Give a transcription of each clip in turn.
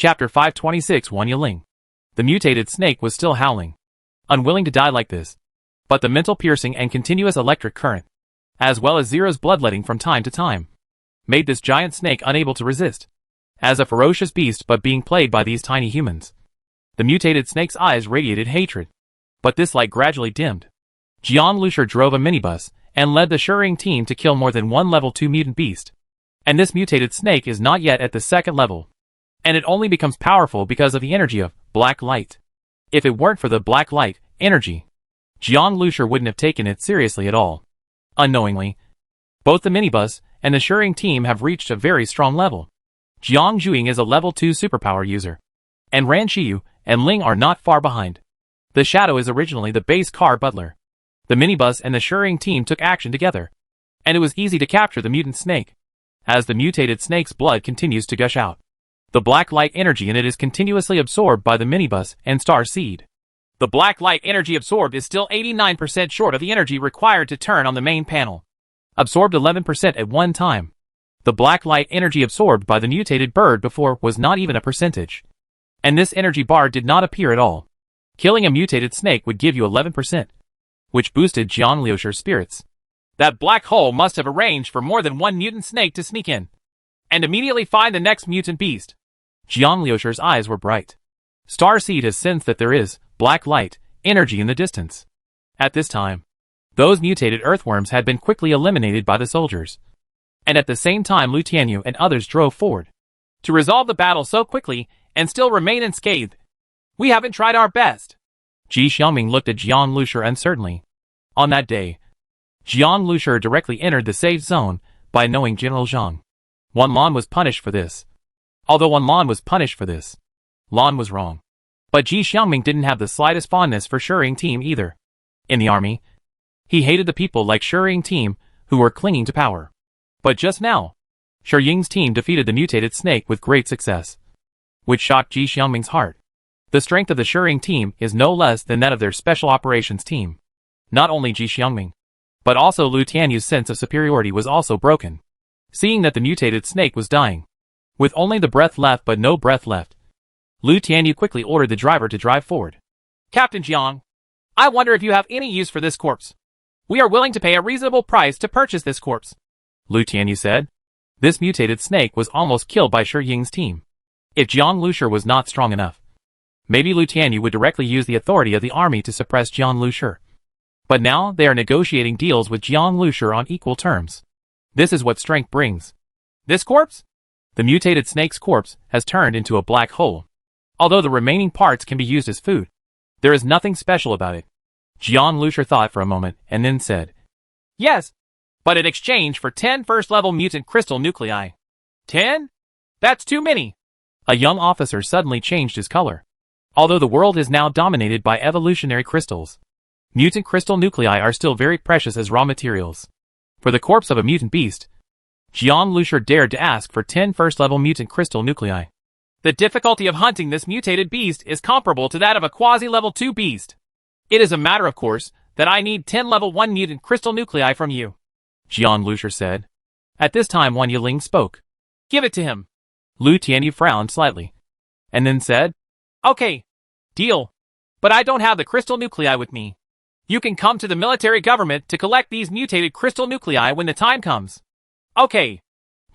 Chapter 526 Wan Yiling. The mutated snake was still howling, unwilling to die like this. But the mental piercing and continuous electric current, as well as Zero's bloodletting from time to time, made this giant snake unable to resist. As a ferocious beast but being played by these tiny humans, the mutated snake's eyes radiated hatred. But this light gradually dimmed. Jiang Lushur drove a minibus and led the Shuying team to kill more than one level 2 mutant beast. And this mutated snake is not yet at the second level. And it only becomes powerful because of the energy of black light. If it weren't for the black light energy, Jiang Lushur wouldn't have taken it seriously at all. Unknowingly, both the minibus and the Shuying team have reached a very strong level. Jiang Zhuing is a level 2 superpower user, and Ran Qiyu and Ling are not far behind. The Shadow is originally the base car butler. The minibus and the Shuying team took action together, and it was easy to capture the mutant snake. As the mutated snake's blood continues to gush out, the black light energy in it is continuously absorbed by the minibus and Star Seed. The black light energy absorbed is still 89% short of the energy required to turn on the main panel. Absorbed 11% at one time. The black light energy absorbed by the mutated bird before was not even a percentage. And this energy bar did not appear at all. Killing a mutated snake would give you 11%, which boosted Jiang Lushur's spirits. That black hole must have arranged for more than one mutant snake to sneak in and immediately find the next mutant beast. Jiang Lushur's eyes were bright. Star Seed has sensed that there is black light energy in the distance. At this time, those mutated earthworms had been quickly eliminated by the soldiers. And at the same time Lu Tianyu and others drove forward to resolve the battle so quickly and still remain unscathed. We haven't tried our best. Ji Xiangming looked at Jiang Lushur uncertainly. On that day, Jiang Lushur directly entered the safe zone by knowing General Zhang. Wan Lan was punished for this. Although Wan Lan was punished for this, Lan was wrong. But Ji Xiangming didn't have the slightest fondness for Shuying team either. In the army, he hated the people like Shuying team who were clinging to power. But just now, Shuying's team defeated the mutated snake with great success, which shocked Ji Xiangming's heart. The strength of the Shuying team is no less than that of their special operations team. Not only Ji Xiangming, but also Lu Tianyu's sense of superiority was also broken. Seeing that the mutated snake was dying, with only the breath left but no breath left, Lu Tianyu quickly ordered the driver to drive forward. Captain Jiang, I wonder if you have any use for this corpse. We are willing to pay a reasonable price to purchase this corpse, Lu Tianyu said. This mutated snake was almost killed by Shuying's team. If Jiang Lushur was not strong enough, maybe Lu Tianyu would directly use the authority of the army to suppress Jiang Lushur. But now they are negotiating deals with Jiang Lushur on equal terms. This is what strength brings. This corpse? The mutated snake's corpse has turned into a black hole. Although the remaining parts can be used as food, there is nothing special about it. Jiang Lushur thought for a moment and then said, Yes, but in exchange for 10 first-level mutant crystal nuclei. 10? That's too many. A young officer suddenly changed his color. Although the world is now dominated by evolutionary crystals, mutant crystal nuclei are still very precious as raw materials. For the corpse of a mutant beast, Jiang Lushur dared to ask for 10 first-level mutant crystal nuclei. The difficulty of hunting this mutated beast is comparable to that of a quasi-level 2 beast. It is a matter of course that I need 10 level 1 mutant crystal nuclei from you, Jiang Lushur said. At this time Wan Yiling spoke. Give it to him. Lu Tianyu frowned slightly, and then said, Okay, deal. But I don't have the crystal nuclei with me. You can come to the military government to collect these mutated crystal nuclei when the time comes. Okay.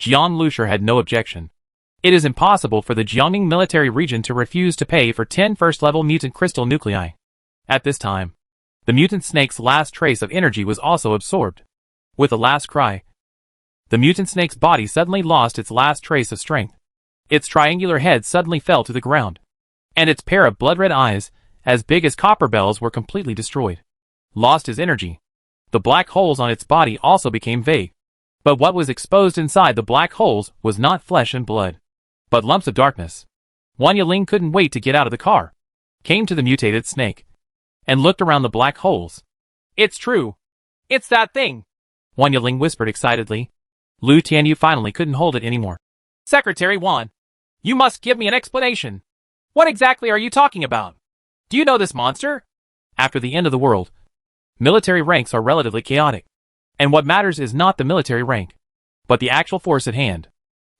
Jiang Lushur had no objection. It is impossible for the Jiangning military region to refuse to pay for 10 first-level mutant crystal nuclei. At this time, the mutant snake's last trace of energy was also absorbed. With a last cry, the mutant snake's body suddenly lost its last trace of strength. Its triangular head suddenly fell to the ground, and its pair of blood-red eyes, as big as copper bells, were completely destroyed. Lost his energy. The black holes on its body also became vague. But what was exposed inside the black holes was not flesh and blood, but lumps of darkness. Wan Yiling couldn't wait to get out of the car, came to the mutated snake, and looked around the black holes. It's true. It's that thing, Wan Yiling whispered excitedly. Lu Tianyu finally couldn't hold it anymore. Secretary Wan, you must give me an explanation. What exactly are you talking about? Do you know this monster? After the end of the world, military ranks are relatively chaotic. And what matters is not the military rank, but the actual force at hand.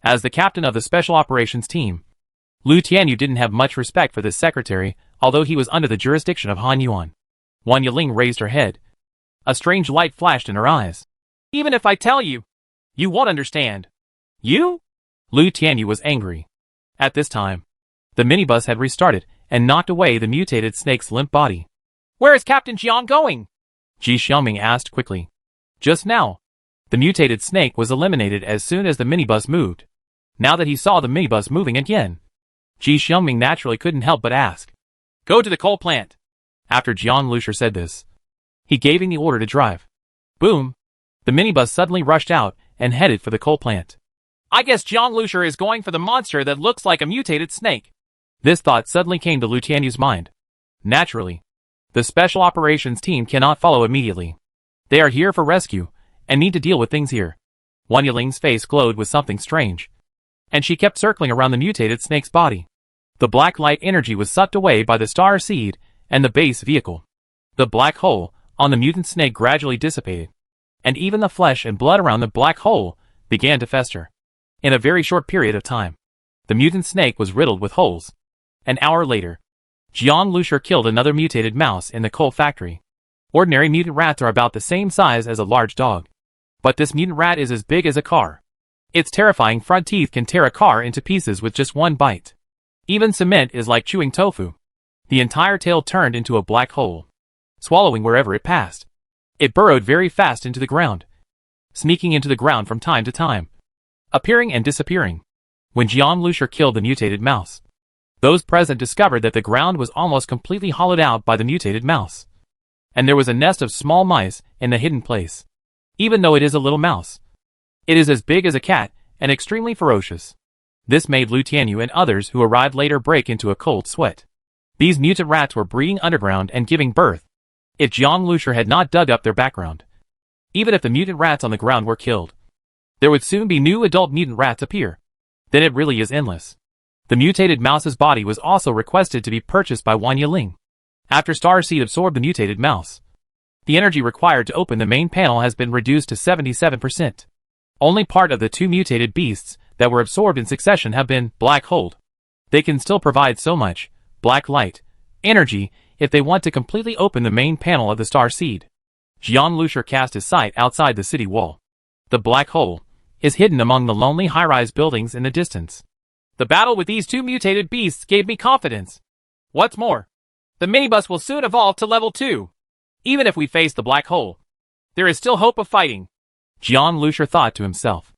As the captain of the Special Operations Team, Lu Tianyu didn't have much respect for this secretary, although he was under the jurisdiction of Han Yuan. Wang Yiling raised her head. A strange light flashed in her eyes. Even if I tell you, you won't understand. You? Lu Tianyu was angry. At this time, the minibus had restarted and knocked away the mutated snake's limp body. Where is Captain Jiang going? Ji Xiaoming asked quickly. Just now. The mutated snake was eliminated as soon as the minibus moved. Now that he saw the minibus moving again, Ji Xiaoming naturally couldn't help but ask. Go to the coal plant. After Jiang Lusher said this, he gave him the order to drive. Boom! The minibus suddenly rushed out and headed for the coal plant. I guess Jiang Lusher is going for the monster that looks like a mutated snake. This thought suddenly came to Lu Tianyu's mind. Naturally, the special operations team cannot follow immediately. They are here for rescue and need to deal with things here. Wang Yiling's face glowed with something strange, and she kept circling around the mutated snake's body. The black light energy was sucked away by the star seed and the base vehicle. The black hole on the mutant snake gradually dissipated, and even the flesh and blood around the black hole began to fester. In a very short period of time, the mutant snake was riddled with holes. An hour later, Jiang Lusher killed another mutated mouse in the coal factory. Ordinary mutant rats are about the same size as a large dog, but this mutant rat is as big as a car. Its terrifying front teeth can tear a car into pieces with just one bite. Even cement is like chewing tofu. The entire tail turned into a black hole, swallowing wherever it passed. It burrowed very fast into the ground, sneaking into the ground from time to time, appearing and disappearing. When Jiang Lusher killed the mutated mouse, those present discovered that the ground was almost completely hollowed out by the mutated mouse, and there was a nest of small mice in the hidden place. Even though it is a little mouse, it is as big as a cat and extremely ferocious. This made Lu Tianyu and others who arrived later break into a cold sweat. These mutant rats were breeding underground and giving birth. If Jiang Lusher had not dug up their background, even if the mutant rats on the ground were killed, there would soon be new adult mutant rats appear. Then it really is endless. The mutated mouse's body was also requested to be purchased by Wang Yiling. After Starseed absorbed the mutated mouse, the energy required to open the main panel has been reduced to 77%. Only part of the two mutated beasts that were absorbed in succession have been black holed. They can still provide so much black light energy if they want to completely open the main panel of the star seed. Jiang Lusher cast his sight outside the city wall. The black hole is hidden among the lonely high-rise buildings in the distance. The battle with these two mutated beasts gave me confidence. What's more, the minibus will soon evolve to level 2. Even if we face the black hole, there is still hope of fighting. Jiang Lusher thought to himself.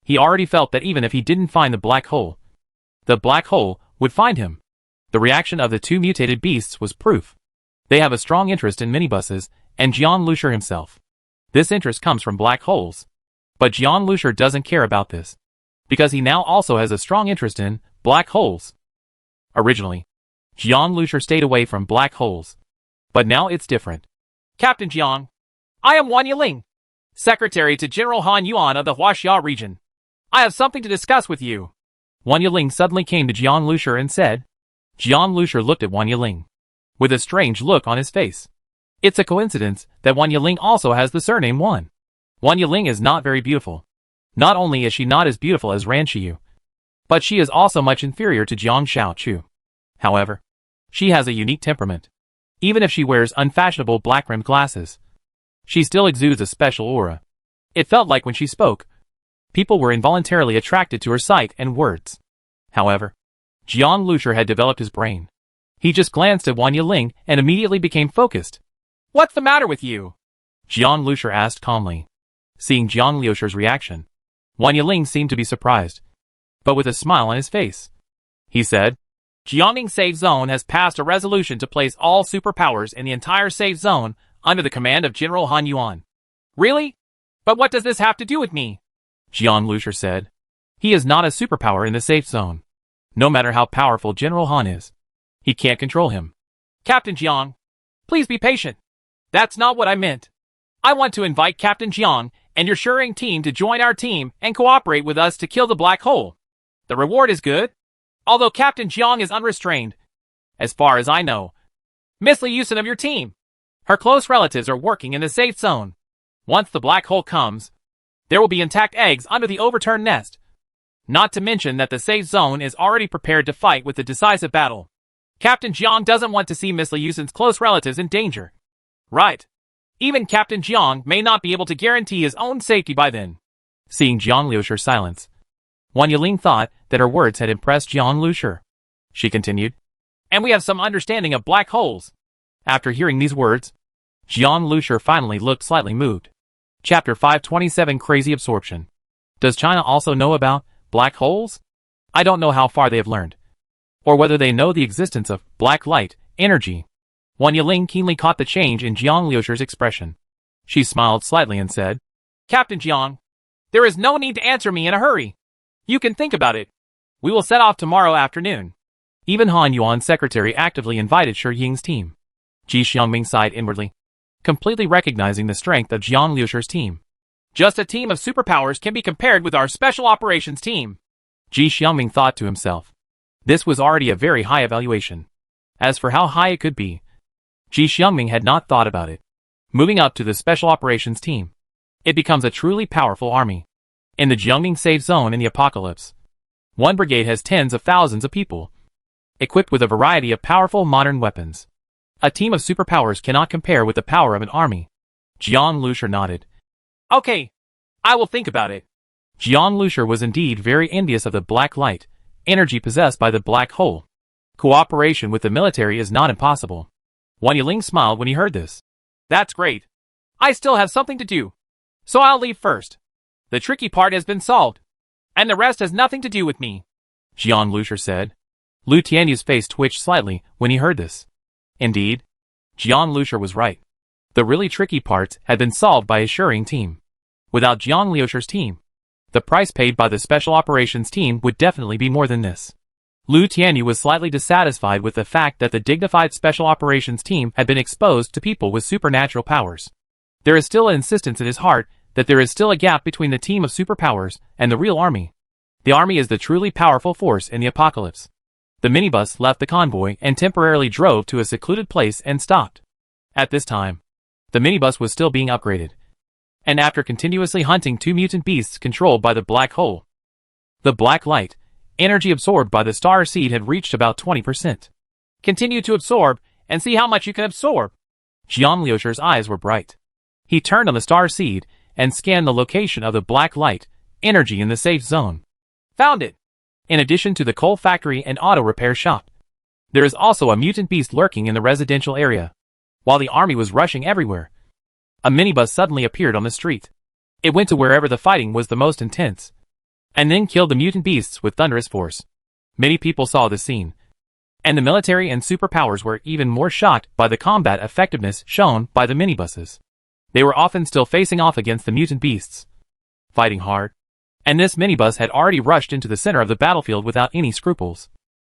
He already felt that even if he didn't find the black hole would find him. The reaction of the two mutated beasts was proof. They have a strong interest in minibuses, and Jiang Lusher himself. This interest comes from black holes. But Jiang Lusher doesn't care about this, because he now also has a strong interest in black holes. Originally, Jiang Lusher stayed away from black holes, but now it's different. Captain Jiang, I am Wang Yiling, Secretary to General Han Yuan of the Huaxia region. I have something to discuss with you. Wang Yiling suddenly came to Jiang Lusher and said. Jiang Lusher looked at Wang Yiling with a strange look on his face. It's a coincidence that Wang Yiling also has the surname Wan. Wang Yiling is not very beautiful. Not only is she not as beautiful as Ran Xiyu, but she is also much inferior to Jiang Xiaochu. However, she has a unique temperament. Even if she wears unfashionable black-rimmed glasses, she still exudes a special aura. It felt like when she spoke, people were involuntarily attracted to her sight and words. However, Jiang Lusher had developed his brain. He just glanced at Wang Yiling and immediately became focused. What's the matter with you? Jiang Lusher asked calmly. Seeing Jiang Lusher's reaction, Wang Yiling seemed to be surprised, but with a smile on his face. He said, Jiangning Safe Zone has passed a resolution to place all superpowers in the entire safe zone under the command of General Han Yuan. Really? But what does this have to do with me? Jiang Lusher said. He is not a superpower in the safe zone. No matter how powerful General Han is, he can't control him. Captain Jiang, please be patient. That's not what I meant. I want to invite Captain Jiang and your Shuring team to join our team and cooperate with us to kill the black hole. The reward is good, although Captain Jiang is unrestrained. As far as I know, Miss Li Yusen of your team, her close relatives are working in the safe zone. Once the black hole comes, there will be intact eggs under the overturned nest. Not to mention that the safe zone is already prepared to fight with the decisive battle. Captain Jiang doesn't want to see Miss Liu Yuson's close relatives in danger. Right. Even Captain Jiang may not be able to guarantee his own safety by then. Seeing Jiang Liusher's silence, Wang Yiling thought that her words had impressed Jiang Liusher. She continued, "And we have some understanding of black holes." After hearing these words, Jiang Liusher finally looked slightly moved. Chapter 527 Crazy Absorption. Does China also know about black holes? I don't know how far they have learned, or whether they know the existence of black light energy. Wang Yiling keenly caught the change in Jiang Liusher's expression. She smiled slightly and said, "Captain Jiang, there is no need to answer me in a hurry. You can think about it. We will set off tomorrow afternoon." Even Han Yuan's secretary actively invited Shi Ying's team. Ji Xiangming sighed inwardly, completely recognizing the strength of Jiang Liusher's team. Just a team of superpowers can be compared with our special operations team. Ji Xiangming thought to himself. This was already a very high evaluation. As for how high it could be, Ji Xiangming had not thought about it. Moving up to the special operations team, it becomes a truly powerful army. In the Jiangming safe zone in the apocalypse, one brigade has tens of thousands of people, equipped with a variety of powerful modern weapons. A team of superpowers cannot compare with the power of an army. Jiang Liusher nodded. Okay, I will think about it. Jiang Liusher was indeed very envious of the black light energy possessed by the black hole. Cooperation with the military is not impossible. Wang Yiling smiled when he heard this. That's great. I still have something to do, so I'll leave first. The tricky part has been solved, and the rest has nothing to do with me, Jiang Liusher said. Lu Tianyu's face twitched slightly when he heard this. Indeed, Jiang Liusher was right. The really tricky parts had been solved by his Shi Ying team. Without Jiang Liusher's team, the price paid by the special operations team would definitely be more than this. Lu Tianyu was slightly dissatisfied with the fact that the dignified special operations team had been exposed to people with supernatural powers. There is still an insistence in his heart that there is still a gap between the team of superpowers and the real army. The army is the truly powerful force in the apocalypse. The minibus left the convoy and temporarily drove to a secluded place and stopped. At this time, the minibus was still being upgraded, and after continuously hunting two mutant beasts controlled by the black hole, the black light energy absorbed by the star seed had reached about 20%. Continue to absorb and see how much you can absorb. Jiang Liusher's eyes were bright. He turned on the star seed and scanned the location of the black light energy in the safe zone. Found it! In addition to the coal factory and auto repair shop, there is also a mutant beast lurking in the residential area. While the army was rushing everywhere, a minibus suddenly appeared on the street. It went to wherever the fighting was the most intense, and then killed the mutant beasts with thunderous force. Many people saw this scene, and the military and superpowers were even more shocked by the combat effectiveness shown by the minibuses. They were often still facing off against the mutant beasts, fighting hard, and this minibus had already rushed into the center of the battlefield without any scruples,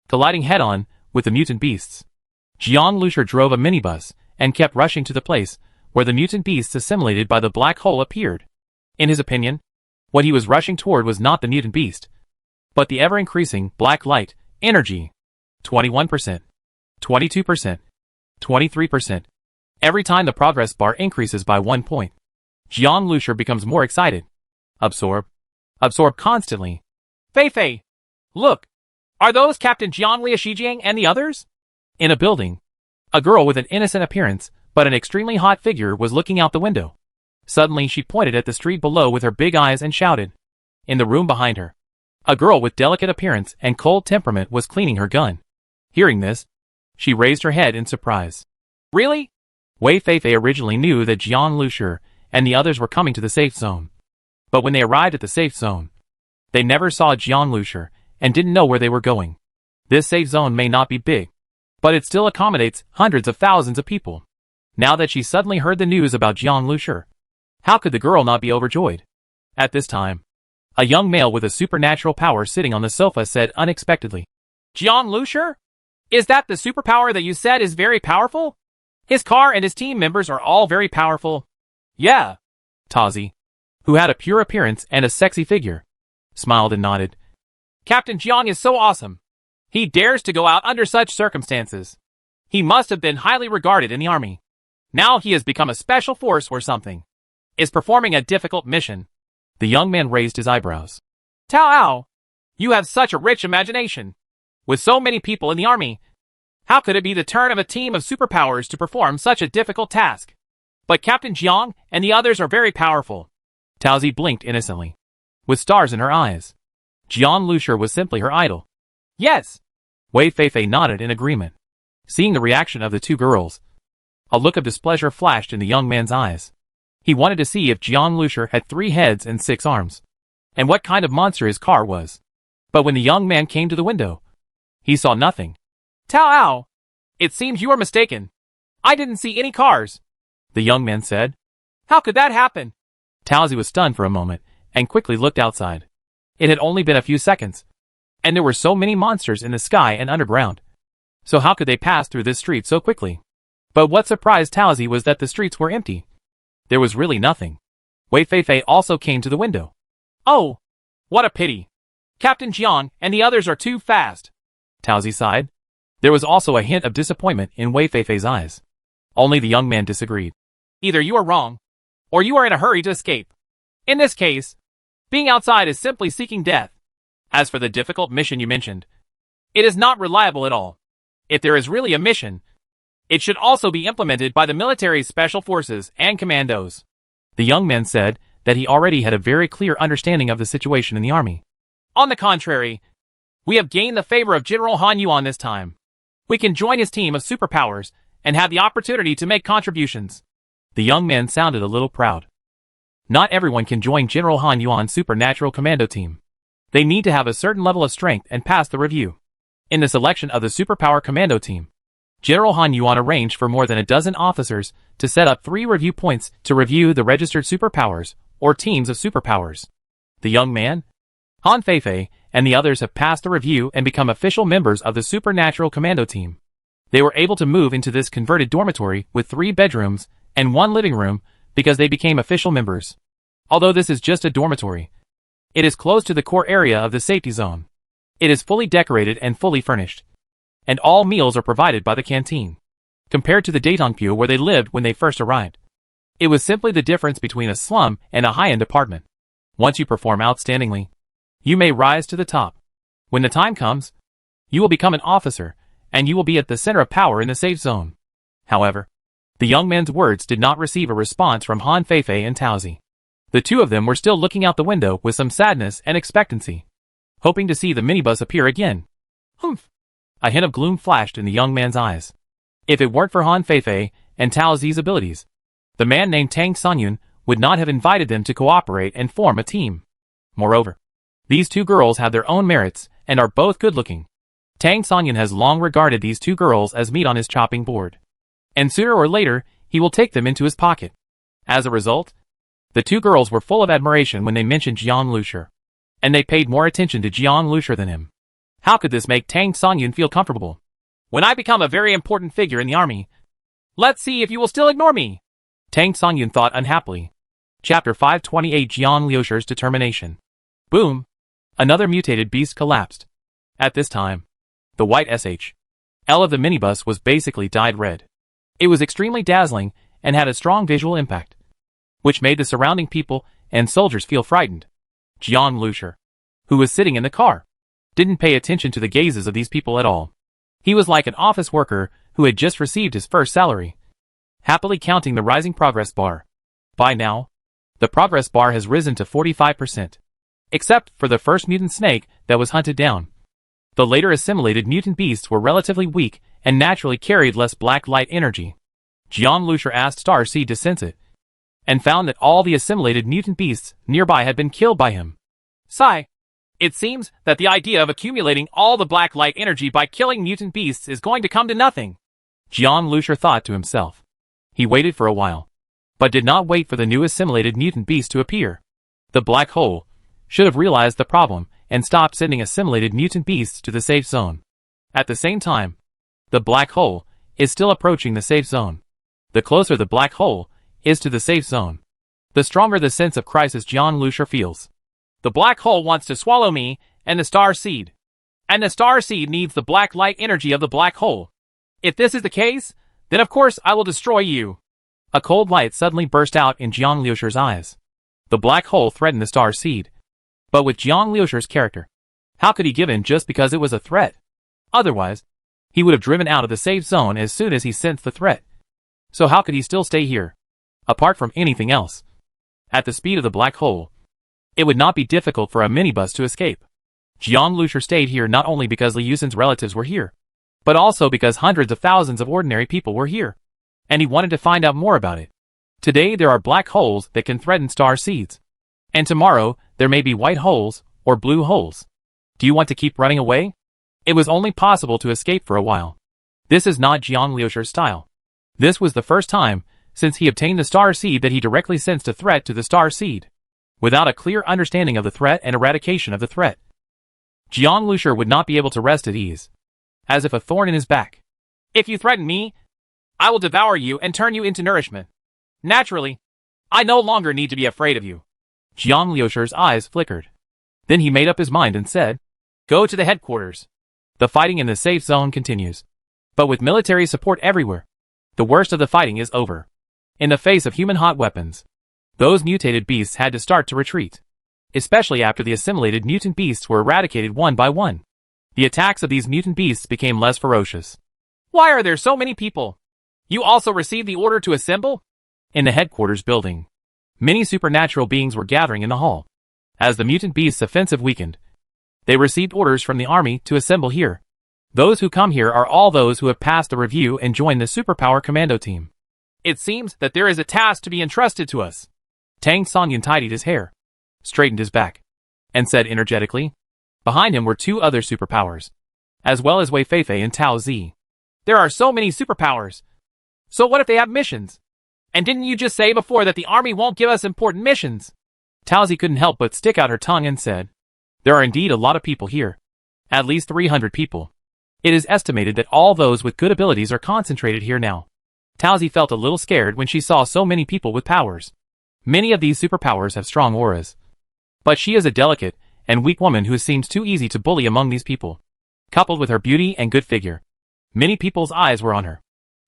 colliding head-on with the mutant beasts. Jiang Liusher drove a minibus and kept rushing to the place where the mutant beasts assimilated by the black hole appeared. In his opinion, what he was rushing toward was not the mutant beast, but the ever-increasing black light energy. 21%, 22%, 23%. Every time the progress bar increases by 1 point, Jiang Liusher becomes more excited. Absorb. Absorb constantly. Fei, look! Are those Captain Jiang Lia Shijiang and the others? In a building, a girl with an innocent appearance but an extremely hot figure was looking out the window. Suddenly she pointed at the street below with her big eyes and shouted. In the room behind her, a girl with delicate appearance and cold temperament was cleaning her gun. Hearing this, she raised her head in surprise. Really? Wei Feifei originally knew that Jiang Liusher and the others were coming to the safe zone. But when they arrived at the safe zone, they never saw Jiang Liusher and didn't know where they were going. This safe zone may not be big, but it still accommodates hundreds of thousands of people. Now that she suddenly heard the news about Jiang Liusher, how could the girl not be overjoyed? At this time, a young male with a supernatural power sitting on the sofa said unexpectedly, Jiang Liusher? Is that the superpower that you said is very powerful? His car and his team members are all very powerful. Yeah. Tazi, who had a pure appearance and a sexy figure, smiled and nodded. Captain Jiang is so awesome. He dares to go out under such circumstances. He must have been highly regarded in the army. Now he has become a special force or something. Is performing a difficult mission. The young man raised his eyebrows. Tao Ao, You have such a rich imagination. With so many people in the army, how could it be the turn of a team of superpowers to perform such a difficult task? But Captain Jiang and the others are very powerful. Taozi blinked innocently, with stars in her eyes. Jiang Lushur was simply her idol. Yes. Wei Feifei nodded in agreement. Seeing the reaction of the two girls, a look of displeasure flashed in the young man's eyes. He wanted to see if Jiang Lushur had 3 heads and 6 arms, and what kind of monster his car was. But when the young man came to the window, he saw nothing. Tao, it seems you are mistaken. I didn't see any cars, the young man said. How could that happen? Taozi was stunned for a moment, and quickly looked outside. It had only been a few seconds, and there were so many monsters in the sky and underground. So how could they pass through this street so quickly? But what surprised Taozi was that the streets were empty. There was really nothing. Wei Feifei also came to the window. Oh, what a pity. Captain Jiang and the others are too fast. Taozi sighed. There was also a hint of disappointment in Wei Feifei's eyes. Only the young man disagreed. Either you are wrong, or you are in a hurry to escape. In this case, being outside is simply seeking death. As for the difficult mission you mentioned, it is not reliable at all. If there is really a mission, it should also be implemented by the military's special forces and commandos. The young man said that he already had a very clear understanding of the situation in the army. On the contrary, we have gained the favor of General Han Yuan this time. We can join his team of superpowers and have the opportunity to make contributions. The young man sounded a little proud. Not everyone can join General Han Yuan's supernatural commando team. They need to have a certain level of strength and pass the review. In the selection of the superpower commando team, General Han Yuan arranged for more than a dozen officers to set up 3 review points to review the registered superpowers, or teams of superpowers. The young man, Han Feifei, and the others have passed the review and become official members of the supernatural commando team. They were able to move into this converted dormitory with 3 bedrooms and 1 living room because they became official members. Although this is just a dormitory, it is close to the core area of the safety zone. It is fully decorated and fully furnished, and all meals are provided by the canteen. Compared to the Datongpu where they lived when they first arrived, it was simply the difference between a slum and a high-end apartment. Once you perform outstandingly, you may rise to the top. When the time comes, you will become an officer, and you will be at the center of power in the safe zone. However, the young man's words did not receive a response from Han Feifei and Taozi. The two of them were still looking out the window with some sadness and expectancy, hoping to see the minibus appear again. Humph! A hint of gloom flashed in the young man's eyes. If it weren't for Han Feifei and Taozi's abilities, the man named Tang Sanyun would not have invited them to cooperate and form a team. Moreover, these two girls have their own merits and are both good-looking. Tang Sanyun has long regarded these two girls as meat on his chopping board, and sooner or later he will take them into his pocket. As a result, the two girls were full of admiration when they mentioned Jiang Lushur, and they paid more attention to Jiang Lushur than him. How could this make Tang Sanyun feel comfortable? When I become a very important figure in the army, let's see if you will still ignore me. Tang Sanyun thought unhappily. Chapter 528 Jiang Lushur's Determination. Boom! Another mutated beast collapsed. At this time, the white SHL of the minibus was basically dyed red. It was extremely dazzling and had a strong visual impact, which made the surrounding people and soldiers feel frightened. Jiang Lushur, who was sitting in the car, didn't pay attention to the gazes of these people at all. He was like an office worker who had just received his first salary, happily counting the rising progress bar. By now, the progress bar has risen to 45%. Except for the first mutant snake that was hunted down. The later assimilated mutant beasts were relatively weak and naturally carried less black light energy. Jiang Lushur asked Starseed to sense it, and found that all the assimilated mutant beasts nearby had been killed by him. Sigh. It seems that the idea of accumulating all the black light energy by killing mutant beasts is going to come to nothing. Jiang Lushur thought to himself. He waited for a while, but did not wait for the new assimilated mutant beast to appear. The black hole should have realized the problem and stopped sending assimilated mutant beasts to the safe zone. At the same time, the black hole is still approaching the safe zone. The closer the black hole is to the safe zone, the stronger the sense of crisis Jiang Lushur feels. The black hole wants to swallow me and the star seed. And the star seed needs the black light energy of the black hole. If this is the case, then of course I will destroy you. A cold light suddenly burst out in Jiang Lushur's eyes. The black hole threatened the star seed, but with Jiang Lushur's character, How could he give in just because it was a threat? Otherwise, he would have driven out of the safe zone as soon as he sensed the threat. So how could he still stay here? Apart from anything else. At the speed of the black hole, it would not be difficult for a minibus to escape. Jiang Lushur stayed here not only because Li Yusen's relatives were here, but also because hundreds of thousands of ordinary people were here. And he wanted to find out more about it. Today there are black holes that can threaten star seeds. And tomorrow, there may be white holes, or blue holes. Do you want to keep running away? It was only possible to escape for a while. This is not Jiang Lushur's style. This was the first time, since he obtained the star seed, that he directly sensed a threat to the star seed. Without a clear understanding of the threat and eradication of the threat, Jiang Lushur would not be able to rest at ease. As if a thorn in his back. If you threaten me, I will devour you and turn you into nourishment. Naturally, I no longer need to be afraid of you. Jiang Lushur's eyes flickered. Then he made up his mind and said, "Go to the headquarters." The fighting in the safe zone continues. But with military support everywhere, the worst of the fighting is over. In the face of human hot weapons, those mutated beasts had to start to retreat. Especially after the assimilated mutant beasts were eradicated one by one. The attacks of these mutant beasts became less ferocious. Why are there so many people? You also received the order to assemble? In the headquarters building, many supernatural beings were gathering in the hall. As the mutant beasts' offensive weakened, they received orders from the army to assemble here. Those who come here are all those who have passed the review and joined the superpower commando team. It seems that there is a task to be entrusted to us. Tang Songyun tidied his hair, straightened his back, and said energetically. Behind him were two other superpowers, as well as Wei Feifei and Tao Zi. There are so many superpowers. So what if they have missions? And didn't you just say before that the army won't give us important missions? Tao Zi couldn't help but stick out her tongue and said, there are indeed a lot of people here. At least 300 people. It is estimated that all those with good abilities are concentrated here now. Tao Zi felt a little scared when she saw so many people with powers. Many of these superpowers have strong auras. But she is a delicate and weak woman who seems too easy to bully among these people. Coupled with her beauty and good figure, many people's eyes were on her,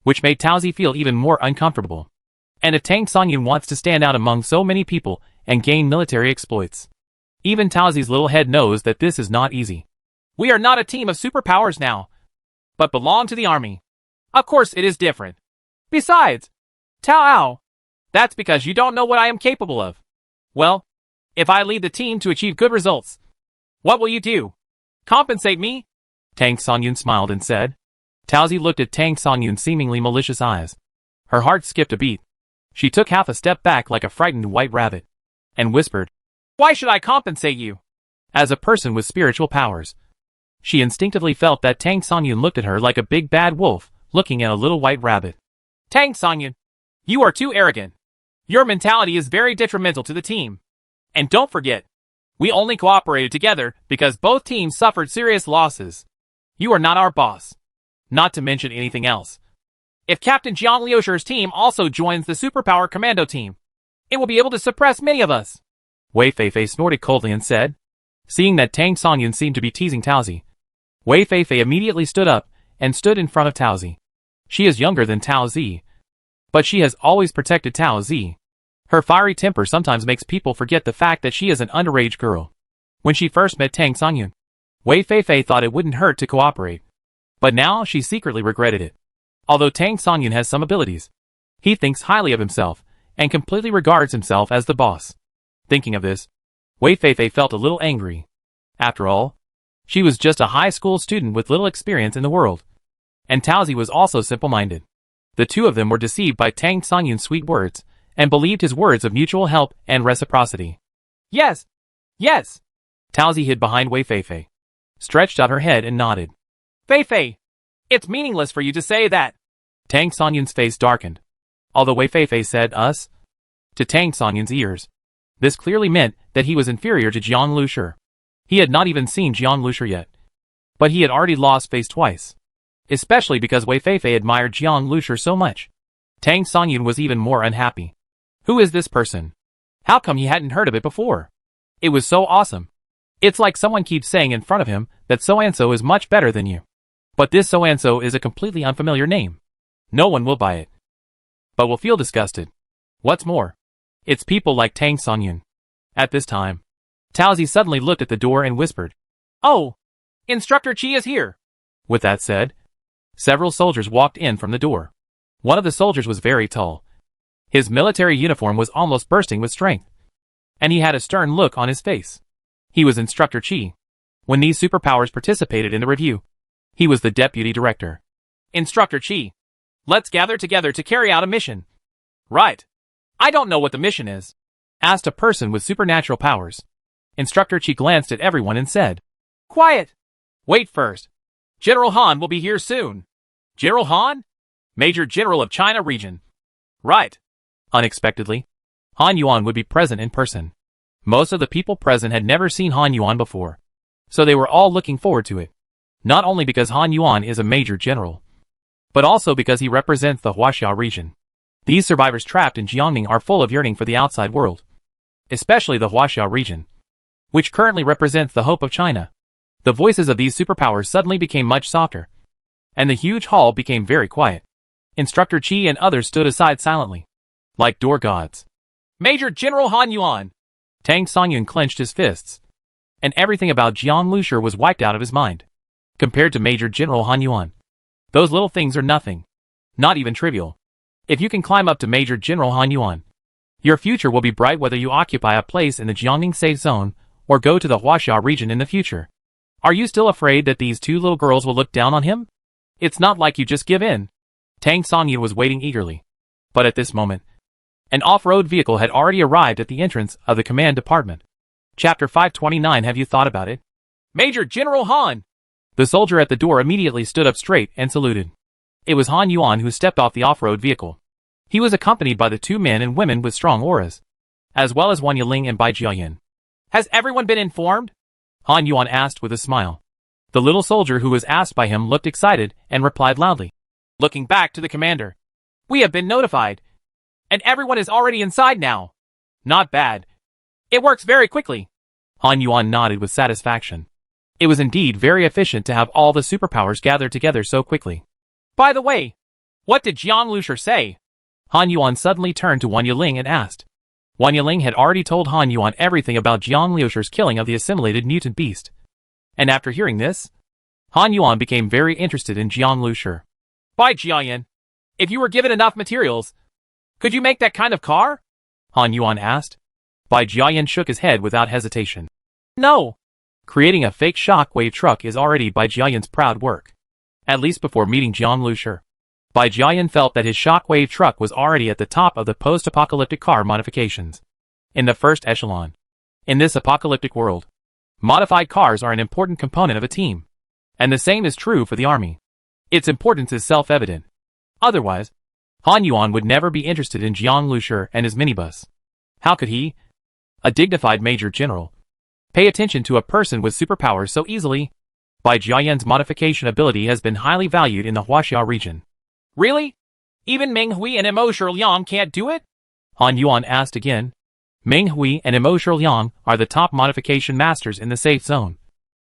which made Tao Zi feel even more uncomfortable. And if Tang Songyun wants to stand out among so many people and gain military exploits, even Tao Zi's little head knows that this is not easy. We are not a team of superpowers now, but belong to the army. Of course it is different. Besides, Tao, that's because you don't know what I am capable of. Well, if I lead the team to achieve good results, what will you do? Compensate me? Tang Songyun smiled and said. Tao Zi looked at Tang Songyun's seemingly malicious eyes. Her heart skipped a beat. She took half a step back like a frightened white rabbit, and whispered, why should I compensate you? As a person with spiritual powers, she instinctively felt that Tang Songyun looked at her like a big bad wolf looking at a little white rabbit. Tang Songyun, you are too arrogant. Your mentality is very detrimental to the team. And don't forget, we only cooperated together because both teams suffered serious losses. You are not our boss. Not to mention anything else. If Captain Jiang Lushur's team also joins the superpower commando team, it will be able to suppress many of us. Wei Feifei snorted coldly and said. Seeing that Tang Songyun seemed to be teasing Tao Zi, Wei Feifei immediately stood up and stood in front of Tao Zi. She is younger than Tao Zi, but she has always protected Tao Zi. Her fiery temper sometimes makes people forget the fact that she is an underage girl. When she first met Tang Songyun, Wei Feifei thought it wouldn't hurt to cooperate. But now she secretly regretted it. Although Tang Songyun has some abilities, he thinks highly of himself and completely regards himself as the boss. Thinking of this, Wei Feifei felt a little angry. After all, she was just a high school student with little experience in the world. And Tao Zi was also simple-minded. The two of them were deceived by Tang Songyun's sweet words, and believed his words of mutual help and reciprocity. Yes! Yes! Tao Zi hid behind Wei Feifei, stretched out her head and nodded. Feifei! It's meaningless for you to say that! Tang Songyun's face darkened. Although Wei Feifei said us to Tang Songyun's ears, this clearly meant that he was inferior to Jiang Lushur. He had not even seen Jiang Lushur yet. But he had already lost face twice. Especially because Wei Feifei admired Jiang Lushur so much. Tang Songyun was even more unhappy. Who is this person? How come he hadn't heard of it before? It was so awesome. It's like someone keeps saying in front of him that so-and-so is much better than you. But this so-and-so is a completely unfamiliar name. No one will buy it. But will feel disgusted. What's more, it's people like Tang Songyun. At this time, Tao Zi suddenly looked at the door and whispered, Oh, Instructor Chi is here. With that said, several soldiers walked in from the door. One of the soldiers was very tall. His military uniform was almost bursting with strength, and he had a stern look on his face. He was Instructor Chi. When these superpowers participated in the review, he was the deputy director. Instructor Chi, let's gather together to carry out a mission. Right. I don't know what the mission is, asked a person with supernatural powers. Instructor Chi glanced at everyone and said, Quiet! Wait first. General Han will be here soon. General Han? Major General of China region. Right. Unexpectedly, Han Yuan would be present in person. Most of the people present had never seen Han Yuan before, so they were all looking forward to it. Not only because Han Yuan is a major general, but also because he represents the Huaxia region. These survivors trapped in Jiangning are full of yearning for the outside world, especially the Huaxia region, which currently represents the hope of China. The voices of these superpowers suddenly became much softer, and the huge hall became very quiet. Instructor Chi and others stood aside silently, like door gods. Major General Han Yuan! Tang Songyun clenched his fists, and everything about Jiang Lushur was wiped out of his mind. Compared to Major General Han Yuan, those little things are nothing, not even trivial. If you can climb up to Major General Han Yuan, your future will be bright whether you occupy a place in the Jiangning safe zone or go to the Huaxia region in the future. Are you still afraid that these two little girls will look down on him? It's not like you just give in. Tang Songyun was waiting eagerly. But at this moment, an off-road vehicle had already arrived at the entrance of the command department. Chapter 529. Have you thought about it? Major General Han! The soldier at the door immediately stood up straight and saluted. It was Han Yuan who stepped off the off-road vehicle. He was accompanied by the two men and women with strong auras, as well as Wang Yiling and Bai Jiayan. Has everyone been informed? Han Yuan asked with a smile. The little soldier who was asked by him looked excited and replied loudly. Looking back to the commander. We have been notified, and everyone is already inside now. Not bad. It works very quickly. Han Yuan nodded with satisfaction. It was indeed very efficient to have all the superpowers gathered together so quickly. By the way, what did Jiang Lushur say? Han Yuan suddenly turned to Wang Yiling and asked. Wang Yiling had already told Han Yuan everything about Jiang Lushur's killing of the assimilated mutant beast. And after hearing this, Han Yuan became very interested in Jiang Lushur. Bai Jiayan, if you were given enough materials, could you make that kind of car? Han Yuan asked. Bai Jiayan shook his head without hesitation. No. Creating a fake shockwave truck is already Bai Jiayan's proud work. At least before meeting Jiang Lushur, Bai Jiayan felt that his shockwave truck was already at the top of the post-apocalyptic car modifications. In the first echelon. In this apocalyptic world, modified cars are an important component of a team. And the same is true for the army. Its importance is self-evident. Otherwise, Han Yuan would never be interested in Jiang Lushur and his minibus. How could he, a dignified major general, pay attention to a person with superpowers so easily? Bai Jiayan's modification ability has been highly valued in the Huaxia region. Really? Even Meng Hui and Emo Shiliang can't do it? Han Yuan asked again. Meng Hui and Emo Shiliang are the top modification masters in the safe zone.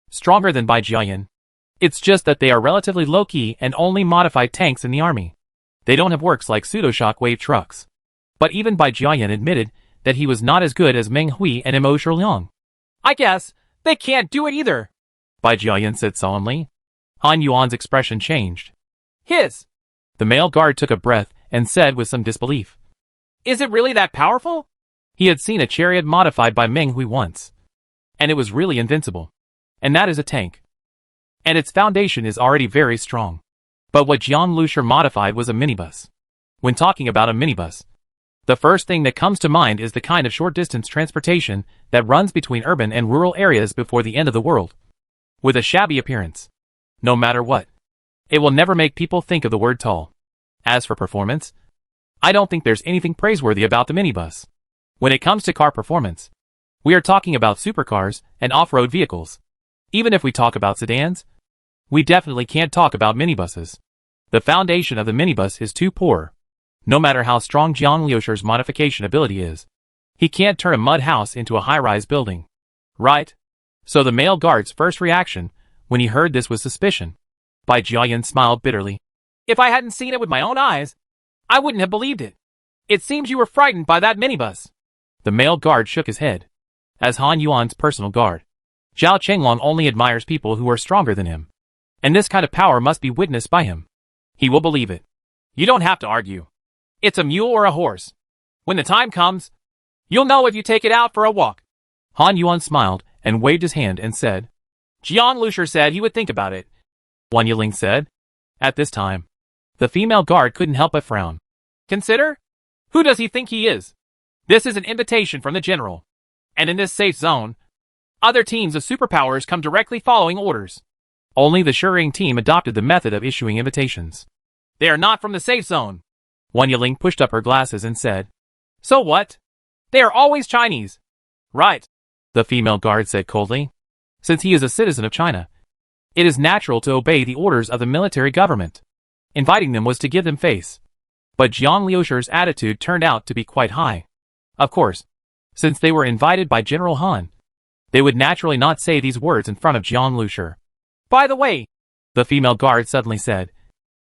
Stronger than Bai Jiayan. It's just that they are relatively low-key and only modified tanks in the army. They don't have works like pseudo-shockwave trucks. But even Bai Jiayan admitted that he was not as good as Meng Hui and Emo Shiliang. I guess they can't do it either, Bai Jiayan said solemnly. Han Yuan's expression changed. His. The male guard took a breath and said with some disbelief. Is it really that powerful? He had seen a chariot modified by Meng Hui once. And it was really invincible. And that is a tank. And its foundation is already very strong. But what Jiang Lushur modified was a minibus. When talking about a minibus, the first thing that comes to mind is the kind of short-distance transportation that runs between urban and rural areas before the end of the world. With a shabby appearance. No matter what, it will never make people think of the word tall. As for performance, I don't think there's anything praiseworthy about the minibus. When it comes to car performance, we are talking about supercars and off-road vehicles. Even if we talk about sedans, we definitely can't talk about minibuses. The foundation of the minibus is too poor. No matter how strong Jiang Lushur's modification ability is, he can't turn a mud house into a high-rise building. Right? So the male guard's first reaction when he heard this was suspicion. Bai Jiayan smiled bitterly. If I hadn't seen it with my own eyes, I wouldn't have believed it. It seems you were frightened by that minibus. The male guard shook his head. As Han Yuan's personal guard, Zhao Chenglong only admires people who are stronger than him. And this kind of power must be witnessed by him. He will believe it. You don't have to argue. It's a mule or a horse. When the time comes, you'll know if you take it out for a walk. Han Yuan smiled and waved his hand and said, Jiang Lushur said he would think about it. Wang Yiling said. At this time, the female guard couldn't help but frown. Consider? Who does he think he is? This is an invitation from the general. And in this safe zone, other teams of superpowers come directly following orders. Only the Shering team adopted the method of issuing invitations. They are not from the safe zone. Wang Yiling pushed up her glasses and said, So what? They are always Chinese. Right, the female guard said coldly. Since he is a citizen of China, it is natural to obey the orders of the military government. Inviting them was to give them face. But Jiang Liushur's attitude turned out to be quite high. Of course, since they were invited by General Han, they would naturally not say these words in front of Jiang Lushur. By the way, the female guard suddenly said,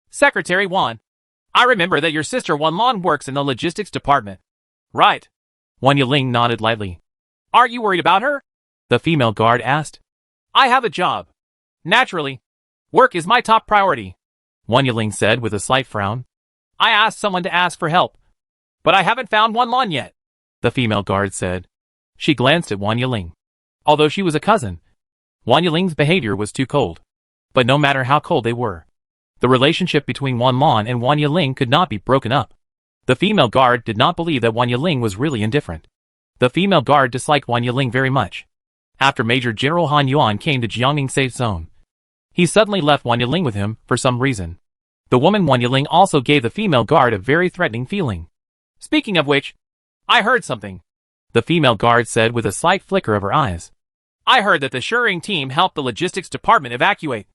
Secretary Wan, I remember that your sister Wan Lan works in the logistics department. Right. Wang Yiling nodded lightly. Aren't you worried about her? The female guard asked. I have a job. Naturally, work is my top priority, Wang Yiling said with a slight frown. I asked someone to ask for help, but I haven't found Wan Lan yet, the female guard said. She glanced at Wang Yiling. Although she was a cousin, Wang Yiling's behavior was too cold. But no matter how cold they were, the relationship between Wan Lan and Wang Yiling could not be broken up. The female guard did not believe that Wang Yiling was really indifferent. The female guard disliked Wang Yiling very much. After Major General Han Yuan came to Jiangning safe zone, he suddenly left Wang Yiling with him for some reason. The woman Wang Yiling also gave the female guard a very threatening feeling. Speaking of which, I heard something, the female guard said with a slight flicker of her eyes. I heard that the Shering team helped the logistics department evacuate.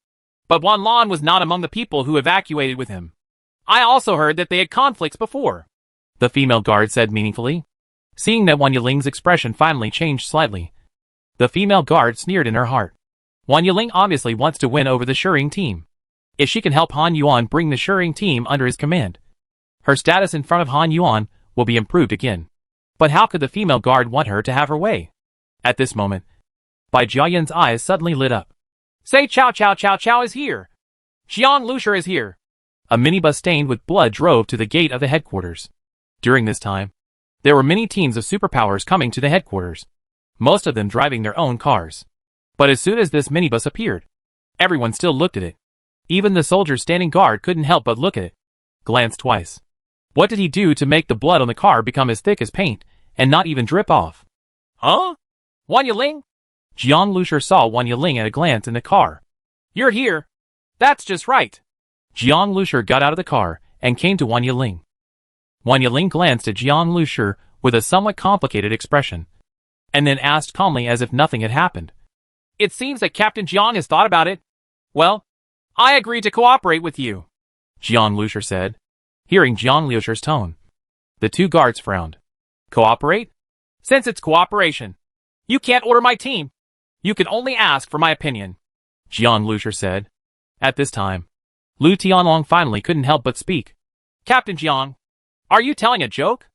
But Wan Lan was not among the people who evacuated with him. I also heard that they had conflicts before, the female guard said meaningfully. Seeing that Wang Yiling's expression finally changed slightly, the female guard sneered in her heart. Wang Yiling obviously wants to win over the Shering team. If she can help Han Yuan bring the Shering team under his command, her status in front of Han Yuan will be improved again. But how could the female guard want her to have her way? At this moment, Bai Jiayan's eyes suddenly lit up. Say Chow Chow Chow Chow is here. Jiang Lushur is here. A minibus stained with blood drove to the gate of the headquarters. During this time, there were many teams of superpowers coming to the headquarters, most of them driving their own cars. But as soon as this minibus appeared, everyone still looked at it. Even the soldiers standing guard couldn't help but look at it, glance twice. What did he do to make the blood on the car become as thick as paint and not even drip off? Huh? Wang Yiling? Jiang Lushur saw Wang Yiling at a glance in the car. You're here. That's just right. Jiang Lushur got out of the car and came to Wang Yiling. Wang Yiling glanced at Jiang Lushur with a somewhat complicated expression, and then asked calmly as if nothing had happened. It seems that Captain Jiang has thought about it. Well, I agree to cooperate with you, Jiang Lushur said. Hearing Jiang Lushur's tone, the two guards frowned. Cooperate? Since it's cooperation, you can't order my team. You can only ask for my opinion, Jiang Lushur said. At this time, Lu Tianlong finally couldn't help but speak. Captain Jiang, are you telling a joke?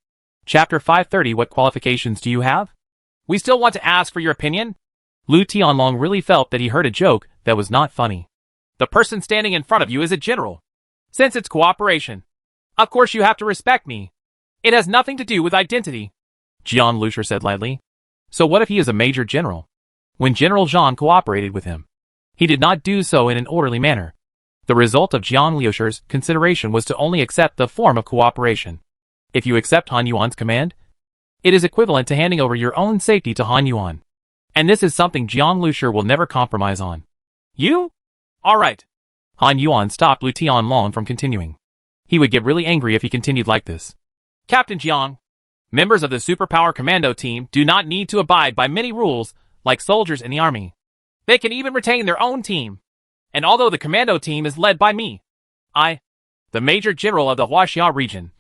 Chapter 530. What qualifications do you have? We still want to ask for your opinion? Lu Tianlong really felt that he heard a joke that was not funny. The person standing in front of you is a general. Since it's cooperation, of course you have to respect me. It has nothing to do with identity, Jiang Lushur said lightly. So what if he is a major general? When General Zhang cooperated with him, he did not do so in an orderly manner. The result of Jiang Liushur's consideration was to only accept the form of cooperation. If you accept Han Yuan's command, it is equivalent to handing over your own safety to Han Yuan. And this is something Jiang Lushur will never compromise on. You? Alright. Han Yuan stopped Lu Tianlong from continuing. He would get really angry if he continued like this. Captain Jiang, members of the Superpower Commando team do not need to abide by many rules like soldiers in the army. They can even retain their own team. And although the commando team is led by me, I, the Major General of the Huaxia region,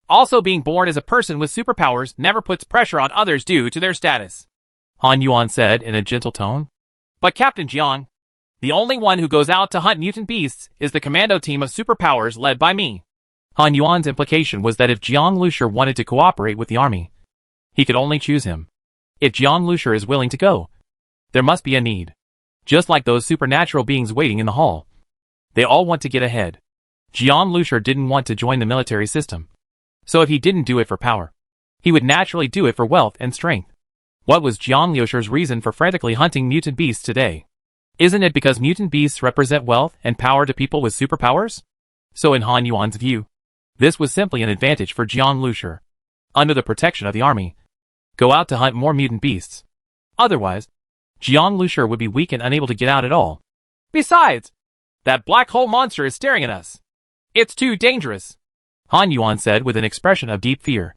also being born as a person with superpowers never puts pressure on others due to their status, Han Yuan said in a gentle tone. But Captain Jiang, the only one who goes out to hunt mutant beasts is the commando team of superpowers led by me. Han Yuan's implication was that if Jiang Lushur wanted to cooperate with the army, he could only choose him. If Jiang Lushur is willing to go, There must be a need. Just like those supernatural beings waiting in the hall. They all want to get ahead. Jian Lushur didn't want to join the military system. So if he didn't do it for power, he would naturally do it for wealth and strength. What was Jian Lushur's reason for frantically hunting mutant beasts today? Isn't it because mutant beasts represent wealth and power to people with superpowers? So in Han Yuan's view, this was simply an advantage for Jian Lushur. Under the protection of the army, go out to hunt more mutant beasts. Otherwise, Jian Lushur would be weak and unable to get out at all. Besides, that black hole monster is staring at us. It's too dangerous, Han Yuan said with an expression of deep fear.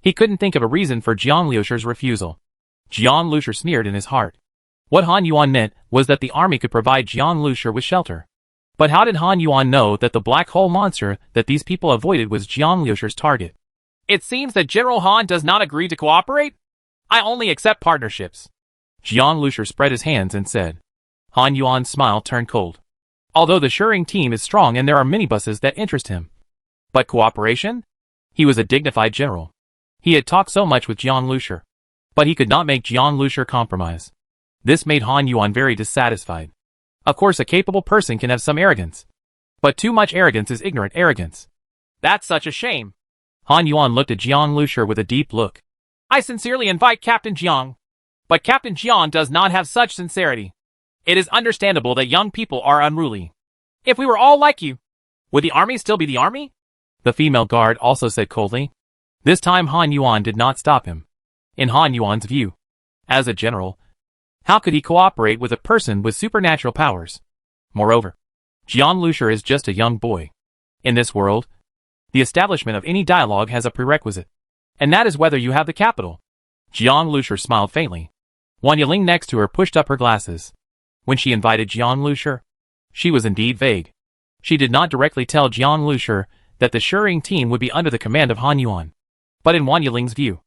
He couldn't think of a reason for Jian Lushur's refusal. Jian Lushur sneered in his heart. What Han Yuan meant was that the army could provide Jian Lushur with shelter. But how did Han Yuan know that the black hole monster that these people avoided was Jian Lushur's target? It seems that General Han does not agree to cooperate. I only accept partnerships. Jian Lushur spread his hands and said. Han Yuan's smile turned cold. Although the Shuring team is strong and there are minibuses that interest him. But cooperation? He was a dignified general. He had talked so much with Jian Lushur. But he could not make Jian Lushur compromise. This made Han Yuan very dissatisfied. Of course a capable person can have some arrogance. But too much arrogance is ignorant arrogance. That's such a shame. Han Yuan looked at Jian Lushur with a deep look. I sincerely invite Captain Jiang. But Captain Jiang does not have such sincerity. It is understandable that young people are unruly. If we were all like you, would the army still be the army? The female guard also said coldly. This time Han Yuan did not stop him. In Han Yuan's view, as a general, how could he cooperate with a person with supernatural powers? Moreover, Jian Lushur is just a young boy. In this world, the establishment of any dialogue has a prerequisite. And that is whether you have the capital. Jian Lushur smiled faintly. Wang Yiling next to her pushed up her glasses. When she invited Jian Lushur, she was indeed vague. She did not directly tell Jian Lushur that the Shuring team would be under the command of Han Yuan. But in Wang Yiling's view,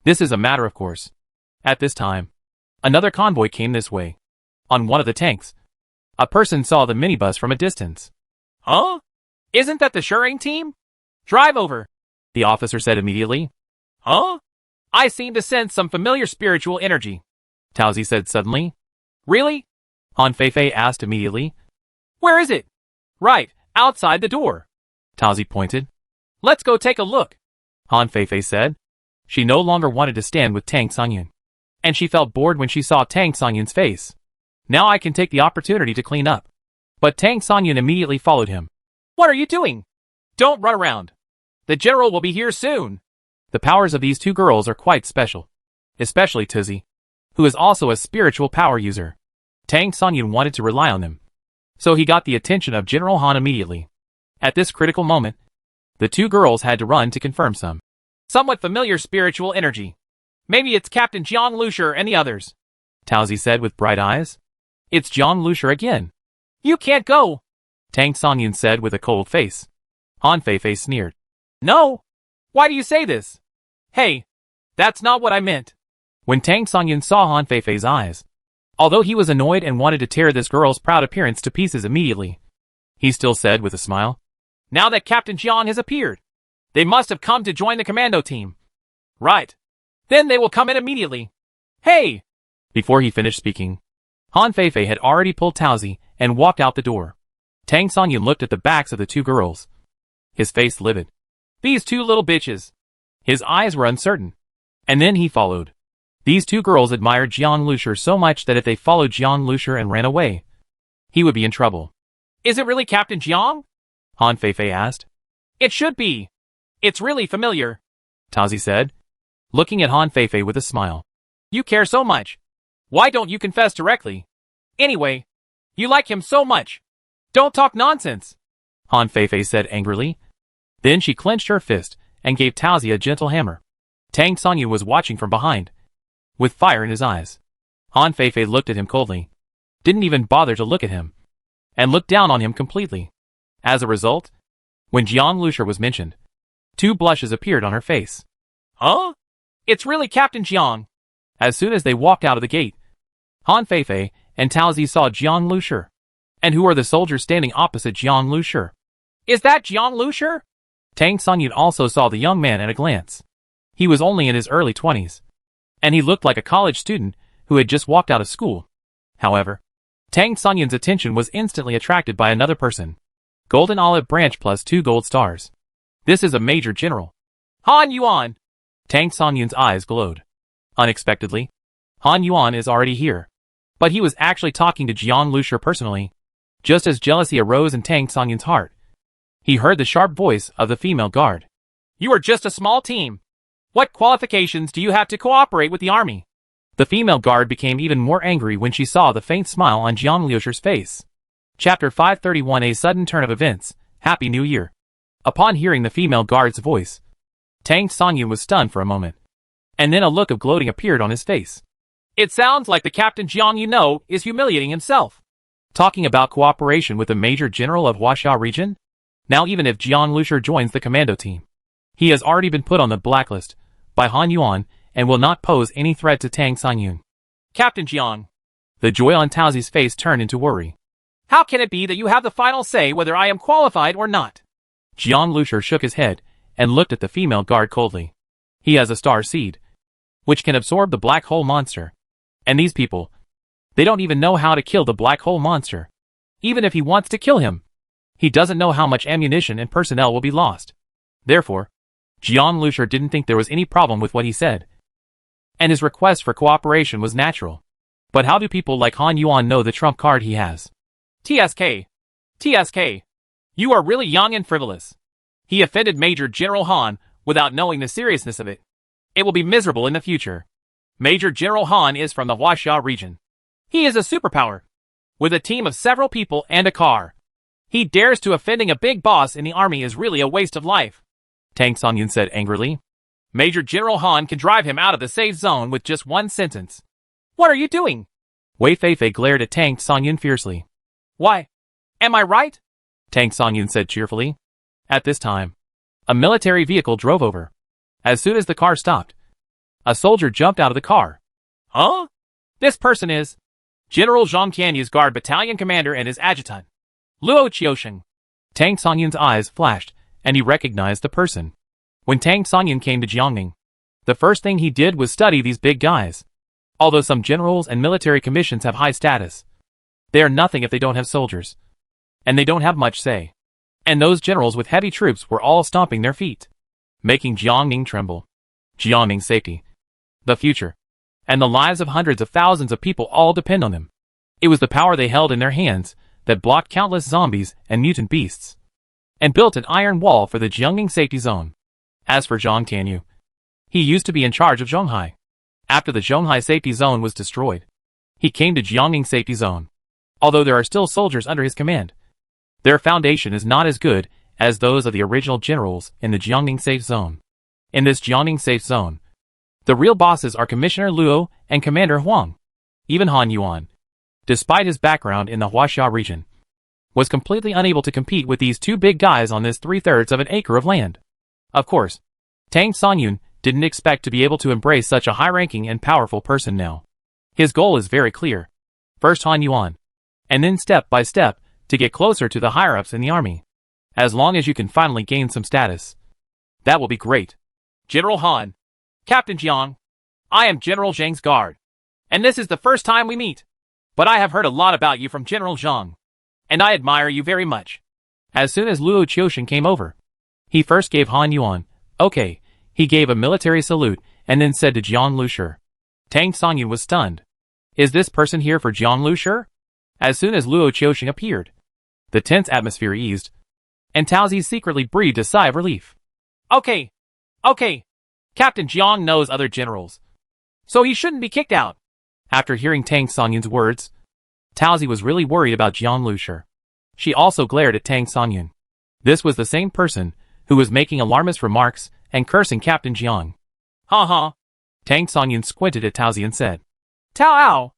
this is a matter of course. At this time, another convoy came this way. On one of the tanks, a person saw the minibus from a distance. Huh? Isn't that the Shuring team? Drive over, the officer said immediately. Huh? I seem to sense some familiar spiritual energy, Taozi said suddenly. Really? Han Feifei asked immediately. Where is it? Right, outside the door. Taozi pointed. Let's go take a look, Han Feifei said. She no longer wanted to stand with Tang Songyun. And she felt bored when she saw Tang Songyun's face. Now I can take the opportunity to clean up. But Tang Songyun immediately followed him. What are you doing? Don't run around. The general will be here soon. The powers of these two girls are quite special. Especially Tuzi, who is also a spiritual power user. Tang Songyun wanted to rely on them. So he got the attention of General Han immediately. At this critical moment, the two girls had to run to confirm some somewhat familiar spiritual energy. Maybe it's Captain Jiang Lushur and the others, Taozi said with bright eyes. It's Jiang Lushur again. You can't go, Tang Songyun said with a cold face. Han Feifei sneered. No. Why do you say this? Hey, that's not what I meant. When Tang Songyun saw Han Feifei's eyes, although he was annoyed and wanted to tear this girl's proud appearance to pieces immediately, he still said with a smile, now that Captain Jiang has appeared, they must have come to join the commando team. Right. Then they will come in immediately. Hey! Before he finished speaking, Han Feifei had already pulled Taozi and walked out the door. Tang Songyun looked at the backs of the two girls. His face livid. These two little bitches. His eyes were uncertain. And then he followed. These two girls admired Jian Lushur so much that if they followed Jian Lushur and ran away, he would be in trouble. Is it really Captain Jiang? Han Feifei asked. It should be. It's really familiar, Taozi said, looking at Han Feifei with a smile. You care so much. Why don't you confess directly? Anyway, you like him so much. Don't talk nonsense, Han Feifei said angrily. Then she clenched her fist and gave Taozi a gentle hammer. Tang Songyun was watching from behind, with fire in his eyes. Han Feifei looked at him coldly, didn't even bother to look at him, and looked down on him completely. As a result, when Jiang Lushur was mentioned, 2 blushes appeared on her face. Huh? It's really Captain Jiang. As soon as they walked out of the gate, Han Feifei and Taozi saw Jiang Lushur. And who are the soldiers standing opposite Jiang Lushur? Is that Jiang Lushur? Tang Songyun also saw the young man at a glance. He was only in his early 20s. And he looked like a college student who had just walked out of school. However, Tang Sonyun's attention was instantly attracted by another person. Golden olive branch plus 2 gold stars. This is a major general. Han Yuan! Tang Sonyun's eyes glowed. Unexpectedly, Han Yuan is already here. But he was actually talking to Jiang Lushi personally. Just as jealousy arose in Tang Sonyun's heart, he heard the sharp voice of the female guard. You are just a small team. What qualifications do you have to cooperate with the army? The female guard became even more angry when she saw the faint smile on Jiang Lushi's face. Chapter 531 A sudden turn of events. Happy New Year. Upon hearing the female guard's voice, Tang Sonyun was stunned for a moment. And then a look of gloating appeared on his face. It sounds like the Captain Jiang you know is humiliating himself. Talking about cooperation with the Major General of Huaxia region? Now even if Jiang Lushi joins the commando team, he has already been put on the blacklist by Han Yuan and will not pose any threat to Tang Sonyun. Captain Jiang. The joy on Taozi's face turned into worry. How can it be that you have the final say whether I am qualified or not? Jiang Lushi shook his head and looked at the female guard coldly. He has a star seed, which can absorb the black hole monster. And these people, they don't even know how to kill the black hole monster. Even if he wants to kill him, he doesn't know how much ammunition and personnel will be lost. Therefore, Jiang Lushi didn't think there was any problem with what he said. And his request for cooperation was natural. But how do people like Han Yuan know the trump card he has? TSK. TSK. You are really young and frivolous. He offended Major General Han without knowing the seriousness of it. It will be miserable in the future. Major General Han is from the Huaxia region. He is a superpower. With a team of several people and a car. He dares to offending a big boss in the army is really a waste of life. Tang Sonyun said angrily. Major General Han can drive him out of the safe zone with just one sentence. What are you doing? Wei Feifei glared at Tang Sonyun fiercely. Why? Am I right? Tang Sonyun said cheerfully. At this time, a military vehicle drove over. As soon as the car stopped, a soldier jumped out of the car. Huh? This person is General Zhang Tianyu's guard battalion commander and his adjutant, Luo Qiusheng. Tang Sonyun's eyes flashed, and he recognized the person. When Tang Sonyun came to Jiangning, the first thing he did was study these big guys. Although some generals and military commissions have high status, they are nothing if they don't have soldiers. And they don't have much say. And those generals with heavy troops were all stomping their feet, making Jiangning tremble. Jiangning's safety, the future, and the lives of hundreds of thousands of people all depend on them. It was the power they held in their hands that blocked countless zombies and mutant beasts, and built an iron wall for the Jiangning safety zone. As for Zhang Tianyu, he used to be in charge of Zhonghai. After the Zhonghai safety zone was destroyed, he came to Jiangning safety zone. Although there are still soldiers under his command, their foundation is not as good as those of the original generals in the Jiangning safe zone. In this Jiangning safe zone, the real bosses are Commissioner Luo and Commander Huang. Even Han Yuan, despite his background in the Huaxia region, was completely unable to compete with these two big guys on this 3/3 of an acre of land. Of course, Tang Sonyun didn't expect to be able to embrace such a high-ranking and powerful person now. His goal is very clear. First Han Yuan, and then step by step, to get closer to the higher-ups in the army. As long as you can finally gain some status, that will be great. General Han. Captain Jiang. I am General Zhang's guard. And this is the first time we meet. But I have heard a lot about you from General Zhang. And I admire you very much. As soon as Luo Qiusheng came over, he first gave Han Yuan, okay, he gave a military salute, and then said to Jiang Lushi. Tang Sonyun was stunned. Is this person here for Jiang Lushi? As soon as Luo Qiusheng appeared, the tense atmosphere eased, and Taozi secretly breathed a sigh of relief. Okay. Captain Jiang knows other generals, so he shouldn't be kicked out. After hearing Tang Sonyun's words, Taozi was really worried about Jiang Lushi. She also glared at Tang Sonyun. This was the same person who was making alarmist remarks and cursing Captain Jiang. Ha. Tang Sonyun squinted at Taozi and said, Tao,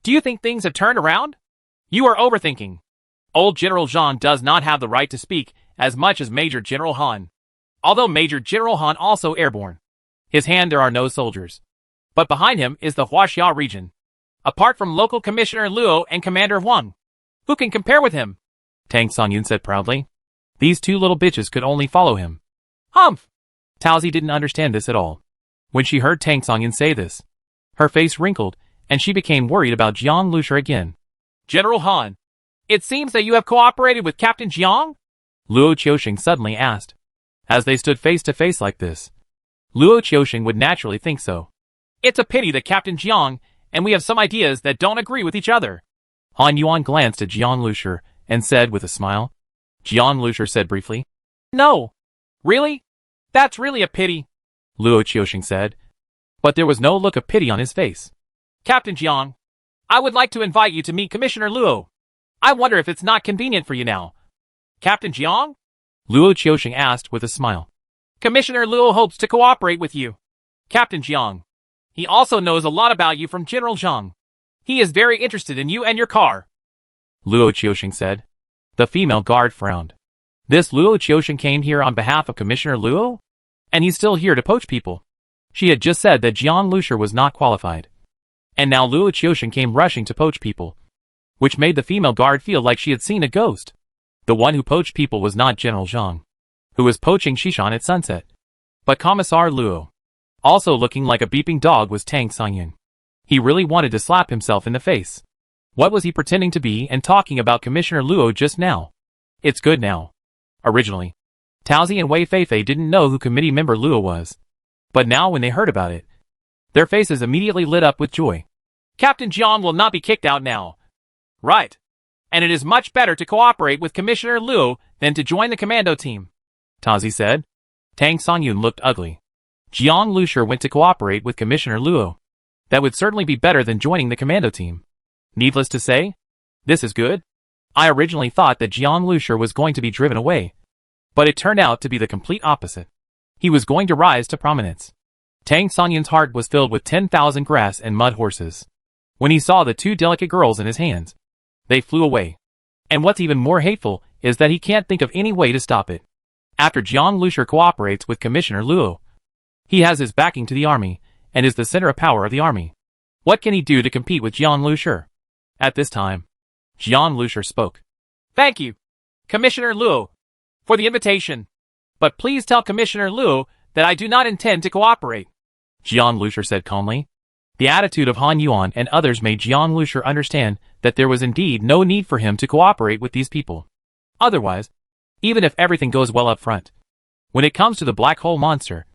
do you think things have turned around? You are overthinking. Old General Zhang does not have the right to speak as much as Major General Han. Although Major General Han also airborne. His hand there are no soldiers. But behind him is the Huaxia region. Apart from local Commissioner Luo and Commander Huang. Who can compare with him? Tang Sonyun said proudly. These two little bitches could only follow him. Humph! Taozi didn't understand this at all. When she heard Tang Sonyun say this, her face wrinkled, and she became worried about Jiang Lushur again. General Han, it seems that you have cooperated with Captain Jiang? Luo Qiusheng suddenly asked. As they stood face to face like this, Luo Qiusheng would naturally think so. It's a pity that Captain Jiang and we have some ideas that don't agree with each other. Han Yuan glanced at Jiang Lushur and said with a smile. Jiang Lushur said briefly. No. Really? That's really a pity, Luo Qiusheng said. But there was no look of pity on his face. Captain Jiang, I would like to invite you to meet Commissioner Luo. I wonder if it's not convenient for you now. Captain Jiang? Luo Qiusheng asked with a smile. Commissioner Luo hopes to cooperate with you. Captain Jiang. He also knows a lot about you from General Zhang. He is very interested in you and your car, Luo Qiusheng said. The female guard frowned. This Luo Qiusheng came here on behalf of Commissioner Luo? And he's still here to poach people. She had just said that Jiang Lushur was not qualified. And now Luo Qiusheng came rushing to poach people, which made the female guard feel like she had seen a ghost. The one who poached people was not General Zhang, who was poaching Shishan at sunset, but Commissar Luo. Also looking like a beeping dog was Tang Songyun. He really wanted to slap himself in the face. What was he pretending to be and talking about Commissioner Luo just now? It's good now. Originally, Taozi and Wei Feifei didn't know who committee member Luo was. But now when they heard about it, their faces immediately lit up with joy. Captain Jiang will not be kicked out now. Right. And it is much better to cooperate with Commissioner Luo than to join the commando team, Taozi said. Tang Songyun looked ugly. Jiang Lushur went to cooperate with Commissioner Luo. That would certainly be better than joining the commando team. Needless to say, this is good. I originally thought that Jiang Lushur was going to be driven away, but it turned out to be the complete opposite. He was going to rise to prominence. Tang Songyun's heart was filled with 10,000 grass and mud horses. When he saw the two delicate girls in his hands, they flew away. And what's even more hateful is that he can't think of any way to stop it. After Jiang Lushur cooperates with Commissioner Luo, he has his backing to the army, and is the center of power of the army. What can he do to compete with Jiang Lushur? At this time, Jiang Lushur spoke. Thank you, Commissioner Luo, for the invitation. But please tell Commissioner Luo that I do not intend to cooperate, Jiang Lushur said calmly. The attitude of Han Yuan and others made Jiang Lushur understand that there was indeed no need for him to cooperate with these people. Otherwise, even if everything goes well up front, when it comes to the black hole monster,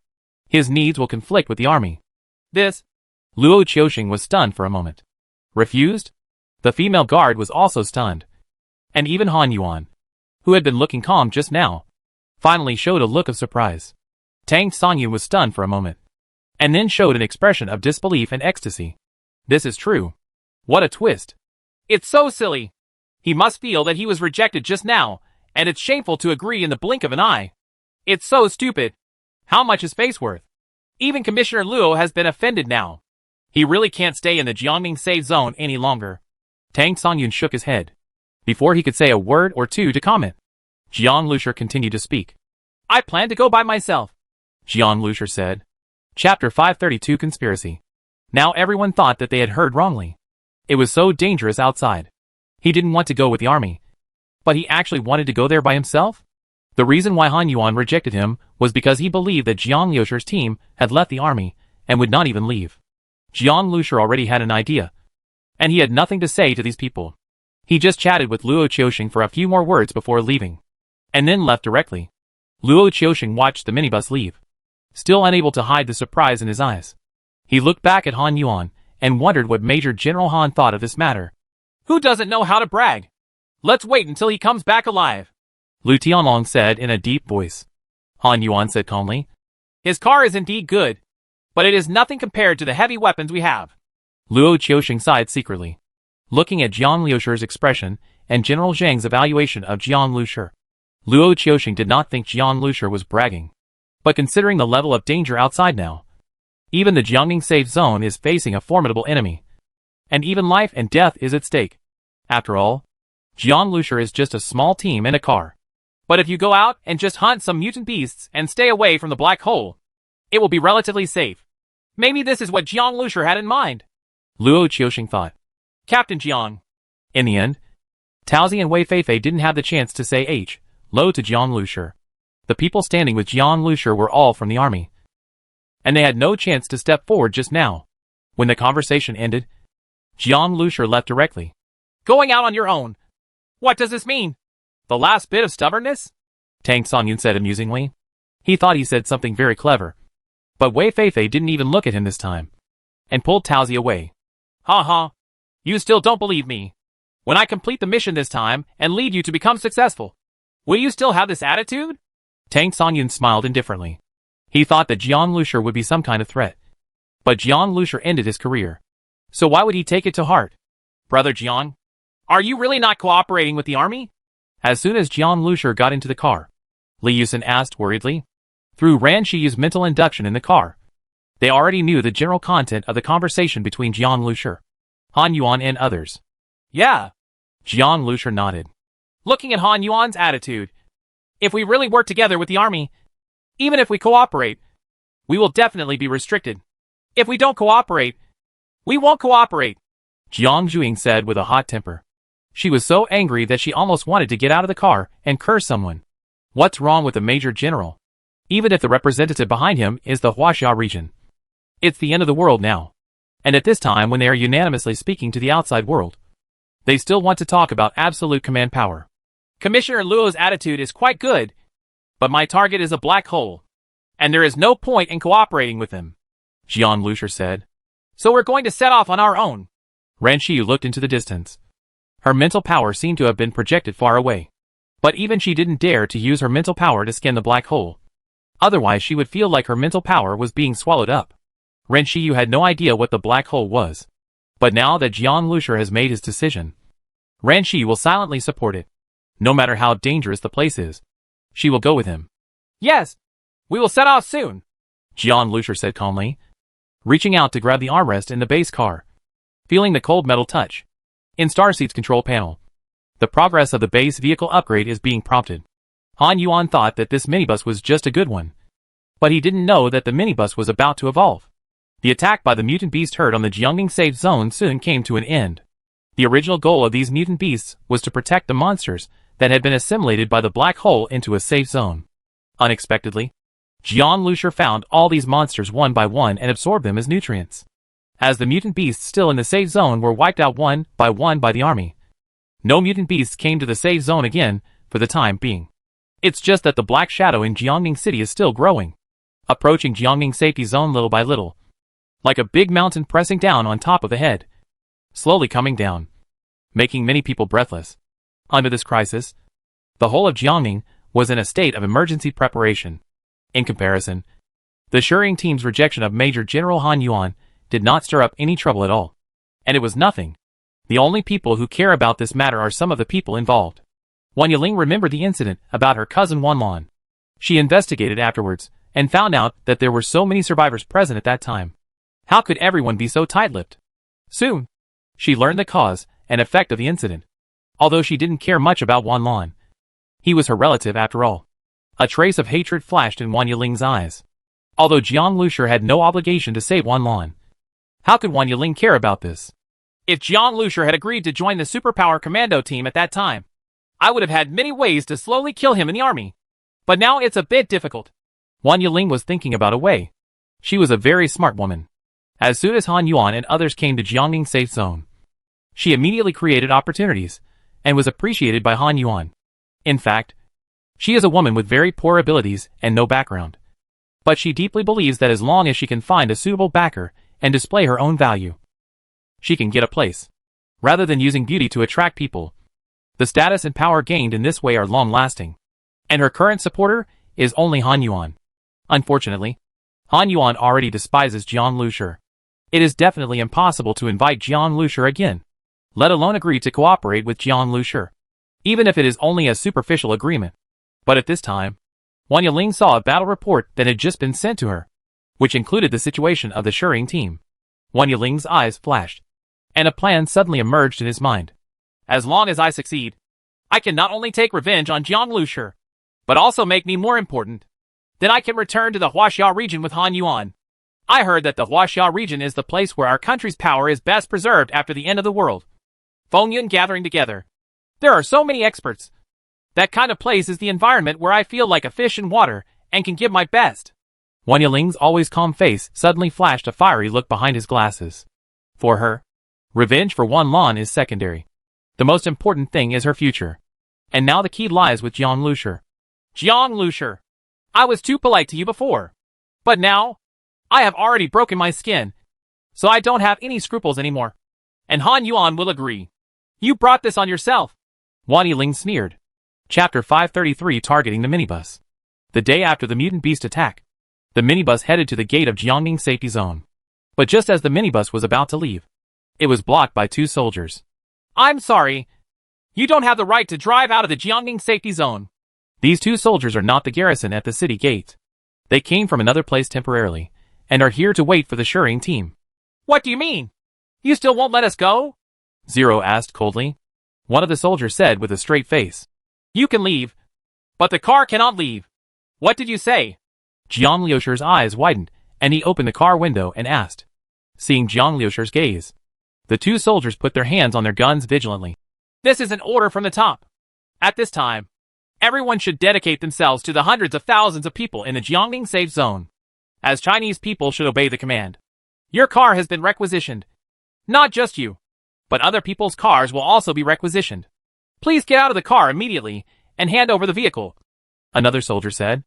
his needs will conflict with the army. This, Luo Qiusheng was stunned for a moment. Refused? The female guard was also stunned. And even Han Yuan, who had been looking calm just now, finally showed a look of surprise. Tang Songyun was stunned for a moment, and then showed an expression of disbelief and ecstasy. This is true. What a twist. It's so silly. He must feel that he was rejected just now, and it's shameful to agree in the blink of an eye. It's so stupid. How much is face worth? Even Commissioner Luo has been offended now. He really can't stay in the Jiangning safe zone any longer. Tang Songyun shook his head. Before he could say a word or two to comment, Jiang Lushur continued to speak. I plan to go by myself, Jiang Lushur said. Chapter 532 Conspiracy. Now everyone thought that they had heard wrongly. It was so dangerous outside. He didn't want to go with the army. But he actually wanted to go there by himself? The reason why Han Yuan rejected him was because he believed that Jiang Lushur's team had left the army and would not even leave. Jiang Lushur already had an idea, and he had nothing to say to these people. He just chatted with Luo Qiusheng for a few more words before leaving, and then left directly. Luo Qiusheng watched the minibus leave, still unable to hide the surprise in his eyes. He looked back at Han Yuan and wondered what Major General Han thought of this matter. Who doesn't know how to brag? Let's wait until he comes back alive, Lu Tianlong said in a deep voice. Han Yuan said calmly. His car is indeed good, but it is nothing compared to the heavy weapons we have. Luo Qiusheng sighed secretly, looking at Jiang Lushur's expression and General Zhang's evaluation of Jiang Lushur. Luo Qiusheng did not think Jiang Lushur was bragging. But considering the level of danger outside now, even the Jiangning safe zone is facing a formidable enemy. And even life and death is at stake. After all, Jiang Lushur is just a small team and a car. But if you go out and just hunt some mutant beasts and stay away from the black hole, it will be relatively safe. Maybe this is what Jiang Lushur had in mind, Luo Qiusheng thought. Captain Jiang. In the end, Taozi and Wei Feifei didn't have the chance to say hello to Jiang Lushur. The people standing with Jiang Lushur were all from the army, and they had no chance to step forward just now. When the conversation ended, Jiang Lushur left directly. Going out on your own. What does this mean? The last bit of stubbornness? Tang Songyun said amusingly. He thought he said something very clever. But Wei Feifei didn't even look at him this time, and pulled Taozi away. Ha ha. You still don't believe me. When I complete the mission this time and lead you to become successful, will you still have this attitude? Tang Songyun smiled indifferently. He thought that Jiang Lushur would be some kind of threat. But Jiang Lushur ended his career. So why would he take it to heart? Brother Jiang, are you really not cooperating with the army? As soon as Jiang Lushur got into the car, Li Yusen asked worriedly. Through Ran Shiyu's mental induction in the car, they already knew the general content of the conversation between Jiang Lushur, Han Yuan and others. Yeah. Jiang Lushur nodded. Looking at Han Yuan's attitude, if we really work together with the army, even if we cooperate, we will definitely be restricted. If we don't cooperate, we won't cooperate, Jiang Zhuing said with a hot temper. She was so angry that she almost wanted to get out of the car and curse someone. What's wrong with the Major General? Even if the representative behind him is the Huaxia region. It's the end of the world now. And at this time when they are unanimously speaking to the outside world, they still want to talk about absolute command power. Commissioner Luo's attitude is quite good, but my target is a black hole, and there is no point in cooperating with him, Jiang Lushur said. So we're going to set off on our own. Ran Shiyu looked into the distance. Her mental power seemed to have been projected far away. But even she didn't dare to use her mental power to scan the black hole. Otherwise she would feel like her mental power was being swallowed up. Ran Shiyu had no idea what the black hole was. But now that Jiang Lushur has made his decision, Ran Shiyu will silently support it. No matter how dangerous the place is, she will go with him. Yes, we will set off soon, Jiang Lushur said calmly, reaching out to grab the armrest in the base car, feeling the cold metal touch. In Starseed's control panel, the progress of the base vehicle upgrade is being prompted. Han Yuan thought that this minibus was just a good one, but he didn't know that the minibus was about to evolve. The attack by the mutant beast herd on the Jiangning safe zone soon came to an end. The original goal of these mutant beasts was to protect the monsters that had been assimilated by the black hole into a safe zone. Unexpectedly, Jiang Lushur found all these monsters one by one and absorbed them as nutrients. As the mutant beasts still in the safe zone were wiped out one by the army, no mutant beasts came to the safe zone again for the time being. It's just that the black shadow in Jiangning City is still growing, approaching Jiangning safety zone little by little, like a big mountain pressing down on top of the head, slowly coming down, making many people breathless. Under this crisis, the whole of Jiangning was in a state of emergency preparation. In comparison, the Shuying team's rejection of Major General Han Yuan did not stir up any trouble at all. And it was nothing. The only people who care about this matter are some of the people involved. Wang Yiling remembered the incident about her cousin Wan Lan. She investigated afterwards, and found out that there were so many survivors present at that time. How could everyone be so tight-lipped? Soon, she learned the cause and effect of the incident. Although she didn't care much about Wan Lan, he was her relative after all. A trace of hatred flashed in Wang Yiling's eyes. Although Jiang Lushur had no obligation to save Wan Lan, how could Wang Yiling care about this? If Jiang Lushur had agreed to join the superpower commando team at that time, I would have had many ways to slowly kill him in the army. But now it's a bit difficult. Wang Yiling was thinking about a way. She was a very smart woman. As soon as Han Yuan and others came to Jiangning safe zone, she immediately created opportunities, and was appreciated by Han Yuan. In fact, she is a woman with very poor abilities and no background. But she deeply believes that as long as she can find a suitable backer and display her own value, she can get a place. Rather than using beauty to attract people, the status and power gained in this way are long-lasting. And her current supporter is only Han Yuan. Unfortunately, Han Yuan already despises Jiang Lushur. It is definitely impossible to invite Jiang Lushur again, let alone agree to cooperate with Jiang Lushur, even if it is only a superficial agreement. But at this time, Wang Yiling saw a battle report that had just been sent to her, which included the situation of the Shuying team. Wang Yiling's eyes flashed, and a plan suddenly emerged in his mind. As long as I succeed, I can not only take revenge on Jiang Lushur, but also make me more important. Then I can return to the Huaxia region with Han Yuan. I heard that the Huaxia region is the place where our country's power is best preserved after the end of the world. Feng Yun gathering together. There are so many experts. That kind of place is the environment where I feel like a fish in water and can give my best. Wang Yiling's always calm face suddenly flashed a fiery look behind his glasses. For her, Revenge for Wan Lan is secondary. The most important thing is her future. And now the key lies with Jiang Lushi. Jiang Lushi, I was too polite to you before. But now, I have already broken my skin, so I don't have any scruples anymore. And Han Yuan will agree. You brought this on yourself. Wang Yiling sneered. Chapter 533 Targeting the Minibus. The day after the mutant beast attack, the minibus headed to the gate of Jiangning Safety Zone. But just as the minibus was about to leave, it was blocked by two soldiers. I'm sorry. You don't have the right to drive out of the Jiangning Safety Zone. These two soldiers are not the garrison at the city gate. They came from another place temporarily, and are here to wait for the Shering team. What do you mean? You still won't let us go? Zero asked coldly. One of the soldiers said with a straight face. You can leave, but the car cannot leave. What did you say? Jiang Liushi's eyes widened, and he opened the car window and asked. Seeing Jiang Liushi's gaze, the two soldiers put their hands on their guns vigilantly. This is an order from the top. At this time, everyone should dedicate themselves to the hundreds of thousands of people in the Jiangning Safe Zone, as Chinese people should obey the command. Your car has been requisitioned. Not just you, but other people's cars will also be requisitioned. Please get out of the car immediately and hand over the vehicle. Another soldier said.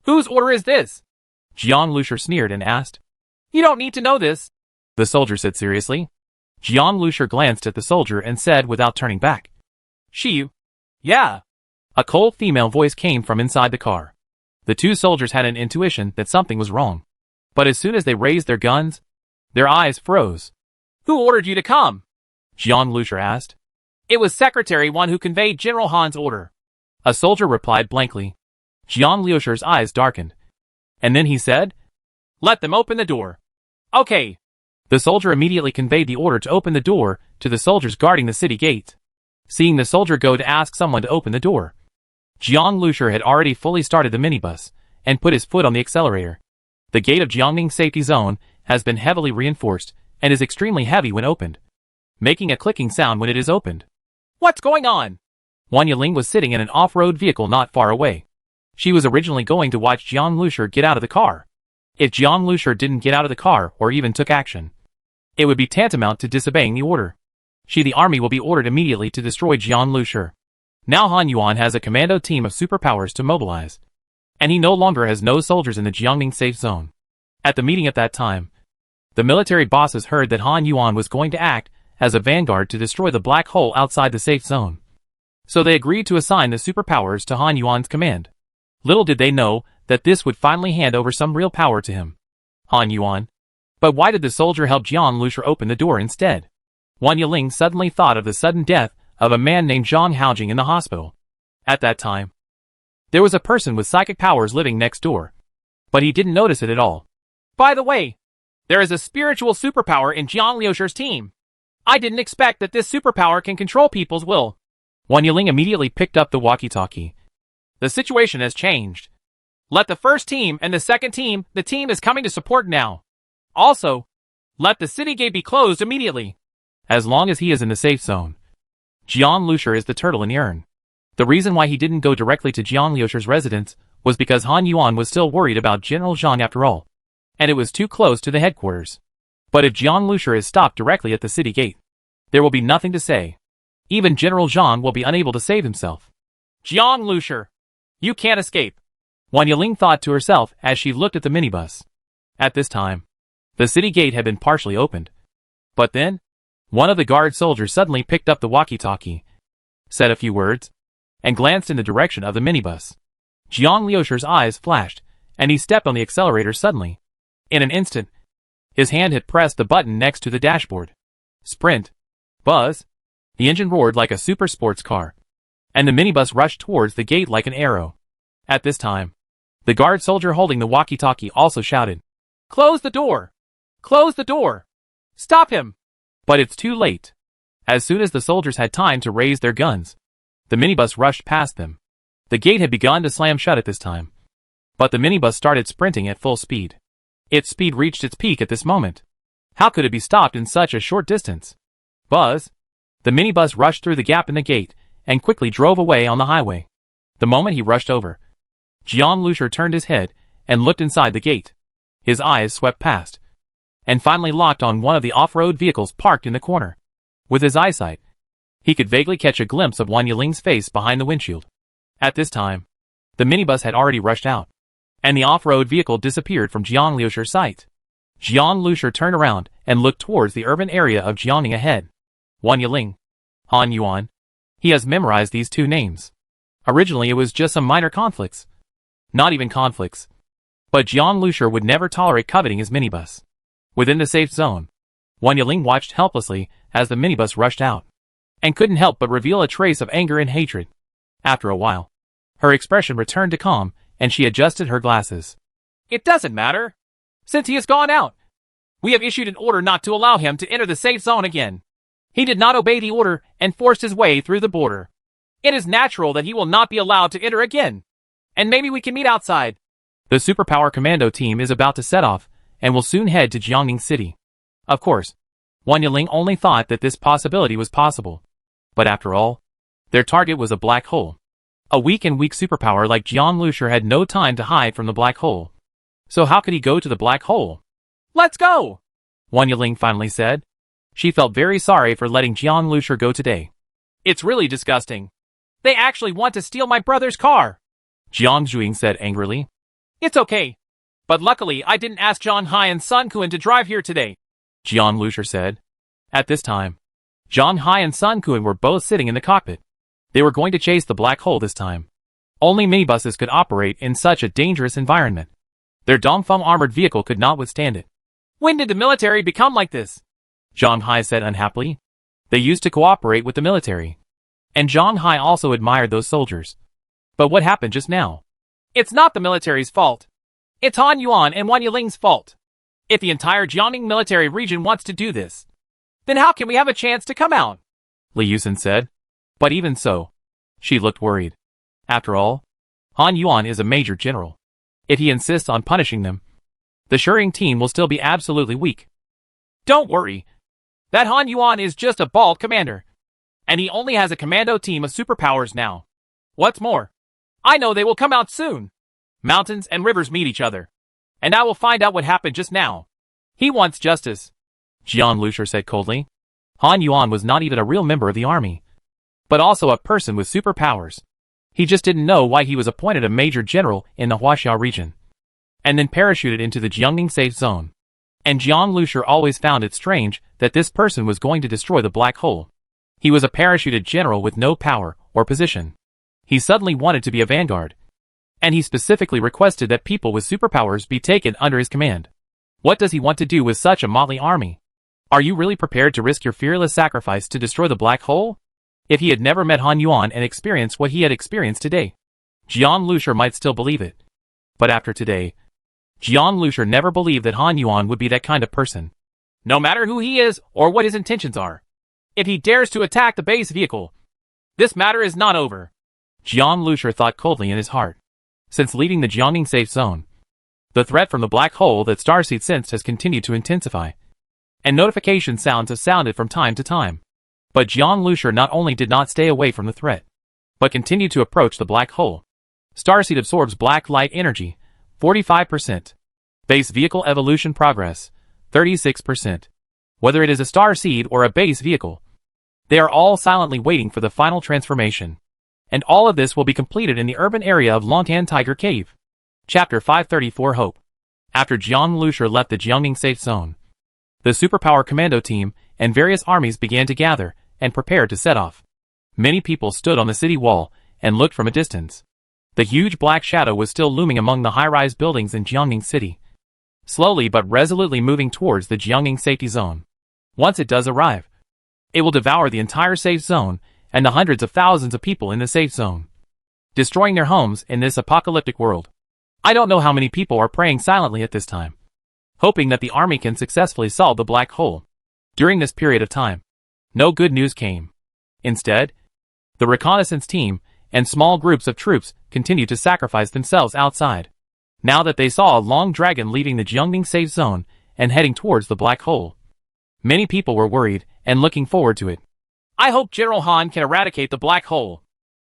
Whose order is this? Jiang Lushi sneered and asked. You don't need to know this. The soldier said seriously. Jiang Lushi glanced at the soldier and said without turning back. She. Yeah. A cold female voice came from inside the car. The two soldiers had an intuition that something was wrong. But as soon as they raised their guns, their eyes froze. Who ordered you to come? Jiang Lushi asked. It was Secretary Wan who conveyed General Han's order. A soldier replied blankly. Jiang Liushi's eyes darkened. And then he said, Let them open the door. Okay. The soldier immediately conveyed the order to open the door to the soldiers guarding the city gate. Seeing the soldier go to ask someone to open the door, Jiang Lushi had already fully started the minibus and put his foot on the accelerator. The gate of Jiangning Safety Zone has been heavily reinforced and is extremely heavy when opened, making a clicking sound when it is opened. What's going on? Wang Yiling was sitting in an off-road vehicle not far away. She was originally going to watch Jiang Lushi get out of the car. If Jiang Lushi didn't get out of the car or even took action, it would be tantamount to disobeying the order. The army will be ordered immediately to destroy Jiang Lushi. Now Han Yuan has a commando team of superpowers to mobilize, and he no longer has no soldiers in the Jiangning Safe Zone. At the meeting at that time, the military bosses heard that Han Yuan was going to act as a vanguard to destroy the black hole outside the safe zone. So they agreed to assign the superpowers to Han Yuan's command. Little did they know that this would finally hand over some real power to him. Han Yuan. But why did the soldier help Jiang Lushi open the door instead? Wang Yiling suddenly thought of the sudden death of a man named Zhang Haojing in the hospital. At that time, there was a person with psychic powers living next door, but he didn't notice it at all. By the way, there is a spiritual superpower in Jiang Liushi's team. I didn't expect that this superpower can control people's will. Wang Yiling immediately picked up the walkie-talkie. The situation has changed. Let the first team and the second team, the team is coming to support now. Also, let the city gate be closed immediately. As long as he is in the safe zone. Jiang Lushi is the turtle in the urn. The reason why he didn't go directly to Jiang Liushi's residence was because Han Yuan was still worried about General Zhang after all, and it was too close to the headquarters. But if Jiang Lushi is stopped directly at the city gate, there will be nothing to say. Even General Zhang will be unable to save himself. Jiang Lushi, you can't escape. Wang Yiling thought to herself as she looked at the minibus. At this time, the city gate had been partially opened. But then, one of the guard soldiers suddenly picked up the walkie-talkie, said a few words, and glanced in the direction of the minibus. Jiang Liushi's eyes flashed, and he stepped on the accelerator suddenly. In an instant, his hand had pressed the button next to the dashboard. Sprint. Buzz. The engine roared like a super sports car, and the minibus rushed towards the gate like an arrow. At this time, the guard soldier holding the walkie-talkie also shouted, Close the door! Close the door! Stop him! But it's too late. As soon as the soldiers had time to raise their guns, the minibus rushed past them. The gate had begun to slam shut at this time, but the minibus started sprinting at full speed. Its speed reached its peak at this moment. How could it be stopped in such a short distance? Buzz! The minibus rushed through the gap in the gate and quickly drove away on the highway. The moment he rushed over, Jiang Lushi turned his head and looked inside the gate. His eyes swept past, and finally locked on one of the off-road vehicles parked in the corner. With his eyesight, he could vaguely catch a glimpse of Wang Yiling's face behind the windshield. At this time, the minibus had already rushed out, and the off-road vehicle disappeared from Jiang Liusher's sight. Jiang Liusher turned around and looked towards the urban area of Jiangning ahead. Wang Yiling, Han Yuan. He has memorized these two names. Originally it was just some minor conflicts. Not even conflicts. But Jiang Liusher would never tolerate coveting his minibus. Within the safe zone, Wang Yiling watched helplessly as the minibus rushed out, and couldn't help but reveal a trace of anger and hatred. After a while, her expression returned to calm, and she adjusted her glasses. It doesn't matter. Since he has gone out, we have issued an order not to allow him to enter the safe zone again. He did not obey the order and forced his way through the border. It is natural that he will not be allowed to enter again. And maybe we can meet outside. The superpower commando team is about to set off, and will soon head to Jiangning City. Of course, Wang Yiling only thought that this possibility was possible. But after all, their target was a black hole. A weak superpower like Jiang Liusher had no time to hide from the black hole. So how could he go to the black hole? Let's go! Wang Yiling finally said. She felt very sorry for letting Jiang Liusher go today. It's really disgusting. They actually want to steal my brother's car. Jiang Zhuing said angrily. It's okay. But luckily I didn't ask Zhang Hai and Sun Kuan to drive here today, Jiang Liusher said. At this time, Zhang Hai and Sun Kuan were both sitting in the cockpit. They were going to chase the black hole this time. Only minibuses could operate in such a dangerous environment. Their Dongfeng armored vehicle could not withstand it. When did the military become like this? Zhang Hai said unhappily. They used to cooperate with the military. And Zhang Hai also admired those soldiers. But what happened just now? It's not the military's fault. It's Han Yuan and Wang Yiling's fault. If the entire Jiangning military region wants to do this, then how can we have a chance to come out? Li Yusen said. But even so, she looked worried. After all, Han Yuan is a major general. If he insists on punishing them, the Shering team will still be absolutely weak. Don't worry. That Han Yuan is just a bald commander. And he only has a commando team of superpowers now. What's more, I know they will come out soon. Mountains and rivers meet each other. And I will find out what happened just now. He wants justice, Jiang Liusher said coldly. Han Yuan was not even a real member of the army, but also a person with superpowers. He just didn't know why he was appointed a major general in the Huaxiao region, and then parachuted into the Jiangning safe zone. And Jiang Liusher always found it strange that this person was going to destroy the black hole. He was a parachuted general with no power or position. He suddenly wanted to be a vanguard, and he specifically requested that people with superpowers be taken under his command. What does he want to do with such a motley army? Are you really prepared to risk your fearless sacrifice to destroy the black hole? If he had never met Han Yuan and experienced what he had experienced today, Jiang Liusher might still believe it. But after today, Jiang Liusher never believed that Han Yuan would be that kind of person. No matter who he is or what his intentions are, if he dares to attack the base vehicle, this matter is not over. Jiang Liusher thought coldly in his heart. Since leaving the Jiangning safe zone, the threat from the black hole that Starseed sensed has continued to intensify, and notification sounds have sounded from time to time. But Jiang Liusher not only did not stay away from the threat, but continued to approach the black hole. Starseed absorbs black light energy, 45%. Base vehicle evolution progress, 36%. Whether it is a Starseed or a base vehicle, they are all silently waiting for the final transformation. And all of this will be completed in the urban area of Lontan Tiger Cave. Chapter 534 Hope. After Jiang Liusher left the Jiangning safe zone, the superpower commando team and various armies began to gather and prepare to set off. Many people stood on the city wall and looked from a distance. The huge black shadow was still looming among the high-rise buildings in Jiangning City, slowly but resolutely moving towards the Jiangning safety zone. Once it does arrive, it will devour the entire safe zone and the hundreds of thousands of people in the safe zone, destroying their homes in this apocalyptic world. I don't know how many people are praying silently at this time, hoping that the army can successfully solve the black hole. During this period of time, no good news came. Instead, the reconnaissance team and small groups of troops continued to sacrifice themselves outside, now that they saw a long dragon leaving the Jiangning safe zone and heading towards the black hole. Many people were worried and looking forward to it. I hope General Han can eradicate the black hole,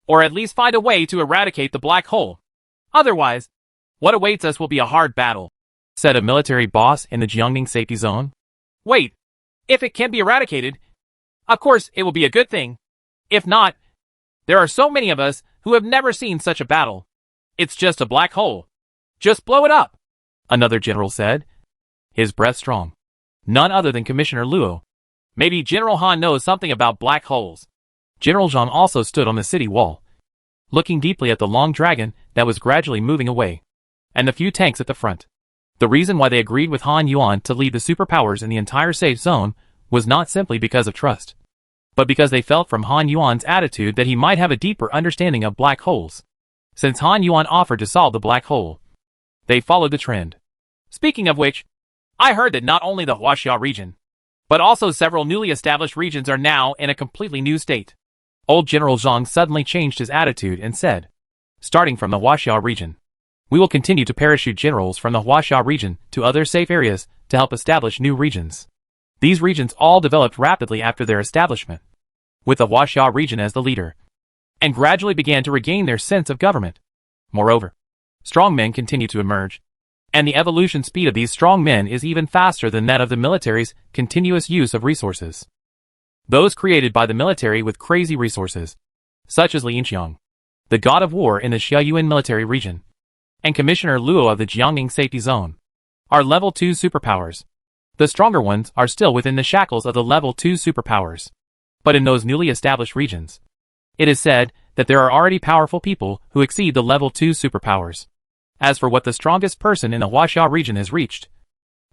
or at least find a way to eradicate the black hole. Otherwise, what awaits us will be a hard battle, said a military boss in the Jiangning safety zone. Wait, if it can be eradicated, Of course, it will be a good thing. If not, there are so many of us who have never seen such a battle. It's just a black hole. Just blow it up, another general said, his breath strong. None other than Commissioner Luo. Maybe General Han knows something about black holes. General Zhang also stood on the city wall, looking deeply at the long dragon that was gradually moving away, and the few tanks at the front. The reason why they agreed with Han Yuan to lead the superpowers in the entire safe zone was not simply because of trust, but because they felt from Han Yuan's attitude that he might have a deeper understanding of black holes. Since Han Yuan offered to solve the black hole, they followed the trend. Speaking of which, I heard that not only the Huaxia region, but also several newly established regions are now in a completely new state. Old General Zhang suddenly changed his attitude and said, starting from the Huaxia region, we will continue to parachute generals from the Huaxia region to other safe areas to help establish new regions. These regions all developed rapidly after their establishment, with the Huaxia region as the leader, and gradually began to regain their sense of government. Moreover, strong men continue to emerge, and the evolution speed of these strong men is even faster than that of the military's continuous use of resources. Those created by the military with crazy resources, such as Lin Qiang, the god of war in the Xiaoyuan military region, and Commissioner Luo of the Jiangning Safety Zone, are level 2 superpowers. The stronger ones are still within the shackles of the level 2 superpowers. But in those newly established regions, it is said that there are already powerful people who exceed the level 2 superpowers. As for what the strongest person in the Huaxia region has reached,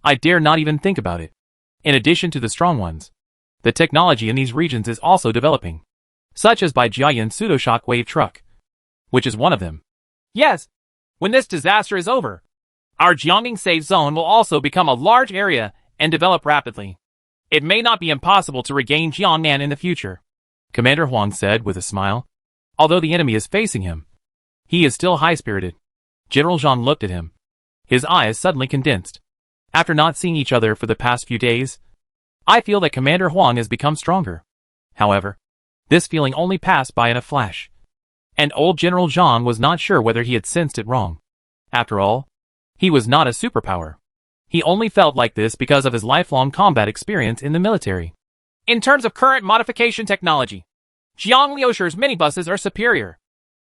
I dare not even think about it. In addition to the strong ones, the technology in these regions is also developing, such as by Jiayan pseudo-shock wave truck, which is one of them. Yes, when this disaster is over, our Jiangning safe zone will also become a large area and develop rapidly. It may not be impossible to regain Jiangnan in the future, Commander Huang said with a smile. Although the enemy is facing him, he is still high-spirited. General Zhang looked at him. His eyes suddenly condensed. After not seeing each other for the past few days, I feel that Commander Huang has become stronger. However, this feeling only passed by in a flash, and old General Zhang was not sure whether he had sensed it wrong. After all, he was not a superpower. He only felt like this because of his lifelong combat experience in the military. In terms of current modification technology, Jiang Liusher's minibuses are superior.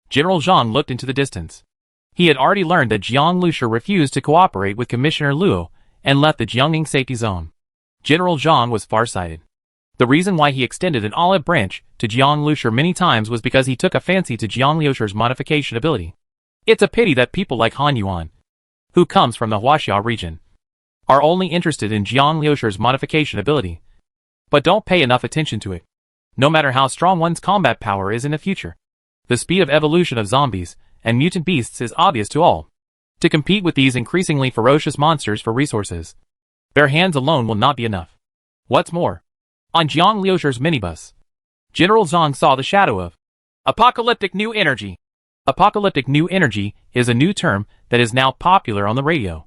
General Zhang looked into the distance. He had already learned that Jiang Liusher refused to cooperate with Commissioner Luo and left the Jiangning safety zone. General Zhang was farsighted. The reason why he extended an olive branch to Jiang Liusher many times was because he took a fancy to Jiang Liusher's modification ability. It's a pity that people like Han Yuan, who comes from the Huaxia region, are only interested in Jiang Liusher's modification ability, but don't pay enough attention to it. No matter how strong one's combat power is in the future, the speed of evolution of zombies and mutant beasts is obvious to all. To compete with these increasingly ferocious monsters for resources, their hands alone will not be enough. What's more, on Jiang Liusher's minibus, General Zhang saw the shadow of apocalyptic new energy. Apocalyptic new energy is a new term that is now popular on the radio.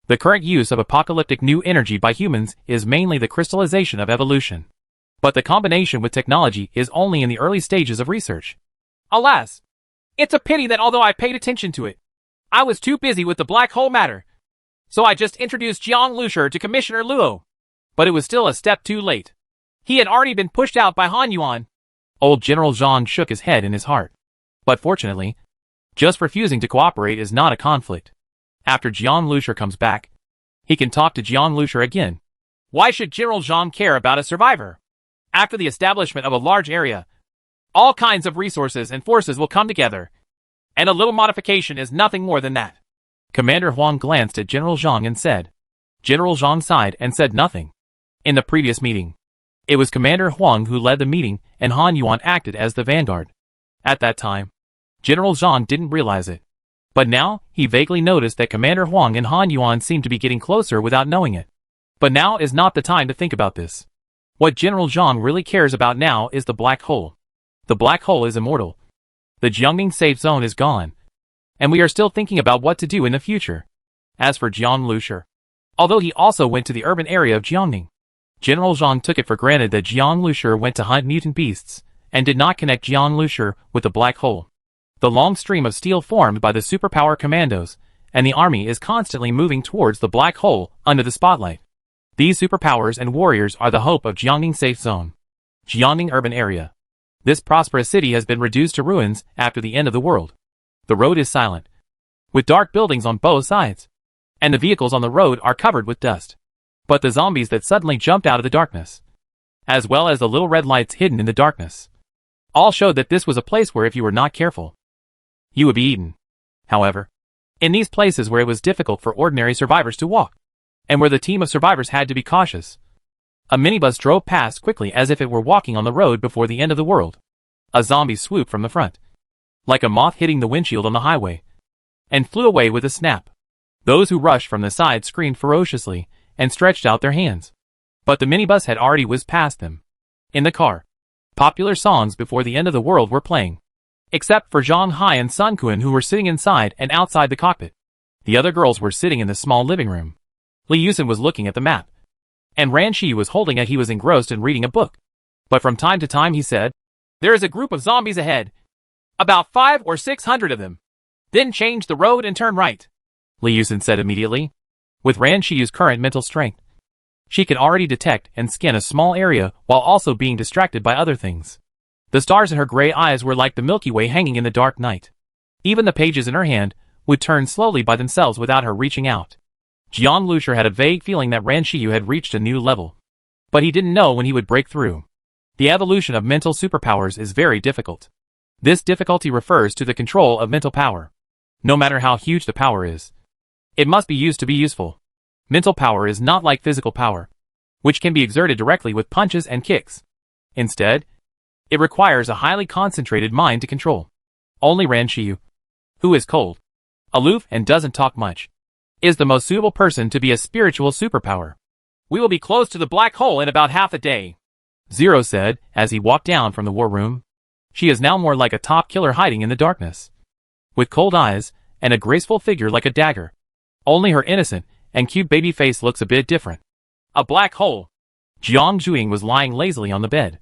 The current use of apocalyptic new energy by humans is mainly the crystallization of evolution. But the combination with technology is only in the early stages of research. Alas, it's a pity that although I paid attention to it, I was too busy with the black hole matter. So I just introduced Jiang Liusher to Commissioner Luo. But it was still a step too late. He had already been pushed out by Han Yuan. Old General Zhang shook his head in his heart. But fortunately, just refusing to cooperate is not a conflict. After Jiang Liusher comes back, he can talk to Jiang Liusher again. Why should General Zhang care about a survivor? After the establishment of a large area, all kinds of resources and forces will come together, and a little modification is nothing more than that. Commander Huang glanced at General Zhang and said. General Zhang sighed and said nothing. In the previous meeting, it was Commander Huang who led the meeting and Han Yuan acted as the vanguard. At that time, General Zhang didn't realize it. But now, he vaguely noticed that Commander Huang and Han Yuan seemed to be getting closer without knowing it. But now is not the time to think about this. What General Zhang really cares about now is the black hole. The black hole is immortal. The Jiangning safe zone is gone. And we are still thinking about what to do in the future. As for Jiang Liusher, although he also went to the urban area of Jiangning, General Zhang took it for granted that Jiang Liusher went to hunt mutant beasts, and did not connect Jiang Liusher with the black hole. The long stream of steel formed by the superpower commandos, and the army is constantly moving towards the black hole under the spotlight. These superpowers and warriors are the hope of Jiangning safe zone. Jiangning urban area. This prosperous city has been reduced to ruins after the end of the world. The road is silent, with dark buildings on both sides, and the vehicles on the road are covered with dust. But the zombies that suddenly jumped out of the darkness, as well as the little red lights hidden in the darkness, all showed that this was a place where if you were not careful, you would be eaten. However, in these places where it was difficult for ordinary survivors to walk, and where the team of survivors had to be cautious, a minibus drove past quickly as if it were walking on the road before the end of the world. A zombie swooped from the front, like a moth hitting the windshield on the highway, and flew away with a snap. Those who rushed from the side screamed ferociously and stretched out their hands. But the minibus had already whizzed past them. In the car, popular songs before the end of the world were playing, except for Zhang Hai and Sun Quan, who were sitting inside and outside the cockpit. The other girls were sitting in the small living room. Li Yusen was looking at the map, and Ran Shi was holding it. He was engrossed in reading a book. But from time to time he said, "There is a group of zombies ahead. About 500 or 600 of them. Then change the road and turn right," Li Yusen said immediately. With Ran Shi's current mental strength, she could already detect and scan a small area while also being distracted by other things. The stars in her gray eyes were like the Milky Way hanging in the dark night. Even the pages in her hand would turn slowly by themselves without her reaching out. Jiang Lushur had a vague feeling that Ran Shiyu had reached a new level, but he didn't know when he would break through. The evolution of mental superpowers is very difficult. This difficulty refers to the control of mental power. No matter how huge the power is, it must be used to be useful. Mental power is not like physical power, which can be exerted directly with punches and kicks. Instead, it requires a highly concentrated mind to control. Only Ran Shiyu, who is cold, aloof and doesn't talk much, is the most suitable person to be a spiritual superpower. "We will be close to the black hole in about half a day," Zero said as he walked down from the war room. She is now more like a top killer hiding in the darkness, with cold eyes and a graceful figure like a dagger. Only her innocent and cute baby face looks a bit different. "A black hole." Jiang Zhuing was lying lazily on the bed,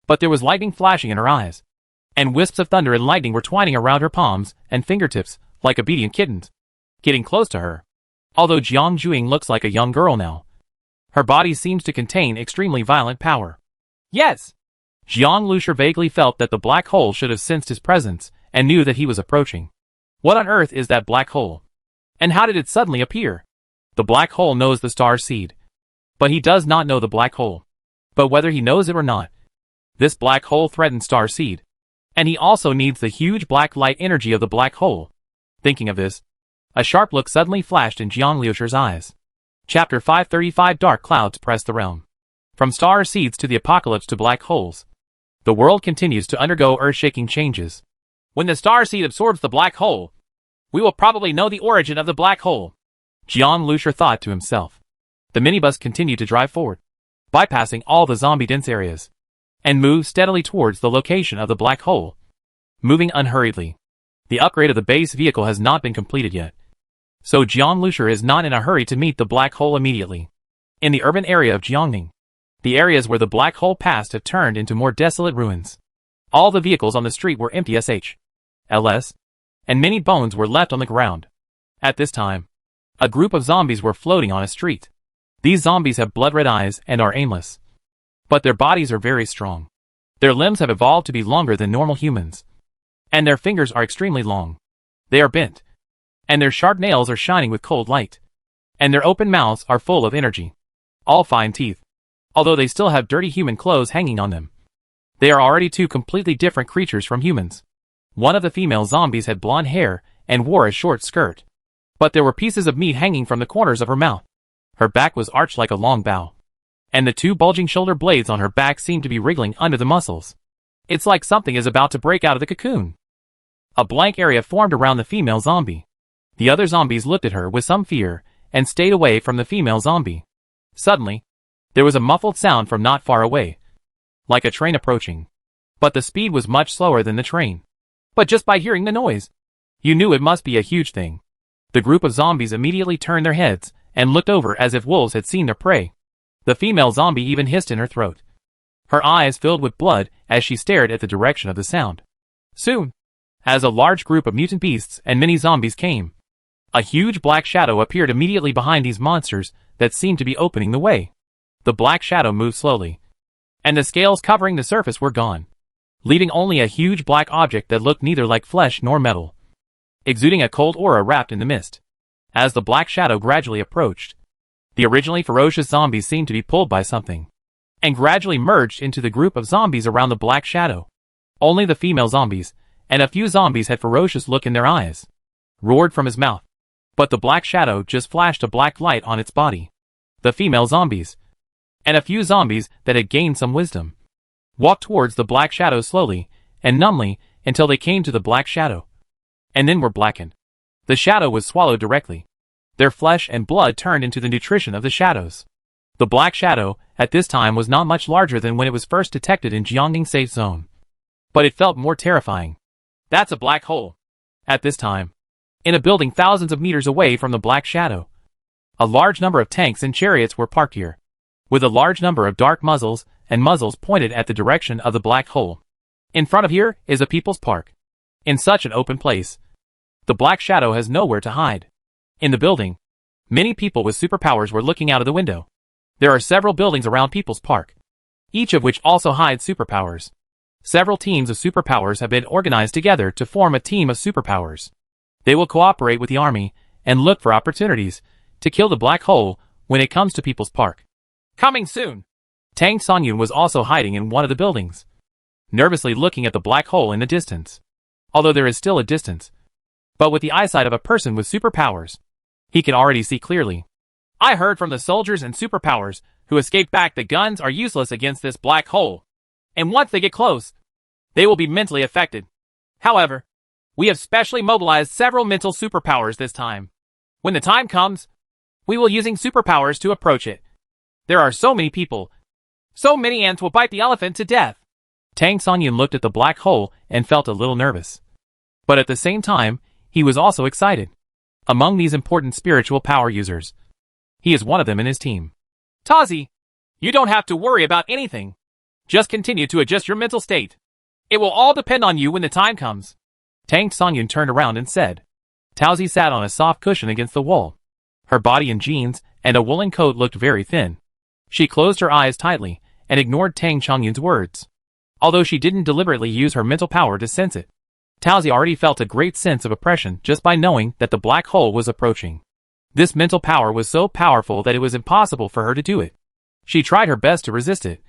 but there was lightning flashing in her eyes, and wisps of thunder and lightning were twining around her palms and fingertips like obedient kittens, getting close to her. Although Jiang Zhuing looks like a young girl now, her body seems to contain extremely violent power. "Yes!" Jiang Lushur vaguely felt that the black hole should have sensed his presence and knew that he was approaching. What on earth is that black hole? And how did it suddenly appear? The black hole knows the star seed, but he does not know the black hole. But whether he knows it or not, this black hole threatens star seed, and he also needs the huge black light energy of the black hole. Thinking of this, a sharp look suddenly flashed in Jiang Lushur's eyes. Chapter 535 Dark Clouds Press the Realm. From star seeds to the apocalypse to black holes, the world continues to undergo earth-shaking changes. "When the star seed absorbs the black hole, we will probably know the origin of the black hole," Jiang Lushur thought to himself. The minibus continued to drive forward, bypassing all the zombie-dense areas, and moved steadily towards the location of the black hole, moving unhurriedly. The upgrade of the base vehicle has not been completed yet, so Jiang Lushur is not in a hurry to meet the black hole immediately. In the urban area of Jiangning, the areas where the black hole passed have turned into more desolate ruins. All the vehicles on the street were empty ls, and many bones were left on the ground. At this time, a group of zombies were floating on a street. These zombies have blood-red eyes and are aimless, but their bodies are very strong. Their limbs have evolved to be longer than normal humans, and their fingers are extremely long. They are bent, and their sharp nails are shining with cold light, and their open mouths are full of energy. All fine teeth, although they still have dirty human clothes hanging on them. They are already two completely different creatures from humans. One of the female zombies had blonde hair and wore a short skirt, but there were pieces of meat hanging from the corners of her mouth. Her back was arched like a long bow, and the two bulging shoulder blades on her back seemed to be wriggling under the muscles. It's like something is about to break out of the cocoon. A blank area formed around the female zombie. The other zombies looked at her with some fear and stayed away from the female zombie. Suddenly, there was a muffled sound from not far away, like a train approaching, but the speed was much slower than the train. But just by hearing the noise, you knew it must be a huge thing. The group of zombies immediately turned their heads and looked over as if wolves had seen their prey. The female zombie even hissed in her throat. Her eyes filled with blood as she stared at the direction of the sound. Soon, as a large group of mutant beasts and many zombies came, a huge black shadow appeared immediately behind these monsters that seemed to be opening the way. The black shadow moved slowly, and the scales covering the surface were gone, leaving only a huge black object that looked neither like flesh nor metal, exuding a cold aura wrapped in the mist. As the black shadow gradually approached, the originally ferocious zombies seemed to be pulled by something, and gradually merged into the group of zombies around the black shadow. Only the female zombies, and a few zombies had ferocious look in their eyes, roared from his mouth. But the black shadow just flashed a black light on its body. The female zombies, and a few zombies that had gained some wisdom, walked towards the black shadow slowly and numbly until they came to the black shadow, and then were blackened. The shadow was swallowed directly. Their flesh and blood turned into the nutrition of the shadows. The black shadow, at this time, was not much larger than when it was first detected in Jiangning safe zone, but it felt more terrifying. That's a black hole. At this time, in a building thousands of meters away from the black shadow, a large number of tanks and chariots were parked here, with a large number of dark muzzles and muzzles pointed at the direction of the black hole. In front of here is a people's park. In such an open place, the black shadow has nowhere to hide. In the building, many people with superpowers were looking out of the window. There are several buildings around People's Park, each of which also hides superpowers. Several teams of superpowers have been organized together to form a team of superpowers. They will cooperate with the army and look for opportunities to kill the black hole when it comes to People's Park. Coming soon. Tang Songyun was also hiding in one of the buildings, nervously looking at the black hole in the distance. Although there is still a distance, but with the eyesight of a person with superpowers, he can already see clearly. I heard from the soldiers and superpowers who escaped back that guns are useless against this black hole, and once they get close, they will be mentally affected. However, we have specially mobilized several mental superpowers this time. When the time comes, we will using superpowers to approach it. There are so many people. So many ants will bite the elephant to death. Tang Songyun looked at the black hole and felt a little nervous. But at the same time, he was also excited. Among these important spiritual power users, he is one of them in his team. Tazi, you don't have to worry about anything. Just continue to adjust your mental state. It will all depend on you when the time comes. Tang Songyun turned around and said. Taozi sat on a soft cushion against the wall. Her body in jeans and a woolen coat looked very thin. She closed her eyes tightly and ignored Tang Songyun's words, although she didn't deliberately use her mental power to sense it. Taozi already felt a great sense of oppression just by knowing that the black hole was approaching. This mental power was so powerful that it was impossible for her to do it. She tried her best to resist it,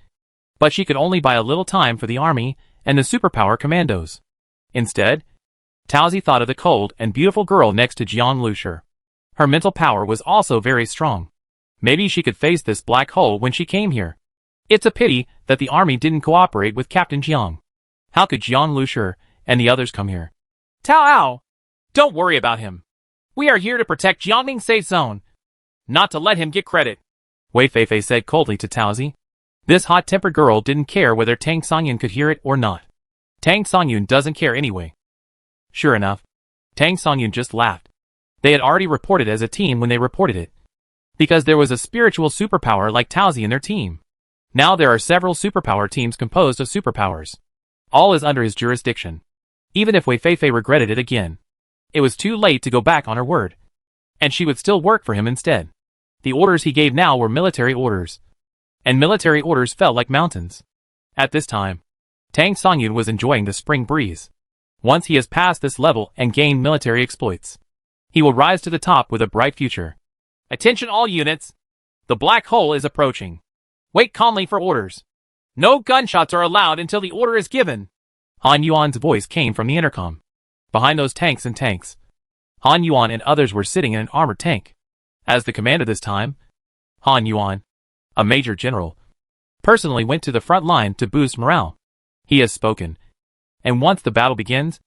but she could only buy a little time for the army and the superpower commandos. Instead, Taozi thought of the cold and beautiful girl next to Jiang Lushi. Her mental power was also very strong. Maybe she could face this black hole when she came here. It's a pity that the army didn't cooperate with Captain Jiang. How could Jiang Lushi and the others come here? Tao Ao, don't worry about him. We are here to protect Jiangning safe zone, not to let him get credit. Wei Feifei said coldly to Taozi. This hot-tempered girl didn't care whether Tang Songyun could hear it or not. Tang Songyun doesn't care anyway. Sure enough, Tang Songyun just laughed. They had already reported as a team when they reported it, because there was a spiritual superpower like Taozi in their team. Now there are several superpower teams composed of superpowers. All is under his jurisdiction. Even if Wei Feifei regretted it again, it was too late to go back on her word, and she would still work for him instead. The orders he gave now were military orders, and military orders fell like mountains. At this time, Tang Songyun was enjoying the spring breeze. Once he has passed this level and gained military exploits, he will rise to the top with a bright future. Attention all units. The black hole is approaching. Wait calmly for orders. No gunshots are allowed until the order is given. Han Yuan's voice came from the intercom. Behind those tanks and tanks, Han Yuan and others were sitting in an armored tank. As the commander this time, Han Yuan, a major general, personally went to the front line to boost morale. He has spoken, and once the battle begins,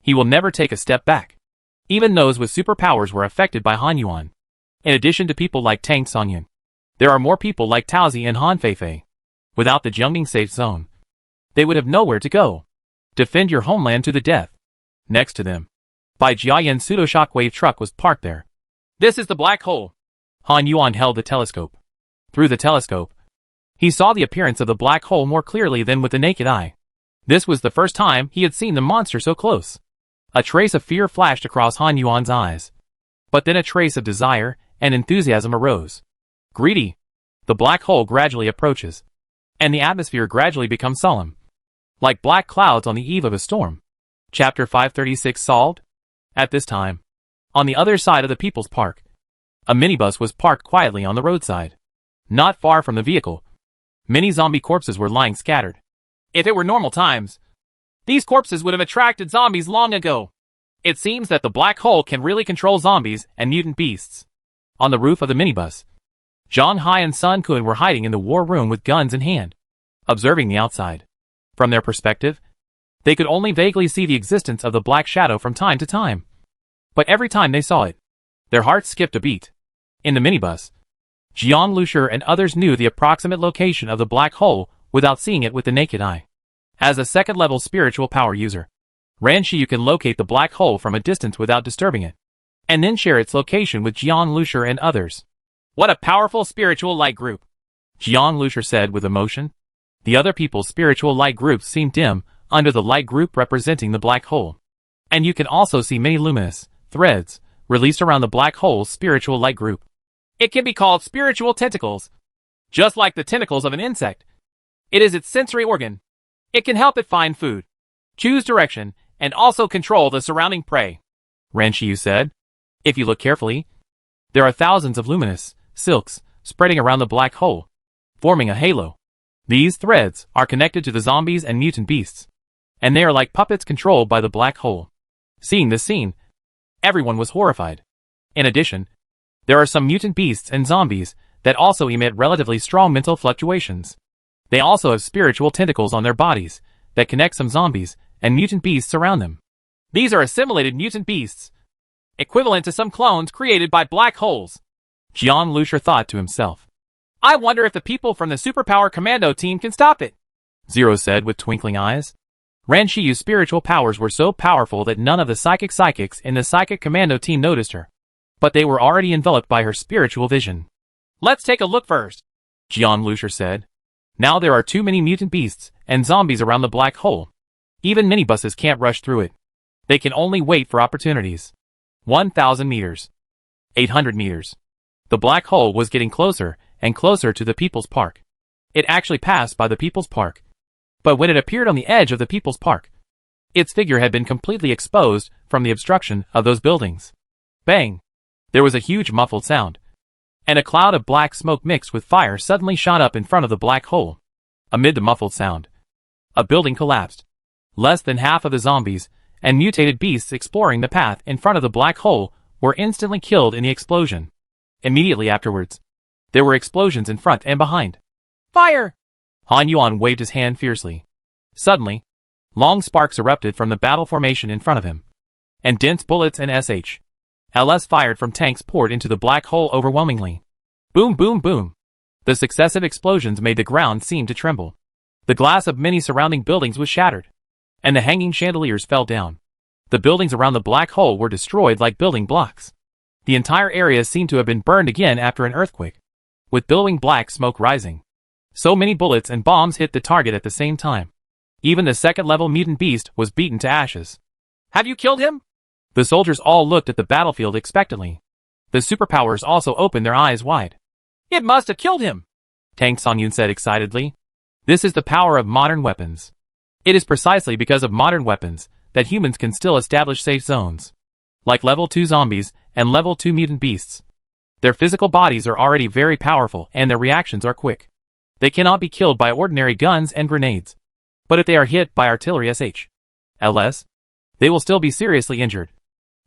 he will never take a step back. Even those with superpowers were affected by Han Yuan. In addition to people like Tang Songyun, there are more people like Taozi and Han Feifei. Without the Jiangning safe zone, they would have nowhere to go. Defend your homeland to the death. Next to them, Bai Jiayan's pseudo-shockwave truck was parked there. This is the black hole. Han Yuan held the telescope. Through the telescope, he saw the appearance of the black hole more clearly than with the naked eye. This was the first time he had seen the monster so close. A trace of fear flashed across Han Yuan's eyes, but then a trace of desire and enthusiasm arose. Greedy, the black hole gradually approaches, and the atmosphere gradually becomes solemn, like black clouds on the eve of a storm. Chapter 536 solved? At this time, on the other side of the People's Park, a minibus was parked quietly on the roadside. Not far from the vehicle, many zombie corpses were lying scattered. If it were normal times, these corpses would have attracted zombies long ago. It seems that the black hole can really control zombies and mutant beasts. On the roof of the minibus, Zhang Hai and Sun Kun were hiding in the war room with guns in hand, observing the outside. From their perspective, they could only vaguely see the existence of the black shadow from time to time. But every time they saw it, their hearts skipped a beat. In the minibus, Jiang Lushur and others knew the approximate location of the black hole without seeing it with the naked eye. As a second-level spiritual power user, Ran Shiyu can locate the black hole from a distance without disturbing it, and then share its location with Jiang Lushur and others. What a powerful spiritual light group, Jiang Lushur said with emotion. The other people's spiritual light groups seemed dim under the light group representing the black hole. And you can also see many luminous threads released around the black hole's spiritual light group. It can be called spiritual tentacles. Just like the tentacles of an insect, it is its sensory organ. It can help it find food, choose direction, and also control the surrounding prey. Ran Shiyu said. If you look carefully, there are thousands of luminous silks spreading around the black hole, forming a halo. These threads are connected to the zombies and mutant beasts, and they are like puppets controlled by the black hole. Seeing this scene, everyone was horrified. In addition, there are some mutant beasts and zombies that also emit relatively strong mental fluctuations. They also have spiritual tentacles on their bodies that connect some zombies and mutant beasts around them. These are assimilated mutant beasts, equivalent to some clones created by black holes. Jiang Lushur thought to himself. I wonder if the people from the Superpower Commando team can stop it, Zero said with twinkling eyes. Ran Shiyu's spiritual powers were so powerful that none of the psychics in the Psychic Commando team noticed her. But they were already enveloped by her spiritual vision. Let's take a look first, Jiang Lushur said. Now there are too many mutant beasts and zombies around the black hole. Even minibuses can't rush through it. They can only wait for opportunities. 1,000 meters. 800 meters. The black hole was getting closer and closer to the People's Park. It actually passed by the People's Park. But when it appeared on the edge of the People's Park, its figure had been completely exposed from the obstruction of those buildings. Bang! There was a huge muffled sound, and a cloud of black smoke mixed with fire suddenly shot up in front of the black hole. Amid the muffled sound, a building collapsed. Less than half of the zombies and mutated beasts exploring the path in front of the black hole were instantly killed in the explosion. Immediately afterwards, there were explosions in front and behind. Fire! Han Yuan waved his hand fiercely. Suddenly, long sparks erupted from the battle formation in front of him, and dense bullets and LS fired from tanks poured into the black hole overwhelmingly. Boom, boom, boom. The successive explosions made the ground seem to tremble. The glass of many surrounding buildings was shattered, and the hanging chandeliers fell down. The buildings around the black hole were destroyed like building blocks. The entire area seemed to have been burned again after an earthquake, with billowing black smoke rising. So many bullets and bombs hit the target at the same time. Even the second-level mutant beast was beaten to ashes. Have you killed him? The soldiers all looked at the battlefield expectantly. The superpowers also opened their eyes wide. It must have killed him, Tang Songyun said excitedly. This is the power of modern weapons. It is precisely because of modern weapons that humans can still establish safe zones. Like level 2 zombies and level 2 mutant beasts. Their physical bodies are already very powerful and their reactions are quick. They cannot be killed by ordinary guns and grenades. But if they are hit by artillery LS, they will still be seriously injured,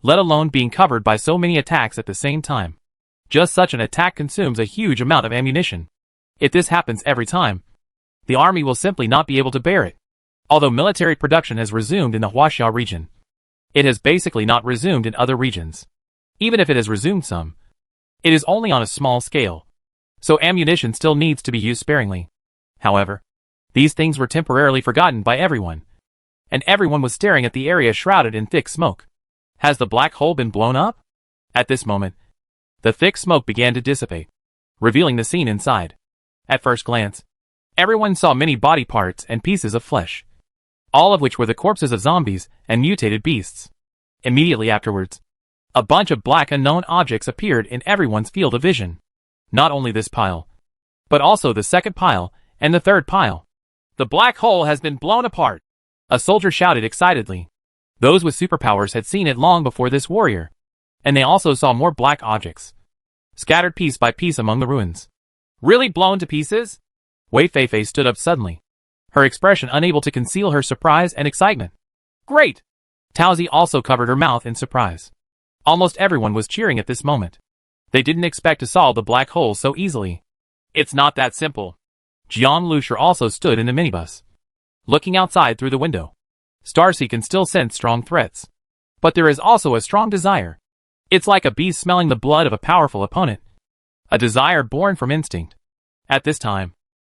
let alone being covered by so many attacks at the same time. Just such an attack consumes a huge amount of ammunition. If this happens every time, the army will simply not be able to bear it. Although military production has resumed in the Huaxia region, it has basically not resumed in other regions. Even if it has resumed some, it is only on a small scale, so ammunition still needs to be used sparingly. However, these things were temporarily forgotten by everyone, and everyone was staring at the area shrouded in thick smoke. Has the black hole been blown up? At this moment, the thick smoke began to dissipate, revealing the scene inside. At first glance, everyone saw many body parts and pieces of flesh, all of which were the corpses of zombies and mutated beasts. Immediately afterwards, a bunch of black unknown objects appeared in everyone's field of vision. Not only this pile, but also the second pile and the third pile. The black hole has been blown apart. A soldier shouted excitedly. Those with superpowers had seen it long before this warrior. And they also saw more black objects, scattered piece by piece among the ruins. Really blown to pieces? Wei Feifei stood up suddenly, her expression unable to conceal her surprise and excitement. Great! Taozi also covered her mouth in surprise. Almost everyone was cheering at this moment. They didn't expect to solve the black hole so easily. It's not that simple. Jiang Lusher also stood in the minibus, looking outside through the window. Starcy can still sense strong threats. But there is also a strong desire. It's like a beast smelling the blood of a powerful opponent. A desire born from instinct. At this time,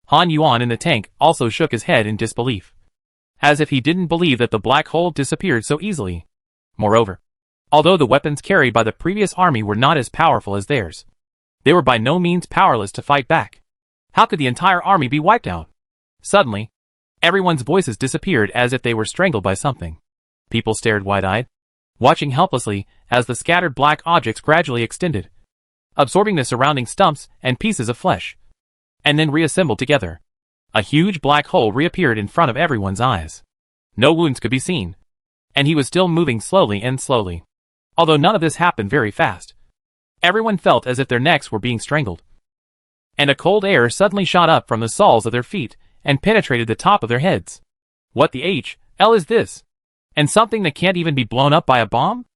Han Yuan in the tank also shook his head in disbelief, as if he didn't believe that the black hole disappeared so easily. Moreover, although the weapons carried by the previous army were not as powerful as theirs, they were by no means powerless to fight back. How could the entire army be wiped out? Suddenly, everyone's voices disappeared as if they were strangled by something. People stared wide-eyed, watching helplessly as the scattered black objects gradually extended, absorbing the surrounding stumps and pieces of flesh, and then reassembled together. A huge black hole reappeared in front of everyone's eyes. No wounds could be seen, and he was still moving slowly and slowly. Although none of this happened very fast, everyone felt as if their necks were being strangled. And a cold air suddenly shot up from the soles of their feet and penetrated the top of their heads. What the hell is this? And something that can't even be blown up by a bomb?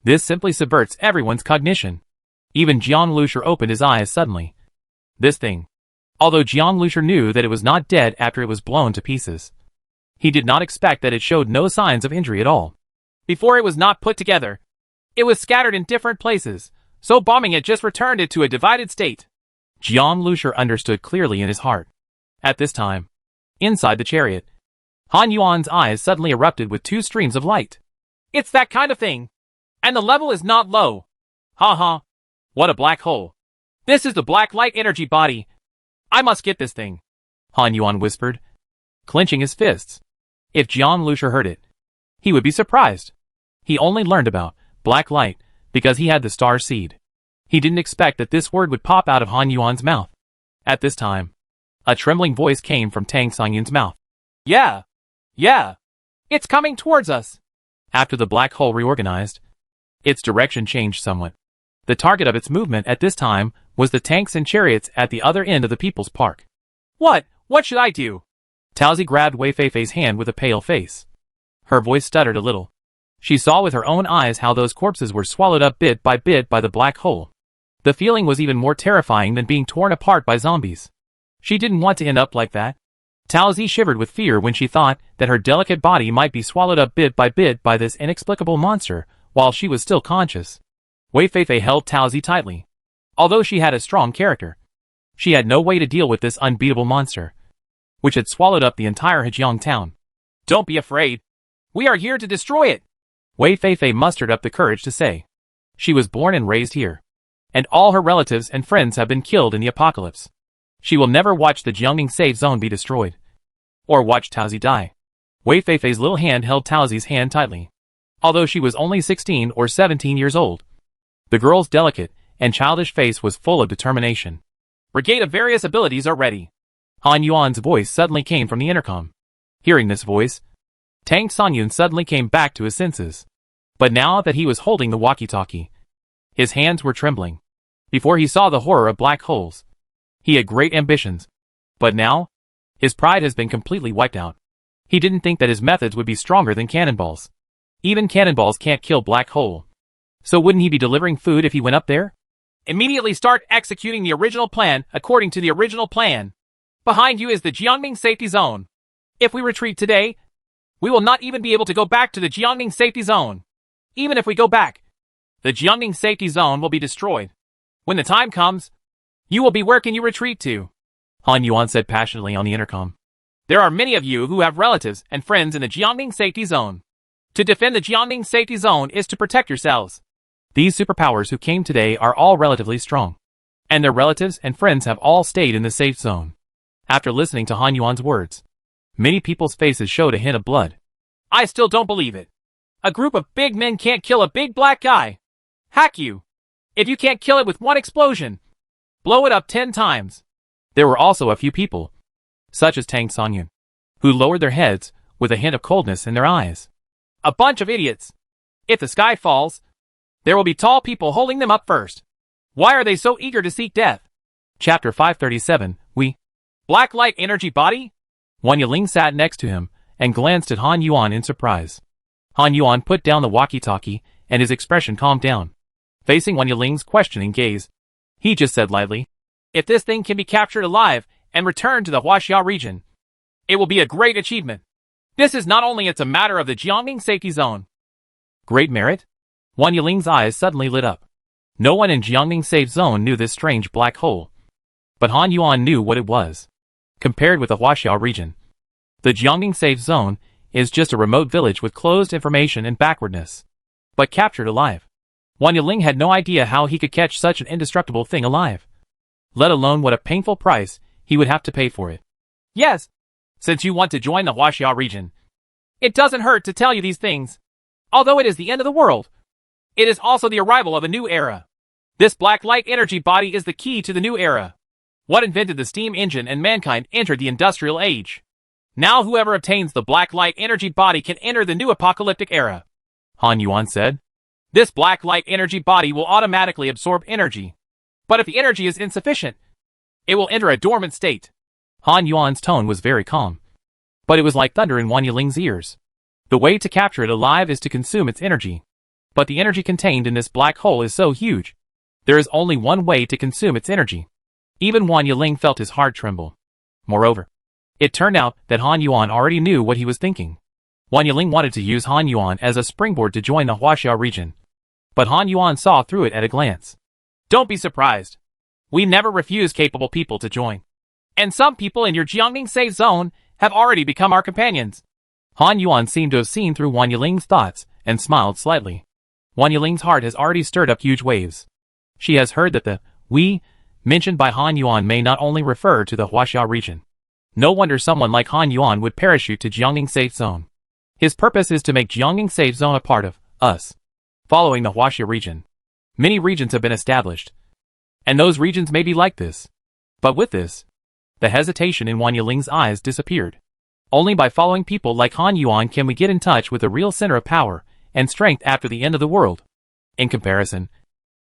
This simply subverts everyone's cognition. Even Jiang Lusher opened his eyes suddenly. This thing. Although Jiang Lusher knew that it was not dead after it was blown to pieces, he did not expect that it showed no signs of injury at all. Before it was not put together, it was scattered in different places, so bombing it just returned it to a divided state. Jiang Lusher understood clearly in his heart. At this time, inside the chariot, Han Yuan's eyes suddenly erupted with two streams of light. It's that kind of thing. And the level is not low. Ha ha. What a black hole. This is the black light energy body. I must get this thing, Han Yuan whispered, clenching his fists. If Jiang Lusher heard it, he would be surprised. He only learned about black light because he had the star seed. He didn't expect that this word would pop out of Han Yuan's mouth. At this time, a trembling voice came from Tang Songyun's mouth. Yeah. It's coming towards us. After the black hole reorganized, its direction changed somewhat. The target of its movement at this time was the tanks and chariots at the other end of the People's Park. What should I do? Taozi grabbed Wei Feifei's hand with a pale face. Her voice stuttered a little. She saw with her own eyes how those corpses were swallowed up bit by the black hole. The feeling was even more terrifying than being torn apart by zombies. She didn't want to end up like that. Taozi shivered with fear when she thought that her delicate body might be swallowed up bit by this inexplicable monster while she was still conscious. Wei Feifei held Taozi tightly. Although she had a strong character, she had no way to deal with this unbeatable monster, which had swallowed up the entire Hejiang town. Don't be afraid. We are here to destroy it. Wei Feifei mustered up the courage to say. She was born and raised here, and all her relatives and friends have been killed in the apocalypse. She will never watch the Jiangning safe zone be destroyed, or watch Taozi die. Wei Feifei's little hand held Taozi's hand tightly. Although she was only 16 or 17 years old, the girl's delicate and childish face was full of determination. Brigade of various abilities are ready. Han Yuan's voice suddenly came from the intercom. Hearing this voice, Tang Songyun suddenly came back to his senses. But now that he was holding the walkie-talkie, his hands were trembling. Before he saw the horror of black holes, he had great ambitions. But now, his pride has been completely wiped out. He didn't think that his methods would be stronger than cannonballs. Even cannonballs can't kill black hole. So wouldn't he be delivering food if he went up there? Immediately start executing the original plan according to the original plan. Behind you is the Jiangning safety zone. If we retreat today, we will not even be able to go back to the Jiangning safety zone. Even if we go back, the Jiangning safety zone will be destroyed. When the time comes, you will be where can you retreat to? Han Yuan said passionately on the intercom. There are many of you who have relatives and friends in the Jiangning safety zone. To defend the Jiangning safety zone is to protect yourselves. These superpowers who came today are all relatively strong, and their relatives and friends have all stayed in the safe zone. After listening to Han Yuan's words, many people's faces showed a hint of blood. I still don't believe it. A group of big men can't kill a big black guy. Hack you. If you can't kill it with one explosion, blow it up 10 times. There were also a few people such as Tang Sonyun, who lowered their heads with a hint of coldness in their eyes. A bunch of idiots. If the sky falls, there will be tall people holding them up first. Why are they so eager to seek death? Chapter 537, Black light energy body? Wang Yiling sat next to him and glanced at Han Yuan in surprise. Han Yuan put down the walkie-talkie and his expression calmed down. Facing Wang Yiling's questioning gaze, he just said lightly, If this thing can be captured alive and returned to the Huaxia region, it will be a great achievement. This is not only a matter of the Jiangning safety zone. Great merit? Wang Yiling's eyes suddenly lit up. No one in Jiangning safe zone knew this strange black hole. But Han Yuan knew what it was. Compared with the Huaxia region, the Jiangning safe zone is just a remote village with closed information and backwardness. But captured alive. Wang Yiling had no idea how he could catch such an indestructible thing alive. Let alone what a painful price he would have to pay for it. Yes, since you want to join the Huaxia region, it doesn't hurt to tell you these things. Although it is the end of the world, it is also the arrival of a new era. This black light energy body is the key to the new era. What invented the steam engine and mankind entered the industrial age. Now whoever obtains the black light energy body can enter the new apocalyptic era. Han Yuan said. This black light energy body will automatically absorb energy. But if the energy is insufficient, it will enter a dormant state. Han Yuan's tone was very calm. But it was like thunder in Wang Yiling's ears. The way to capture it alive is to consume its energy. But the energy contained in this black hole is so huge. There is only one way to consume its energy. Even Wang Yiling felt his heart tremble. Moreover, it turned out that Han Yuan already knew what he was thinking. Wang Yiling wanted to use Han Yuan as a springboard to join the Huaxia region. But Han Yuan saw through it at a glance. Don't be surprised. We never refuse capable people to join. And some people in your Jiangning safe zone have already become our companions. Han Yuan seemed to have seen through Wang Yiling's thoughts and smiled slightly. Wang Yiling's heart has already stirred up huge waves. She has heard that the "we" mentioned by Han Yuan may not only refer to the Huaxia region. No wonder someone like Han Yuan would parachute to Jiangning safe zone. His purpose is to make Jiangning safe zone a part of us. Following the Huaxia region, many regions have been established. And those regions may be like this. But with this, the hesitation in Wang Yiling's eyes disappeared. Only by following people like Han Yuan can we get in touch with the real center of power and strength after the end of the world. In comparison,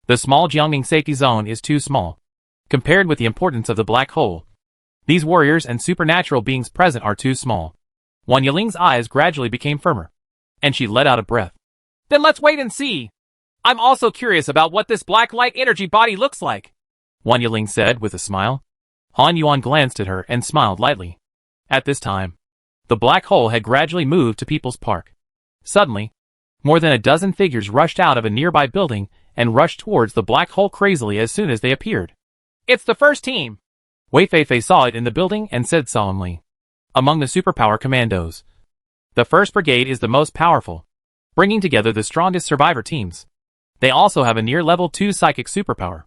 the small Jiangning safety zone is too small. Compared with the importance of the black hole, these warriors and supernatural beings present are too small. Wang Yiling's eyes gradually became firmer, and she let out a breath. Then let's wait and see. I'm also curious about what this black light energy body looks like, Wang Yiling said with a smile. Han Yuan glanced at her and smiled lightly. At this time, the black hole had gradually moved to People's Park. Suddenly, more than a dozen figures rushed out of a nearby building and rushed towards the black hole crazily as soon as they appeared. It's the first team. Wei Feifei saw it in the building and said solemnly. Among the superpower commandos, the 1st Brigade is the most powerful, bringing together the strongest survivor teams. They also have a near level 2 psychic superpower.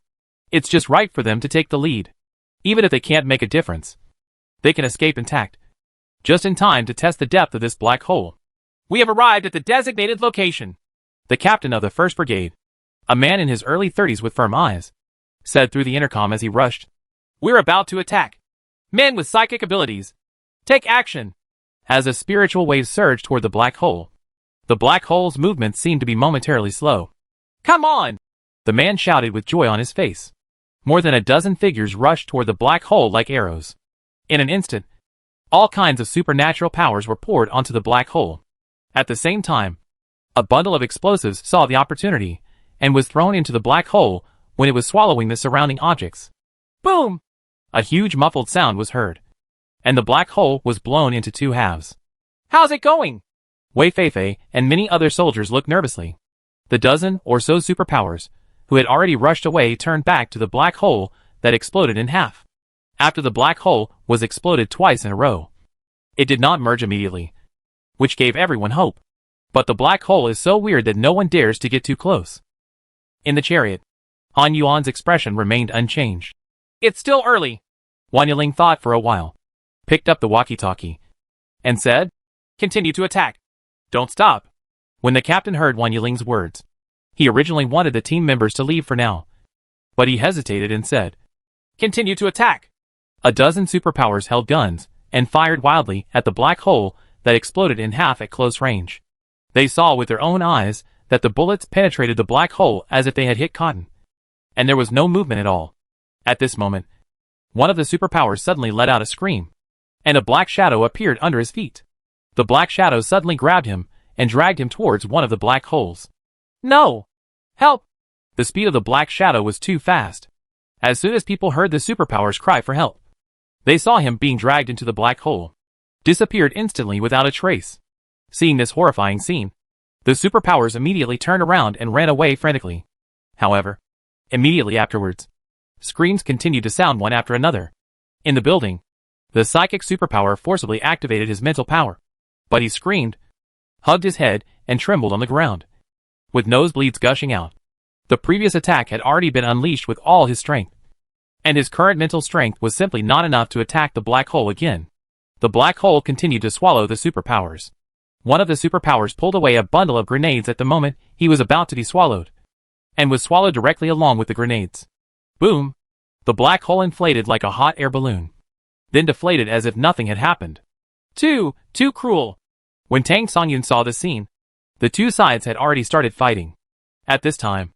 It's just right for them to take the lead. Even if they can't make a difference, they can escape intact. Just in time to test the depth of this black hole. We have arrived at the designated location. The captain of the 1st Brigade, a man in his early 30s with firm eyes, said through the intercom as he rushed. We're about to attack. Men with psychic abilities, take action. As a spiritual wave surged toward the black hole, the black hole's movement seemed to be momentarily slow. Come on! The man shouted with joy on his face. More than a dozen figures rushed toward the black hole like arrows. In an instant, all kinds of supernatural powers were poured onto the black hole. At the same time, a bundle of explosives saw the opportunity and was thrown into the black hole when it was swallowing the surrounding objects. Boom! A huge muffled sound was heard, and the black hole was blown into 2 halves. How's it going? Wei Feifei and many other soldiers looked nervously. The dozen or so superpowers, who had already rushed away, turned back to the black hole that exploded in half. After the black hole was exploded twice in a row, it did not merge immediately, which gave everyone hope. But the black hole is so weird that no one dares to get too close. In the chariot, Han Yuan's expression remained unchanged. It's still early. Wang Yiling thought for a while, picked up the walkie-talkie, and said, Continue to attack. Don't stop. When the captain heard Wang Yiling's words, he originally wanted the team members to leave for now. But he hesitated and said, Continue to attack. A dozen superpowers held guns and fired wildly at the black hole that exploded in half at close range. They saw with their own eyes that the bullets penetrated the black hole as if they had hit cotton. And there was no movement at all. At this moment, one of the superpowers suddenly let out a scream, and a black shadow appeared under his feet. The black shadow suddenly grabbed him and dragged him towards one of the black holes. No! Help! The speed of the black shadow was too fast. As soon as people heard the superpowers cry for help, they saw him being dragged into the black hole, disappeared instantly without a trace. Seeing this horrifying scene, the superpowers immediately turned around and ran away frantically. However, immediately afterwards, screams continued to sound one after another. In the building, the psychic superpower forcibly activated his mental power, but he screamed, hugged his head, and trembled on the ground, with nosebleeds gushing out. The previous attack had already been unleashed with all his strength, and his current mental strength was simply not enough to attack the black hole again. The black hole continued to swallow the superpowers. One of the superpowers pulled away a bundle of grenades at the moment he was about to be swallowed, and was swallowed directly along with the grenades. Boom! The black hole inflated like a hot air balloon, then deflated as if nothing had happened. Too cruel. When Tang Songyun saw the scene, the two sides had already started fighting. At this time,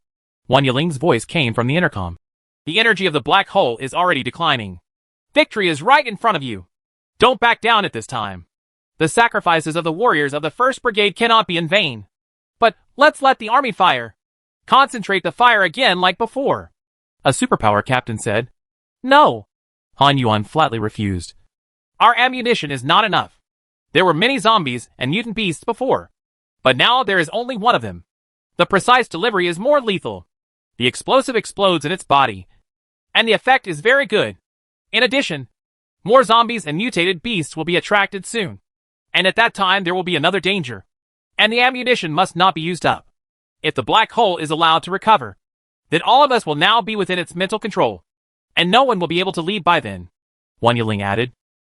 Wang Yiling's voice came from the intercom. The energy of the black hole is already declining. Victory is right in front of you. Don't back down at this time. The sacrifices of the warriors of the 1st Brigade cannot be in vain. But let's let the army fire. Concentrate the fire again like before. A superpower captain said. No. Han Yuan flatly refused. Our ammunition is not enough. There were many zombies and mutant beasts before, but now there is only one of them. The precise delivery is more lethal. The explosive explodes in its body, and the effect is very good. In addition, more zombies and mutated beasts will be attracted soon, and at that time there will be another danger, and the ammunition must not be used up. If the black hole is allowed to recover, then all of us will now be within its mental control, and no one will be able to leave by then. Wang Yiling added.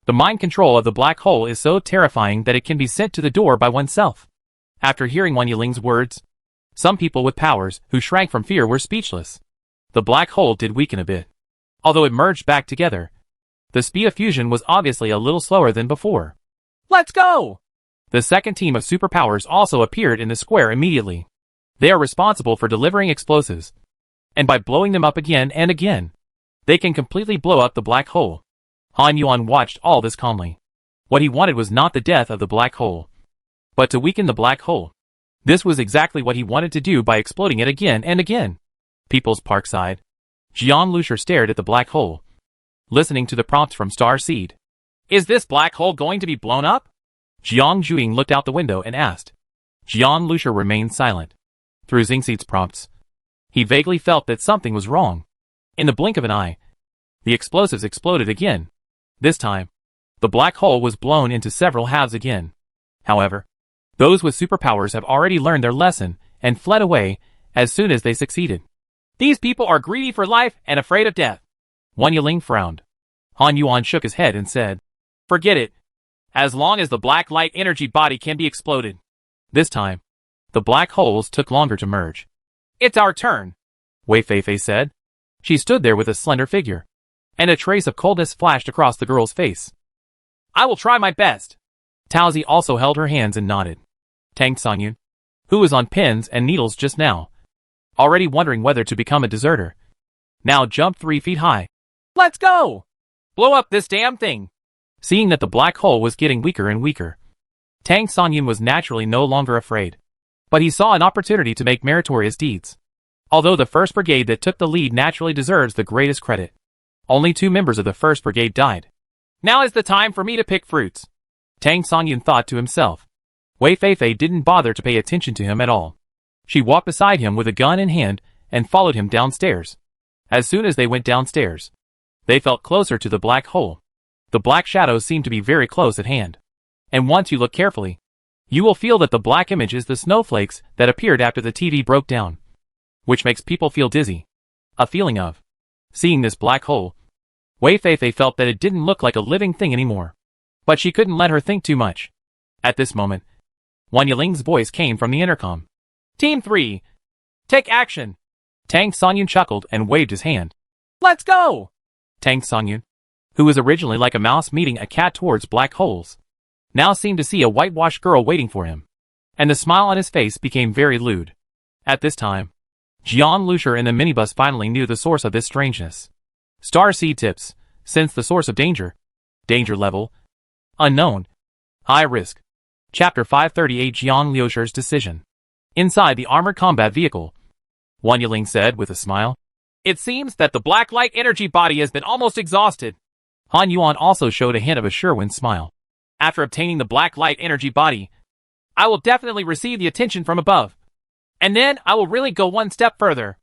The mind control of the black hole is so terrifying that it can be sent to the door by oneself. After hearing Wang Yiling's words, some people with powers who shrank from fear were speechless. The black hole did weaken a bit. Although it merged back together, the speed of fusion was obviously a little slower than before. Let's go! The second team of superpowers also appeared in the square immediately. They are responsible for delivering explosives, and by blowing them up again and again, they can completely blow up the black hole. Han Yuan watched all this calmly. What he wanted was not the death of the black hole, but to weaken the black hole. This was exactly what he wanted to do by exploding it again and again. People's Park side. Jian Lucier stared at the black hole, listening to the prompts from Star Seed. Is this black hole going to be blown up? Jiang Juing looked out the window and asked. Jian Lucier remained silent. Through Xingseed's prompts, he vaguely felt that something was wrong. In the blink of an eye, the explosives exploded again. This time, the black hole was blown into several halves again. However, those with superpowers have already learned their lesson and fled away as soon as they succeeded. These people are greedy for life and afraid of death. Wang Yiling frowned. Han Yuan shook his head and said, Forget it. As long as the black light energy body can be exploded. This time, the black holes took longer to merge. It's our turn, Wei Feifei said. She stood there with a slender figure, and a trace of coldness flashed across the girl's face. I will try my best. Taozi also held her hands and nodded. Tang Songyun, who was on pins and needles just now, already wondering whether to become a deserter, now jumped 3 feet high. Let's go! Blow up this damn thing! Seeing that the black hole was getting weaker and weaker, Tang Songyun was naturally no longer afraid. But he saw an opportunity to make meritorious deeds. Although the 1st Brigade that took the lead naturally deserves the greatest credit, only 2 members of the 1st Brigade died. Now is the time for me to pick fruits, Tang Songyun thought to himself. Wei Feifei didn't bother to pay attention to him at all. She walked beside him with a gun in hand and followed him downstairs. As soon as they went downstairs, they felt closer to the black hole. The black shadows seemed to be very close at hand. And once you look carefully, you will feel that the black image is the snowflakes that appeared after the TV broke down, which makes people feel dizzy. A feeling of seeing this black hole. Wei Feifei felt that it didn't look like a living thing anymore. But she couldn't let her think too much. At this moment, Wang Yiling's voice came from the intercom. Team 3, take action. Tang Songyun chuckled and waved his hand. Let's go! Tang Songyun, who was originally like a mouse meeting a cat towards black holes, now seemed to see a whitewashed girl waiting for him, and the smile on his face became very lewd. At this time, Jian Lucier in the minibus finally knew the source of this strangeness. Starseed tips, sense the source of danger. Danger level, unknown. High risk. Chapter 538 Jian Lucier's decision. Inside the armored combat vehicle, Wang Yiling said with a smile, "It seems that the black light energy body has been almost exhausted." Han Yuan also showed a hint of a Sherwin smile. "After obtaining the black light energy body, I will definitely receive the attention from above. And then I will really go one step further."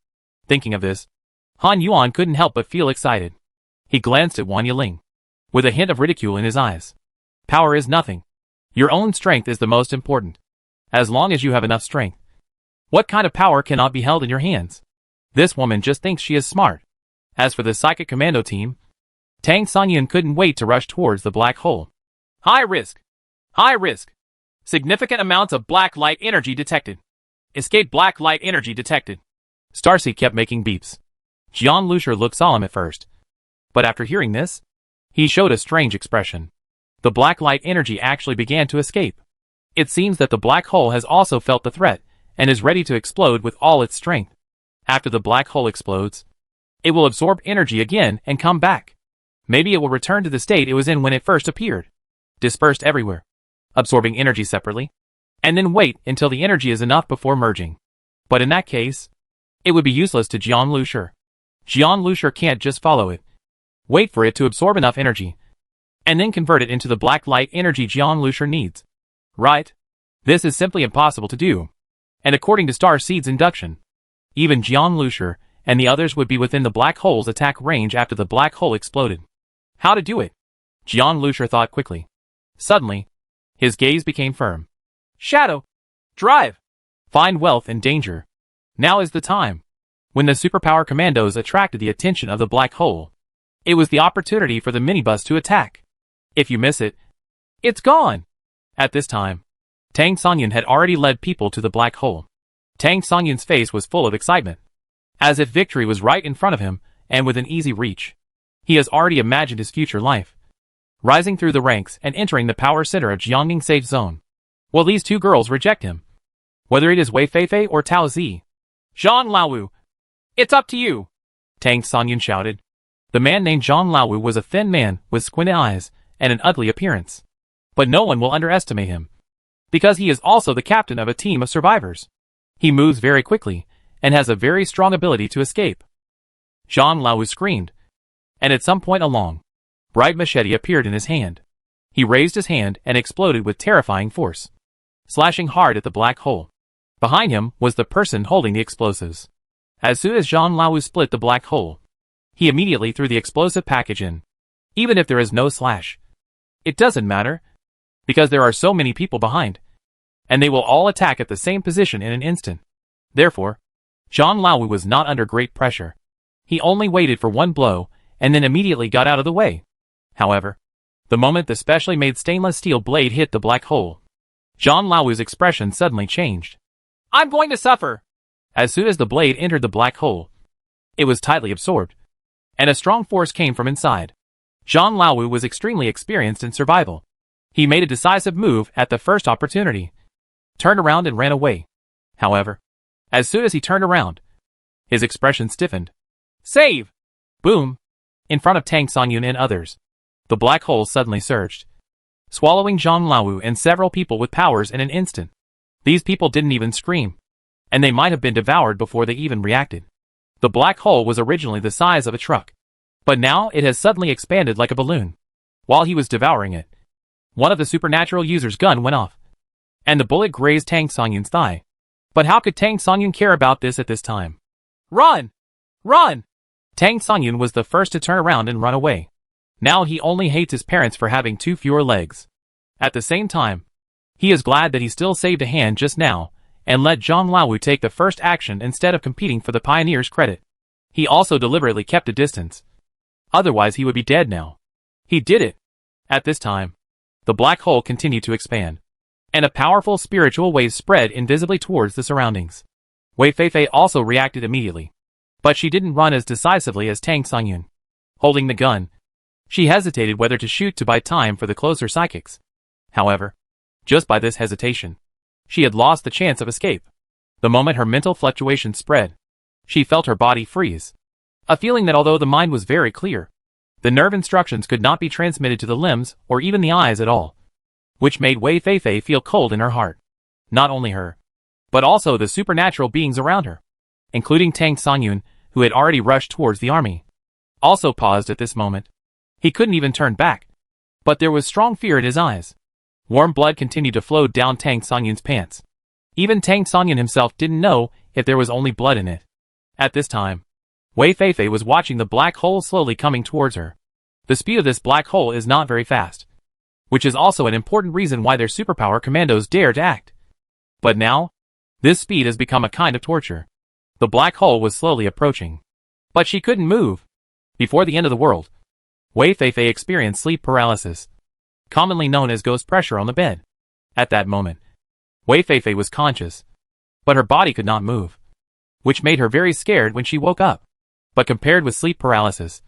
Thinking of this, Han Yuan couldn't help but feel excited. He glanced at Wang Yiling, with a hint of ridicule in his eyes. Power is nothing. Your own strength is the most important. As long as you have enough strength. What kind of power cannot be held in your hands? This woman just thinks she is smart. As for the psychic commando team, Tang Sanyun couldn't wait to rush towards the black hole. High risk. High risk. Significant amounts of black light energy detected. Escape black light energy detected. Starseed kept making beeps. Jian Lucier looked solemn at first, but after hearing this, he showed a strange expression. The black light energy actually began to escape. It seems that the black hole has also felt the threat and is ready to explode with all its strength. After the black hole explodes, it will absorb energy again and come back. Maybe it will return to the state it was in when it first appeared, dispersed everywhere, absorbing energy separately, and then wait until the energy is enough before merging. But in that case, it would be useless to Jian Lucier. Jian Lucier can't just follow it, wait for it to absorb enough energy, and then convert it into the black light energy Jian Lucier needs. Right? This is simply impossible to do. And according to Starseed's induction, even Jian Lucier and the others would be within the black hole's attack range after the black hole exploded. How to do it? Jian Lucier thought quickly. Suddenly, his gaze became firm. Shadow. Drive. Find wealth and danger. Now is the time. When the superpower commandos attracted the attention of the black hole, it was the opportunity for the minibus to attack. If you miss it, it's gone. At this time, Tang Sanyun had already led people to the black hole. Tang Sanyun's face was full of excitement, as if victory was right in front of him and within easy reach. He has already imagined his future life, rising through the ranks and entering the power center of Jiangning safe zone. Will these two girls reject him? Whether it is Wei Feifei or Tao Zi. Zhang Laowu. It's up to you. Tang Sanyun shouted. The man named Zhang Laowu was a thin man with squinted eyes and an ugly appearance. But no one will underestimate him, because he is also the captain of a team of survivors. He moves very quickly and has a very strong ability to escape. Zhang Laowu screamed, and at some point a long, bright machete appeared in his hand. He raised his hand and exploded with terrifying force, slashing hard at the black hole. Behind him was the person holding the explosives. As soon as Zhang Laowu split the black hole, he immediately threw the explosive package in. Even if there is no slash, it doesn't matter, because there are so many people behind, and they will all attack at the same position in an instant. Therefore, Zhang Laowu was not under great pressure. He only waited for one blow, and then immediately got out of the way. However, the moment the specially made stainless steel blade hit the black hole, Zhang Laowu's expression suddenly changed. I'm going to suffer. As soon as the blade entered the black hole, it was tightly absorbed, and a strong force came from inside. Zhang Laowu was extremely experienced in survival. He made a decisive move at the first opportunity, turned around and ran away. However, as soon as he turned around, his expression stiffened. Save! Boom! In front of Tang Sanyun and others, the black hole suddenly surged, swallowing Zhang Laowu and several people with powers in an instant. These people didn't even scream, and they might have been devoured before they even reacted. The black hole was originally the size of a truck, but now it has suddenly expanded like a balloon. While he was devouring it, one of the supernatural user's gun went off, and the bullet grazed Tang Sanyun's thigh. But how could Tang Sanyun care about this at this time? Run! Run! Tang Sanyun was the first to turn around and run away. Now he only hates his parents for having 2 fewer legs. At the same time, he is glad that he still saved a hand just now, and let Zhang Laowu take the first action instead of competing for the pioneer's credit. He also deliberately kept a distance. Otherwise he would be dead now. He did it. At this time, the black hole continued to expand, and a powerful spiritual wave spread invisibly towards the surroundings. Wei Feifei also reacted immediately, but she didn't run as decisively as Tang Sanyun. Holding the gun, She hesitated whether to shoot to buy time for the closer psychics. However, just by this hesitation, she had lost the chance of escape. The moment her mental fluctuations spread, she felt her body freeze. A feeling that although the mind was very clear, the nerve instructions could not be transmitted to the limbs or even the eyes at all, which made Wei Feifei feel cold in her heart. Not only her, but also the supernatural beings around her, including Tang Songyun, who had already rushed towards the army, also paused at this moment. He couldn't even turn back, but there was strong fear in his eyes. Warm blood continued to flow down Tang Songyun's pants. Even Tang Songyun himself didn't know if there was only blood in it. At this time, Wei Feifei was watching the black hole slowly coming towards her. The speed of this black hole is not very fast, which is also an important reason why their superpower commandos dare to act. But now, this speed has become a kind of torture. The black hole was slowly approaching, but she couldn't move. Before the end of the world, Wei Feifei experienced sleep paralysis, commonly known as ghost pressure on the bed. At that moment, Wei Feifei was conscious, but her body could not move, which made her very scared when she woke up. But compared with sleep paralysis,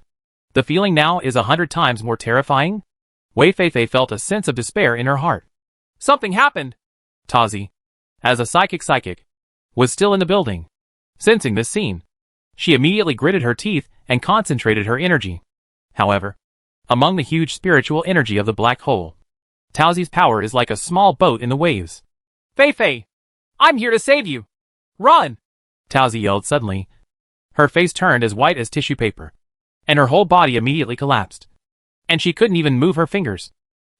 the feeling now is 100 times more terrifying. Wei Feifei felt a sense of despair in her heart. Something happened. Tazi, as a psychic, was still in the building. Sensing this scene, she immediately gritted her teeth and concentrated her energy. However, among the huge spiritual energy of the black hole, Taozi's power is like a small boat in the waves. Feifei, I'm here to save you. Run! Taozi yelled suddenly. Her face turned as white as tissue paper, and her whole body immediately collapsed. And she couldn't even move her fingers.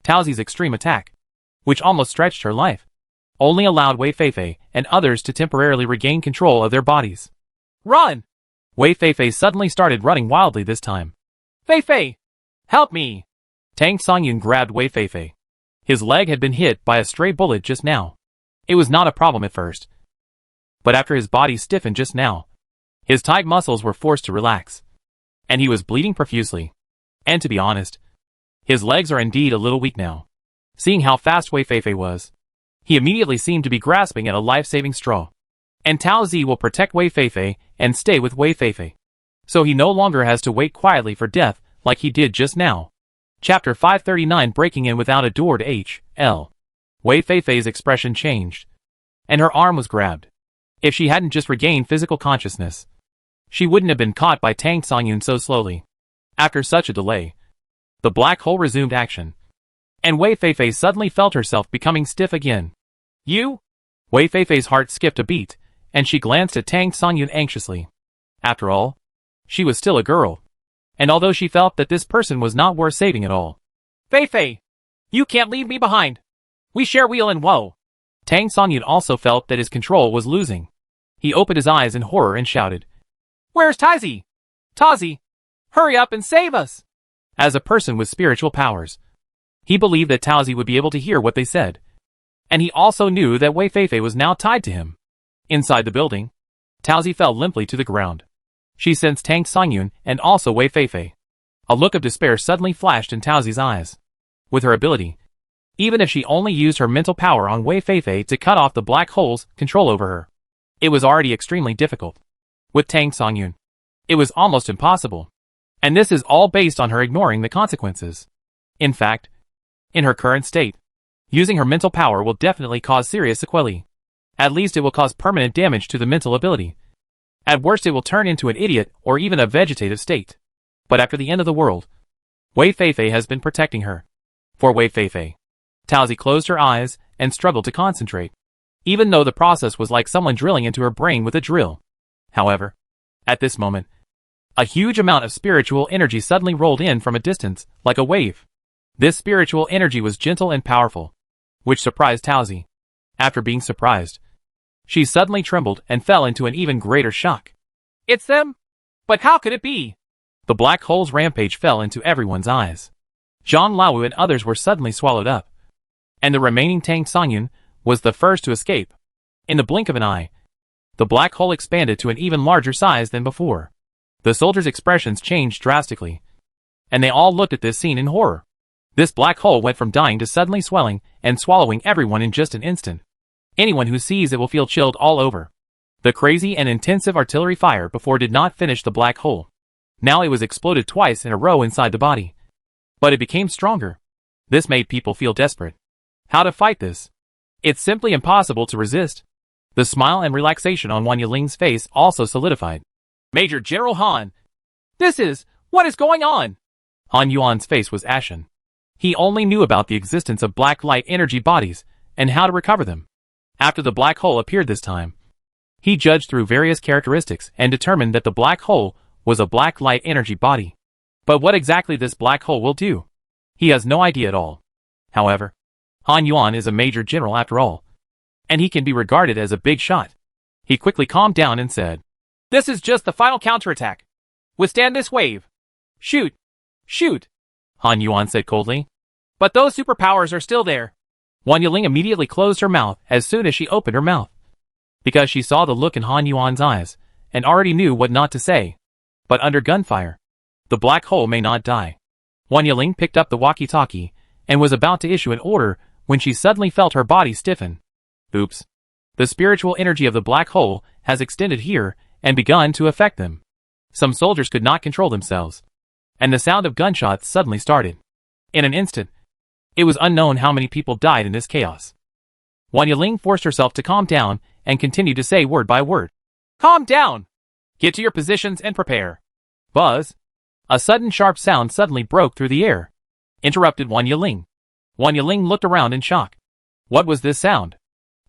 Taozi's extreme attack, which almost stretched her life, only allowed Wei Feifei and others to temporarily regain control of their bodies. Run! Wei Feifei suddenly started running wildly this time. Feifei! Help me! Tang Songyun grabbed Wei Feifei. His leg had been hit by a stray bullet just now. It was not a problem at first, but after his body stiffened just now, his tight muscles were forced to relax, and he was bleeding profusely. And to be honest, his legs are indeed a little weak now. Seeing how fast Wei Feifei was, he immediately seemed to be grasping at a life-saving straw. And Tao Zi will protect Wei Feifei and stay with Wei Feifei, so he no longer has to wait quietly for death like he did just now. Chapter 539 Breaking in without a door to H.L. Wei Feifei's expression changed, and her arm was grabbed. If she hadn't just regained physical consciousness, she wouldn't have been caught by Tang Songyun so slowly. After such a delay, the black hole resumed action, and Wei Feifei suddenly felt herself becoming stiff again. You? Wei Feifei's heart skipped a beat, and she glanced at Tang Songyun anxiously. After all, she was still a girl, and although she felt that this person was not worth saving at all. Feifei, you can't leave me behind. We share weal and woe. Tang Songyun also felt that his control was losing. He opened his eyes in horror and shouted, Where's Tazi? Tazi, hurry up and save us! As a person with spiritual powers, he believed that Taozi would be able to hear what they said, and he also knew that Wei Feifei was now tied to him. Inside the building, Taozi fell limply to the ground. She sensed Tang Songyun and also Wei Feifei. A look of despair suddenly flashed in Taozi's eyes. With her ability, even if she only used her mental power on Wei Feifei to cut off the black hole's control over her, it was already extremely difficult. With Tang Songyun, it was almost impossible. And this is all based on her ignoring the consequences. In fact, in her current state, using her mental power will definitely cause serious sequelae. At least it will cause permanent damage to the mental ability. At worst it will turn into an idiot or even a vegetative state. But after the end of the world, Wei Feifei has been protecting her. For Wei Feifei, Taozi closed her eyes and struggled to concentrate, even though the process was like someone drilling into her brain with a drill. However, at this moment, a huge amount of spiritual energy suddenly rolled in from a distance, like a wave. This spiritual energy was gentle and powerful, which surprised Taozi. After being surprised, she suddenly trembled and fell into an even greater shock. It's them? But how could it be? The black hole's rampage fell into everyone's eyes. Zhang Laowu and others were suddenly swallowed up, and the remaining Tang Songyun was the first to escape. In the blink of an eye, the black hole expanded to an even larger size than before. The soldiers' expressions changed drastically, and they all looked at this scene in horror. This black hole went from dying to suddenly swelling and swallowing everyone in just an instant. Anyone who sees it will feel chilled all over. The crazy and intensive artillery fire before did not finish the black hole. Now it was exploded twice in a row inside the body, But it became stronger. This made people feel desperate. How to fight this? It's simply impossible to resist. The smile and relaxation on Wang Yiling's face also solidified. Major General Han. What is going on? Han Yuan's face was ashen. He only knew about the existence of black light energy bodies and how to recover them. After the black hole appeared this time, he judged through various characteristics and determined that the black hole was a black light energy body. But what exactly this black hole will do, he has no idea at all. However, Han Yuan is a major general after all, and he can be regarded as a big shot. He quickly calmed down and said, "This is just the final counterattack. Withstand this wave. Shoot! Shoot!" Han Yuan said coldly. "But those superpowers are still there." Wang Yiling immediately closed her mouth as soon as she opened her mouth, because she saw the look in Han Yuan's eyes and already knew what not to say. But under gunfire, the black hole may not die. Wang Yiling picked up the walkie-talkie and was about to issue an order when she suddenly felt her body stiffen. Oops. The spiritual energy of the black hole has extended here and begun to affect them. Some soldiers could not control themselves, and the sound of gunshots suddenly started. In an instant, it was unknown how many people died in this chaos. Wang Yiling forced herself to calm down and continued to say word by word. "Calm down! Get to your positions and prepare." Buzz! A sudden sharp sound suddenly broke through the air, interrupted Wang Yiling. Wang Yiling looked around in shock. What was this sound?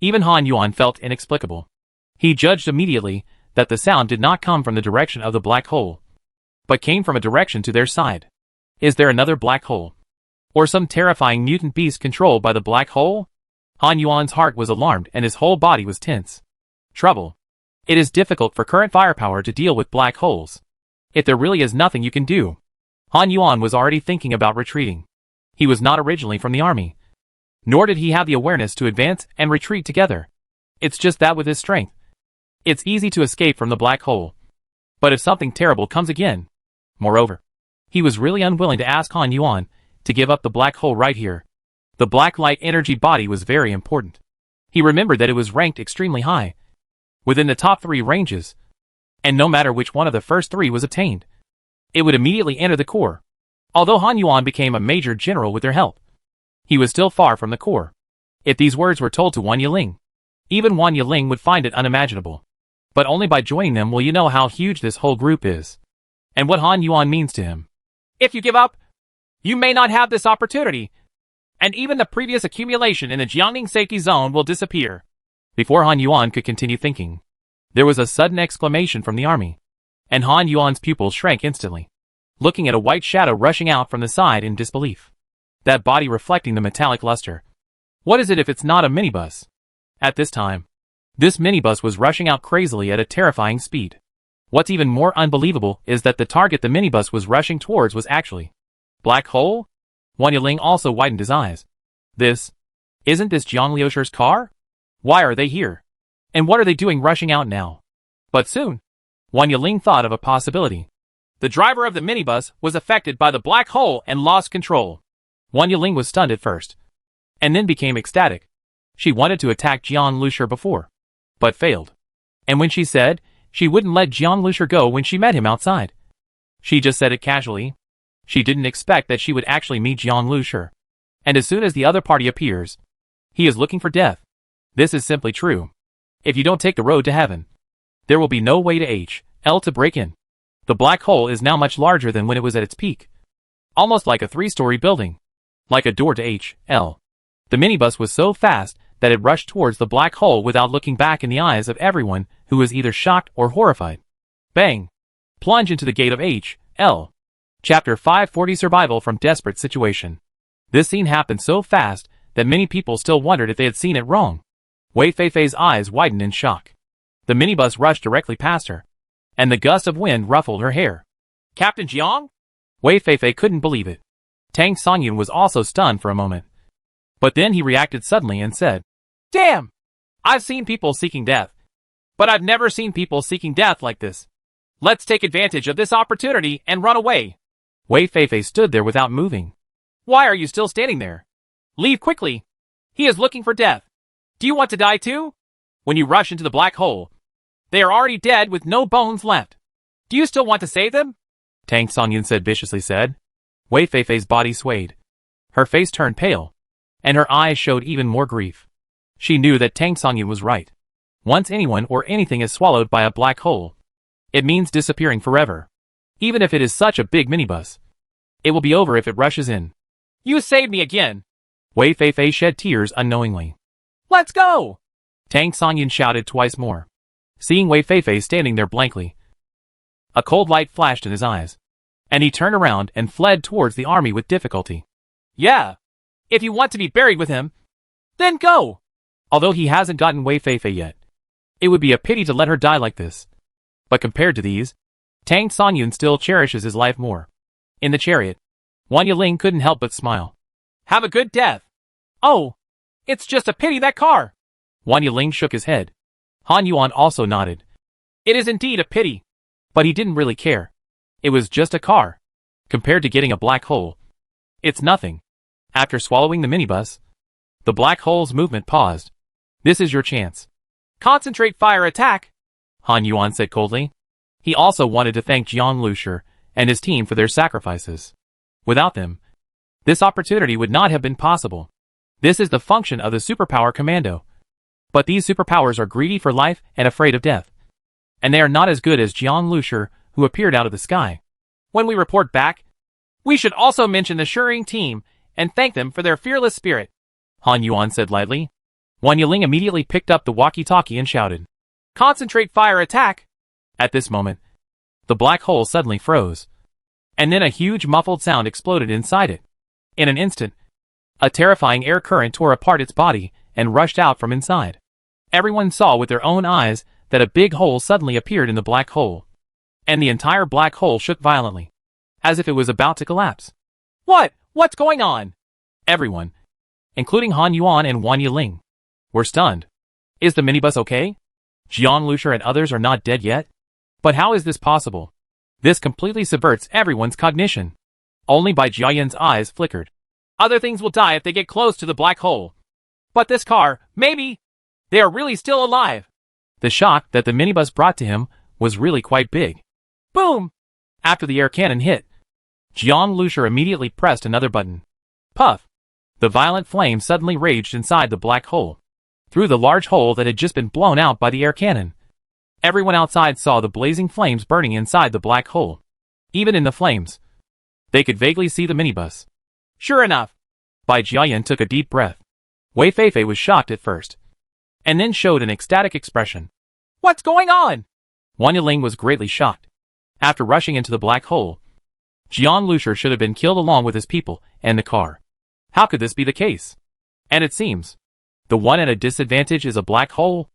Even Han Yuan felt inexplicable. He judged immediately that the sound did not come from the direction of the black hole, but came from a direction to their side. Is there another black hole? Or some terrifying mutant beast controlled by the black hole? Han Yuan's heart was alarmed and his whole body was tense. Trouble. It is difficult for current firepower to deal with black holes. If there really is nothing you can do. Han Yuan was already thinking about retreating. He was not originally from the army, nor did he have the awareness to advance and retreat together. It's just that with his strength, it's easy to escape from the black hole. But if something terrible comes again. Moreover, he was really unwilling to ask Han Yuan to give up the black hole right here. The black light energy body was very important. He remembered that it was ranked extremely high, within the top 3 ranges, and no matter which one of the first 3 was obtained, it would immediately enter the core. Although Han Yuan became a major general with their help, he was still far from the core. If these words were told to Wang Yiling, even Wang Yiling would find it unimaginable. But only by joining them will you know how huge this whole group is, and what Han Yuan means to him. If you give up, you may not have this opportunity, and even the previous accumulation in the Jiangning safety zone will disappear. Before Han Yuan could continue thinking, there was a sudden exclamation from the army, and Han Yuan's pupils shrank instantly, looking at a white shadow rushing out from the side in disbelief. That body reflecting the metallic luster. What is it if it's not a minibus? At this time, this minibus was rushing out crazily at a terrifying speed. What's even more unbelievable is that the target the minibus was rushing towards was actually black hole? Wang Yiling also widened his eyes. Isn't this Jiang Liusher's car? Why are they here? And what are they doing rushing out now? But soon, Wang Yiling thought of a possibility. The driver of the minibus was affected by the black hole and lost control. Wang Yiling was stunned at first, and then became ecstatic. She wanted to attack Jiang Liusher before, but failed. And when she said she wouldn't let Jiang Liusher go when she met him outside, she just said it casually. She didn't expect that she would actually meet Jiang Liusher. And as soon as the other party appears, he is looking for death. This is simply true. If you don't take the road to heaven, there will be no way to break in. The black hole is now much larger than when it was at its peak. Almost like a 3-story building. Like a door to HL. The minibus was so fast that it rushed towards the black hole without looking back in the eyes of everyone who was either shocked or horrified. Bang! Plunge into the gate of HL. Chapter 540 Survival from Desperate Situation. This scene happened so fast that many people still wondered if they had seen it wrong. Wei Feifei's eyes widened in shock. The minibus rushed directly past her, and the gust of wind ruffled her hair. Captain Jiang? Wei Feifei couldn't believe it. Tang Songyun was also stunned for a moment. But then he reacted suddenly and said, "Damn! I've seen people seeking death, but I've never seen people seeking death like this. Let's take advantage of this opportunity and run away." Wei Feifei stood there without moving. "Why are you still standing there? Leave quickly. He is looking for death. Do you want to die too? When you rush into the black hole, they are already dead with no bones left. Do you still want to save them?" Tang Songyun said viciously. Wei Feifei's body swayed. Her face turned pale, and her eyes showed even more grief. She knew that Tang Songyun was right. Once anyone or anything is swallowed by a black hole, it means disappearing forever. Even if it is such a big minibus, it will be over if it rushes in. You saved me again. Wei Feifei shed tears unknowingly. Let's go! Tang Songyun shouted twice more. Seeing Wei Feifei standing there blankly, a cold light flashed in his eyes, and he turned around and fled towards the army with difficulty. Yeah. If you want to be buried with him, then go! Although he hasn't gotten Wei Feifei yet, it would be a pity to let her die like this. But compared to these, Tang Songyun still cherishes his life more. In the chariot, Wang Yiling couldn't help but smile. Have a good death. Oh, it's just a pity that car. Wang Yiling shook his head. Han Yuan also nodded. It is indeed a pity. But he didn't really care. It was just a car. Compared to getting a black hole, it's nothing. After swallowing the minibus, the black hole's movement paused. This is your chance. Concentrate fire attack, Han Yuan said coldly. He also wanted to thank Jiang Lushi and his team for their sacrifices. Without them, this opportunity would not have been possible. This is the function of the superpower commando. But these superpowers are greedy for life and afraid of death. And they are not as good as Jiang Lushi, who appeared out of the sky. When we report back, we should also mention the Shering team and thank them for their fearless spirit, Han Yuan said lightly. Wang Yiling immediately picked up the walkie-talkie and shouted, Concentrate fire attack! At this moment, the black hole suddenly froze. And then a huge muffled sound exploded inside it. In an instant, a terrifying air current tore apart its body and rushed out from inside. Everyone saw with their own eyes that a big hole suddenly appeared in the black hole. And the entire black hole shook violently, as if it was about to collapse. What's going on? Everyone, including Han Yuan and Wang Yiling, were stunned. Is the minibus okay? Jiang Lushi and others are not dead yet? But how is this possible? This completely subverts everyone's cognition. Only Bai Jiayan's eyes flickered. Other things will die if they get close to the black hole. But this car, maybe, they are really still alive. The shock that the minibus brought to him was really quite big. Boom! After the air cannon hit, Jiang Lushi immediately pressed another button. Puff! The violent flame suddenly raged inside the black hole, through the large hole that had just been blown out by the air cannon. Everyone outside saw the blazing flames burning inside the black hole. Even in the flames, they could vaguely see the minibus. Sure enough. Bai Jiayan took a deep breath. Wei Feifei was shocked at first, and then showed an ecstatic expression. What's going on? Wang Yiling was greatly shocked. After rushing into the black hole, Jiang Lushi should have been killed along with his people and the car. How could this be the case? And it seems, the one at a disadvantage is a black hole?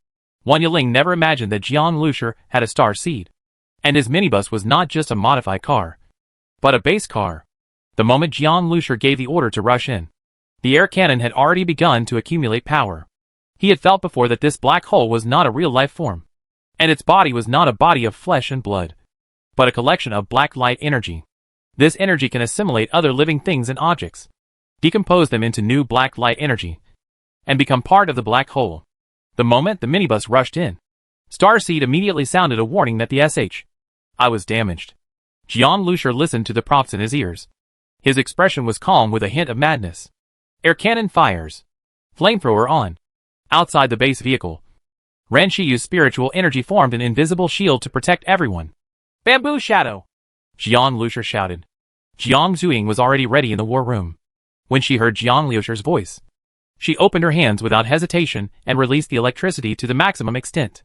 Wang Yiling never imagined that Jiang Lushi had a star seed. And his minibus was not just a modified car, but a base car. The moment Jiang Lushi gave the order to rush in, the air cannon had already begun to accumulate power. He had felt before that this black hole was not a real life form. And its body was not a body of flesh and blood, but a collection of black light energy. This energy can assimilate other living things and objects, decompose them into new black light energy, and become part of the black hole. The moment the minibus rushed in, Starseed immediately sounded a warning that the I was damaged. Jiang Lushi listened to the prompts in his ears. His expression was calm with a hint of madness. Air cannon fires. Flamethrower on. Outside the base vehicle, Ren Shiyu's spiritual energy formed an invisible shield to protect everyone. Bamboo shadow! Jiang Lushi shouted. Jiang Zhuing was already ready in the war room. When she heard Jiang Lushi's voice, she opened her hands without hesitation and released the electricity to the maximum extent.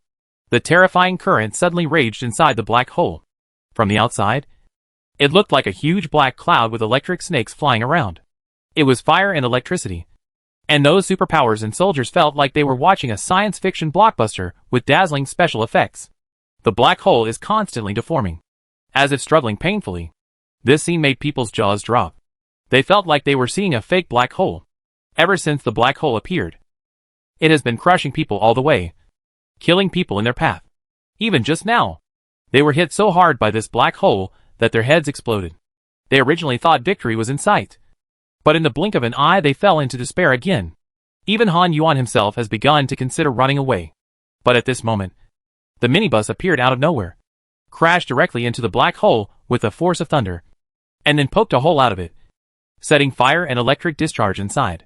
The terrifying current suddenly raged inside the black hole. From the outside, it looked like a huge black cloud with electric snakes flying around. It was fire and electricity. And those superpowers and soldiers felt like they were watching a science fiction blockbuster with dazzling special effects. The black hole is constantly deforming, as if struggling painfully. This scene made people's jaws drop. They felt like they were seeing a fake black hole. Ever since the black hole appeared, it has been crushing people all the way, killing people in their path. Even just now, they were hit so hard by this black hole that their heads exploded. They originally thought victory was in sight, but in the blink of an eye they fell into despair again. Even Han Yuan himself has begun to consider running away. But at this moment, the minibus appeared out of nowhere, crashed directly into the black hole with the force of thunder, and then poked a hole out of it, setting fire and electric discharge inside.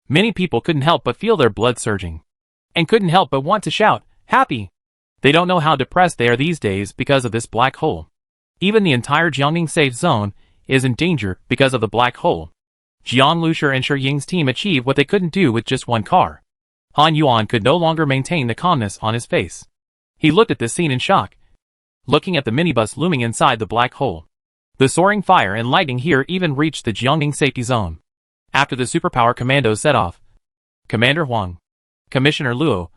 Many people couldn't help but feel their blood surging, and couldn't help but want to shout, happy. They don't know how depressed they are these days because of this black hole. Even the entire Jiangning safe zone is in danger because of the black hole. Jiang Lusher and Shi Ying's team achieved what they couldn't do with just one car. Han Yuan could no longer maintain the calmness on his face. He looked at this scene in shock, looking at the minibus looming inside the black hole. The soaring fire and lightning here even reached the Jiangning safety zone. After the superpower commandos set off, Commander Huang, Commissioner Luo,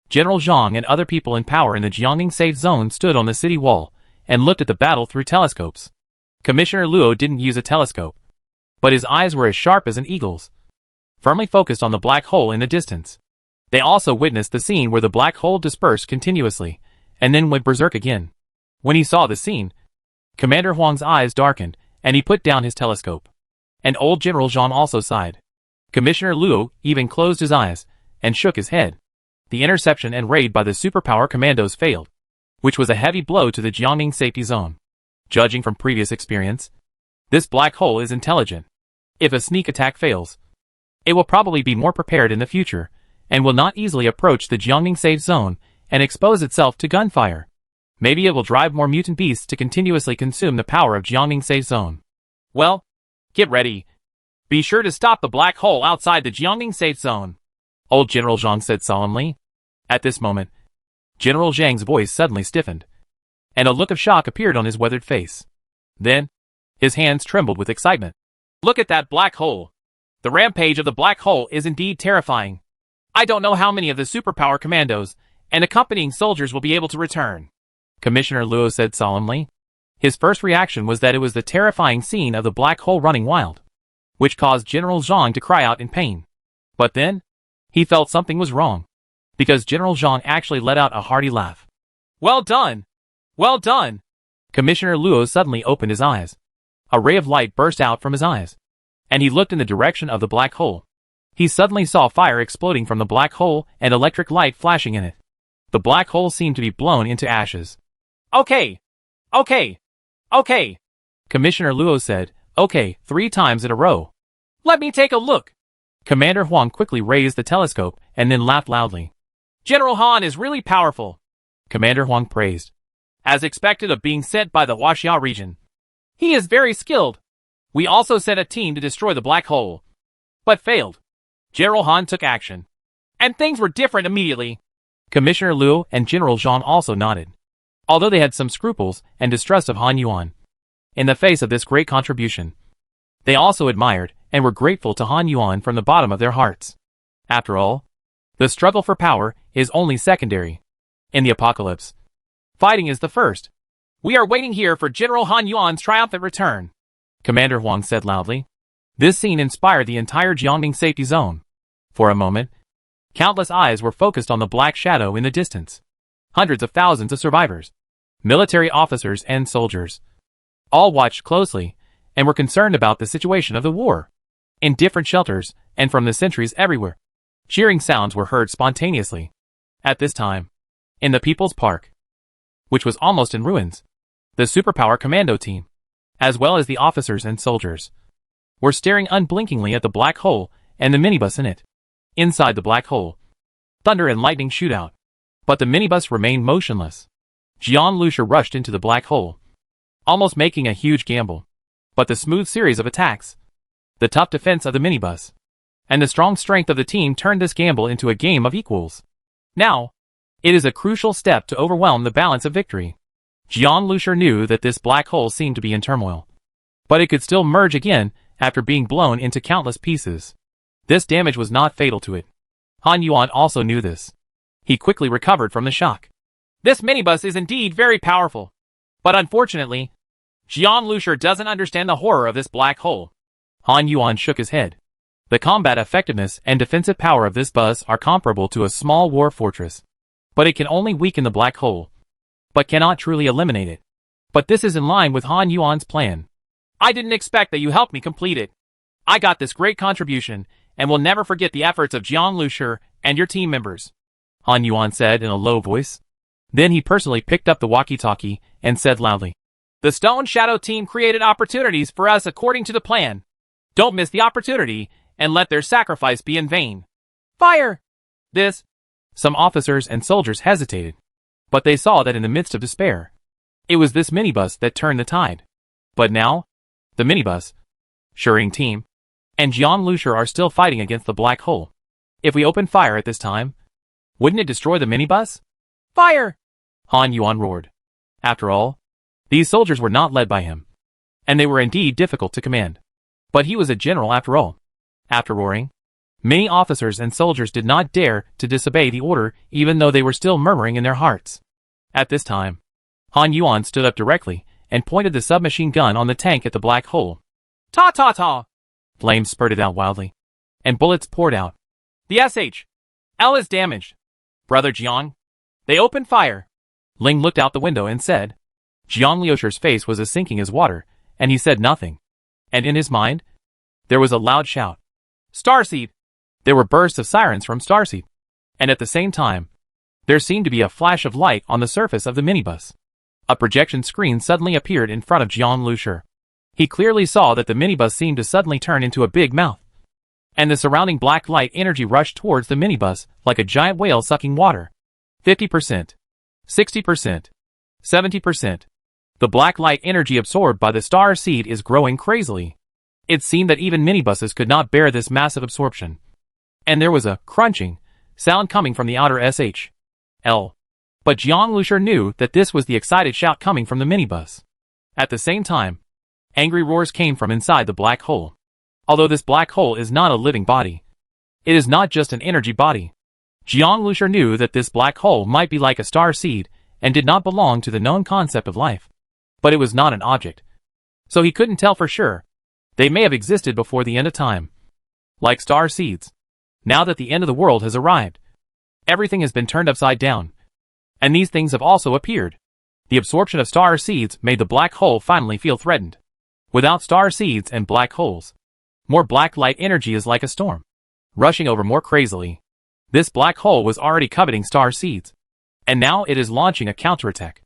General Zhang and other people in power in the Jiangning safe zone stood on the city wall and looked at the battle through telescopes. Commissioner Luo didn't use a telescope, but his eyes were as sharp as an eagle's, firmly focused on the black hole in the distance. They also witnessed the scene where the black hole dispersed continuously, and then went berserk again. When he saw the scene, Commander Huang's eyes darkened, and he put down his telescope. And old General Zhang also sighed. Commissioner Luo even closed his eyes, and shook his head. The interception and raid by the superpower commandos failed, which was a heavy blow to the Jiangning safety zone. Judging from previous experience, this black hole is intelligent. If a sneak attack fails, it will probably be more prepared in the future, and will not easily approach the Jiangning safe zone and expose itself to gunfire. Maybe it will drive more mutant beasts to continuously consume the power of Jiangning safe zone. Well, get ready. Be sure to stop the black hole outside the Jiangning safe zone, old General Zhang said solemnly. At this moment, General Zhang's voice suddenly stiffened, and a look of shock appeared on his weathered face. Then, his hands trembled with excitement. Look at that black hole. The rampage of the black hole is indeed terrifying. I don't know how many of the superpower commandos and accompanying soldiers will be able to return, Commissioner Luo said solemnly. His first reaction was that it was the terrifying scene of the black hole running wild, which caused General Zhang to cry out in pain. But then, he felt something was wrong, because General Zhang actually let out a hearty laugh. Well done! Well done! Commissioner Luo suddenly opened his eyes. A ray of light burst out from his eyes, and he looked in the direction of the black hole. He suddenly saw fire exploding from the black hole and electric light flashing in it. The black hole seemed to be blown into ashes. Okay! Okay! Okay! Commissioner Luo said, okay, 3 times in a row. Let me take a look. Commander Huang quickly raised the telescope and then laughed loudly. General Han is really powerful, Commander Huang praised. As expected of being sent by the Huaxia region. He is very skilled. We also sent a team to destroy the black hole, but failed. General Han took action, and things were different immediately. Commissioner Luo and General Zhang also nodded, although they had some scruples and distrust of Han Yuan. In the face of this great contribution, they also admired and were grateful to Han Yuan from the bottom of their hearts. After all, the struggle for power is only secondary. In the apocalypse, fighting is the first. We are waiting here for General Han Yuan's triumphant return, Commander Huang said loudly. This scene inspired the entire Jiangning safety zone. For a moment, countless eyes were focused on the black shadow in the distance. Hundreds of thousands of survivors, military officers and soldiers, all watched closely and were concerned about the situation of the war. In different shelters and from the sentries everywhere, cheering sounds were heard spontaneously. At this time, in the People's Park, which was almost in ruins, the superpower commando team, as well as the officers and soldiers, were staring unblinkingly at the black hole and the minibus in it. Inside the black hole, thunder and lightning shoot out, but the minibus remained motionless. Jiang Lusher rushed into the black hole, almost making a huge gamble. But the smooth series of attacks, the tough defense of the minibus, and the strong strength of the team turned this gamble into a game of equals. Now, it is a crucial step to overwhelm the balance of victory. Jiang Lusher knew that this black hole seemed to be in turmoil, but it could still merge again after being blown into countless pieces. This damage was not fatal to it. Han Yuan also knew this. He quickly recovered from the shock. This minibus is indeed very powerful, but unfortunately, Jiang Lusher doesn't understand the horror of this black hole. Han Yuan shook his head. The combat effectiveness and defensive power of this bus are comparable to a small war fortress, but it can only weaken the black hole, but cannot truly eliminate it. But this is in line with Han Yuan's plan. I didn't expect that you helped me complete it. I got this great contribution, and will never forget the efforts of Jiang Lusher and your team members, Han Yuan said in a low voice. Then he personally picked up the walkie-talkie and said loudly, the Stone Shadow team created opportunities for us according to the plan. Don't miss the opportunity, and let their sacrifice be in vain. Fire! This. Some officers and soldiers hesitated, but they saw that in the midst of despair, it was this minibus that turned the tide. But now, the minibus, Shirring team, and Jiang Lushur are still fighting against the black hole. If we open fire at this time, wouldn't it destroy the minibus? Fire! Han Yuan roared. After all, these soldiers were not led by him, and they were indeed difficult to command. But he was a general after all. After roaring, many officers and soldiers did not dare to disobey the order even though they were still murmuring in their hearts. At this time, Han Yuan stood up directly and pointed the submachine gun on the tank at the black hole. Ta ta ta! Flames spurted out wildly, and bullets poured out. The SH.L is damaged. Brother Jiang. They opened fire. Ling looked out the window and said. Jiang Liushur's face was as sinking as water, and he said nothing. And in his mind, there was a loud shout. Starseed! There were bursts of sirens from Starseed. And at the same time, there seemed to be a flash of light on the surface of the minibus. A projection screen suddenly appeared in front of Jiang Lushur. He clearly saw that the minibus seemed to suddenly turn into a big mouth. And the surrounding black light energy rushed towards the minibus like a giant whale sucking water. 50%. 60%. 70%. The black light energy absorbed by the star seed is growing crazily. It seemed that even minibuses could not bear this massive absorption. And there was a crunching sound coming from the outer SH.L. But Jiang Lushur knew that this was the excited shout coming from the minibus. At the same time, angry roars came from inside the black hole. Although this black hole is not a living body, it is not just an energy body. Jiang Lushur knew that this black hole might be like a star seed and did not belong to the known concept of life. But it was not an object. So he couldn't tell for sure. They may have existed before the end of time. Like star seeds. Now that the end of the world has arrived, everything has been turned upside down. And these things have also appeared. The absorption of star seeds made the black hole finally feel threatened. Without star seeds and black holes, more black light energy is like a storm, rushing over more crazily. This black hole was already coveting star seeds, and now it is launching a counterattack.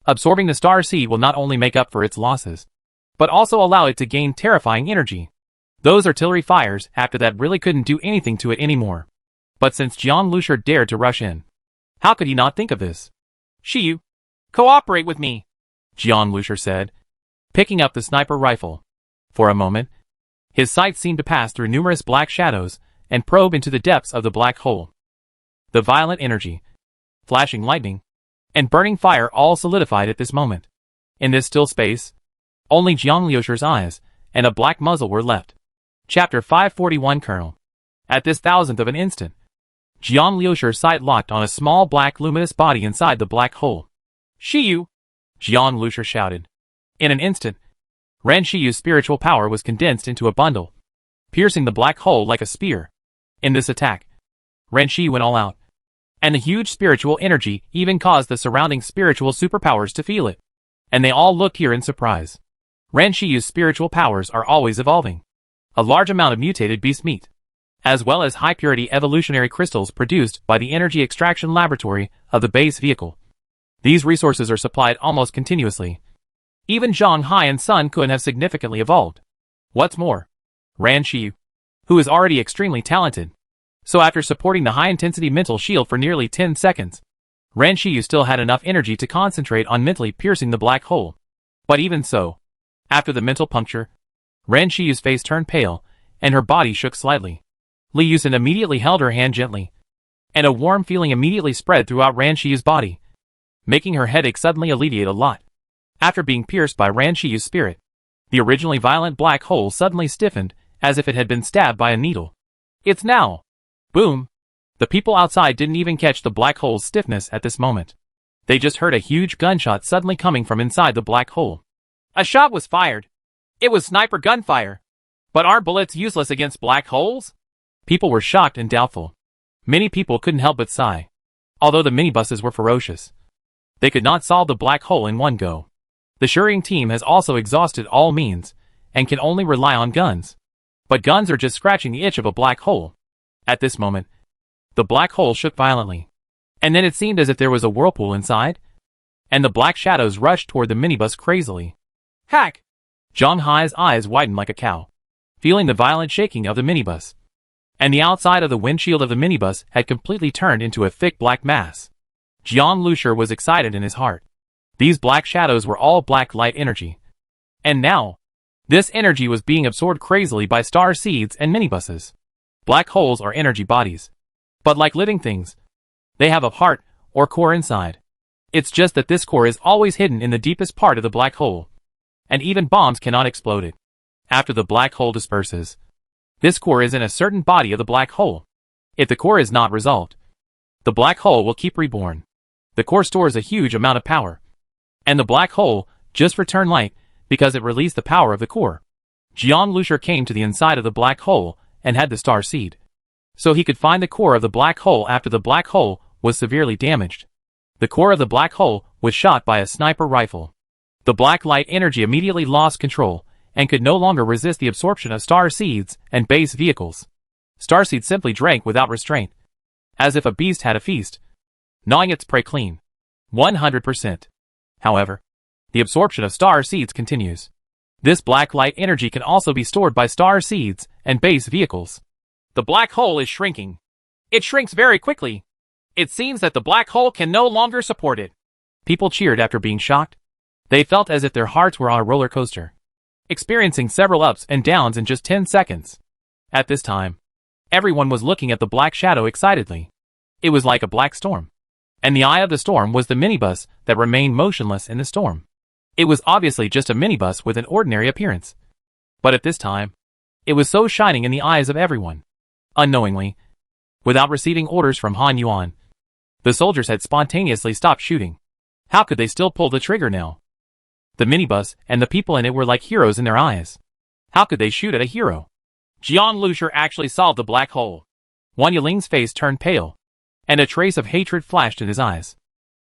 Absorbing the star seed will not only make up for its losses, but also allow it to gain terrifying energy. Those artillery fires after that really couldn't do anything to it anymore. But since Jiang Lushur dared to rush in, how could he not think of this? Shiyu, cooperate with me, Jiang Lushur said, picking up the sniper rifle. For a moment, his sight seemed to pass through numerous black shadows and probe into the depths of the black hole. The violent energy, flashing lightning, and burning fire all solidified at this moment. In this still space, only Jiang Liushur's eyes and a black muzzle were left. Chapter 541 Colonel. At this thousandth of an instant, Jiang Liushur's sight locked on a small black luminous body inside the black hole. Shiyu! Jiang Lushur shouted. In an instant, Ran Shiyu's spiritual power was condensed into a bundle, piercing the black hole like a spear. In this attack, Ran Shiyu went all out, and the huge spiritual energy even caused the surrounding spiritual superpowers to feel it. And they all looked here in surprise. Ran Shiyu's spiritual powers are always evolving. A large amount of mutated beast meat, as well as high-purity evolutionary crystals produced by the energy extraction laboratory of the base vehicle. These resources are supplied almost continuously. Even Zhang Hai and Sun couldn't have significantly evolved. What's more, Ran Shiyu, who is already extremely talented. So after supporting the high-intensity mental shield for nearly 10 seconds, Ran Shiyu still had enough energy to concentrate on mentally piercing the black hole. But even so, after the mental puncture, Ran Shiyu's face turned pale, and her body shook slightly. Li Yusin immediately held her hand gently, and a warm feeling immediately spread throughout Ran Shiyu's body, making her headache suddenly alleviate a lot. After being pierced by Ran Shiyu's spirit, the originally violent black hole suddenly stiffened as if it had been stabbed by a needle. It's now! Boom! The people outside didn't even catch the black hole's stiffness at this moment. They just heard a huge gunshot suddenly coming from inside the black hole. A shot was fired. It was sniper gunfire. But are bullets useless against black holes? People were shocked and doubtful. Many people couldn't help but sigh. Although the minibuses were ferocious, they could not solve the black hole in one go. The Shirring team has also exhausted all means, and can only rely on guns. But guns are just scratching the itch of a black hole. At this moment, the black hole shook violently. And then it seemed as if there was a whirlpool inside, and the black shadows rushed toward the minibus crazily. Hack! Zhang Hai's eyes widened like a cow. feeling the violent shaking of the minibus. And the outside of the windshield of the minibus had completely turned into a thick black mass. Jiang Lushur was excited in his heart. These black shadows were all black light energy. And now, this energy was being absorbed crazily by star seeds and minibuses. Black holes are energy bodies. But like living things, they have a heart or core inside. It's just that this core is always hidden in the deepest part of the black hole. And even bombs cannot explode it. After the black hole disperses, this core is in a certain body of the black hole. If the core is not resolved, the black hole will keep reborn. The core stores a huge amount of power. And the black hole just returned light because it released the power of the core. Jiang Lushur came to the inside of the black hole and had the star seed. So he could find the core of the black hole after the black hole was severely damaged. The core of the black hole was shot by a sniper rifle. The black light energy immediately lost control and could no longer resist the absorption of star seeds and base vehicles. Starseed simply drank without restraint, as if a beast had a feast, gnawing its prey clean. 100%. However, the absorption of star seeds continues. This black light energy can also be stored by star seeds and base vehicles. The black hole is shrinking. It shrinks very quickly. It seems that the black hole can no longer support it. People cheered after being shocked. They felt as if their hearts were on a roller coaster, experiencing several ups and downs in just 10 seconds. At this time, everyone was looking at the black shadow excitedly. It was like a black storm. And the eye of the storm was the minibus that remained motionless in the storm. It was obviously just a minibus with an ordinary appearance. But at this time, it was so shining in the eyes of everyone. Unknowingly, without receiving orders from Han Yuan, the soldiers had spontaneously stopped shooting. How could they still pull the trigger now? The minibus and the people in it were like heroes in their eyes. How could they shoot at a hero? Jiang Lushur actually solved the black hole. Wang Yiling's face turned pale, and a trace of hatred flashed in his eyes.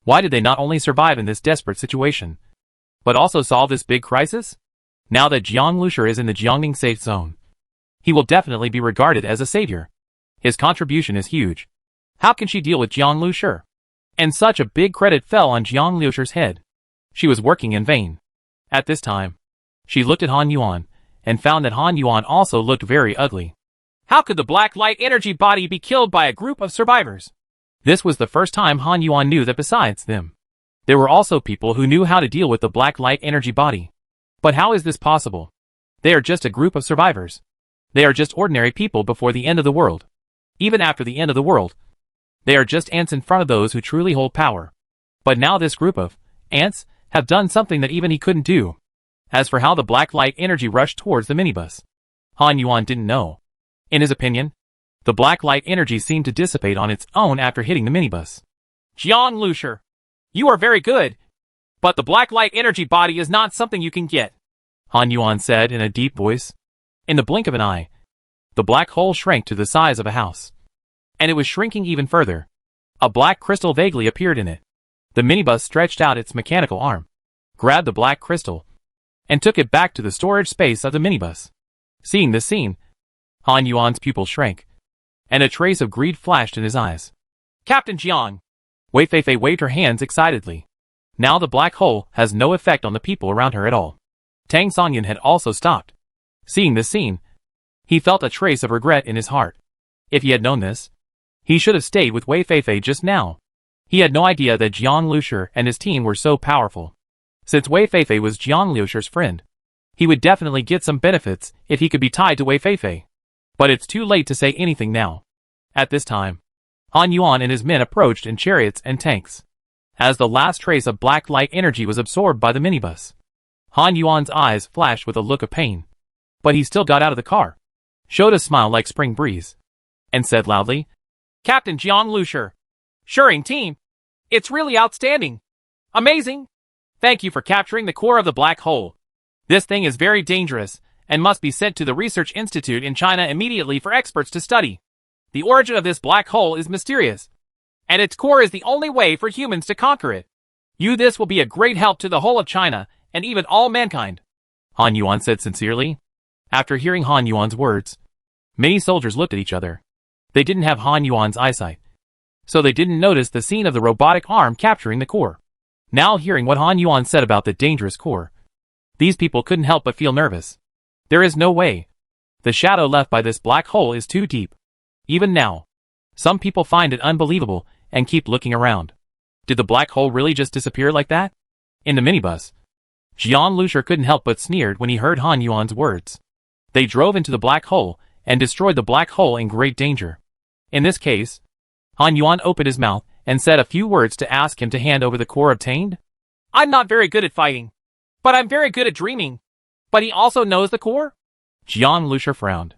Why did they not only survive in this desperate situation, but also solve this big crisis? Now that Jiang Lushur is in the Jiangning safe zone, he will definitely be regarded as a savior. His contribution is huge. How can she deal with Jiang Lushur? And such a big credit fell on Jiang Lushur's head. She was working in vain. At this time, she looked at Han Yuan, and found that Han Yuan also looked very ugly. How could the black light energy body be killed by a group of survivors? This was the first time Han Yuan knew that besides them, there were also people who knew how to deal with the black light energy body. But how is this possible? They are just a group of survivors. They are just ordinary people before the end of the world. Even after the end of the world, they are just ants in front of those who truly hold power. But now this group of ants have done something that even he couldn't do. As for how the black light energy rushed towards the minibus, Han Yuan didn't know. In his opinion, the black light energy seemed to dissipate on its own after hitting the minibus. Jiang Lushur, you are very good, but the black light energy body is not something you can get, Han Yuan said in a deep voice. In the blink of an eye, the black hole shrank to the size of a house. And it was shrinking even further. A black crystal vaguely appeared in it. The minibus stretched out its mechanical arm, grabbed the black crystal, and took it back to the storage space of the minibus. Seeing this scene, Han Yuan's pupil shrank, and a trace of greed flashed in his eyes. Captain Jiang! Wei Feifei waved her hands excitedly. Now the black hole has no effect on the people around her at all. Tang Songyan had also stopped. Seeing this scene, he felt a trace of regret in his heart. If he had known this, he should have stayed with Wei Feifei just now. He had no idea that Jiang Lushur and his team were so powerful. Since Wei Feifei was Jiang Lushur's friend, he would definitely get some benefits if he could be tied to Wei Feifei. But it's too late to say anything now. At this time, Han Yuan and his men approached in chariots and tanks. As the last trace of black light energy was absorbed by the minibus, Han Yuan's eyes flashed with a look of pain. But he still got out of the car, showed a smile like spring breeze, and said loudly, Captain Jiang Lushur, Shuring team, it's really outstanding. Amazing. Thank you for capturing the core of the black hole. This thing is very dangerous, and must be sent to the Research Institute in China immediately for experts to study. The origin of this black hole is mysterious, and its core is the only way for humans to conquer it. This will be a great help to the whole of China, and even all mankind, Han Yuan said sincerely. After hearing Han Yuan's words, many soldiers looked at each other. They didn't have Han Yuan's eyesight, so they didn't notice the scene of the robotic arm capturing the core. Now hearing what Han Yuan said about the dangerous core, these people couldn't help but feel nervous. There is no way. The shadow left by this black hole is too deep. Even now, some people find it unbelievable and keep looking around. Did the black hole really just disappear like that? In the minibus, Jian Lucier couldn't help but sneered when he heard Han Yuan's words. They drove into the black hole and destroyed the black hole in great danger. In this case, Han Yuan opened his mouth and said a few words to ask him to hand over the core obtained. I'm not very good at fighting, but I'm very good at dreaming. But he also knows the core? Jian Lucier frowned.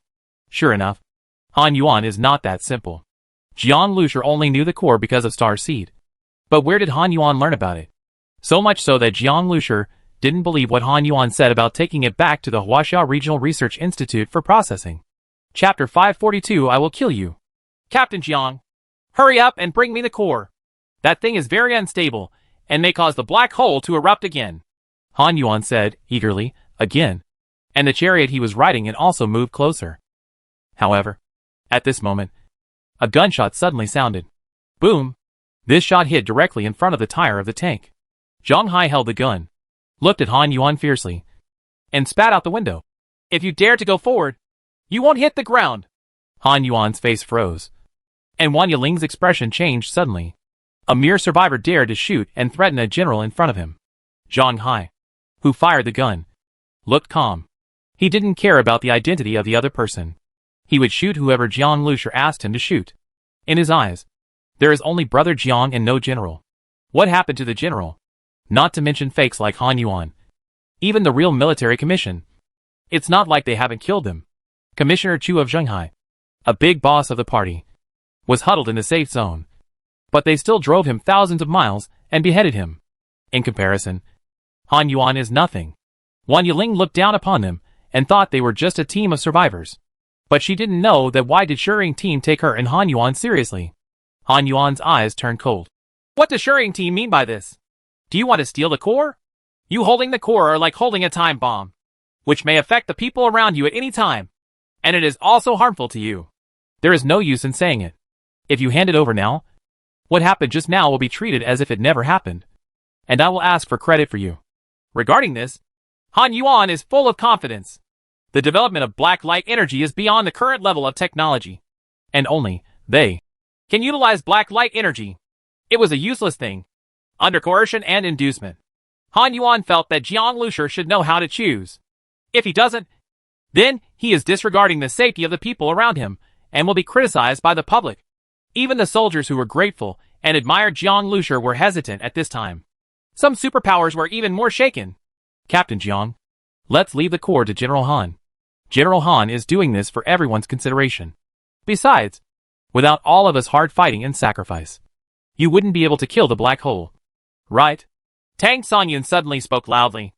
Sure enough, Han Yuan is not that simple. Jian Lucier only knew the core because of Star Seed. But where did Han Yuan learn about it? So much so that Jian Lucier didn't believe what Han Yuan said about taking it back to the Huaxia Regional Research Institute for processing. Chapter 542 I Will Kill You. Captain Jiang, hurry up and bring me the core. That thing is very unstable and may cause the black hole to erupt again. Han Yuan said, eagerly, again. And the chariot he was riding in also moved closer. However, at this moment, a gunshot suddenly sounded. Boom! This shot hit directly in front of the tire of the tank. Zhang Hai held the gun, looked at Han Yuan fiercely, and spat out the window. If you dare to go forward, you won't hit the ground. Han Yuan's face froze, and Wang Yiling's expression changed suddenly. A mere survivor dared to shoot and threaten a general in front of him. Zhang Hai, who fired the gun, looked calm. He didn't care about the identity of the other person. He would shoot whoever Jian Lucier asked him to shoot. In his eyes, there is only Brother Jiang and no general. What happened to the general? Not to mention fakes like Han Yuan. Even the real military commission. It's not like they haven't killed him. Commissioner Chu of Zhenghai, a big boss of the party, was huddled in the safe zone. But they still drove him thousands of miles and beheaded him. In comparison, Han Yuan is nothing. Wang Yiling looked down upon them and thought they were just a team of survivors. But she didn't know that why did Shering team take her and Han Yuan seriously. Han Yuan's eyes turned cold. What does Shering team mean by this? Do you want to steal the core? You holding the core are like holding a time bomb, which may affect the people around you at any time. And it is also harmful to you. There is no use in saying it. If you hand it over now, what happened just now will be treated as if it never happened. And I will ask for credit for you. Regarding this, Han Yuan is full of confidence. The development of black light energy is beyond the current level of technology. And only they can utilize black light energy. It was a useless thing. Under coercion and inducement, Han Yuan felt that Jiang Lucier should know how to choose. If he doesn't, then he is disregarding the safety of the people around him and will be criticized by the public. Even the soldiers who were grateful and admired Jiang Lucier were hesitant at this time. Some superpowers were even more shaken. Captain Jiang, let's leave the core to General Han. General Han is doing this for everyone's consideration. Besides, without all of us hard fighting and sacrifice, you wouldn't be able to kill the black hole. Right? Tang Sonyun suddenly spoke loudly.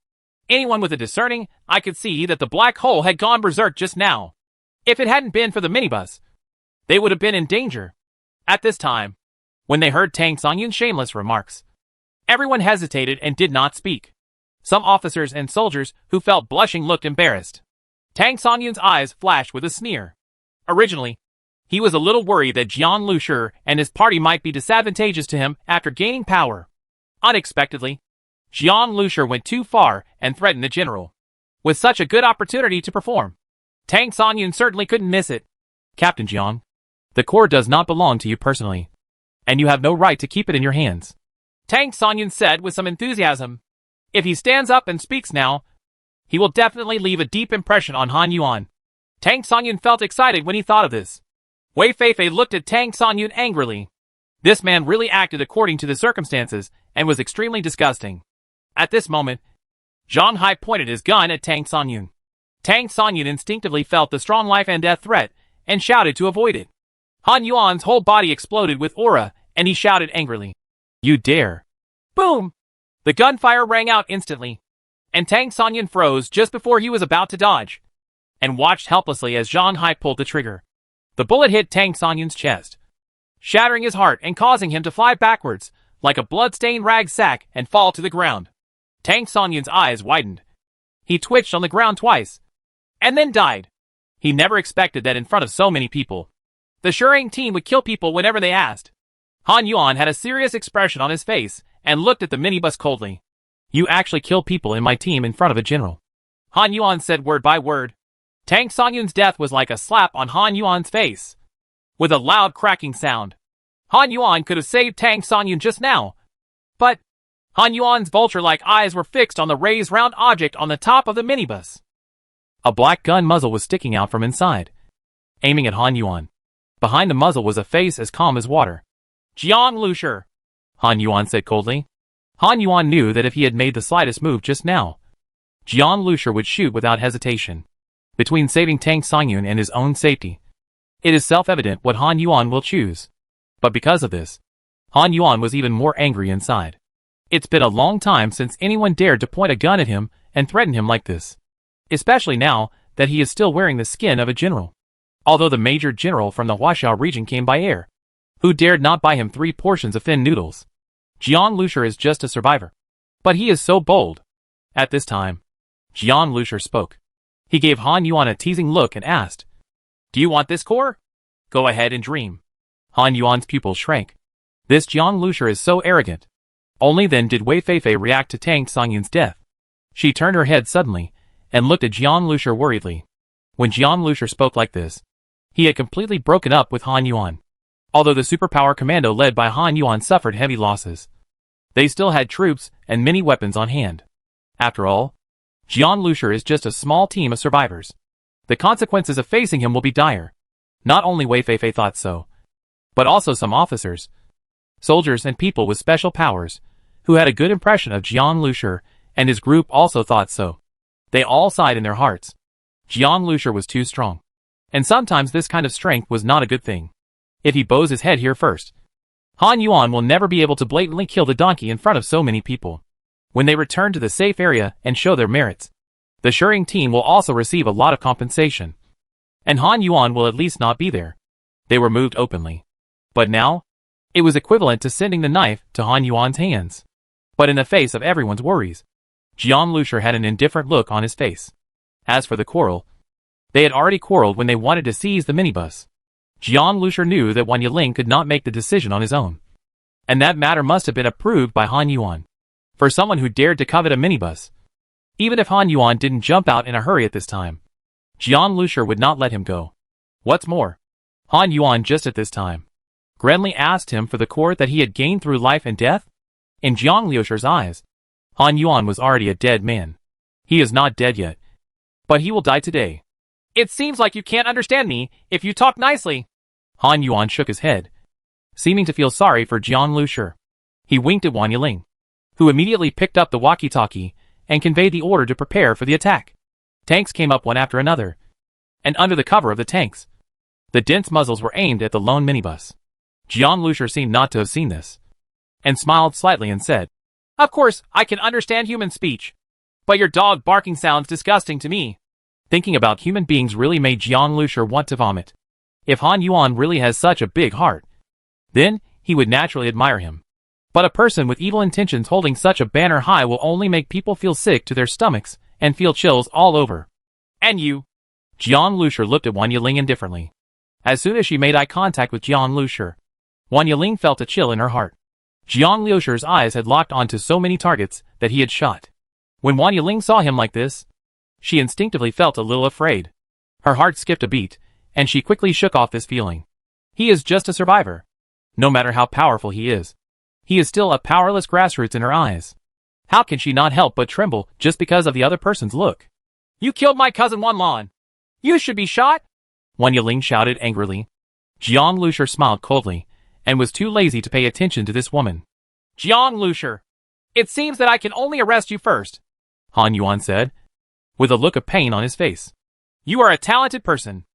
Anyone with a discerning eye could see that the black hole had gone berserk just now. If it hadn't been for the minibus, they would have been in danger. At this time, when they heard Tang Sonyun's shameless remarks, everyone hesitated and did not speak. Some officers and soldiers who felt blushing looked embarrassed. Tang Sonyun's eyes flashed with a sneer. Originally, he was a little worried that Jian Lucier and his party might be disadvantageous to him after gaining power. Unexpectedly, Jian Lucier went too far and threatened the general. With such a good opportunity to perform, Tang Sonyun certainly couldn't miss it. Captain Jiang, the core does not belong to you personally, and you have no right to keep it in your hands. Tang Sonyun said with some enthusiasm. If he stands up and speaks now, he will definitely leave a deep impression on Han Yuan. Tang Sonyun felt excited when he thought of this. Wei Feifei looked at Tang Sonyun angrily. This man really acted according to the circumstances and was extremely disgusting. At this moment, Zhang Hai pointed his gun at Tang Sonyun. Tang Sonyun instinctively felt the strong life and death threat and shouted to avoid it. Han Yuan's whole body exploded with aura and he shouted angrily. You dare! Boom! The gunfire rang out instantly, and Tang Sonyun froze just before he was about to dodge, and watched helplessly as Zhang Hai pulled the trigger. The bullet hit Tang Sonyun's chest, shattering his heart and causing him to fly backwards like a blood-stained rag sack and fall to the ground. Tang Sonyun's eyes widened. He twitched on the ground twice, and then died. He never expected that in front of so many people, the Shering team would kill people whenever they asked. Han Yuan had a serious expression on his face and looked at the minibus coldly. You actually kill people in my team in front of a general. Han Yuan said word by word. Tang Songyun's death was like a slap on Han Yuan's face. With a loud cracking sound, Han Yuan could have saved Tang Songyun just now. But Han Yuan's vulture-like eyes were fixed on the raised round object on the top of the minibus. A black gun muzzle was sticking out from inside, aiming at Han Yuan. Behind the muzzle was a face as calm as water. Jiang Lushi, Han Yuan said coldly. Han Yuan knew that if he had made the slightest move just now, Jiang Lushi would shoot without hesitation. Between saving Tang Songyun and his own safety, it is self-evident what Han Yuan will choose. But because of this, Han Yuan was even more angry inside. It's been a long time since anyone dared to point a gun at him and threaten him like this. Especially now that he is still wearing the skin of a general. Although the major general from the Huaxiao region came by air, who dared not buy him 3 portions of thin noodles. Jiang Lushi is just a survivor. But he is so bold. At this time, Jiang Lushi spoke. He gave Han Yuan a teasing look and asked, "Do you want this core? Go ahead and dream." Han Yuan's pupils shrank. This Jiang Lushi is so arrogant. Only then did Wei Feifei react to Tang Songyun's death. She turned her head suddenly and looked at Jiang Lushi worriedly. When Jiang Lushi spoke like this, he had completely broken up with Han Yuan. Although the superpower commando led by Han Yuan suffered heavy losses, they still had troops and many weapons on hand. After all, Jiang Lushi is just a small team of survivors. The consequences of facing him will be dire. Not only Wei Feifei thought so, but also some officers, soldiers and people with special powers, who had a good impression of Jiang Lushi, and his group also thought so. They all sighed in their hearts. Jiang Lushi was too strong. And sometimes this kind of strength was not a good thing. If he bows his head here first, Han Yuan will never be able to blatantly kill the donkey in front of so many people. When they return to the safe area and show their merits, the Shering team will also receive a lot of compensation. And Han Yuan will at least not be there. They were moved openly. But now, it was equivalent to sending the knife to Han Yuan's hands. But in the face of everyone's worries, Jiang Lushi had an indifferent look on his face. As for the quarrel, they had already quarreled when they wanted to seize the minibus. Jiang Lushi knew that Wang Yiling could not make the decision on his own. And that matter must have been approved by Han Yuan. For someone who dared to covet a minibus, even if Han Yuan didn't jump out in a hurry at this time, Jiang Lushi would not let him go. What's more, Han Yuan just at this time grandly asked him for the core that he had gained through life and death. In Jiang Lushi's eyes, Han Yuan was already a dead man. He is not dead yet, but he will die today. It seems like you can't understand me if you talk nicely. Han Yuan shook his head, seeming to feel sorry for Jiang Lushi. He winked at Wang Yiling, who immediately picked up the walkie-talkie and conveyed the order to prepare for the attack. Tanks came up one after another, and under the cover of the tanks, the dense muzzles were aimed at the lone minibus. Jiang Lushi seemed not to have seen this, and smiled slightly and said, "Of course, I can understand human speech, but your dog barking sounds disgusting to me." Thinking about human beings really made Jiang Lushi want to vomit. If Han Yuan really has such a big heart, then he would naturally admire him. But a person with evil intentions holding such a banner high will only make people feel sick to their stomachs and feel chills all over. And you? Jiang Lushi looked at Wang Yiling indifferently. As soon as she made eye contact with Jiang Lushi, Wang Yiling felt a chill in her heart. Jiang Lushi's eyes had locked onto so many targets that he had shot. When Wang Yiling saw him like this, she instinctively felt a little afraid. Her heart skipped a beat, and she quickly shook off this feeling. He is just a survivor. No matter how powerful he is still a powerless grassroots in her eyes. How can she not help but tremble just because of the other person's look? "You killed my cousin Wan Lan. You should be shot!" Wang Yiling shouted angrily. Jiang Lushi smiled coldly, and was too lazy to pay attention to this woman. "Jiang Lushi, it seems that I can only arrest you first," Han Yuan said, with a look of pain on his face. "You are a talented person.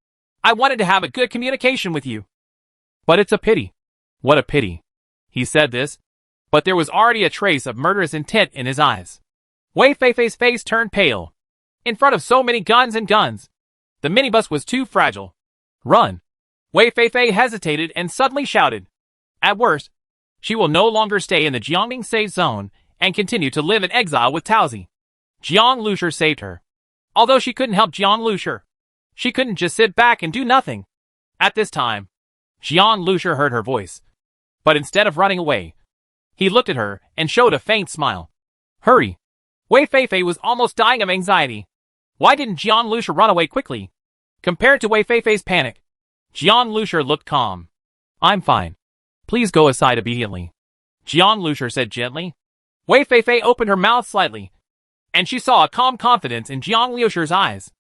I wanted to have a good communication with you. But it's a pity." "What a pity." He said this, but there was already a trace of murderous intent in his eyes. Wei Feifei's face turned pale. In front of so many guns, the minibus was too fragile. "Run!" Wei Feifei hesitated and suddenly shouted. At worst, she will no longer stay in the Jiangning safe zone and continue to live in exile with Taozi. Jiang Lushi saved her. Although she couldn't help Jiang Lushi, she couldn't just sit back and do nothing. At this time, Jiang Lushi heard her voice. But instead of running away, he looked at her and showed a faint smile. "Hurry!" Wei Feifei was almost dying of anxiety. Why didn't Jiang Lushi run away quickly? Compared to Wei Feifei's panic, Jiang Lushur looked calm. I'm fine. Please go aside immediately. Jiang Lushur said gently. Wei Feifei opened her mouth slightly, and she saw a calm confidence in Jiang Lushur's eyes.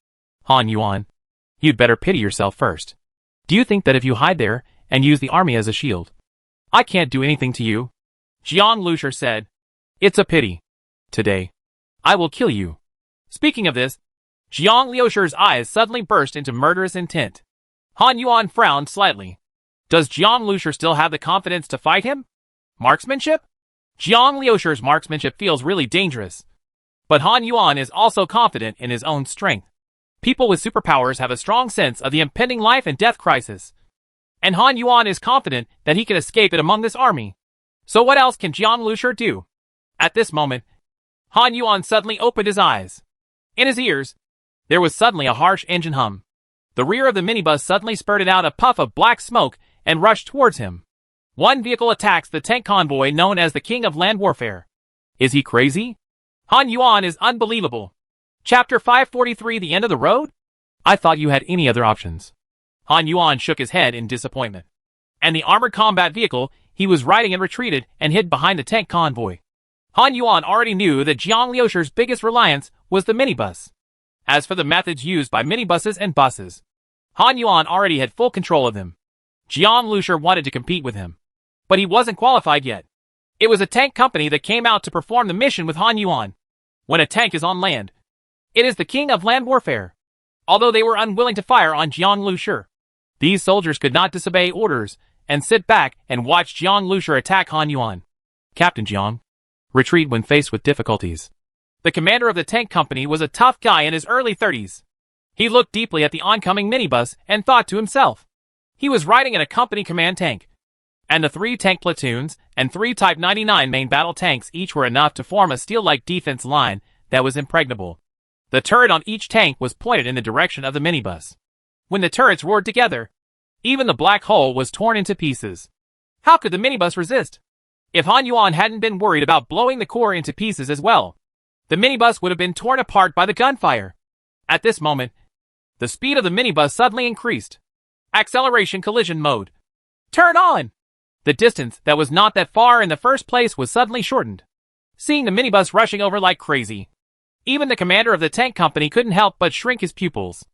Han Yuan, you'd better pity yourself first. Do you think that if you hide there and use the army as a shield, I can't do anything to you? Jiang Lushur said. It's a pity. Today, I will kill you. Speaking of this, Jiang Lushur's eyes suddenly burst into murderous intent. Han Yuan frowned slightly. Does Jiang Lushur still have the confidence to fight him? Marksmanship? Jiang Lushur's marksmanship feels really dangerous. But Han Yuan is also confident in his own strength. People with superpowers have a strong sense of the impending life and death crisis. And Han Yuan is confident that he can escape it among this army. So what else can Jiang Lushur do? At this moment, Han Yuan suddenly opened his eyes. In his ears, there was suddenly a harsh engine hum. The rear of the minibus suddenly spurted out a puff of black smoke and rushed towards him. One vehicle attacks the tank convoy known as the King of Land Warfare. Is he crazy? Han Yuan is unbelievable. Chapter 543, The End of the Road? I thought you had any other options. Han Yuan shook his head in disappointment. And the armored combat vehicle he was riding and retreated and hid behind the tank convoy. Han Yuan already knew that Jiang Lushur's biggest reliance was the minibus. As for the methods used by minibuses and buses, Han Yuan already had full control of them. Jiang Lushur wanted to compete with him, but he wasn't qualified yet. It was a tank company that came out to perform the mission with Han Yuan. When a tank is on land, it is the King of Land Warfare. Although they were unwilling to fire on Jiang Lushur, these soldiers could not disobey orders and sit back and watch Jiang Lushur attack Han Yuan. Captain Jiang, retreat when faced with difficulties. The commander of the tank company was a tough guy in his early 30s. He looked deeply at the oncoming minibus and thought to himself. He was riding in a company command tank, and the 3 tank platoons and 3 Type 99 main battle tanks each were enough to form a steel-like defense line that was impregnable. The turret on each tank was pointed in the direction of the minibus. When the turrets roared together, even the black hole was torn into pieces. How could the minibus resist? If Han Yuan hadn't been worried about blowing the core into pieces as well, the minibus would have been torn apart by the gunfire. At this moment, the speed of the minibus suddenly increased. Acceleration collision mode. Turn on! The distance that was not that far in the first place was suddenly shortened. Seeing the minibus rushing over like crazy, even the commander of the tank company couldn't help but shrink his pupils.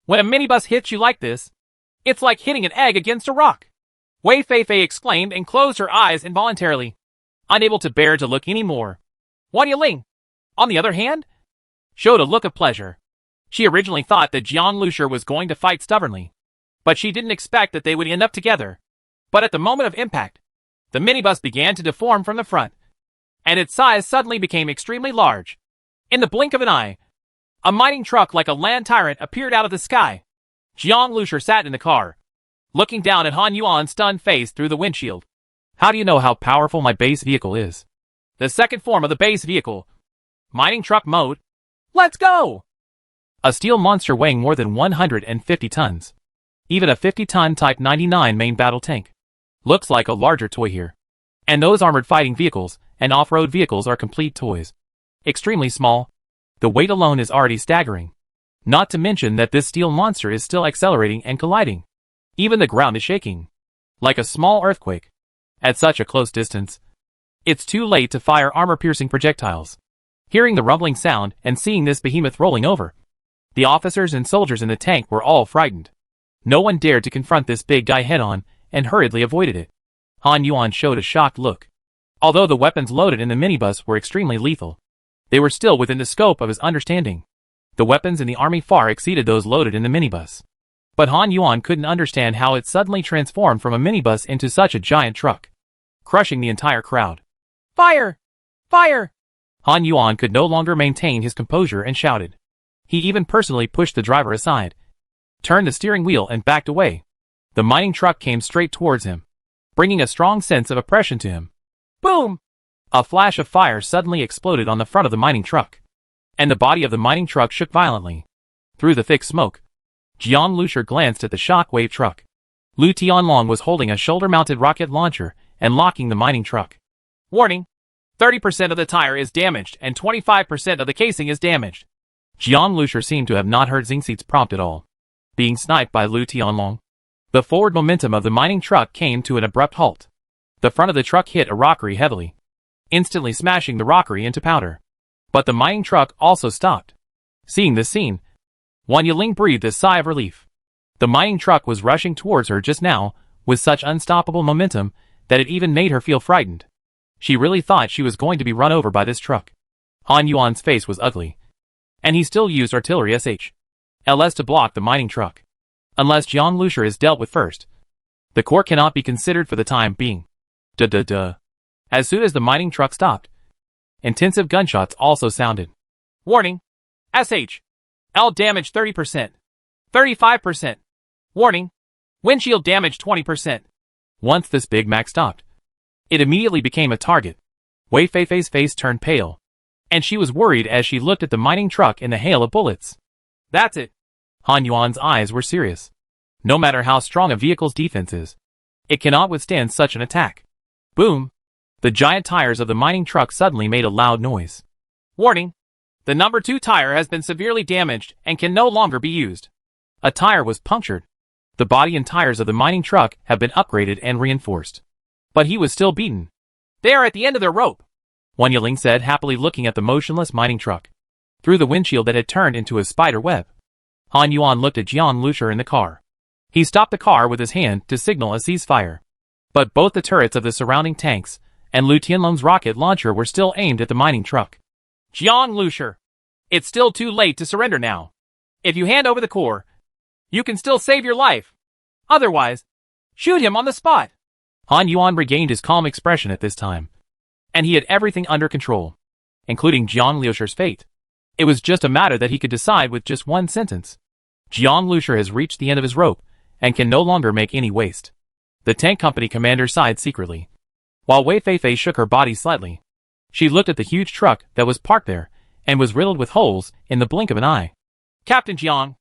When a minibus hits you like this, it's like hitting an egg against a rock. Wei Feifei exclaimed and closed her eyes involuntarily, unable to bear to look any more. Wan Yiling, on the other hand, showed a look of pleasure. She originally thought that Jiang Lushur was going to fight stubbornly, but she didn't expect that they would end up together. But at the moment of impact, the minibus began to deform from the front, and its size suddenly became extremely large. In the blink of an eye, a mining truck like a land tyrant appeared out of the sky. Jiang Lushur sat in the car, looking down at Han Yuan's stunned face through the windshield. How do you know how powerful my base vehicle is? The second form of the base vehicle. Mining truck mode. Let's go! A steel monster weighing more than 150 tons. Even a 50-ton Type 99 main battle tank. Looks like a larger toy here. And those armored fighting vehicles and off-road vehicles are complete toys. Extremely small. The weight alone is already staggering. Not to mention that this steel monster is still accelerating and colliding. Even the ground is shaking. Like a small earthquake. At such a close distance, it's too late to fire armor-piercing projectiles. Hearing the rumbling sound and seeing this behemoth rolling over, the officers and soldiers in the tank were all frightened. No one dared to confront this big guy head-on and hurriedly avoided it. Han Yuan showed a shocked look. Although the weapons loaded in the minibus were extremely lethal, they were still within the scope of his understanding. The weapons in the army far exceeded those loaded in the minibus. But Han Yuan couldn't understand how it suddenly transformed from a minibus into such a giant truck, crushing the entire crowd. Fire! Fire! Han Yuan could no longer maintain his composure and shouted. He even personally pushed the driver aside, turned the steering wheel and backed away. The mining truck came straight towards him, bringing a strong sense of oppression to him. Boom! A flash of fire suddenly exploded on the front of the mining truck, and the body of the mining truck shook violently. Through the thick smoke, Jiang Lushur glanced at the shockwave truck. Lu Tianlong was holding a shoulder-mounted rocket launcher and locking the mining truck. Warning! 30% of the tire is damaged and 25% of the casing is damaged. Jiang Lushur seemed to have not heard Xingxi's prompt at all. being sniped by Lu Tianlong. The forward momentum of the mining truck came to an abrupt halt. The front of the truck hit a rockery heavily, instantly smashing the rockery into powder. But the mining truck also stopped. Seeing this scene, Wang Yiling breathed a sigh of relief. The mining truck was rushing towards her just now with such unstoppable momentum that it even made her feel frightened. She really thought she was going to be run over by this truck. Han Yuan's face was ugly, and he still used artillery SHLS to block the mining truck. Unless Jiang Lucier is dealt with first, the core cannot be considered for the time being. Duh. As soon as the mining truck stopped, intensive gunshots also sounded. Warning! SHL damage 30%. 35%. Warning! Windshield damage 20%. Once this Big Mac stopped, it immediately became a target. Wei Feifei's face turned pale, and she was worried as she looked at the mining truck in the hail of bullets. That's it. Han Yuan's eyes were serious. No matter how strong a vehicle's defense is, it cannot withstand such an attack. Boom! The giant tires of the mining truck suddenly made a loud noise. Warning! The number 2 tire has been severely damaged and can no longer be used. A tire was punctured. The body and tires of the mining truck have been upgraded and reinforced. But he was still beaten. They are at the end of their rope, Wang Yiling said, happily looking at the motionless mining truck through the windshield that had turned into a spider web. Han Yuan looked at Jiang Lucier in the car. He stopped the car with his hand to signal a ceasefire. But both the turrets of the surrounding tanks and Lu Tianlong's rocket launcher were still aimed at the mining truck. Jiang Lucier, it's still too late to surrender now. If you hand over the core, you can still save your life. Otherwise, shoot him on the spot. Han Yuan regained his calm expression at this time, and he had everything under control, including Jiang Lucier's fate. It was just a matter that he could decide with just one sentence. Jiang Lucier has reached the end of his rope and can no longer make any waste. The tank company commander sighed secretly, while Wei Feifei shook her body slightly. She looked at the huge truck that was parked there and was riddled with holes in the blink of an eye. Captain Jiang,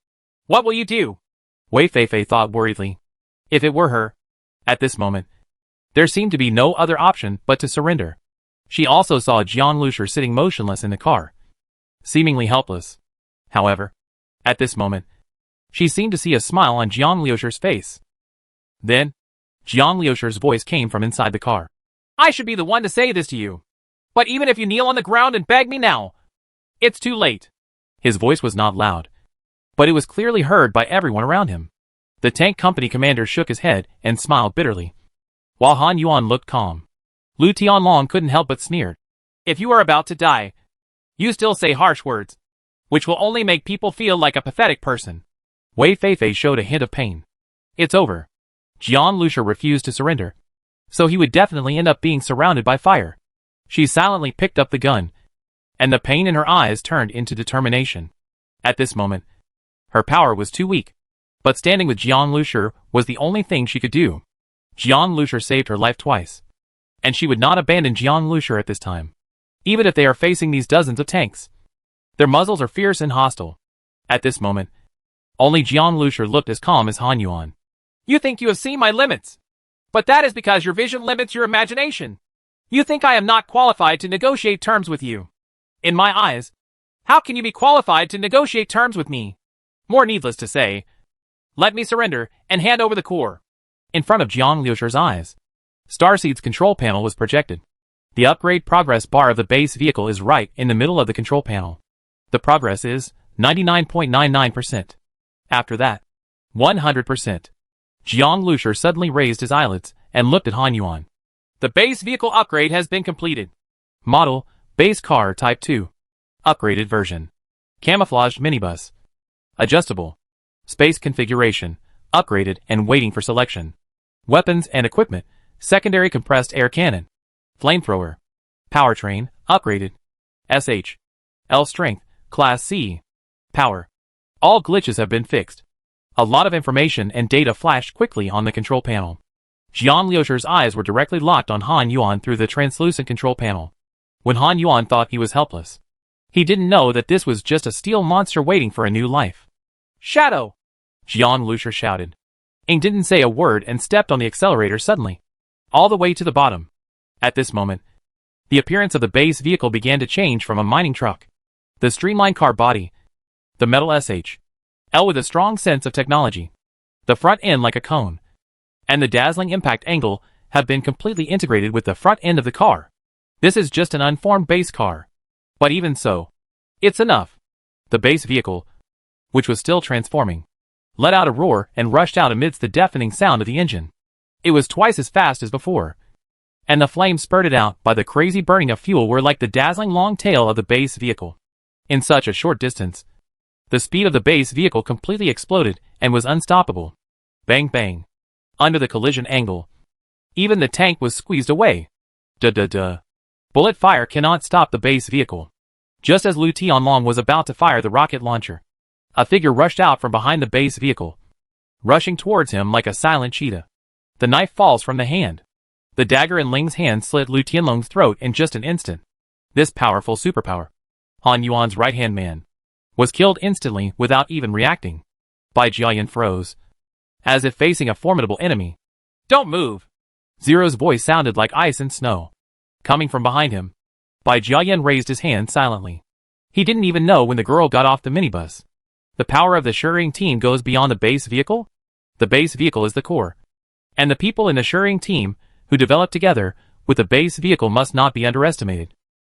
what will you do? Wei Feifei thought worriedly. If it were her, at this moment, there seemed to be no other option but to surrender. She also saw Jiang Lucier sitting motionless in the car, seemingly helpless. However, at this moment, she seemed to see a smile on Jiang Lucier's face. Then, Jiang Lucier's voice came from inside the car. I should be the one to say this to you. But even if you kneel on the ground and beg me now, it's too late. His voice was not loud, but it was clearly heard by everyone around him. The tank company commander shook his head and smiled bitterly, while Han Yuan looked calm. Lu Tianlong couldn't help but sneer. If you are about to die, you still say harsh words, which will only make people feel like a pathetic person. Wei Feifei showed a hint of pain. It's over. Jiang Lucier refused to surrender, so he would definitely end up being surrounded by fire. She silently picked up the gun, and the pain in her eyes turned into determination. At this moment, her power was too weak, but standing with Jiang Lucier was the only thing she could do. Jiang Lucier saved her life twice, and she would not abandon Jiang Lucier at this time, even if they are facing these dozens of tanks. Their muzzles are fierce and hostile. At this moment, only Jiang Lucier looked as calm as Han Yuan. You think you have seen my limits, but that is because your vision limits your imagination. You think I am not qualified to negotiate terms with you. In my eyes, how can you be qualified to negotiate terms with me? More needless to say, let me surrender and hand over the core. In front of Jiang Lucier's eyes, Starseed's control panel was projected. The upgrade progress bar of the base vehicle is right in the middle of the control panel. The progress is 99.99%. After that, 100%. Jiang Lucier suddenly raised his eyelids and looked at Han Yuan. The base vehicle upgrade has been completed. Model, base car type 2. Upgraded version. Camouflaged minibus. Adjustable. Space configuration. Upgraded and waiting for selection. Weapons and equipment. Secondary compressed air cannon. Flamethrower. Powertrain. Upgraded. SH. L strength. Class C. Power. All glitches have been fixed. A lot of information and data flashed quickly on the control panel. Jiang Lucier's eyes were directly locked on Han Yuan through the translucent control panel. When Han Yuan thought he was helpless, he didn't know that this was just a steel monster waiting for a new life. Shadow! Jiang Lucier shouted. Ing didn't say a word and stepped on the accelerator suddenly, all the way to the bottom. At this moment, the appearance of the base vehicle began to change from a mining truck. The streamlined car body, the metal SH. L with a strong sense of technology. The front end like a cone. And the dazzling impact angle have been completely integrated with the front end of the car. This is just an unformed base car. But even so, it's enough. The base vehicle, which was still transforming, let out a roar and rushed out amidst the deafening sound of the engine. It was twice as fast as before. And the flames spurted out by the crazy burning of fuel were like the dazzling long tail of the base vehicle. In such a short distance, the speed of the base vehicle completely exploded and was unstoppable. Bang bang. Under the collision angle, even the tank was squeezed away. Duh. Bullet fire cannot stop the base vehicle. Just as Lu Tianlong was about to fire the rocket launcher, a figure rushed out from behind the base vehicle, rushing towards him like a silent cheetah. The knife falls from the hand. The dagger in Ling's hand slit Lu Tianlong's throat in just an instant. This powerful superpower, Han Yuan's right-hand man, was killed instantly without even reacting. Bai Jiayan froze, as if facing a formidable enemy. Don't move. Zero's voice sounded like ice and snow. Coming from behind him, Bai Jiayan raised his hand silently. He didn't even know when the girl got off the minibus. The power of the Shering team goes beyond the base vehicle? The base vehicle is the core. And the people in the Shering team, who develop together with the base vehicle, must not be underestimated.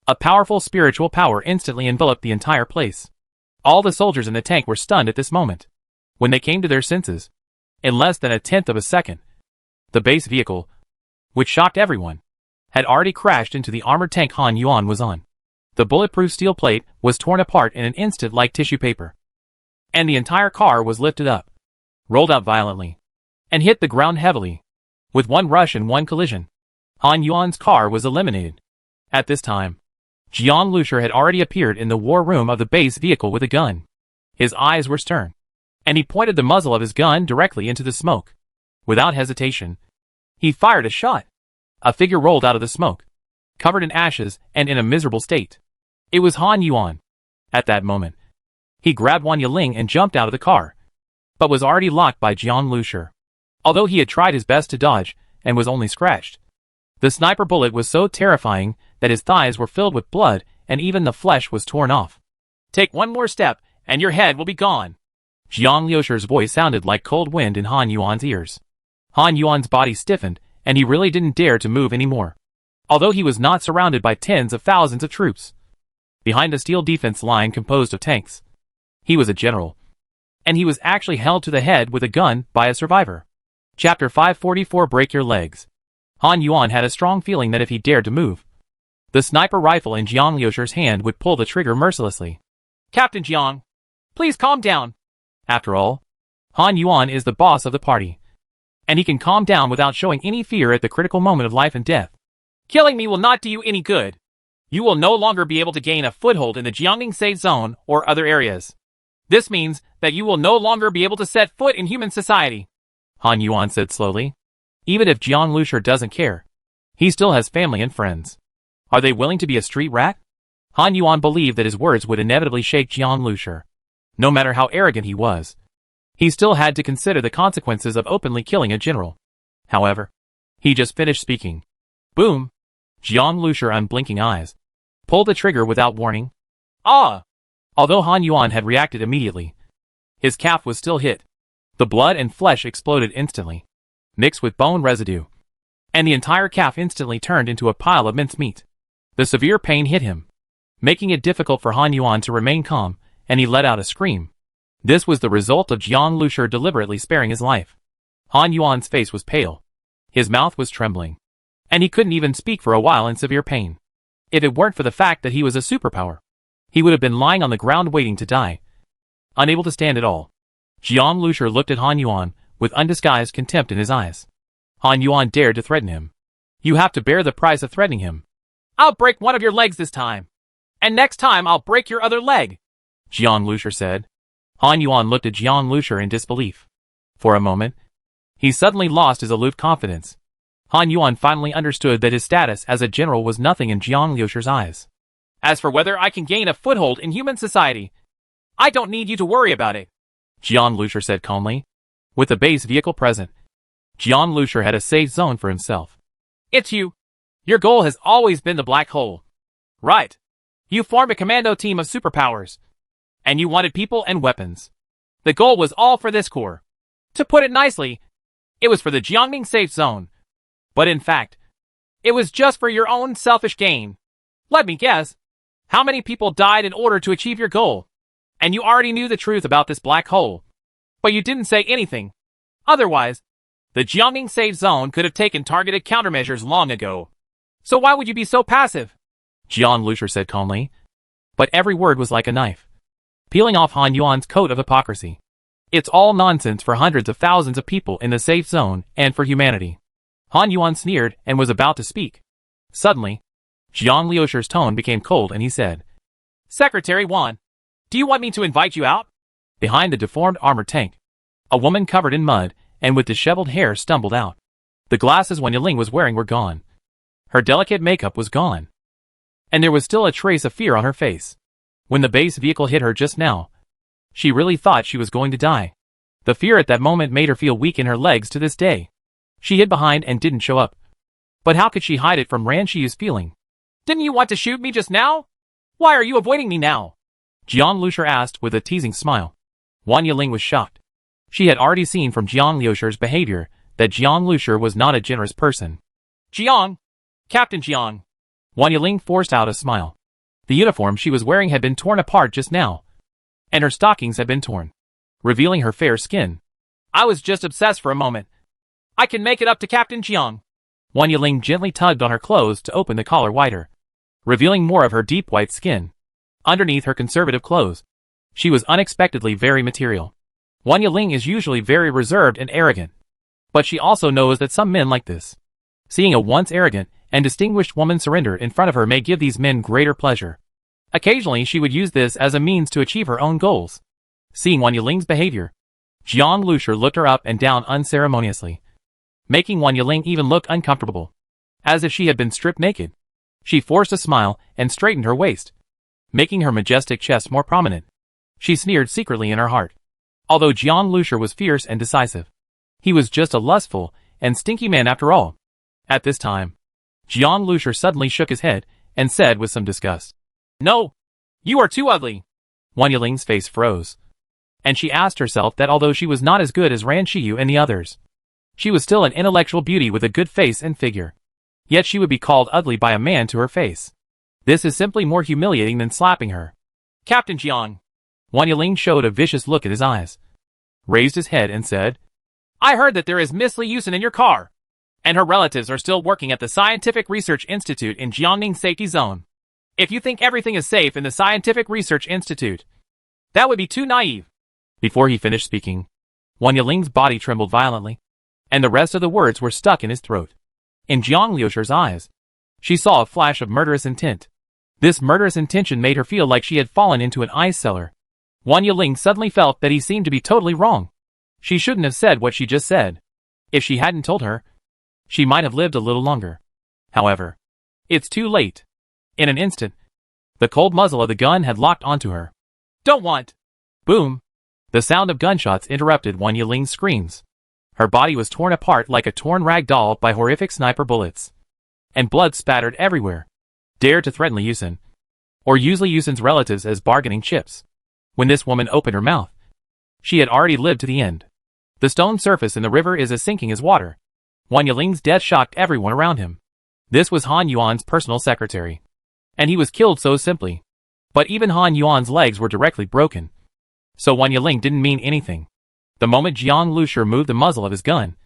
A powerful spiritual power instantly enveloped the entire place. All the soldiers in the tank were stunned at this moment. When they came to their senses, in less than a tenth of a second, the base vehicle, which shocked everyone, had already crashed into the armored tank Han Yuan was on. The bulletproof steel plate was torn apart in an instant like tissue paper. And the entire car was lifted up, rolled out violently, and hit the ground heavily. With one rush and one collision, Han Yuan's car was eliminated. At this time, Jiang Lucier had already appeared in the war room of the base vehicle with a gun. His eyes were stern, and he pointed the muzzle of his gun directly into the smoke. Without hesitation, he fired a shot. A figure rolled out of the smoke, covered in ashes and in a miserable state. It was Han Yuan. At that moment, he grabbed Wang Yiling and jumped out of the car, but was already locked by Jiang Lucier. Although he had tried his best to dodge and was only scratched, the sniper bullet was so terrifying that his thighs were filled with blood and even the flesh was torn off. Take one more step and your head will be gone. Jiang Lucier's voice sounded like cold wind in Han Yuan's ears. Han Yuan's body stiffened, and he really didn't dare to move anymore. Although he was not surrounded by tens of thousands of troops behind a steel defense line composed of tanks, he was a general. And he was actually held to the head with a gun by a survivor. Chapter 544 Break Your Legs. Han Yuan had a strong feeling that if he dared to move, the sniper rifle in Jiang Lucier's hand would pull the trigger mercilessly. Captain Jiang, please calm down. After all, Han Yuan is the boss of the party, and he can calm down without showing any fear at the critical moment of life and death. Killing me will not do you any good. You will no longer be able to gain a foothold in the Jiangning Safe Zone or other areas. This means that you will no longer be able to set foot in human society. Han Yuan said slowly. Even if Jiang Lucier doesn't care, he still has family and friends. Are they willing to be a street rat? Han Yuan believed that his words would inevitably shake Jiang Lucier. No matter how arrogant he was, he still had to consider the consequences of openly killing a general. However, he just finished speaking. Boom! Jiang Lucier, unblinking eyes, pulled the trigger without warning. Ah! Although Han Yuan had reacted immediately, his calf was still hit. The blood and flesh exploded instantly, mixed with bone residue, and the entire calf instantly turned into a pile of mincemeat. The severe pain hit him, making it difficult for Han Yuan to remain calm, and he let out a scream. This was the result of Jiang Lucier deliberately sparing his life. Han Yuan's face was pale. His mouth was trembling, and he couldn't even speak for a while in severe pain. If it weren't for the fact that he was a superpower, he would have been lying on the ground waiting to die, unable to stand at all. Jiang Lucier looked at Han Yuan with undisguised contempt in his eyes. Han Yuan dared to threaten him. You have to bear the price of threatening him. I'll break one of your legs this time. And next time I'll break your other leg, Jiang Lucier said. Han Yuan looked at Jiang Lucier in disbelief. For a moment, he suddenly lost his aloof confidence. Han Yuan finally understood that his status as a general was nothing in Jiang Lucier's eyes. As for whether I can gain a foothold in human society, I don't need you to worry about it, Jiang Lucier said calmly. With the base vehicle present, Jiang Lucier had a safe zone for himself. It's you. Your goal has always been the black hole. Right. You formed a commando team of superpowers. And you wanted people and weapons. The goal was all for this core. To put it nicely, it was for the Jiangning safe zone. But in fact, it was just for your own selfish gain. Let me guess. How many people died in order to achieve your goal? And you already knew the truth about this black hole. But you didn't say anything. Otherwise, the Jiangning safe zone could have taken targeted countermeasures long ago. So why would you be so passive? Jiang Lucier said calmly. But every word was like a knife, peeling off Han Yuan's coat of hypocrisy. It's all nonsense for hundreds of thousands of people in the safe zone and for humanity. Han Yuan sneered and was about to speak. Suddenly, Jiang Liushir's tone became cold and he said, Secretary Wan, do you want me to invite you out? Behind the deformed armored tank, a woman covered in mud and with disheveled hair stumbled out. The glasses Wang Yiling was wearing were gone. Her delicate makeup was gone. And there was still a trace of fear on her face. When the base vehicle hit her just now, she really thought she was going to die. The fear at that moment made her feel weak in her legs to this day. She hid behind and didn't show up. But how could she hide it from Ran Shiyu's feeling? Didn't you want to shoot me just now? Why are you avoiding me now? Jiang Lucier asked with a teasing smile. Wang Yiling was shocked. She had already seen from Jiang Liushir's behavior that Jiang Lucier was not a generous person. Jiang! Captain Jiang! Wang Yiling forced out a smile. The uniform she was wearing had been torn apart just now, and her stockings had been torn, revealing her fair skin. I was just obsessed for a moment. I can make it up to Captain Jiang. Wang Yiling gently tugged on her clothes to open the collar wider, revealing more of her deep white skin. Underneath her conservative clothes, she was unexpectedly very material. Wang Yiling is usually very reserved and arrogant, but she also knows that some men like this. Seeing a once arrogant and distinguished woman surrender in front of her may give these men greater pleasure. Occasionally she would use this as a means to achieve her own goals. Seeing Wang Yiling's behavior, Jiang Lucier looked her up and down unceremoniously, making Wang Yiling even look uncomfortable, as if she had been stripped naked. She forced a smile and straightened her waist, making her majestic chest more prominent. She sneered secretly in her heart. Although Jiang Lucier was fierce and decisive, he was just a lustful and stinky man after all. At this time, Jiang Lucier suddenly shook his head and said with some disgust, No, you are too ugly. Wang Yiling's face froze, and she asked herself that although she was not as good as Ran Shiyu and the others, she was still an intellectual beauty with a good face and figure. Yet she would be called ugly by a man to her face. This is simply more humiliating than slapping her. Captain Jiang. Wang Yiling showed a vicious look in his eyes, raised his head and said, I heard that there is Miss Li Yusen in your car, and her relatives are still working at the Scientific Research Institute in Jiangning Safety Zone. If you think everything is safe in the Scientific Research Institute, that would be too naive. Before he finished speaking, Wang Yiling's body trembled violently, and the rest of the words were stuck in his throat. In Jiang Liushir's eyes, she saw a flash of murderous intent. This murderous intention made her feel like she had fallen into an ice cellar. Wang Yiling suddenly felt that he seemed to be totally wrong. She shouldn't have said what she just said. If she hadn't told her, she might have lived a little longer. However, it's too late. In an instant, the cold muzzle of the gun had locked onto her. Don't want. Boom! The sound of gunshots interrupted Wang Yiling's screams. Her body was torn apart like a torn rag doll by horrific sniper bullets, and blood spattered everywhere. Dare to threaten Li Yusen, or use Li Yusen's relatives as bargaining chips. When this woman opened her mouth, she had already lived to the end. The stone surface in the river is as sinking as water. Wang Yiling's death shocked everyone around him. This was Han Yuan's personal secretary, and he was killed so simply. But even Han Yuan's legs were directly broken. So Wang Yiling didn't mean anything. The moment Jiang Lucier moved the muzzle of his gun,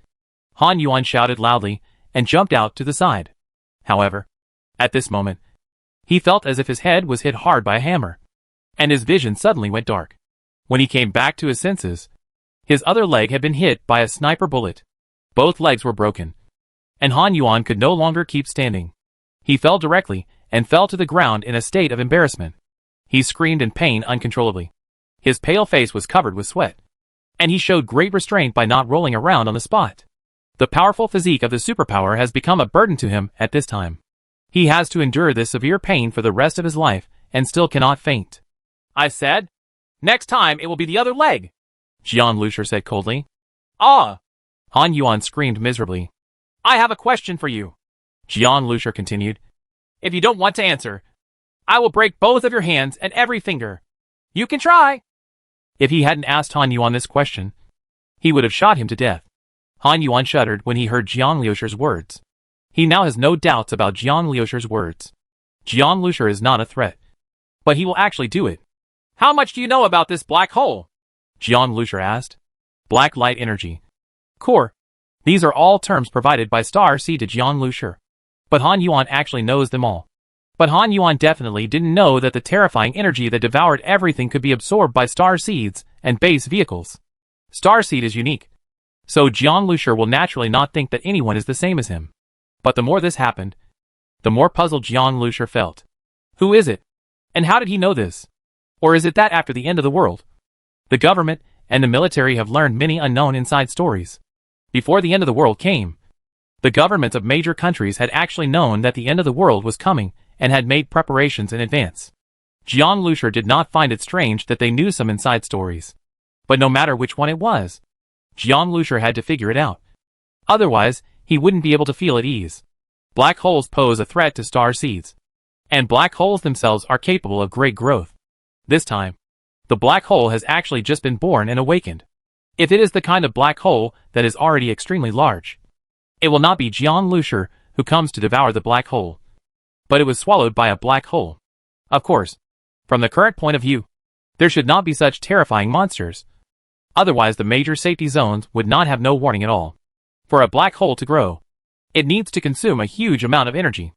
Han Yuan shouted loudly and jumped out to the side. However, at this moment, he felt as if his head was hit hard by a hammer, and his vision suddenly went dark. When he came back to his senses, his other leg had been hit by a sniper bullet. Both legs were broken, and Han Yuan could no longer keep standing. He fell directly and fell to the ground in a state of embarrassment. He screamed in pain uncontrollably. His pale face was covered with sweat, and he showed great restraint by not rolling around on the spot. The powerful physique of the superpower has become a burden to him at this time. He has to endure this severe pain for the rest of his life and still cannot faint. I said, next time it will be the other leg, Jiang Lucier said coldly. Ah! Han Yuan screamed miserably. I have a question for you, Jiang Lucier continued. If you don't want to answer, I will break both of your hands and every finger. You can try. If he hadn't asked Han Yuan this question, he would have shot him to death. Han Yuan shuddered when he heard Jiang Liusher's words. He now has no doubts about Jiang Liusher's words. Jiang Liusher is not a threat, but he will actually do it. How much do you know about this black hole? Jiang Liusher asked. Black light energy. Core. These are all terms provided by Star Seed to Jiang Liusher. But Han Yuan actually knows them all. But Han Yuan definitely didn't know that the terrifying energy that devoured everything could be absorbed by star seeds and base vehicles. Star Seed is unique, so Jiang Liusher will naturally not think that anyone is the same as him. But the more this happened, the more puzzled Jiang Liusher felt. Who is it? And how did he know this? Or is it that after the end of the world, the government and the military have learned many unknown inside stories? Before the end of the world came, the governments of major countries had actually known that the end of the world was coming and had made preparations in advance. Jiang Liusher did not find it strange that they knew some inside stories. But no matter which one it was, Jiang Liusher had to figure it out. Otherwise, he wouldn't be able to feel at ease. Black holes pose a threat to star seeds. And black holes themselves are capable of great growth. This time, the black hole has actually just been born and awakened. If it is the kind of black hole that is already extremely large, it will not be Jiang Liusher who comes to devour the black hole, but it was swallowed by a black hole. Of course, from the current point of view, there should not be such terrifying monsters. Otherwise the major safety zones would not have no warning at all. For a black hole to grow, it needs to consume a huge amount of energy.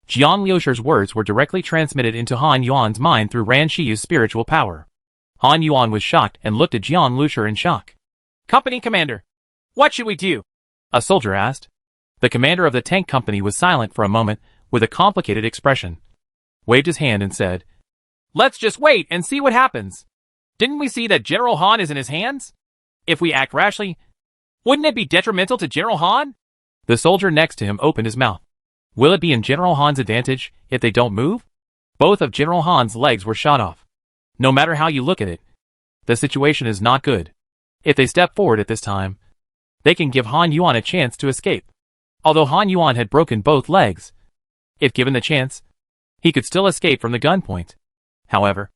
Jiang Liusher's words were directly transmitted into Han Yuan's mind through Ran Shiyu's spiritual power. Han Yuan was shocked and looked at Jiang Liusher in shock. Company commander, what should we do? A soldier asked. The commander of the tank company was silent for a moment with a complicated expression, waved his hand and said, Let's just wait and see what happens. Didn't we see that General Han is in his hands? If we act rashly, wouldn't it be detrimental to General Han? The soldier next to him opened his mouth. Will it be in General Han's advantage if they don't move? Both of General Han's legs were shot off. No matter how you look at it, the situation is not good. If they step forward at this time, they can give Han Yuan a chance to escape. Although Han Yuan had broken both legs, if given the chance, he could still escape from the gunpoint. However,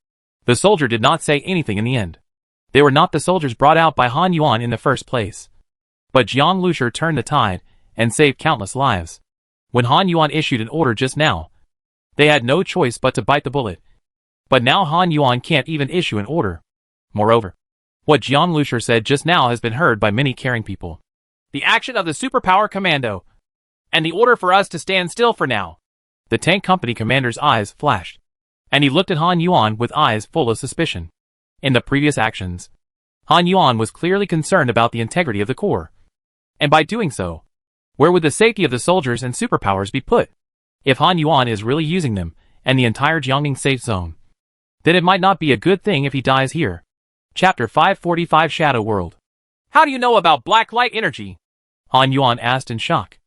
the soldier did not say anything in the end. They were not the soldiers brought out by Han Yuan in the first place. But Jiang Liusher turned the tide and saved countless lives. When Han Yuan issued an order just now, they had no choice but to bite the bullet. But now Han Yuan can't even issue an order. Moreover, what Jiang Liusher said just now has been heard by many caring people. The action of the superpower commando, and the order for us to stand still for now. The tank company commander's eyes flashed, and he looked at Han Yuan with eyes full of suspicion. In the previous actions, Han Yuan was clearly concerned about the integrity of the core. And by doing so, where would the safety of the soldiers and superpowers be put? If Han Yuan is really using them, and the entire Jiangning safe zone, then it might not be a good thing if he dies here. Chapter 545 Shadow World. How do you know about black light energy? Han Yuan asked in shock.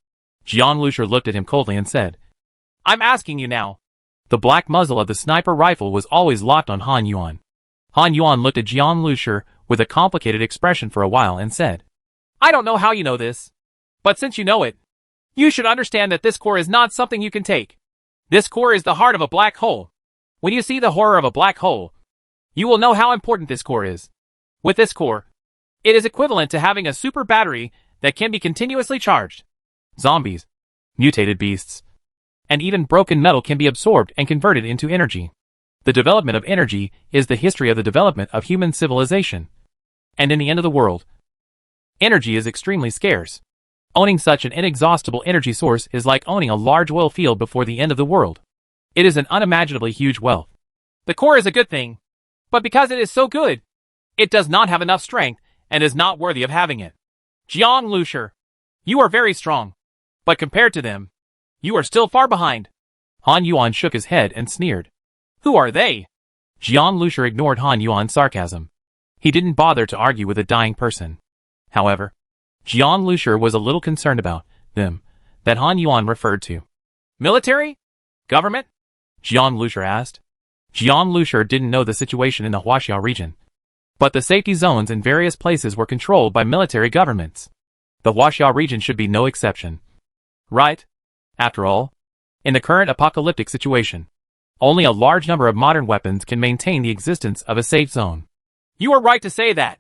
Jiang Liusher looked at him coldly and said, I'm asking you now. The black muzzle of the sniper rifle was always locked on Han Yuan. Han Yuan looked at Jiang Liusher with a complicated expression for a while and said, I don't know how you know this, but since you know it, you should understand that this core is not something you can take. This core is the heart of a black hole. When you see the horror of a black hole, you will know how important this core is. With this core, it is equivalent to having a super battery that can be continuously charged. Zombies, mutated beasts, and even broken metal can be absorbed and converted into energy. The development of energy is the history of the development of human civilization. And in the end of the world, energy is extremely scarce. Owning such an inexhaustible energy source is like owning a large oil field before the end of the world. It is an unimaginably huge wealth. The core is a good thing, but because it is so good, it does not have enough strength and is not worthy of having it. Jiang Liusher, you are very strong, but compared to them, you are still far behind. Han Yuan shook his head and sneered. Who are they? Jiang Liusher ignored Han Yuan's sarcasm. He didn't bother to argue with a dying person. However, Jiang Liusher was a little concerned about them that Han Yuan referred to. Military? Government? Jiang Liusher asked. Jiang Liusher didn't know the situation in the Huaxia region, but the safety zones in various places were controlled by military governments. The Huaxia region should be no exception. Right? After all, in the current apocalyptic situation, only a large number of modern weapons can maintain the existence of a safe zone. You are right to say that.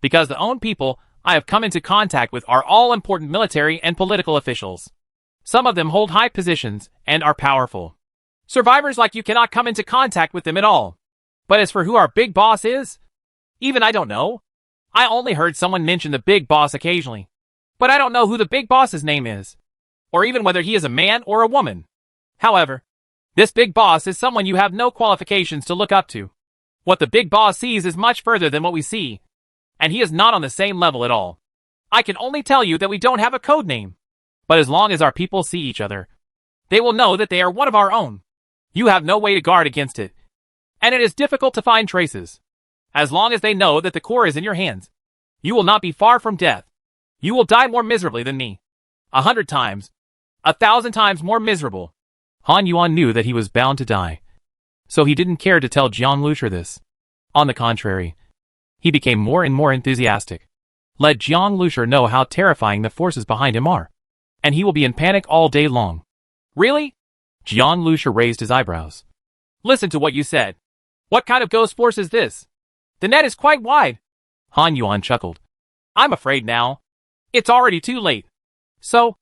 Because the own people I have come into contact with are all important military and political officials. Some of them hold high positions and are powerful. Survivors like you cannot come into contact with them at all. But as for who our big boss is, even I don't know. I only heard someone mention the big boss occasionally. But I don't know who the big boss's name is. Or even whether he is a man or a woman. However, this big boss is someone you have no qualifications to look up to. What the big boss sees is much further than what we see. And he is not on the same level at all. I can only tell you that we don't have a code name. But as long as our people see each other, they will know that they are one of our own. You have no way to guard against it. And it is difficult to find traces. As long as they know that the core is in your hands, you will not be far from death. You will die more miserably than me. 100 times. 1,000 times more miserable. Han Yuan knew that he was bound to die. So he didn't care to tell Jiang Lushi this. On the contrary, he became more and more enthusiastic. Let Jiang Lushi know how terrifying the forces behind him are. And he will be in panic all day long. Really? Jiang Lushi raised his eyebrows. Listen to what you said. What kind of ghost force is this? The net is quite wide. Han Yuan chuckled. I'm afraid now. It's already too late. So,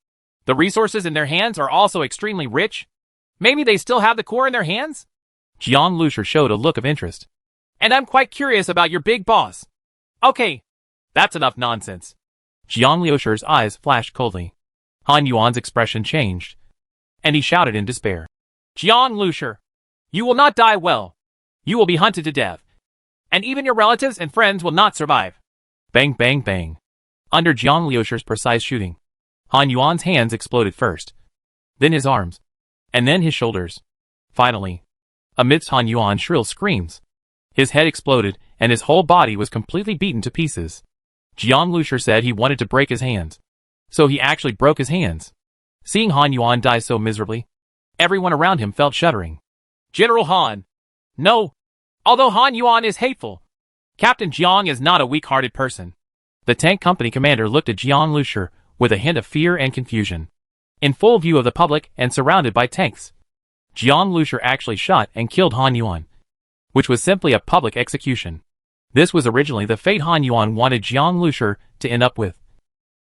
the resources in their hands are also extremely rich? Maybe they still have the core in their hands? Jiang Lushi showed a look of interest. And I'm quite curious about your big boss. Okay, that's enough nonsense. Jiang Lushi's eyes flashed coldly. Han Yuan's expression changed, and he shouted in despair. Jiang Lushi, you will not die well. You will be hunted to death. And even your relatives and friends will not survive. Bang, bang, bang. Under Jiang Lushi's precise shooting, Han Yuan's hands exploded first, then his arms, and then his shoulders. Finally, amidst Han Yuan's shrill screams, his head exploded and his whole body was completely beaten to pieces. Jiang Lushi said he wanted to break his hands. So he actually broke his hands. Seeing Han Yuan die so miserably, everyone around him felt shuddering. General Han. No. Although Han Yuan is hateful, Captain Jiang is not a weak-hearted person. The tank company commander looked at Jiang Lushi with a hint of fear and confusion. In full view of the public and surrounded by tanks, Jiang Lushi actually shot and killed Han Yuan, which was simply a public execution. This was originally the fate Han Yuan wanted Jiang Lushi to end up with.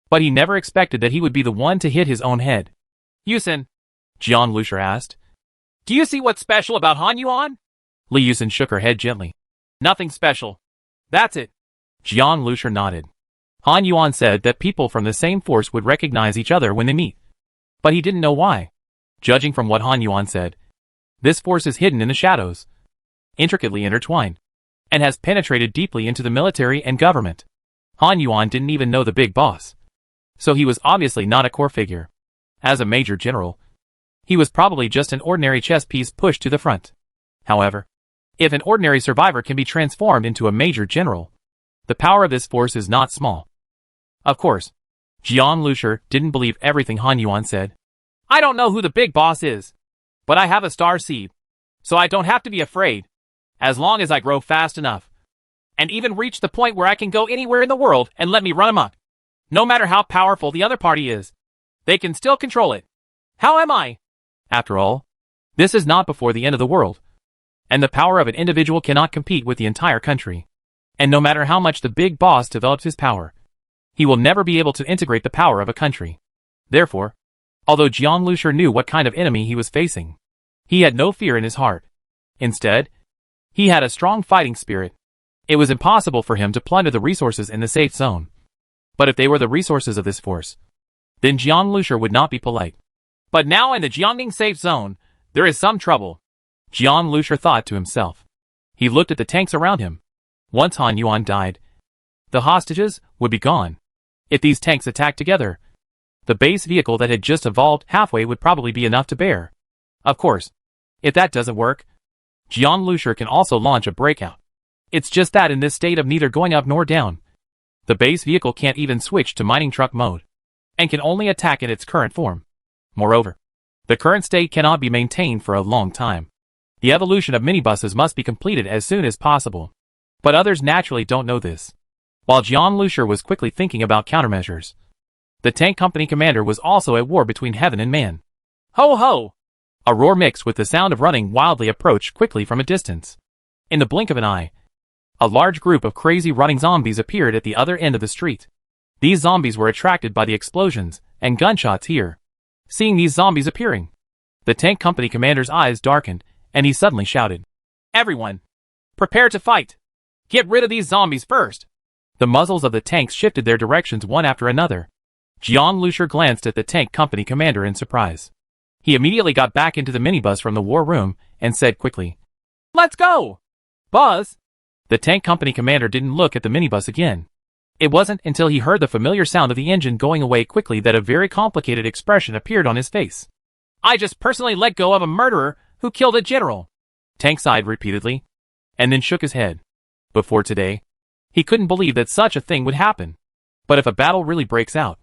But he never expected that he would be the one to hit his own head. Yusen, Jiang Lushi asked. Do you see what's special about Han Yuan? Li Yusen shook her head gently. Nothing special. That's it. Jiang Lushi nodded. Han Yuan said that people from the same force would recognize each other when they meet. But he didn't know why. Judging from what Han Yuan said, this force is hidden in the shadows, intricately intertwined, and has penetrated deeply into the military and government. Han Yuan didn't even know the big boss. So he was obviously not a core figure. As a major general, he was probably just an ordinary chess piece pushed to the front. However, if an ordinary survivor can be transformed into a major general, the power of this force is not small. Of course, Jiang Lushi didn't believe everything Han Yuan said. I don't know who the big boss is, but I have a star seed, so I don't have to be afraid, as long as I grow fast enough, and even reach the point where I can go anywhere in the world and let me run amok. No matter how powerful the other party is, they can still control it. How am I? After all, this is not before the end of the world, and the power of an individual cannot compete with the entire country. And no matter how much the big boss develops his power, he will never be able to integrate the power of a country. Therefore, although Jiang Lushi knew what kind of enemy he was facing, he had no fear in his heart. Instead, he had a strong fighting spirit. It was impossible for him to plunder the resources in the safe zone. But if they were the resources of this force, then Jiang Lushi would not be polite. But now in the Jiangning safe zone, there is some trouble. Jiang Lushi thought to himself. He looked at the tanks around him. Once Han Yuan died, the hostages would be gone. If these tanks attacked together, the base vehicle that had just evolved halfway would probably be enough to bear. Of course, if that doesn't work, Jiang Lushi can also launch a breakout. It's just that in this state of neither going up nor down, the base vehicle can't even switch to mining truck mode, and can only attack in its current form. Moreover, the current state cannot be maintained for a long time. The evolution of minibuses must be completed as soon as possible. But others naturally don't know this. While Jiang Lushi was quickly thinking about countermeasures, the tank company commander was also at war between heaven and man. Ho ho! A roar mixed with the sound of running wildly approached quickly from a distance. In the blink of an eye, A large group of crazy running zombies appeared at the other end of the street. These zombies were attracted by the explosions and gunshots here. Seeing these zombies appearing, the tank company commander's eyes darkened, and he suddenly shouted, "Everyone, prepare to fight! Get rid of these zombies first!" The muzzles of the tanks shifted their directions one after another. Jiang Lucier glanced at the tank company commander in surprise. He immediately got back into the minibus from the war room and said quickly, "Let's go! Buzz!" The tank company commander didn't look at the minibus again. It wasn't until he heard the familiar sound of the engine going away quickly that a very complicated expression appeared on his face. "I just personally let go of a murderer who killed a general." Tank sighed repeatedly, and then shook his head. Before today, he couldn't believe that such a thing would happen. But if a battle really breaks out,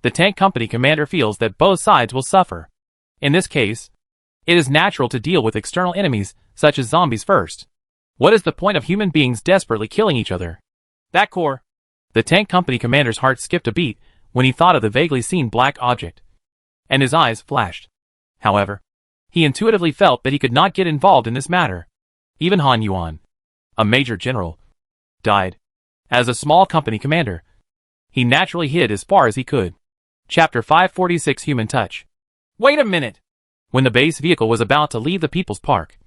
the tank company commander feels that both sides will suffer. In this case, it is natural to deal with external enemies, such as zombies first. What is the point of human beings desperately killing each other? That core. The tank company commander's heart skipped a beat when he thought of the vaguely seen black object, and his eyes flashed. However, he intuitively felt that he could not get involved in this matter. Even Han Yuan, a major general, died. As a small company commander, he naturally hid as far as he could. Chapter 546 Human Touch. Wait a minute! When the base vehicle was about to leave the People's Park,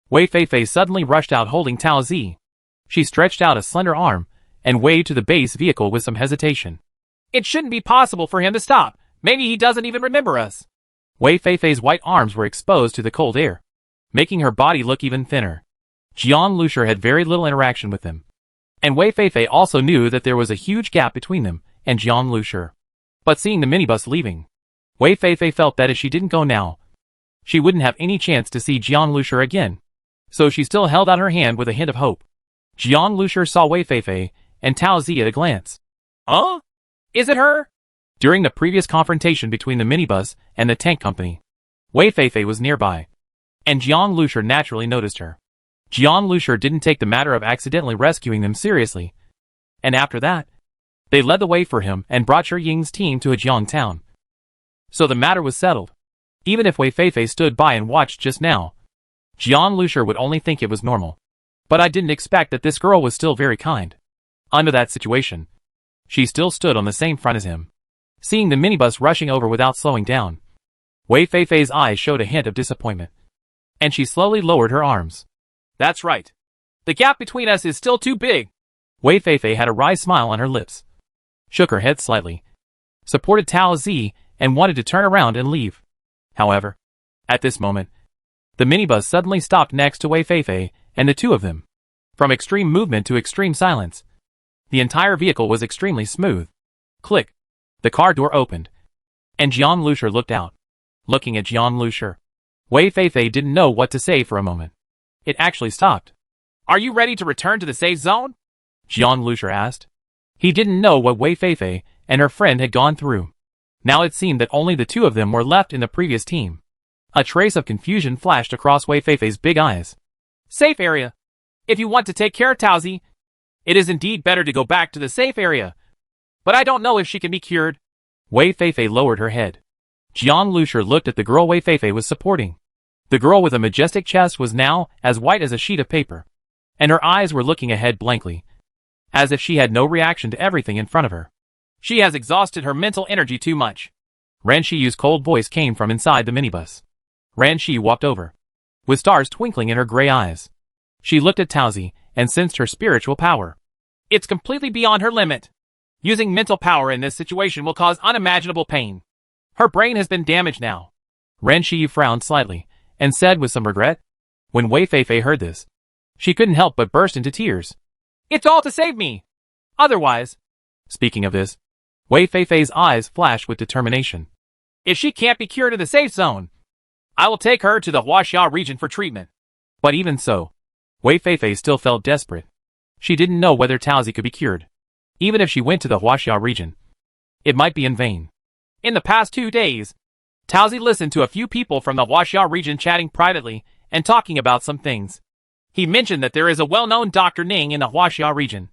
Wei Feifei suddenly rushed out holding Tao Zi. She stretched out a slender arm and waved to the base vehicle with some hesitation. "It shouldn't be possible for him to stop. Maybe he doesn't even remember us." Wei Feifei's white arms were exposed to the cold air, making her body look even thinner. Jiang Lucier had very little interaction with them, and Wei Feifei also knew that there was a huge gap between them and Jiang Lucier. But seeing the minibus leaving, Wei Feifei felt that if she didn't go now, she wouldn't have any chance to see Jiang Lucier again. So she still held out her hand with a hint of hope. Jiang Lucier saw Wei Feifei and Tao Zi at a glance. "Huh? Is it her?" During the previous confrontation between the minibus and the tank company, Wei Feifei was nearby, and Jiang Lucier naturally noticed her. Jiang Lucier didn't take the matter of accidentally rescuing them seriously, and after that, they led the way for him and brought Shi Ying's team to a Jiang town. So the matter was settled. Even if Wei Feifei stood by and watched just now, Jiang Lucier would only think it was normal. But I didn't expect that this girl was still very kind. Under that situation, she still stood on the same front as him. Seeing the minibus rushing over without slowing down, Wei Feifei's eyes showed a hint of disappointment, and she slowly lowered her arms. "That's right. The gap between us is still too big." Wei Feifei had a wry smile on her lips, shook her head slightly, supported Tao Zi, and wanted to turn around and leave. However, at this moment, the minibus suddenly stopped next to Wei Feifei and the two of them. From extreme movement to extreme silence, the entire vehicle was extremely smooth. Click. The car door opened, and Jiang Lucier looked out. Looking at Jiang Lucier, Wei Feifei didn't know what to say for a moment. It actually stopped. "Are you ready to return to the safe zone?" Jiang Lucier asked. He didn't know what Wei Feifei and her friend had gone through. Now it seemed that only the two of them were left in the previous team. A trace of confusion flashed across Wei Feifei's big eyes. "Safe area. If you want to take care of Tao Zi, it is indeed better to go back to the safe area. But I don't know if she can be cured." Wei Feifei lowered her head. Jiang Lucier looked at the girl Wei Feifei was supporting. The girl with a majestic chest was now as white as a sheet of paper, and her eyes were looking ahead blankly, as if she had no reaction to everything in front of her. "She has exhausted her mental energy too much." Ran Shiyu's cold voice came from inside the minibus. Ran Shiyu walked over, with stars twinkling in her gray eyes. She looked at Tao Zi and sensed her spiritual power. "It's completely beyond her limit. Using mental power in this situation will cause unimaginable pain. Her brain has been damaged now." Ran Shiyu frowned slightly and said with some regret. When Wei Feifei heard this, she couldn't help but burst into tears. "It's all to save me. Otherwise..." Speaking of this, Wei Feifei's eyes flashed with determination. "If she can't be cured in the safe zone, I will take her to the Huaxia region for treatment." But even so, Wei Feifei still felt desperate. She didn't know whether Tao Zi could be cured. Even if she went to the Huaxia region, it might be in vain. In the past 2 days, Tao Zi listened to a few people from the Huaxia region chatting privately and talking about some things. He mentioned that there is a well-known Dr. Ning in the Huaxia region,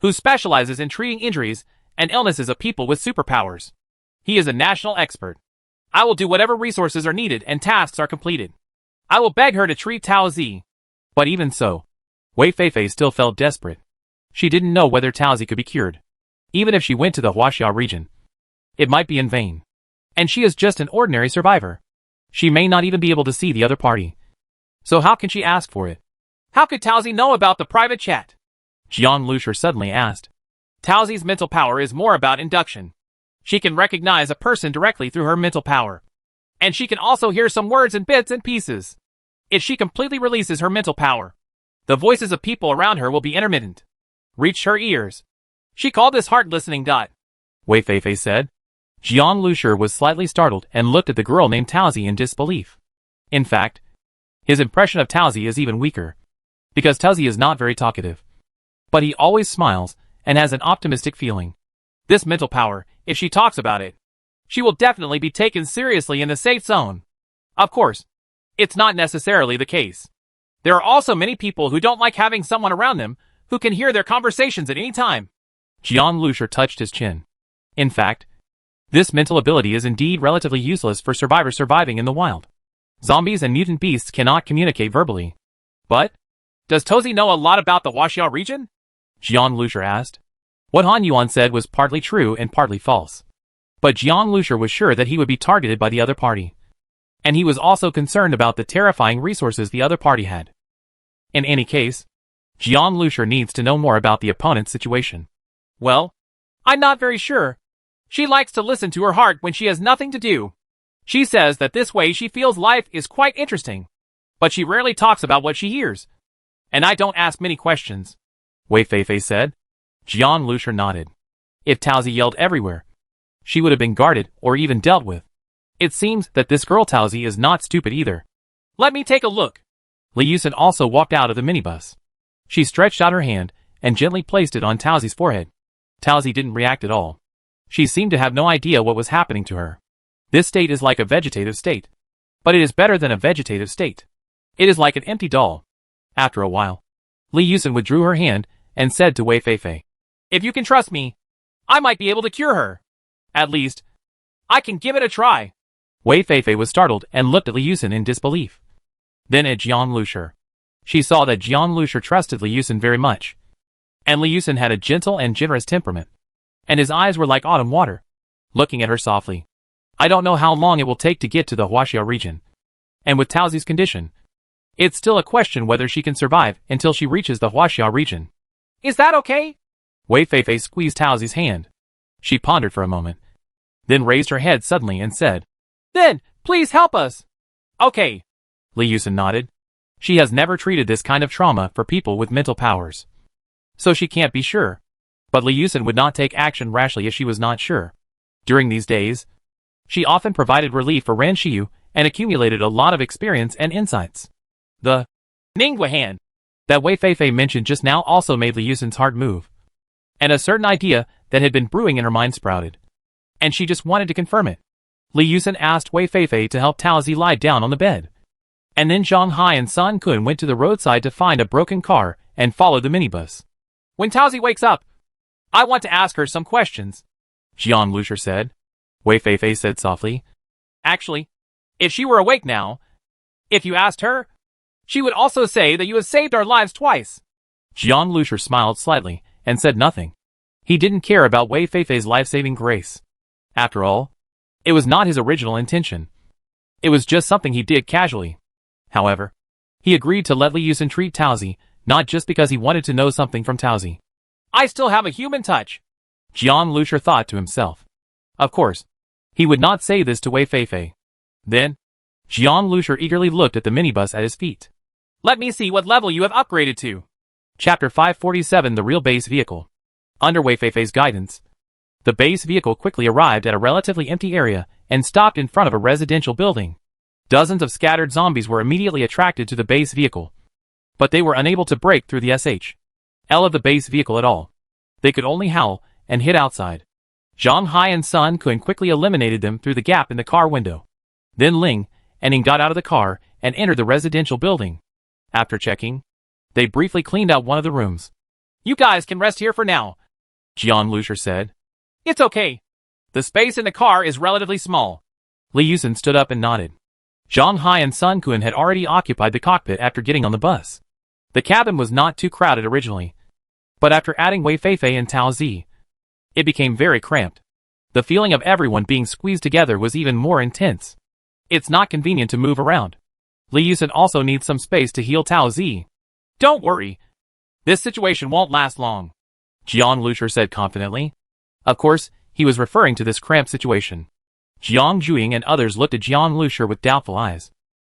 who specializes in treating injuries and illnesses of people with superpowers. He is a national expert. I will do whatever resources are needed and tasks are completed. I will beg her to treat Tao Zi. But even so, Wei Feifei still felt desperate. She didn't know whether Taozi could be cured. Even if she went to the Huaxia region, it might be in vain. And she is just an ordinary survivor. She may not even be able to see the other party. So how can she ask for it? How could Taozi know about the private chat? Jiang Lusher suddenly asked. Taozi's mental power is more about induction. She can recognize a person directly through her mental power. And she can also hear some words in bits and pieces. If she completely releases her mental power, the voices of people around her will be intermittent. Reach her ears. She called this heart listening. Wei Feifei said. Jiang Lusher was slightly startled and looked at the girl named Taozi in disbelief. In fact, his impression of Taozi is even weaker. Because Taozi is not very talkative. But he always smiles and has an optimistic feeling. This mental power, if she talks about it, she will definitely be taken seriously in the safe zone. Of course, it's not necessarily the case. There are also many people who don't like having someone around them who can hear their conversations at any time. Jiang Lusher touched his chin. In fact, this mental ability is indeed relatively useless for survivors surviving in the wild. Zombies and mutant beasts cannot communicate verbally. But, does Taozi know a lot about the Huaxia region? Jiang Lusher asked. What Han Yuan said was partly true and partly false. But Jiang Lusher was sure that he would be targeted by the other party. And he was also concerned about the terrifying resources the other party had. In any case, Jiang Lusher needs to know more about the opponent's situation. Well, I'm not very sure. She likes to listen to her heart when she has nothing to do. She says that this way she feels life is quite interesting. But she rarely talks about what she hears. And I don't ask many questions. Wei Feifei said. Jiang Lusher nodded. If Taozi yelled everywhere, she would have been guarded or even dealt with. It seems that this girl Taozi is not stupid either. Let me take a look. Li Yusen also walked out of the minibus. She stretched out her hand and gently placed it on Taozi's forehead. Taozi didn't react at all. She seemed to have no idea what was happening to her. This state is like a vegetative state. But it is better than a vegetative state. It is like an empty doll. After a while, Li Yusen withdrew her hand and said to Wei Feifei, If you can trust me, I might be able to cure her. At least, I can give it a try. Wei Feifei was startled and looked at Li Yusen in disbelief. Then at Jiang Lusher. She saw that Jiang Lusher trusted Li Yusen very much. And Li Yusen had a gentle and generous temperament. And his eyes were like autumn water. Looking at her softly. I don't know how long it will take to get to the Huaxia region. And with Taozi's condition, it's still a question whether she can survive until she reaches the Huaxia region. Is that okay? Wei Feifei squeezed Taozi's hand. She pondered for a moment. Then raised her head suddenly and said, Then, please help us. Okay. Li Yusen nodded. She has never treated this kind of trauma for people with mental powers. So she can't be sure. But Li Yusen would not take action rashly if she was not sure. During these days, she often provided relief for Ran Xiyu and accumulated a lot of experience and insights. The Ningguo hand that Wei Feifei mentioned just now also made Li Yusen's heart move. And a certain idea that had been brewing in her mind sprouted. And she just wanted to confirm it. Li Yusen asked Wei Feifei to help Taozi lie down on the bed. And then Zhang Hai and San Kun went to the roadside to find a broken car and followed the minibus. When Taozi wakes up, I want to ask her some questions, Jiang Lusher said. Wei Feifei said softly. Actually, if she were awake now, if you asked her, she would also say that you have saved our lives twice. Jiang Lusher smiled slightly and said nothing. He didn't care about Wei Feifei's life-saving grace. After all, it was not his original intention. It was just something he did casually. However, he agreed to let Li Yusen treat Taozi, not just because he wanted to know something from Taozi. I still have a human touch, Jiang Lusher thought to himself. Of course, he would not say this to Wei Feifei. Then, Jiang Lusher eagerly looked at the minibus at his feet. Let me see what level you have upgraded to. Chapter 547 The Real Base Vehicle. Under Wei Feifei's guidance, the base vehicle quickly arrived at a relatively empty area and stopped in front of a residential building. Dozens of scattered zombies were immediately attracted to the base vehicle. But they were unable to break through the SHL of the base vehicle at all. They could only howl and hid outside. Zhang Hai and Sun Kun quickly eliminated them through the gap in the car window. Then Ling and Ning got out of the car and entered the residential building. After checking, they briefly cleaned out one of the rooms. You guys can rest here for now, Jiang Lusher said. It's okay. The space in the car is relatively small. Li Yusen stood up and nodded. Zhang Hai and Sun Kun had already occupied the cockpit after getting on the bus. The cabin was not too crowded originally, but after adding Wei Feifei and Tao Zi, it became very cramped. The feeling of everyone being squeezed together was even more intense. It's not convenient to move around. Li Yusen also needs some space to heal Tao Zi. Don't worry. This situation won't last long, Jiang Lushur said confidently. Of course, he was referring to this cramped situation. Jiang Juing and others looked at Jiang Lushur with doubtful eyes,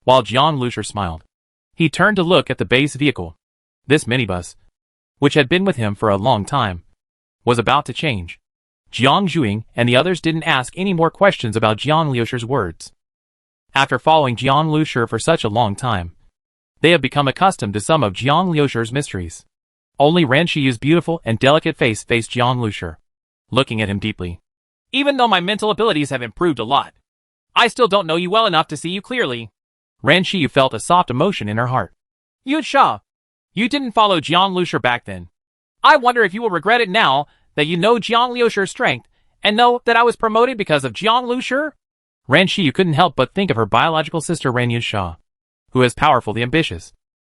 while Jiang Lushur smiled. He turned to look at the base vehicle. This minibus, which had been with him for a long time, was about to change. Jiang Juing and the others didn't ask any more questions about Jiang Lushur's words. After following Jiang Lushur for such a long time, they have become accustomed to some of Jiang Lushur's mysteries. Only Ran Shiyu's beautiful and delicate face faced Jiang Lushur, looking at him deeply. Even though my mental abilities have improved a lot, I still don't know you well enough to see you clearly. Ran Shiyu felt a soft emotion in her heart. Yunsha, you didn't follow Jiang Lushur back then. I wonder if you will regret it now that you know Jiang Lushur's strength and know that I was promoted because of Jiang Lushur? Ran Shiyu couldn't help but think of her biological sister Ran Yunsha, who is powerful, the ambitious,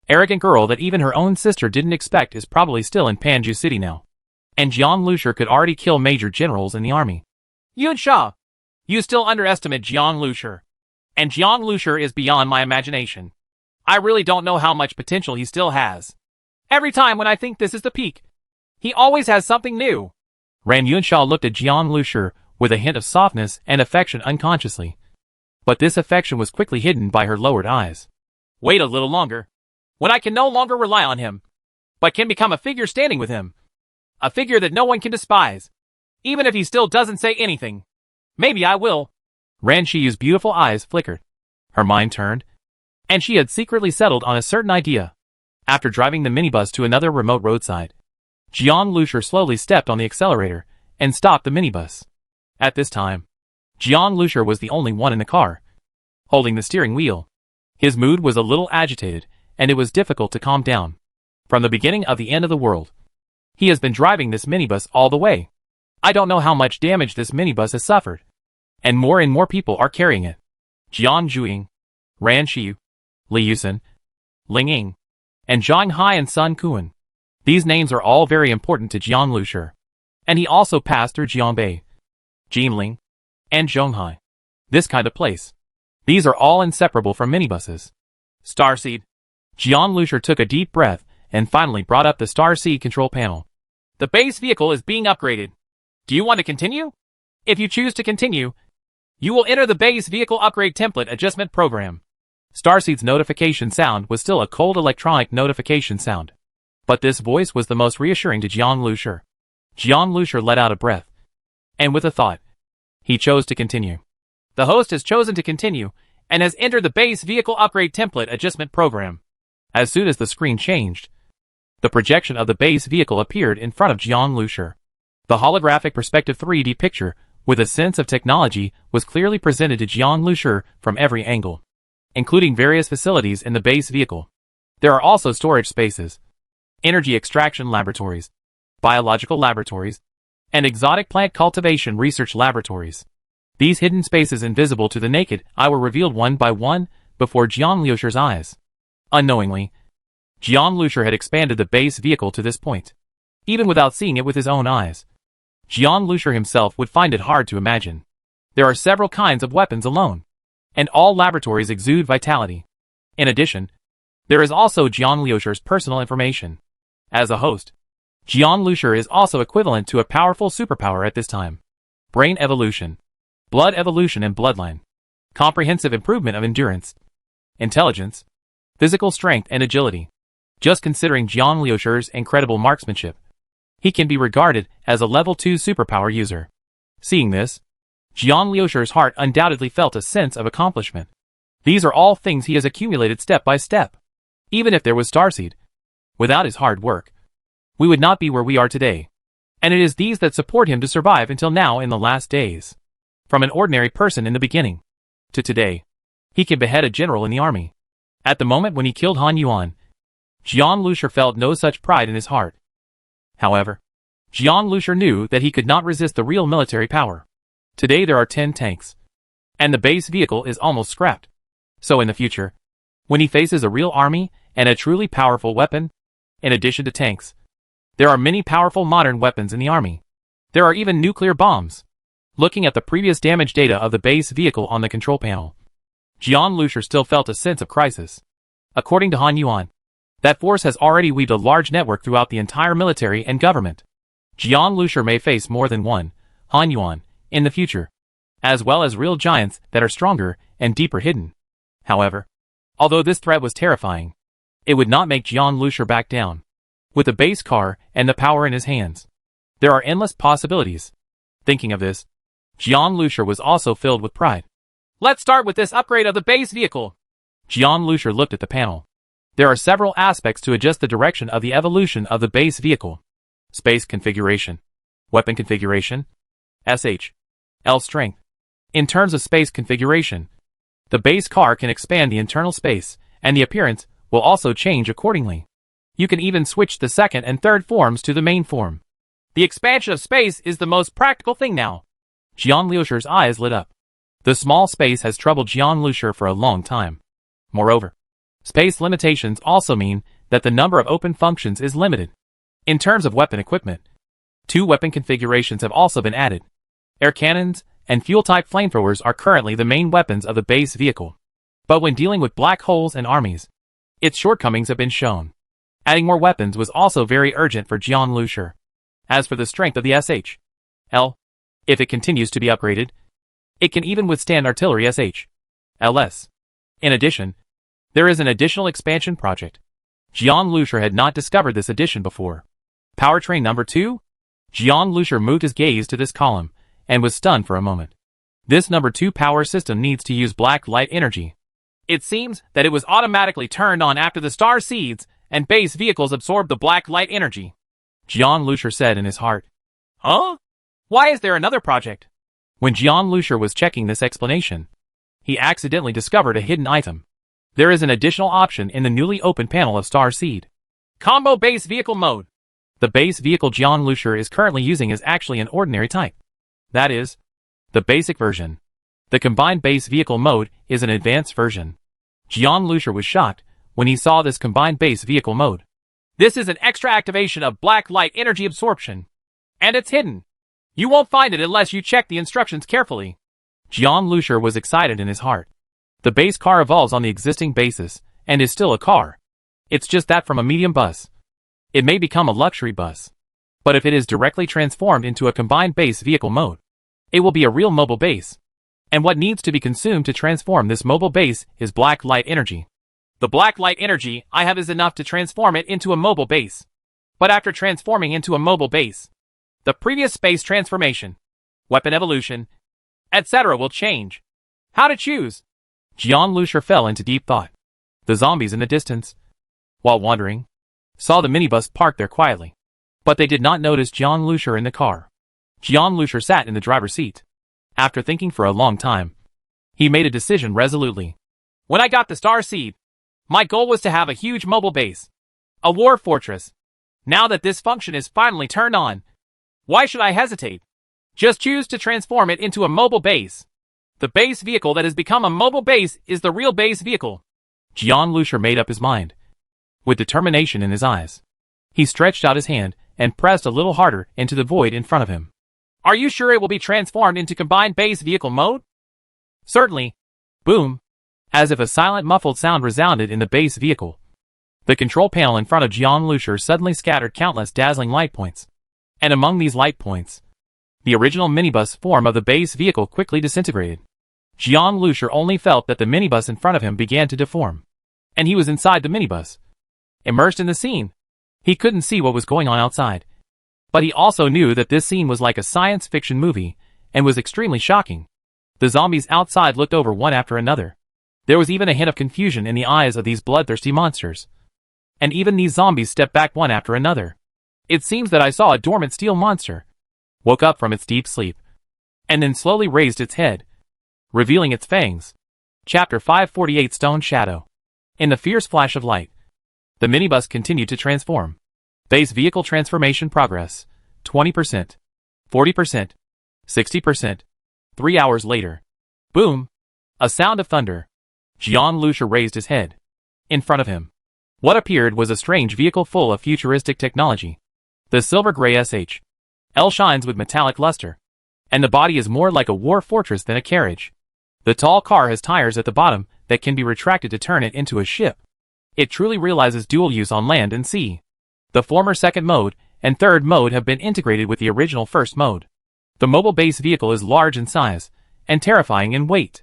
arrogant girl that even her own sister didn't expect is probably still in Panju City now. And Jiang Lushur could already kill major generals in the army. Yunsha, you still underestimate Jiang Lushur. And Jiang Lushur is beyond my imagination. I really don't know how much potential he still has. Every time when I think this is the peak, he always has something new. Ran Yunsha looked at Jiang Lushur with a hint of softness and affection unconsciously. But this affection was quickly hidden by her lowered eyes. Wait a little longer. When I can no longer rely on him, but can become a figure standing with him. A figure that no one can despise. Even if he still doesn't say anything. Maybe I will. Ran Shiyu's beautiful eyes flickered. Her mind turned, and she had secretly settled on a certain idea. After driving the minibus to another remote roadside, Jiang Lushur slowly stepped on the accelerator and stopped the minibus. At this time, Jiang Lushur was the only one in the car, holding the steering wheel. His mood was a little agitated, and it was difficult to calm down. From the beginning of the end of the world, he has been driving this minibus all the way. I don't know how much damage this minibus has suffered. And more people are carrying it. Jiang Juing, Ran Shiyu, Li Yusen, Ling Ying, and Zhang Hai and Sun Kuan. These names are all very important to Jiang Lushur. And he also passed through Jianbei, Jinling, and Zhonghai. This kind of place. These are all inseparable from minibuses. Starseed. Jiang Lushur took a deep breath and finally brought up the Starseed control panel. The base vehicle is being upgraded. Do you want to continue? If you choose to continue, you will enter the base vehicle upgrade template adjustment program. Starseed's notification sound was still a cold electronic notification sound. But this voice was the most reassuring to Jiang Lushur. Jiang Lushur let out a breath. And with a thought, he chose to continue. The host has chosen to continue and has entered the base vehicle upgrade template adjustment program. As soon as the screen changed, the projection of the base vehicle appeared in front of Jiang Lushur. The holographic perspective 3D picture, with a sense of technology, was clearly presented to Jiang Lushur from every angle, including various facilities in the base vehicle. There are also storage spaces, energy extraction laboratories, biological laboratories, and exotic plant cultivation research laboratories. These hidden spaces invisible to the naked eye were revealed one by one before Jiang Lushur's eyes. Unknowingly, Jiang Lushur had expanded the base vehicle to this point. Even without seeing it with his own eyes, Jiang Lushur himself would find it hard to imagine. There are several kinds of weapons alone, and all laboratories exude vitality. In addition, there is also Jiang Lushur's personal information. As a host, Jiang Lushur is also equivalent to a powerful superpower at this time. Brain evolution, blood evolution and bloodline, comprehensive improvement of endurance, intelligence, physical strength and agility. Just considering Jiang Lushur's incredible marksmanship, he can be regarded as a level 2 superpower user. Seeing this, Jiang Lushur's heart undoubtedly felt a sense of accomplishment. These are all things he has accumulated step by step. Even if there was Starseed, without his hard work, we would not be where we are today. And it is these that support him to survive until now in the last days. From an ordinary person in the beginning to today, he can behead a general in the army. At the moment when he killed Han Yuan, Jiang Lushur felt no such pride in his heart. However, Jiang Lushur knew that he could not resist the real military power. Today there are 10 tanks, and the base vehicle is almost scrapped. So in the future, when he faces a real army and a truly powerful weapon. In addition to tanks, there are many powerful modern weapons in the army. There are even nuclear bombs. Looking at the previous damage data of the base vehicle on the control panel, Jian Lusher still felt a sense of crisis. According to Han Yuan, that force has already weaved a large network throughout the entire military and government. Jian Lusher may face more than one Han Yuan in the future, as well as real giants that are stronger and deeper hidden. However, although this threat was terrifying, it would not make Jian Lusher back down. With the base car and the power in his hands, there are endless possibilities. Thinking of this, Jian Lusher was also filled with pride. Let's start with this upgrade of the base vehicle. Jian Lusher looked at the panel. There are several aspects to adjust the direction of the evolution of the base vehicle. Space configuration, weapon configuration, L strength. In terms of space configuration, the base car can expand the internal space, and the appearance will also change accordingly. You can even switch the second and third forms to the main form. The expansion of space is the most practical thing now. Jian Lusher's eyes lit up. The small space has troubled Jian Lusher for a long time. Moreover, space limitations also mean that the number of open functions is limited. In terms of weapon equipment, 2 weapon configurations have also been added. Air cannons and fuel-type flamethrowers are currently the main weapons of the base vehicle. But when dealing with black holes and armies, its shortcomings have been shown. Adding more weapons was also very urgent for Jian Lusher. As for the strength of the SH-L, if it continues to be upgraded, it can even withstand artillery SH-LS. In addition, there is an additional expansion project. Jian Lusher had not discovered this addition before. Powertrain number 2? Jian Lusher moved his gaze to this column, and was stunned for a moment. This number 2 power system needs to use black light energy. It seems that it was automatically turned on after the star seeds and base vehicles absorbed the black light energy. Jian Lusher said in his heart. Huh? Why is there another project? When Jian Lusher was checking this explanation, he accidentally discovered a hidden item. There is an additional option in the newly opened panel of Star Seed. Combo base vehicle mode. The base vehicle Jian Lusher is currently using is actually an ordinary type. That is, the basic version. The combined base vehicle mode is an advanced version. Jian Lusher was shocked when he saw this combined base vehicle mode. This is an extra activation of black light energy absorption. And it's hidden. You won't find it unless you check the instructions carefully. Jian Lusher was excited in his heart. The base car evolves on the existing basis, and is still a car. It's just that from a medium bus, it may become a luxury bus. But if it is directly transformed into a combined base vehicle mode, it will be a real mobile base. And what needs to be consumed to transform this mobile base is black light energy. The black light energy I have is enough to transform it into a mobile base. But after transforming into a mobile base, the previous space transformation, weapon evolution, etc. will change. How to choose? Jian Lusher fell into deep thought. The zombies in the distance, while wandering, saw the minibus parked there quietly. But they did not notice Jian Lusher in the car. Jian Lusher sat in the driver's seat. After thinking for a long time, he made a decision resolutely. When I got the Star Seed, my goal was to have a huge mobile base, a war fortress. Now that this function is finally turned on, why should I hesitate? Just choose to transform it into a mobile base. The base vehicle that has become a mobile base is the real base vehicle. Jian Lusher made up his mind. With determination in his eyes, he stretched out his hand and pressed a little harder into the void in front of him. Are you sure it will be transformed into combined base vehicle mode? Certainly. Boom. As if a silent muffled sound resounded in the base vehicle. The control panel in front of Jian Lusher suddenly scattered countless dazzling light points. And among these light points, the original minibus form of the base vehicle quickly disintegrated. Jian Lusher only felt that the minibus in front of him began to deform. And he was inside the minibus, immersed in the scene. He couldn't see what was going on outside. But he also knew that this scene was like a science fiction movie, and was extremely shocking. The zombies outside looked over one after another. There was even a hint of confusion in the eyes of these bloodthirsty monsters. And even these zombies stepped back one after another. It seems that I saw a dormant steel monster, woke up from its deep sleep, and then slowly raised its head, revealing its fangs. Chapter 548 Stone Shadow. In the fierce flash of light, the minibus continued to transform. Base vehicle transformation progress, 20%, 40%, 60%. 3 hours later. Boom! A sound of thunder. Jian Lusher raised his head. In front of him, What appeared was a strange vehicle full of futuristic technology. The silver-gray SH.L shines with metallic luster, and the body is more like a war fortress than a carriage. The tall car has tires at the bottom that can be retracted to turn it into a ship. It truly realizes dual use on land and sea. The former second mode and third mode have been integrated with the original first mode. The mobile base vehicle is large in size and terrifying in weight,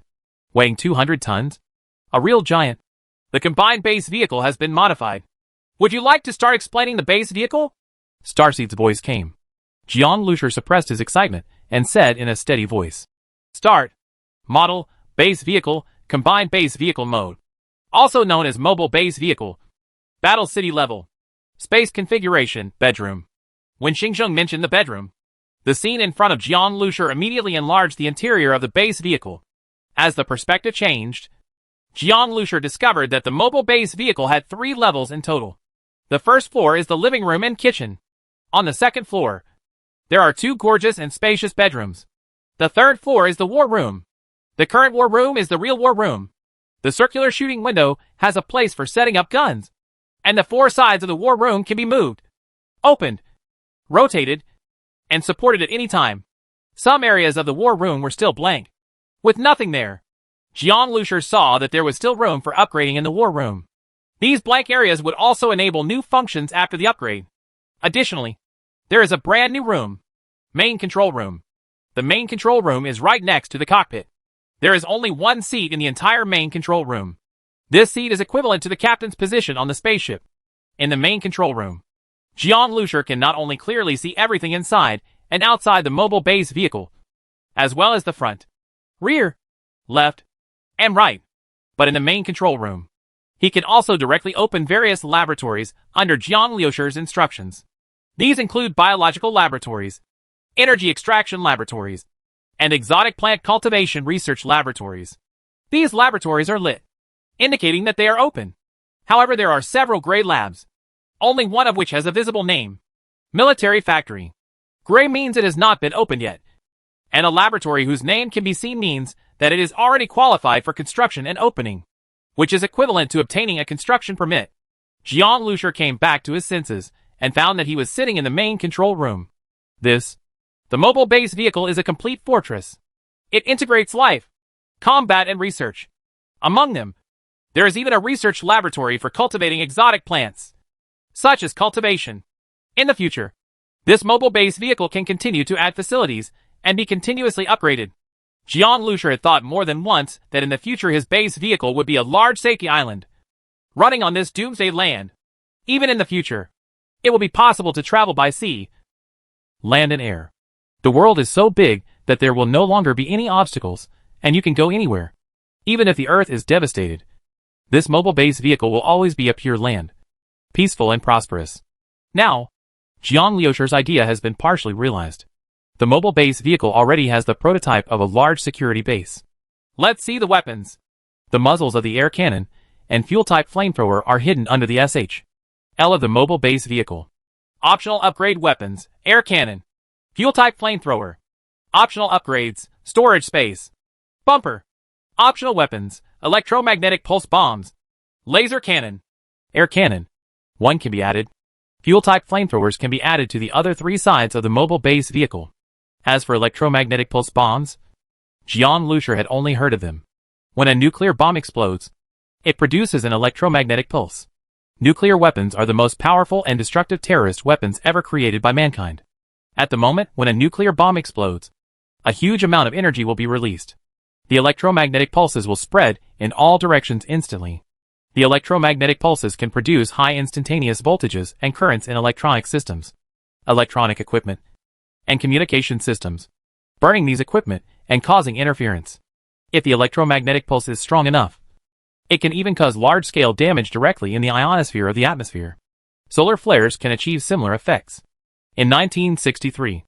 weighing 200 tons. A real giant. The combined base vehicle has been modified. Would you like to start explaining the base vehicle? Starseed's voice came. Jiang Lusher suppressed his excitement and said in a steady voice. Start. Model, base vehicle, combined base vehicle mode. Also known as mobile base vehicle. Battle city level. Space configuration, bedroom. When Xingzheng mentioned the bedroom, the scene in front of Jiang Lusher immediately enlarged the interior of the base vehicle. As the perspective changed, Jiang Lusher discovered that the mobile base vehicle had 3 levels in total. The first floor is the living room and kitchen. On the second floor, there are 2 gorgeous and spacious bedrooms. The third floor is the war room. The current war room is the real war room. The circular shooting window has a place for setting up guns, and the 4 sides of the war room can be moved, opened, rotated, and supported at any time. Some areas of the war room were still blank, with nothing there. Jiang Lusher saw that there was still room for upgrading in the war room. These blank areas would also enable new functions after the upgrade. Additionally, there is a brand new room, main control room. The main control room is right next to the cockpit. There is only 1 seat in the entire main control room. This seat is equivalent to the captain's position on the spaceship. In the main control room, Jiang Lusher can not only clearly see everything inside and outside the mobile base vehicle, as well as the front, rear, left, and right, but in the main control room, he can also directly open various laboratories under Jiang Lusher's instructions. These include biological laboratories, energy extraction laboratories, and exotic plant cultivation research laboratories. These laboratories are lit, indicating that they are open. However, there are several gray labs, only one of which has a visible name. Military Factory. Gray means it has not been opened yet, and a laboratory whose name can be seen means that it is already qualified for construction and opening, which is equivalent to obtaining a construction permit. Jiang Lusher came back to his senses and found that he was sitting in the main control room. The mobile base vehicle is a complete fortress. It integrates life, combat, and research. Among them, there is even a research laboratory for cultivating exotic plants, such as cultivation. In the future, this mobile base vehicle can continue to add facilities and be continuously upgraded. Jiang Lusher had thought more than once that in the future his base vehicle would be a large safety island, running on this doomsday land. Even in the future, it will be possible to travel by sea, land, and air. The world is so big that there will no longer be any obstacles, and you can go anywhere. Even if the Earth is devastated, this mobile base vehicle will always be a pure land, peaceful and prosperous. Now, Jiang Lusher's idea has been partially realized. The mobile base vehicle already has the prototype of a large security base. Let's see the weapons. The muzzles of the air cannon and fuel-type flamethrower are hidden under the SH.L of the mobile base vehicle. Optional upgrade weapons, air cannon, fuel-type flamethrower. Optional upgrades, storage space, bumper. Optional weapons, electromagnetic pulse bombs, laser cannon, air cannon. 1 can be added. Fuel-type flamethrowers can be added to the other 3 sides of the mobile base vehicle. As for electromagnetic pulse bombs, Jiang Lusher had only heard of them. When a nuclear bomb explodes, it produces an electromagnetic pulse. Nuclear weapons are the most powerful and destructive terrorist weapons ever created by mankind. At the moment when a nuclear bomb explodes, a huge amount of energy will be released. The electromagnetic pulses will spread in all directions instantly. The electromagnetic pulses can produce high instantaneous voltages and currents in electronic systems, electronic equipment, and communication systems, burning these equipment and causing interference. If the electromagnetic pulse is strong enough, it can even cause large-scale damage directly in the ionosphere of the atmosphere. Solar flares can achieve similar effects. In 1963,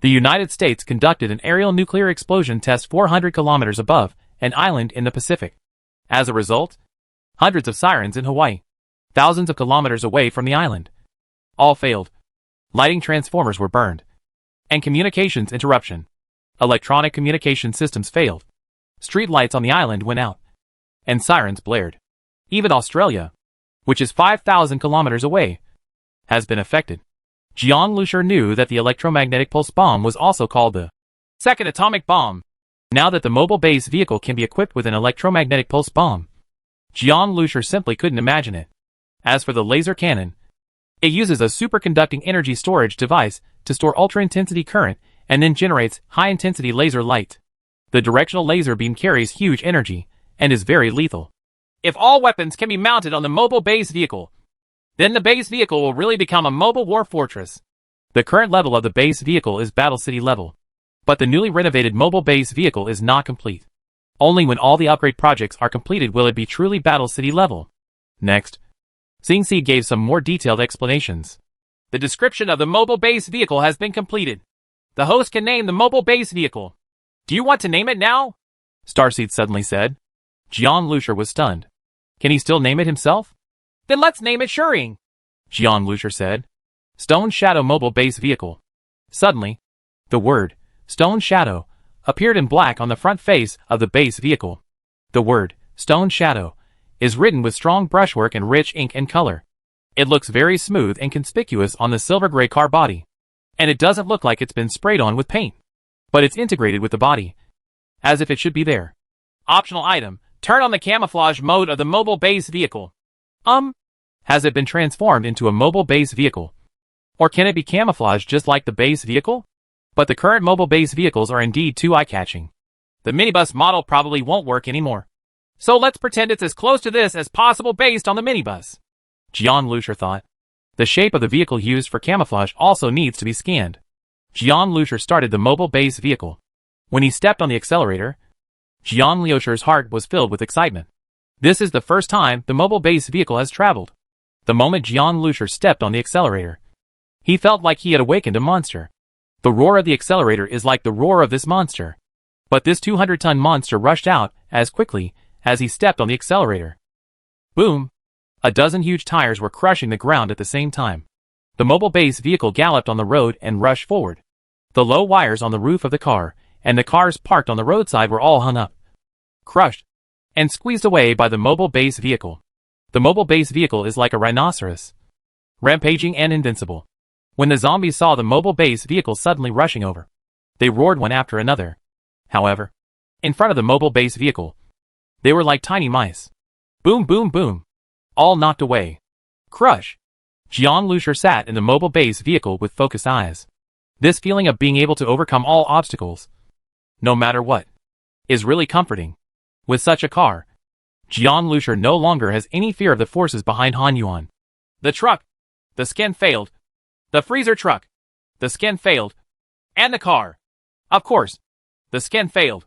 the United States conducted an aerial nuclear explosion test 400 kilometers above an island in the Pacific. As a result, hundreds of sirens in Hawaii, thousands of kilometers away from the island, all failed. Lighting transformers were burned, and communications interruption. Electronic communication systems failed. Street lights on the island went out, and sirens blared. Even Australia, which is 5,000 kilometers away, has been affected. Jiang Lusher knew that the electromagnetic pulse bomb was also called the second atomic bomb. Now that the mobile base vehicle can be equipped with an electromagnetic pulse bomb, Jiang Lusher simply couldn't imagine it. As for the laser cannon, it uses a superconducting energy storage device to store ultra-intensity current and then generates high-intensity laser light. The directional laser beam carries huge energy and is very lethal. If all weapons can be mounted on the mobile base vehicle, then the base vehicle will really become a mobile war fortress. The current level of the base vehicle is Battle City level, but the newly renovated mobile base vehicle is not complete. Only when all the upgrade projects are completed will it be truly Battle City level. Next, Xingxi gave some more detailed explanations. The description of the mobile base vehicle has been completed. The host can name the mobile base vehicle. Do you want to name it now? Starseed suddenly said. Jiang Lusher was stunned. Can he still name it himself? Then let's name it Shuring, Jiang Lusher said. Stone Shadow Mobile Base Vehicle. Suddenly, the word, Stone Shadow, appeared in black on the front face of the base vehicle. The word, Stone Shadow, is written with strong brushwork and rich ink and color. It looks very smooth and conspicuous on the silver-gray car body. And it doesn't look like it's been sprayed on with paint. But it's integrated with the body, as if it should be there. Optional item, turn on the camouflage mode of the mobile base vehicle. Has it been transformed into a mobile base vehicle? Or can it be camouflaged just like the base vehicle? But the current mobile base vehicles are indeed too eye-catching. The minibus model probably won't work anymore. So let's pretend it's as close to this as possible based on the minibus. Jiang Lusher thought. The shape of the vehicle used for camouflage also needs to be scanned. Jiang Lusher started the mobile base vehicle. When he stepped on the accelerator, Jiang Lusher's heart was filled with excitement. This is the first time the mobile base vehicle has traveled. The moment Jiang Lusher stepped on the accelerator, he felt like he had awakened a monster. The roar of the accelerator is like the roar of this monster. But this 200-ton monster rushed out as quickly as he stepped on the accelerator. Boom! A dozen huge tires were crushing the ground at the same time. The mobile base vehicle galloped on the road and rushed forward. The low wires on the roof of the car and the cars parked on the roadside were all hung up, crushed, and squeezed away by the mobile base vehicle. The mobile base vehicle is like a rhinoceros, rampaging and invincible. When the zombies saw the mobile base vehicle suddenly rushing over, they roared one after another. However, in front of the mobile base vehicle, they were like tiny mice. Boom, boom, boom. All knocked away. Crush. Jiang Lusher sat in the mobile base vehicle with focused eyes. This feeling of being able to overcome all obstacles, no matter what, is really comforting. With such a car, Jiang Lusher no longer has any fear of the forces behind Han Yuan. The truck. The skin failed. The freezer truck. The skin failed. And the car. Of course. The skin failed.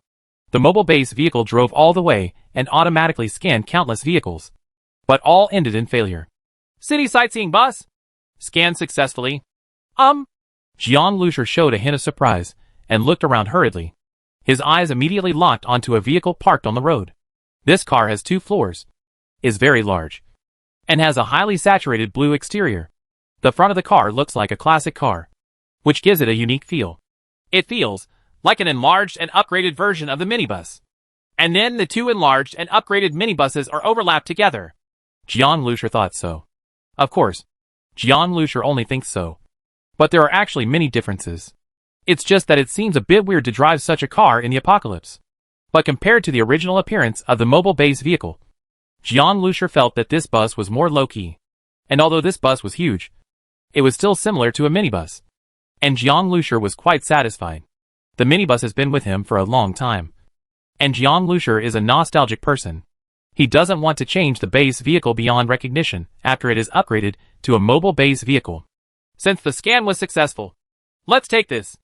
The mobile base vehicle drove all the way and automatically scanned countless vehicles. But all ended in failure. City sightseeing bus. Scanned successfully. Jiang Lusher showed a hint of surprise and looked around hurriedly. His eyes immediately locked onto a vehicle parked on the road. This car has 2 floors, is very large, and has a highly saturated blue exterior. The front of the car looks like a classic car, which gives it a unique feel. It feels like an enlarged and upgraded version of the minibus. And then the 2 enlarged and upgraded minibuses are overlapped together. Jiang Lusher thought so. Of course, Jiang Lusher only thinks so. But there are actually many differences. It's just that it seems a bit weird to drive such a car in the apocalypse. But compared to the original appearance of the mobile base vehicle, Jiang Lusher felt that this bus was more low-key. And although this bus was huge, it was still similar to a minibus. And Jiang Lusher was quite satisfied. The minibus has been with him for a long time. And Jiang Lusher is a nostalgic person. He doesn't want to change the base vehicle beyond recognition after it is upgraded to a mobile base vehicle. Since the scan was successful, let's take this.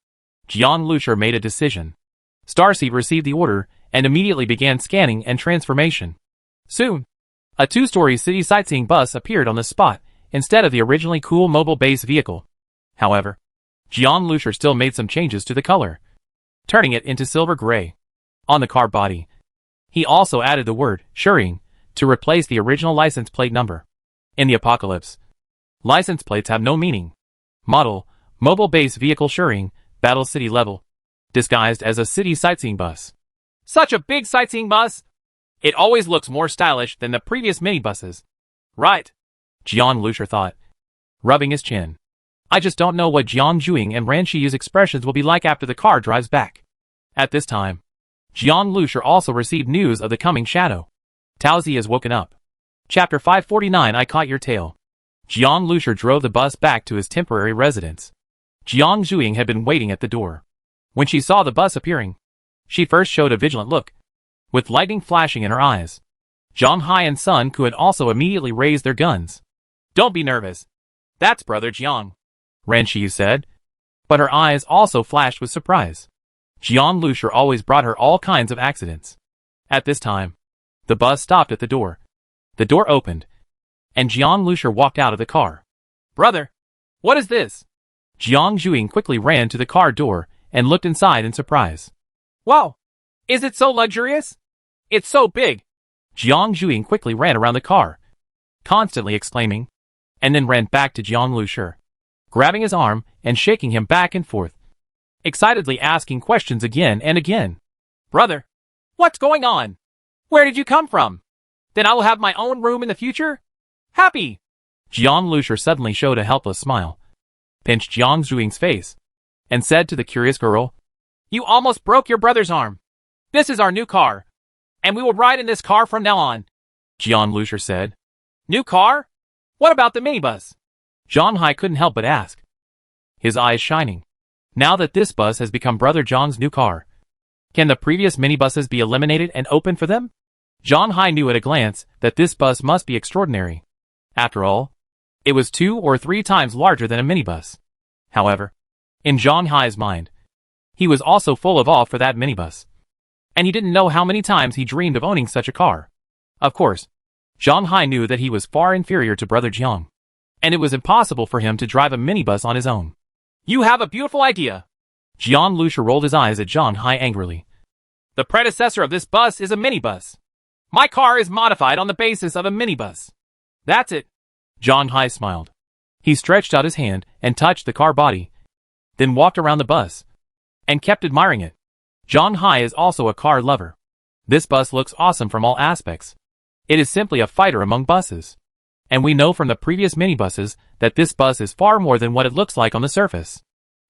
Jiang Lusher made a decision. Starseed received the order and immediately began scanning and transformation. Soon, a 2-story city sightseeing bus appeared on the spot instead of the originally cool mobile base vehicle. However, Jiang Lusher still made some changes to the color, turning it into silver gray. On the car body, he also added the word Shuring to replace the original license plate number. In the apocalypse, license plates have no meaning. Model, mobile base vehicle Shuring, Battle City level, disguised as a city sightseeing bus. Such a big sightseeing bus! It always looks more stylish than the previous minibuses. Right. Jiang Lushur thought, rubbing his chin. I just don't know what Jiang Juing and Ran Shiyu's expressions will be like after the car drives back. At this time, Jiang Lushur also received news of the coming shadow. Tao Zi has woken up. Chapter 549 I Caught Your Tail. Jiang Lushur drove the bus back to his temporary residence. Jiang Juing had been waiting at the door. When she saw the bus appearing, she first showed a vigilant look, with lightning flashing in her eyes. Zhang Hai and Sun Ku had also immediately raised their guns. Don't be nervous. That's Brother Jiang, Ran Shiyu said, but her eyes also flashed with surprise. Jiang Lushur always brought her all kinds of accidents. At this time, the bus stopped at the door. The door opened, and Jiang Lushur walked out of the car. Brother, what is this? Jiang Juing quickly ran to the car door and looked inside in surprise. Wow! Is it so luxurious? It's so big! Jiang Juing quickly ran around the car, constantly exclaiming, and then ran back to Jiang Lushur, grabbing his arm and shaking him back and forth, excitedly asking questions again and again. Brother, what's going on? Where did you come from? Then I will have my own room in the future? Happy! Jiang Lushur suddenly showed a helpless smile, pinched Jiang Juing's face, and said to the curious girl, You almost broke your brother's arm. This is our new car, and we will ride in this car from now on. Jiang Lushur said. New car? What about the minibus? Zhang Hai couldn't help but ask, his eyes shining. Now that this bus has become Brother Zhang's new car, can the previous minibuses be eliminated and open for them? Zhang Hai knew at a glance that this bus must be extraordinary. After all, it was 2 or 3 times larger than a minibus. However, in Zhang Hai's mind, he was also full of awe for that minibus, and he didn't know how many times he dreamed of owning such a car. Of course, Zhang Hai knew that he was far inferior to Brother Jiang, and it was impossible for him to drive a minibus on his own. You have a beautiful idea. Jiang Lushur rolled his eyes at Zhang Hai angrily. The predecessor of this bus is a minibus. My car is modified on the basis of a minibus. That's it. Zhang Hai smiled. He stretched out his hand and touched the car body, then walked around the bus, and kept admiring it. Zhang Hai is also a car lover. This bus looks awesome from all aspects. It is simply a fighter among buses. And we know from the previous minibuses that this bus is far more than what it looks like on the surface.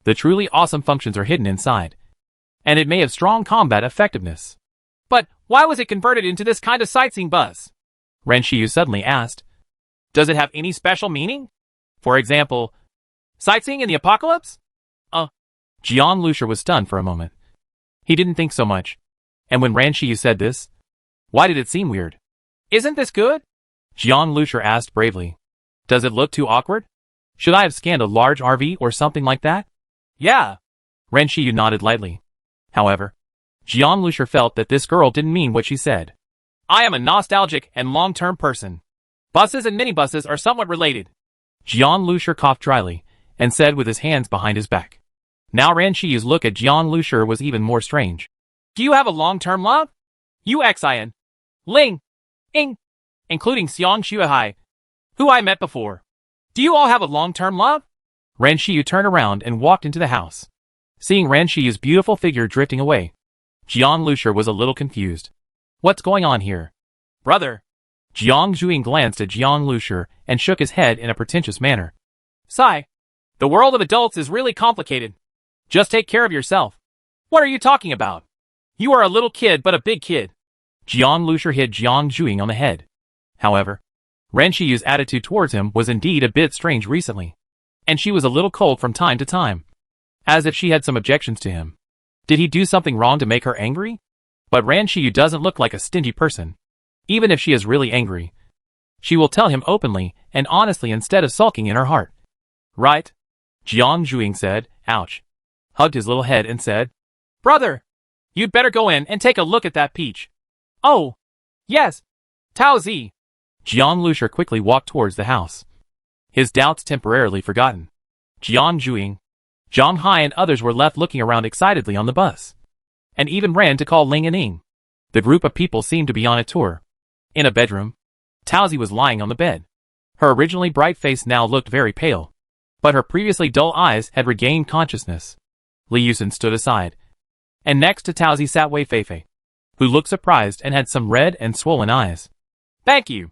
The truly awesome functions are hidden inside, and it may have strong combat effectiveness. But why was it converted into this kind of sightseeing bus? Ran Shiyu suddenly asked. Does it have any special meaning? For example, sightseeing in the apocalypse? Jiang Lushur was stunned for a moment. He didn't think so much. And when Ran Shiyu said this, why did it seem weird? Isn't this good? Jiang Lushur asked bravely. Does it look too awkward? Should I have scanned a large RV or something like that? Yeah. Ran Shiyu nodded lightly. However, Jiang Lushur felt that this girl didn't mean what she said. I am a nostalgic and long-term person. Buses and minibuses are somewhat related. Jiang Lushur coughed dryly and said with his hands behind his back. Now Ran Shiyu's look at Jiang Lushur was even more strange. Do you have a long-term love? You Xian, Ling, Ing, including Xiang Shuai, who I met before. Do you all have a long-term love? Ran Shiyu turned around and walked into the house. Seeing Ran Shiyu's beautiful figure drifting away, Jiang Lushur was a little confused. What's going on here? Brother. Jiang Juing glanced at Jiang Lushur and shook his head in a pretentious manner. Sigh. The world of adults is really complicated. Just take care of yourself. What are you talking about? You are a little kid but a big kid. Jiang Lushur hit Jiang Juing on the head. However, Ran Shiyu's attitude towards him was indeed a bit strange recently, and she was a little cold from time to time, as if she had some objections to him. Did he do something wrong to make her angry? But Ran Shiyu doesn't look like a stingy person. Even if she is really angry, she will tell him openly and honestly instead of sulking in her heart. Right? Jiang Juing said, ouch, hugged his little head and said, Brother, you'd better go in and take a look at that peach. Oh, yes, Tao Zi. Jiang Lushur quickly walked towards the house, his doubts temporarily forgotten. Jiang Juing, Zhang Hai and others were left looking around excitedly on the bus, and even ran to call Ling and Ing. The group of people seemed to be on a tour. In a bedroom, Tao Zi was lying on the bed. Her originally bright face now looked very pale, but her previously dull eyes had regained consciousness. Li Yusen stood aside, and next to Tao Zi sat Wei Feifei, who looked surprised and had some red and swollen eyes. Thank you.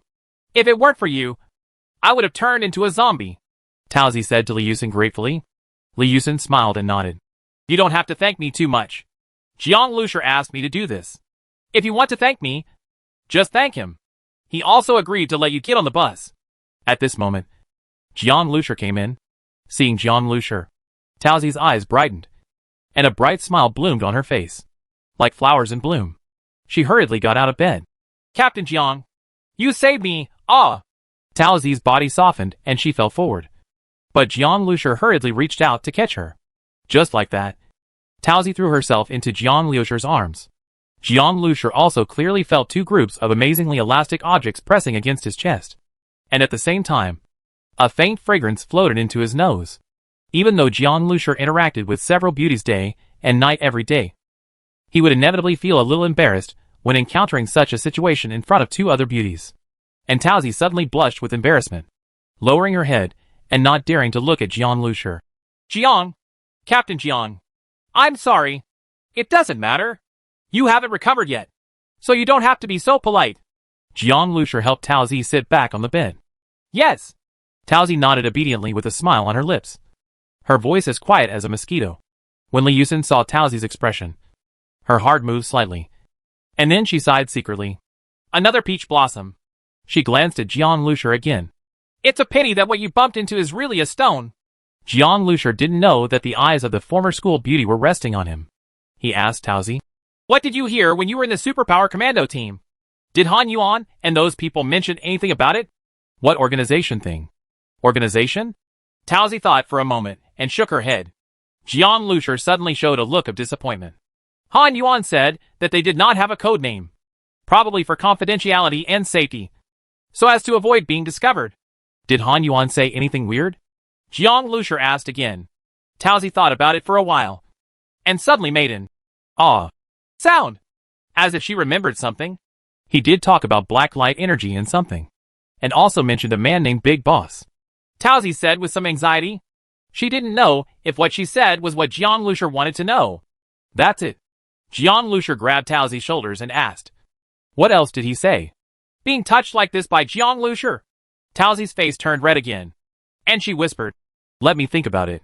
If it weren't for you, I would have turned into a zombie, Towsy said to Li Yusin gratefully. Li Yusin smiled and nodded. You don't have to thank me too much. Jiang Lusher asked me to do this. If you want to thank me, just thank him. He also agreed to let you get on the bus. At this moment, Jiang Lusher came in. Seeing Jiang Lusher, Towsy's eyes brightened, and a bright smile bloomed on her face. Like flowers in bloom. She hurriedly got out of bed. Captain Jiang, you saved me, ah! Towsy's body softened and she fell forward. But Jiang Lusher hurriedly reached out to catch her. Just like that, Towsy threw herself into Jiang Lusher's arms. Jiang Lusher also clearly felt two groups of amazingly elastic objects pressing against his chest. And at the same time, a faint fragrance floated into his nose. Even though Jiang Lusher interacted with several beauties day and night every day, he would inevitably feel a little embarrassed when encountering such a situation in front of two other beauties. And Towsy suddenly blushed with embarrassment, lowering her head and not daring to look at Jiang Lusher. Jiang, Captain Jiang, I'm sorry. It doesn't matter. You haven't recovered yet, so you don't have to be so polite. Jiang Lusher helped Towsy sit back on the bed. Yes. Towsy nodded obediently with a smile on her lips. Her voice as quiet as a mosquito. When Li Yusin saw Towsy's expression, her heart moved slightly. And then she sighed secretly. Another peach blossom. She glanced at Jiang Lusher again. It's a pity that what you bumped into is really a stone. Jiang Lusher didn't know that the eyes of the former school beauty were resting on him. He asked Towsy. What did you hear when you were in the Superpower Commando team? Did Han Yuan and those people mention anything about it? What organization thing? Organization? Towsy thought for a moment and shook her head. Jiang Lusher suddenly showed a look of disappointment. Han Yuan said that they did not have a code name. Probably for confidentiality and safety. So as to avoid being discovered. Did Han Yuan say anything weird? Jiang Lusher asked again. Towsy thought about it for a while. And suddenly made an "ah" sound. As if she remembered something. He did talk about black light energy and something. And also mentioned a man named Big Boss. Towsy said with some anxiety. She didn't know if what she said was what Jiang Lusher wanted to know. That's it. Jiang Lusher grabbed Towsy's shoulders and asked. What else did he say? Being touched like this by Jiang Lusher. Towsy's face turned red again. And she whispered. Let me think about it.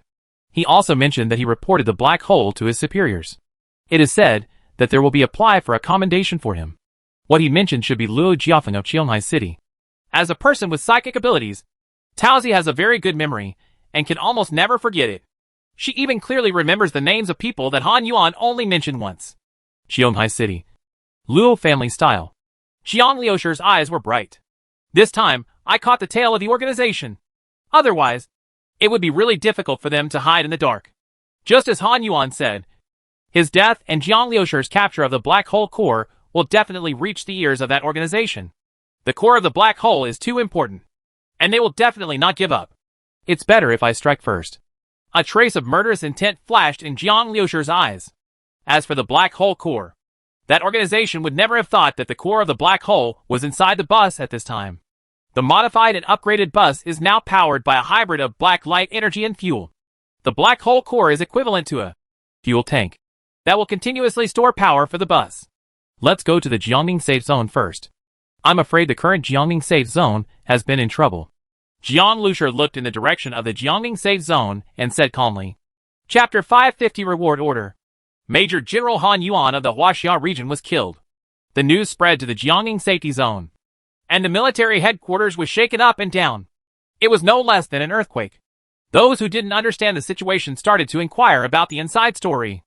He also mentioned that he reported the black hole to his superiors. It is said that there will be apply for a commendation for him. What he mentioned should be Luo Jiafeng of Qionghai City. As a person with psychic abilities, Towsy has a very good memory and can almost never forget it. She even clearly remembers the names of people that Han Yuan only mentioned once. Qionghai City. Luo family style. Jiang Liusher's eyes were bright. This time, I caught the tail of the organization. Otherwise, it would be really difficult for them to hide in the dark. Just as Han Yuan said, his death and Jiang Liusher's capture of the black hole core will definitely reach the ears of that organization. The core of the black hole is too important, and they will definitely not give up. It's better if I strike first. A trace of murderous intent flashed in Jiang Liusher's eyes. As for the black hole core, that organization would never have thought that the core of the black hole was inside the bus at this time. The modified and upgraded bus is now powered by a hybrid of black light energy and fuel. The black hole core is equivalent to a fuel tank that will continuously store power for the bus. Let's go to the Jiangning safe zone first. I'm afraid the current Jiangning safe zone has been in trouble. Jiang Lusher looked in the direction of the Jiangning safe zone and said calmly. Chapter 550 Reward Order. Major General Han Yuan of the Huaxia region was killed. The news spread to the Jiangning safety zone, and the military headquarters was shaken up and down. It was no less than an earthquake. Those who didn't understand the situation started to inquire about the inside story.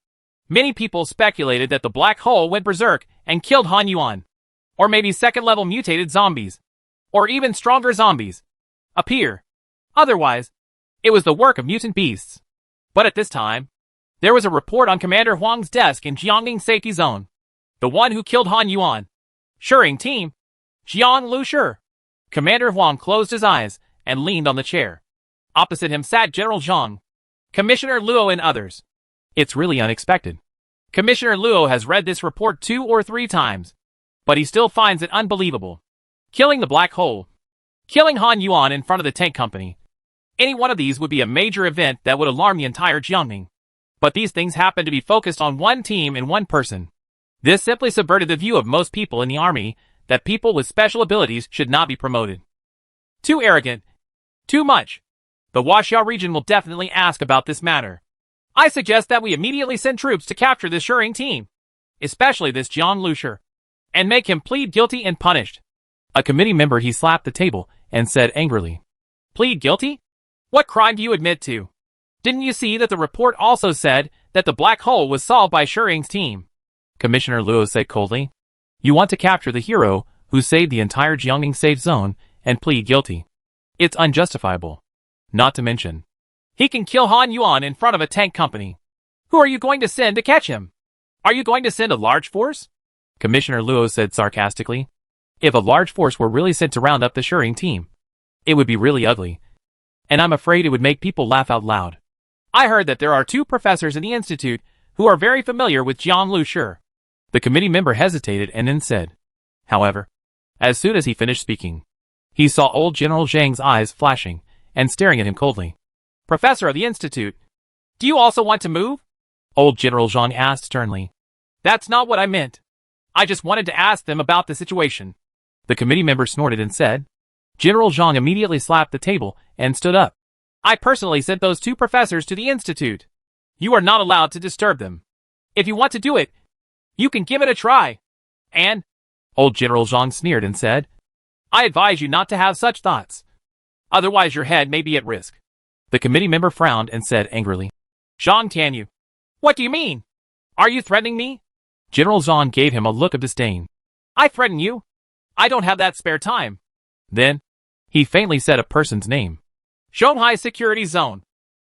Many people speculated that the black hole went berserk and killed Han Yuan. Or maybe second-level mutated zombies. Or even stronger zombies appear. Otherwise, it was the work of mutant beasts. But at this time, there was a report on Commander Huang's desk in Jiangning Safety Zone. The one who killed Han Yuan. Shuring team. Jiang Lusher. Commander Huang closed his eyes and leaned on the chair. Opposite him sat General Zhang, Commissioner Luo and others. It's really unexpected. Commissioner Luo has read this report 2 or 3 times, but he still finds it unbelievable. Killing the black hole. Killing Han Yuan in front of the tank company. Any one of these would be a major event that would alarm the entire Jiangning. But these things happen to be focused on one team and one person. This simply subverted the view of most people in the army that people with special abilities should not be promoted. Too arrogant, Too much. The Huaxia region will definitely ask about this matter. I suggest that we immediately send troops to capture this Shering team, especially this Jiang Lushi, and make him plead guilty and punished. A committee member he slapped the table and said angrily. Plead guilty? What crime do you admit to? Didn't you see that the report also said that the black hole was solved by Shering's team? Commissioner Luo said coldly. You want to capture the hero who saved the entire Jiangning safe zone and plead guilty. It's unjustifiable. Not to mention, he can kill Han Yuan in front of a tank company. Who are you going to send to catch him? Are you going to send a large force? Commissioner Luo said sarcastically. If a large force were really sent to round up the Shering team, it would be really ugly. And I'm afraid it would make people laugh out loud. I heard that there are 2 professors in the institute who are very familiar with Jiang Lushi. The committee member hesitated and then said. However, as soon as he finished speaking, he saw old General Zhang's eyes flashing and staring at him coldly. Professor of the institute, do you also want to move? Old General Zhang asked sternly. That's not what I meant. I just wanted to ask them about the situation. The committee member snorted and said. General Zhang immediately slapped the table and stood up. I personally sent those 2 professors to the institute. You are not allowed to disturb them. If you want to do it, you can give it a try. And, old General Zhang sneered and said, I advise you not to have such thoughts. Otherwise your head may be at risk. The committee member frowned and said angrily. Zhang Tianyu, what do you mean? Are you threatening me? General Zhang gave him a look of disdain. I threaten you? I don't have that spare time. Then, he faintly said a person's name. Shanghai Security Zone.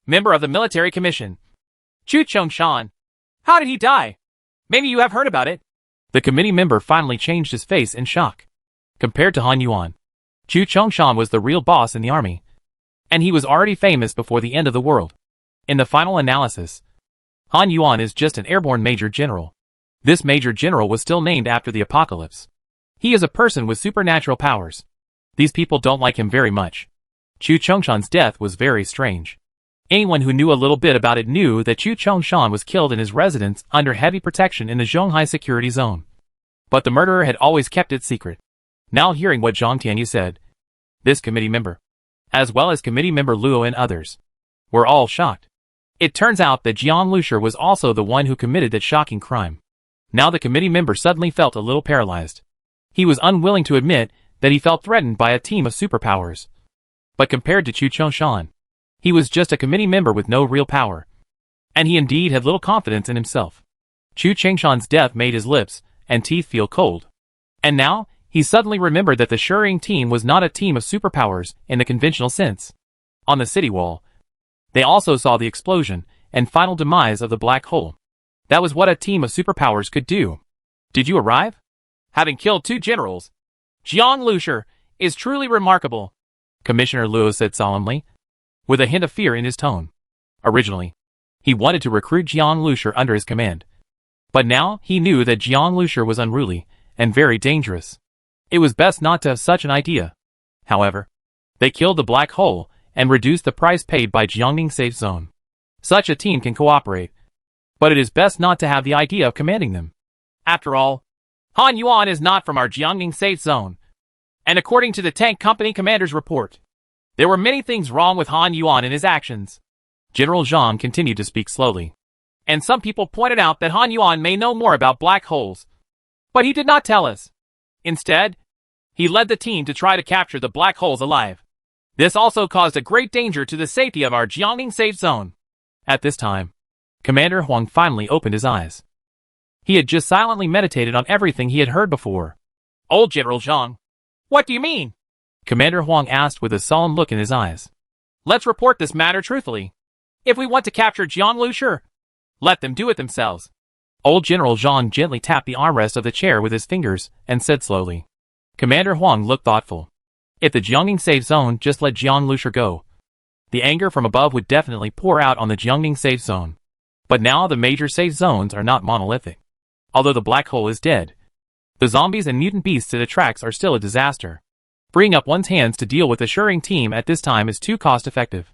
Member of the Military Commission. Chu Chongshan. How did he die? Maybe you have heard about it. The committee member finally changed his face in shock. Compared to Han Yuan, Chu Chongshan was the real boss in the army. And he was already famous before the end of the world. In the final analysis, Han Yuan is just an airborne major general. This major general was still named after the apocalypse. He is a person with supernatural powers. These people don't like him very much. Chu Chongshan's death was very strange. Anyone who knew a little bit about it knew that Chu Chongshan was killed in his residence under heavy protection in the Zhonghai security zone. But the murderer had always kept it secret. Now hearing what Zhang Tianyu said, this committee member, as well as committee member Luo and others, were all shocked. It turns out that Jiang Lushi was also the one who committed that shocking crime. Now the committee member suddenly felt a little paralyzed. He was unwilling to admit that he felt threatened by a team of superpowers. But compared to Chu Chongshan, he was just a committee member with no real power. And he indeed had little confidence in himself. Chu Chongshan's death made his lips and teeth feel cold. And now, he suddenly remembered that the Shering team was not a team of superpowers in the conventional sense. On the city wall, they also saw the explosion and final demise of the black hole. That was what a team of superpowers could do. Did you arrive? Having killed 2 generals, Jiang Lushi is truly remarkable, Commissioner Luo said solemnly, with a hint of fear in his tone. Originally, he wanted to recruit Jiang Lushi under his command. But now he knew that Jiang Lushi was unruly and very dangerous. It was best not to have such an idea. However, they killed the black hole and reduced the price paid by Jiangning safe zone. Such a team can cooperate, but it is best not to have the idea of commanding them. After all, Han Yuan is not from our Jiangning safe zone. And according to the tank company commander's report, there were many things wrong with Han Yuan in his actions. General Zhang continued to speak slowly. And some people pointed out that Han Yuan may know more about black holes. But he did not tell us. Instead, he led the team to try to capture the black holes alive. This also caused a great danger to the safety of our Jiangning safe zone. At this time, Commander Huang finally opened his eyes. He had just silently meditated on everything he had heard before. Old General Zhang, what do you mean? Commander Huang asked with a solemn look in his eyes. Let's report this matter truthfully. If we want to capture Jiang Lushi, let them do it themselves. Old General Zhang gently tapped the armrest of the chair with his fingers and said slowly. Commander Huang looked thoughtful. If the Jiangning safe zone just let Jiang Lushi go, the anger from above would definitely pour out on the Jiangning safe zone. But now the major safe zones are not monolithic. Although the black hole is dead, the zombies and mutant beasts it attracts are still a disaster. Freeing up one's hands to deal with the Shering team at this time is too cost-effective.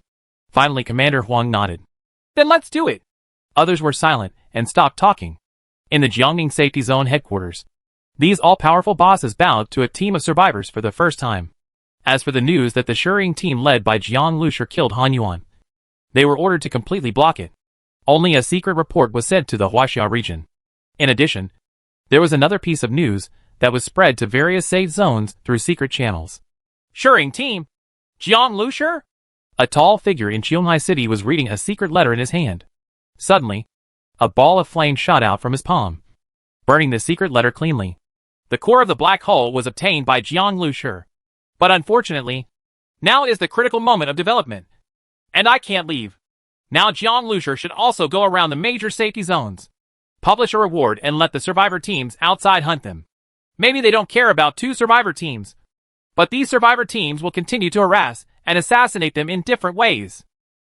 Finally, Commander Huang nodded. Then let's do it. Others were silent and stopped talking. In the Jiangning Safety Zone headquarters, these all-powerful bosses bowed to a team of survivors for the first time. As for the news that the Shering team led by Jiang Lushi killed Han Yuan, they were ordered to completely block it. Only a secret report was sent to the Huaxia region. In addition, there was another piece of news that was spread to various safe zones through secret channels. Shering team? Jiang Lushi? A tall figure in Qionghai City was reading a secret letter in his hand. Suddenly, a ball of flame shot out from his palm, burning the secret letter cleanly. The core of the black hole was obtained by Jiang Lushi. But unfortunately, now is the critical moment of development. And I can't leave. Now Jiang Lushi should also go around the major safety zones, publish a reward and let the survivor teams outside hunt them. Maybe they don't care about 2 survivor teams, but these survivor teams will continue to harass and assassinate them in different ways.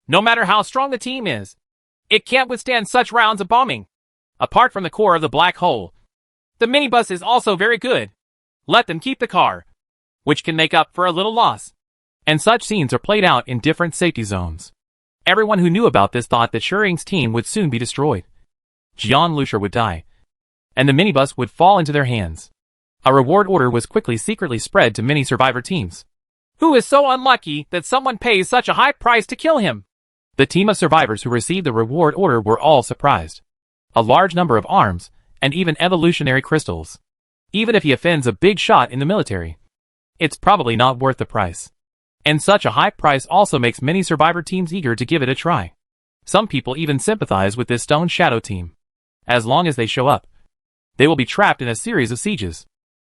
No matter how strong the team is, it can't withstand such rounds of bombing. Apart from the core of the black hole, the minibus is also very good. Let them keep the car, which can make up for a little loss. And such scenes are played out in different safety zones. Everyone who knew about this thought that Shering's team would soon be destroyed. Jiang Lushi would die, and the minibus would fall into their hands. A reward order was quickly secretly spread to many survivor teams. Who is so unlucky that someone pays such a high price to kill him? The team of survivors who received the reward order were all surprised. A large number of arms, and even evolutionary crystals. Even if he offends a big shot in the military, it's probably not worth the price. And such a high price also makes many survivor teams eager to give it a try. Some people even sympathize with this Stone Shadow team. As long as they show up, they will be trapped in a series of sieges.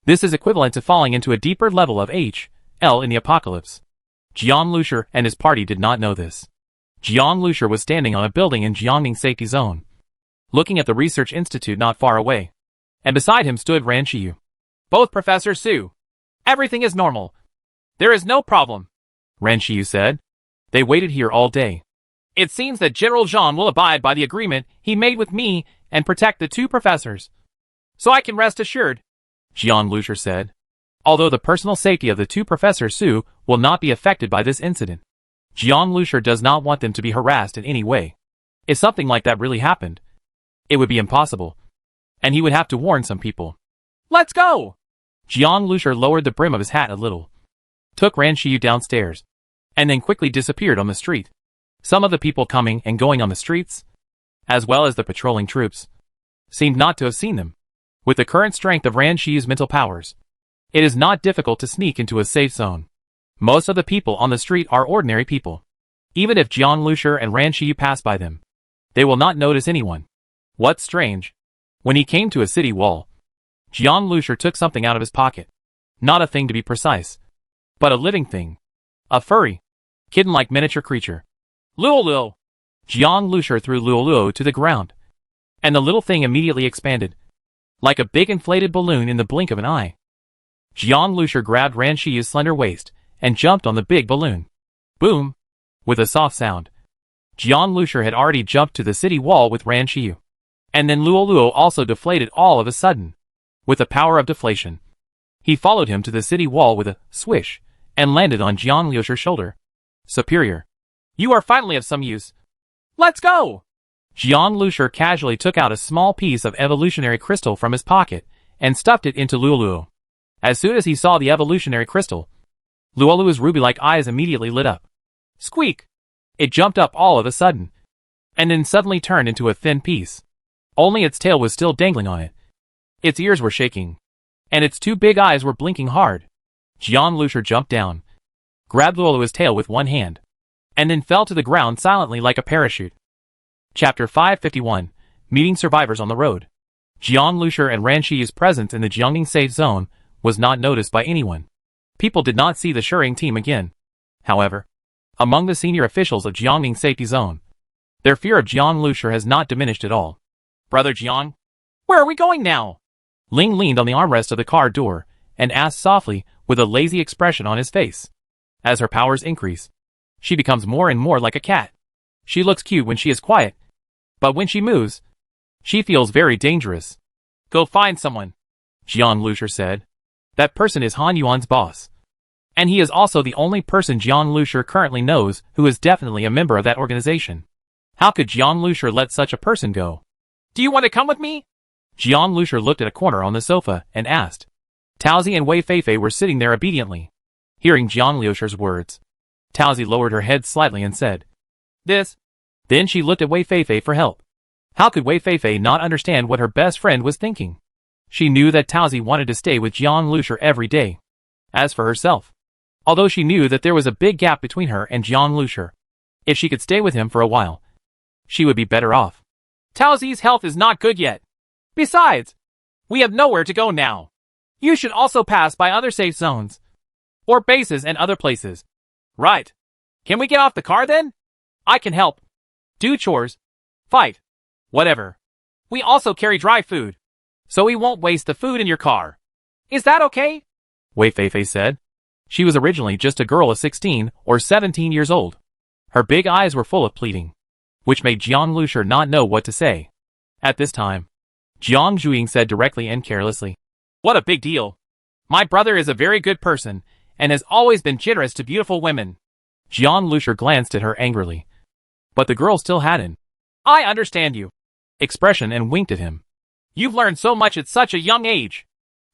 This is equivalent to falling into a deeper level of HL in the apocalypse. Jiang Lushi and his party did not know this. Jiang Lushi was standing on a building in Jiangning Safety Zone, looking at the research institute not far away, and beside him stood Ran Qiyu. Both Professor Su. Everything is normal. There is no problem, Ran Qiyu said. They waited here all day. It seems that General Zhang will abide by the agreement he made with me and protect the 2 professors. So I can rest assured, Jiang Lushi said. Although the personal safety of the 2 Professor Su will not be affected by this incident, Jiang Lushi does not want them to be harassed in any way. If something like that really happened, it would be impossible, and he would have to warn some people. Let's go! Jiang Lushi lowered the brim of his hat a little, took Ran Qiyu downstairs, and then quickly disappeared on the street. Some of the people coming and going on the streets, as well as the patrolling troops, seemed not to have seen them. With the current strength of Ran Qiyu's mental powers, it is not difficult to sneak into a safe zone. Most of the people on the street are ordinary people. Even if Jiang Lushi and Ran Qiyu pass by them, they will not notice anyone. What's strange? When he came to a city wall, Jiang Lushi took something out of his pocket. Not a thing to be precise, but a living thing. A furry, kitten-like miniature creature. Luo. Jiang Lushi threw Luo to the ground, and the little thing immediately expanded, like a big inflated balloon in the blink of an eye. Jiang Lushi grabbed Ran Qiyu's slender waist and jumped on the big balloon. Boom! With a soft sound. Jiang Lushi had already jumped to the city wall with Ran Qiyu. And then Luo also deflated all of a sudden. With the power of deflation, he followed him to the city wall with a swish and landed on Jiang Lushi's shoulder. Superior. You are finally of some use. Let's go! Jiang Lushi casually took out a small piece of evolutionary crystal from his pocket and stuffed it into Luo. As soon as he saw the evolutionary crystal, Luo's ruby-like eyes immediately lit up. Squeak! It jumped up all of a sudden, and then suddenly turned into a thin piece. Only its tail was still dangling on it. Its ears were shaking, and its 2 big eyes were blinking hard. Jiang Lushi jumped down, grabbed Luo's tail with one hand, and then fell to the ground silently like a parachute. Chapter 551, Meeting Survivors on the Road. Jiang Lushi and Ran Qiyu's presence in the Jiangning safe zone was not noticed by anyone. People did not see the Shering team again. However, among the senior officials of Jiangning Safety Zone, their fear of Jiang Lushi has not diminished at all. Brother Jiang, where are we going now? Ling leaned on the armrest of the car door and asked softly with a lazy expression on his face. As her powers increase, she becomes more and more like a cat. She looks cute when she is quiet, but when she moves, she feels very dangerous. Go find someone, Jiang Lushi said. That person is Han Yuan's boss. And he is also the only person Jiang Lushi currently knows who is definitely a member of that organization. How could Jiang Lushi let such a person go? Do you want to come with me? Jiang Lushi looked at a corner on the sofa and asked. Taozi and Wei Feifei were sitting there obediently. Hearing Jiang Liusher's words, Taozi lowered her head slightly and said, This. Then she looked at Wei Feifei for help. How could Wei Feifei not understand what her best friend was thinking? She knew that Taozi wanted to stay with Jiang Liusher every day. As for herself, although she knew that there was a big gap between her and Jiang Liusher, if she could stay with him for a while, she would be better off. Taozi's health is not good yet. Besides, we have nowhere to go now. You should also pass by other safe zones, or bases and other places. Right. Can we get off the car then? I can help. Do chores. Fight. Whatever. We also carry dry food, so we won't waste the food in your car. Is that okay? Wei Feifei said. She was originally just a girl of 16 or 17 years old. Her big eyes were full of pleading, which made Jiang Liusher not know what to say. At this time, Jiang Zhuiying said directly and carelessly, What a big deal. My brother is a very good person, and has always been generous to beautiful women. Jiang Liusher glanced at her angrily, but the girl still hadn't. I understand you. Expression and winked at him. You've learned so much at such a young age.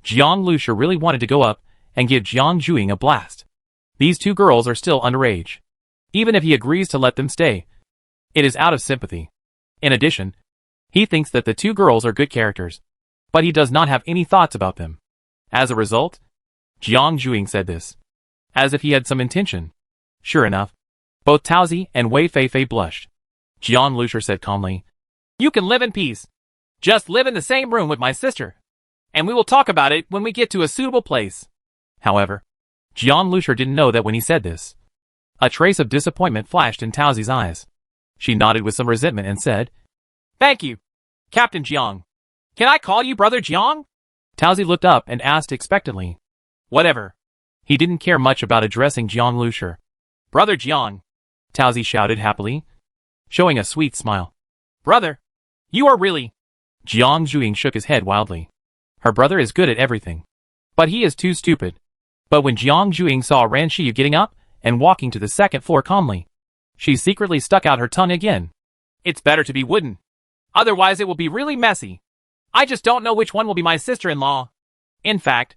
Jiang Liusher really wanted to go up and give Jiang Zhuiying a blast. These two girls are still underage. Even if he agrees to let them stay, it is out of sympathy. In addition, he thinks that the two girls are good characters, but he does not have any thoughts about them. As a result, Jiang Zhuiying said this, as if he had some intention. Sure enough, both Taozi and Wei Feifei blushed. Jiang Liusher said calmly, You can live in peace. Just live in the same room with my sister, and we will talk about it when we get to a suitable place. However, Jiang Liusher didn't know that when he said this, a trace of disappointment flashed in Taozi's eyes. She nodded with some resentment and said, Thank you, Captain Jiang. Can I call you Brother Jiang? Taozi looked up and asked expectantly. Whatever. He didn't care much about addressing Jiang Liusher. Brother Jiang, Taozi shouted happily, showing a sweet smile. Brother, you are really... Jiang Zhuiying shook his head wildly. Her brother is good at everything, but he is too stupid. But when Jiang Zhuiying saw Ran Shiyu getting up and walking to the second floor calmly, she secretly stuck out her tongue again. It's better to be wooden. Otherwise it will be really messy. I just don't know which one will be my sister-in-law. In fact,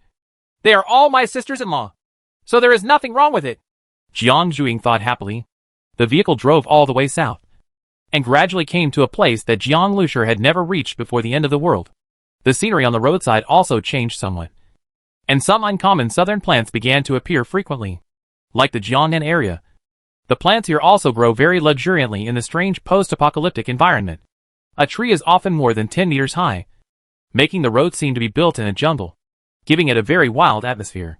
they are all my sisters-in-law, so there is nothing wrong with it. Jiang Zhuiying thought happily. The vehicle drove all the way south, and gradually came to a place that Jiang Liusher had never reached before the end of the world. The scenery on the roadside also changed somewhat, and some uncommon southern plants began to appear frequently. Like the Jiangnan area, the plants here also grow very luxuriantly in the strange post-apocalyptic environment. A tree is often more than 10 meters high, making the road seem to be built in a jungle, giving it a very wild atmosphere.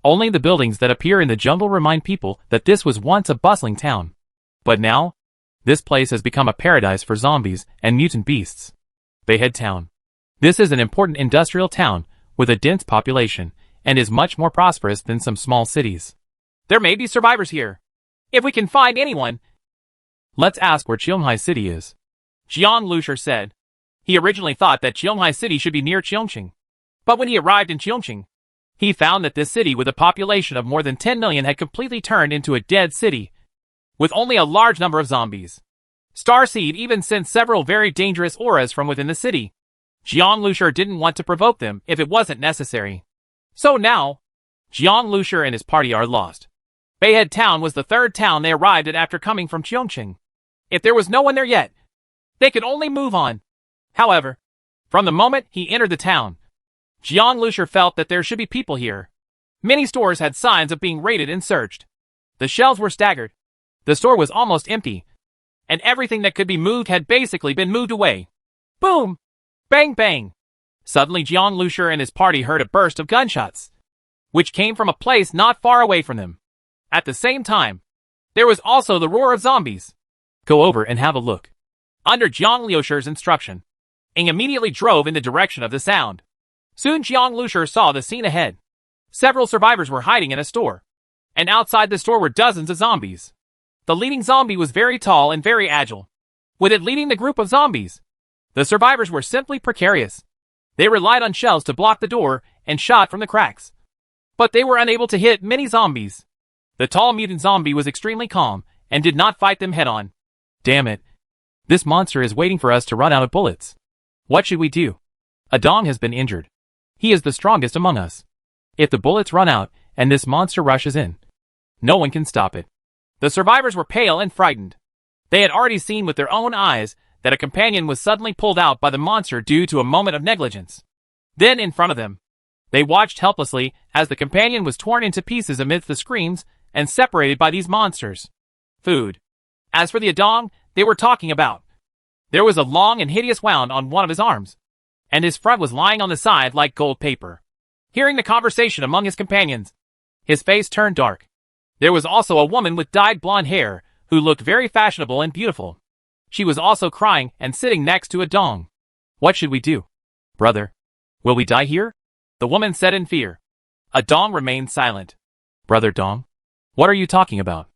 Only the buildings that appear in the jungle remind people that this was once a bustling town. But now, this place has become a paradise for zombies and mutant beasts. Bayhead Town. This is an important industrial town with a dense population and is much more prosperous than some small cities. There may be survivors here. If we can find anyone. Let's ask where Qionghai City is. Jiang Liusher said. He originally thought that Qionghai City should be near Chongqing. But when he arrived in Chongqing, he found that this city with a population of more than 10 million had completely turned into a dead city, with only a large number of zombies. Starseed even sent several very dangerous auras from within the city. Jiang Liusher didn't want to provoke them if it wasn't necessary. So now, Jiang Liusher and his party are lost. Bayhead Town was the third town they arrived at after coming from Chongqing. If there was no one there yet, they could only move on. However, from the moment he entered the town, Jiang Liusher felt that there should be people here. Many stores had signs of being raided and searched. The shelves were staggered. The store was almost empty, and everything that could be moved had basically been moved away. Boom! Bang bang! Suddenly Jiang Liusher and his party heard a burst of gunshots, which came from a place not far away from them. At the same time, there was also the roar of zombies. Go over and have a look. Under Jiang Liusher's instruction, Ing immediately drove in the direction of the sound. Soon Jiang Liusher saw the scene ahead. Several survivors were hiding in a store, and outside the store were dozens of zombies. The leading zombie was very tall and very agile. With it leading the group of zombies, the survivors were simply precarious. They relied on shells to block the door and shot from the cracks. But they were unable to hit many zombies. The tall mutant zombie was extremely calm and did not fight them head-on. Damn it. This monster is waiting for us to run out of bullets. What should we do? Adong has been injured. He is the strongest among us. If the bullets run out and this monster rushes in. No one can stop it. The survivors were pale and frightened. They had already seen with their own eyes that a companion was suddenly pulled out by the monster due to a moment of negligence. Then, in front of them, they watched helplessly as the companion was torn into pieces amidst the screams and separated by these monsters. Food. As for the Adong they were talking about, there was a long and hideous wound on one of his arms, and his front was lying on the side like gold paper. Hearing the conversation among his companions, his face turned dark. There was also a woman with dyed blonde hair who looked very fashionable and beautiful. She was also crying and sitting next to Adong. What should we do, brother? Will we die here? The woman said in fear. Adong remained silent. Brother Dong, what are you talking about?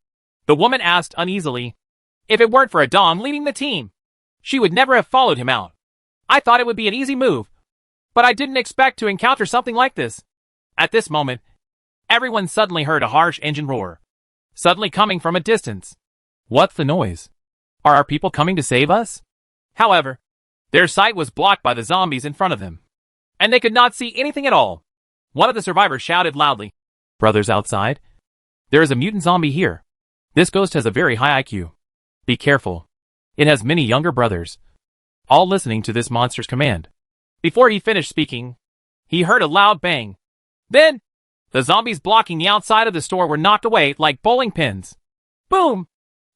The woman asked uneasily. If it weren't for Adong leading the team, she would never have followed him out. I thought it would be an easy move, but I didn't expect to encounter something like this. At this moment, everyone suddenly heard a harsh engine roar, suddenly coming from a distance. What's the noise? Are our people coming to save us? However, their sight was blocked by the zombies in front of them, and they could not see anything at all. One of the survivors shouted loudly, Brothers outside? There is a mutant zombie here. This ghost has a very high IQ. Be careful. It has many younger brothers. All listening to this monster's command. Before he finished speaking, he heard a loud bang. Then, the zombies blocking the outside of the store were knocked away like bowling pins. Boom!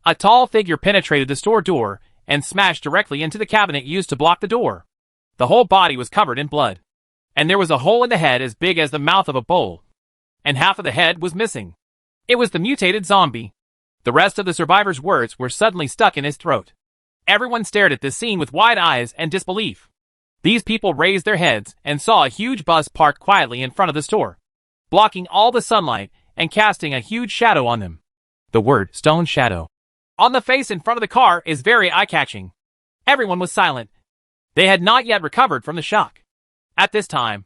A tall figure penetrated the store door and smashed directly into the cabinet used to block the door. The whole body was covered in blood, and there was a hole in the head as big as the mouth of a bowl, and half of the head was missing. It was the mutated zombie. The rest of the survivor's words were suddenly stuck in his throat. Everyone stared at this scene with wide eyes and disbelief. These people raised their heads and saw a huge bus parked quietly in front of the store, blocking all the sunlight and casting a huge shadow on them. The word stone shadow on the face in front of the car is very eye-catching. Everyone was silent. They had not yet recovered from the shock. At this time,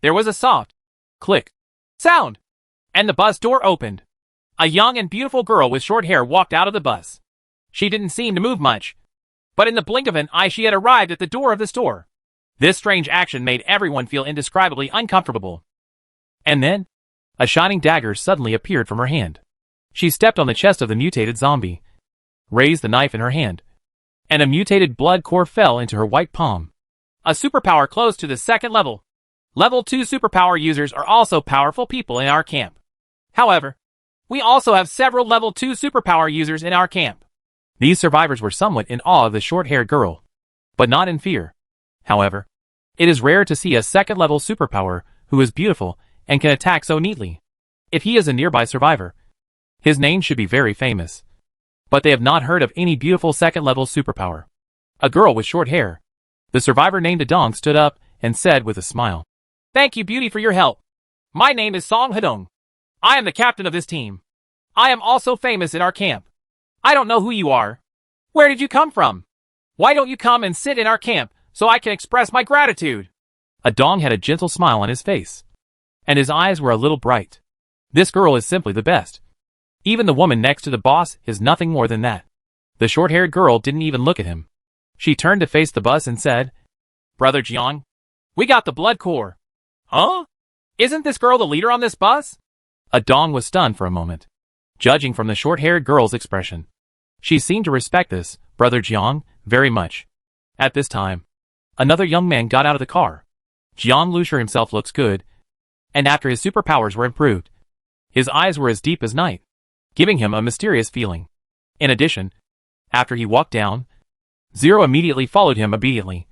there was a soft click sound, and the bus door opened. A young and beautiful girl with short hair walked out of the bus. She didn't seem to move much, but in the blink of an eye she had arrived at the door of the store. This strange action made everyone feel indescribably uncomfortable. And then, a shining dagger suddenly appeared from her hand. She stepped on the chest of the mutated zombie, raised the knife in her hand, and a mutated blood core fell into her white palm. A superpower close to the second level. Level 2 superpower users are also powerful people in our camp. However, we also have several level 2 superpower users in our camp. These survivors were somewhat in awe of the short-haired girl, but not in fear. However, it is rare to see a second-level superpower who is beautiful and can attack so neatly. If he is a nearby survivor, his name should be very famous. But they have not heard of any beautiful second-level superpower. A girl with short hair. The survivor named Adong stood up and said with a smile, Thank you, beauty, for your help. My name is Song Hadong. I am the captain of this team. I am also famous in our camp. I don't know who you are. Where did you come from? Why don't you come and sit in our camp so I can express my gratitude? Adong had a gentle smile on his face, and his eyes were a little bright. This girl is simply the best. Even the woman next to the boss is nothing more than that. The short-haired girl didn't even look at him. She turned to face the bus and said, Brother Jiang, we got the blood core. Huh? Isn't this girl the leader on this bus? Adong was stunned for a moment, judging from the short-haired girl's expression. She seemed to respect this, Brother Jiang, very much. At this time, another young man got out of the car. Jiang Lusher himself looks good, and after his superpowers were improved, his eyes were as deep as night, giving him a mysterious feeling. In addition, after he walked down, Zero immediately followed him immediately,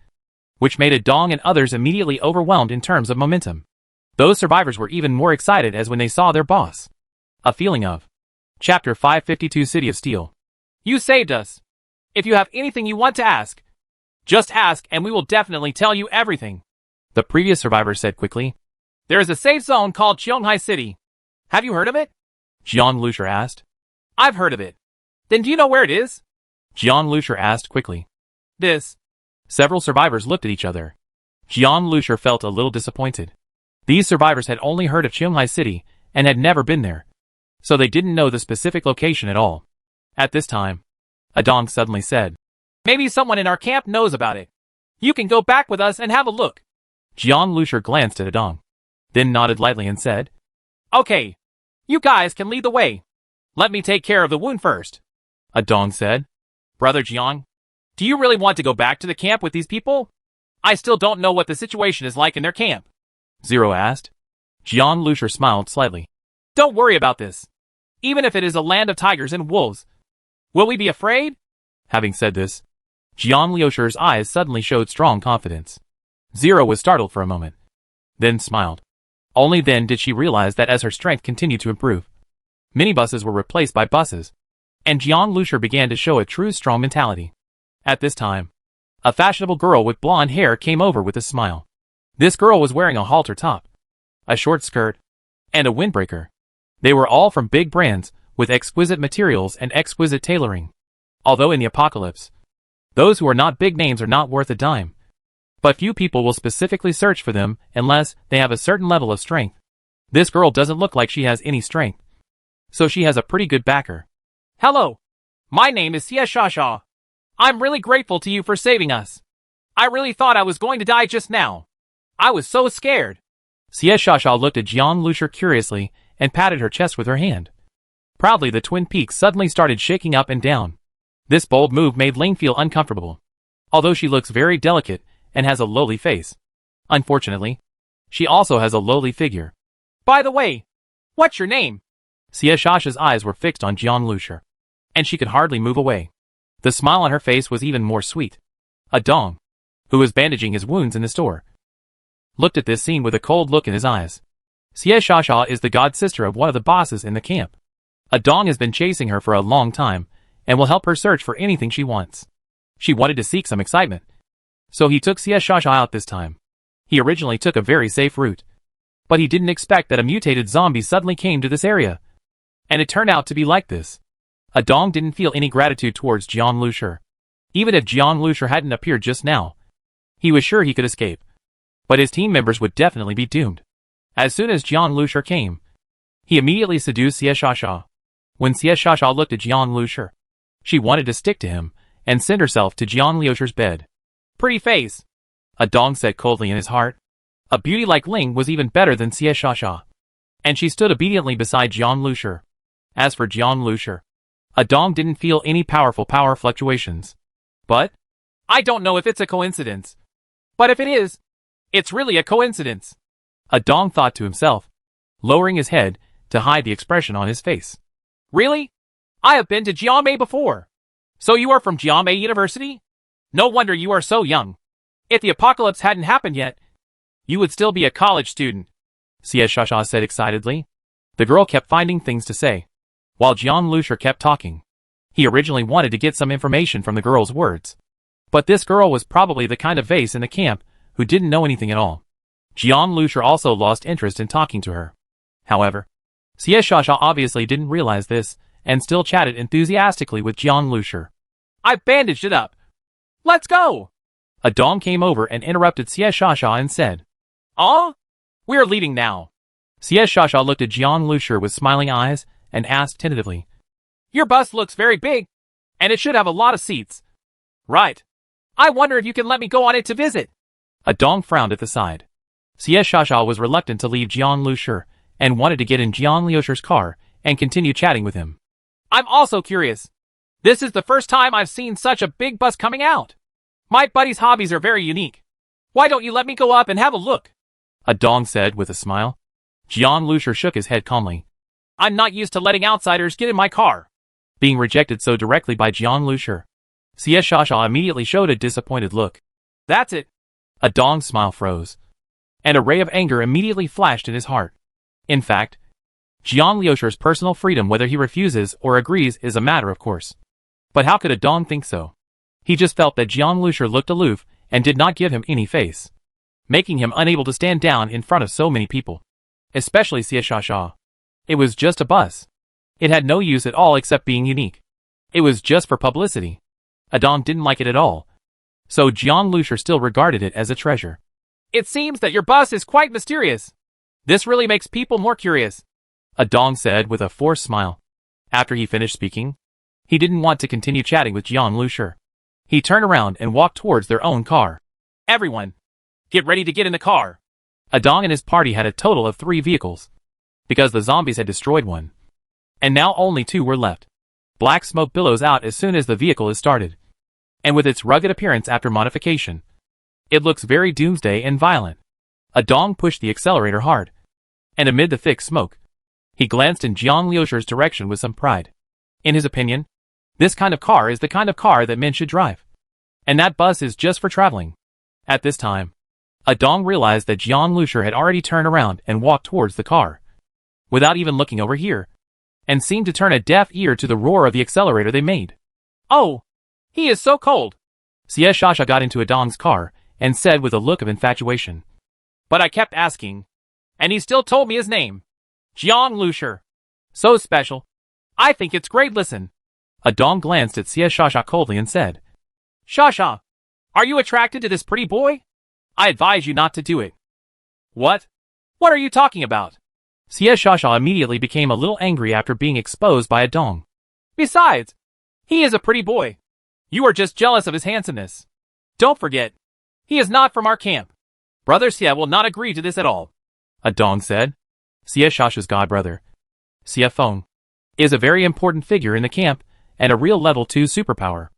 which made Adong and others immediately overwhelmed in terms of momentum. Those survivors were even more excited as when they saw their boss. A feeling of Chapter 552 City of Steel. You saved us. If you have anything you want to ask, just ask and we will definitely tell you everything. The previous survivor said quickly. There is a safe zone called Cheonghai City. Have you heard of it? Jiang Lusher asked. I've heard of it. Then do you know where it is? Jiang Lusher asked quickly. This. Several survivors looked at each other. Jiang Lusher felt a little disappointed. These survivors had only heard of Cheonghai City and had never been there, so they didn't know the specific location at all. At this time, Adong suddenly said, Maybe someone in our camp knows about it. You can go back with us and have a look. Jiang Lusher glanced at Adong, then nodded lightly and said, Okay, You guys can lead the way. Let me take care of the wound first. Adong said. Brother Jiang, do you really want to go back to the camp with these people? I still don't know what the situation is like in their camp. Zero asked. Jiang Lusher smiled slightly. Don't worry about this. Even if it is a land of tigers and wolves. Will we be afraid? Having said this, Jiang Liusher's eyes suddenly showed strong confidence. Zero was startled for a moment, then smiled. Only then did she realize that as her strength continued to improve, minibuses were replaced by buses, and Jiang Lusher began to show a true strong mentality. At this time, a fashionable girl with blonde hair came over with a smile. This girl was wearing a halter top, a short skirt, and a windbreaker. They were all from big brands, with exquisite materials and exquisite tailoring. Although in the apocalypse, those who are not big names are not worth a dime. But few people will specifically search for them unless they have a certain level of strength. This girl doesn't look like she has any strength, so she has a pretty good backer. Hello. My name is Xie Shasha. I'm really grateful to you for saving us. I really thought I was going to die just now. I was so scared. Xie Shasha looked at Jiang Lusher curiously and patted her chest with her hand. Proudly the twin peaks suddenly started shaking up and down. This bold move made Ling feel uncomfortable. Although she looks very delicate and has a lowly face, unfortunately, she also has a lowly figure. By the way, what's your name? Xie Shasha's eyes were fixed on Jiang Lusher, and she could hardly move away. The smile on her face was even more sweet. Adong, who was bandaging his wounds in the store, looked at this scene with a cold look in his eyes. Xie Shasha is the god sister of one of the bosses in the camp. Adong has been chasing her for a long time, and will help her search for anything she wants. She wanted to seek some excitement, so he took Xie Shasha out this time. He originally took a very safe route, but he didn't expect that a mutated zombie suddenly came to this area. And it turned out to be like this. Adong didn't feel any gratitude towards Jiang Lusher. Even if Jiang Lusher hadn't appeared just now, he was sure he could escape. But his team members would definitely be doomed. As soon as Jiang Lusher came, he immediately seduced Xie Shasha. When Xie Shasha looked at Jiang Lusher, she wanted to stick to him and send herself to Jiang Liusher's bed. Pretty face, Adong said coldly in his heart. A beauty like Ling was even better than Xie Shasha, and she stood obediently beside Jiang Lusher. As for Jiang Lusher, Adong didn't feel any power fluctuations. But I don't know if it's a coincidence. But if it is, it's really a coincidence. Adong thought to himself, lowering his head to hide the expression on his face. Really? I have been to Jiamei before. So you are from Jiamei University? No wonder you are so young. If the apocalypse hadn't happened yet, you would still be a college student, Xie Shasha said excitedly. The girl kept finding things to say, while Jiang Lusher kept talking. He originally wanted to get some information from the girl's words, but this girl was probably the kind of vase in the camp who didn't know anything at all. Jiang Lusher also lost interest in talking to her. However, Xie Shasha obviously didn't realize this, and still chatted enthusiastically with Jiang Lusher. I bandaged it up. Let's go! Adong came over and interrupted Xie Shasha and said, We're leaving now. Xie Shasha looked at Jiang Lusher with smiling eyes and asked tentatively, Your bus looks very big, and it should have a lot of seats. Right. I wonder if you can let me go on it to visit. Adong frowned at the side. Xie Shasha was reluctant to leave Jiang Lusher and wanted to get in Jiang Liusher's car and continue chatting with him. I'm also curious. This is the first time I've seen such a big bus coming out. My buddy's hobbies are very unique. Why don't you let me go up and have a look? Adong said with a smile. Jiang Lusher shook his head calmly. I'm not used to letting outsiders get in my car. Being rejected so directly by Jiang Lusher, Xie Shasha immediately showed a disappointed look. That's it. Adong's smile froze, and a ray of anger immediately flashed in his heart. In fact, Jiang Liusher's personal freedom, whether he refuses or agrees, is a matter of course. But how could Adong think so? He just felt that Jiang Lusher looked aloof and did not give him any face, making him unable to stand down in front of so many people, especially Xie Shasha. It was just a bus. It had no use at all except being unique. It was just for publicity. Adong didn't like it at all, so Jiang Lusher still regarded it as a treasure. It seems that your bus is quite mysterious. This really makes people more curious, Adong said with a forced smile. After he finished speaking, he didn't want to continue chatting with Jiang Lusher. He turned around and walked towards their own car. Everyone, get ready to get in the car. Adong and his party had a total of 3 vehicles. because the zombies had destroyed one. And now only 2 were left. Black smoke billows out as soon as the vehicle is started. And with its rugged appearance after modification, it looks very doomsday and violent. Dong pushed the accelerator hard. And amid the thick smoke, he glanced in Jiang Liusher's direction with some pride. In his opinion, this kind of car is the kind of car that men should drive. And that bus is just for traveling. At this time, Dong realized that Jiang Liusher had already turned around and walked towards the car, without even looking over here, and seemed to turn a deaf ear to the roar of the accelerator they made. Oh, he is so cold. Xie Shasha got into Dong's car and said with a look of infatuation. But I kept asking, and he still told me his name. Jiang Liusher. So special. I think it's great. Listen. Dong glanced at Xie Shasha coldly and said, Shasha, are you attracted to this pretty boy? I advise you not to do it. What? What are you talking about? Xie Shasha immediately became a little angry after being exposed by Dong. Besides, he is a pretty boy. You are just jealous of his handsomeness. Don't forget, he is not from our camp. Brother Xie will not agree to this at all. Dong said. Xie Shasha's godbrother, Xie Feng, is a very important figure in the camp and a real level 2 superpower.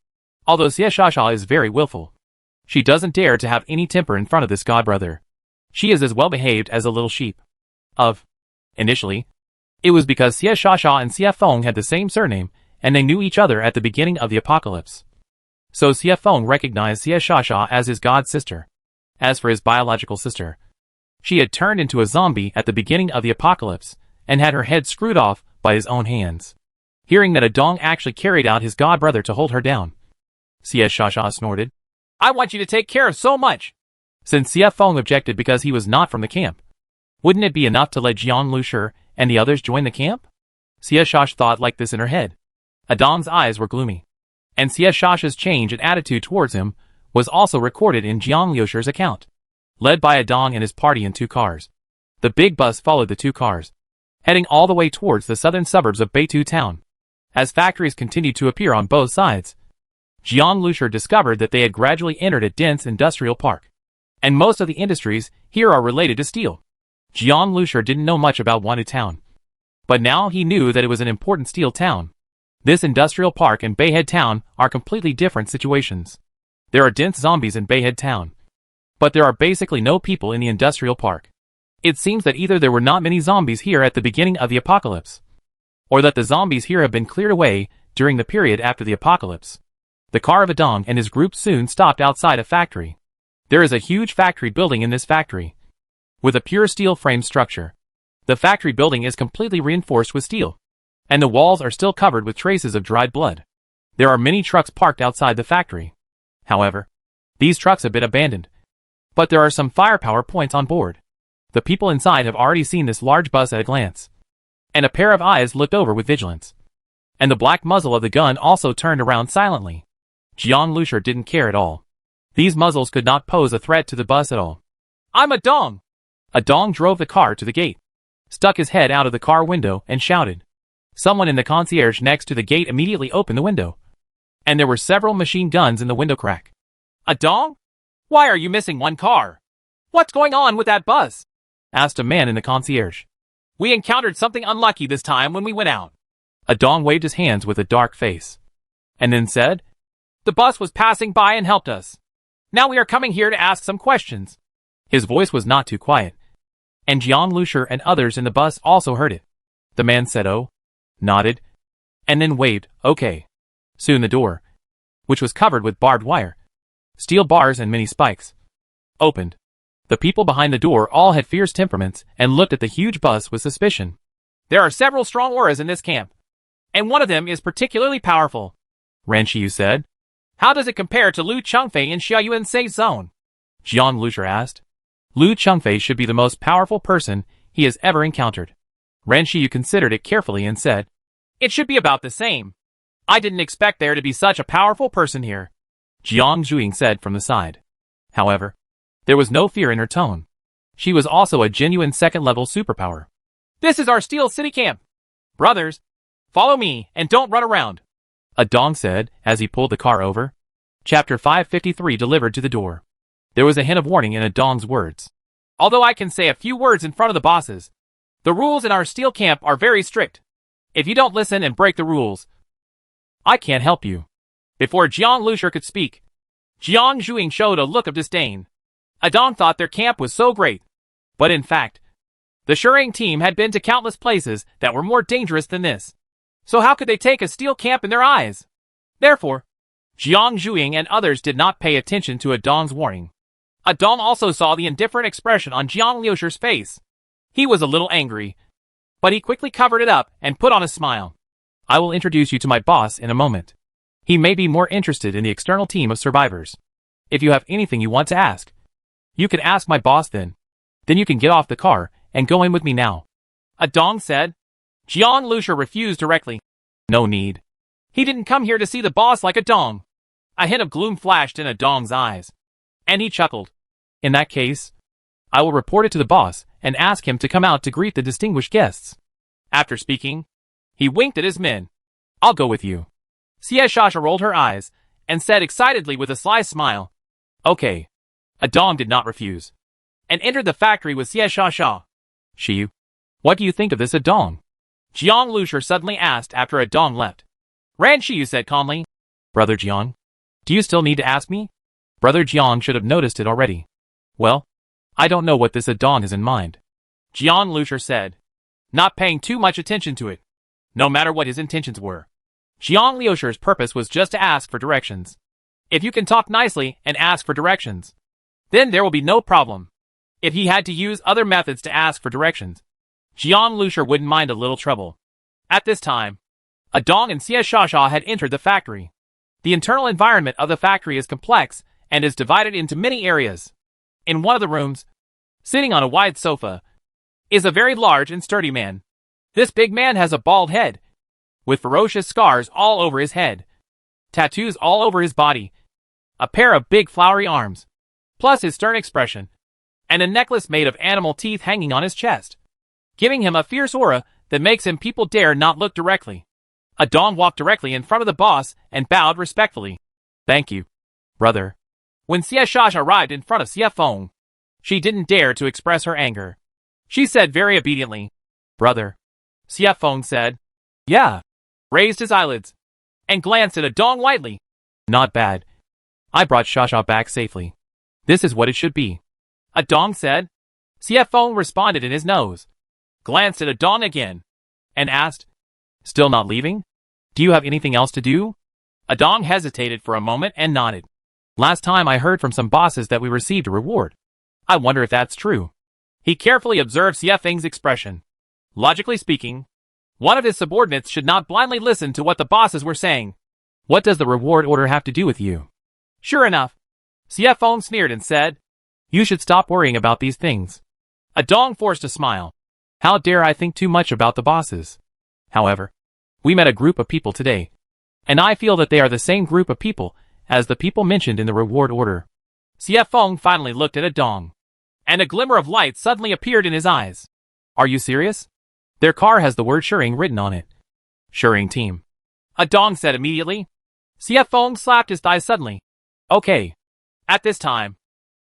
Although Xie Shasha is very willful, she doesn't dare to have any temper in front of this godbrother. She is as well behaved as a little sheep. Initially, it was because Xie Shasha and Xie Feng had the same surname and they knew each other at the beginning of the apocalypse. So Xie Feng recognized Xie Shasha as his god sister. As for his biological sister, she had turned into a zombie at the beginning of the apocalypse and had her head screwed off by his own hands. Hearing that Dong actually carried out his godbrother to hold her down, Xie Shasha snorted. I want you to take care of so much. Since Xie Feng objected because he was not from the camp, wouldn't it be enough to let Jiang Liusher and the others join the camp? Xie Shasha thought like this in her head. Dong's eyes were gloomy, and Xie Shasha's change in attitude towards him was also recorded in Jiang Liusher's account. Led by Dong and his party in 2 cars, the big bus followed the 2 cars, heading all the way towards the southern suburbs of Beitou town. As factories continued to appear on both sides, Jiang Liusher discovered that they had gradually entered a dense industrial park, and most of the industries here are related to steel. Jiang Liusher didn't know much about Wandu town, but now he knew that it was an important steel town. This industrial park and Bayhead town are completely different situations. There are dense zombies in Bayhead town, but there are basically no people in the industrial park. It seems that either there were not many zombies here at the beginning of the apocalypse, or that the zombies here have been cleared away during the period after the apocalypse. The car of Dong and his group soon stopped outside a factory. There is a huge factory building in this factory, with a pure steel frame structure. The factory building is completely reinforced with steel, and the walls are still covered with traces of dried blood. There are many trucks parked outside the factory. However, these trucks have been abandoned, but there are some firepower points on board. The people inside have already seen this large bus at a glance, and a pair of eyes looked over with vigilance. And the black muzzle of the gun also turned around silently. Jiang Liusher didn't care at all. These muzzles could not pose a threat to the bus at all. I'm Dong. Dong drove the car to the gate, stuck his head out of the car window and shouted. Someone in the concierge next to the gate immediately opened the window, and there were several machine guns in the window crack. Dong? Why are you missing 1 car? What's going on with that bus? Asked a man in the concierge. We encountered something unlucky this time when we went out. Dong waved his hands with a dark face, and then said, The bus was passing by and helped us. Now we are coming here to ask some questions. His voice was not too quiet, and Jiang Liusher and others in the bus also heard it. The man said oh, nodded, and then waved, okay. Soon the door, which was covered with barbed wire, steel bars and many spikes, opened. The people behind the door all had fierce temperaments and looked at the huge bus with suspicion. There are several strong auras in this camp, and one of them is particularly powerful, Ran Shiyu said. How does it compare to Lu Chengfei in Xiaoyuan's safe zone? Jiang Liusher asked. Lu Chengfei should be the most powerful person he has ever encountered. Ran Shiyu considered it carefully and said, It should be about the same. I didn't expect there to be such a powerful person here, Jiang Zhuing said from the side. However, there was no fear in her tone. She was also a genuine second-level superpower. This is our Steel City camp. Brothers, follow me and don't run around, Dong said as he pulled the car over. Chapter 553 delivered to the door. There was a hint of warning in Dong's words. Although I can say a few words in front of the bosses, The rules in our steel camp are very strict. If you don't listen and break the rules, I can't help you. Before Jiang Lushur could speak, Jiang Zhuing showed a look of disdain. Adong thought their camp was so great. But in fact, the Shurang team had been to countless places that were more dangerous than this. So how could they take a steel camp in their eyes? Therefore, Jiang Zhuing and others did not pay attention to Adong's warning. Adong also saw the indifferent expression on Jiang Lushur's face. He was a little angry, but he quickly covered it up and put on a smile. I will introduce you to my boss in a moment. He may be more interested in the external team of survivors. If you have anything you want to ask, you can ask my boss then. Then you can get off the car and go in with me now. Adong said. Jiang Lushur refused directly. No need. He didn't come here to see the boss like Adong. A hint of gloom flashed in Adong's eyes, and he chuckled. In that case, I will report it to the boss and ask him to come out to greet the distinguished guests. After speaking, he winked at his men. I'll go with you. Xie Shasha rolled her eyes and said excitedly with a sly smile, Okay. Adong did not refuse, and entered the factory with Xie Shasha. Shiyu, what do you think of this Adong? Jiang Lushur suddenly asked after Adong left. Ran Shiyu said calmly, Brother Jiang, do you still need to ask me? Brother Jiang should have noticed it already. Well, I don't know what this Adong has in mind. Jiang Lushur said, not paying too much attention to it, no matter what his intentions were. Jiang Lushur's purpose was just to ask for directions. If you can talk nicely and ask for directions, then there will be no problem. If he had to use other methods to ask for directions, Jiang Lushur wouldn't mind a little trouble. At this time, Adong and Xie Shasha had entered the factory. The internal environment of the factory is complex and is divided into many areas. In one of the rooms, sitting on a wide sofa, is a very large and sturdy man. This big man has a bald head, with ferocious scars all over his head, tattoos all over his body, a pair of big flowery arms, plus his stern expression, and a necklace made of animal teeth hanging on his chest, giving him a fierce aura that makes him people dare not look directly. Adong walked directly in front of the boss and bowed respectfully. Thank you, brother. When Xie Shasha arrived in front of Xie Feng, she didn't dare to express her anger. She said very obediently, Brother. Xie Feng said, Yeah, raised his eyelids, and glanced at Adong lightly. Not bad. I brought Shasha back safely. This is what it should be. Adong said. Xie Feng responded in his nose, glanced at Adong again, and asked, Still not leaving? Do you have anything else to do? Adong hesitated for a moment and nodded. Last time I heard from some bosses that we received a reward. I wonder if that's true. He carefully observed Xie Feng's expression. Logically speaking, one of his subordinates should not blindly listen to what the bosses were saying. What does the reward order have to do with you? Sure enough, Xie Feng sneered and said, You should stop worrying about these things. Adong forced a smile. How dare I think too much about the bosses? However, we met a group of people today, and I feel that they are the same group of people as the people mentioned in the reward order. Xie Feng finally looked at Adong, and a glimmer of light suddenly appeared in his eyes. Are you serious? Their car has the word Shurang written on it. Shurang team. Adong said immediately. Xie Feng slapped his thigh suddenly. Okay. At this time,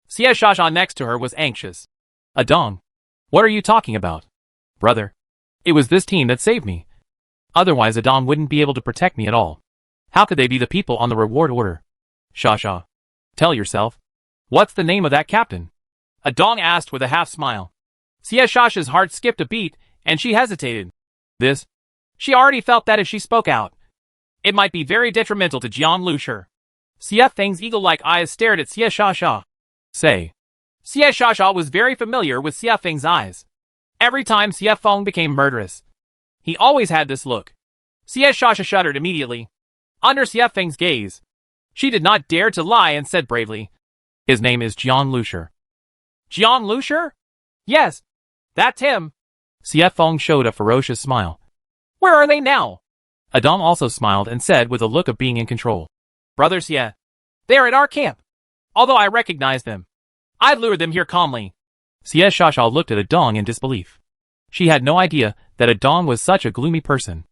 Xie Shasha next to her was anxious. Adong, what are you talking about? Brother, it was this team that saved me. Otherwise Adong wouldn't be able to protect me at all. How could they be the people on the reward order? Shasha, tell yourself. What's the name of that captain? Adong asked with a half smile. Xie Shasha's heart skipped a beat, and she hesitated. This? She already felt that if she spoke out, it might be very detrimental to Jiang Lushur. Xie Feng's eagle-like eyes stared at Xie Shasha. Say. Xie Shasha was very familiar with Xie Feng's eyes. Every time Xie Feng became murderous, he always had this look. Xie Shasha shuddered immediately. Under Xie Feng's gaze, she did not dare to lie and said bravely, His name is Jiang Lushur. Jiang Lushur? Yes, that's him. Xie Feng showed a ferocious smile. Where are they now? Adong also smiled and said with a look of being in control. Brother Xie, they are at our camp. Although I recognize them, I lured them here calmly. Xie Shasha looked at Adong in disbelief. She had no idea that Adong was such a gloomy person.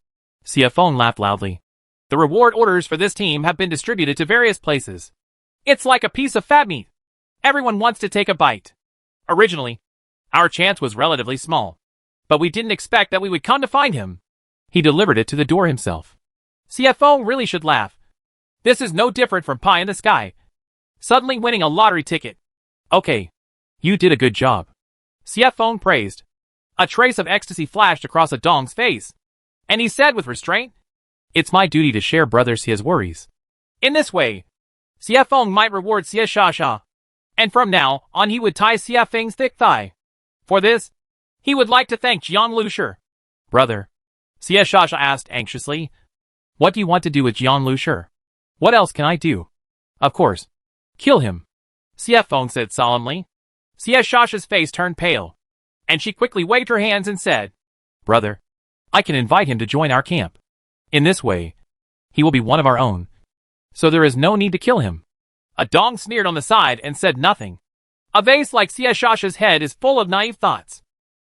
Xie Feng laughed loudly. The reward orders for this team have been distributed to various places. It's like a piece of fat meat. Everyone wants to take a bite. Originally, our chance was relatively small. But we didn't expect that we would come to find him. He delivered it to the door himself. CFO really should laugh. This is no different from pie in the sky. Suddenly winning a lottery ticket. Okay. You did a good job. CFO praised. A trace of ecstasy flashed across Adong's face. And he said with restraint, "It's my duty to share brother Sia's worries. In this way, CFO might reward Sia Shasha. And from now on he would tie Sia Feng's thick thigh. For this, he would like to thank Jiang Lushi." "Brother," Sia Shasha asked anxiously, "what do you want to do with Jiang Lushi? What else can I do?" "Of course. Kill him," CFO said solemnly. Sia Shasha's face turned pale, and she quickly waved her hands and said, "Brother, I can invite him to join our camp. In this way, he will be one of our own. So there is no need to kill him." Adong sneered on the side and said nothing. A vase like Sia Shasha's head is full of naive thoughts.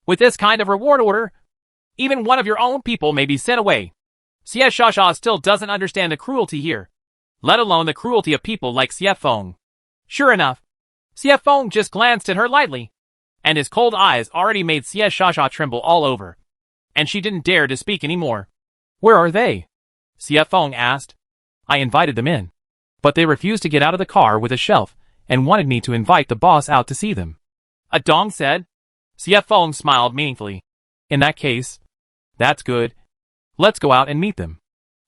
With this kind of reward order, even one of your own people may be sent away. Sia Shasha still doesn't understand the cruelty here, let alone the cruelty of people like CFO. Sure enough, CFO just glanced at her lightly, and his cold eyes already made Sia Shasha tremble all over, and she didn't dare to speak anymore. "Where are they?" CFO asked. "I invited them in, but they refused to get out of the car with a shelf and wanted me to invite the boss out to see them," Adong said. CFO smiled meaningfully. "In that case, that's good. Let's go out and meet them."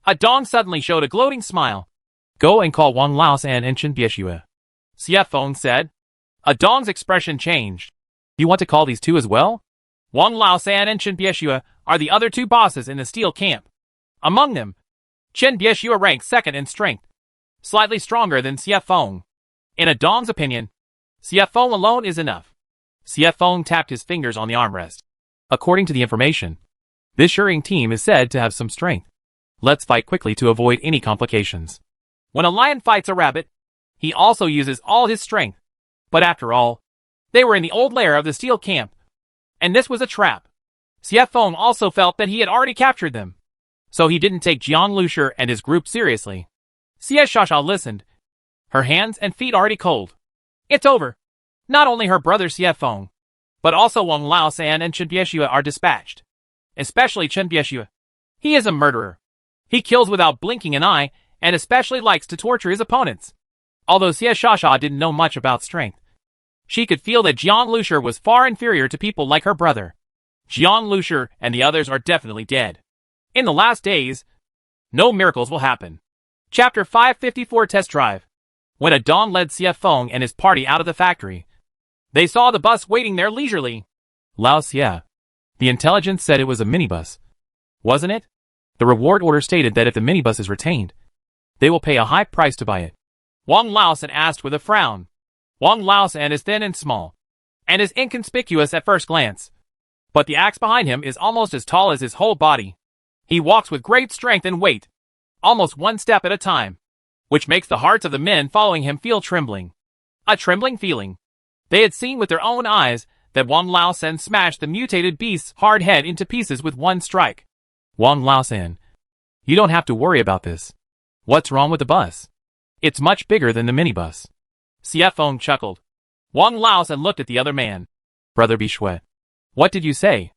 Adong suddenly showed a gloating smile. "Go and call Wang Laosan and Chen Bieshue," CFO said. Adong's expression changed. "You want to call these two as well?" Wang Laosan and Chen Bieshue are the other two bosses in the steel camp. Among them, Chen Bieshue ranks second in strength, slightly stronger than CFO. In Adong's opinion, CFO alone is enough. CFO tapped his fingers on the armrest. "According to the information, this shearing team is said to have some strength. Let's fight quickly to avoid any complications." When a lion fights a rabbit, he also uses all his strength. But after all, they were in the old lair of the steel camp, and this was a trap. CFO also felt that he had already captured them, so he didn't take Jiang Lushi and his group seriously. Sia Shasha listened, her hands and feet already cold. It's over. Not only her brother CFO, but also Wang Laosan and Chen Bieshue are dispatched. Especially Chen Bieshue. He is a murderer. He kills without blinking an eye, and especially likes to torture his opponents. Although Sia Shasha didn't know much about strength, she could feel that Jiang Lushi was far inferior to people like her brother. Jiang Lushi and the others are definitely dead. In the last days, no miracles will happen. Chapter 554 Test Drive. When Adong led CFO and his party out of the factory, they saw the bus waiting there leisurely. "Lao Xia." The intelligence said it was a minibus. Wasn't it? The reward order stated that if the minibus is retained, they will pay a high price to buy it. Wang Laosan asked with a frown. Wang Laosan is thin and small, and is inconspicuous at first glance. But the axe behind him is almost as tall as his whole body. He walks with great strength and weight, almost one step at a time, which makes the hearts of the men following him feel trembling. A trembling feeling. They had seen with their own eyes that Wang Laosan smashed the mutated beast's hard head into pieces with one strike. "Wang Laosan, you don't have to worry about this. What's wrong with the bus? It's much bigger than the minibus." CFO chuckled. Wang Laosan looked at the other man. "Brother Bieshue, what did you say?"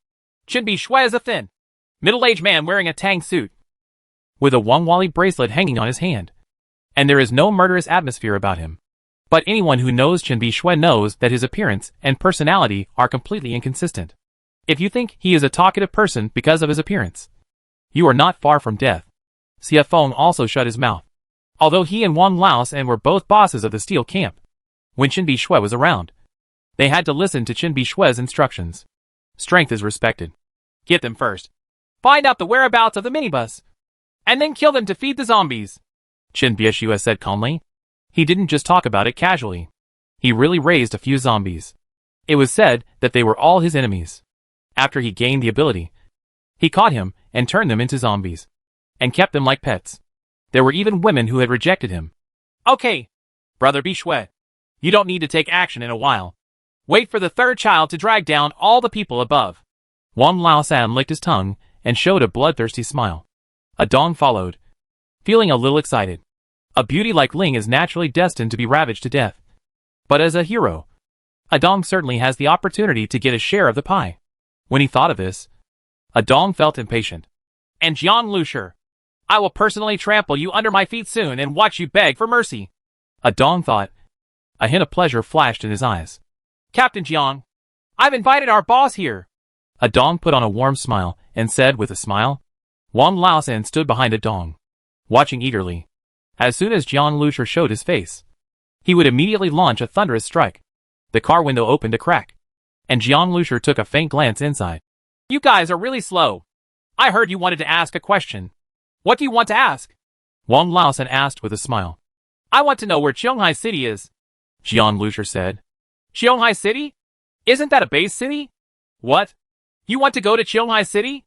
Chen Bieshue is a thin, middle-aged man wearing a tang suit, with a Wangwali bracelet hanging on his hand. And there is no murderous atmosphere about him. But anyone who knows Chen Bieshue knows that his appearance and personality are completely inconsistent. If you think he is a talkative person because of his appearance, you are not far from death. CFO also shut his mouth. Although he and Wang Laosan were both bosses of the steel camp, when Chen Bieshue was around, they had to listen to Chen Bishue's instructions. Strength is respected. Get them first. Find out the whereabouts of the minibus, and then kill them to feed the zombies, Chen Bieshue said calmly. He didn't just talk about it casually. He really raised a few zombies. It was said that they were all his enemies. After he gained the ability, he caught him and turned them into zombies, and kept them like pets. There were even women who had rejected him. Okay, Brother Bieshue, you don't need to take action in a while. Wait for the third child to drag down all the people above. Wang Laosan licked his tongue and showed a bloodthirsty smile. Adong followed, feeling a little excited. A beauty like Ling is naturally destined to be ravaged to death. But as a hero, Adong certainly has the opportunity to get a share of the pie. When he thought of this, a Dong felt impatient. And Jiang Lushi, I will personally trample you under my feet soon and watch you beg for mercy. A Dong thought. A hint of pleasure flashed in his eyes. Captain Jiang, I've invited our boss here. A Dong put on a warm smile and said with a smile. Wang Laosan stood behind a Dong, watching eagerly. As soon as Jiang Lushi showed his face, he would immediately launch a thunderous strike. The car window opened a crack, and Jiang Lushi took a faint glance inside. You guys are really slow. I heard you wanted to ask a question. What do you want to ask? Wang Laosan asked with a smile. I want to know where Qionghai City is. Jiang Lushi said. Qionghai City? Isn't that a base city? What? You want to go to Qionghai City?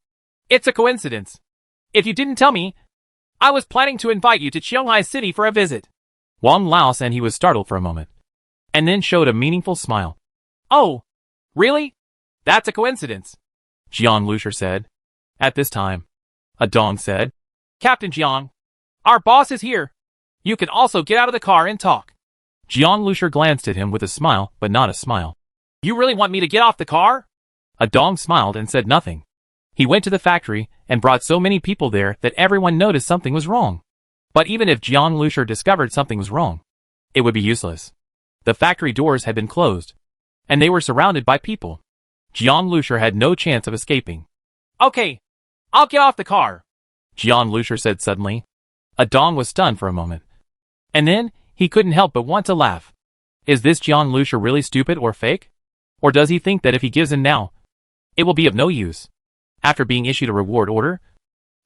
It's a coincidence. If you didn't tell me, I was planning to invite you to Qionghai City for a visit. Wang Laosan he was startled for a moment, and then showed a meaningful smile. Oh, really? That's a coincidence, Jiang Lushi said. At this time, a Dong said. Captain Jiang, our boss is here. You can also get out of the car and talk. Jiang Lushi glanced at him with a smile, but not a smile. You really want me to get off the car? A Dong smiled and said nothing. He went to the factory and brought so many people there that everyone noticed something was wrong. But even if Jiang Lushi discovered something was wrong, it would be useless. The factory doors had been closed, and they were surrounded by people. Jiang Lushi had no chance of escaping. Okay, I'll get off the car, Jiang Lushi said suddenly. A Dong was stunned for a moment. And then, he couldn't help but want to laugh. Is this Jiang Lushi really stupid or fake? Or does he think that if he gives in now, it will be of no use? After being issued a reward order,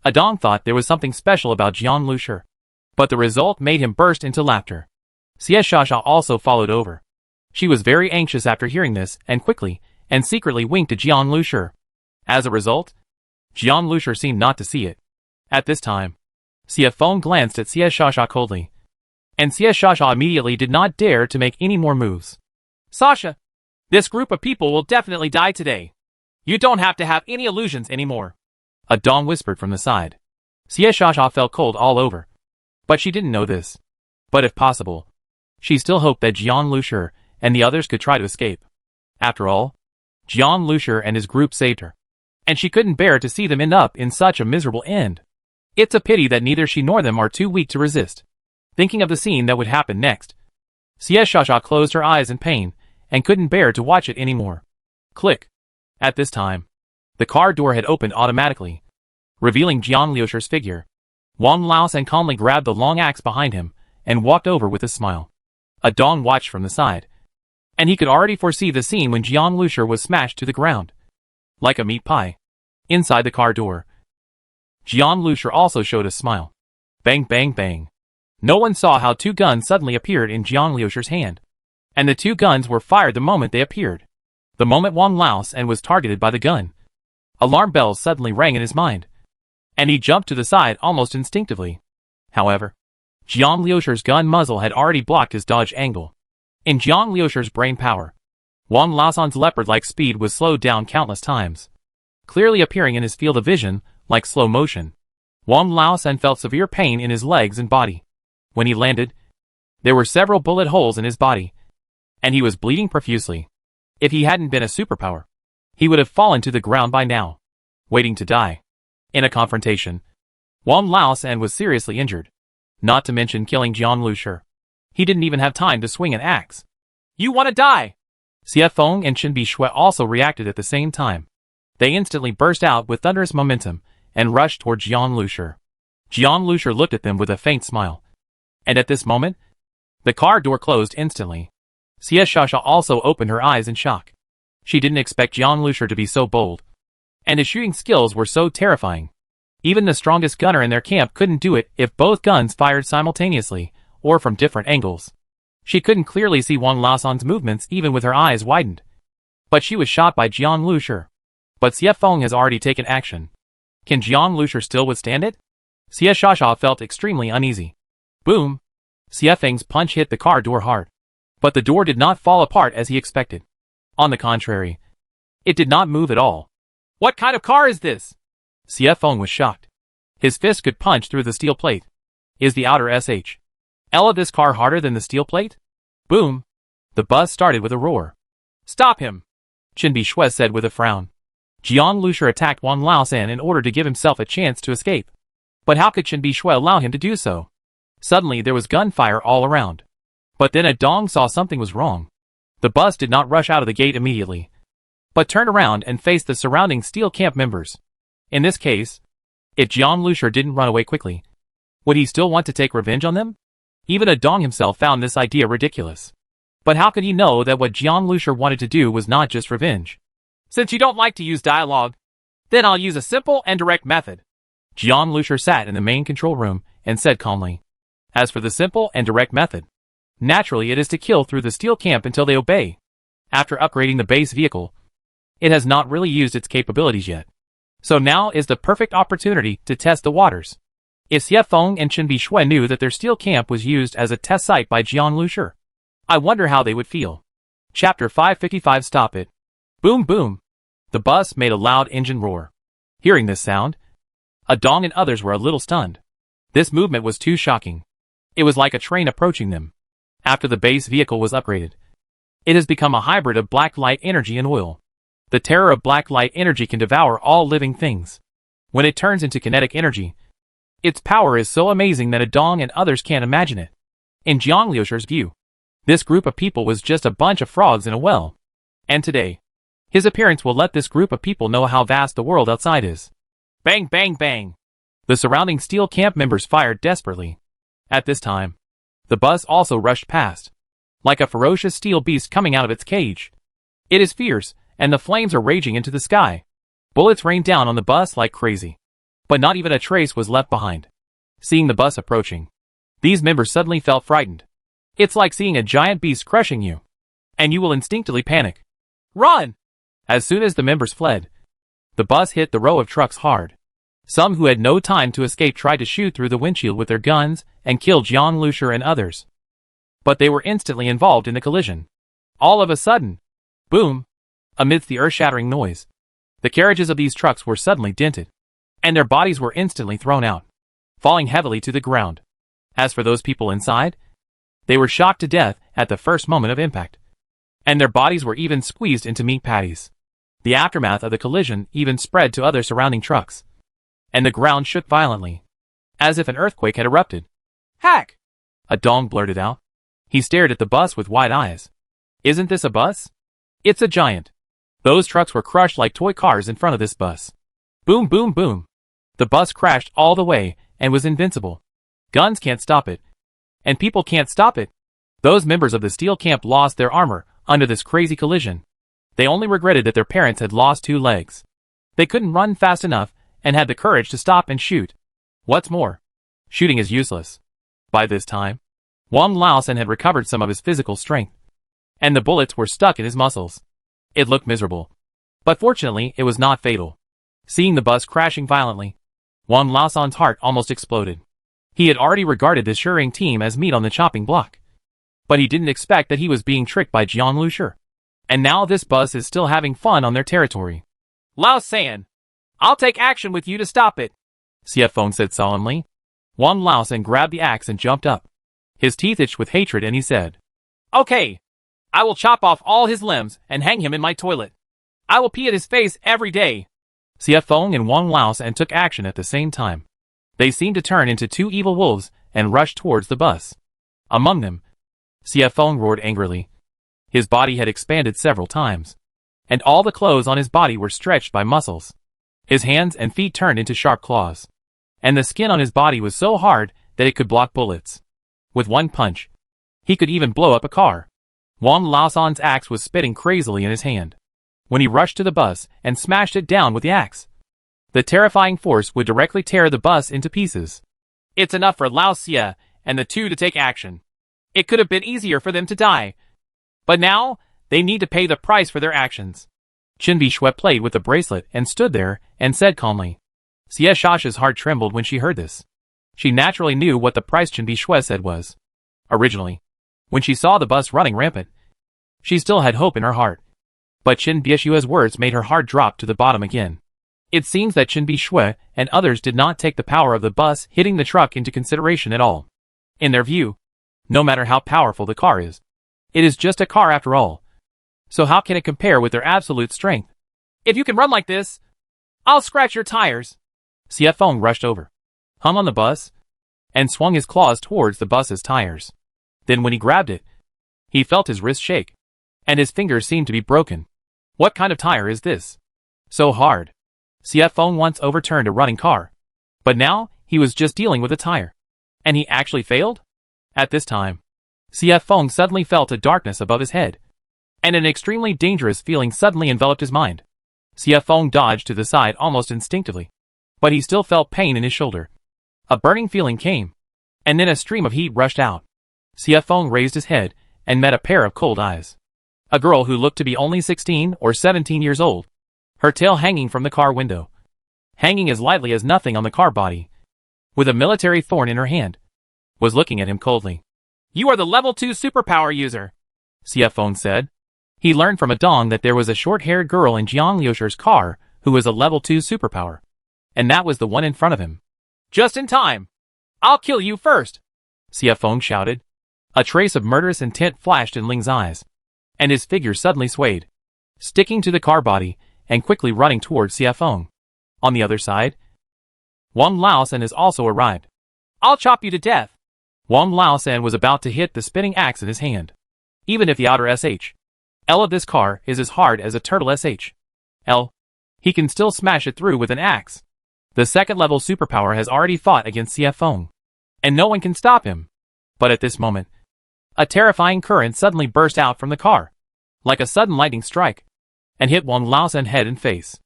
a Dong thought there was something special about Jiang Lushi. But the result made him burst into laughter. Xie Shasha also followed over. She was very anxious after hearing this and quickly and secretly winked to Jiang Lushi. As a result, Jiang Lushi seemed not to see it. At this time, Xie Feng glanced at Xie Shasha coldly, and Xie Shasha immediately did not dare to make any more moves. Sasha, this group of people will definitely die today. You don't have to have any illusions anymore, a Dong whispered from the side. Xie Shasha felt cold all over, but she didn't know this. But if possible, she still hoped that Jiang Lushi and the others could try to escape. After all, Jiang Lushi and his group saved her, and she couldn't bear to see them end up in such a miserable end. It's a pity that neither she nor them are too weak to resist. Thinking of the scene that would happen next, Xie Shasha closed her eyes in pain and couldn't bear to watch it anymore. Click. At this time, the car door had opened automatically, revealing Jiang Lushi's figure. Wang Laosan calmly grabbed the long axe behind him and walked over with a smile. A Dong watched from the side, and he could already foresee the scene when Jiang Lushi was smashed to the ground, like a meat pie, inside the car door. Jiang Lushi also showed a smile. Bang bang bang. No one saw how two guns suddenly appeared in Jiang Lushi's hand, and the two guns were fired the moment they appeared. The moment Wang Laosan was targeted by the gun, alarm bells suddenly rang in his mind, and he jumped to the side almost instinctively. However, Jiang Lushi's gun muzzle had already blocked his dodge angle. In Jiang Lushi's brain power, Wang Laosan's leopard-like speed was slowed down countless times, clearly appearing in his field of vision like slow motion. Wang Laosan felt severe pain in his legs and body. When he landed, there were several bullet holes in his body, and he was bleeding profusely. If he hadn't been a superpower, he would have fallen to the ground by now, waiting to die. In a confrontation, Wang Laosan was seriously injured, not to mention killing Jiang Lushi. He didn't even have time to swing an axe. You want to die? Xie Feng and Qin Bishui also reacted at the same time. They instantly burst out with thunderous momentum and rushed toward Jiang Lushi. Jiang Lushi looked at them with a faint smile. And at this moment, the car door closed instantly. Xie Shasha also opened her eyes in shock. She didn't expect Jiang Lushi to be so bold, and his shooting skills were so terrifying. Even the strongest gunner in their camp couldn't do it if both guns fired simultaneously, or from different angles. She couldn't clearly see Wang Laosan's movements even with her eyes widened. But she was shot by Jiang Lushi. But Xie Feng has already taken action. Can Jiang Lushi still withstand it? Xie Shasha felt extremely uneasy. Boom! Xie Feng's punch hit the car door hard. But the door did not fall apart as he expected. On the contrary, it did not move at all. What kind of car is this? Xie Feng was shocked. His fist could punch through the steel plate. Is the outer SHL of this car harder than the steel plate? Boom! The bus started with a roar. Stop him! Qin Bishui said with a frown. Jiang Lushur attacked Wang Laosan in order to give himself a chance to escape. But how could Chen Bishui allow him to do so? Suddenly there was gunfire all around. But then a dong saw something was wrong. The bus did not rush out of the gate immediately, but turned around and faced the surrounding steel camp members. In this case, if Jiang Lushur didn't run away quickly, would he still want to take revenge on them? Even a dong himself found this idea ridiculous. But how could he know that what Jiang Lushur wanted to do was not just revenge? Since you don't like to use dialogue, then I'll use a simple and direct method. Jiang Lushur sat in the main control room and said calmly, as for the simple and direct method, naturally it is to kill through the steel camp until they obey. After upgrading the base vehicle, it has not really used its capabilities yet. So now is the perfect opportunity to test the waters. If Xie Feng and Chen Bishui knew that their steel camp was used as a test site by Jiang Lushur, I wonder how they would feel. Chapter 555 Stop It. Boom boom. The bus made a loud engine roar. Hearing this sound, a dong and others were a little stunned. This movement was too shocking. It was like a train approaching them. After the base vehicle was upgraded, it has become a hybrid of black light energy and oil. The terror of black light energy can devour all living things. When it turns into kinetic energy, its power is so amazing that a dong and others can't imagine it. In Jiang Lushur's view, this group of people was just a bunch of frogs in a well. And today, his appearance will let this group of people know how vast the world outside is. Bang bang bang. The surrounding steel camp members fired desperately. At this time, the bus also rushed past, like a ferocious steel beast coming out of its cage. It is fierce, and the flames are raging into the sky. Bullets rained down on the bus like crazy. But not even a trace was left behind. Seeing the bus approaching, these members suddenly felt frightened. It's like seeing a giant beast crushing you, and you will instinctively panic. Run! As soon as the members fled, the bus hit the row of trucks hard. Some who had no time to escape tried to shoot through the windshield with their guns and kill Jiang Lushur and others. But they were instantly involved in the collision. All of a sudden, boom! Amidst the earth-shattering noise, the carriages of these trucks were suddenly dented, and their bodies were instantly thrown out, falling heavily to the ground. As for those people inside, they were shocked to death at the first moment of impact, and their bodies were even squeezed into meat patties. The aftermath of the collision even spread to other surrounding trucks, and the ground shook violently, as if an earthquake had erupted. Hack! A dong blurted out. He stared at the bus with wide eyes. Isn't this a bus? It's a giant. Those trucks were crushed like toy cars in front of this bus. Boom boom boom. The bus crashed all the way and was invincible. Guns can't stop it, and people can't stop it. Those members of the steel camp lost their armor under this crazy collision. They only regretted that their parents had lost 2 legs. They couldn't run fast enough and had the courage to stop and shoot. What's more, shooting is useless. By this time, Wang Laosan had recovered some of his physical strength, and the bullets were stuck in his muscles. It looked miserable, but fortunately it was not fatal. Seeing the bus crashing violently, Wang Laosan's heart almost exploded. He had already regarded the Shurring team as meat on the chopping block, but he didn't expect that he was being tricked by Jiang Lushur. And now this bus is still having fun on their territory. Laosan, I'll take action with you to stop it, Xie Feng said solemnly. Wang Laosan grabbed the axe and jumped up. His teeth itched with hatred and he said, Okay, I will chop off all his limbs and hang him in my toilet. I will pee at his face every day. Xie Feng and Wang Laosan took action at the same time. They seemed to turn into 2 evil wolves and rushed towards the bus. Among them, Xie Feng roared angrily. His body had expanded several times, and all the clothes on his body were stretched by muscles. His hands and feet turned into sharp claws, and the skin on his body was so hard that it could block bullets. With one punch, he could even blow up a car. Wang Laosan's axe was spitting crazily in his hand when he rushed to the bus and smashed it down with the axe. The terrifying force would directly tear the bus into pieces. It's enough for Lao Xie and the 2 to take action. It could have been easier for them to die, but now they need to pay the price for their actions. Chen Bishui played with the bracelet and stood there and said calmly. Xie Shasha's heart trembled when she heard this. She naturally knew what the price Chen Bishui said was. Originally, when she saw the bus running rampant, she still had hope in her heart. But Chen Bishui's words made her heart drop to the bottom again. It seems that Chen Bishui and others did not take the power of the bus hitting the truck into consideration at all. In their view, no matter how powerful the car is, it is just a car after all. So how can it compare with their absolute strength? If you can run like this, I'll scratch your tires. CF Feng rushed over, hung on the bus, and swung his claws towards the bus's tires. Then when he grabbed it, he felt his wrist shake, and his fingers seemed to be broken. What kind of tire is this? So hard. CF Feng once overturned a running car, but now he was just dealing with a tire. And he actually failed? At this time, CF Feng suddenly felt a darkness above his head, and an extremely dangerous feeling suddenly enveloped his mind. CF Feng dodged to the side almost instinctively, but he still felt pain in his shoulder. A burning feeling came, and then a stream of heat rushed out. CF Feng raised his head and met a pair of cold eyes. A girl who looked to be only 16 or 17 years old, her tail hanging from the car window, hanging as lightly as nothing on the car body, with a military thorn in her hand, was looking at him coldly. You are the level 2 superpower user, CF Feng said. He learned from a dong that there was a short-haired girl in Jiang Liusher's car who was a level 2 superpower, and that was the one in front of him. Just in time. I'll kill you first, CF Feng shouted. A trace of murderous intent flashed in Ling's eyes, and his figure suddenly swayed, sticking to the car body and quickly running towards CF Feng. On the other side, Wang Laosan has also arrived. I'll chop you to death. Wang Laosan was about to hit the spinning axe in his hand. Even if the outer L of this car is as hard as a turtle L, he can still smash it through with an axe. The second level superpower has already fought against CF Feng, and no one can stop him. But at this moment, a terrifying current suddenly burst out from the car, like a sudden lightning strike, and hit Wang Laosan head and face.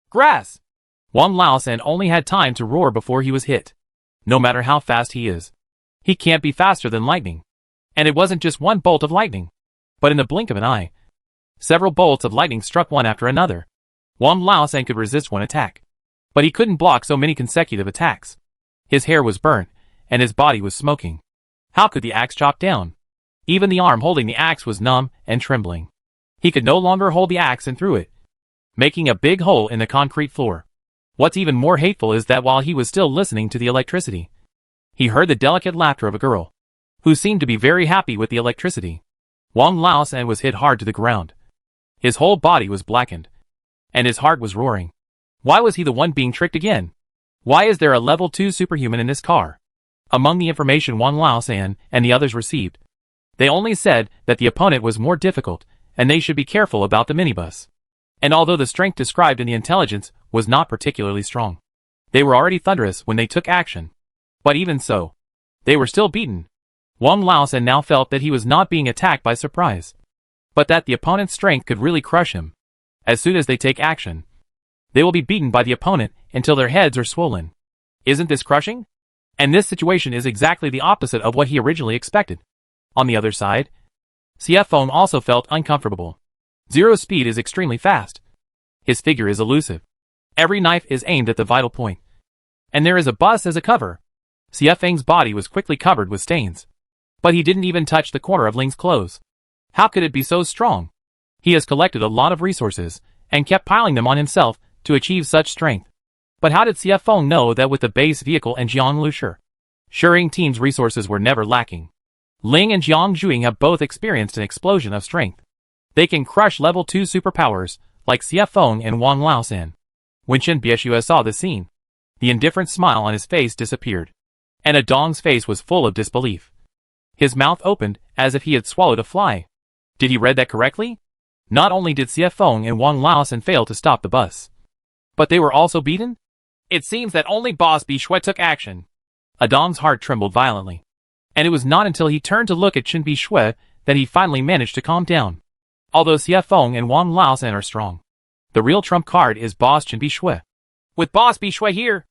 Grass! Wang Laosan only had time to roar before he was hit. No matter how fast he is, he can't be faster than lightning. And it wasn't just one bolt of lightning, but in the blink of an eye, several bolts of lightning struck one after another. Wang Laosan could resist one attack, but he couldn't block so many consecutive attacks. His hair was burnt, and his body was smoking. How could the axe chop down? Even the arm holding the axe was numb and trembling. He could no longer hold the axe and threw it, making a big hole in the concrete floor. What's even more hateful is that while he was still listening to the electricity, he heard the delicate laughter of a girl, who seemed to be very happy with the electricity. Wang Laosan was hit hard to the ground. His whole body was blackened, and his heart was roaring. Why was he the one being tricked again? Why is there a level 2 superhuman in this car? Among the information Wang Laosan and the others received, they only said that the opponent was more difficult, and they should be careful about the minibus. And although the strength described in the intelligence was not particularly strong, they were already thunderous when they took action. But even so, they were still beaten. Wang Laosan now felt that he was not being attacked by surprise, but that the opponent's strength could really crush him. As soon as they take action, they will be beaten by the opponent until their heads are swollen. Isn't this crushing? And this situation is exactly the opposite of what he originally expected. On the other side, CF Feng also felt uncomfortable. Zero's speed is extremely fast. His figure is elusive. Every knife is aimed at the vital point. And there is a bus as a cover. CF Feng's body was quickly covered with stains, but he didn't even touch the corner of Ling's clothes. How could it be so strong? He has collected a lot of resources and kept piling them on himself to achieve such strength. But how did CF Feng know that with the base vehicle and Jiang Liusher, Shering team's resources were never lacking? Ling and Jiang Zhuing have both experienced an explosion of strength. They can crush level 2 superpowers like CF Feng and Wang Laosan. When Chen Bieshue saw the scene, the indifferent smile on his face disappeared, and a Dong's face was full of disbelief. His mouth opened as if he had swallowed a fly. Did he read that correctly? Not only did CF Feng and Wang Laosan fail to stop the bus, but they were also beaten? It seems that only Boss Bieshue took action. A Dong's heart trembled violently, and it was not until he turned to look at Chen Bieshue that he finally managed to calm down. Although CF Feng and Wang Laosan are strong, the real trump card is Boss Chen Bieshue. With Boss Bieshue here,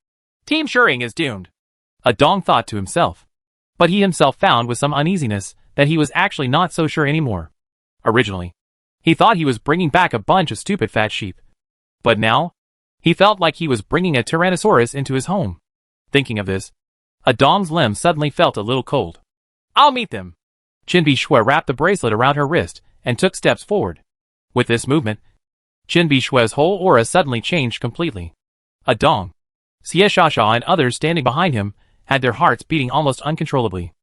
Team Shering is doomed. A Dong thought to himself. But he himself found with some uneasiness that he was actually not so sure anymore. Originally, he thought he was bringing back a bunch of stupid fat sheep. But now, he felt like he was bringing a Tyrannosaurus into his home. Thinking of this, a Dong's limb suddenly felt a little cold. I'll meet them. Chen Bieshue wrapped the bracelet around her wrist and took steps forward. With this movement, Chen Bishue's whole aura suddenly changed completely. A Dong, Xie Shasha and others standing behind him had their hearts beating almost uncontrollably.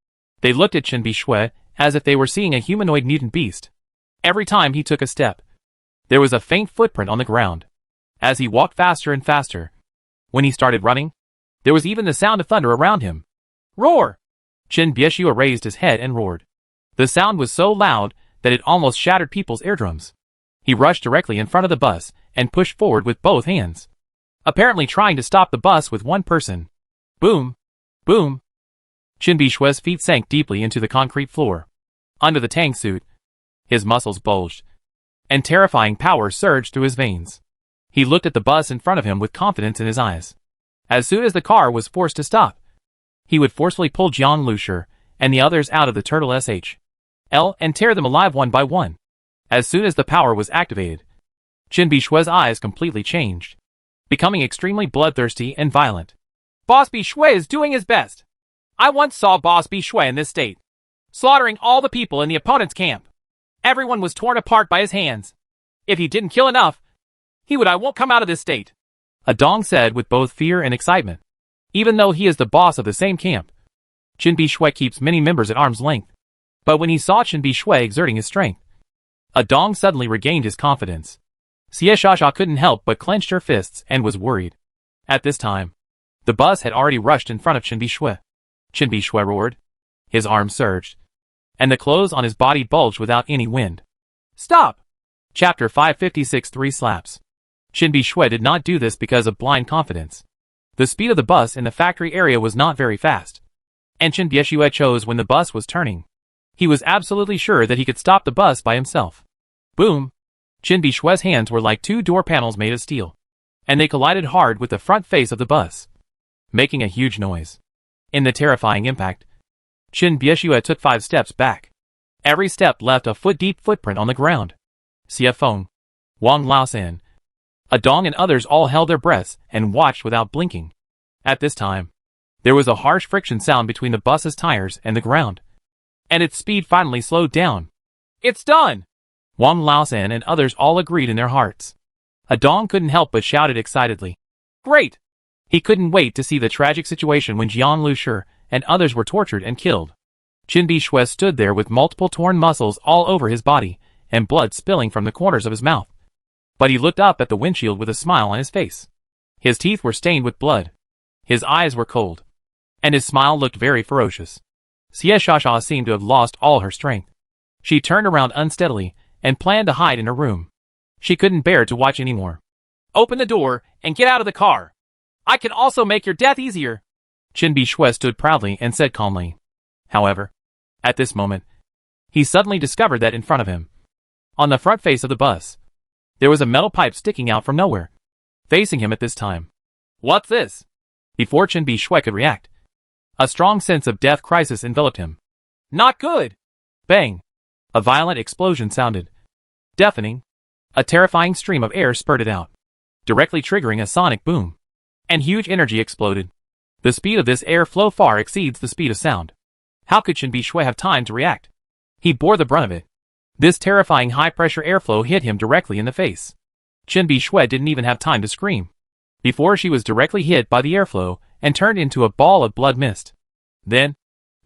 They looked at Chen Bieshue as if they were seeing a humanoid mutant beast. Every time he took a step, there was a faint footprint on the ground. as he walked faster and faster. When he started running, there was even the sound of thunder around him. Roar! Chen Bieshua raised his head and roared. The sound was so loud that it almost shattered people's eardrums. He rushed directly in front of the bus and pushed forward with both hands, apparently trying to stop the bus with one person. Boom! Boom! Chen Bishua's feet sank deeply into the concrete floor. Under the tank suit, his muscles bulged, and terrifying power surged through his veins. He looked at the bus in front of him with confidence in his eyes. As soon as the car was forced to stop, he would forcefully pull Jian Lushi and the others out of the Turtle SHL and tear them alive one by one. As soon as the power was activated, Chen Bishua's eyes completely changed, becoming extremely bloodthirsty and violent. Boss Bishue is doing his best. I once saw Boss Bishue in this state, slaughtering all the people in the opponent's camp. Everyone was torn apart by his hands. If he didn't kill enough, I won't come out of this state. A Dong said with both fear and excitement. Even though he is the boss of the same camp, Chen Bishue keeps many members at arm's length. But when he saw Chen Bishue exerting his strength, a Dong suddenly regained his confidence. Xie Shasha couldn't help but clenched her fists and was worried. At this time, the bus had already rushed in front of Chen Bishue. Chen Bishue roared. His arms surged, and the clothes on his body bulged without any wind. Stop! Chapter 556 3 Slaps. Chen Bishue did not do this because of blind confidence. The speed of the bus in the factory area was not very fast, and Chen Bishue chose when the bus was turning. He was absolutely sure that he could stop the bus by himself. Boom! Chen Bishue's hands were like two door panels made of steel, and they collided hard with the front face of the bus, making a huge noise. In the terrifying impact, Chen Bishue took 5 steps back. Every step left a foot-deep footprint on the ground. Xie Feng, Wang Laosan, a Dong and others all held their breaths and watched without blinking. At this time, there was a harsh friction sound between the bus's tires and the ground, and its speed finally slowed down. It's done! Wang Laosan and others all agreed in their hearts. A Dong couldn't help but shouted excitedly. Great! He couldn't wait to see the tragic situation when Jian Lushi and others were tortured and killed. Chen Bishue stood there with multiple torn muscles all over his body and blood spilling from the corners of his mouth. But he looked up at the windshield with a smile on his face. His teeth were stained with blood. His eyes were cold, and his smile looked very ferocious. Xie Shasha seemed to have lost all her strength. She turned around unsteadily and planned to hide in her room. She couldn't bear to watch anymore. Open the door and get out of the car. I can also make your death easier. Chen Bishue stood proudly and said calmly. However, at this moment, he suddenly discovered that in front of him, on the front face of the bus, there was a metal pipe sticking out from nowhere, facing him at this time. What's this? Before Chen Bishue could react, a strong sense of death crisis enveloped him. Not good! Bang! A violent explosion sounded. Deafening, a terrifying stream of air spurted out, directly triggering a sonic boom, and huge energy exploded. The speed of this air flow far exceeds the speed of sound. How could Chen Bishue have time to react? He bore the brunt of it. This terrifying high-pressure airflow hit him directly in the face. Chen Bishue didn't even have time to scream, before she was directly hit by the airflow and turned into a ball of blood mist. Then,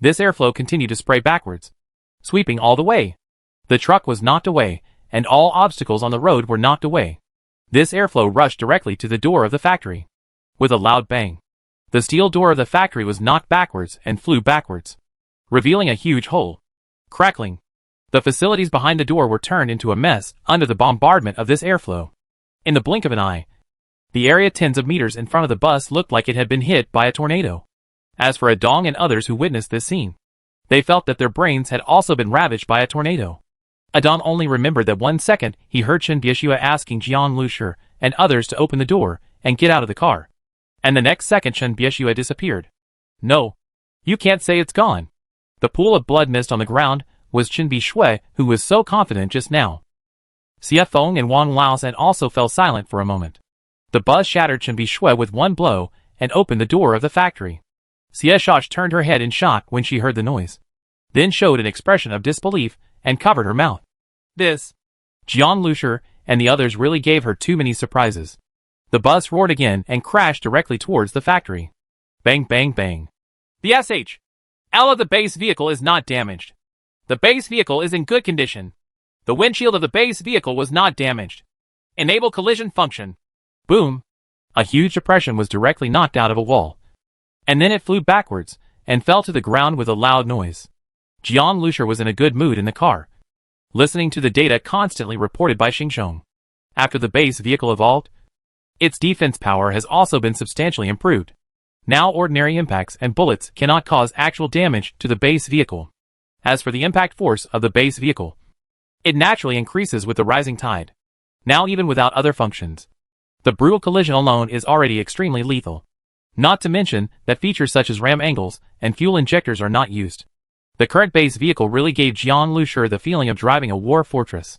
this airflow continued to spray backwards, sweeping all the way. The truck was knocked away, and all obstacles on the road were knocked away. This airflow rushed directly to the door of the factory. With a loud bang, the steel door of the factory was knocked backwards and flew backwards, revealing a huge hole. Crackling, the facilities behind the door were turned into a mess under the bombardment of this airflow. In the blink of an eye, the area tens of meters in front of the bus looked like it had been hit by a tornado. As for Adong and others who witnessed this scene, they felt that their brains had also been ravaged by a tornado. Adong only remembered that 1 second he heard Chen Bishue asking Jian Lushi and others to open the door and get out of the car, and the next second Chen Bishue disappeared. No, you can't say it's gone. The pool of blood mist on the ground was Chen Bishue, who was so confident just now. Xie Feng and Wang Laosan also fell silent for a moment. The bus shattered Chen Bishue with one blow and opened the door of the factory. Xie Shash turned her head in shock when she heard the noise, then showed an expression of disbelief and covered her mouth. This. Jian Lushi and the others really gave her too many surprises. The bus roared again and crashed directly towards the factory. Bang bang bang. The SHL of the base vehicle is not damaged. The base vehicle is in good condition. The windshield of the base vehicle was not damaged. Enable collision function. Boom! A huge depression was directly knocked out of a wall. And then it flew backwards, and fell to the ground with a loud noise. Jian Lucia was in a good mood in the car, listening to the data constantly reported by Xingsheng. After the base vehicle evolved, its defense power has also been substantially improved. Now ordinary impacts and bullets cannot cause actual damage to the base vehicle. As for the impact force of the base vehicle, it naturally increases with the rising tide. Now even without other functions, the brutal collision alone is already extremely lethal. Not to mention that features such as ram angles and fuel injectors are not used. The current base vehicle really gave Jian Lucia the feeling of driving a war fortress.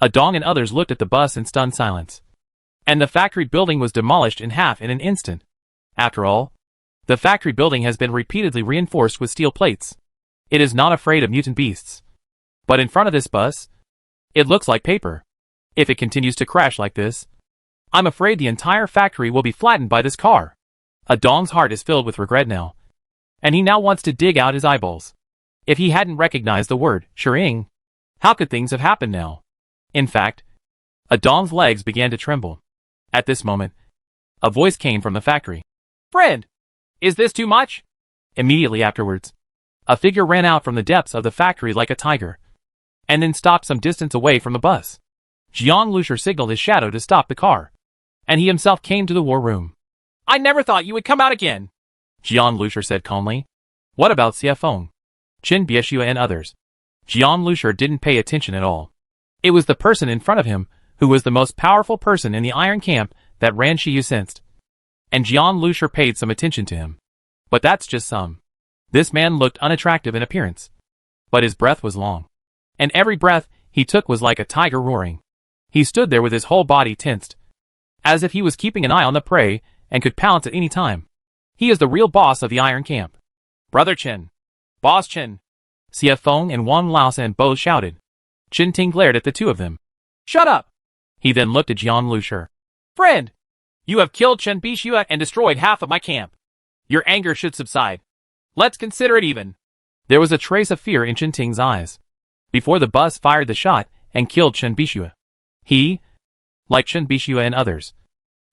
Adong and others looked at the bus in stunned silence. And the factory building was demolished in half in an instant. After all, the factory building has been repeatedly reinforced with steel plates. It is not afraid of mutant beasts. But in front of this bus, it looks like paper. If it continues to crash like this, I'm afraid the entire factory will be flattened by this car. Adong's heart is filled with regret now, and he now wants to dig out his eyeballs. If he hadn't recognized the word Shering, how could things have happened now? In fact, Adong's legs began to tremble. At this moment, a voice came from the factory. Friend, is this too much? Immediately afterwards, a figure ran out from the depths of the factory like a tiger, and then stopped some distance away from the bus. Jiang Lucia signaled his shadow to stop the car, and he himself came to the war room. I never thought you would come out again, Jiang Lucia said calmly. What about Xiafeng, Qin Bieshua and others? Jiang Lucia didn't pay attention at all. It was the person in front of him who was the most powerful person in the Iron Camp that Ran Shiyu sensed. And Jiang Lucia paid some attention to him. But that's just some. This man looked unattractive in appearance, but his breath was long, and every breath he took was like a tiger roaring. He stood there with his whole body tensed, as if he was keeping an eye on the prey and could pounce at any time. He is the real boss of the Iron Camp. Brother Chen. Boss Chen. Xiafeng and Wang Laosan both shouted. Qin Ting glared at the two of them. Shut up! He then looked at Jiang Lucia. Friend, you have killed Chen Bishua and destroyed half of my camp. Your anger should subside. Let's consider it even. There was a trace of fear in Qin Ting's eyes. Before the bus fired the shot and killed Chen Bishua, he, like Chen Bishua and others,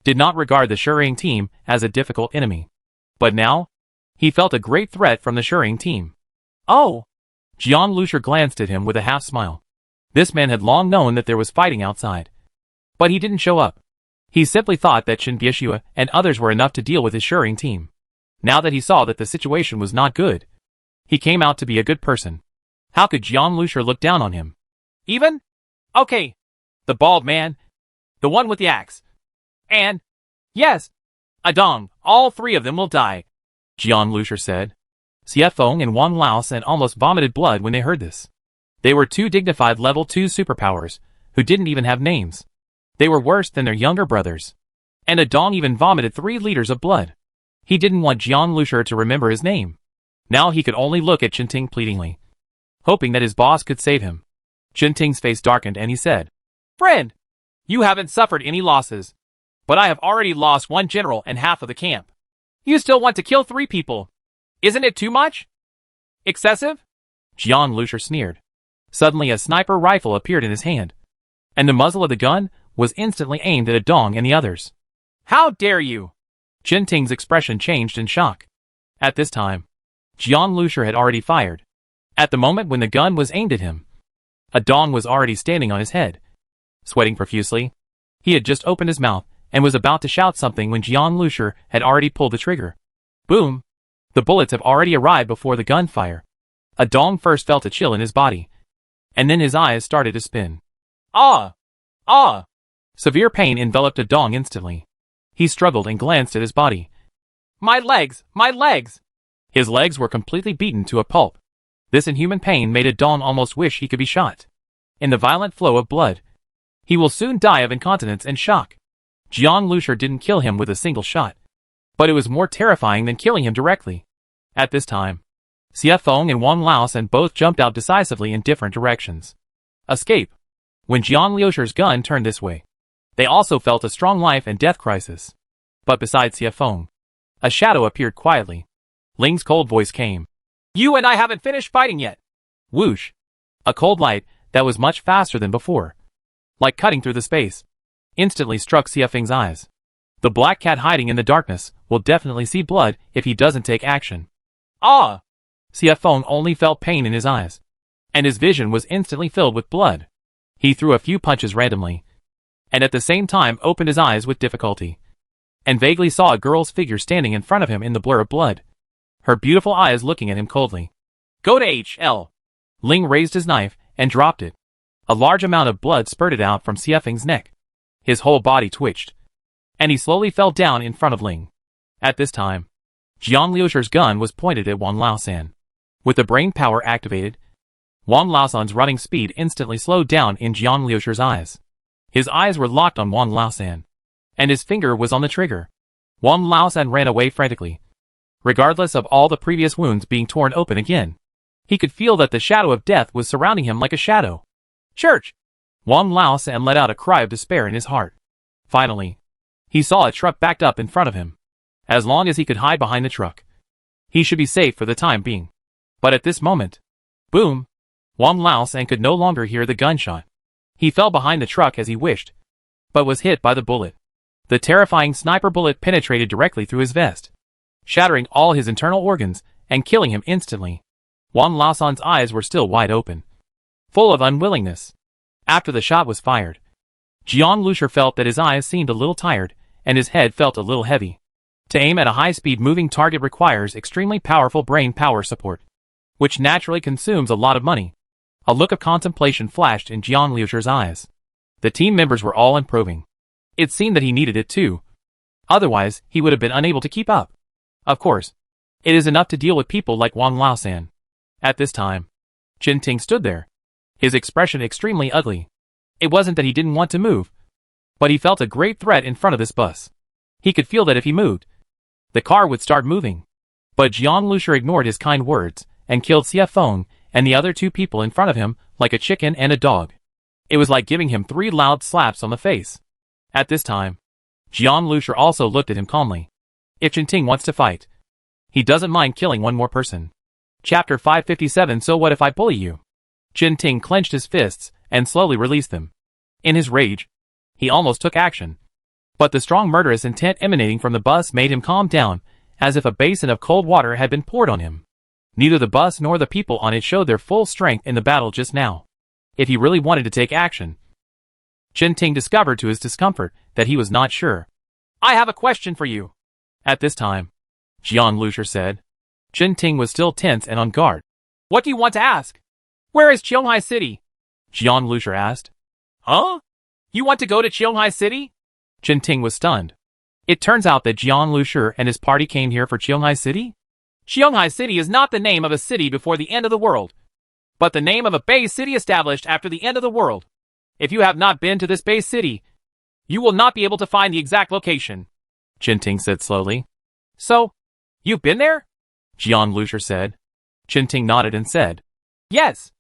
did not regard the Shering team as a difficult enemy. But now, he felt a great threat from the Shering team. Oh! Jiang Lucia glanced at him with a half-smile. This man had long known that there was fighting outside. But he didn't show up. He simply thought that Chen Bishua and others were enough to deal with his Shering team. Now that he saw that the situation was not good, he came out to be a good person. How could Jiang Lucia look down on him? Even? Okay. The bald man. The one with the axe. And, yes, Adong, all three of them will die, Jiang Lucia said. Xiafeng and Wang Laosan almost vomited blood when they heard this. They were two dignified level 2 superpowers, who didn't even have names. They were worse than their younger brothers. And Adong even vomited 3 liters of blood. He didn't want Jiang Lucia to remember his name. Now he could only look at Qin Ting pleadingly, hoping that his boss could save him. Qin Ting's face darkened and he said, Friend, you haven't suffered any losses. But I have already lost 1 general and half of the camp. You still want to kill 3 people. Isn't it too much? Excessive? Jiang Lucia sneered. Suddenly a sniper rifle appeared in his hand, and the muzzle of the gun was instantly aimed at Adong and the others. How dare you? Qin Ting's expression changed in shock. At this time, Jiang Lucia had already fired. At the moment when the gun was aimed at him, Adong was already standing on his head, sweating profusely. He had just opened his mouth and was about to shout something when Jiang Lucia had already pulled the trigger. Boom! The bullets have already arrived before the gunfire. Adong first felt a chill in his body, and then his eyes started to spin. Ah! Ah! Severe pain enveloped Adong instantly. He struggled and glanced at his body. My legs! My legs! His legs were completely beaten to a pulp. This inhuman pain made Adong almost wish he could be shot. In the violent flow of blood, he will soon die of incontinence and shock. Jiang Lucia didn't kill him with a single shot, but it was more terrifying than killing him directly. At this time, Xiafeng and Wang Laosan both jumped out decisively in different directions. Escape. When Jiang Lucia's gun turned this way, they also felt a strong life and death crisis. But besides Xiafeng, a shadow appeared quietly. Ling's cold voice came. You and I haven't finished fighting yet. Whoosh. A cold light that was much faster than before, like cutting through the space, instantly struck Xiafeng's eyes. The black cat hiding in the darkness will definitely see blood if he doesn't take action. Ah! Xiefeng only felt pain in his eyes, and his vision was instantly filled with blood. He threw a few punches randomly, and at the same time opened his eyes with difficulty, and vaguely saw a girl's figure standing in front of him in the blur of blood, her beautiful eyes looking at him coldly. Go to HL. Ling raised his knife and dropped it. A large amount of blood spurted out from Xiefeng's neck. His whole body twitched, and he slowly fell down in front of Ling. At this time, Jiang Liusher's gun was pointed at Wang Laosan. With the brain power activated, Wang Laosan's running speed instantly slowed down in Jiang Liusher's eyes. His eyes were locked on Wang Laosan, and his finger was on the trigger. Wang Laosan ran away frantically, regardless of all the previous wounds being torn open again. He could feel that the shadow of death was surrounding him like a shadow. Church! Wang Laosan let out a cry of despair in his heart. Finally, he saw a truck backed up in front of him. As long as he could hide behind the truck, he should be safe for the time being. But at this moment, boom! Wang Laosan could no longer hear the gunshot. He fell behind the truck as he wished, but was hit by the bullet. The terrifying sniper bullet penetrated directly through his vest, shattering all his internal organs and killing him instantly. Wang Laosan's eyes were still wide open, full of unwillingness. After the shot was fired, Jiang Liusher felt that his eyes seemed a little tired, and his head felt a little heavy. To aim at a high-speed moving target requires extremely powerful brain power support, which naturally consumes a lot of money. A look of contemplation flashed in Jiang Liusher's eyes. The team members were all improving. It seemed that he needed it too. Otherwise, he would have been unable to keep up. Of course, it is enough to deal with people like Wang Laosan. At this time, Chen Ting stood there, his expression extremely ugly. It wasn't that he didn't want to move, but he felt a great threat in front of this bus. He could feel that if he moved, the car would start moving. But Jiang Liusher ignored his kind words and killed Xiefeng and the other two people in front of him like a chicken and a dog. It was like giving him 3 loud slaps on the face. At this time, Jiang Liusher also looked at him calmly. If Chen Ting wants to fight, he doesn't mind killing one more person. Chapter 557. So what if I bully you? Chen Ting clenched his fists and slowly released them. In his rage, he almost took action. But the strong murderous intent emanating from the bus made him calm down, as if a basin of cold water had been poured on him. Neither the bus nor the people on it showed their full strength in the battle just now. If he really wanted to take action, Chen Ting discovered to his discomfort that he was not sure. I have a question for you. At this time, Jiang Liusher said. Chen Ting was still tense and on guard. What do you want to ask? Where is Qionghai City? Jiang Liusher asked. Huh? You want to go to Qionghai City? Chen Ting was stunned. It turns out that Jiang Liusher and his party came here for Qionghai City? Qionghai City is not the name of a city before the end of the world, but the name of a base city established after the end of the world. If you have not been to this base city, you will not be able to find the exact location, Chen Ting said slowly. So, you've been there? Jiang Liusher said. Chen Ting nodded and said, Yes.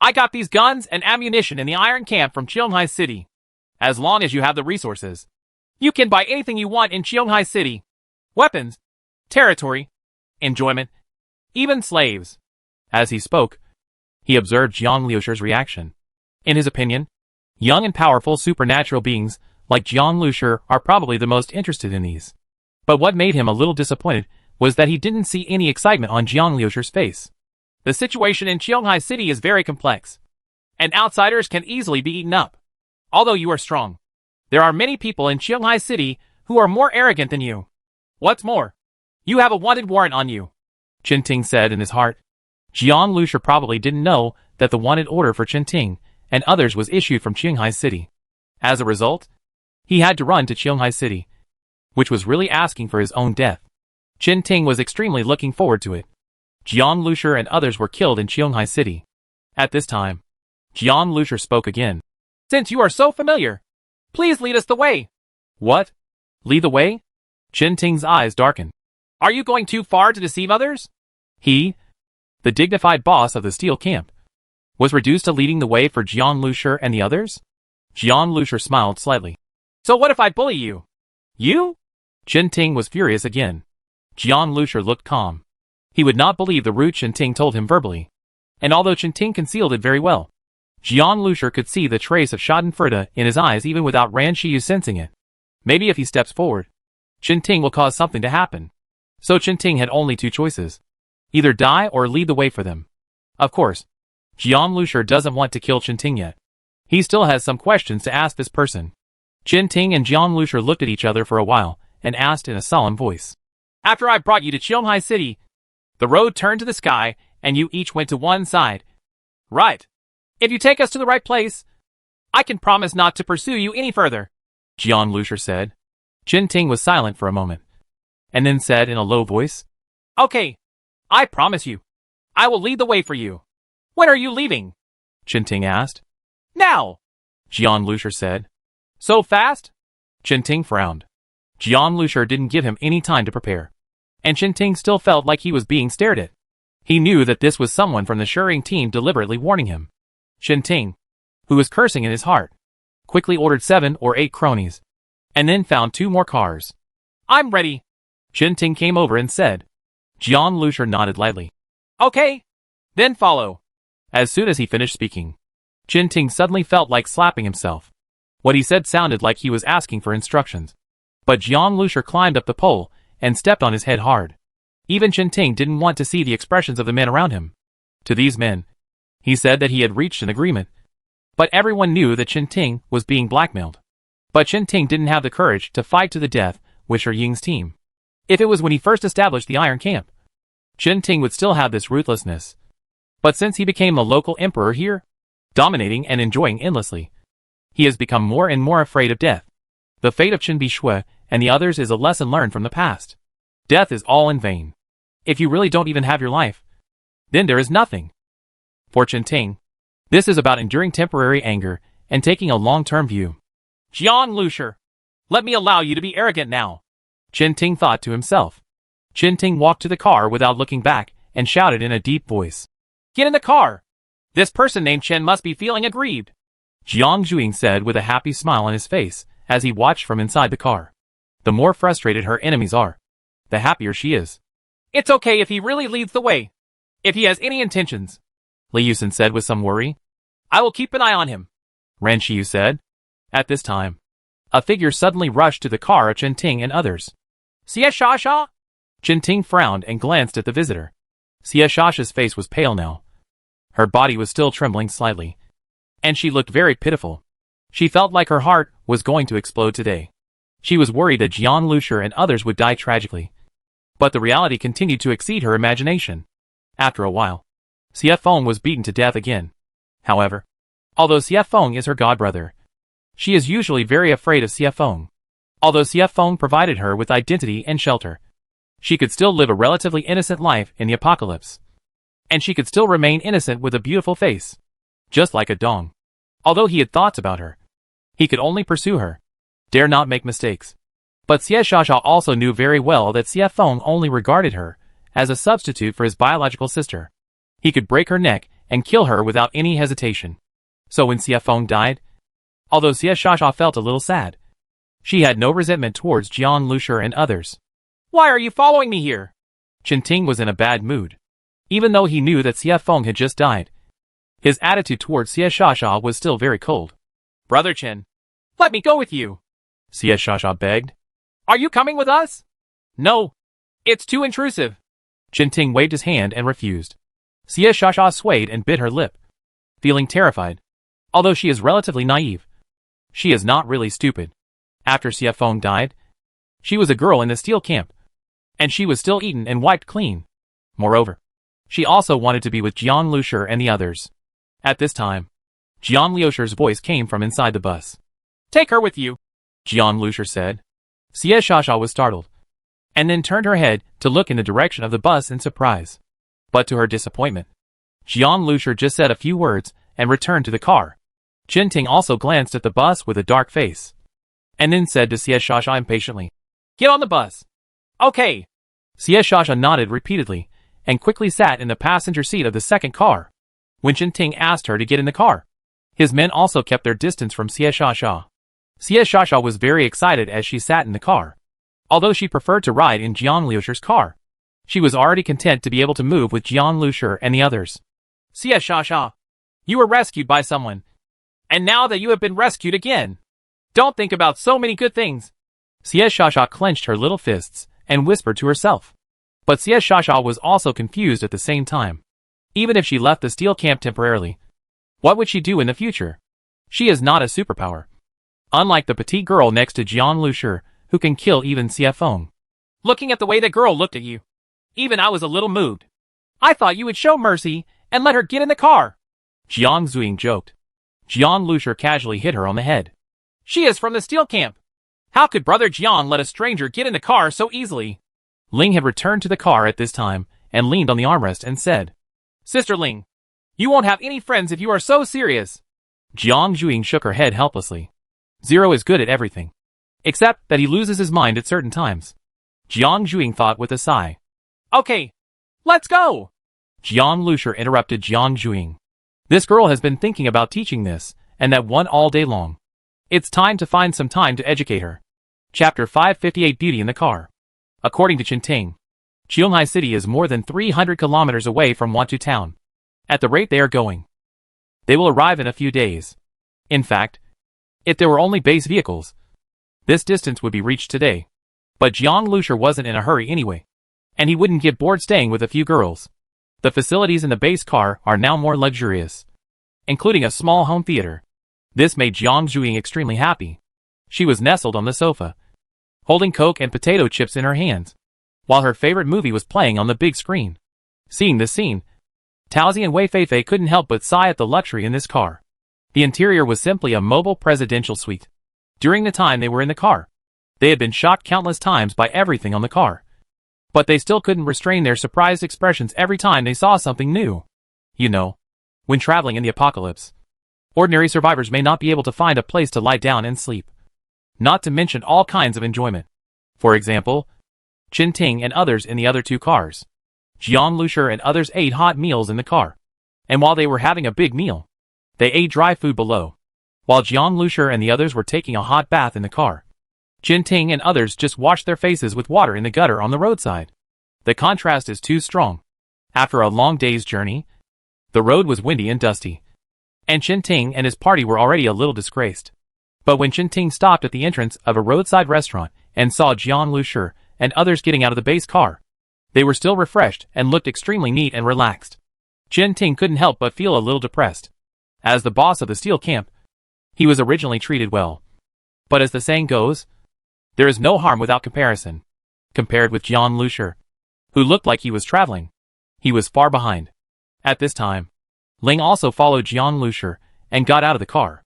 I got these guns and ammunition in the Iron Camp from Qionghai City. As long as you have the resources, you can buy anything you want in Qionghai City. Weapons, territory, enjoyment, even slaves. As he spoke, he observed Jiang Liusher's reaction. In his opinion, young and powerful supernatural beings like Jiang Liusher are probably the most interested in these. But what made him a little disappointed was that he didn't see any excitement on Jiang Liusher's face. The situation in Qionghai City is very complex, and outsiders can easily be eaten up. Although you are strong, there are many people in Qionghai City who are more arrogant than you. What's more, you have a wanted warrant on you, Chen Ting said in his heart. Jiang Liusher probably didn't know that the wanted order for Chen Ting and others was issued from Qionghai City. As a result, he had to run to Qionghai City, which was really asking for his own death. Chen Ting was extremely looking forward to it. Jiang Liusher and others were killed in Qionghai City. At this time, Jiang Liusher spoke again. Since you are so familiar, please lead us the way. What? Lead the way? Chen Ting's eyes darkened. Are you going too far to deceive others? He, the dignified boss of the steel camp, was reduced to leading the way for Jiang Liusher and the others? Jiang Liusher smiled slightly. So what if I bully you? You? Chen Ting was furious again. Jiang Liusher looked calm. He would not believe the root Chen Ting told him verbally. And although Chen Ting concealed it very well, Jiang Liusher could see the trace of schadenfreude in his eyes even without Ran Shiyu sensing it. Maybe if he steps forward, Ting will cause something to happen. So Ting had only two choices. Either die or lead the way for them. Of course, Jian Lucier doesn't want to kill Ting yet. He still has some questions to ask this person. Ting and Jian Lucier looked at each other for a while and asked in a solemn voice. After I brought you to Qionghai City, the road turned to the sky and you each went to one side. Right. If you take us to the right place, I can promise not to pursue you any further, Jian Lucier said. Ting was silent for a moment, and then said in a low voice, Okay, I promise you. I will lead the way for you. When are you leaving? Ting asked. Now, Jian Lucier said. So fast? Ting frowned. Jian Lucier didn't give him any time to prepare. And Ting still felt like he was being stared at. He knew that this was someone from the Shering team deliberately warning him. Ting, who was cursing in his heart, quickly ordered 7 or 8 cronies, and then found 2 more cars. I'm ready. Ting came over and said. Jian Lucier nodded lightly. Okay, then follow. As soon as he finished speaking, Ting suddenly felt like slapping himself. What he said sounded like he was asking for instructions. But Jian Lucier climbed up the pole and stepped on his head hard. Even Ting didn't want to see the expressions of the men around him. To these men, he said that he had reached an agreement. But everyone knew that Ting was being blackmailed. But Ting didn't have the courage to fight to the death with Shi Ying's team. If it was when he first established the Iron Camp, Ting would still have this ruthlessness. But since he became the local emperor here, dominating and enjoying endlessly, he has become more and more afraid of death. The fate of Qin Bishui and the others is a lesson learned from the past. Death is all in vain. If you really don't even have your life, then there is nothing. For Ting, this is about enduring temporary anger and taking a long-term view. Jian Lucier, let me allow you to be arrogant now, Ting thought to himself. Ting walked to the car without looking back and shouted in a deep voice. Get in the car. This person named Chen must be feeling aggrieved, Jiang Zhuing said with a happy smile on his face as he watched from inside the car. The more frustrated her enemies are, the happier she is. It's okay if he really leads the way. If he has any intentions, Li Yusen said with some worry. I will keep an eye on him, Ren Qiu said. At this time, a figure suddenly rushed to the car of Ting and others. Xie Shasha? Ting frowned and glanced at the visitor. Xie Shasha's face was pale now. Her body was still trembling slightly, and she looked very pitiful. She felt like her heart was going to explode today. She was worried that Jian Lucier and others would die tragically. But the reality continued to exceed her imagination. After a while, Xie Feng was beaten to death again. However, although Xie Feng is her godbrother, she is usually very afraid of Xie Feng. Although Xie Feng provided her with identity and shelter, she could still live a relatively innocent life in the apocalypse. And she could still remain innocent with a beautiful face. Just like a Dong. Although he had thoughts about her, he could only pursue her. Dare not make mistakes. But Xie Shasha also knew very well that Xie Feng only regarded her as a substitute for his biological sister. He could break her neck and kill her without any hesitation. So when Xie Feng died, although Xie Shasha felt a little sad, she had no resentment towards Jian Lucier and others. Why are you following me here? Ting was in a bad mood. Even though he knew that Xie Feng had just died, his attitude towards Xie Shasha was still very cold. Brother Chen, let me go with you, Xie Shasha begged. Are you coming with us? No, it's too intrusive. Ting waved his hand and refused. Xie Shasha swayed and bit her lip, feeling terrified. Although she is relatively naive, she is not really stupid. After Xie Feng died, she was a girl in the steel camp, and she was still eaten and wiped clean. Moreover, she also wanted to be with Jian Lucier and the others. At this time, Jian Lucier's voice came from inside the bus. Take her with you, Jian Lucier said. Xie Shasha was startled, and then turned her head to look in the direction of the bus in surprise. But to her disappointment, Jian Lucier just said a few words and returned to the car. Ting also glanced at the bus with a dark face, and then said to Xie Shasha impatiently, Get on the bus. Okay. Xie Shasha nodded repeatedly, and quickly sat in the passenger seat of the second car. When Ting asked her to get in the car, his men also kept their distance from Xie Shasha. Xie Shasha was very excited as she sat in the car. Although she preferred to ride in Jian Lucier's car, she was already content to be able to move with Jian Lucier and the others. Xie Shasha, you were rescued by someone. And now that you have been rescued again, don't think about so many good things. Xie Shasha clenched her little fists and whispered to herself. But Xie Shasha was also confused at the same time. Even if she left the steel camp temporarily, what would she do in the future? She is not a superpower. Unlike the petite girl next to Jiang Lushi, who can kill even Xie Feng. Looking at the way that girl looked at you, even I was a little moved. I thought you would show mercy and let her get in the car. Jiang Zuing joked. Jiang Lushi casually hit her on the head. She is from the steel camp. How could Brother Jiang let a stranger get in the car so easily? Ling had returned to the car at this time and leaned on the armrest and said, Sister Ling, you won't have any friends if you are so serious. Jiang Zuing shook her head helplessly. Zero is good at everything. Except that he loses his mind at certain times. Jiang Zuing thought with a sigh. Okay, let's go. Jiang Lushi interrupted Jiang Zuing. This girl has been thinking about teaching this, and that one all day long. It's time to find some time to educate her. Chapter 558 Beauty in the Car. According to Qinting, Qionghai City is more than 300 kilometers away from Wantu Town. At the rate they are going, they will arrive in a few days. In fact, if there were only base vehicles, this distance would be reached today. But Jiang Lushi wasn't in a hurry anyway, and he wouldn't get bored staying with a few girls. The facilities in the base car are now more luxurious, including a small home theater. This made Jiang Zuing extremely happy. She was nestled on the sofa, holding Coke and potato chips in her hands, while her favorite movie was playing on the big screen. Seeing this scene, Taozi and Wei Feifei couldn't help but sigh at the luxury in this car. The interior was simply a mobile presidential suite. During the time they were in the car, they had been shocked countless times by everything on the car. But they still couldn't restrain their surprised expressions every time they saw something new. You know, when traveling in the apocalypse, ordinary survivors may not be able to find a place to lie down and sleep. Not to mention all kinds of enjoyment. For example, Qinting and others in the other two cars. Jiang Lushi and others ate hot meals in the car. And while they were having a big meal, they ate dry food below. While Jiang Lushi and the others were taking a hot bath in the car, Qinting and others just washed their faces with water in the gutter on the roadside. The contrast is too strong. After a long day's journey, the road was windy and dusty, and Qinting and his party were already a little disgraced. But when Qinting stopped at the entrance of a roadside restaurant and saw Jiang Lushi and others getting out of the base car, they were still refreshed and looked extremely neat and relaxed. Qinting couldn't help but feel a little depressed. As the boss of the steel camp, he was originally treated well. But as the saying goes, there is no harm without comparison. Compared with Jiang Lushi, who looked like he was traveling, he was far behind. At this time, Ling also followed Jiang Lushi and got out of the car.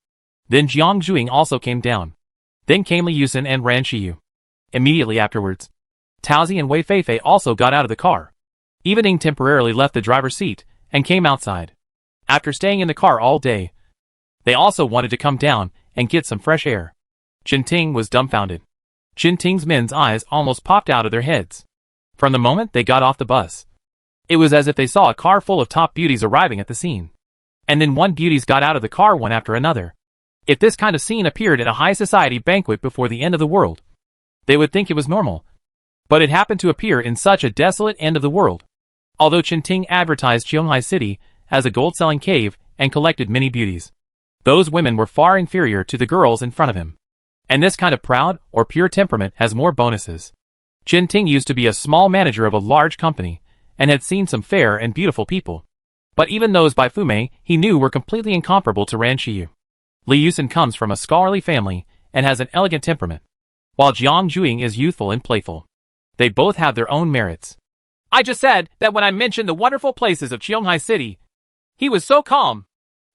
Then Jiang Zuing also came down. Then came Li Yusen and Ran Shiyu. Immediately afterwards, Taozi and Wei Feifei also got out of the car. Even Ning temporarily left the driver's seat and came outside. After staying in the car all day, they also wanted to come down and get some fresh air. Qinting was dumbfounded. Qinting's men's eyes almost popped out of their heads. From the moment they got off the bus, it was as if they saw a car full of top beauties arriving at the scene. And then one beauties got out of the car one after another. If this kind of scene appeared at a high society banquet before the end of the world, they would think it was normal. But it happened to appear in such a desolate end of the world. Although Qinting advertised Qionghai City as a gold-selling cave and collected many beauties, those women were far inferior to the girls in front of him. And this kind of proud or pure temperament has more bonuses. Qinting used to be a small manager of a large company and had seen some fair and beautiful people. But even those by Fume he knew were completely incomparable to Ran Shiyu. Li Yusen comes from a scholarly family and has an elegant temperament, while Jiang Zuing is youthful and playful. They both have their own merits. I just said that when I mentioned the wonderful places of Qionghai City, he was so calm.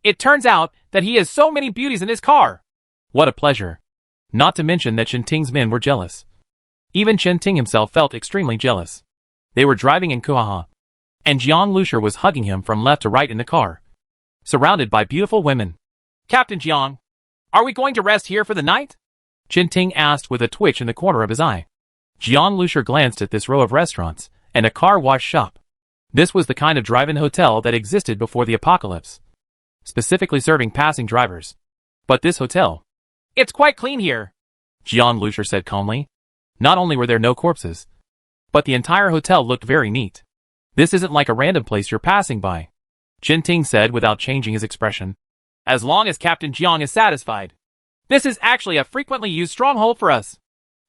It turns out that he has so many beauties in his car. What a pleasure. Not to mention that Qinting's men were jealous. Even Qinting himself felt extremely jealous. They were driving in Kuhaha, and Jiang Lushi was hugging him from left to right in the car, surrounded by beautiful women. Captain Jiang, are we going to rest here for the night? Qinting asked with a twitch in the corner of his eye. Jiang Lushi glanced at this row of restaurants and a car wash shop. This was the kind of drive-in hotel that existed before the apocalypse, specifically serving passing drivers. But this hotel, it's quite clean here, Jiang Lushi said calmly. Not only were there no corpses, but the entire hotel looked very neat. This isn't like a random place you're passing by, Qinting said without changing his expression. As long as Captain Jiang is satisfied. This is actually a frequently used stronghold for us.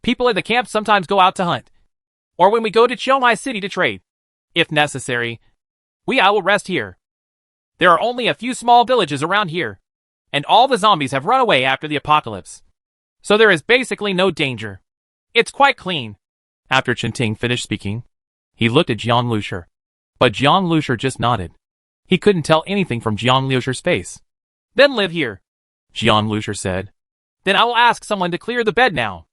People in the camp sometimes go out to hunt. Or when we go to Chiomai City to trade. If necessary, I will rest here. There are only a few small villages around here, and all the zombies have run away after the apocalypse. So there is basically no danger. It's quite clean. After Chinting finished speaking, he looked at Jiang Lusher. But Jiang Lusher just nodded. He couldn't tell anything from Jiang Lusher's face. Then live here, Jiang Lusher said. Then I will ask someone to clear the bed now.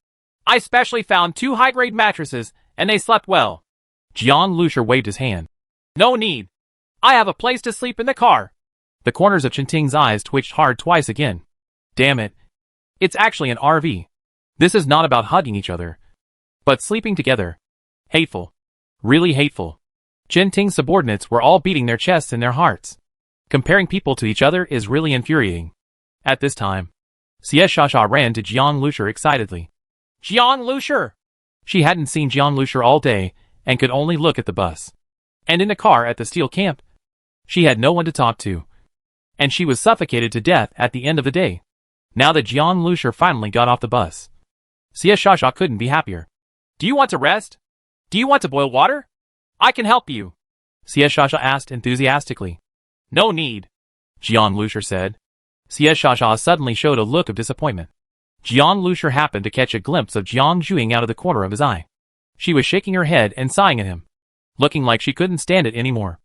I specially found 2 high-grade mattresses, and they slept well. Jiang Lusher waved his hand. No need. I have a place to sleep in the car. The corners of Chinting's eyes twitched hard twice again. Damn it. It's actually an RV. This is not about hugging each other, but sleeping together. Hateful. Really hateful. Chinting's subordinates were all beating their chests in their hearts. Comparing people to each other is really infuriating. At this time, Xie Shasha ran to Jiang Lusher excitedly. Jiang Lusher! She hadn't seen Jiang Lusher all day and could only look at the bus. And in the car at the steel camp, she had no one to talk to. And she was suffocated to death at the end of the day. Now that Jiang Lusher finally got off the bus, Xie Shasha couldn't be happier. Do you want to rest? Do you want to boil water? I can help you, Xie Shasha asked enthusiastically. No need, Jiang Lusher said. Xie Shasha suddenly showed a look of disappointment. Jiang Lusher happened to catch a glimpse of Jiang Zhuing out of the corner of his eye. She was shaking her head and sighing at him, looking like she couldn't stand it anymore.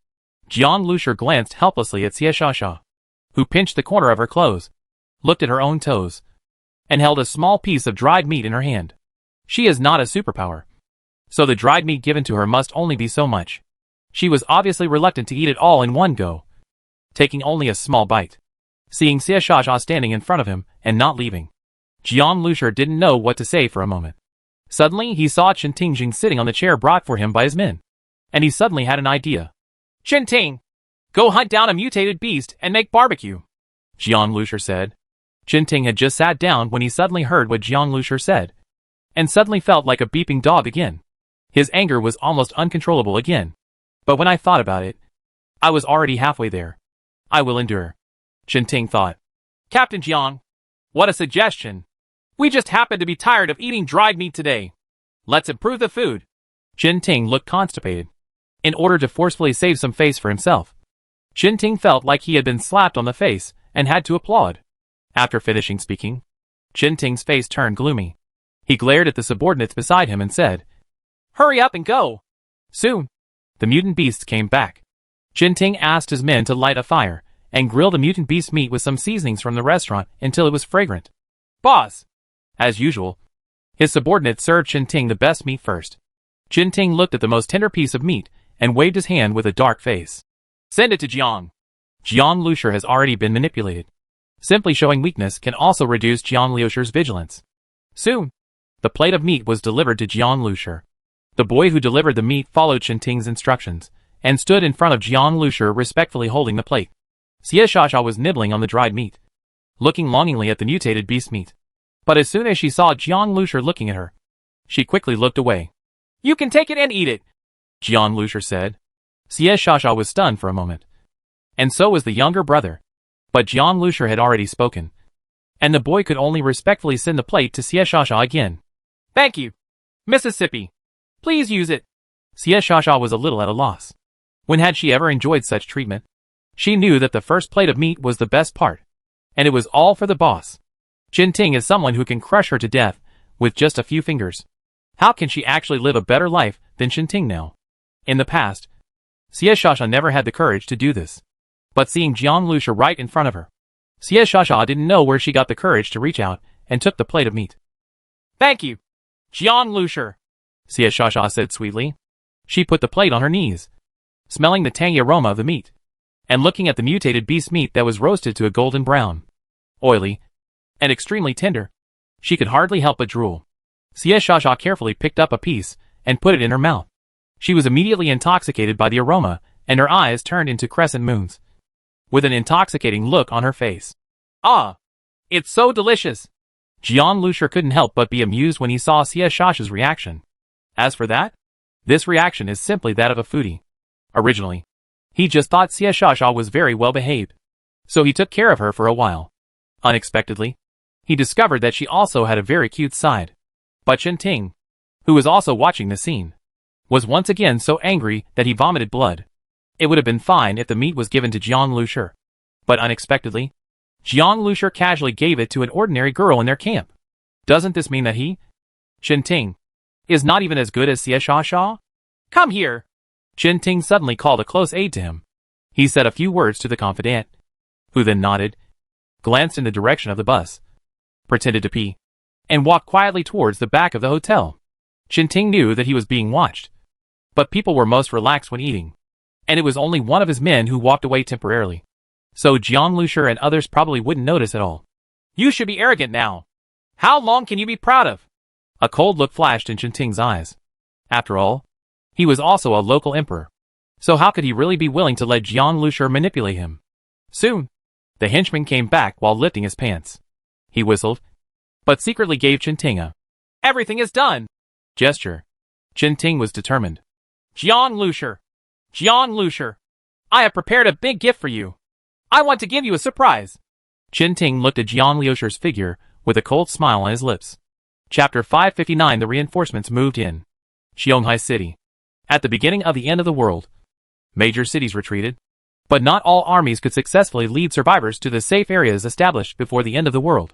Jiang Lusher glanced helplessly at Xie Shasha, who pinched the corner of her clothes, looked at her own toes, and held a small piece of dried meat in her hand. She is not a superpower, so the dried meat given to her must only be so much. She was obviously reluctant to eat it all in one go, taking only a small bite. Seeing Xie Shasha standing in front of him and not leaving, Jiang Lusher didn't know what to say for a moment. Suddenly he saw Chen Tingjing sitting on the chair brought for him by his men, and he suddenly had an idea. Chinting, go hunt down a mutated beast and make barbecue, Jiang Lusher said. Chinting had just sat down when he suddenly heard what Jiang Lusher said, and suddenly felt like a beeping dog again. His anger was almost uncontrollable again. But when I thought about it, I was already halfway there. I will endure, Chinting thought. Captain Jiang, what a suggestion. We just happen to be tired of eating dried meat today. Let's improve the food. Chinting looked constipated. In order to forcefully save some face for himself, Chinting felt like he had been slapped on the face and had to applaud. After finishing speaking, Chinting's face turned gloomy. He glared at the subordinates beside him and said, Hurry up and go. Soon, the mutant beasts came back. Chinting asked his men to light a fire and grill the mutant beast meat with some seasonings from the restaurant until it was fragrant. Boss! As usual, his subordinates served Chinting the best meat first. Chinting looked at the most tender piece of meat and waved his hand with a dark face. Send it to Jiang. Jiang Lusher has already been manipulated. Simply showing weakness can also reduce Jiang Lusher's vigilance. Soon, the plate of meat was delivered to Jiang Lusher. The boy who delivered the meat followed Chinting's instructions and stood in front of Jiang Lusher respectfully holding the plate. Xie Shasha was nibbling on the dried meat, looking longingly at the mutated beast meat. But as soon as she saw Jiang Lusher looking at her, she quickly looked away. You can take it and eat it, Jiang Lusher said. Xie Shasha was stunned for a moment. And so was the younger brother. But Jiang Lusher had already spoken, and the boy could only respectfully send the plate to Xie Shasha again. Thank you, Mississippi. Please use it. Xie Shasha was a little at a loss. When had she ever enjoyed such treatment? She knew that the first plate of meat was the best part, and it was all for the boss. Chinting is someone who can crush her to death with just a few fingers. How can she actually live a better life than Chinting now? In the past, Xie Shasha never had the courage to do this. But seeing Jiang Lusher right in front of her, Xie Shasha didn't know where she got the courage to reach out and took the plate of meat. Thank you, Jiang Lusher, Xie Shasha said sweetly. She put the plate on her knees, smelling the tangy aroma of the meat, and looking at the mutated beast meat that was roasted to a golden brown, oily, and extremely tender. She could hardly help but drool. Xie Shasha carefully picked up a piece and put it in her mouth. She was immediately intoxicated by the aroma, and her eyes turned into crescent moons, with an intoxicating look on her face. Ah, it's so delicious. Jiang Lusher couldn't help but be amused when he saw Xie Shasha's reaction. As for that, this reaction is simply that of a foodie. Originally, he just thought Xie Shasha was very well behaved, so he took care of her for a while. Unexpectedly, he discovered that she also had a very cute side. But Chen Ting, who was also watching the scene, was once again so angry that he vomited blood. It would have been fine if the meat was given to Jiang Lushi. But unexpectedly, Jiang Lushi casually gave it to an ordinary girl in their camp. Doesn't this mean that he, Chen Ting, is not even as good as Xie Sha Sha? Come here. Chen Ting suddenly called a close aide to him. He said a few words to the confidant, who then nodded, glanced in the direction of the bus, pretended to pee, and walked quietly towards the back of the hotel. Chen Ting knew that he was being watched, but people were most relaxed when eating, and it was only one of his men who walked away temporarily. So Jiang Lushi and others probably wouldn't notice at all. You should be arrogant now. How long can you be proud of? A cold look flashed in Chen Ting's eyes. After all, he was also a local emperor. So how could he really be willing to let Jiang Lushi manipulate him? Soon, the henchman came back while lifting his pants. He whistled, but secretly gave Chen Ting a "Everything is done" gesture. Chen Ting was determined. Jiang Lushi, I have prepared a big gift for you. I want to give you a surprise. Chen Ting looked at Jiang Lushi's figure with a cold smile on his lips. Chapter 559. The reinforcements moved in. Xianghai City. At the beginning of the end of the world, major cities retreated, but not all armies could successfully lead survivors to the safe areas established before the end of the world.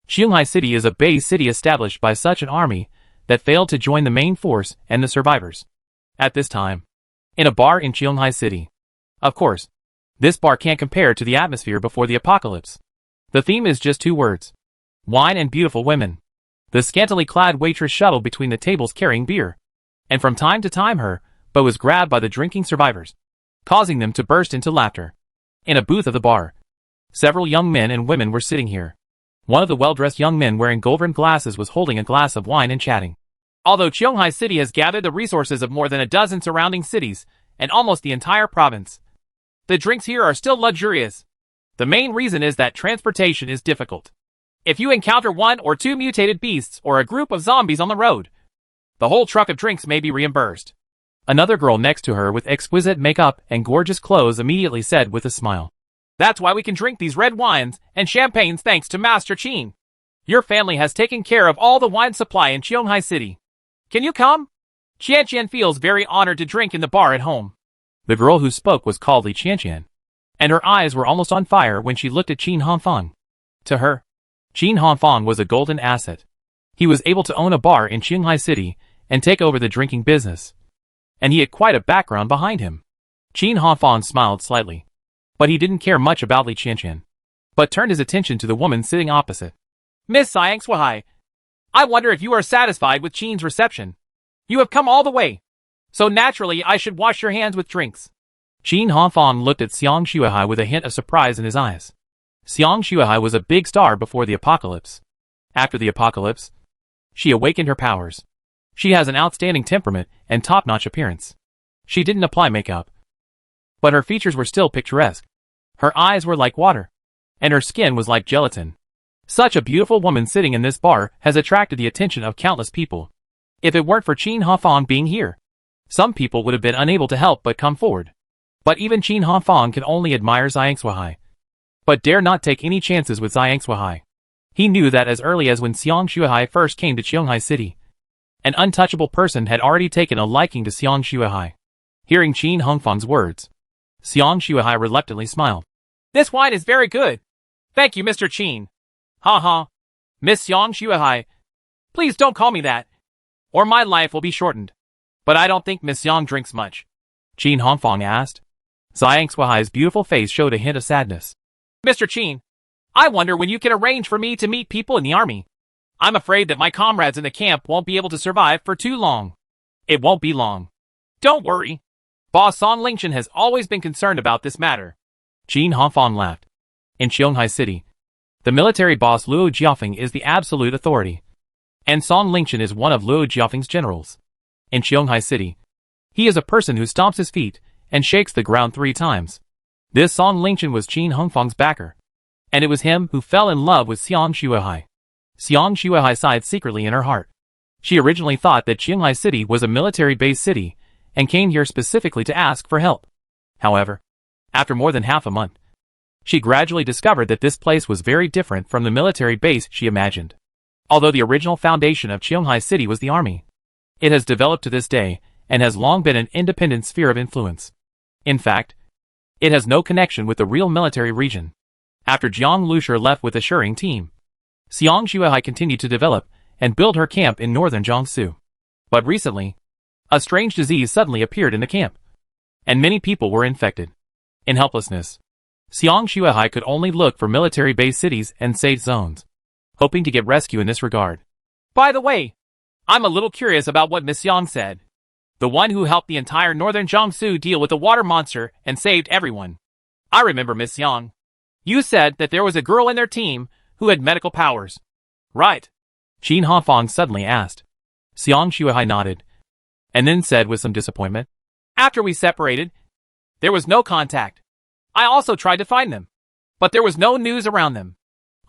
Xianghai City is a base city established by such an army that failed to join the main force and the survivors. At this time, in a bar in Xianghai City. Of course, this bar can't compare to the atmosphere before the apocalypse. The theme is just two words: wine and beautiful women. The scantily clad waitress shuttled between the tables carrying beer, and from time to time her boat was grabbed by the drinking survivors, causing them to burst into laughter. In a booth of the bar, several young men and women were sitting here. One of the well-dressed young men wearing gold-rimmed glasses was holding a glass of wine and chatting. Although Xianghai City has gathered the resources of more than a dozen surrounding cities and almost the entire province, the drinks here are still luxurious. The main reason is that transportation is difficult. If you encounter one or two mutated beasts or a group of zombies on the road, the whole truck of drinks may be reimbursed. Another girl next to her with exquisite makeup and gorgeous clothes immediately said with a smile, "That's why we can drink these red wines and champagnes thanks to Master Qin. Your family has taken care of all the wine supply in Xianghai City. Can you come?" Qianqian feels very honored to drink in the bar at home. The girl who spoke was called Li Qianqian, and her eyes were almost on fire when she looked at Qin Hanfang. To her, Qin Hanfang was a golden asset. He was able to own a bar in Xianghai City and take over the drinking business. And he had quite a background behind him. Qin Hanfang smiled slightly, but he didn't care much about Li Qianqian, but turned his attention to the woman sitting opposite. "Miss Xiangsuahai, I wonder if you are satisfied with Qin's reception. You have come all the way, so naturally I should wash your hands with drinks." Qin Hanfang looked at Xiang Shuihai with a hint of surprise in his eyes. Xiang Shuihai was a big star before the apocalypse. After the apocalypse, she awakened her powers. She has an outstanding temperament and top-notch appearance. She didn't apply makeup, but her features were still picturesque. Her eyes were like water, and her skin was like gelatin. Such a beautiful woman sitting in this bar has attracted the attention of countless people. If it weren't for Qin Hanfang being here, some people would have been unable to help but come forward. But even Qin Hanfang can only admire Xiangsuahai, but dare not take any chances with Xiangsuahai. He knew that as early as when Xiang Shuihai first came to Xianghai City, an untouchable person had already taken a liking to Xiang Shuihai. Hearing Qin Hanfang's words, Xiang Shuihai reluctantly smiled. "This wine is very good. Thank you, Mr. Qin." "Ha ha. Miss Xiang Shuihai, please don't call me that, or my life will be shortened." "But I don't think Miss Xiang drinks much," Qin Hanfang asked. Xiangsuahai's beautiful face showed a hint of sadness. "Mr. Qin, I wonder when you can arrange for me to meet people in the army. I'm afraid that my comrades in the camp won't be able to survive for too long." "It won't be long. Don't worry. Boss Song Lingchen has always been concerned about this matter." Qin Hanfang laughed. In Xianghai City, the military boss Luo Jiafeng is the absolute authority, and Song Lingchen is one of Luo Jiafeng's generals. In Xianghai City, he is a person who stomps his feet and shakes the ground 3 times. This Song Lingchen was Qin Hanfang's backer, and it was him who fell in love with Xiang Shuihai. Xiang Shuihai sighed secretly in her heart. She originally thought that Xianghai City was a military-based city and came here specifically to ask for help. However, after more than half a month, she gradually discovered that this place was very different from the military base she imagined. Although the original foundation of Qionghai City was the army, it has developed to this day and has long been an independent sphere of influence. In fact, it has no connection with the real military region. After Jiang Lushi left with the Shering team, Xiang Xuehai continued to develop and build her camp in northern Jiangsu. But recently, a strange disease suddenly appeared in the camp, and many people were infected. In helplessness, Xiang Xuehai could only look for military-based cities and safe zones, hoping to get rescue in this regard. By the way, I'm a little curious about what Miss Yang said. The one who helped the entire northern Jiangsu deal with the water monster and saved everyone. I remember Miss Yang. You said that there was a girl in their team who had medical powers. Right? Qin Hanfang suddenly asked. Xiang Xuehai nodded, and then said with some disappointment, After we separated, there was no contact. I also tried to find them, but there was no news around them.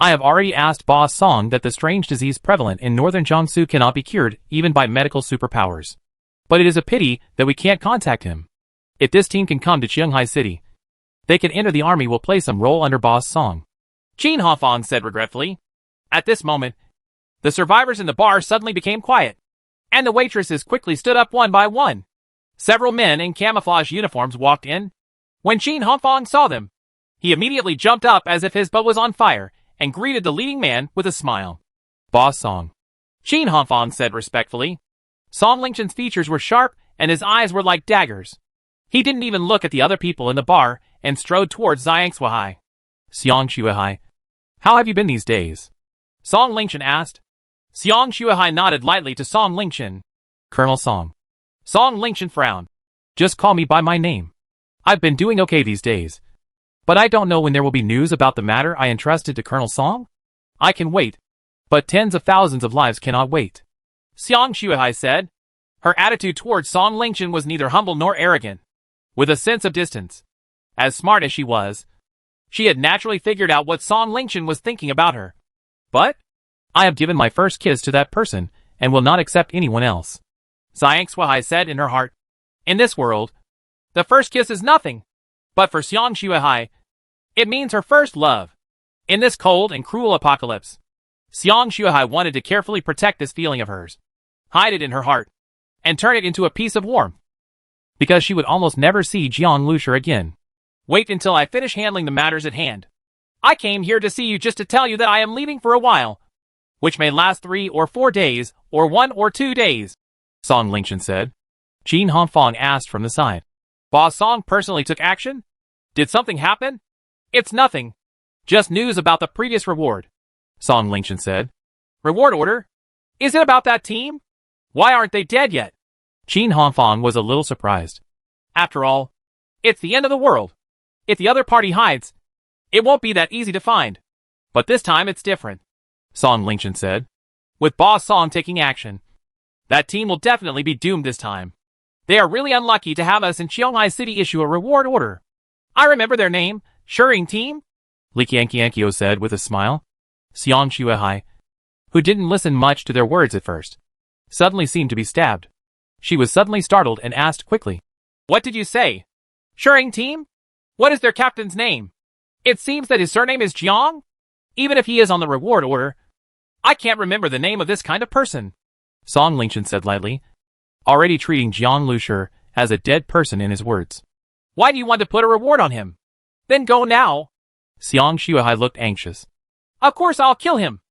I have already asked Boss Song that the strange disease prevalent in northern Jiangsu cannot be cured even by medical superpowers. But it is a pity that we can't contact him. If this team can come to Qionghai City, they can enter the army will play some role under Boss Song. Qin Hanfang said regretfully. At this moment, the survivors in the bar suddenly became quiet, and the waitresses quickly stood up one by one. Several men in camouflage uniforms walked in. When Qin Hanfang saw them, he immediately jumped up as if his butt was on fire and greeted the leading man with a smile. Boss Song, Qin Hanfang said respectfully. Song Lingchen's features were sharp and his eyes were like daggers. He didn't even look at the other people in the bar and strode towards Xiang Xuehai. Xiang Xuehai, how have you been these days? Song Lingchen asked. Xiang Xuehai nodded lightly to Song Lingchen. Colonel Song. Song Lingchen frowned. Just call me by my name. I've been doing okay these days. But I don't know when there will be news about the matter I entrusted to Colonel Song. I can wait, but tens of thousands of lives cannot wait. Xiang Xuehai said. Her attitude towards Song Lingchen was neither humble nor arrogant, with a sense of distance. As smart as she was, she had naturally figured out what Song Lingchen was thinking about her. But I have given my first kiss to that person and will not accept anyone else. Xiang Xuehai said in her heart. In this world, the first kiss is nothing. But for Xiang Xuehai, it means her first love. In this cold and cruel apocalypse, Xiang Xuehai wanted to carefully protect this feeling of hers, hide it in her heart, and turn it into a piece of warmth. Because she would almost never see Jiang Lushi again. Wait until I finish handling the matters at hand. I came here to see you just to tell you that I am leaving for a while, which may last 3 or 4 days, or 1 or 2 days, Song Lingchen said. Qin Hanfang asked from the side. Boss Song personally took action? Did something happen? It's nothing. Just news about the previous reward, Song Lingchen said. Reward order? Is it about that team? Why aren't they dead yet? Qin Hanfang was a little surprised. After all, it's the end of the world. If the other party hides, it won't be that easy to find. But this time it's different, Song Lingchen said. With Boss Song taking action, that team will definitely be doomed this time. They are really unlucky to have us in Qionghai City issue a reward order. I remember their name, Shering Team, Li Qianqianqiu said with a smile. Xiang Xuehai, who didn't listen much to their words at first, suddenly seemed to be stabbed. She was suddenly startled and asked quickly. What did you say? Shering Team? What is their captain's name? It seems that his surname is Jiang? Even if he is on the reward order, I can't remember the name of this kind of person, Song Lingchen said lightly, already treating Jiang Lushi as a dead person in his words. Why do you want to put a reward on him? Then go now. Xiang Xuehai looked anxious. Of course I'll kill him.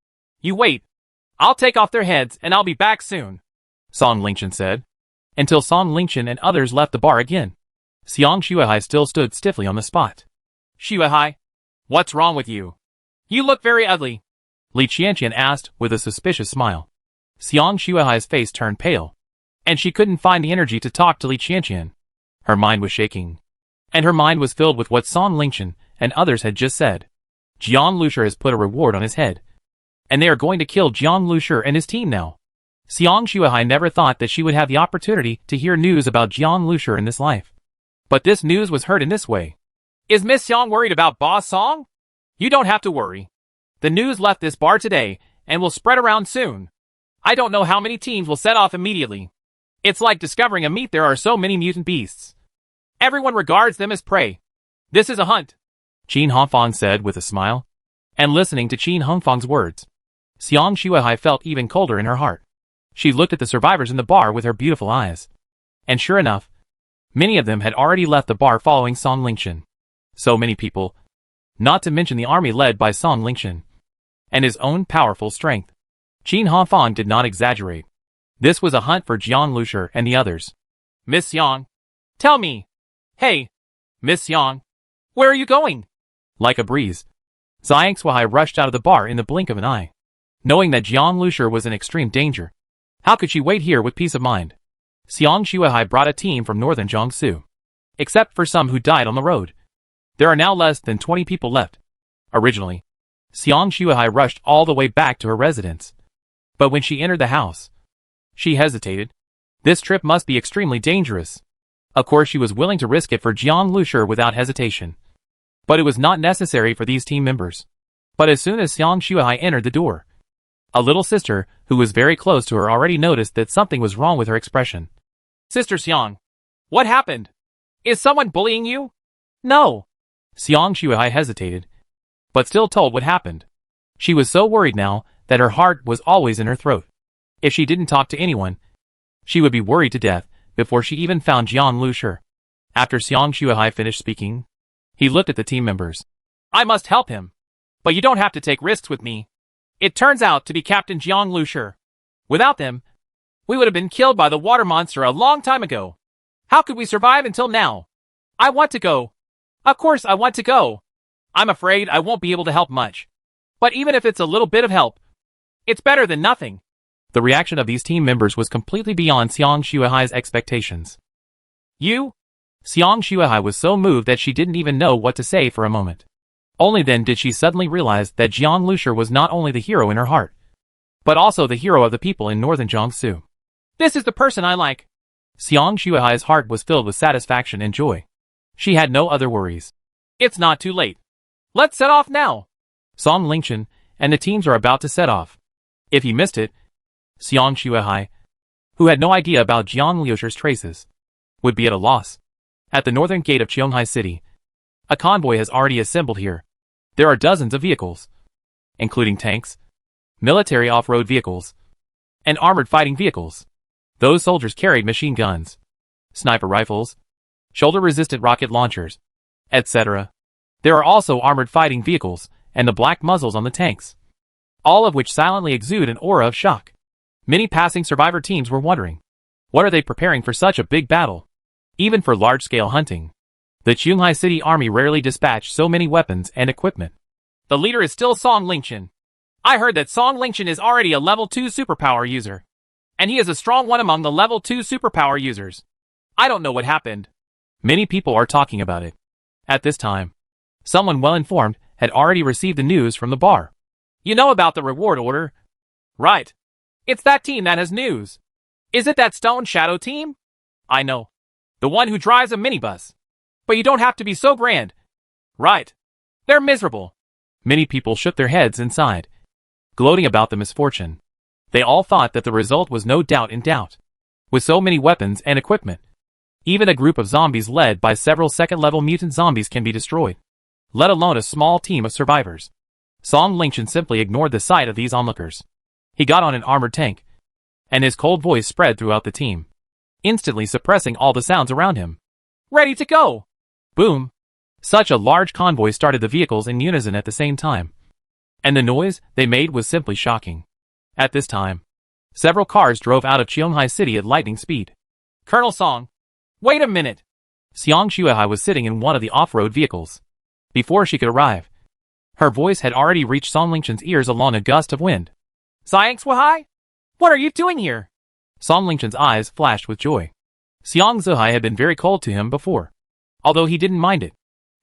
You wait. I'll take off their heads and I'll be back soon, Song Lingchen said. Until Song Lingchen and others left the bar again, Xiang Xuehai still stood stiffly on the spot. Xuehai, what's wrong with you? You look very ugly, Li Qianqian asked with a suspicious smile. Xiang Xuehai's face turned pale, and she couldn't find the energy to talk to Li Qianqian. Her mind was shaking, and her mind was filled with what Song Lingchen and others had just said. Jiang Lushi has put a reward on his head, and they are going to kill Jiang Lushi and his team now. Xiang Xuehai never thought that she would have the opportunity to hear news about Jiang Lushi in this life. But this news was heard in this way. Is Miss Xiang worried about Boss Song? You don't have to worry. The news left this bar today and will spread around soon. I don't know how many teams will set off immediately. It's like discovering a meat. There are so many mutant beasts. Everyone regards them as prey. This is a hunt, Qin Hanfang said with a smile. And listening to Qin Hanfang's words, Xiang Shuai felt even colder in her heart. She looked at the survivors in the bar with her beautiful eyes. And sure enough, many of them had already left the bar following Song Lingshan. So many people, not to mention the army led by Song Lingshan. And his own powerful strength. Qin Hanfang did not exaggerate. This was a hunt for Jiang Lushi and the others. Miss Yang, tell me. Hey, Miss Yang, where are you going? Like a breeze, Xiang Shuai rushed out of the bar in the blink of an eye. Knowing that Jiang Lushi was in extreme danger, how could she wait here with peace of mind? Xiang Shuai brought a team from northern Jiangsu. Except for some who died on the road. There are now less than 20 people left. Originally, Xiang Shuai rushed all the way back to her residence. But when she entered the house, she hesitated. This trip must be extremely dangerous. Of course she was willing to risk it for Jiang Lushi without hesitation. But it was not necessary for these team members. But as soon as Xiang Shuai entered the door, a little sister, who was very close to her, already noticed that something was wrong with her expression. Sister Xiang, what happened? Is someone bullying you? No. Xiang Shuai hesitated, but still told what happened. She was so worried now that her heart was always in her throat. If she didn't talk to anyone, she would be worried to death before she even found Jiang Lushi. After Xiang Shuai finished speaking, he looked at the team members. I must help him. But you don't have to take risks with me. It turns out to be Captain Jiang Lushi. Without them, we would have been killed by the water monster a long time ago. How could we survive until now? I want to go. Of course I want to go. I'm afraid I won't be able to help much. But even if it's a little bit of help, it's better than nothing. The reaction of these team members was completely beyond Xiang Shuai's expectations. You? Xiang Shuai was so moved that she didn't even know what to say for a moment. Only then did she suddenly realize that Jiang Lushi was not only the hero in her heart, but also the hero of the people in northern Jiangsu. This is the person I like. Xiang Shuai's heart was filled with satisfaction and joy. She had no other worries. It's not too late. Let's set off now. Song Lingshan and the teams are about to set off. If he missed it, Xiang Shuai, who had no idea about Jiang Lushi's traces, would be at a loss. At the northern gate of Qionghai City, a convoy has already assembled here. There are dozens of vehicles, including tanks, military off-road vehicles, and armored fighting vehicles. Those soldiers carried machine guns, sniper rifles, shoulder-resistant rocket launchers, etc. There are also armored fighting vehicles and the black muzzles on the tanks, all of which silently exude an aura of shock. Many passing survivor teams were wondering, what are they preparing for such a big battle? Even for large-scale hunting, the Qionghai City army rarely dispatched so many weapons and equipment. The leader is still Song Lingshan. I heard that Song Lingshan is already a level 2 superpower user. And he is a strong one among the level 2 superpower users. I don't know what happened. Many people are talking about it. At this time, someone well-informed had already received the news from the bar. You know about the reward order? Right. It's that team that has news. Is it that Stone Shadow team? I know. The one who drives a minibus. But you don't have to be so grand. Right. They're miserable. Many people shook their heads and sighed, gloating about the misfortune. They all thought that the result was no doubt in doubt. With so many weapons and equipment, even a group of zombies led by several second-level mutant zombies can be destroyed, let alone a small team of survivors. Song Lingshan simply ignored the sight of these onlookers. He got on an armored tank, and his cold voice spread throughout the team, instantly suppressing all the sounds around him. Ready to go! Boom! Such a large convoy started the vehicles in unison at the same time. And the noise they made was simply shocking. At this time, several cars drove out of Qionghai City at lightning speed. Colonel Song, wait a minute! Xiang Shuai was sitting in one of the off-road vehicles. Before she could arrive, her voice had already reached Song Lingshan's ears along a gust of wind. Xiang Shuai? What are you doing here? Song Lingshan's eyes flashed with joy. Xiang Zuhai had been very cold to him before, although he didn't mind it.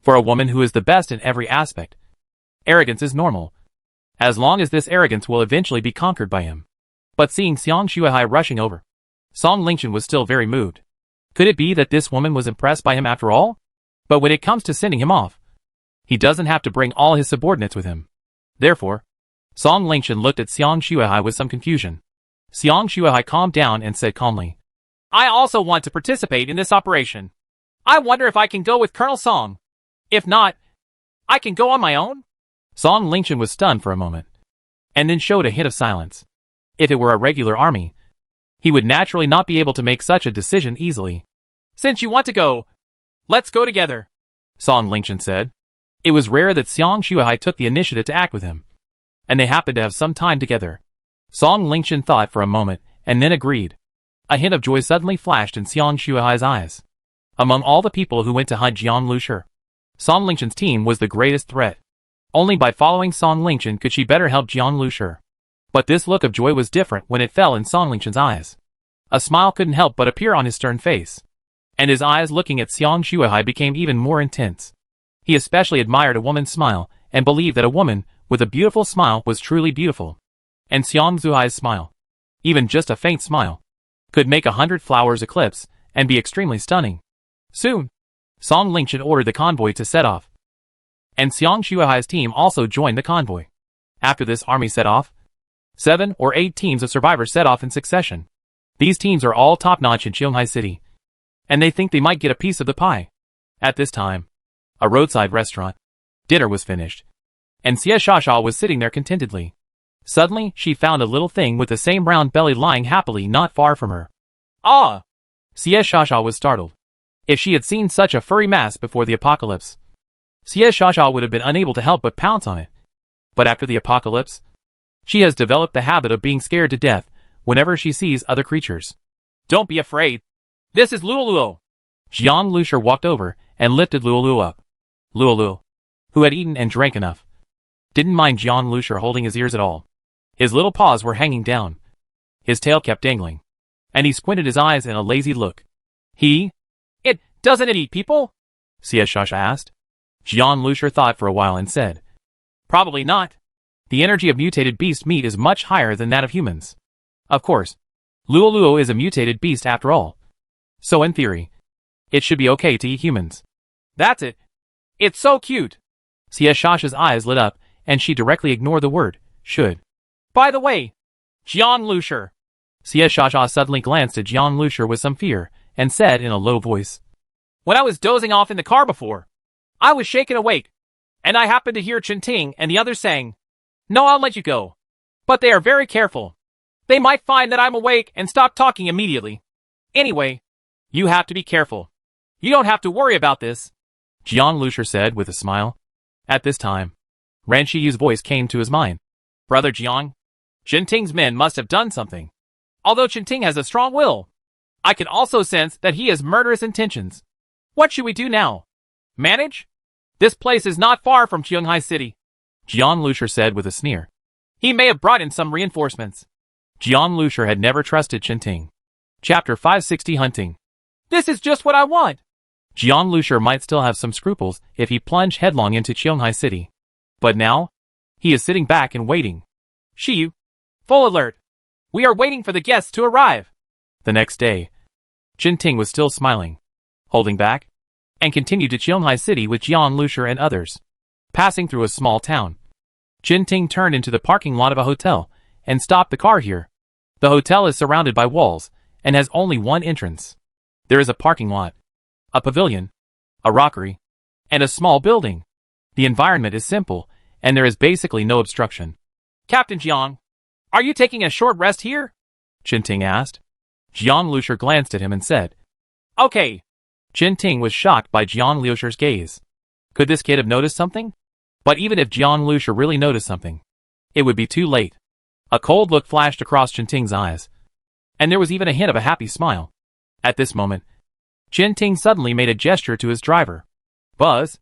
For a woman who is the best in every aspect, arrogance is normal, as long as this arrogance will eventually be conquered by him. But seeing Xiang Shuai rushing over, Song Lingshan was still very moved. Could it be that this woman was impressed by him after all? But when it comes to sending him off, he doesn't have to bring all his subordinates with him. Therefore, Song Lingshan looked at Xiang Shuai with some confusion. Xiang Shuai calmed down and said calmly, I also want to participate in this operation. I wonder if I can go with Colonel Song. If not, I can go on my own? Song Lingshan was stunned for a moment. and then showed a hint of silence. If it were a regular army, he would naturally not be able to make such a decision easily. Since you want to go, let's go together, Song Lingchen said. It was rare that Xiang Shuai took the initiative to act with him, and they happened to have some time together. Song Lingchen thought for a moment, and then agreed. A hint of joy suddenly flashed in Xiang Shuai's eyes. Among all the people who went to hunt Jiang Lushi, Song Lingchen's team was the greatest threat. Only by following Song Lingchen could she better help Jiang Lushi. But this look of joy was different when it fell in Song Lingchen's eyes. A smile couldn't help but appear on his stern face, and his eyes looking at Xiang Shuai became even more intense. He especially admired a woman's smile, and believed that a woman with a beautiful smile was truly beautiful. And Xiang Shuai's smile, even just a faint smile, could make 100 flowers eclipse and be extremely stunning. Soon, Song Lingchen ordered the convoy to set off, and Xiang Shuai's team also joined the convoy. After this army set off, 7 or 8 teams of survivors set off in succession. These teams are all top-notch in Qionghai City, and they think they might get a piece of the pie. At this time, a roadside restaurant, dinner was finished, and Xie Shasha was sitting there contentedly. Suddenly, she found a little thing with the same round belly lying happily not far from her. Ah! Xie Shasha was startled. If she had seen such a furry mass before the apocalypse, Xie Shasha would have been unable to help but pounce on it. But after the apocalypse, she has developed the habit of being scared to death whenever she sees other creatures. Don't be afraid. This is Luoluo. Jiang Lushi walked over and lifted Luoluo up. Luoluo, who had eaten and drank enough, didn't mind Jiang Lushi holding his ears at all. His little paws were hanging down. His tail kept dangling, and he squinted his eyes in a lazy look. Doesn't it eat people? Xie Shasha asked. Jiang Lushi thought for a while and said, Probably not. The energy of mutated beast meat is much higher than that of humans. Of course, Luoluo is a mutated beast after all. So in theory, it should be okay to eat humans. That's it. It's so cute. Xie Shasha's eyes lit up, and she directly ignored the word, should. By the way, Jiang Lushi. Xie Shasha suddenly glanced at Jiang Lushi with some fear, and said in a low voice, When I was dozing off in the car before, I was shaken awake, and I happened to hear Chinting and the others saying, No, I'll let you go. But they are very careful. They might find that I'm awake and stop talking immediately. Anyway, you have to be careful. You don't have to worry about this, Jiang Lushi said with a smile. At this time, Ran Shiyu's voice came to his mind. Brother Jiang, Chinting's men must have done something. Although Chinting has a strong will, I can also sense that he has murderous intentions. What should we do now? Manage? This place is not far from Qionghai City, Jiang Lushi said with a sneer. He may have brought in some reinforcements. Jiang Lushi had never trusted Chinting. Chapter 560 Hunting. This is just what I want. Jiang Lushi might still have some scruples if he plunged headlong into Qionghai City. But now, he is sitting back and waiting. Shiyu, full alert. We are waiting for the guests to arrive. The next day, Chinting was still smiling, holding back, and continued to Qionghai City with Jiang Lushi and others. Passing through a small town, Chinting turned into the parking lot of a hotel and stopped the car here. The hotel is surrounded by walls and has only one entrance. There is a parking lot, a pavilion, a rockery, and a small building. The environment is simple, and there is basically no obstruction. Captain Jiang, are you taking a short rest here? Chinting asked. Jiang Lushi glanced at him and said, Okay. Chinting was shocked by Jiang Lushi's gaze. Could this kid have noticed something? But even if Jiang Lushi really noticed something, it would be too late. A cold look flashed across Chinting's eyes, and there was even a hint of a happy smile. At this moment, Chinting suddenly made a gesture to his driver. Buzz!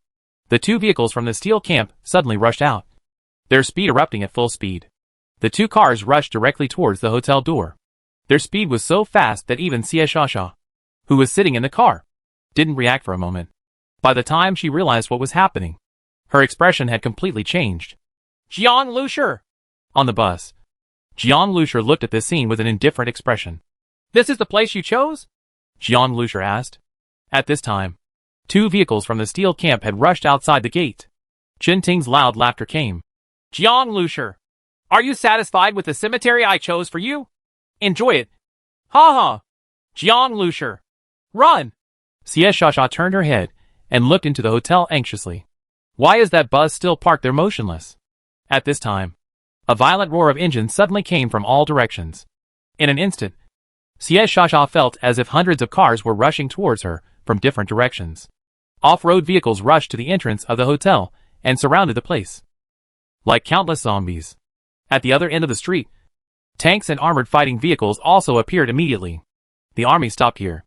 The two vehicles from the steel camp suddenly rushed out, their speed erupting at full speed. The two cars rushed directly towards the hotel door. Their speed was so fast that even Xie Shasha, who was sitting in the car, didn't react for a moment. By the time she realized what was happening, her expression had completely changed. Jiang Lushi! On the bus, Jiang Lushi looked at this scene with an indifferent expression. This is the place you chose? Jiang Lushi asked. At this time, two vehicles from the steel camp had rushed outside the gate. Chinting's loud laughter came. Jiang Lushi, are you satisfied with the cemetery I chose for you? Enjoy it. Ha ha! Jiang Lushi, run! Xie Shasha turned her head and looked into the hotel anxiously. Why is that bus still parked there motionless? At this time, A violent roar of engines suddenly came from all directions. In an instant, Xie Shasha felt as if hundreds of cars were rushing towards her from different directions. Off-road vehicles rushed to the entrance of the hotel and surrounded the place like countless zombies. At the other end of the street, tanks and armored fighting vehicles also appeared immediately. The army stopped here.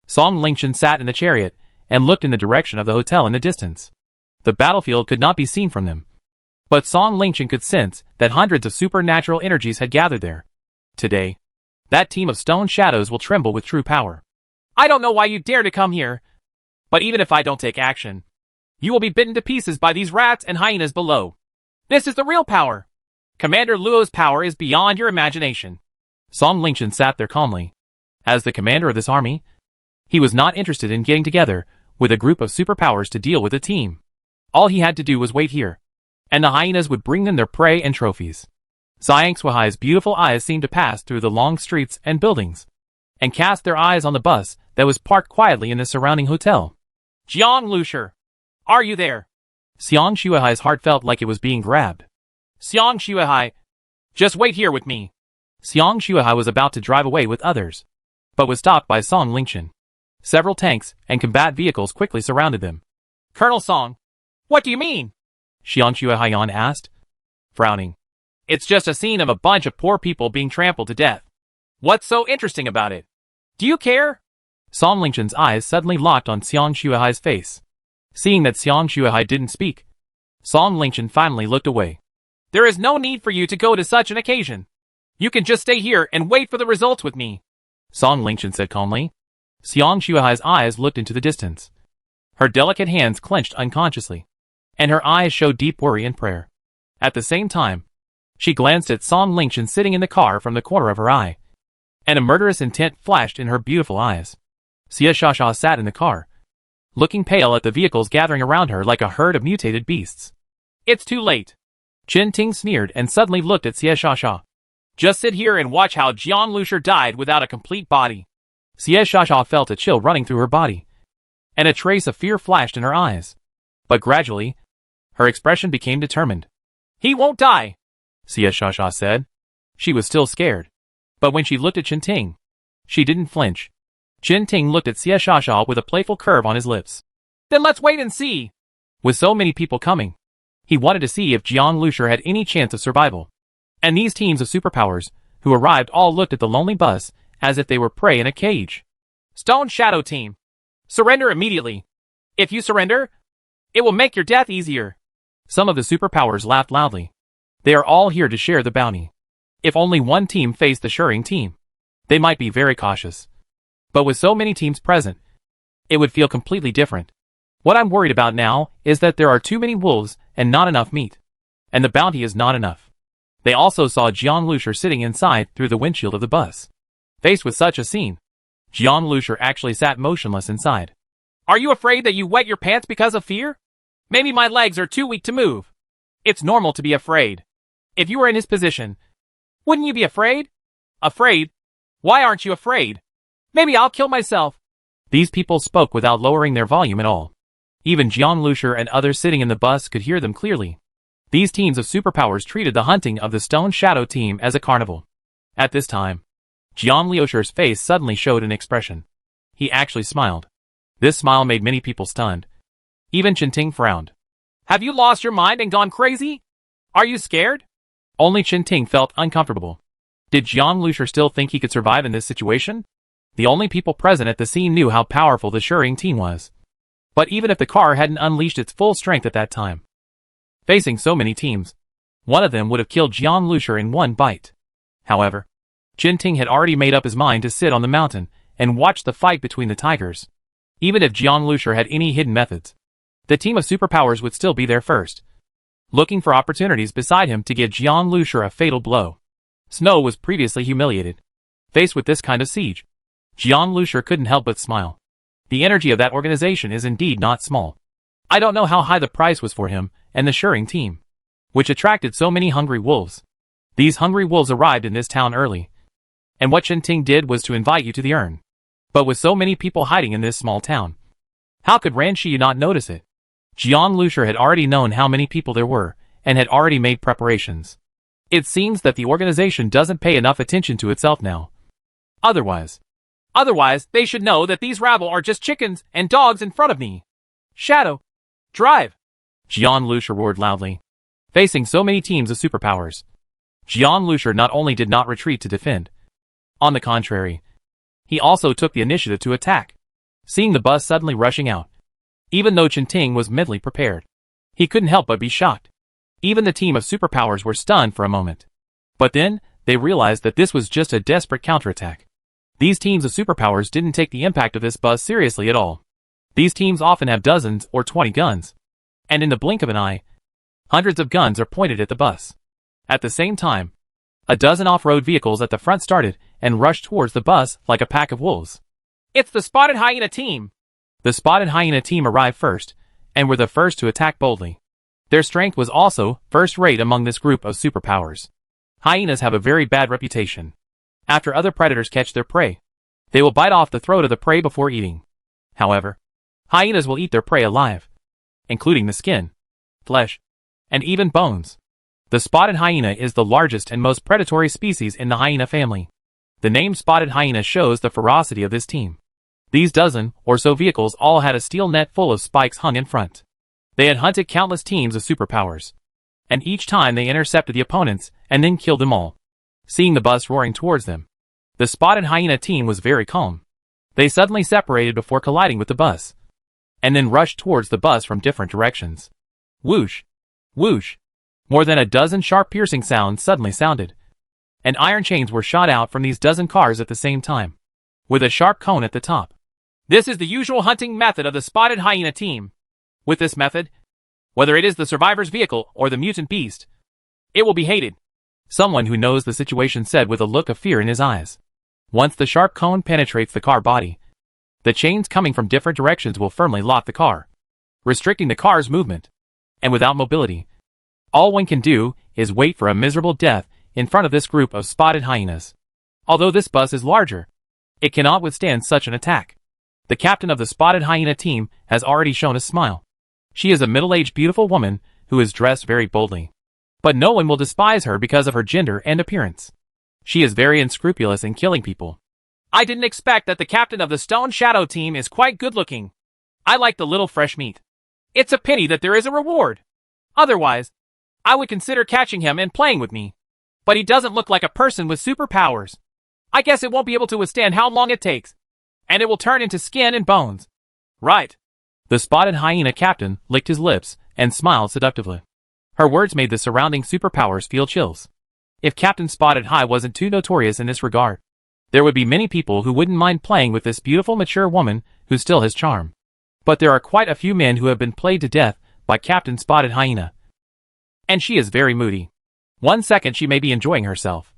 Song Lingchen sat in the chariot and looked in the direction of the hotel in the distance. The battlefield could not be seen from them, but Song Lingchen could sense that hundreds of supernatural energies had gathered there. Today, that team of stone shadows will tremble with true power. I don't know why you dare to come here, but even if I don't take action, you will be bitten to pieces by these rats and hyenas below. This is the real power. Commander Luo's power is beyond your imagination. Song Lingchen sat there calmly. As the commander of this army, he was not interested in getting together with a group of superpowers to deal with a team. All he had to do was wait here, and the hyenas would bring them their prey and trophies. Xiang Suihai's beautiful eyes seemed to pass through the long streets and buildings, and cast their eyes on the bus that was parked quietly in the surrounding hotel. Jiang Lushi, are you there? Xiang Suihai's heart felt like it was being grabbed. Xiang Suihai, just wait here with me. Xiang Suihai was about to drive away with others, but was stopped by Song Lingchen. Several tanks and combat vehicles quickly surrounded them. Colonel Song, what do you mean? Xiang Suihai asked, frowning. It's just a scene of a bunch of poor people being trampled to death. What's so interesting about it? Do you care? Song Lingchen's eyes suddenly locked on Xiang Suihai's face. Seeing that Xiang Suihai didn't speak, Song Lingchen finally looked away. There is no need for you to go to such an occasion. You can just stay here and wait for the results with me. Song Lingchen said calmly. Xiang Suihai's eyes looked into the distance. Her delicate hands clenched unconsciously, and her eyes showed deep worry and prayer. At the same time, she glanced at Song Lingchen sitting in the car from the corner of her eye, and a murderous intent flashed in her beautiful eyes. Xie Shasha sat in the car, looking pale at the vehicles gathering around her like a herd of mutated beasts. It's too late. Chen Ting sneered and suddenly looked at Xie Shasha. Just sit here and watch how Jiang Lushi died without a complete body. Xie Shasha felt a chill running through her body, and a trace of fear flashed in her eyes. But gradually, her expression became determined. He won't die, Xie Shasha said. She was still scared, but when she looked at Chen Ting, she didn't flinch. Chen Ting looked at Xie Shasha with a playful curve on his lips. Then let's wait and see. With so many people coming, he wanted to see if Jiang Lushi had any chance of survival. And these teams of superpowers who arrived all looked at the lonely bus as if they were prey in a cage. Stone Shadow Team, surrender immediately. If you surrender, it will make your death easier. Some of the superpowers laughed loudly. They are all here to share the bounty. If only one team faced the Shering team, they might be very cautious. But with so many teams present, it would feel completely different. What I'm worried about now is that there are too many wolves and not enough meat. And the bounty is not enough. They also saw Jiang Lushi sitting inside through the windshield of the bus. Faced with such a scene, Jiang Lushi actually sat motionless inside. Are you afraid that you wet your pants because of fear? Maybe my legs are too weak to move. It's normal to be afraid. If you were in his position, wouldn't you be afraid? Afraid? Why aren't you afraid? Maybe I'll kill myself. These people spoke without lowering their volume at all. Even Jiang Lushi and others sitting in the bus could hear them clearly. These teams of superpowers treated the hunting of the Stone Shadow team as a carnival. At this time, Jiang Liushi's face suddenly showed an expression. He actually smiled. This smile made many people stunned. Even Chen Ting frowned. Have you lost your mind and gone crazy? Are you scared? Only Chen Ting felt uncomfortable. Did Jiang Lushi still think he could survive in this situation? The only people present at the scene knew how powerful the Shering team was. But even if the car hadn't unleashed its full strength at that time, facing so many teams, one of them would have killed Jiang Lushi in one bite. However, Chen Ting had already made up his mind to sit on the mountain and watch the fight between the tigers. Even if Jiang Lushi had any hidden methods, the team of superpowers would still be there first, looking for opportunities beside him to give Jiang Lushi a fatal blow. Snow was previously humiliated. Faced with this kind of siege, Jiang Lushi couldn't help but smile. The energy of that organization is indeed not small. I don't know how high the price was for him and the Shering team, which attracted so many hungry wolves. These hungry wolves arrived in this town early, and what Chen Ting did was to invite you to the urn. But with so many people hiding in this small town, how could Ran Shi not notice it? Jiang Lushi had already known how many people there were, and had already made preparations. It seems that the organization doesn't pay enough attention to itself now. Otherwise, they should know that these rabble are just chickens and dogs in front of me. Shadow, drive! Jian Lucia roared loudly. Facing so many teams of superpowers, Jian Lucia not only did not retreat to defend. On the contrary, he also took the initiative to attack. Seeing the bus suddenly rushing out, even though Chen Ting was mentally prepared, he couldn't help but be shocked. Even the team of superpowers were stunned for a moment. But then, they realized that this was just a desperate counterattack. These teams of superpowers didn't take the impact of this bus seriously at all. These teams often have dozens or 20 guns. And in the blink of an eye, hundreds of guns are pointed at the bus. At the same time, a dozen off-road vehicles at the front started and rushed towards the bus like a pack of wolves. It's the Spotted Hyena team! The Spotted Hyena team arrived first, and were the first to attack boldly. Their strength was also first-rate among this group of superpowers. Hyenas have a very bad reputation. After other predators catch their prey, they will bite off the throat of the prey before eating. However, hyenas will eat their prey alive, including the skin, flesh, and even bones. The spotted hyena is the largest and most predatory species in the hyena family. The name spotted hyena shows the ferocity of this team. These dozen or so vehicles all had a steel net full of spikes hung in front. They had hunted countless teams of superpowers, and each time they intercepted the opponents and then killed them all. Seeing the bus roaring towards them, the spotted hyena team was very calm. They suddenly separated before colliding with the bus, and then rushed towards the bus from different directions. Whoosh! Whoosh! More than a dozen sharp piercing sounds suddenly sounded, and iron chains were shot out from these dozen cars at the same time, with a sharp cone at the top. This is the usual hunting method of the spotted hyena team. With this method, whether it is the survivor's vehicle or the mutant beast, it will be hated. Someone who knows the situation said with a look of fear in his eyes. Once the sharp cone penetrates the car body, the chains coming from different directions will firmly lock the car, restricting the car's movement. And without mobility, all one can do is wait for a miserable death in front of this group of spotted hyenas. Although this bus is larger, it cannot withstand such an attack. The captain of the spotted hyena team has already shown a smile. She is a middle-aged beautiful woman who is dressed very boldly. But no one will despise her because of her gender and appearance. She is very unscrupulous in killing people. I didn't expect that the captain of the Stone Shadow team is quite good-looking. I like the little fresh meat. It's a pity that there is a reward. Otherwise, I would consider catching him and playing with me. But he doesn't look like a person with superpowers. I guess it won't be able to withstand how long it takes. And it will turn into skin and bones. Right. The spotted hyena captain licked his lips and smiled seductively. Her words made the surrounding superpowers feel chills. If Captain Spotted High wasn't too notorious in this regard, there would be many people who wouldn't mind playing with this beautiful mature woman who still has charm. But there are quite a few men who have been played to death by Captain Spotted Hyena. And she is very moody. 1 second she may be enjoying herself,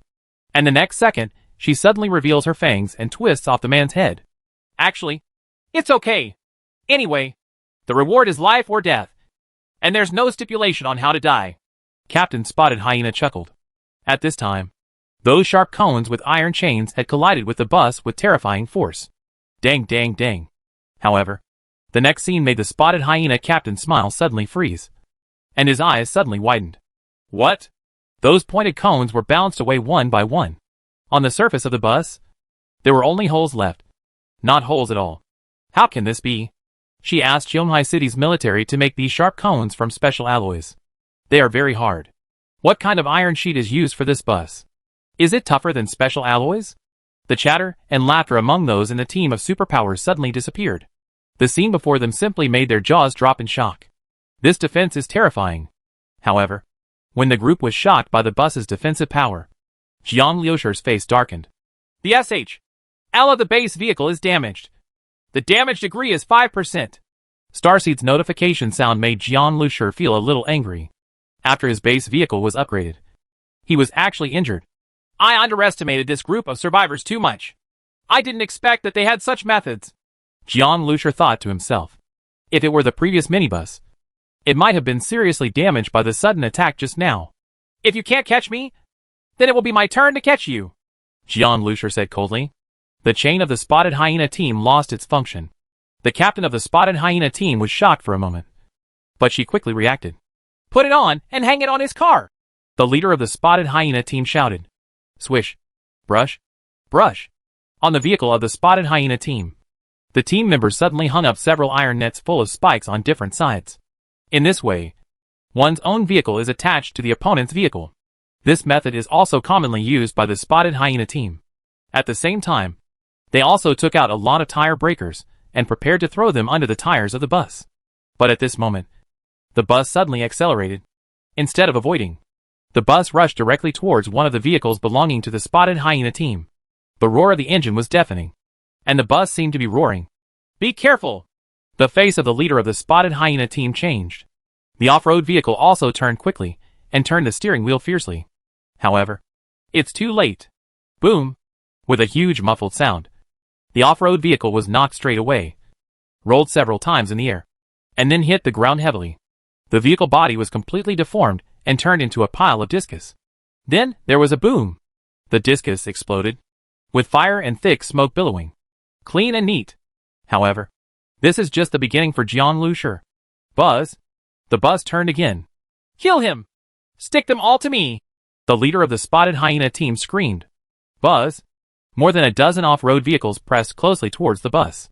and the next second, she suddenly reveals her fangs and twists off the man's head. Actually, it's okay. Anyway, the reward is life or death. And there's no stipulation on how to die. Captain Spotted Hyena chuckled. At this time, those sharp cones with iron chains had collided with the bus with terrifying force. Dang, dang, dang. However, the next scene made the Spotted Hyena captain's smile suddenly freeze, and his eyes suddenly widened. What? Those pointed cones were bounced away one by one. On the surface of the bus, there were only holes left. Not holes at all. How can this be? She asked Yonhai City's military to make these sharp cones from special alloys. They are very hard. What kind of iron sheet is used for this bus? Is it tougher than special alloys? The chatter and laughter among those in the team of superpowers suddenly disappeared. The scene before them simply made their jaws drop in shock. This defense is terrifying. However, when the group was shocked by the bus's defensive power, Jiang Liushir's face darkened. The SH.L of the base vehicle is damaged. The damage degree is 5%. Starseed's notification sound made Jiang Liushir feel a little angry. After his base vehicle was upgraded, he was actually injured. I underestimated this group of survivors too much. I didn't expect that they had such methods. Jiang Liushir thought to himself. If it were the previous minibus, it might have been seriously damaged by the sudden attack just now. If you can't catch me, then it will be my turn to catch you, Jiang Liushir said coldly. The chain of the Spotted Hyena team lost its function. The captain of the Spotted Hyena team was shocked for a moment, but she quickly reacted. Put it on and hang it on his car. The leader of the spotted hyena team shouted. Swish. Brush. Brush. On the vehicle of the spotted hyena team. The team members suddenly hung up several iron nets full of spikes on different sides. In this way, one's own vehicle is attached to the opponent's vehicle. This method is also commonly used by the spotted hyena team. At the same time, they also took out a lot of tire breakers and prepared to throw them under the tires of the bus. But at this moment, the bus suddenly accelerated. Instead of avoiding, the bus rushed directly towards one of the vehicles belonging to the spotted hyena team. The roar of the engine was deafening, and the bus seemed to be roaring. Be careful! The face of the leader of the spotted hyena team changed. The off-road vehicle also turned quickly and turned the steering wheel fiercely. However, it's too late. Boom! With a huge muffled sound, the off-road vehicle was knocked straight away, rolled several times in the air, and then hit the ground heavily. The vehicle body was completely deformed and turned into a pile of discus. Then there was a boom. The discus exploded, with fire and thick smoke billowing. Clean and neat. However, this is just the beginning for Jian Lushi. Buzz. The bus turned again. Kill him! Stick them all to me! The leader of the spotted hyena team screamed. Buzz. More than a dozen off-road vehicles pressed closely towards the bus.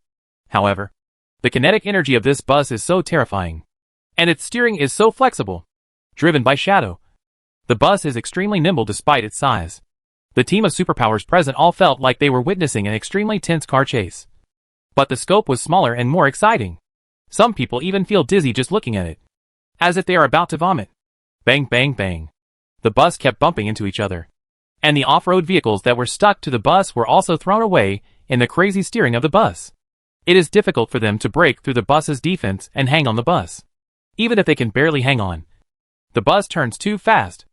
However, the kinetic energy of this bus is so terrifying, and its steering is so flexible. Driven by shadow, the bus is extremely nimble despite its size. The team of superpowers present all felt like they were witnessing an extremely tense car chase. But the scope was smaller and more exciting. Some people even feel dizzy just looking at it, as if they are about to vomit. Bang, bang, bang. The bus kept bumping into each other, and the off-road vehicles that were stuck to the bus were also thrown away in the crazy steering of the bus. It is difficult for them to break through the bus's defense and hang on the bus. Even if they can barely hang on, the bus turns too fast.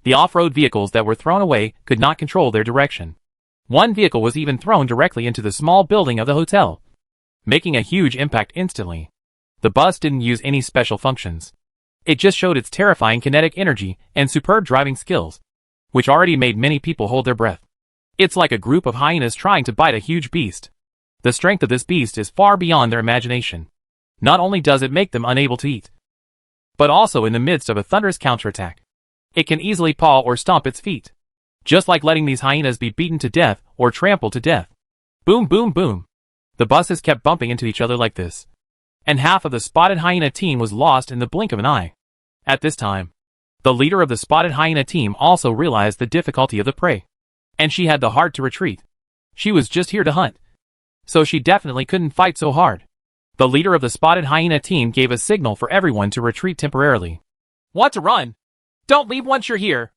The off-road vehicles that were thrown away could not control their direction. One vehicle was even thrown directly into the small building of the hotel, making a huge impact instantly. The bus didn't use any special functions. It just showed its terrifying kinetic energy and superb driving skills, which already made many people hold their breath. It's like a group of hyenas trying to bite a huge beast. The strength of this beast is far beyond their imagination. Not only does it make them unable to eat, but also in the midst of a thunderous counterattack, it can easily paw or stomp its feet, just like letting these hyenas be beaten to death or trampled to death. Boom, boom, boom. The buses kept bumping into each other like this, and half of the spotted hyena team was lost in the blink of an eye. At this time, the leader of the spotted hyena team also realized the difficulty of the prey, and she had the heart to retreat. She was just here to hunt, so she definitely couldn't fight so hard. The leader of the spotted hyena team gave a signal for everyone to retreat temporarily. Want to run? Don't leave once you're here.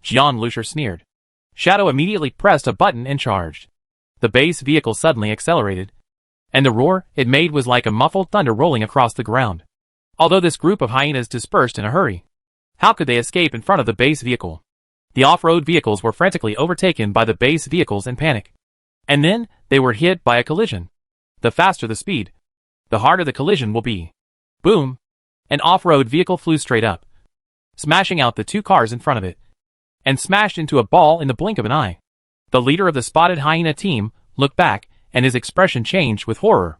Jian Lushi sneered. Shadow immediately pressed a button and charged. The base vehicle suddenly accelerated, and the roar it made was like a muffled thunder rolling across the ground. Although this group of hyenas dispersed in a hurry, how could they escape in front of the base vehicle? The off-road vehicles were frantically overtaken by the base vehicles in panic. And then, they were hit by a collision. The faster the speed, the harder the collision will be. Boom! An off-road vehicle flew straight up, smashing out the two cars in front of it, and smashed into a ball in the blink of an eye. The leader of the spotted hyena team looked back, and his expression changed with horror.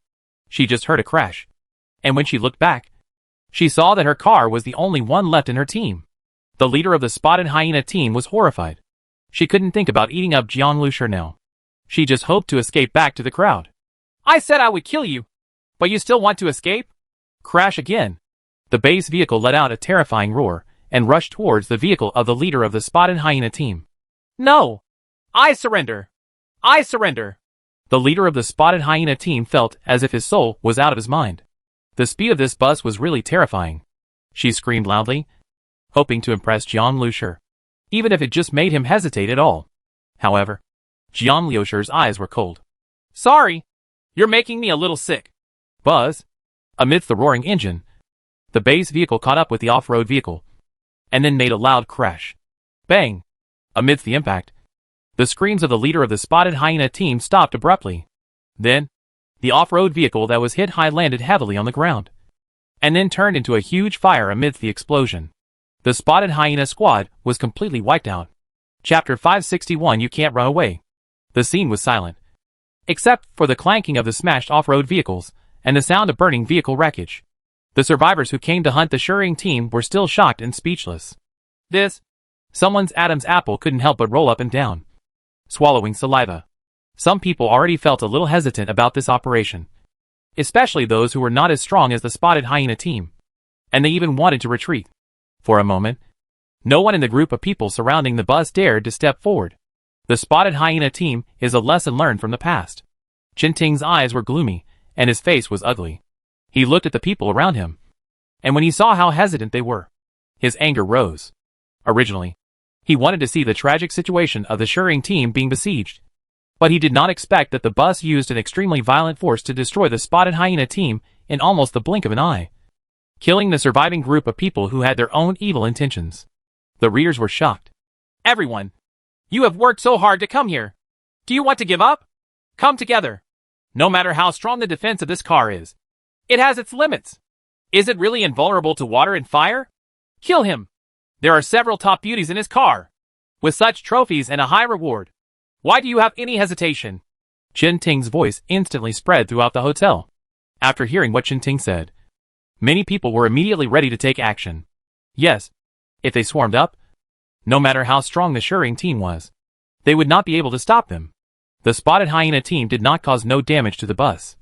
She just heard a crash, and when she looked back, she saw that her car was the only one left in her team. The leader of the spotted hyena team was horrified. She couldn't think about eating up Jian Lushi now. She just hoped to escape back to the crowd. I said I would kill you, but you still want to escape? Crash again. The base vehicle let out a terrifying roar and rushed towards the vehicle of the leader of the spotted hyena team. No! I surrender! I surrender! The leader of the spotted hyena team felt as if his soul was out of his mind. The speed of this bus was really terrifying. She screamed loudly, hoping to impress Jian Lushi, even if it just made him hesitate at all. However, Jian Lushi's eyes were cold. Sorry, you're making me a little sick. Buzz. Amidst the roaring engine, the base vehicle caught up with the off-road vehicle, and then made a loud crash. Bang! Amidst the impact, the screams of the leader of the spotted hyena team stopped abruptly. Then, the off-road vehicle that was hit high landed heavily on the ground, and then turned into a huge fire amidst the explosion. The spotted hyena squad was completely wiped out. Chapter 561 You Can't Run Away. The scene was silent, except for the clanking of the smashed off-road vehicles and the sound of burning vehicle wreckage. The survivors who came to hunt the Shurring team were still shocked and speechless. This Someone's Adam's apple couldn't help but roll up and down, swallowing saliva. Some people already felt a little hesitant about this operation, especially those who were not as strong as the spotted hyena team, and they even wanted to retreat. For a moment, no one in the group of people surrounding the bus dared to step forward. The spotted hyena team is a lesson learned from the past. Chinting's eyes were gloomy, and his face was ugly. He looked at the people around him, and when he saw how hesitant they were, his anger rose. Originally, he wanted to see the tragic situation of the Shering team being besieged, but he did not expect that the bus used an extremely violent force to destroy the spotted hyena team in almost the blink of an eye, killing the surviving group of people who had their own evil intentions. The readers were shocked. Everyone, you have worked so hard to come here. Do you want to give up? Come together. No matter how strong the defense of this car is, it has its limits. Is it really invulnerable to water and fire? Kill him. There are several top beauties in his car, with such trophies and a high reward. Why do you have any hesitation? Chinting's voice instantly spread throughout the hotel. After hearing what Chinting said, many people were immediately ready to take action. Yes, if they swarmed up, no matter how strong the Shering team was, they would not be able to stop them. The spotted hyena team did not cause no damage to the bus,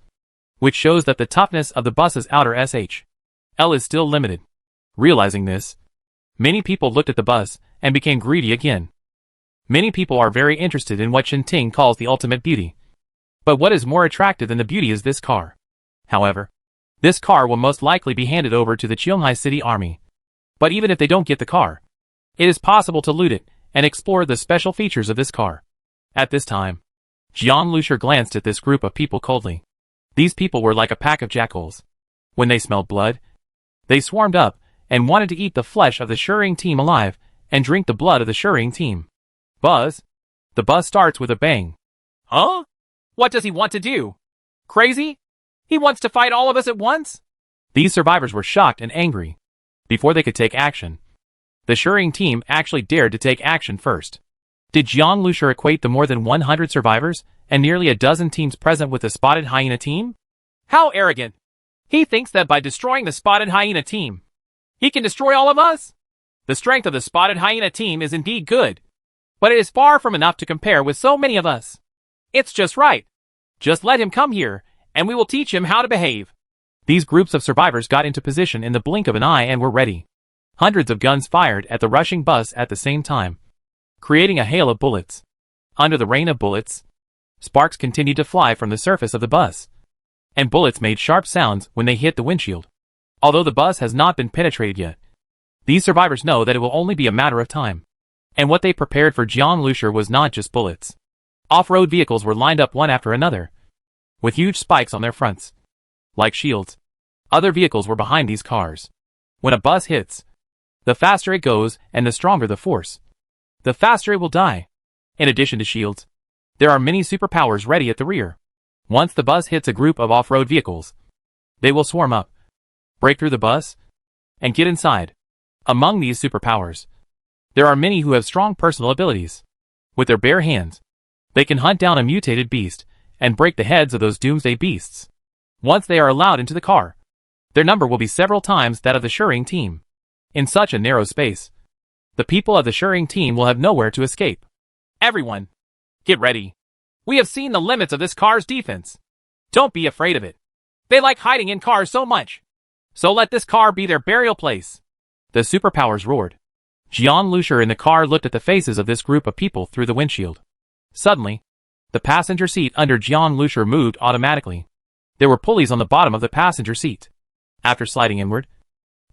which shows that the toughness of the bus's outer SHL is still limited. Realizing this, many people looked at the bus and became greedy again. Many people are very interested in what Chinting calls the ultimate beauty. But what is more attractive than the beauty is this car. However, this car will most likely be handed over to the Qionghai City Army. But even if they don't get the car, it is possible to loot it and explore the special features of this car. At this time, Jian Lucier glanced at this group of people coldly. These people were like a pack of jackals. When they smelled blood, they swarmed up and wanted to eat the flesh of the Shering team alive and drink the blood of the Shering team. Buzz. The bus starts with a bang. Huh? What does he want to do? Crazy? He wants to fight all of us at once? These survivors were shocked and angry. Before they could take action, the Shering team actually dared to take action first. Did Jiang Lucier equate the more than 100 survivors and nearly a dozen teams present with the spotted hyena team? How arrogant! He thinks that by destroying the spotted hyena team, he can destroy all of us? The strength of the spotted hyena team is indeed good, but it is far from enough to compare with so many of us. It's just right. Just let him come here, and we will teach him how to behave. These groups of survivors got into position in the blink of an eye and were ready. Hundreds of guns fired at the rushing bus at the same time, creating a hail of bullets. Under the rain of bullets, sparks continued to fly from the surface of the bus, and bullets made sharp sounds when they hit the windshield. Although the bus has not been penetrated yet, these survivors know that it will only be a matter of time. And what they prepared for Jian Lucier was not just bullets. Off-road vehicles were lined up one after another, with huge spikes on their fronts. Like shields, other vehicles were behind these cars. When a bus hits, the faster it goes and the stronger the force, the faster it will die. In addition to shields, there are many superpowers ready at the rear. Once the bus hits a group of off-road vehicles, they will swarm up, break through the bus, and get inside. Among these superpowers, there are many who have strong personal abilities. With their bare hands, they can hunt down a mutated beast and break the heads of those doomsday beasts. Once they are allowed into the car, their number will be several times that of the Shering team. In such a narrow space, the people of the Shering team will have nowhere to escape. Everyone, get ready. We have seen the limits of this car's defense. Don't be afraid of it. They like hiding in cars so much. So let this car be their burial place. The superpowers roared. Jian Lucier in the car looked at the faces of this group of people through the windshield. Suddenly, the passenger seat under Jian Lucier moved automatically. There were pulleys on the bottom of the passenger seat. After sliding inward,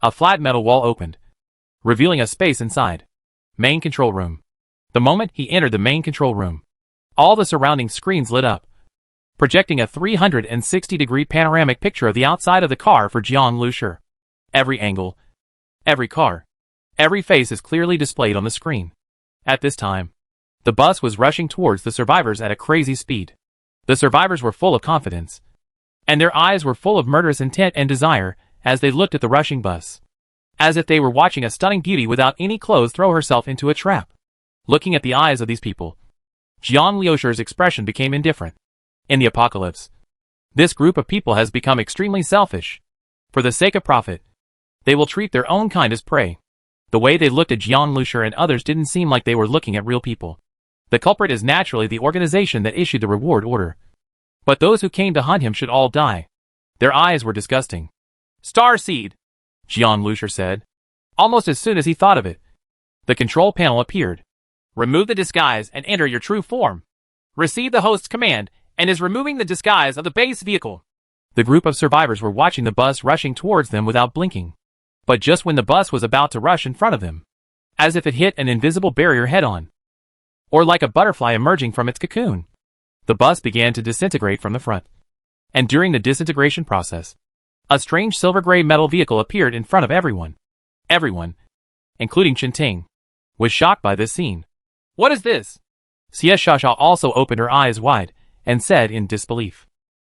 a flat metal wall opened, revealing a space inside. Main control room. The moment he entered the main control room, all the surrounding screens lit up, projecting a 360-degree panoramic picture of the outside of the car for Jian Lucier. Every angle, every car, every face is clearly displayed on the screen. At this time, the bus was rushing towards the survivors at a crazy speed. The survivors were full of confidence, and their eyes were full of murderous intent and desire as they looked at the rushing bus, as if they were watching a stunning beauty without any clothes throw herself into a trap. Looking at the eyes of these people, Jian Lucier's expression became indifferent. In the apocalypse, this group of people has become extremely selfish. For the sake of profit, they will treat their own kind as prey. The way they looked at Jiang Lushur and others didn't seem like they were looking at real people. The culprit is naturally the organization that issued the reward order. But those who came to hunt him should all die. Their eyes were disgusting. Star Seed, Jiang Lushur said. Almost as soon as he thought of it, the control panel appeared. Remove the disguise and enter your true form. Receive the host's command and is removing the disguise of the base vehicle. The group of survivors were watching the bus rushing towards them without blinking. But just when the bus was about to rush in front of them, as if it hit an invisible barrier head-on, or like a butterfly emerging from its cocoon, the bus began to disintegrate from the front. And during the disintegration process, a strange silver-gray metal vehicle appeared in front of everyone. Everyone, including Qinting, was shocked by this scene. What is this? Xie Shasha also opened her eyes wide and said in disbelief.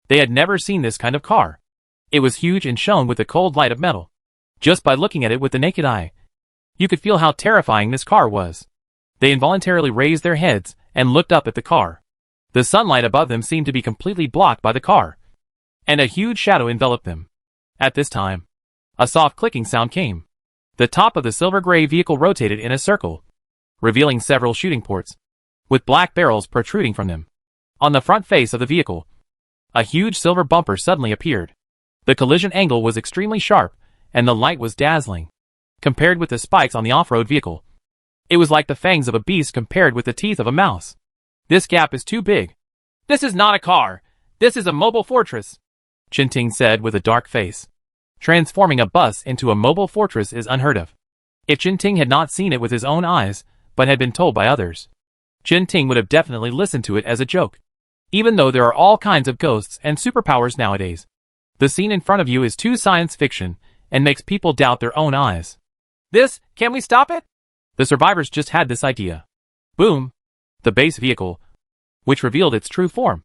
They had never seen this kind of car. It was huge and shone with the cold light of metal. Just by looking at it with the naked eye, you could feel how terrifying this car was. They involuntarily raised their heads and looked up at the car. The sunlight above them seemed to be completely blocked by the car, and a huge shadow enveloped them. At this time, a soft clicking sound came. The top of the silver-gray vehicle rotated in a circle, revealing several shooting ports, with black barrels protruding from them. On the front face of the vehicle, a huge silver bumper suddenly appeared. The collision angle was extremely sharp, and the light was dazzling. Compared with the spikes on the off-road vehicle, it was like the fangs of a beast compared with the teeth of a mouse. This gap is too big. This is not a car. This is a mobile fortress, Qinting said with a dark face. Transforming a bus into a mobile fortress is unheard of. If Qinting had not seen it with his own eyes, but had been told by others, Qinting would have definitely listened to it as a joke. Even though there are all kinds of ghosts and superpowers nowadays, the scene in front of you is too science fiction and makes people doubt their own eyes. Can we stop it? The survivors just had this idea. Boom! The base vehicle, which revealed its true form,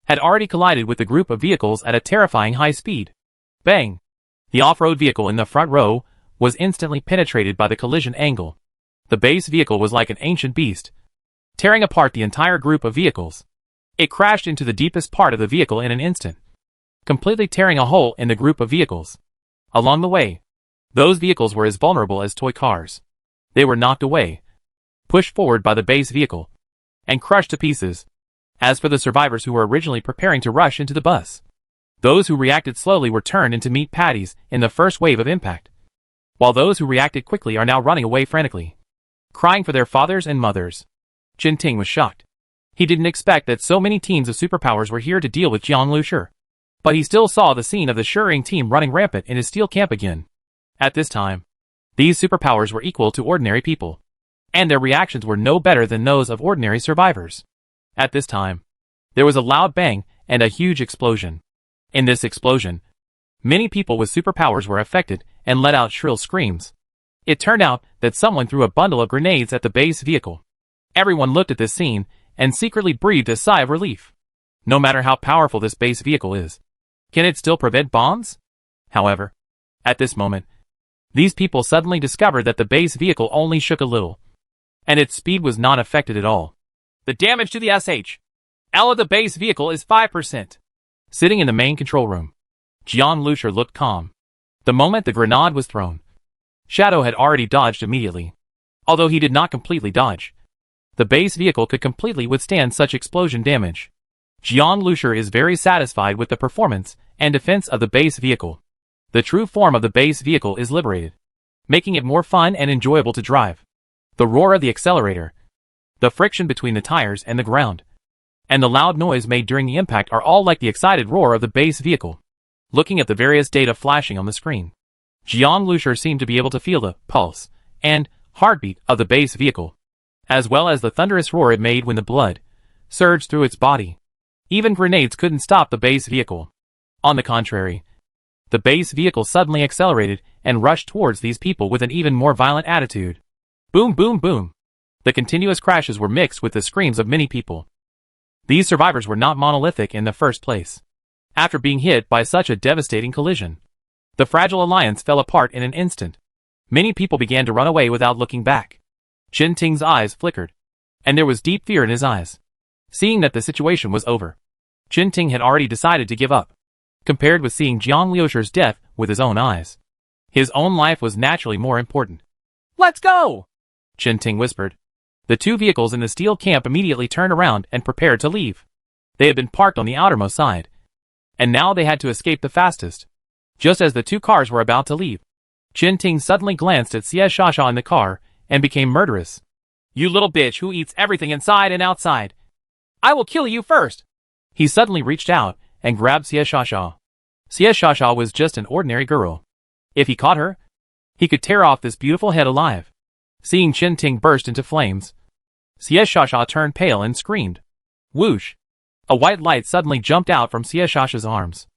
had already collided with the group of vehicles at a terrifying high speed. Bang! The off-road vehicle in the front row was instantly penetrated by the collision angle. The base vehicle was like an ancient beast, tearing apart the entire group of vehicles. It crashed into the deepest part of the vehicle in an instant, completely tearing a hole in the group of vehicles. Along the way, those vehicles were as vulnerable as toy cars. They were knocked away, pushed forward by the base vehicle, and crushed to pieces. As for the survivors who were originally preparing to rush into the bus, those who reacted slowly were turned into meat patties in the first wave of impact, while those who reacted quickly are now running away frantically, crying for their fathers and mothers. Qinting was shocked. He didn't expect that so many teams of superpowers were here to deal with Jiang Lushur, but he still saw the scene of the Shering team running rampant in his steel camp again. At this time, these superpowers were equal to ordinary people, and their reactions were no better than those of ordinary survivors. At this time, there was a loud bang and a huge explosion. In this explosion, many people with superpowers were affected and let out shrill screams. It turned out that someone threw a bundle of grenades at the base vehicle. Everyone looked at this scene and secretly breathed a sigh of relief. No matter how powerful this base vehicle is, can it still prevent bombs? However, at this moment, these people suddenly discovered that the base vehicle only shook a little, and its speed was not affected at all. The damage to the SH.L of the base vehicle is 5%. Sitting in the main control room, Jiang Lushur looked calm. The moment the grenade was thrown, Shadow had already dodged immediately. Although he did not completely dodge, the base vehicle could completely withstand such explosion damage. Jiang Lushur is very satisfied with the performance and defense of the base vehicle. The true form of the base vehicle is liberated, making it more fun and enjoyable to drive. The roar of the accelerator, the friction between the tires and the ground, and the loud noise made during the impact are all like the excited roar of the base vehicle. Looking at the various data flashing on the screen, Jiang Lushur seemed to be able to feel the pulse and heartbeat of the base vehicle, as well as the thunderous roar it made when the blood surged through its body. Even grenades couldn't stop the base vehicle. On the contrary, the base vehicle suddenly accelerated and rushed towards these people with an even more violent attitude. Boom, boom, boom. The continuous crashes were mixed with the screams of many people. These survivors were not monolithic in the first place. After being hit by such a devastating collision, the fragile alliance fell apart in an instant. Many people began to run away without looking back. Qinting's eyes flickered, and there was deep fear in his eyes. Seeing that the situation was over, Qinting had already decided to give up. Compared with seeing Jiang Lushur's death with his own eyes, his own life was naturally more important. Let's go! Ting whispered. The two vehicles in the steel camp immediately turned around and prepared to leave. They had been parked on the outermost side, and now they had to escape the fastest. Just as the two cars were about to leave, Ting suddenly glanced at Xie Shasha in the car and became murderous. You little bitch who eats everything inside and outside. I will kill you first. He suddenly reached out and grabbed Xie Shasha. Xie Shasha was just an ordinary girl. If he caught her, he could tear off this beautiful head alive. Seeing Ting burst into flames, Xie Shasha turned pale and screamed. Whoosh! A white light suddenly jumped out from Xie Shasha's arms.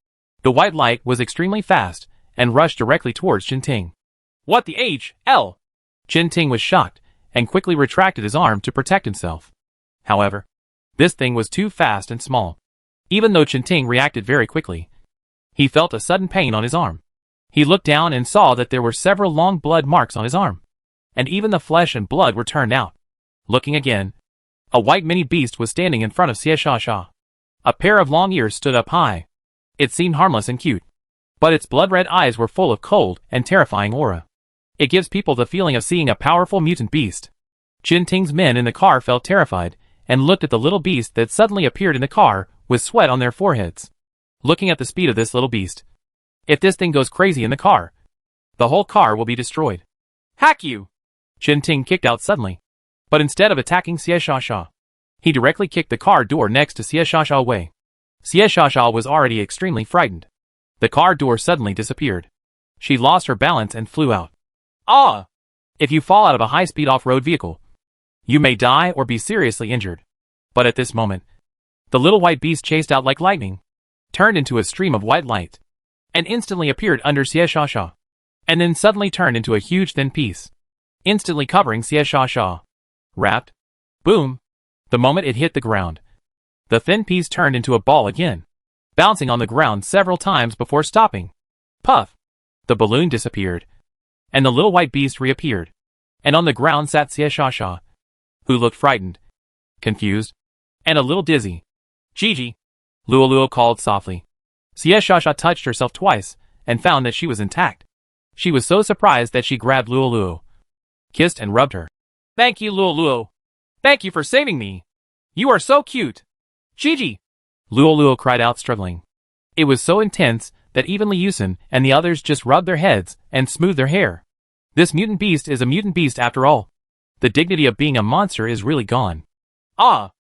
The white light was extremely fast and rushed directly towards Ting. What the H.L.? Ting was shocked and quickly retracted his arm to protect himself. However, this thing was too fast and small. Even though Ting reacted very quickly, he felt a sudden pain on his arm. He looked down and saw that there were several long blood marks on his arm, and even the flesh and blood were turned out. Looking again, a white mini beast was standing in front of Xie Shasha. A pair of long ears stood up high. It seemed harmless and cute, but its blood-red eyes were full of cold and terrifying aura. It gives people the feeling of seeing a powerful mutant beast. Ting's men in the car felt terrified and looked at the little beast that suddenly appeared in the car with sweat on their foreheads. Looking at the speed of this little beast, if this thing goes crazy in the car, the whole car will be destroyed. Hack you! Ting kicked out suddenly, but instead of attacking Xie Shasha, he directly kicked the car door next to Xie Shasha away. Xie Shasha was already extremely frightened. The car door suddenly disappeared. She lost her balance and flew out. Ah! If you fall out of a high-speed off-road vehicle, you may die or be seriously injured. But at this moment, the little white beast chased out like lightning, turned into a stream of white light, and instantly appeared under Xie Shasha, and then suddenly turned into a huge thin piece, instantly covering Xie Shasha. Wrapped. Boom! The moment it hit the ground, the thin piece turned into a ball again, bouncing on the ground several times before stopping. Puff! The balloon disappeared, and the little white beast reappeared, and on the ground sat Xie Shasha, who looked frightened, confused, and a little dizzy. Gigi! Luoluo called softly. Xie Shasha touched herself twice and found that she was intact. She was so surprised that she grabbed Luoluo, kissed and rubbed her. Thank you, Luoluo. Thank you for saving me. You are so cute. Gigi! Luoluo cried out, struggling. It was so intense that even Liusen and the others just rubbed their heads and smoothed their hair. This mutant beast is a mutant beast after all. The dignity of being a monster is really gone. Ah!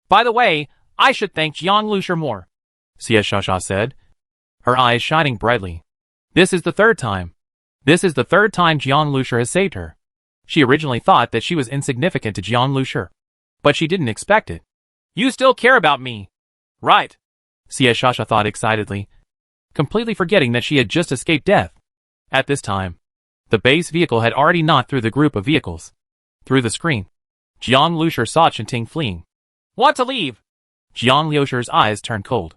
By the way, I should thank Jiang Lushir more, Xie Shasha said, her eyes shining brightly. This is the third time. This is the third time Jiang Lushir has saved her. She originally thought that she was insignificant to Jiang Lushir, but she didn't expect it. You still care about me, right? Xie Shasha thought excitedly, completely forgetting that she had just escaped death. At this time, the base vehicle had already knocked through the group of vehicles. Through the screen, Jiang Lushir saw Ting fleeing. Want to leave? Jiang Lushir's eyes turned cold.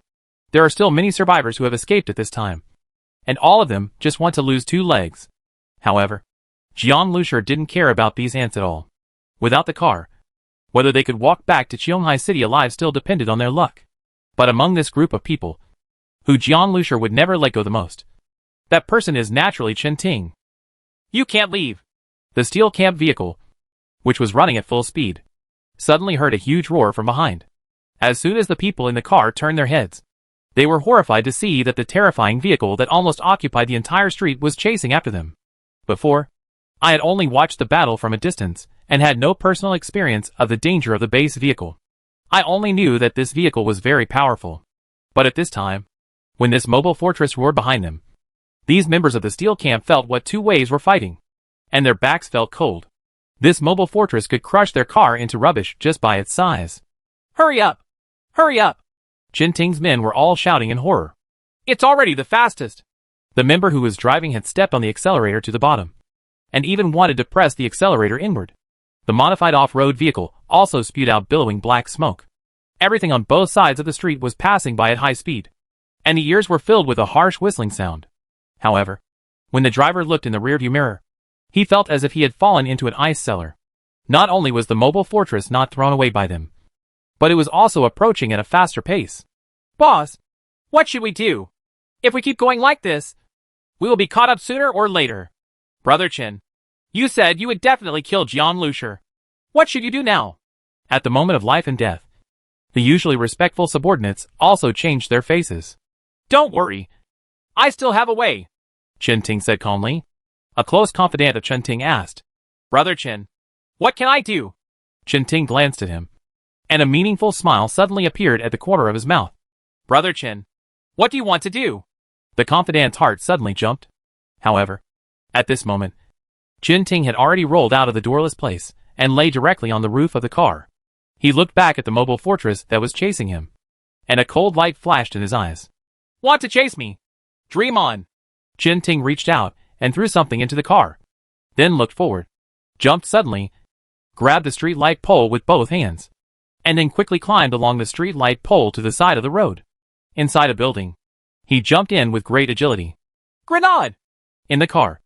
There are still many survivors who have escaped at this time, and all of them just want to lose 2 legs. However, Jiang Lushir didn't care about these ants at all. Without the car, whether they could walk back to Qionghai City alive still depended on their luck. But among this group of people, who Jiang Lushir would never let go the most, that person is naturally Ting. You can't leave. The steel camp vehicle, which was running at full speed, suddenly heard a huge roar from behind. As soon as the people in the car turned their heads, they were horrified to see that the terrifying vehicle that almost occupied the entire street was chasing after them. Before, I had only watched the battle from a distance and had no personal experience of the danger of the base vehicle. I only knew that this vehicle was very powerful. But at this time, when this mobile fortress roared behind them, these members of the steel camp felt what 2 waves were fighting, and their backs felt cold. This mobile fortress could crush their car into rubbish just by its size. Hurry up! Hurry up! Ting's men were all shouting in horror. It's already the fastest. The member who was driving had stepped on the accelerator to the bottom, and even wanted to press the accelerator inward. The modified off-road vehicle also spewed out billowing black smoke. Everything on both sides of the street was passing by at high speed, and the ears were filled with a harsh whistling sound. However, when the driver looked in the rearview mirror, he felt as if he had fallen into an ice cellar. Not only was the mobile fortress not thrown away by them, but it was also approaching at a faster pace. Boss, what should we do? If we keep going like this, we will be caught up sooner or later. Brother Chen, You said you would definitely kill Jiang Lucier. What should you do now? At the moment of life and death, the usually respectful subordinates also changed their faces. Don't worry. I still have a way, Chen Ting said calmly. A close confidant of Chen Ting asked, Brother Chen, what can I do? Chen Ting glanced at him, and a meaningful smile suddenly appeared at the corner of his mouth. Brother Chen, what do you want to do? The confidant's heart suddenly jumped. However, at this moment, Chen Ting had already rolled out of the doorless place and lay directly on the roof of the car. He looked back at the mobile fortress that was chasing him, and a cold light flashed in his eyes. Want to chase me? Dream on. Chen Ting reached out and threw something into the car, then looked forward, jumped suddenly, grabbed the street light pole with both hands, and then quickly climbed along the street light pole to the side of the road. Inside a building, he jumped in with great agility. Grenade! In the car,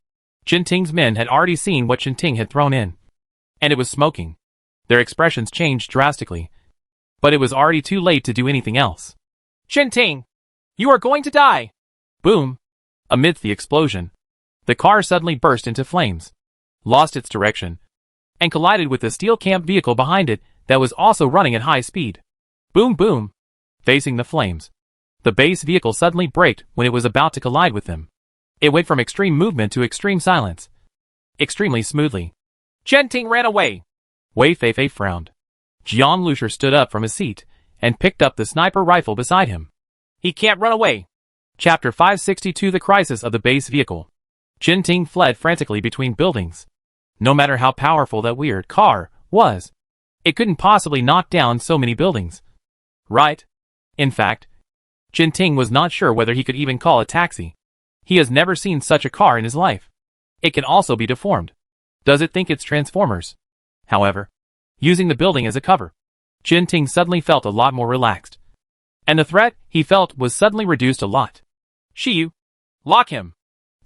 Chen Ting's men had already seen what Chen Ting had thrown in, and it was smoking. Their expressions changed drastically, but it was already too late to do anything else. Chen Ting, you are going to die! Boom! Amidst the explosion, the car suddenly burst into flames, lost its direction, and collided with the steel camp vehicle behind it that was also running at high speed. Boom boom! Facing the flames, the base vehicle suddenly braked when it was about to collide with them. It went from extreme movement to extreme silence, extremely smoothly. Chen Ting ran away. Wei Feifei frowned. Jiang Lucier stood up from his seat and picked up the sniper rifle beside him. He can't run away. Chapter 562 The Crisis of the Base Vehicle. Chen Ting fled frantically between buildings. No matter how powerful that weird car was, it couldn't possibly knock down so many buildings. Right? In fact, Chen Ting was not sure whether he could even call a taxi. He has never seen such a car in his life. It can also be deformed. Does it think it's Transformers? However, using the building as a cover, Chen Ting suddenly felt a lot more relaxed. And the threat he felt was suddenly reduced a lot. Shiyu, lock him,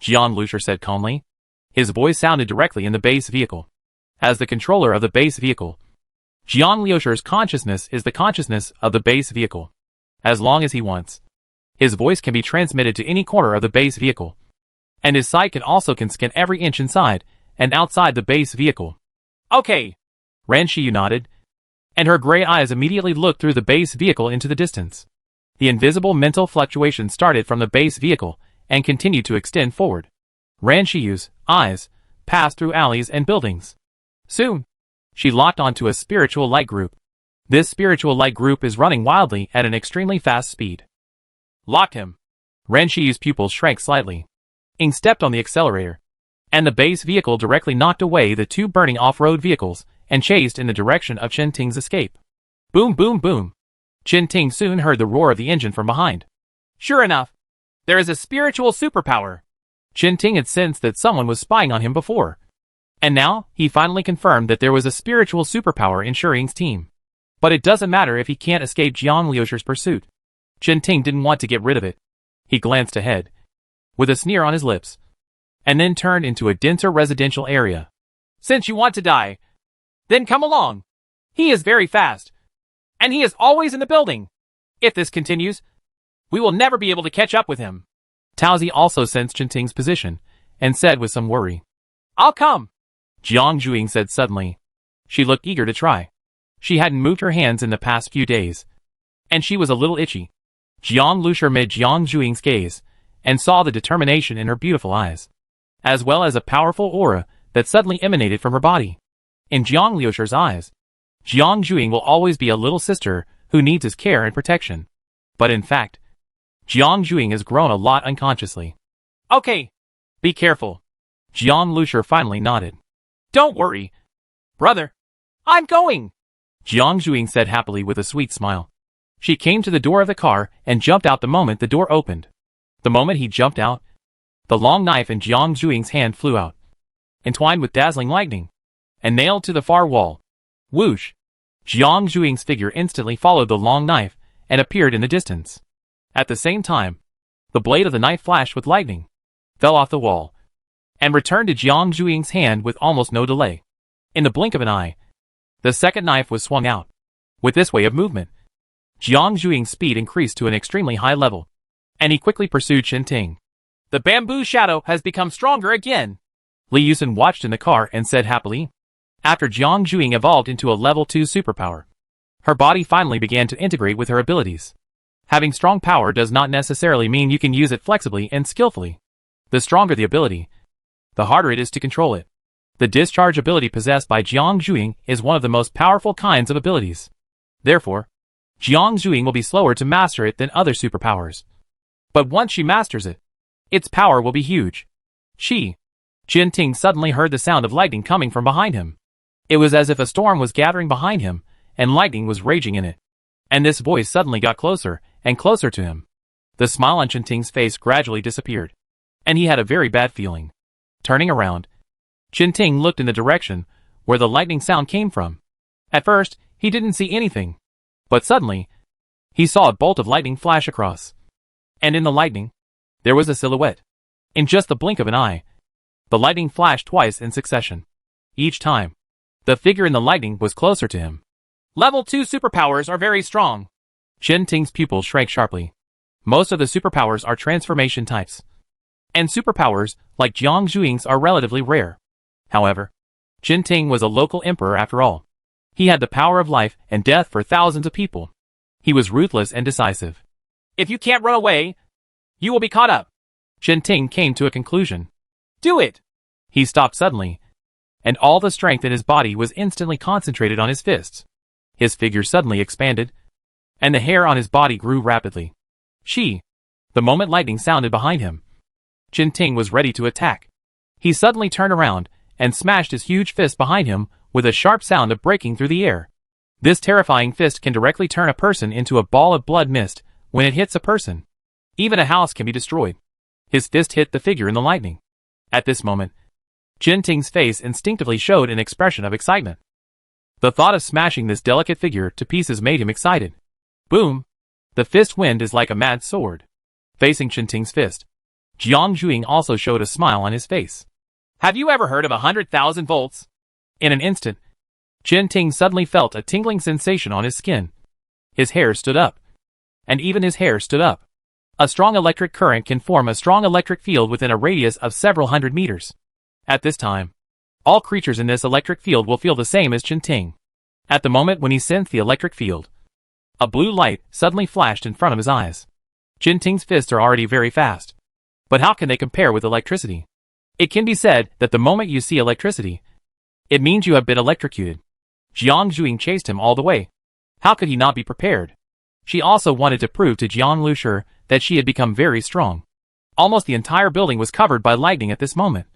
Jiang Lucier said calmly. His voice sounded directly in the base vehicle. As the controller of the base vehicle, Jiang Lucier's consciousness is the consciousness of the base vehicle. As long as he wants, his voice can be transmitted to any corner of the base vehicle, and his sight can scan every inch inside and outside the base vehicle. Okay. Ran Shiyu nodded, and her gray eyes immediately looked through the base vehicle into the distance. The invisible mental fluctuation started from the base vehicle and continued to extend forward. Ran Shiyu's eyes passed through alleys and buildings. Soon, she locked onto a spiritual light group. This spiritual light group is running wildly at an extremely fast speed. Locked him. Ran Shiyu's pupils shrank slightly. Ing stepped on the accelerator, and the base vehicle directly knocked away the two burning off-road vehicles and chased in the direction of Chen Ting's escape. Boom boom boom! Chen Ting soon heard the roar of the engine from behind. Sure enough, there is a spiritual superpower. Chen Ting had sensed that someone was spying on him before, and now he finally confirmed that there was a spiritual superpower in Shuring's team. But it doesn't matter if he can't escape Jiang Lucier's pursuit. Chen Ting didn't want to get rid of it. He glanced ahead, with a sneer on his lips, and then turned into a denser residential area. Since you want to die, then come along. He is very fast, and he is always in the building. If this continues, we will never be able to catch up with him. Taozi also sensed Chen Ting's position, and said with some worry, I'll come. Jiang Zhuing said suddenly. She looked eager to try. She hadn't moved her hands in the past few days, and she was a little itchy. Jiang Lucier met Jiang Zhuing's gaze, and saw the determination in her beautiful eyes, as well as a powerful aura that suddenly emanated from her body. In Jiang Lucier's eyes, Jiang Zhuing will always be a little sister who needs his care and protection. But in fact, Jiang Zhuing has grown a lot unconsciously. Okay. Be careful. Jiang Lucier finally nodded. Don't worry, brother. I'm going. Jiang Zhuing said happily with a sweet smile. She came to the door of the car and jumped out the moment the door opened. The moment he jumped out, the long knife in Jiang Zhuing's hand flew out, entwined with dazzling lightning, and nailed to the far wall. Whoosh! Jiang Zhuing's figure instantly followed the long knife and appeared in the distance. At the same time, the blade of the knife flashed with lightning, fell off the wall, and returned to Jiang Zhuing's hand with almost no delay. In the blink of an eye, the second knife was swung out. With this way of movement, Jiang Zhuing's speed increased to an extremely high level, and he quickly pursued Chen Ting. The bamboo shadow has become stronger again. Li Yusen watched in the car and said happily. After Jiang Juing evolved into a level 2 superpower, her body finally began to integrate with her abilities. Having strong power does not necessarily mean you can use it flexibly and skillfully. The stronger the ability, the harder it is to control it. The discharge ability possessed by Jiang Juing is one of the most powerful kinds of abilities. Therefore, Jiang Juing will be slower to master it than other superpowers. But once she masters it, its power will be huge. Jin Ting suddenly heard the sound of lightning coming from behind him. It was as if a storm was gathering behind him, and lightning was raging in it. And this voice suddenly got closer and closer to him. The smile on Jin Ting's face gradually disappeared, and he had a very bad feeling. Turning around, Jin Ting looked in the direction where the lightning sound came from. At first, he didn't see anything, but suddenly, he saw a bolt of lightning flash across. And in the lightning, there was a silhouette. In just the blink of an eye, the lightning flashed twice in succession. Each time, the figure in the lightning was closer to him. Level 2 superpowers are very strong. Jin Ting's pupils shrank sharply. Most of the superpowers are transformation types, and superpowers like Jiang Juing's are relatively rare. However, Jin Ting was a local emperor after all. He had the power of life and death for thousands of people. He was ruthless and decisive. If you can't run away, you will be caught up. Jin Ting came to a conclusion. Do it! He stopped suddenly, and all the strength in his body was instantly concentrated on his fists. His figure suddenly expanded, and the hair on his body grew rapidly. The moment lightning sounded behind him, Jin Ting was ready to attack. He suddenly turned around and smashed his huge fist behind him with a sharp sound of breaking through the air. This terrifying fist can directly turn a person into a ball of blood mist when it hits a person. Even a house can be destroyed. His fist hit the figure in the lightning. At this moment, Jin Ting's face instinctively showed an expression of excitement. The thought of smashing this delicate figure to pieces made him excited. Boom! The fist wind is like a mad sword. Facing Jin Ting's fist, Jiang Juing also showed a smile on his face. Have you ever heard of 100,000 volts? In an instant, Jin Ting suddenly felt a tingling sensation on his skin. His hair stood up. And even his hair stood up. A strong electric current can form a strong electric field within a radius of several hundred meters. At this time, all creatures in this electric field will feel the same as Jin Ting. At the moment when he sensed the electric field, a blue light suddenly flashed in front of his eyes. Jin Ting's fists are already very fast. But how can they compare with electricity? It can be said that the moment you see electricity, it means you have been electrocuted. Jiang Juing chased him all the way. How could he not be prepared? She also wanted to prove to Jiang Lushi that she had become very strong. Almost the entire building was covered by lightning at this moment.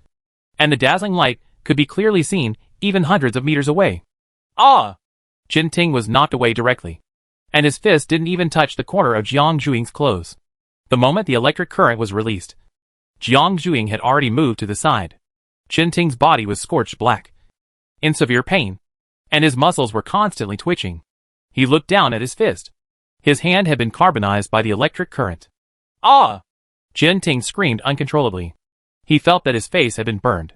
And the dazzling light could be clearly seen, even hundreds of meters away. Ah! Jin Ting was knocked away directly, and his fist didn't even touch the corner of Jiang Juing's clothes. The moment the electric current was released, Jiang Juing had already moved to the side. Jin Ting's body was scorched black, in severe pain, and his muscles were constantly twitching. He looked down at his fist. His hand had been carbonized by the electric current. Ah! Jin Ting screamed uncontrollably. He felt that his face had been burned.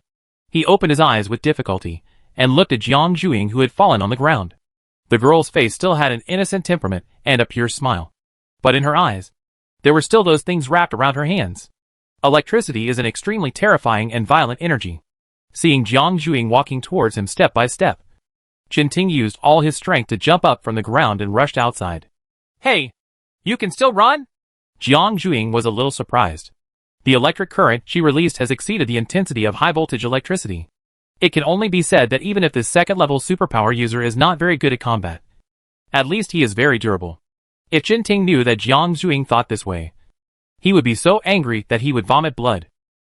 He opened his eyes with difficulty, and looked at Jiang Juing who had fallen on the ground. The girl's face still had an innocent temperament and a pure smile. But in her eyes, there were still those things wrapped around her hands. Electricity is an extremely terrifying and violent energy. Seeing Jiang Juing walking towards him step by step, Jin Ting used all his strength to jump up from the ground and rushed outside. Hey! You can still run? Jiang Juing was a little surprised. The electric current she released has exceeded the intensity of high-voltage electricity. It can only be said that even if this second-level superpower user is not very good at combat, at least he is very durable. If Jin Ting knew that Jiang Juing thought this way, he would be so angry that he would vomit blood.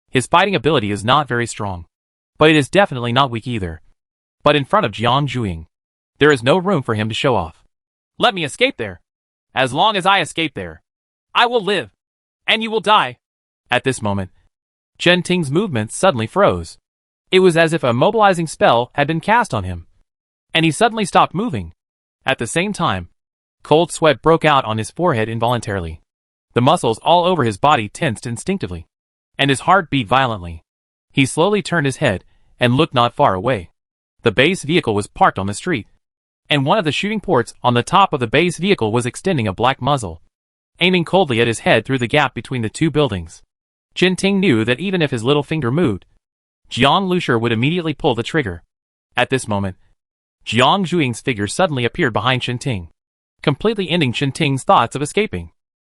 His fighting ability is not very strong, but it is definitely not weak either. But in front of Jiang Juing, there is no room for him to show off. Let me escape there. As long as I escape there, I will live, and you will die. At this moment, Jin Ting's movements suddenly froze. It was as if a mobilizing spell had been cast on him, and he suddenly stopped moving. At the same time, cold sweat broke out on his forehead involuntarily. The muscles all over his body tensed instinctively, and his heart beat violently. He slowly turned his head and looked not far away. The base vehicle was parked on the street, and one of the shooting ports on the top of the base vehicle was extending a black muzzle, aiming coldly at his head through the gap between the two buildings. Jin Ting knew that even if his little finger moved, Jiang Lushi would immediately pull the trigger. At this moment, Jiang Zhuing's figure suddenly appeared behind Qinting, completely ending Qinting's thoughts of escaping.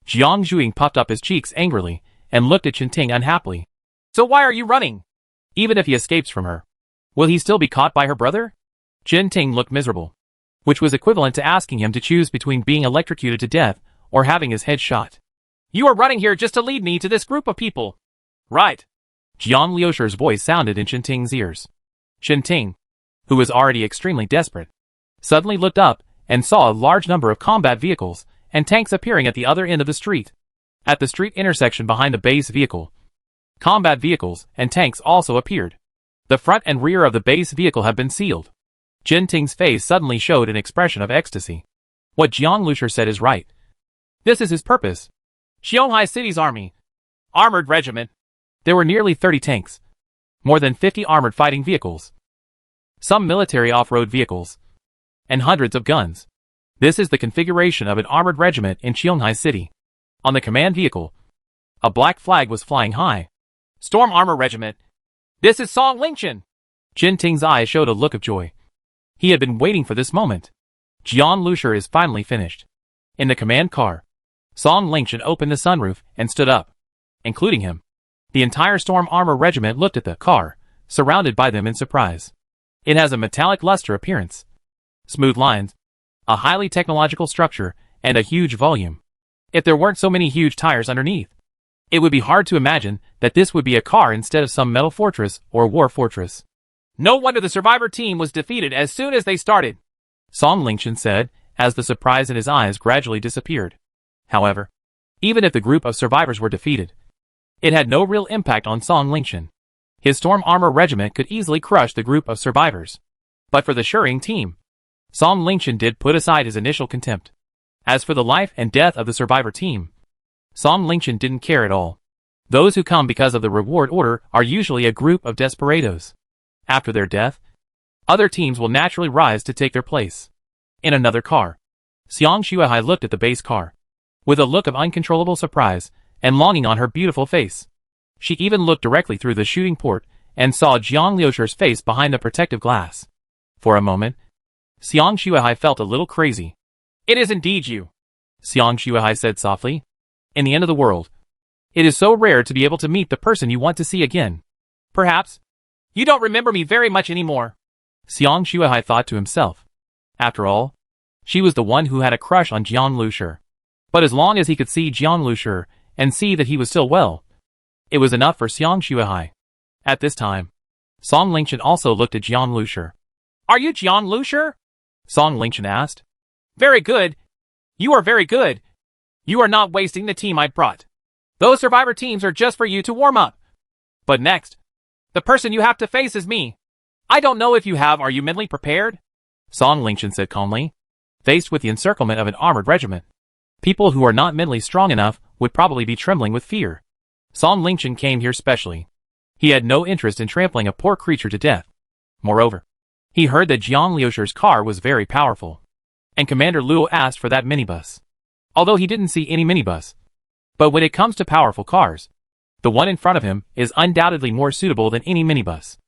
Jiang Zhuing puffed up his cheeks angrily and looked at Qinting unhappily. So why are you running? Even if he escapes from her, will he still be caught by her brother? Qinting looked miserable, which was equivalent to asking him to choose between being electrocuted to death or having his head shot. You are running here just to lead me to this group of people. Right. Jiang Liushi's voice sounded in Qinting's ears. Qinting, who was already extremely desperate, suddenly looked up and saw a large number of combat vehicles and tanks appearing at the other end of the street. At the street intersection behind the base vehicle, combat vehicles and tanks also appeared. The front and rear of the base vehicle have been sealed. Qinting's face suddenly showed an expression of ecstasy. What Jiang Lushi said is right. This is his purpose. Qianghai City's army. Armored regiment. There were nearly 30 tanks, more than 50 armored fighting vehicles, some military off-road vehicles, and hundreds of guns. This is the configuration of an armored regiment in Qianghai City. On the command vehicle, a black flag was flying high. Storm Armor Regiment. This is Song Lingchen. Qinting's eyes showed a look of joy. He had been waiting for this moment. Jiang Lushi is finally finished. In the command car, Song Lingchen opened the sunroof and stood up, including him. The entire Storm Armor Regiment looked at the car, surrounded by them in surprise. It has a metallic luster appearance, smooth lines, a highly technological structure, and a huge volume. If there weren't so many huge tires underneath, it would be hard to imagine that this would be a car instead of some metal fortress or war fortress. No wonder the survivor team was defeated as soon as they started, Song Lingchen said, as the surprise in his eyes gradually disappeared. However, even if the group of survivors were defeated, it had no real impact on Song Lingchen. His Storm Armor Regiment could easily crush the group of survivors. But for the Shering team, Song Lingchen did put aside his initial contempt. As for the life and death of the survivor team, Song Lingchen didn't care at all. Those who come because of the reward order are usually a group of desperados. After their death, other teams will naturally rise to take their place. In another car, Xiang Shuai looked at the base car, with a look of uncontrollable surprise and longing on her beautiful face. She even looked directly through the shooting port and saw Jiang Liushi's face behind the protective glass. For a moment, Xiang Shuai felt a little crazy. It is indeed you, Xiang Shuai said softly. In the end of the world, it is so rare to be able to meet the person you want to see again. Perhaps you don't remember me very much anymore, Xiang Shuai thought to himself. After all, she was the one who had a crush on Jiang Lushi. But as long as he could see Jiang Lushi and see that he was still well, it was enough for Xiang Shuai. At this time, Song Lingchen also looked at Jiang Lushi. Are you Jiang Lushi? Song Lingchen asked. Very good. You are very good. You are not wasting the team I brought. Those survivor teams are just for you to warm up. But next, the person you have to face is me. I don't know if you have. Are you mentally prepared? Song Lingchen said calmly. Faced with the encirclement of an armored regiment, people who are not mentally strong enough would probably be trembling with fear. Song Lingchen came here specially. He had no interest in trampling a poor creature to death. Moreover, he heard that Jiang Liushi's car was very powerful, and Commander Luo asked for that minibus. Although he didn't see any minibus. But when it comes to powerful cars, the one in front of him is undoubtedly more suitable than any minibus.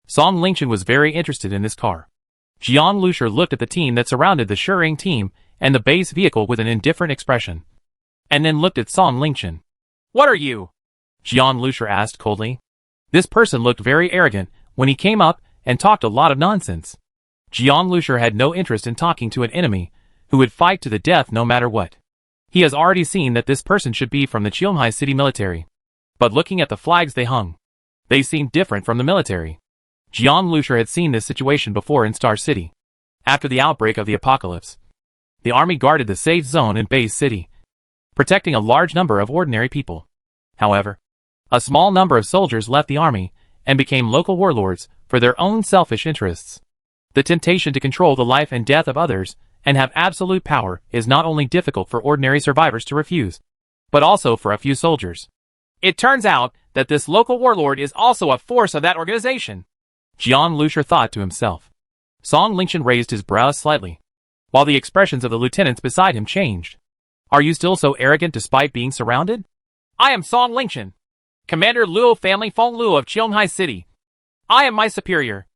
Song Lingchen was very interested in this car. Jiang Lushi looked at the team that surrounded the Shering team and the base vehicle with an indifferent expression, and then looked at Song Lingchen. What are you? Jiang Lushi asked coldly. This person looked very arrogant when he came up and talked a lot of nonsense. Jiang Lushi had no interest in talking to an enemy who would fight to the death no matter what. He has already seen that this person should be from the Qianghai City military. But looking at the flags they hung, they seemed different from the military. Jiang Lushi had seen this situation before in Star City. After the outbreak of the apocalypse, the army guarded the safe zone in Base City, protecting a large number of ordinary people. However, a small number of soldiers left the army and became local warlords for their own selfish interests. The temptation to control the life and death of others and have absolute power is not only difficult for ordinary survivors to refuse, but also for a few soldiers. It turns out that this local warlord is also a force of that organization, Jiang Lushi thought to himself. Song Lingchen raised his brows slightly, while the expressions of the lieutenants beside him changed. Are you still so arrogant despite being surrounded? I am Song Lingchen, Commander Luo Family Feng Luo of Qianghai City. I am my superior,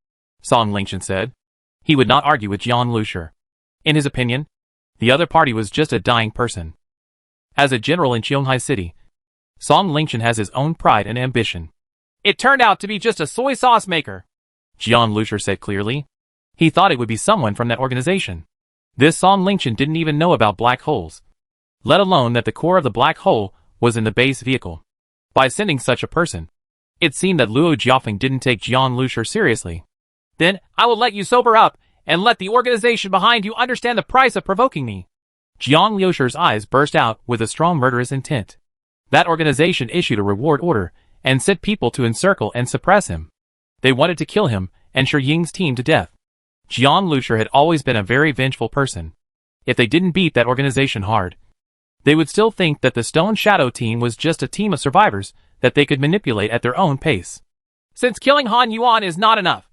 Song Lingchen said. He would not argue with Jian Lushi. In his opinion, the other party was just a dying person. As a general in Qionghai City, Song Lingchen has his own pride and ambition. It turned out to be just a soy sauce maker, Jian Lushi said clearly. He thought it would be someone from that organization. This Song Lingchen didn't even know about black holes, let alone that the core of the black hole was in the base vehicle. By sending such a person, it seemed that Luo Jiafeng didn't take Jian Lushi seriously. Then I will let you sober up and let the organization behind you understand the price of provoking me. Jian Lushi's eyes burst out with a strong murderous intent. That organization issued a reward order and sent people to encircle and suppress him. They wanted to kill him and Shi Ying's team to death. Jian Lushi had always been a very vengeful person. If they didn't beat that organization hard, they would still think that the Stone Shadow team was just a team of survivors that they could manipulate at their own pace. Since killing Han Yuan is not enough,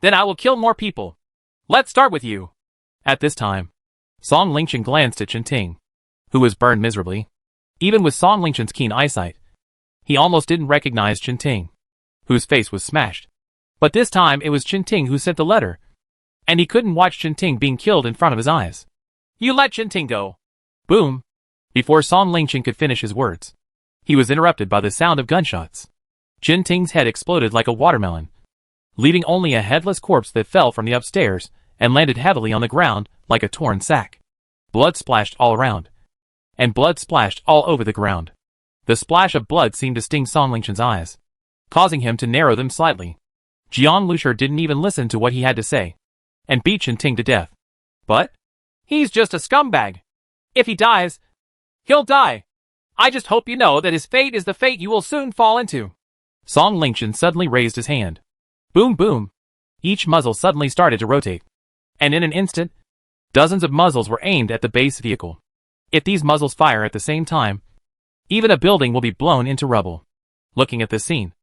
then I will kill more people. Let's start with you. At this time, Song Lingchen glanced at Chen Ting, who was burned miserably. Even with Song Lingchen's keen eyesight, he almost didn't recognize Chen Ting, whose face was smashed. But this time it was Chen Ting who sent the letter, and he couldn't watch Chen Ting being killed in front of his eyes. You let Chen Ting go. Boom! Before Song Lingchen could finish his words, he was interrupted by the sound of gunshots. Chen Ting's head exploded like a watermelon, leaving only a headless corpse that fell from the upstairs and landed heavily on the ground like a torn sack. Blood splashed all around, and blood splashed all over the ground. The splash of blood seemed to sting Song Lingchen's eyes, causing him to narrow them slightly. Jian Lushi didn't even listen to what he had to say, and beat Chen Ting to death. But he's just a scumbag. If he dies, he'll die. I just hope you know that his fate is the fate you will soon fall into. Song Lingchen suddenly raised his hand. Boom boom. Each muzzle suddenly started to rotate, and in an instant, dozens of muzzles were aimed at the base vehicle. If these muzzles fire at the same time, even a building will be blown into rubble. Looking at this scene,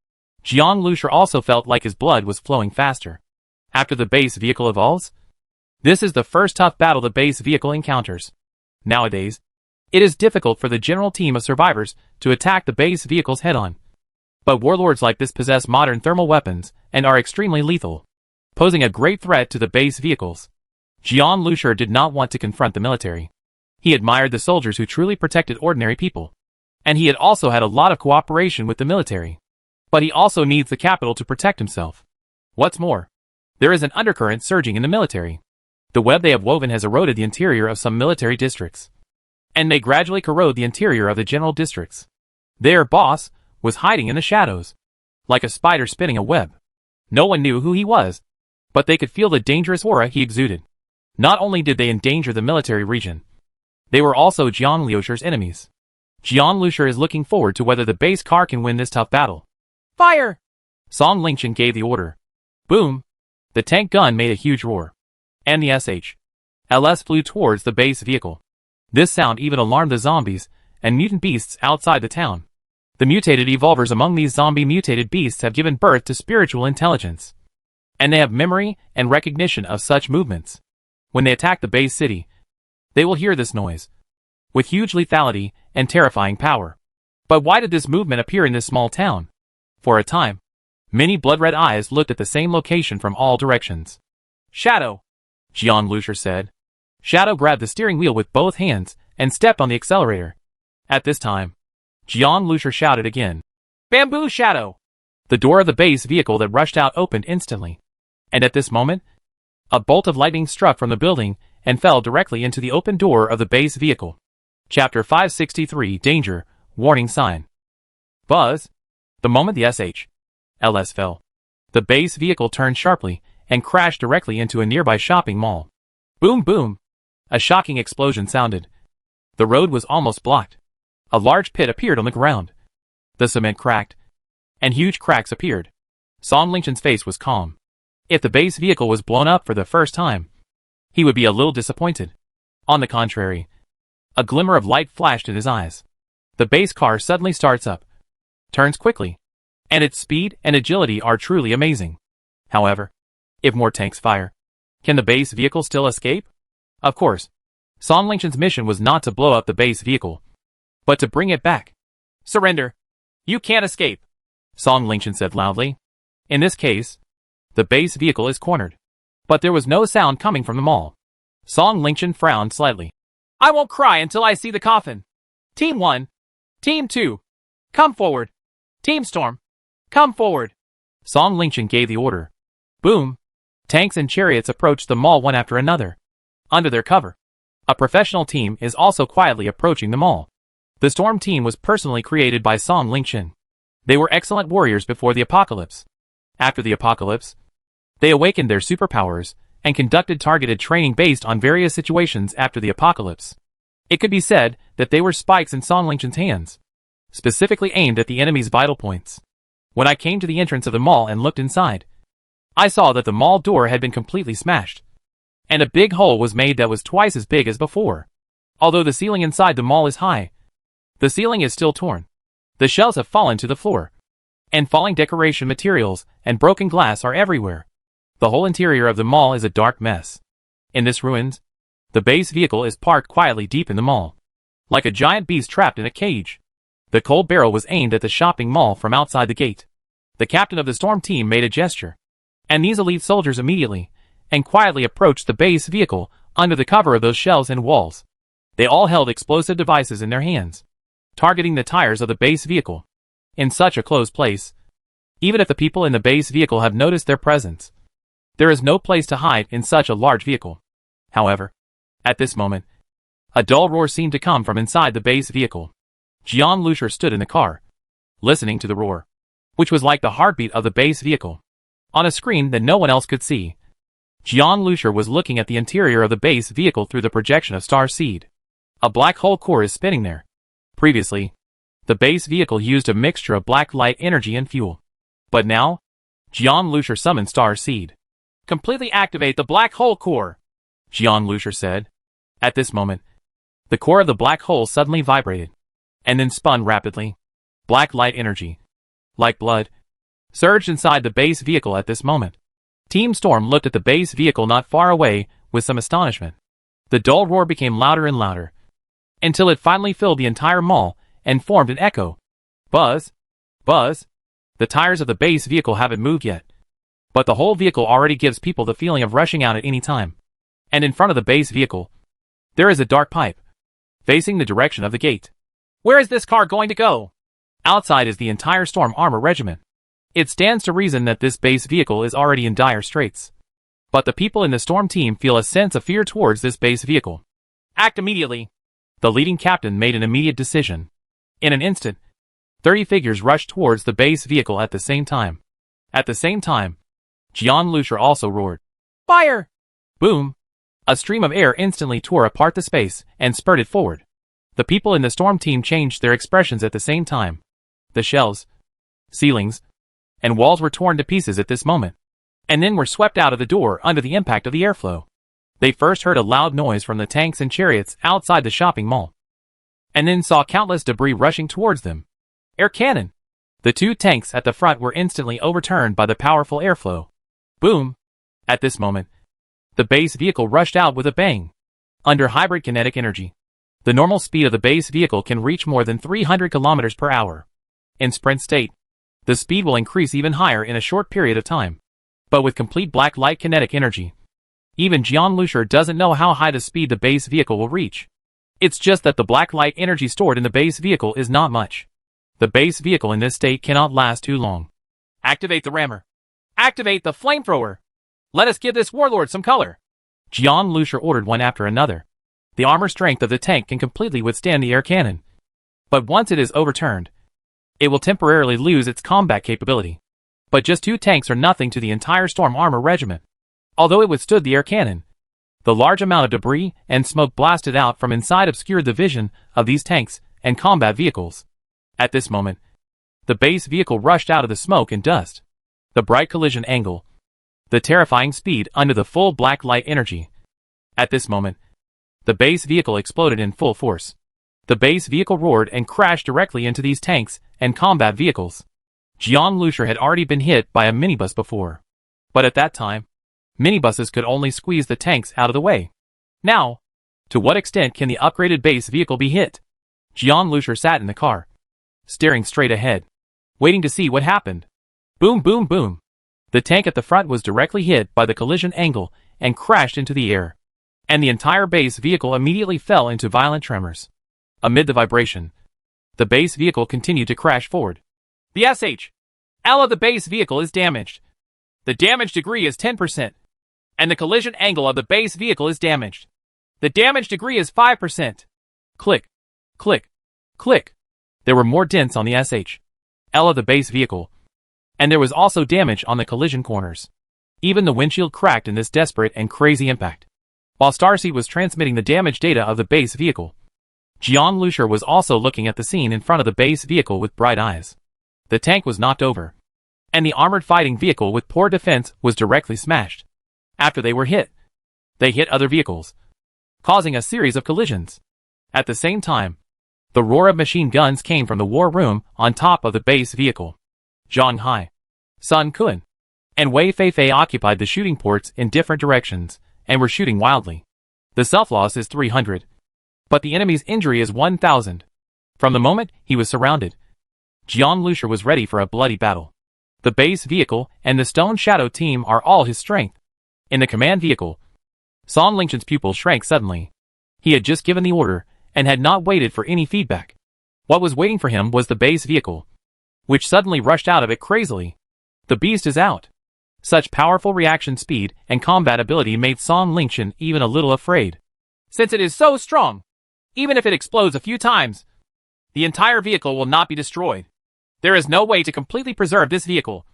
Jian Lushi also felt like his blood was flowing faster. After the base vehicle evolves, this is the first tough battle the base vehicle encounters. Nowadays, it is difficult for the general team of survivors to attack the base vehicles head-on. But warlords like this possess modern thermal weapons and are extremely lethal, posing a great threat to the base vehicles. Jian Lushi did not want to confront the military. He admired the soldiers who truly protected ordinary people, and he had also had a lot of cooperation with the military. But he also needs the capital to protect himself. What's more, there is an undercurrent surging in the military. The web they have woven has eroded the interior of some military districts, and may gradually corrode the interior of the general districts. Their boss was hiding in the shadows, like a spider spinning a web. No one knew who he was, but they could feel the dangerous aura he exuded. Not only did they endanger the military region, they were also Jian Lushi's enemies. Jian Lushi is looking forward to whether the base car can win this tough battle. Fire! Song Lingchen gave the order. Boom! The tank gun made a huge roar, and the SH-LS flew towards the base vehicle. This sound even alarmed the zombies and mutant beasts outside the town. The mutated evolvers among these zombie mutated beasts have given birth to spiritual intelligence, and they have memory and recognition of such movements. When they attack the base city, they will hear this noise, with huge lethality and terrifying power. But why did this movement appear in this small town? For a time, many blood-red eyes looked at the same location from all directions. Shadow, Jian Lushi said. Shadow grabbed the steering wheel with both hands and stepped on the accelerator. At this time, Jian Lushi shouted again. Bamboo Shadow! The door of the base vehicle that rushed out opened instantly. And at this moment, a bolt of lightning struck from the building and fell directly into the open door of the base vehicle. Chapter 563 Danger, Warning Sign. Buzz! The moment the SH-LS fell, the base vehicle turned sharply and crashed directly into a nearby shopping mall. Boom boom! A shocking explosion sounded. The road was almost blocked. A large pit appeared on the ground. The cement cracked, and huge cracks appeared. Song Lingchen's face was calm. If the base vehicle was blown up for the first time, he would be a little disappointed. On the contrary, a glimmer of light flashed in his eyes. The base car suddenly starts up, turns quickly, and its speed and agility are truly amazing. However, if more tanks fire, can the base vehicle still escape? Of course, Song Lingchen's mission was not to blow up the base vehicle, but to bring it back. Surrender. You can't escape, Song Lingchen said loudly. In this case, The base vehicle is cornered. But there was no sound coming from the mall. Song Lingchen frowned slightly. I won't cry until I see the coffin. Team 1. Team 2. Come forward. Team Storm. Come forward. Song Lingchen gave the order. Boom. Tanks and chariots approached the mall one after another. Under their cover, a professional team is also quietly approaching the mall. The Storm team was personally created by Song Lingchen. They were excellent warriors before the apocalypse. After the apocalypse, they awakened their superpowers and conducted targeted training based on various situations after the apocalypse. It could be said that they were spikes in Song Lingchen's hands, specifically aimed at the enemy's vital points. When I came to the entrance of the mall and looked inside, I saw that the mall door had been completely smashed, and a big hole was made that was twice as big as before. Although the ceiling inside the mall is high, the ceiling is still torn. The shells have fallen to the floor, and falling decoration materials and broken glass are everywhere. The whole interior of the mall is a dark mess. In this ruins, the base vehicle is parked quietly deep in the mall, like a giant beast trapped in a cage. The cold barrel was aimed at the shopping mall from outside the gate. The captain of the Storm team made a gesture, and these elite soldiers immediately and quietly approached the base vehicle under the cover of those shelves and walls. They all held explosive devices in their hands, targeting the tires of the base vehicle. In such a closed place, even if the people in the base vehicle have noticed their presence, there is no place to hide in such a large vehicle. However, at this moment, a dull roar seemed to come from inside the base vehicle. Jian Lucier stood in the car, listening to the roar, which was like the heartbeat of the base vehicle. On a screen that no one else could see, Jian Lucier was looking at the interior of the base vehicle through the projection of Star Seed. A black hole core is spinning there. Previously, the base vehicle used a mixture of black light energy and fuel. But now, Jian Lucier summoned Star Seed. Completely activate the black hole core, Jian Lucier said. At this moment, the core of the black hole suddenly vibrated, and then spun rapidly. Black light energy, like blood, surged inside the base vehicle at this moment. Team Storm looked at the base vehicle not far away with some astonishment. The dull roar became louder and louder, until it finally filled the entire mall and formed an echo. Buzz! Buzz! The tires of the base vehicle haven't moved yet, but the whole vehicle already gives people the feeling of rushing out at any time. And in front of the base vehicle, there is a dark pipe, facing the direction of the gate. Where is this car going to go? Outside is the entire Storm Armor Regiment. It stands to reason that this base vehicle is already in dire straits. But the people in the Storm team feel a sense of fear towards this base vehicle. Act immediately. The leading captain made an immediate decision. In an instant, 30 figures rushed towards the base vehicle at the same time. At the same time, Jian Lucier also roared. Fire! Boom! A stream of air instantly tore apart the space and spurted forward. The people in the Storm team changed their expressions at the same time. The shelves, ceilings, and walls were torn to pieces at this moment, and then were swept out of the door under the impact of the airflow. They first heard a loud noise from the tanks and chariots outside the shopping mall, and then saw countless debris rushing towards them. Air cannon! The two tanks at the front were instantly overturned by the powerful airflow. Boom! At this moment, the base vehicle rushed out with a bang. Under hybrid kinetic energy, the normal speed of the base vehicle can reach more than 300 kilometers per hour. In sprint state, the speed will increase even higher in a short period of time. But with complete black light kinetic energy, even Jian Lucier doesn't know how high the speed the base vehicle will reach. It's just that the black light energy stored in the base vehicle is not much. The base vehicle in this state cannot last too long. Activate the rammer. Activate the flamethrower. Let us give this warlord some color. Jian Lucier ordered one after another. The armor strength of the tank can completely withstand the air cannon. But once it is overturned, it will temporarily lose its combat capability. But just two tanks are nothing to the entire Storm Armor Regiment. Although it withstood the air cannon, the large amount of debris and smoke blasted out from inside obscured the vision of these tanks and combat vehicles. At this moment, the base vehicle rushed out of the smoke and dust. The bright collision angle, the terrifying speed under the full black light energy. At this moment, the base vehicle exploded in full force. The base vehicle roared and crashed directly into these tanks and combat vehicles. Jian Lucier had already been hit by a minibus before. But at that time, minibuses could only squeeze the tanks out of the way. Now, to what extent can the upgraded base vehicle be hit? Jian Lucier sat in the car, staring straight ahead, waiting to see what happened. Boom, boom, boom. The tank at the front was directly hit by the collision angle and crashed into the air, and the entire base vehicle immediately fell into violent tremors. Amid the vibration, the base vehicle continued to crash forward. The SHL of the base vehicle is damaged. The damage degree is 10%, and the collision angle of the base vehicle is damaged. The damage degree is 5%. Click, click, click. There were more dents on the SHL of the base vehicle, and there was also damage on the collision corners. Even the windshield cracked in this desperate and crazy impact. While Starseed was transmitting the damage data of the base vehicle, Jiang Lucia was also looking at the scene in front of the base vehicle with bright eyes. The tank was knocked over, and the armored fighting vehicle with poor defense was directly smashed. After they were hit, they hit other vehicles, causing a series of collisions. At the same time, the roar of machine guns came from the war room on top of the base vehicle. Zhang Hai, Sun Kun, and Wei Feifei occupied the shooting ports in different directions and were shooting wildly. The self-loss is 300, but the enemy's injury is 1,000. From the moment he was surrounded, Jiang Lucia was ready for a bloody battle. The base vehicle and the Stone Shadow team are all his strength. In the command vehicle, Song Lingchen's pupil shrank suddenly. He had just given the order and had not waited for any feedback. What was waiting for him was the base vehicle, which suddenly rushed out of it crazily. The beast is out. Such powerful reaction speed and combat ability made Song Lingchen even a little afraid. Since it is so strong, even if it explodes a few times, the entire vehicle will not be destroyed. There is no way to completely preserve this vehicle,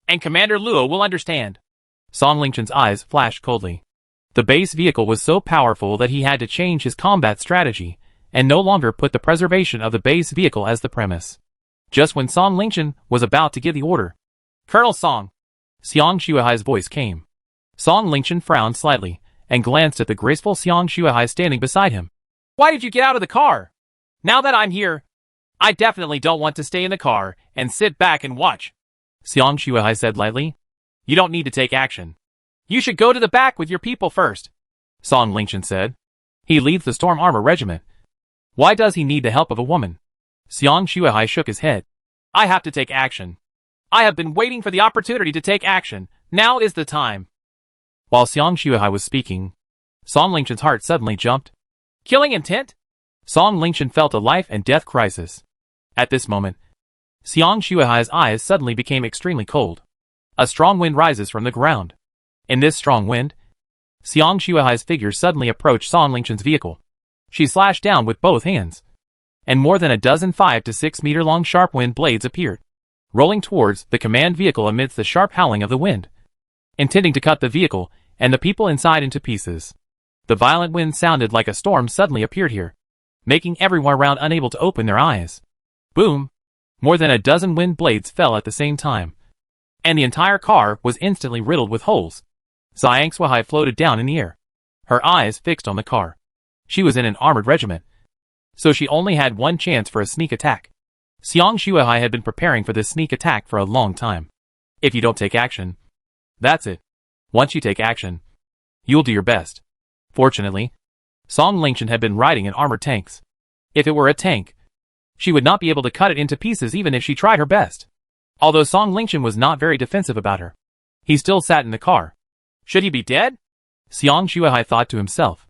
and Commander Luo will understand. Song Lingchen's eyes flashed coldly. The base vehicle was so powerful that he had to change his combat strategy and no longer put the preservation of the base vehicle as the premise. Just when Song Lingchen was about to give the order, Colonel Song, Xiang Shuai's voice came. Song Lingchen frowned slightly and glanced at the graceful Xiang Shuai standing beside him. Why did you get out of the car? Now that I'm here, I definitely don't want to stay in the car and sit back and watch. Xiang Shuai said lightly. You don't need to take action. You should go to the back with your people first, Song Lingchen said. He leads the Storm Armor Regiment. Why does he need the help of a woman? Xiang Shuai shook his head. I have to take action. I have been waiting for the opportunity to take action. Now is the time. While Xiang Shuai was speaking, Song Lingchen's heart suddenly jumped. Killing intent? Song Lingchen felt a life and death crisis. At this moment, Xiang Shuai's eyes suddenly became extremely cold. A strong wind rises from the ground. In this strong wind, Xiang Shuai's figure suddenly approached Song Lingchen's vehicle. She slashed down with both hands, and more than a dozen 5 to 6 meter long sharp wind blades appeared, rolling towards the command vehicle amidst the sharp howling of the wind, intending to cut the vehicle and the people inside into pieces. The violent wind sounded like a storm suddenly appeared here, making everyone around unable to open their eyes. Boom! More than a dozen wind blades fell at the same time, and the entire car was instantly riddled with holes. Xiang Shuai floated down in the air, her eyes fixed on the car. She was in an armored regiment, so she only had one chance for a sneak attack. Xiang Shuai had been preparing for this sneak attack for a long time. If you don't take action, that's it. Once you take action, you'll do your best. Fortunately, Song Lingchen had been riding in armored tanks. If it were a tank, she would not be able to cut it into pieces even if she tried her best. Although Song Lingchen was not very defensive about her, he still sat in the car. Should he be dead? Xiang Shuai thought to himself.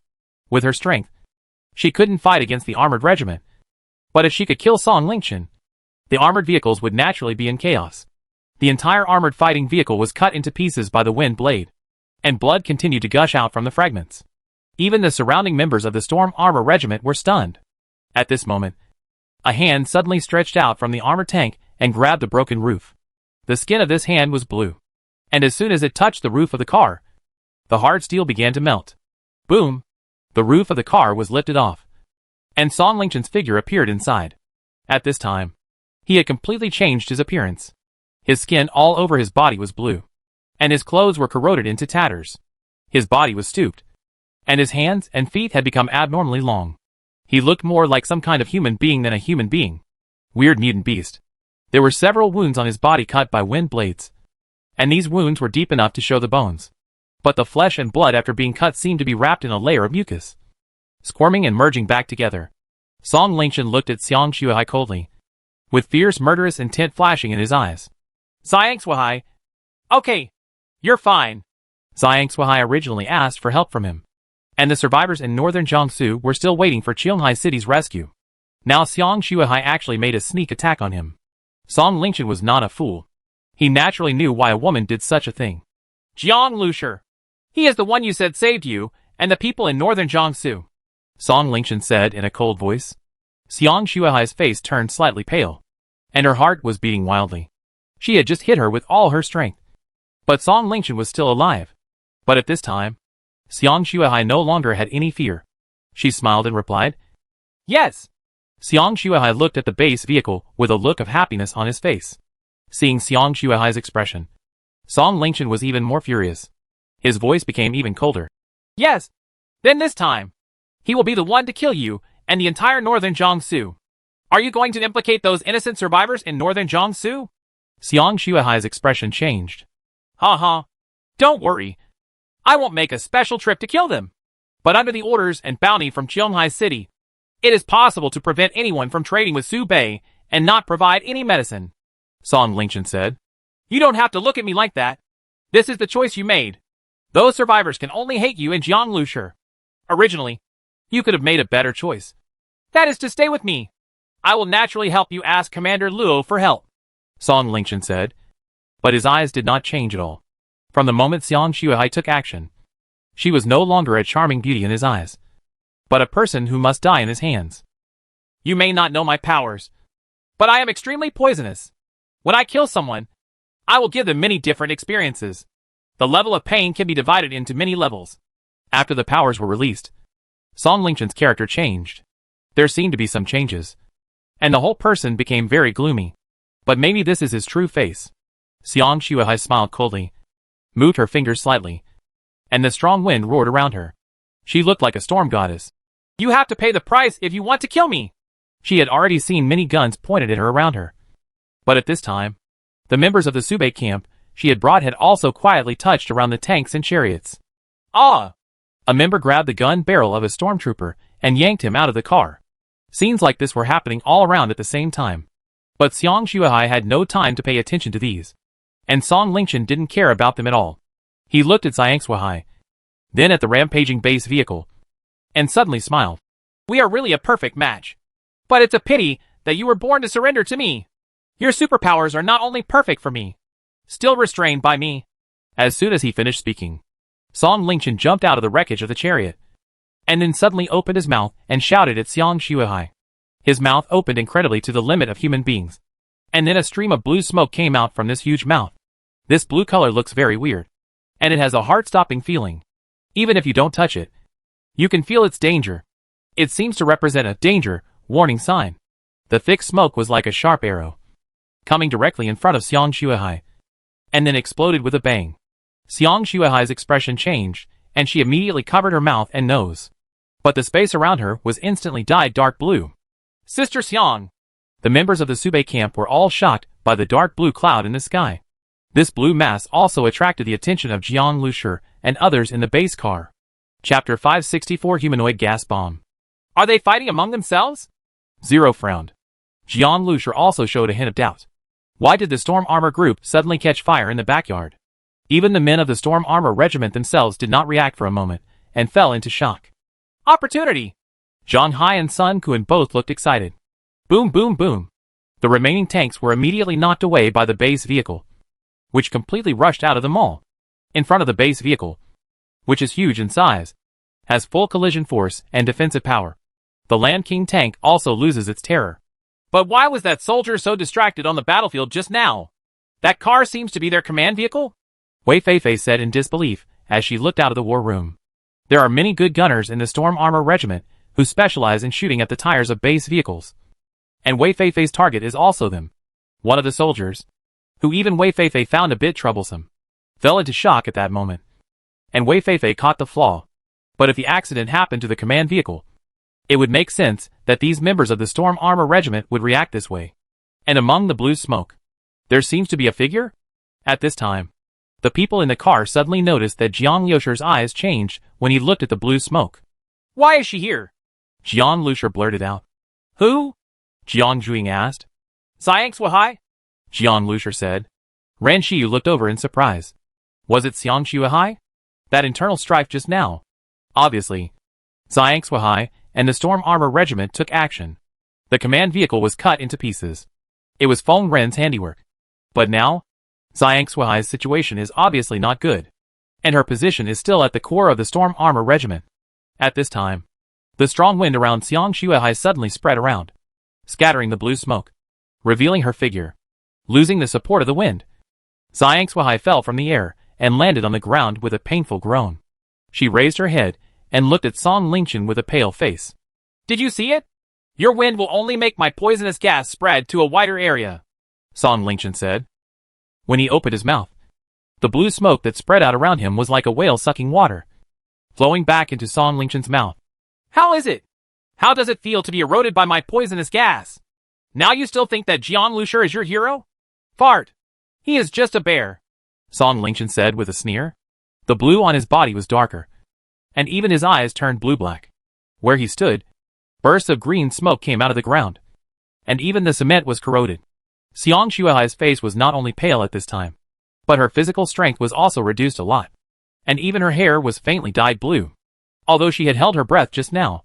With her strength, she couldn't fight against the armored regiment. But if she could kill Song Lingchen, the armored vehicles would naturally be in chaos. The entire armored fighting vehicle was cut into pieces by the wind blade, and blood continued to gush out from the fragments. Even the surrounding members of the Storm Armor Regiment were stunned. At this moment, a hand suddenly stretched out from the armored tank and grabbed the broken roof. The skin of this hand was blue, and as soon as it touched the roof of the car, the hard steel began to melt. Boom! The roof of the car was lifted off, and Song Lingchen's figure appeared inside. At this time, he had completely changed his appearance. His skin all over his body was blue, and his clothes were corroded into tatters. His body was stooped, and his hands and feet had become abnormally long. He looked more like some kind of human being than a human being. Weird mutant beast. There were several wounds on his body cut by wind blades, and these wounds were deep enough to show the bones. But the flesh and blood after being cut seemed to be wrapped in a layer of mucus, squirming and merging back together. Song Lingchen looked at Xiang Shuai coldly, with fierce murderous intent flashing in his eyes. Xiang Shuai, Okay. You're fine. Xiang Suihai originally asked for help from him, and the survivors in northern Jiangsu were still waiting for Qionghai City's rescue. Now Xiang Shuihai actually made a sneak attack on him. Song Lingchen was not a fool. He naturally knew why a woman did such a thing. Jiang Lushi. He is the one you said saved you, and the people in northern Jiangsu. Song Lingchen said in a cold voice. Xiang Shuihai's face turned slightly pale, and her heart was beating wildly. She had just hit her with all her strength. But Song Lingchen was still alive. But at this time, Xiang Shuihai no longer had any fear. She smiled and replied, Yes. Xiang Shuihai looked at the base vehicle with a look of happiness on his face. Seeing Xiang Shuihai's expression, Song Lingchen was even more furious. His voice became even colder. Yes. Then this time, he will be the one to kill you and the entire northern Jiangsu. Are you going to implicate those innocent survivors in northern Jiangsu? Xiang Shuihai's expression changed. Ha. Don't worry. I won't make a special trip to kill them. But under the orders and bounty from Qionghai City, it is possible to prevent anyone from trading with Su Bei and not provide any medicine. Song Lingchen said. You don't have to look at me like that. This is the choice you made. Those survivors can only hate you in Jiang Lushi. Originally, you could have made a better choice. That is to stay with me. I will naturally help you ask Commander Luo for help. Song Lingchen said. But his eyes did not change at all. From the moment Xiang Shuihai took action, she was no longer a charming beauty in his eyes, but a person who must die in his hands. You may not know my powers, but I am extremely poisonous. When I kill someone, I will give them many different experiences. The level of pain can be divided into many levels. After the powers were released, Song Lingchen's character changed. There seemed to be some changes, and the whole person became very gloomy. But maybe this is his true face. Xiang Shuihai smiled coldly, moved her fingers slightly, and the strong wind roared around her. She looked like a storm goddess. You have to pay the price if you want to kill me. She had already seen many guns pointed at her around her. But at this time, the members of the Subei camp she had brought had also quietly touched around the tanks and chariots. Ah! A member grabbed the gun barrel of a stormtrooper and yanked him out of the car. Scenes like this were happening all around at the same time. But Xiang Shuihai had no time to pay attention to these. And Song Lingchen didn't care about them at all. He looked at Xiang Shuihai, then at the rampaging base vehicle, and suddenly smiled. We are really a perfect match. But it's a pity that you were born to surrender to me. Your superpowers are not only perfect for me, still restrained by me. As soon as he finished speaking, Song Lingchen jumped out of the wreckage of the chariot, and then suddenly opened his mouth and shouted at Xiang Shuihai. His mouth opened incredibly to the limit of human beings, and then a stream of blue smoke came out from this huge mouth. This blue color looks very weird, and it has a heart-stopping feeling. Even if you don't touch it, you can feel its danger. It seems to represent a danger warning sign. The thick smoke was like a sharp arrow, coming directly in front of Xiang Shuihai, and then exploded with a bang. Xiang Shuihai's expression changed, and she immediately covered her mouth and nose. But the space around her was instantly dyed dark blue. Sister Xiang! The members of the Subei camp were all shocked by the dark blue cloud in the sky. This blue mass also attracted the attention of Jiang Lushi and others in the base car. Chapter 564 Humanoid Gas Bomb. Are they fighting among themselves? Zero frowned. Jiang Lushi also showed a hint of doubt. Why did the Storm Armor group suddenly catch fire in the backyard? Even the men of the Storm Armor regiment themselves did not react for a moment, and fell into shock. Opportunity! Zhang Hai and Sun Quan both looked excited. Boom, boom, boom. The remaining tanks were immediately knocked away by the base vehicle, which completely rushed out of the mall. In front of the base vehicle, which is huge in size, has full collision force and defensive power. The Land King tank also loses its terror. But why was that soldier so distracted on the battlefield just now? That car seems to be their command vehicle? Wei Feifei said in disbelief as she looked out of the war room. There are many good gunners in the Storm Armor Regiment who specialize in shooting at the tires of base vehicles. And Wei Feifei's target is also them. One of the soldiers, who even Wei Feifei found a bit troublesome, fell into shock at that moment. And Wei Feifei caught the flaw. But if the accident happened to the command vehicle, it would make sense that these members of the Storm Armor Regiment would react this way. And among the blue smoke, there seems to be a figure? At this time, the people in the car suddenly noticed that Jiang Yosher's eyes changed when he looked at the blue smoke. Why is she here? Jiang Lushi blurted out. Who? Jiang Juing asked. Xiang Shuihai? Jiang Lushi said. Ran Shiyu looked over in surprise. Was it Xiang Shuihai? That internal strife just now. Obviously. Xiang Shuihai and the Storm Armor Regiment took action. The command vehicle was cut into pieces. It was Feng Ren's handiwork. But now, Xiang Shuihai's situation is obviously not good. And her position is still at the core of the Storm Armor Regiment. At this time, the strong wind around Xiang Shuihai suddenly spread around, scattering the blue smoke, revealing her figure. Losing the support of the wind, Xiang Shuihai fell from the air and landed on the ground with a painful groan. She raised her head and looked at Song Lingchen with a pale face. Did you see it? Your wind will only make my poisonous gas spread to a wider area, Song Lingchen said. When he opened his mouth, the blue smoke that spread out around him was like a whale sucking water, flowing back into Song Lingchen's mouth. How is it? How does it feel to be eroded by my poisonous gas? Now you still think that Jiang Lushur is your hero? Fart. He is just a bear, Song Lingchen said with a sneer. The blue on his body was darker, and even his eyes turned blue-black. Where he stood, bursts of green smoke came out of the ground, and even the cement was corroded. Xiang Shuihai's face was not only pale at this time, but her physical strength was also reduced a lot, and even her hair was faintly dyed blue. Although she had held her breath just now,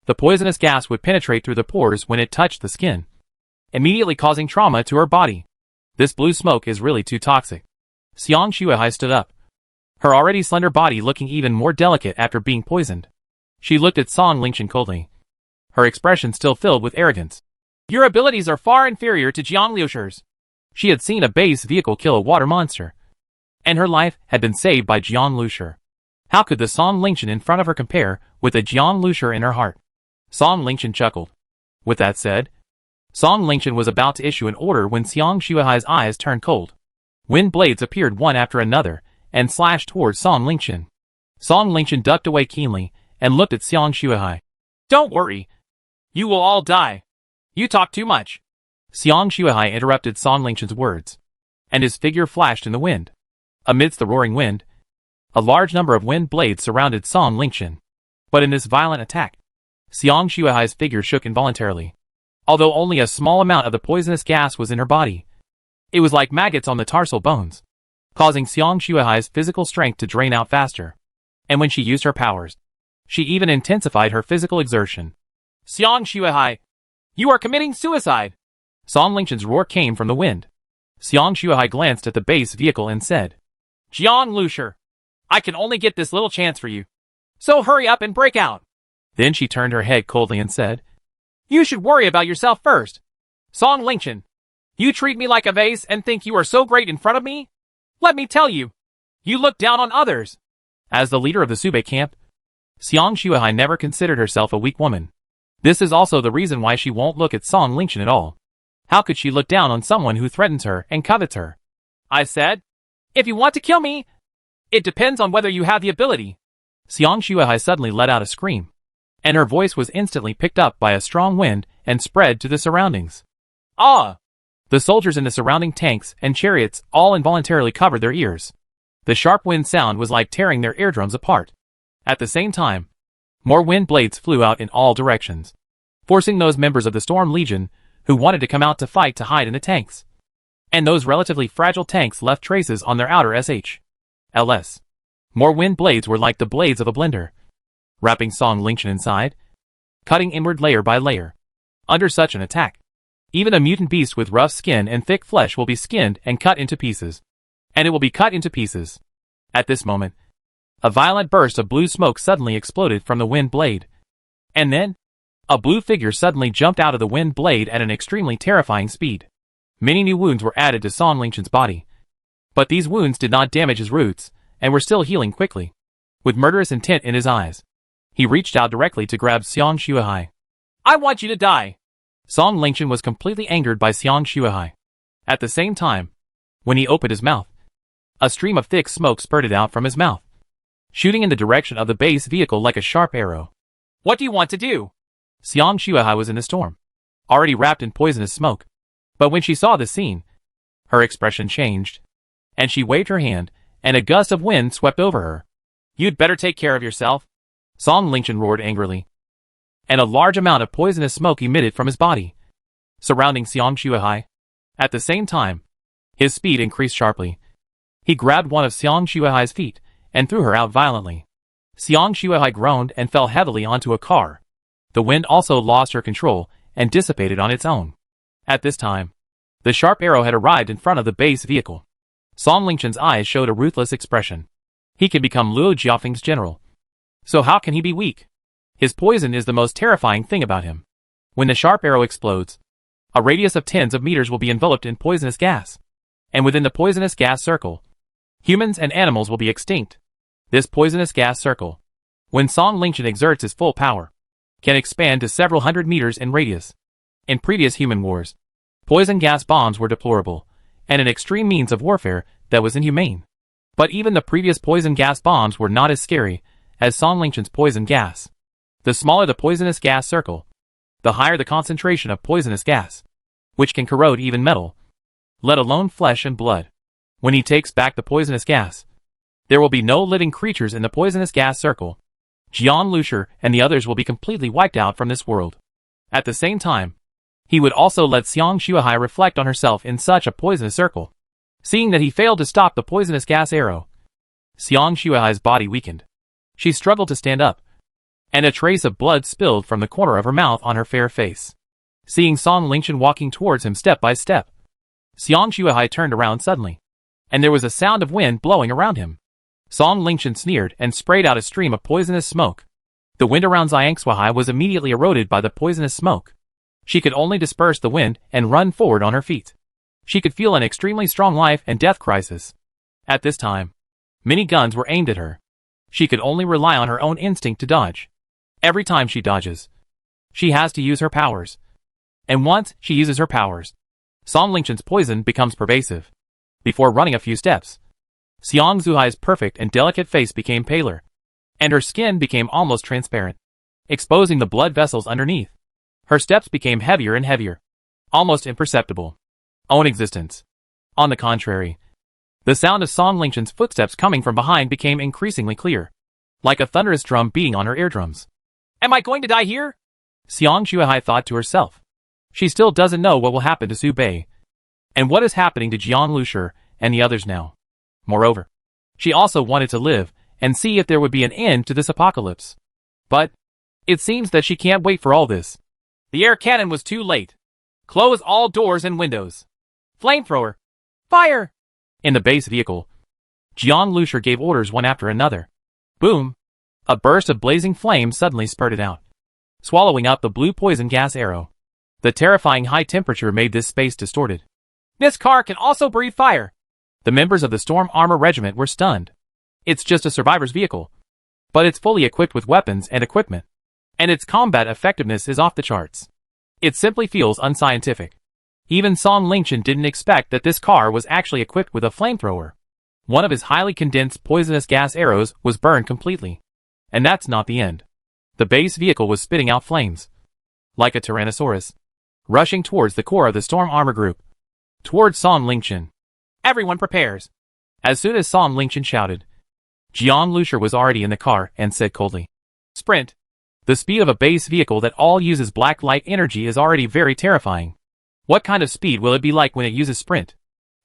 the poisonous gas would penetrate through the pores when it touched the skin, immediately causing trauma to her body. This blue smoke is really too toxic. Xiang Shuihai stood up, her already slender body looking even more delicate after being poisoned. She looked at Song Lingchen coldly, her expression still filled with arrogance. Your abilities are far inferior to Jiang Lushur's. She had seen a base vehicle kill a water monster, and her life had been saved by Jiang Lushur. How could the Song Lingchen in front of her compare with the Jiang Lushur in her heart? Song Lingchen chuckled. With that said, Song Lingchen was about to issue an order when Xiang Shuihai's eyes turned cold. Wind blades appeared one after another and slashed towards Song Lingchen. Song Lingchen ducked away keenly and looked at Xiang Shuihai. Don't worry. You will all die. You talk too much. Xiang Shuihai interrupted Song Lingchen's words, and his figure flashed in the wind. Amidst the roaring wind, a large number of wind blades surrounded Song Lingchen. But in this violent attack, Xiang Shuihai's figure shook involuntarily. Although only a small amount of the poisonous gas was in her body, it was like maggots on the tarsal bones, causing Xiang Shuihai's physical strength to drain out faster. And when she used her powers, she even intensified her physical exertion. Xiang Shuihai, you are committing suicide! Song Lingchen's roar came from the wind. Xiang Shuihai glanced at the base vehicle and said, Jiang Lushur, I can only get this little chance for you. So hurry up and break out. Then she turned her head coldly and said, You should worry about yourself first. Song Lingchen, you treat me like a vase and think you are so great in front of me? Let me tell you, you look down on others. As the leader of the Sube camp, Xiang Shuihai never considered herself a weak woman. This is also the reason why she won't look at Song Lingchen at all. How could she look down on someone who threatens her and covets her? I said, if you want to kill me, it depends on whether you have the ability. Xiang Shuihai suddenly let out a scream, and her voice was instantly picked up by a strong wind and spread to the surroundings. Ah! The soldiers in the surrounding tanks and chariots all involuntarily covered their ears. The sharp wind sound was like tearing their eardrums apart. At the same time, more wind blades flew out in all directions, forcing those members of the Storm Legion who wanted to come out to fight to hide in the tanks. And those relatively fragile tanks left traces on their outer LS. More wind blades were like the blades of a blender, wrapping Song Lingchen inside, cutting inward layer by layer. Under such an attack, even a mutant beast with rough skin and thick flesh will be skinned and cut into pieces. And it will be cut into pieces. At this moment, a violent burst of blue smoke suddenly exploded from the wind blade. And then, a blue figure suddenly jumped out of the wind blade at an extremely terrifying speed. Many new wounds were added to Song Lingchen's body. But these wounds did not damage his roots, and were still healing quickly. With murderous intent in his eyes, he reached out directly to grab Xiang Shuihai. I want you to die! Song Lingchen was completely angered by Xiang Shuihai. At the same time, when he opened his mouth, a stream of thick smoke spurted out from his mouth, shooting in the direction of the base vehicle like a sharp arrow. What do you want to do? Xiang Shuihai was in the storm, already wrapped in poisonous smoke. But when she saw the scene, her expression changed, and she waved her hand, and a gust of wind swept over her. You'd better take care of yourself, Song Lingchen roared angrily, and a large amount of poisonous smoke emitted from his body, surrounding Xiang Shuihai. At the same time, His speed increased sharply. He grabbed one of Xiang Shuai's feet and threw her out violently. Xiang Shuai groaned and fell heavily onto a car. The wind also lost her control and dissipated on its own. At this time, the sharp arrow had arrived in front of the base vehicle. Song Lingchen's eyes showed a ruthless expression. He can become Luo Jiafeng's general. So how can he be weak? His poison is the most terrifying thing about him. When the sharp arrow explodes, a radius of tens of meters will be enveloped in poisonous gas. And within the poisonous gas circle, humans and animals will be extinct. This poisonous gas circle, when Song Lingchen exerts his full power, can expand to several hundred meters in radius. In previous human wars, poison gas bombs were deplorable, and an extreme means of warfare that was inhumane. But even the previous poison gas bombs were not as scary as Song Lingchen's poison gas. The smaller the poisonous gas circle, the higher the concentration of poisonous gas, which can corrode even metal, let alone flesh and blood. When he takes back the poisonous gas, there will be no living creatures in the poisonous gas circle. Jian Lushi and the others will be completely wiped out from this world. At the same time, he would also let Xiang Shuai reflect on herself in such a poisonous circle. Seeing that he failed to stop the poisonous gas arrow, Xiang Shuai's body weakened. She struggled to stand up, and a trace of blood spilled from the corner of her mouth on her fair face. Seeing Song Lingchen walking towards him step by step, Xiang Shuai turned around suddenly, and there was a sound of wind blowing around him. Song Lingchen sneered and sprayed out a stream of poisonous smoke. The wind around Xiang Shuai was immediately eroded by the poisonous smoke. She could only disperse the wind and run forward on her feet. She could feel an extremely strong life and death crisis. At this time, many guns were aimed at her. She could only rely on her own instinct to dodge. Every time she dodges, she has to use her powers. And once she uses her powers, Song Lingchen's poison becomes pervasive. Before running a few steps, Xiang Zuhai's perfect and delicate face became paler, and her skin became almost transparent, exposing the blood vessels underneath. Her steps became heavier and heavier, almost imperceptible. Own existence. On the contrary, the sound of Song Lingchen's footsteps coming from behind became increasingly clear, like a thunderous drum beating on her eardrums. Am I going to die here? Xiang Shuai thought to herself. She still doesn't know what will happen to Su Bei, and what is happening to Jian Lushi and the others now. Moreover, she also wanted to live and see if there would be an end to this apocalypse. But it seems that she can't wait for all this. The air cannon was too late. Close all doors and windows. Flamethrower. Fire! In the base vehicle, Jian Lushi gave orders one after another. Boom! A burst of blazing flame suddenly spurted out, swallowing up the blue poison gas arrow. The terrifying high temperature made this space distorted. This car can also breathe fire. The members of the Storm Armor Regiment were stunned. It's just a survivor's vehicle, but it's fully equipped with weapons and equipment, and its combat effectiveness is off the charts. It simply feels unscientific. Even Song Lingchen didn't expect that this car was actually equipped with a flamethrower. One of his highly condensed poisonous gas arrows was burned completely. And that's not the end. The base vehicle was spitting out flames, like a Tyrannosaurus, rushing towards the core of the Storm Armor Group, towards Song Lingchen. Everyone prepares. As soon as Song Lingchen shouted, Jian Lushi was already in the car and said coldly, Sprint. The speed of a base vehicle that all uses black light energy is already very terrifying. What kind of speed will it be like when it uses sprint?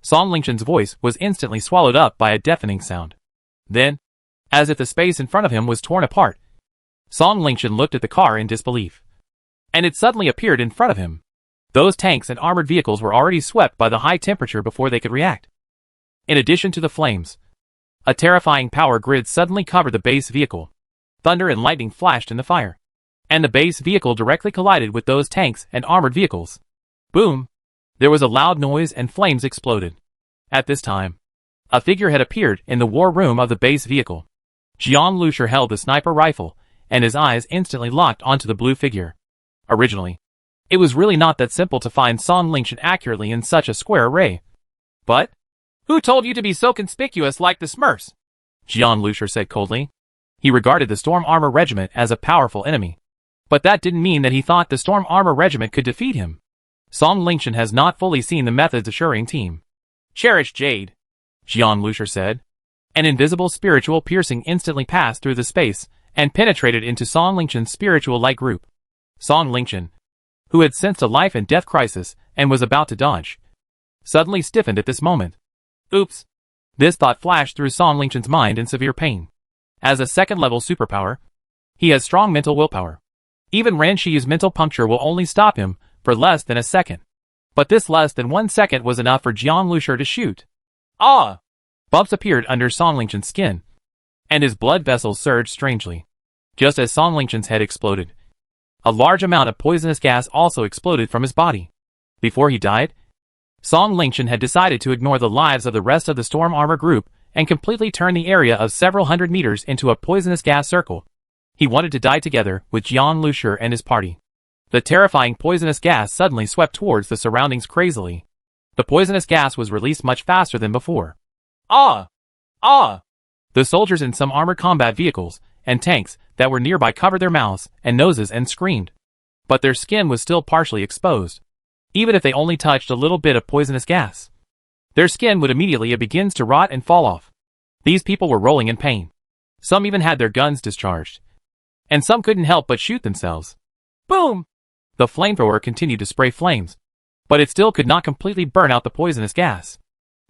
Song Lingchen's voice was instantly swallowed up by a deafening sound. Then, as if the space in front of him was torn apart, Song Lingchen looked at the car in disbelief. And it suddenly appeared in front of him. Those tanks and armored vehicles were already swept by the high temperature before they could react. In addition to the flames, a terrifying power grid suddenly covered the base vehicle. Thunder and lightning flashed in the fire, and the base vehicle directly collided with those tanks and armored vehicles. Boom! There was a loud noise and flames exploded. At this time, a figure had appeared in the war room of the base vehicle. Jian Lushi held the sniper rifle, and his eyes instantly locked onto the blue figure. Originally, it was really not that simple to find Song Lingchen accurately in such a square array. But, who told you to be so conspicuous like the Smurfs? Jian Lushi said coldly. He regarded the Storm Armor Regiment as a powerful enemy. But that didn't mean that he thought the Storm Armor Regiment could defeat him. Song Lingchen has not fully seen the methods assuring team. Cherished Jade, Jian Lushi said. An invisible spiritual piercing instantly passed through the space and penetrated into Song Lingchen's spiritual light group. Song Lingchen, who had sensed a life and death crisis and was about to dodge, suddenly stiffened at this moment. Oops. This thought flashed through Song Lingchen's mind in severe pain. As a second-level superpower, he has strong mental willpower. Even Ran Shi's mental puncture will only stop him for less than a second. But this less than 1 second was enough for Jiang Lushi to shoot. Ah! Bumps appeared under Song Lingchen's skin, and his blood vessels surged strangely. Just as Song Lingchen's head exploded, a large amount of poisonous gas also exploded from his body. Before he died, Song Lingchen had decided to ignore the lives of the rest of the Storm Armor group and completely turn the area of several hundred meters into a poisonous gas circle. He wanted to die together with Jiang Lushi and his party. The terrifying poisonous gas suddenly swept towards the surroundings crazily. The poisonous gas was released much faster than before. Ah! Ah! The soldiers in some armored combat vehicles and tanks that were nearby covered their mouths and noses and screamed. But their skin was still partially exposed. Even if they only touched a little bit of poisonous gas, their skin would immediately begin to rot and fall off. These people were rolling in pain. Some even had their guns discharged. And some couldn't help but shoot themselves. Boom! The flamethrower continued to spray flames, but it still could not completely burn out the poisonous gas.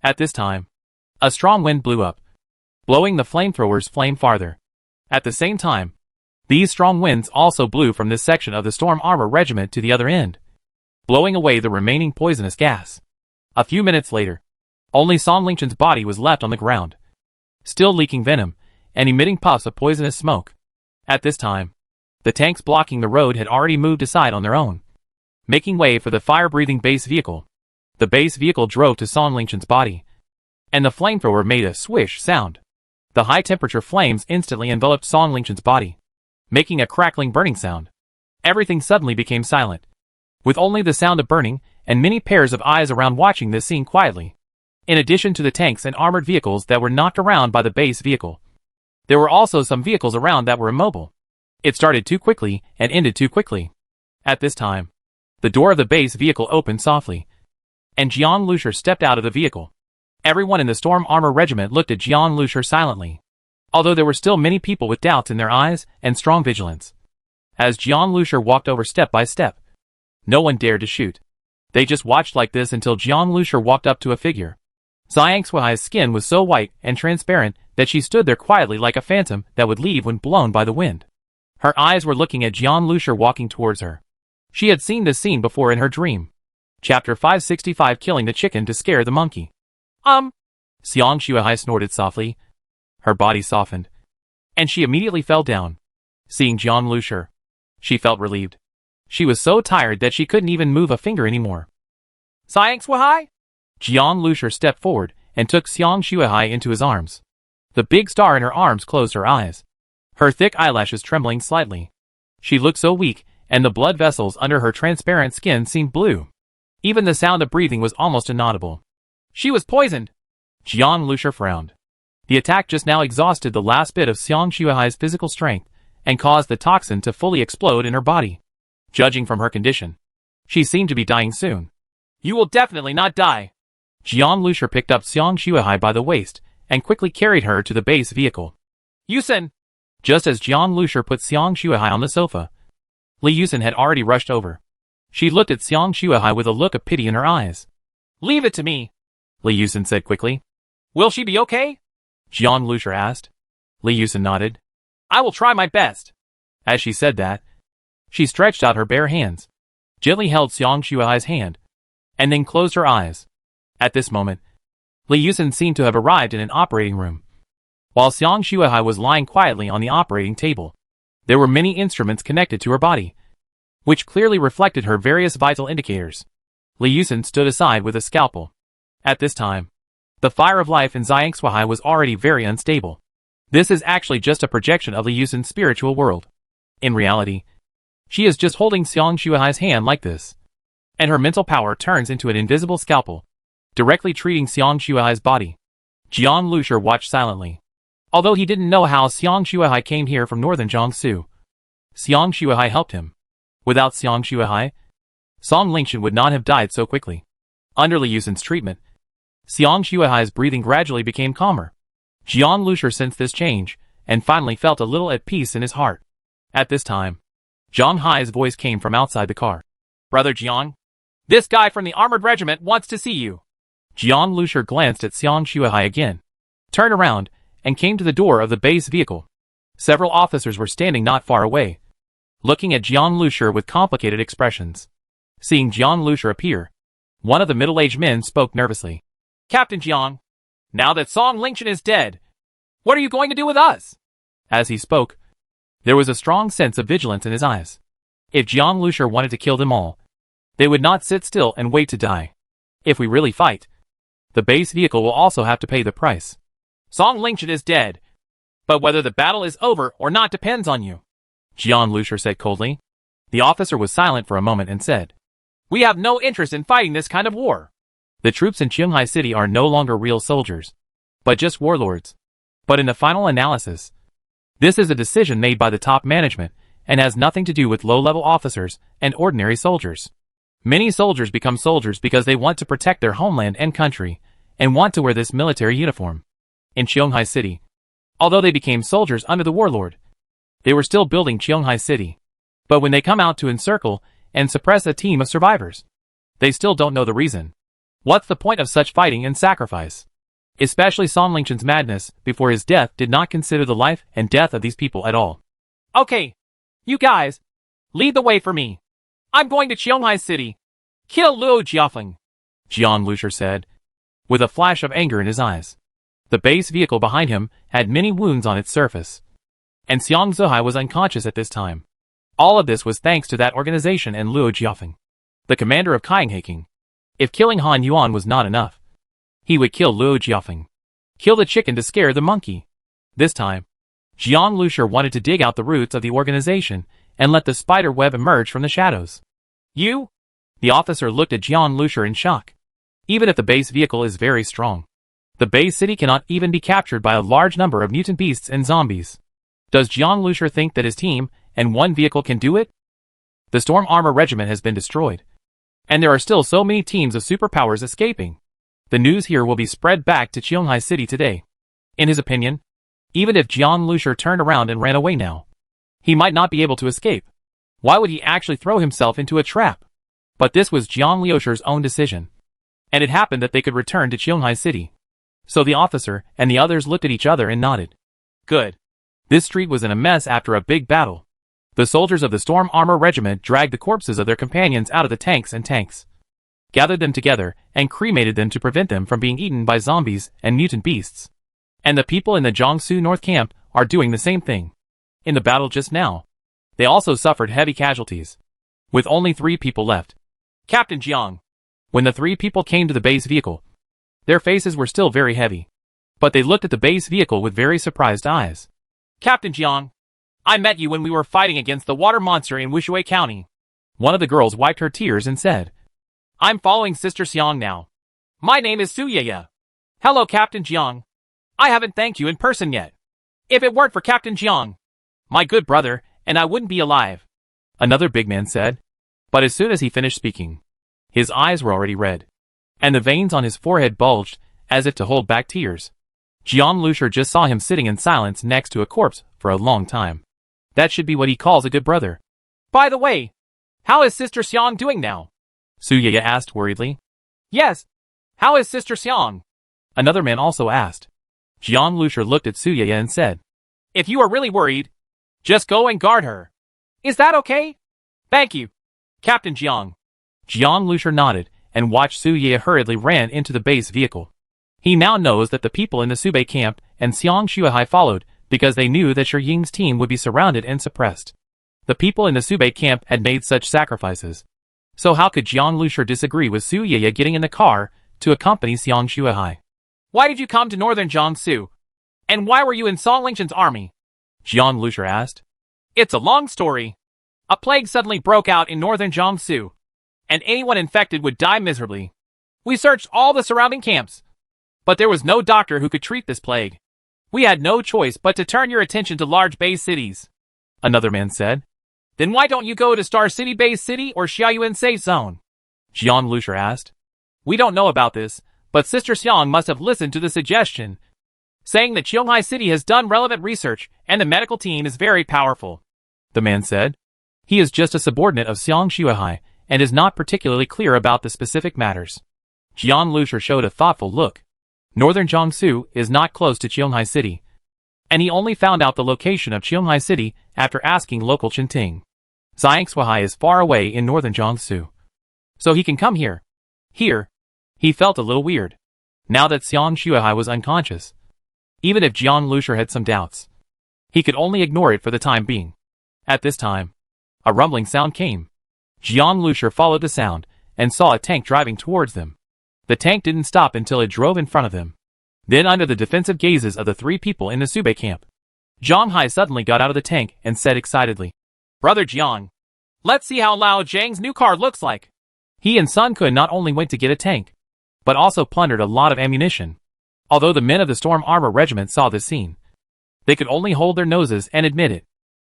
At this time, a strong wind blew up, blowing the flamethrower's flame farther. At the same time, these strong winds also blew from this section of the Storm Armor Regiment to the other end, blowing away the remaining poisonous gas. A few minutes later, only Song Lingchen's body was left on the ground, still leaking venom and emitting puffs of poisonous smoke. At this time, the tanks blocking the road had already moved aside on their own, making way for the fire-breathing base vehicle. The base vehicle drove to Song Lingchen's body, and the flamethrower made a swish sound. The high-temperature flames instantly enveloped Song Lingchen's body, making a crackling burning sound. Everything suddenly became silent, with only the sound of burning and many pairs of eyes around watching this scene quietly. In addition to the tanks and armored vehicles that were knocked around by the base vehicle, there were also some vehicles around that were immobile. It started too quickly and ended too quickly. At this time, the door of the base vehicle opened softly, and Jiang Lushi stepped out of the vehicle. Everyone in the Storm Armor Regiment looked at Jiang Lushi silently, although there were still many people with doubts in their eyes and strong vigilance. As Jiang Lushi walked over step by step, no one dared to shoot. They just watched like this until Jiang Lushi walked up to a figure. Zhang Xuehai's skin was so white and transparent that she stood there quietly like a phantom that would leave when blown by the wind. Her eyes were looking at Jiang Lushi walking towards her. She had seen this scene before in her dream. Chapter 565, Killing the Chicken to Scare the Monkey. Xiang Xuehai snorted softly. Her body softened, and she immediately fell down. Seeing Jiang Lushi, she felt relieved. She was so tired that she couldn't even move a finger anymore. Zhang Xuehai? Jiang Lushi stepped forward and took Xiang Xuehai into his arms. The big star in her arms closed her eyes, her thick eyelashes trembling slightly. She looked so weak, and the blood vessels under her transparent skin seemed blue. Even the sound of breathing was almost inaudible. She was poisoned! Jiang Lushi frowned. The attack just now exhausted the last bit of Xiang Xuehai's physical strength and caused the toxin to fully explode in her body. Judging from her condition, she seemed to be dying soon. You will definitely not die! Jiang Lushi picked up Xiang Xuehai by the waist and quickly carried her to the base vehicle. Yusen! Just as Jiang Lushi put Xiang Xuehai on the sofa, Li Yusen had already rushed over. She looked at Xiang Xuehai with a look of pity in her eyes. Leave it to me, Li Yusen said quickly. Will she be okay? Jiang Lushi asked. Li Yusen nodded. I will try my best. As she said that, she stretched out her bare hands, gently held Xiang Xuehai's hand, and then closed her eyes. At this moment, Li Yusen seemed to have arrived in an operating room. While Xiang Xuehai was lying quietly on the operating table, there were many instruments connected to her body, which clearly reflected her various vital indicators. Li Yusen stood aside with a scalpel. At this time, the fire of life in Zhang Xuehai was already very unstable. This is actually just a projection of Li Yusen's spiritual world. In reality, she is just holding Xiang Xuehai's hand like this, and her mental power turns into an invisible scalpel, directly treating Xiang Xuehai's body. Jiang Lushi watched silently. Although he didn't know how Xiang Xuehai came here from northern Jiangsu, Xiang Xuehai helped him. Without Xiang Xuehai, Song Lingchen would not have died so quickly. Under Li Yusen's treatment, Xiang Xuehai's breathing gradually became calmer. Jiang Lushi sensed this change, and finally felt a little at peace in his heart. At this time, Zhang Hai's voice came from outside the car. Brother Jiang, this guy from the armored regiment wants to see you. Jiang Lushur glanced at Xiang Shuai again, turned around, and came to the door of the base vehicle. Several officers were standing not far away, looking at Jiang Lushur with complicated expressions. Seeing Jiang Lushur appear, one of the middle-aged men spoke nervously. Captain Jiang, now that Song Lingchen is dead, what are you going to do with us? As he spoke, there was a strong sense of vigilance in his eyes. If Jiang Lushur wanted to kill them all, they would not sit still and wait to die. If we really fight, the base vehicle will also have to pay the price. Song Lingchen is dead, but whether the battle is over or not depends on you, Jiang Lushur said coldly. The officer was silent for a moment and said, We have no interest in fighting this kind of war. The troops in Qinghai City are no longer real soldiers, but just warlords. But in the final analysis, this is a decision made by the top management and has nothing to do with low-level officers and ordinary soldiers. Many soldiers become soldiers because they want to protect their homeland and country and want to wear this military uniform. In Qinghai City, although they became soldiers under the warlord, they were still building Qinghai City. But when they come out to encircle and suppress a team of survivors, they still don't know the reason. What's the point of such fighting and sacrifice? Especially Song Lingchen's madness before his death did not consider the life and death of these people at all. Okay, you guys, lead the way for me. I'm going to Qinghai City. Kill Luo Jiafeng, Jiang Lushur said, with a flash of anger in his eyes. The base vehicle behind him had many wounds on its surface, and Xiang Zuhai was unconscious at this time. All of this was thanks to that organization and Luo Jiafeng, the commander of Qinghaking. If killing Han Yuan was not enough, he would kill Luo Jiafeng. Kill the chicken to scare the monkey. This time, Jiang Lushur wanted to dig out the roots of the organization and let the spider web emerge from the shadows. You? The officer looked at Jiang Lushur in shock. Even if the base vehicle is very strong, the base city cannot even be captured by a large number of mutant beasts and zombies. Does Jiang Lushur think that his team and one vehicle can do it? The Storm Armor Regiment has been destroyed, and there are still so many teams of superpowers escaping. The news here will be spread back to Qinghai City today. In his opinion, even if Jiang Lushur turned around and ran away now, he might not be able to escape. Why would he actually throw himself into a trap? But this was Jiang Lushur's own decision, and it happened that they could return to Qinghai City. So the officer and the others looked at each other and nodded. Good. This street was in a mess after a big battle. The soldiers of the Storm Armor Regiment dragged the corpses of their companions out of the tanks, gathered them together, and cremated them to prevent them from being eaten by zombies and mutant beasts. And the people in the Jiangsu North Camp are doing the same thing. In the battle just now, they also suffered heavy casualties, with only 3 people left. Captain Jiang. When the 3 people came to the base vehicle, their faces were still very heavy, but they looked at the base vehicle with very surprised eyes. Captain Jiang, I met you when we were fighting against the water monster in Wushui County. One of the girls wiped her tears and said, I'm following Sister Xiang now. My name is Su Yeye. Hello, Captain Jiang. I haven't thanked you in person yet. If it weren't for Captain Jiang, my good brother, and I wouldn't be alive. Another big man said. But as soon as he finished speaking, his eyes were already red, and the veins on his forehead bulged, as if to hold back tears. Jiang Lushur just saw him sitting in silence next to a corpse for a long time. That should be what he calls a good brother. By the way, how is Sister Xiang doing now? Su Yeye asked worriedly. Yes, how is Sister Xiang? Another man also asked. Jiang Lushur looked at Su Yeye and said, If you are really worried, just go and guard her. Is that okay? Thank you, Captain Jiang. Jiang Lushur nodded and watched Su Yeye hurriedly ran into the base vehicle. He now knows that the people in the Subei camp and Xiang Shuai followed because they knew that Shi Ying's team would be surrounded and suppressed. The people in the Subei camp had made such sacrifices. So how could Jiang Lushur disagree with Su Yeye getting in the car to accompany Xiang Shuai? Why did you come to northern Jiangsu? And why were you in Song Lingchen's army? Jiang Lushur asked. It's a long story. A plague suddenly broke out in northern Jiangsu, and anyone infected would die miserably. We searched all the surrounding camps, but there was no doctor who could treat this plague. We had no choice but to turn your attention to large base cities. Another man said. Then why don't you go to Star City Base City or Xiaoyuan Safe Zone? Jiang Lushur asked. We don't know about this, but Sister Xiang must have listened to the suggestion, saying that Qinghai City has done relevant research and the medical team is very powerful. The man said. He is just a subordinate of Xiang Shuai and is not particularly clear about the specific matters. Jian Lucier showed a thoughtful look. Northern Jiangsu is not close to Qionghai City, and he only found out the location of Qionghai City after asking local Chinting. Xiangshuahai is far away in northern Jiangsu, so he can come here. Here, he felt a little weird, now that Xiangshuahai was unconscious. Even if Jian Lucier had some doubts, he could only ignore it for the time being. At this time, a rumbling sound came. Jian Lucier followed the sound and saw a tank driving towards them. The tank didn't stop until it drove in front of them. Then, under the defensive gazes of the three people in the Sube camp, Zhang Hai suddenly got out of the tank and said excitedly, "Brother Jiang, let's see how Lao Zhang's new car looks like." He and Sun Kun not only went to get a tank, but also plundered a lot of ammunition. Although the men of the Storm Armor Regiment saw this scene, they could only hold their noses and admit it.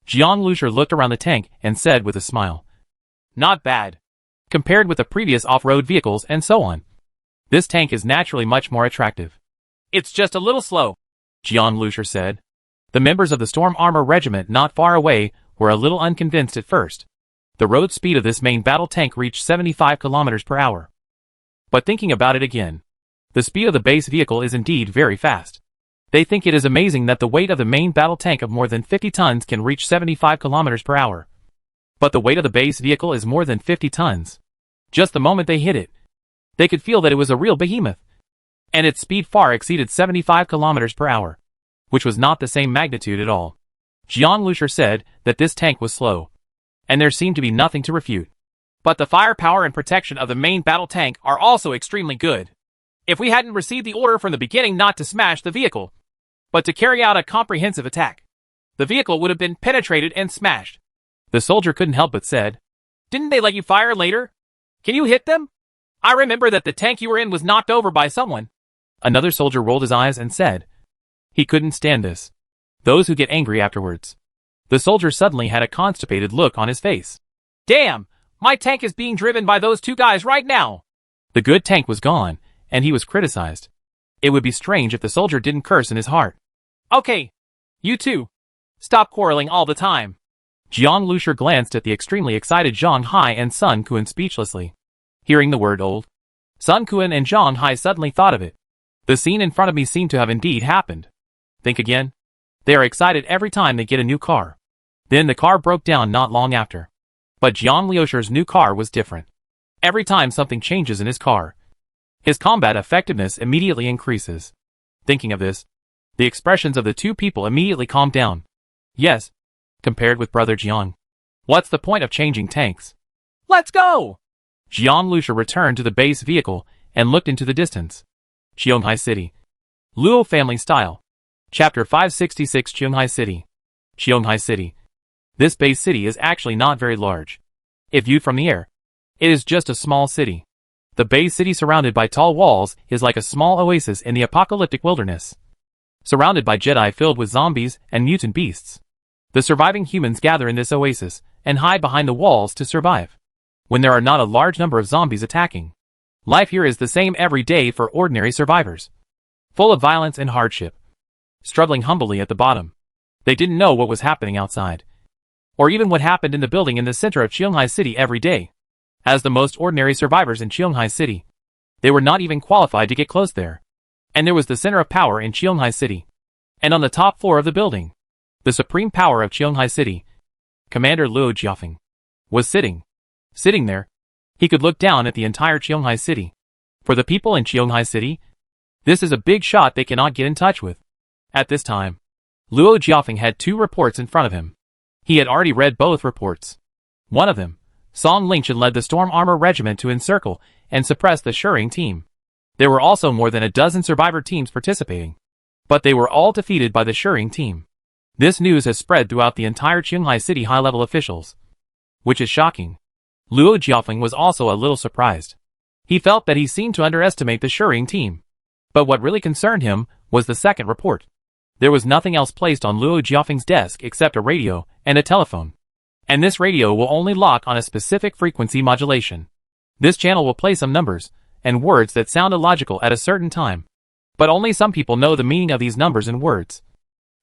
Jian Lucier looked around the tank and said with a smile, "Not bad. Compared with the previous off-road vehicles and so on, this tank is naturally much more attractive." "It's just a little slow," Jian Lucier said. The members of the Storm Armor Regiment not far away were a little unconvinced at first. The road speed of this main battle tank reached 75 kilometers per hour. But thinking about it again, the speed of the base vehicle is indeed very fast. They think it is amazing that the weight of the main battle tank of more than 50 tons can reach 75 kilometers per hour. But the weight of the base vehicle is more than 50 tons. Just the moment they hit it, they could feel that it was a real behemoth. And its speed far exceeded 75 kilometers per hour, which was not the same magnitude at all. Jian Lucier said that this tank was slow, and there seemed to be nothing to refute. But the firepower and protection of the main battle tank are also extremely good. If we hadn't received the order from the beginning not to smash the vehicle, but to carry out a comprehensive attack, the vehicle would have been penetrated and smashed. The soldier couldn't help but said, "Didn't they let you fire later? Can you hit them? I remember that the tank you were in was knocked over by someone." Another soldier rolled his eyes and said, he couldn't stand this. Those who get angry afterwards. The soldier suddenly had a constipated look on his face. "Damn, my tank is being driven by those two guys right now." The good tank was gone, and he was criticized. It would be strange if the soldier didn't curse in his heart. "Okay, you two, stop quarreling all the time." Jian Lucier glanced at the extremely excited Zhang Hai and Sun Kun speechlessly. Hearing the word old, Sun Kun and Zhang Hai suddenly thought of it. The scene in front of me seemed to have indeed happened. Think again. They are excited every time they get a new car. Then the car broke down not long after. But Jian Lucier's new car was different. Every time something changes in his car, his combat effectiveness immediately increases. Thinking of this, the expressions of the two people immediately calmed down. Yes, compared with Brother Jiang, what's the point of changing tanks? "Let's go!" Jian Lucier returned to the base vehicle and looked into the distance. Qionghai City. Luo Family Style. Chapter 566 Qionghai City. Qionghai City. This base city is actually not very large. If viewed from the air, it is just a small city. The base city surrounded by tall walls is like a small oasis in the apocalyptic wilderness. Surrounded by Jedi filled with zombies and mutant beasts. The surviving humans gather in this oasis and hide behind the walls to survive. When there are not a large number of zombies attacking, life here is the same every day for ordinary survivors. Full of violence and hardship. Struggling humbly at the bottom. They didn't know what was happening outside. Or even what happened in the building in the center of Qionghai City every day. As the most ordinary survivors in Qionghai City, they were not even qualified to get close there. And there was the center of power in Qionghai City. And on the top floor of the building, the supreme power of Qionghai City, Commander Luo Jiafeng, was sitting. Sitting there, he could look down at the entire Qionghai City. For the people in Qionghai City, this is a big shot they cannot get in touch with. At this time, Luo Jiafeng had two reports in front of him. He had already read both reports. One of them, Song Lingchen led the Storm Armor Regiment to encircle and suppress the Shering team. There were also more than a dozen survivor teams participating. But they were all defeated by the Shering team. This news has spread throughout the entire Qionghai City high-level officials. Which is shocking. Luo Jiafeng was also a little surprised. He felt that he seemed to underestimate the Shering team. But what really concerned him was the second report. There was nothing else placed on Luo Jiafeng's desk except a radio and a telephone. And this radio will only lock on a specific frequency modulation. This channel will play some numbers and words that sound illogical at a certain time. But only some people know the meaning of these numbers and words,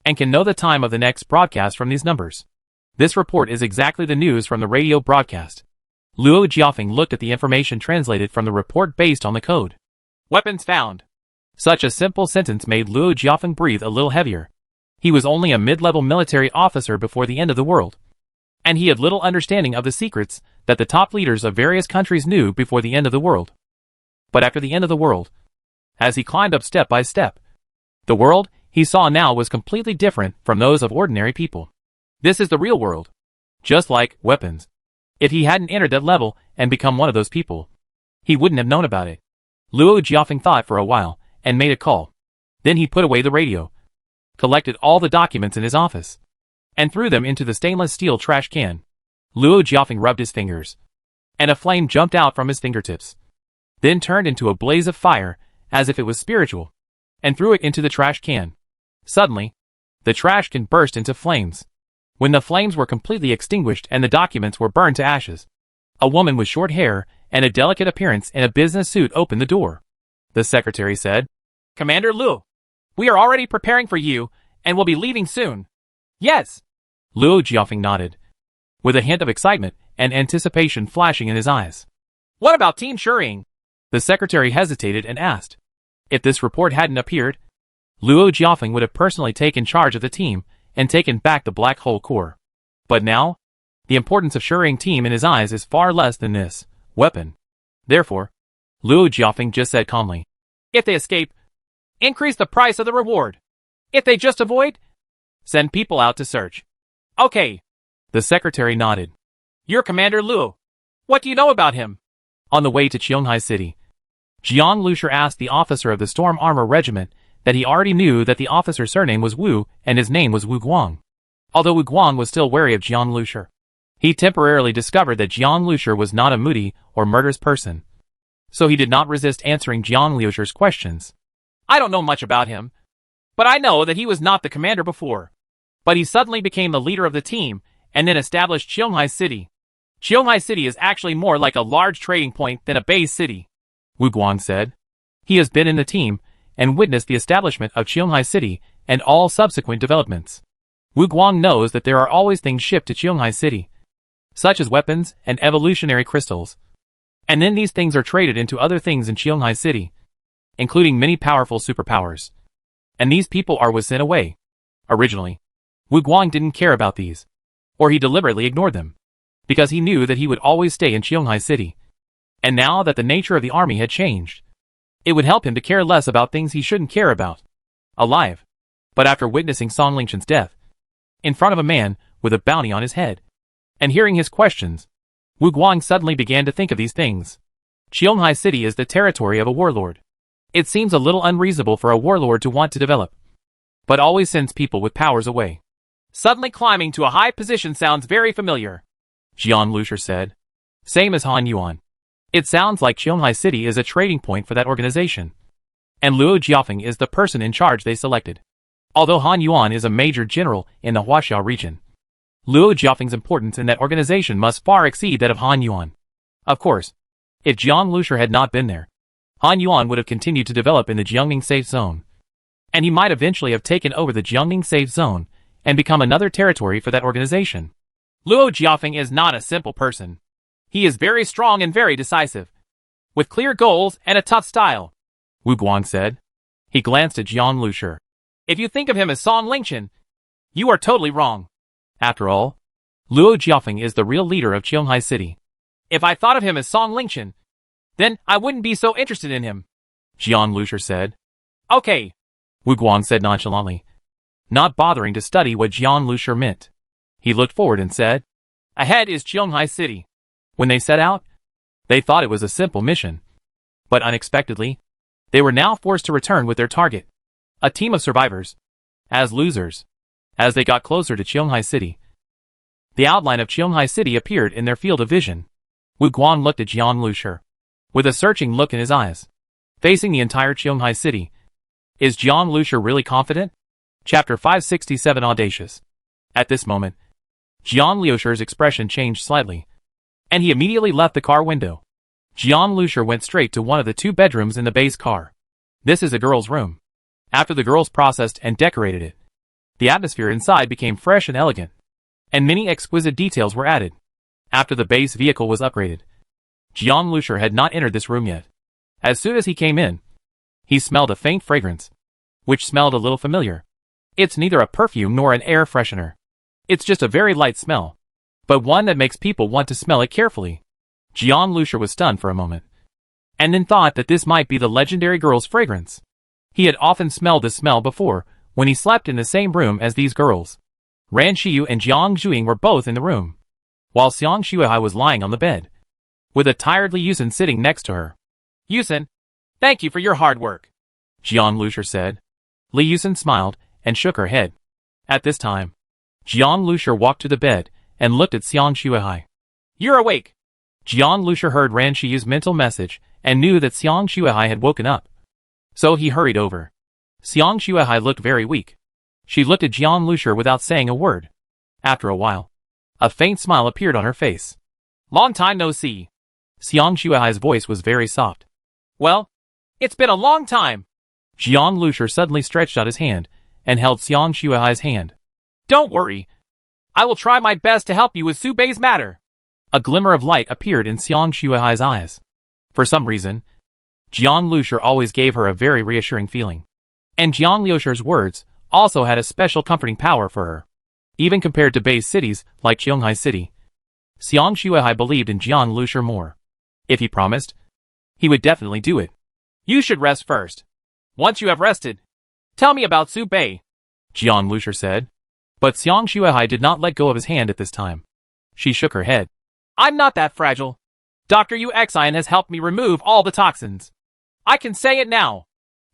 and can know the time of the next broadcast from these numbers. This report is exactly the news from the radio broadcast. Luo Jiafeng looked at the information translated from the report based on the code. Weapons found. Such a simple sentence made Luo Jiafeng breathe a little heavier. He was only a mid-level military officer before the end of the world, and he had little understanding of the secrets that the top leaders of various countries knew before the end of the world. But after the end of the world, as he climbed up step by step, the world he saw now was completely different from those of ordinary people. This is the real world. Just like weapons. If he hadn't entered that level and become one of those people, he wouldn't have known about it. Luo Jiafeng thought for a while and made a call. Then he put away the radio, collected all the documents in his office, and threw them into the stainless steel trash can. Luo Jiafeng rubbed his fingers, and a flame jumped out from his fingertips, then turned into a blaze of fire as if it was spiritual, and threw it into the trash can. Suddenly, the trash can burst into flames. When the flames were completely extinguished and the documents were burned to ashes, a woman with short hair and a delicate appearance in a business suit opened the door. The secretary said, Commander Luo, we are already preparing for you and will be leaving soon. Yes. Luo Jiafeng nodded, with a hint of excitement and anticipation flashing in his eyes. What about Team Shurring? The secretary hesitated and asked. If this report hadn't appeared, Luo Jiafeng would have personally taken charge of the team and taken back the Black Hole Core. But now, the importance of Shurring team in his eyes is far less than this weapon. Therefore, Luo Jiafeng just said calmly, if they escape, increase the price of the reward. If they just avoid, send people out to search. Okay. The secretary nodded. You're Commander Luo. What do you know about him? On the way to Qionghai City, Jiang Lusher asked the officer of the Storm Armor Regiment that he already knew that the officer's surname was Wu and his name was Wu Guang. Although Wu Guang was still wary of Jiang Lusher, he temporarily discovered that Jiang Lusher was not a moody or murderous person, so he did not resist answering Jiang Lusher's questions. I don't know much about him, but I know that he was not the commander before. But he suddenly became the leader of the team and then established Qionghai City. Qionghai City is actually more like a large trading point than a base city, Wu Guang said. He has been in the team and witnessed the establishment of Qionghai City and all subsequent developments. Wu Guang knows that there are always things shipped to Qionghai City, such as weapons and evolutionary crystals. And then these things are traded into other things in Qionghai City, including many powerful superpowers. And these people are sent away. Originally, Wu Guang didn't care about these, or he deliberately ignored them, because he knew that he would always stay in Qionghai City. And now that the nature of the army had changed, it would help him to care less about things he shouldn't care about. Alive. But after witnessing Song Lingchen's death, in front of a man with a bounty on his head, and hearing his questions, Wu Guang suddenly began to think of these things. Qionghai City is the territory of a warlord. It seems a little unreasonable for a warlord to want to develop, but always sends people with powers away. Suddenly climbing to a high position sounds very familiar, Jiang Lusher said. Same as Han Yuan. It sounds like Qionghai City is a trading point for that organization, and Luo Jiafeng is the person in charge they selected. Although Han Yuan is a major general in the Huaxiao region, Luo Jiafeng's importance in that organization must far exceed that of Han Yuan. Of course, if Jiang Lusher had not been there, Han Yuan would have continued to develop in the Jiangning Safe Zone, and he might eventually have taken over the Jiangning Safe Zone and become another territory for that organization. Luo Jiafeng is not a simple person. He is very strong and very decisive, with clear goals and a tough style, Wu Guang said. He glanced at Jiang Lusher. If you think of him as Song Lingchen, you are totally wrong. After all, Luo Jiafeng is the real leader of Qionghai City. If I thought of him as Song Lingchen, then I wouldn't be so interested in him, Jiang Lusher said. Okay, Wu Guang said nonchalantly, not bothering to study what Jiang Lusher meant. He looked forward and said, ahead is Qionghai City. When they set out, they thought it was a simple mission. But unexpectedly, they were now forced to return with their target, a team of survivors, as losers. As they got closer to Qionghai City, the outline of Qionghai City appeared in their field of vision. Wu Guang looked at Jiang Lusher, with a searching look in his eyes, facing the entire Qionghai City. Is Jiang Lusher really confident? Chapter 567 Audacious. At this moment, Jiang Lusher's expression changed slightly, and he immediately left the car window. Jiang Lusher went straight to one of the 2 bedrooms in the base car. This is a girl's room. After the girls processed and decorated it, the atmosphere inside became fresh and elegant, and many exquisite details were added. After the base vehicle was upgraded, Jiang Lusher had not entered this room yet. As soon as he came in, He smelled a faint fragrance, which smelled a little familiar. It's neither a perfume nor an air freshener. It's just a very light smell, but one that makes people want to smell it carefully. Jiang Lucia was stunned for a moment, and then thought that this might be the legendary girl's fragrance. He had often smelled this smell before, when he slept in the same room as these girls. Ran Xiyu and Jiang Zhuing were both in the room, while Xiang Shuai was lying on the bed, with a tired Li Yusen sitting next to her. Yusen, thank you for your hard work, Jiang Lucia said. Li Yusen smiled and shook her head. At this time, Jiang Lucia walked to the bed and looked at Xiang Shuai. You're awake. Jiang Lucia heard Ran Shiyu's mental message and knew that Xiang Shuai had woken up. So he hurried over. Xiang Shuai looked very weak. She looked at Jiang Lucia without saying a word. After a while, a faint smile appeared on her face. Long time no see. Xiang Shuai's voice was very soft. Well, it's been a long time. Jiang Lucia suddenly stretched out his hand and held Xiang Shuai's hand. Don't worry. I will try my best to help you with Su Bei's matter. A glimmer of light appeared in Xiang Shuai's eyes. For some reason, Jiang Lucia always gave her a very reassuring feeling. And Jiang Liuxi's words also had a special comforting power for her. Even compared to base cities like Qionghai City, Xiang Shuai believed in Jiang Lucia more. If he promised, he would definitely do it. You should rest first. Once you have rested, tell me about Su Bei, Jiang Lucia said. But Xiang Shuai did not let go of his hand at this time. She shook her head. I'm not that fragile. Dr. Yu Xian has helped me remove all the toxins. I can say it now.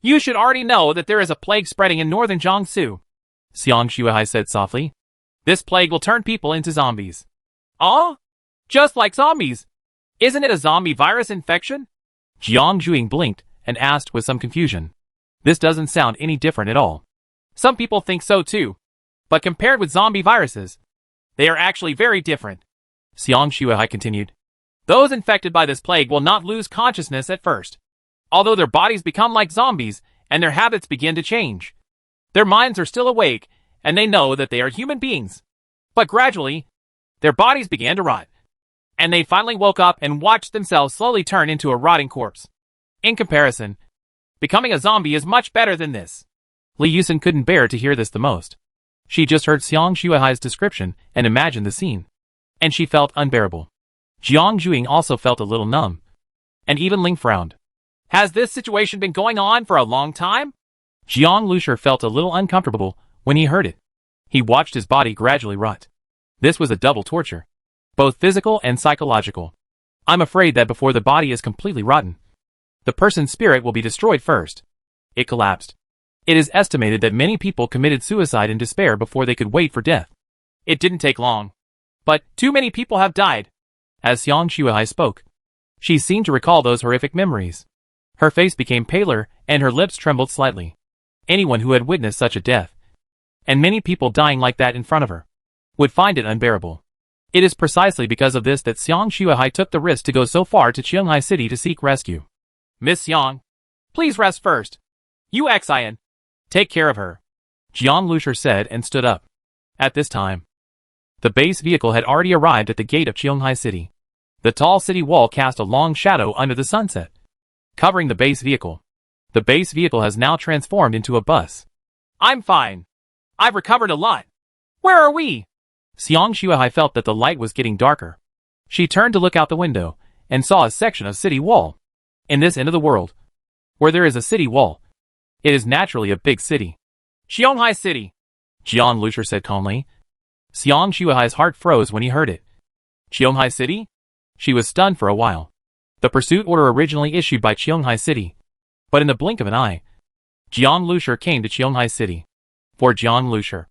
You should already know that there is a plague spreading in northern Jiangsu, Xiang Shuai said softly. This plague will turn people into zombies. Oh? Just like zombies. Isn't it a zombie virus infection? Jiang Zhuing blinked and asked with some confusion. This doesn't sound any different at all. Some people think so too. But compared with zombie viruses, they are actually very different. Xiang Shuai continued. Those infected by this plague will not lose consciousness at first, although their bodies become like zombies and their habits begin to change. Their minds are still awake, and they know that they are human beings. But gradually, their bodies began to rot, and they finally woke up and watched themselves slowly turn into a rotting corpse. In comparison, becoming a zombie is much better than this. Li Yusen couldn't bear to hear this the most. She just heard Xiang Shuai's description and imagined the scene, and she felt unbearable. Jiang Zhuing also felt a little numb, and even Ling frowned. Has this situation been going on for a long time? Jiang Lucia felt a little uncomfortable when he heard it. He watched his body gradually rot. This was a double torture, both physical and psychological. I'm afraid that before the body is completely rotten, the person's spirit will be destroyed first. It collapsed. It is estimated that many people committed suicide in despair before they could wait for death. It didn't take long, but too many people have died. As Xiang Shuai spoke, she seemed to recall those horrific memories. Her face became paler and her lips trembled slightly. Anyone who had witnessed such a death, and many people dying like that in front of her, would find it unbearable. It is precisely because of this that Xiang Shuai took the risk to go so far to Qionghai City to seek rescue. Miss Xiang, please rest first. Yu Xian, take care of her, Jiang Lucia said and stood up. At this time, the base vehicle had already arrived at the gate of Qionghai City. The tall city wall cast a long shadow under the sunset, covering the base vehicle. The base vehicle has now transformed into a bus. I'm fine. I've recovered a lot. Where are we? Xiang Shuai felt that the light was getting darker. She turned to look out the window and saw a section of city wall. In this end of the world, where there is a city wall, it is naturally a big city. Qionghai City, Jiang Lucia said calmly. Xiang Shuai's heart froze when he heard it. Qionghai City? She was stunned for a while. The pursuit order originally issued by Qionghai City. But in the blink of an eye, Jiang Lucia came to Qionghai City. For Jiang Lucia,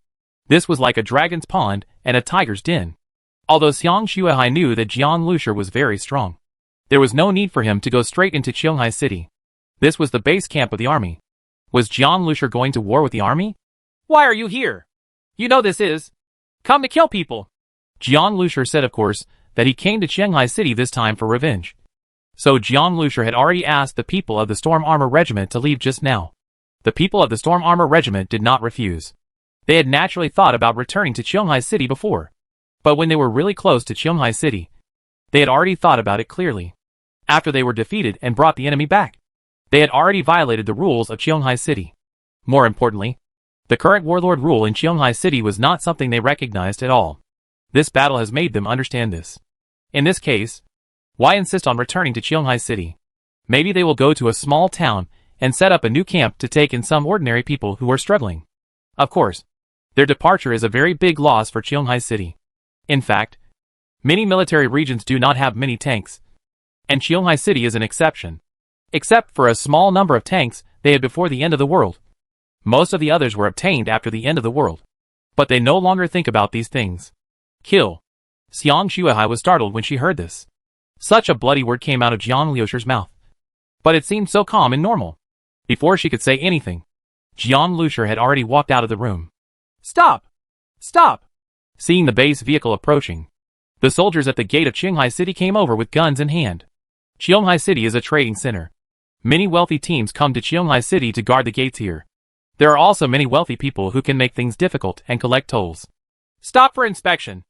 this was like a dragon's pond and a tiger's den. Although Xiang Shuai knew that Jiang Lucia was very strong, there was no need for him to go straight into Qionghai City. This was the base camp of the army. Was Jiang Lucia going to war with the army? Why are you here? You know this is. Come to kill people. Jiang Lucia said of course that he came to Qionghai City this time for revenge. So Jiang Lucia had already asked the people of the Storm Armor Regiment to leave just now. The people of the Storm Armor Regiment did not refuse. They had naturally thought about returning to Qionghai City before. But when they were really close to Qionghai City, they had already thought about it clearly. After they were defeated and brought the enemy back, They had already violated the rules of Qionghai City. More importantly, the current warlord rule in Qionghai City was not something they recognized at all. This battle has made them understand this. In this case, why insist on returning to Qionghai City? Maybe they will go to a small town and set up a new camp to take in some ordinary people who are struggling. Of course, their departure is a very big loss for Qionghai City. In fact, many military regions do not have many tanks, and Qionghai City is an exception. Except for a small number of tanks they had before the end of the world. Most of the others were obtained after the end of the world. But they no longer think about these things. Kill. Xiang Shuihai was startled when she heard this. Such a bloody word came out of Jiang Liusher's mouth. But it seemed so calm and normal. Before she could say anything, Jiang Liusher had already walked out of the room. Stop! Stop! Seeing the base vehicle approaching, the soldiers at the gate of Qionghai City came over with guns in hand. Qionghai City is a trading center. Many wealthy teams come to Qionghai City to guard the gates here. There are also many wealthy people who can make things difficult and collect tolls. Stop for inspection.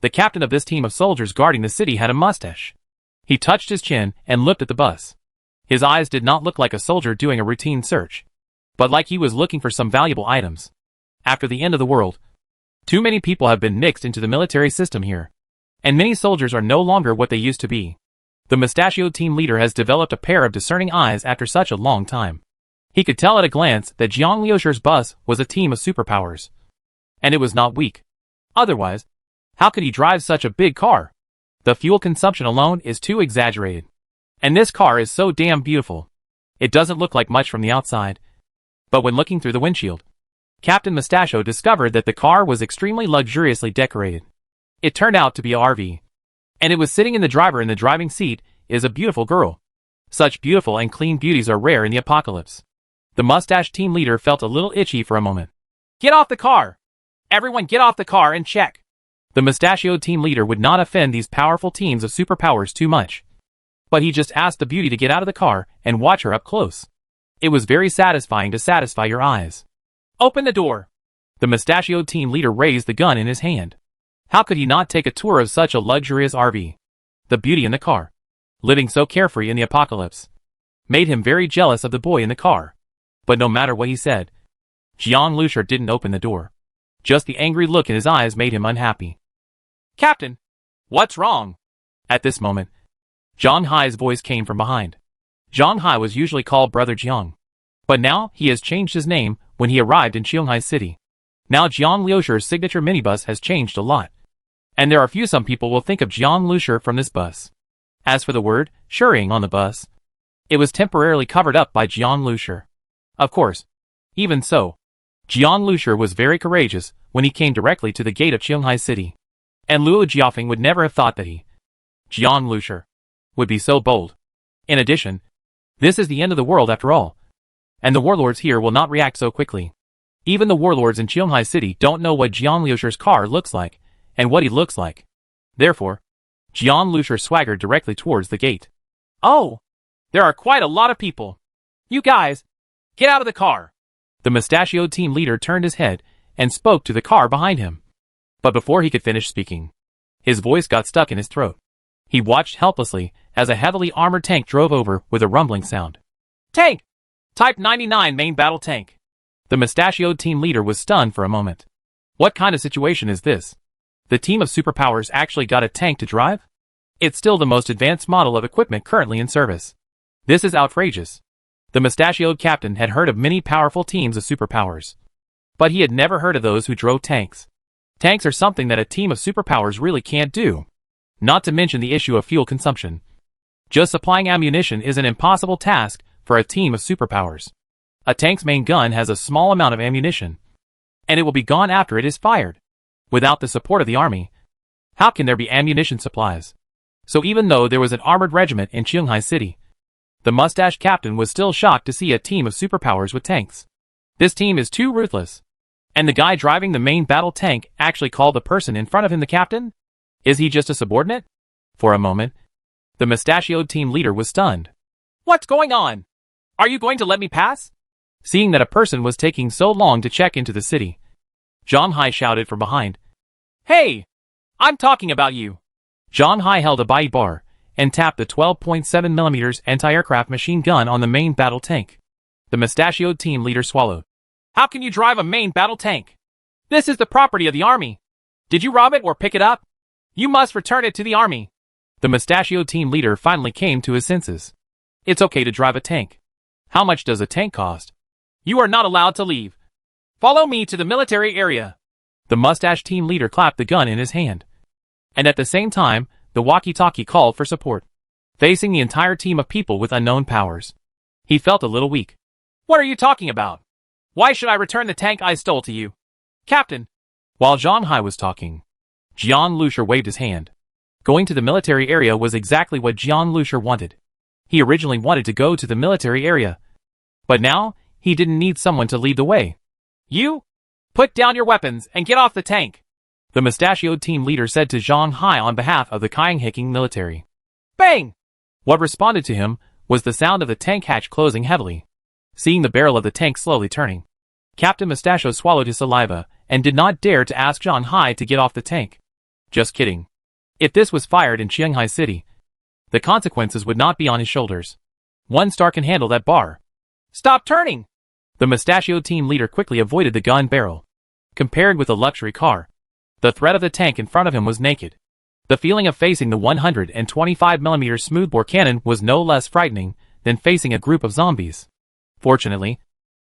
The captain of this team of soldiers guarding the city had a mustache. He touched his chin and looked at the bus. His eyes did not look like a soldier doing a routine search, but like he was looking for some valuable items. After the end of the world, too many people have been mixed into the military system here, and many soldiers are no longer what they used to be. The mustachioed team leader has developed a pair of discerning eyes after such a long time. He could tell at a glance that Jiang Liusher's bus was a team of superpowers. And it was not weak. Otherwise, how could he drive such a big car? The fuel consumption alone is too exaggerated. And this car is so damn beautiful. It doesn't look like much from the outside. But when looking through the windshield, Captain Mustachio discovered that the car was extremely luxuriously decorated. It turned out to be a RV. And it was sitting in the driving seat is a beautiful girl. Such beautiful and clean beauties are rare in the apocalypse. The mustache team leader felt a little itchy for a moment. Get off the car! Everyone get off the car and check! The mustachioed team leader would not offend these powerful teams of superpowers too much. But he just asked the beauty to get out of the car and watch her up close. It was very satisfying to satisfy your eyes. Open the door! The mustachioed team leader raised the gun in his hand. How could he not take a tour of such a luxurious RV? The beauty in the car, living so carefree in the apocalypse, made him very jealous of the boy in the car. But no matter what he said, Jiang Liusher didn't open the door. Just the angry look in his eyes made him unhappy. Captain! What's wrong? At this moment, Zhang Hai's voice came from behind. Zhang Hai was usually called Brother Jiang. But now he has changed his name when he arrived in Qionghai City. Now Jiang Liusher's signature minibus has changed a lot. And there are some people will think of Jiang Liusher from this bus. As for the word, Shuring on the bus, it was temporarily covered up by Jiang Liusher. Of course. Even so, Jiang Liusher was very courageous when he came directly to the gate of Qionghai City. And Luo Jiafeng would never have thought that he, Jiang Liusher, would be so bold. In addition, this is the end of the world after all. And the warlords here will not react so quickly. Even the warlords in Qionghai City don't know what Jiang Liusher's car looks like, and what he looks like. Therefore, Jiang Liusher swaggered directly towards the gate. Oh! There are quite a lot of people. You guys, get out of the car! The mustachioed team leader turned his head and spoke to the car behind him. But before he could finish speaking, his voice got stuck in his throat. He watched helplessly as a heavily armored tank drove over with a rumbling sound. Tank! Type 99 main battle tank. The mustachioed team leader was stunned for a moment. What kind of situation is this? The team of superpowers actually got a tank to drive? It's still the most advanced model of equipment currently in service. This is outrageous. The mustachioed captain had heard of many powerful teams of superpowers. But he had never heard of those who drove tanks. Tanks are something that a team of superpowers really can't do. Not to mention the issue of fuel consumption. Just supplying ammunition is an impossible task for a team of superpowers. A tank's main gun has a small amount of ammunition, and it will be gone after it is fired. Without the support of the army, how can there be ammunition supplies? So even though there was an armored regiment in Qionghai City, the mustache captain was still shocked to see a team of superpowers with tanks. This team is too ruthless. And the guy driving the main battle tank actually called the person in front of him the captain? Is he just a subordinate? For a moment, the mustachioed team leader was stunned. What's going on? Are you going to let me pass? Seeing that a person was taking so long to check into the city, Zhang Hai shouted from behind. Hey! I'm talking about you! Zhang Hai held a bai bar and tapped the 12.7mm anti-aircraft machine gun on the main battle tank. The mustachioed team leader swallowed. How can you drive a main battle tank? This is the property of the army. Did you rob it or pick it up? You must return it to the army. The mustachioed team leader finally came to his senses. It's okay to drive a tank. How much does a tank cost? You are not allowed to leave. Follow me to the military area. The mustache team leader clapped the gun in his hand. And at the same time, the walkie-talkie called for support. Facing the entire team of people with unknown powers, he felt a little weak. What are you talking about? Why should I return the tank I stole to you? Captain. While Zhang Hai was talking, Jian Lucier waved his hand. Going to the military area was exactly what Jian Lucier wanted. He originally wanted to go to the military area, but now he didn't need someone to lead the way. You? Put down your weapons and get off the tank. The mustachioed team leader said to Zhang Hai on behalf of the Kaiyang military. Bang! What responded to him was the sound of the tank hatch closing heavily. Seeing the barrel of the tank slowly turning, Captain Mustachio swallowed his saliva and did not dare to ask Zhang Hai to get off the tank. Just kidding. If this was fired in Shanghai City, the consequences would not be on his shoulders. One star can handle that bar. Stop turning! The mustachioed team leader quickly avoided the gun barrel. Compared with a luxury car, the threat of the tank in front of him was naked. The feeling of facing the 125mm smoothbore cannon was no less frightening than facing a group of zombies. Fortunately,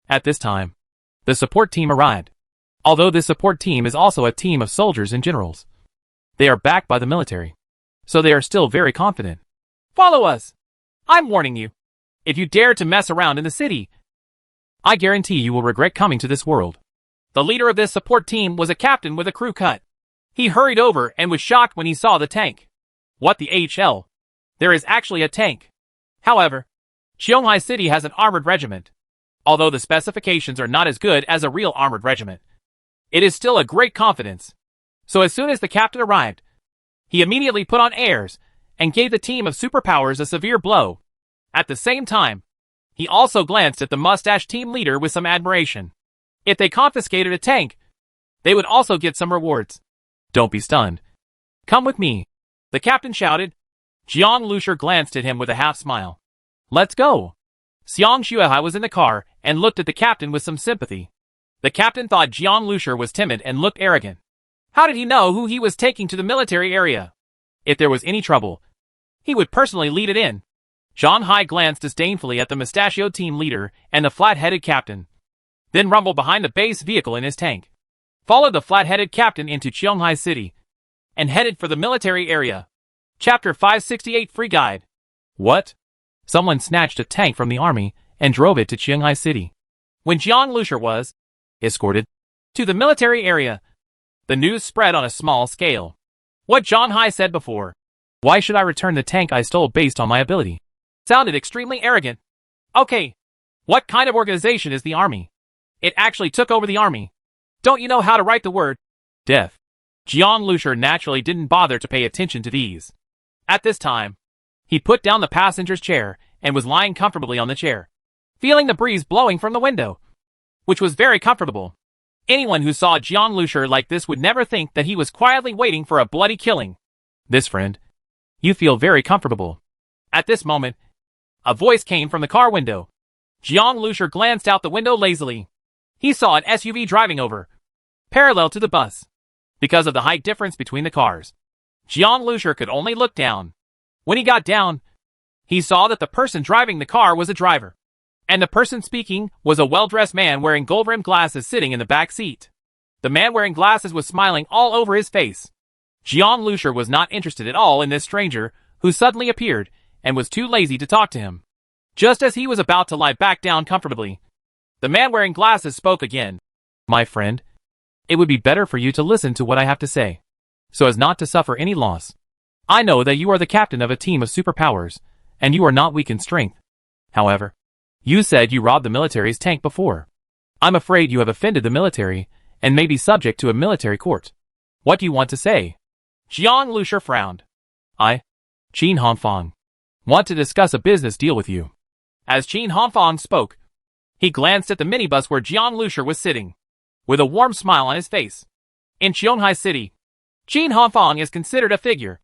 at this time, the support team arrived. Although this support team is also a team of soldiers and generals, they are backed by the military, so they are still very confident. Follow us! I'm warning you. If you dare to mess around in the city, I guarantee you will regret coming to this world. The leader of this support team was a captain with a crew cut. He hurried over and was shocked when he saw the tank. What the HL? There is actually a tank. However, Shanghai City has an armored regiment. Although the specifications are not as good as a real armored regiment, it is still a great confidence. So as soon as the captain arrived, he immediately put on airs and gave the team of superpowers a severe blow. At the same time, he also glanced at the mustache team leader with some admiration. If they confiscated a tank, they would also get some rewards. Don't be stunned. Come with me, the captain shouted. Jiang Lucier glanced at him with a half-smile. Let's go. Xiang Shuai was in the car and looked at the captain with some sympathy. The captain thought Jiang Lucier was timid and looked arrogant. How did he know who he was taking to the military area? If there was any trouble, he would personally lead it in. Zhang Hai glanced disdainfully at the mustachioed team leader and the flat-headed captain, then rumbled behind the base vehicle in his tank, followed the flat-headed captain into Shanghai City, and headed for the military area. Chapter 568 Free Guide. What? Someone snatched a tank from the army and drove it to Shanghai City. When Jiang Lucier was escorted to the military area, the news spread on a small scale. What Zhang Hai said before, "Why should I return the tank I stole based on my ability?" sounded extremely arrogant. Okay, what kind of organization is the army? It actually took over the army. Don't you know how to write the word death? Jiang Lucier naturally didn't bother to pay attention to these. At this time, he put down the passenger's chair and was lying comfortably on the chair, feeling the breeze blowing from the window, which was very comfortable. Anyone who saw Jiang Lucier like this would never think that he was quietly waiting for a bloody killing. This friend, you feel very comfortable. At this moment, a voice came from the car window. Jiang Lucier glanced out the window lazily. He saw an SUV driving over, parallel to the bus. Because of the height difference between the cars, Jiang Lucier could only look down. When he got down, he saw that the person driving the car was a driver, and the person speaking was a well-dressed man wearing gold-rimmed glasses sitting in the back seat. The man wearing glasses was smiling all over his face. Jiang Lucier was not interested at all in this stranger who suddenly appeared and was too lazy to talk to him. Just as he was about to lie back down comfortably, the man wearing glasses spoke again. My friend, it would be better for you to listen to what I have to say, so as not to suffer any loss. I know that you are the captain of a team of superpowers, and you are not weak in strength. However, you said you robbed the military's tank before. I'm afraid you have offended the military and may be subject to a military court. What do you want to say? Jiang Lucier frowned. I, Qin Hongfang, want to discuss a business deal with you. As Qin Hongfang spoke, he glanced at the minibus where Jiang Lucier was sitting, with a warm smile on his face. In Shanghai City, Qin Hongfang is considered a figure.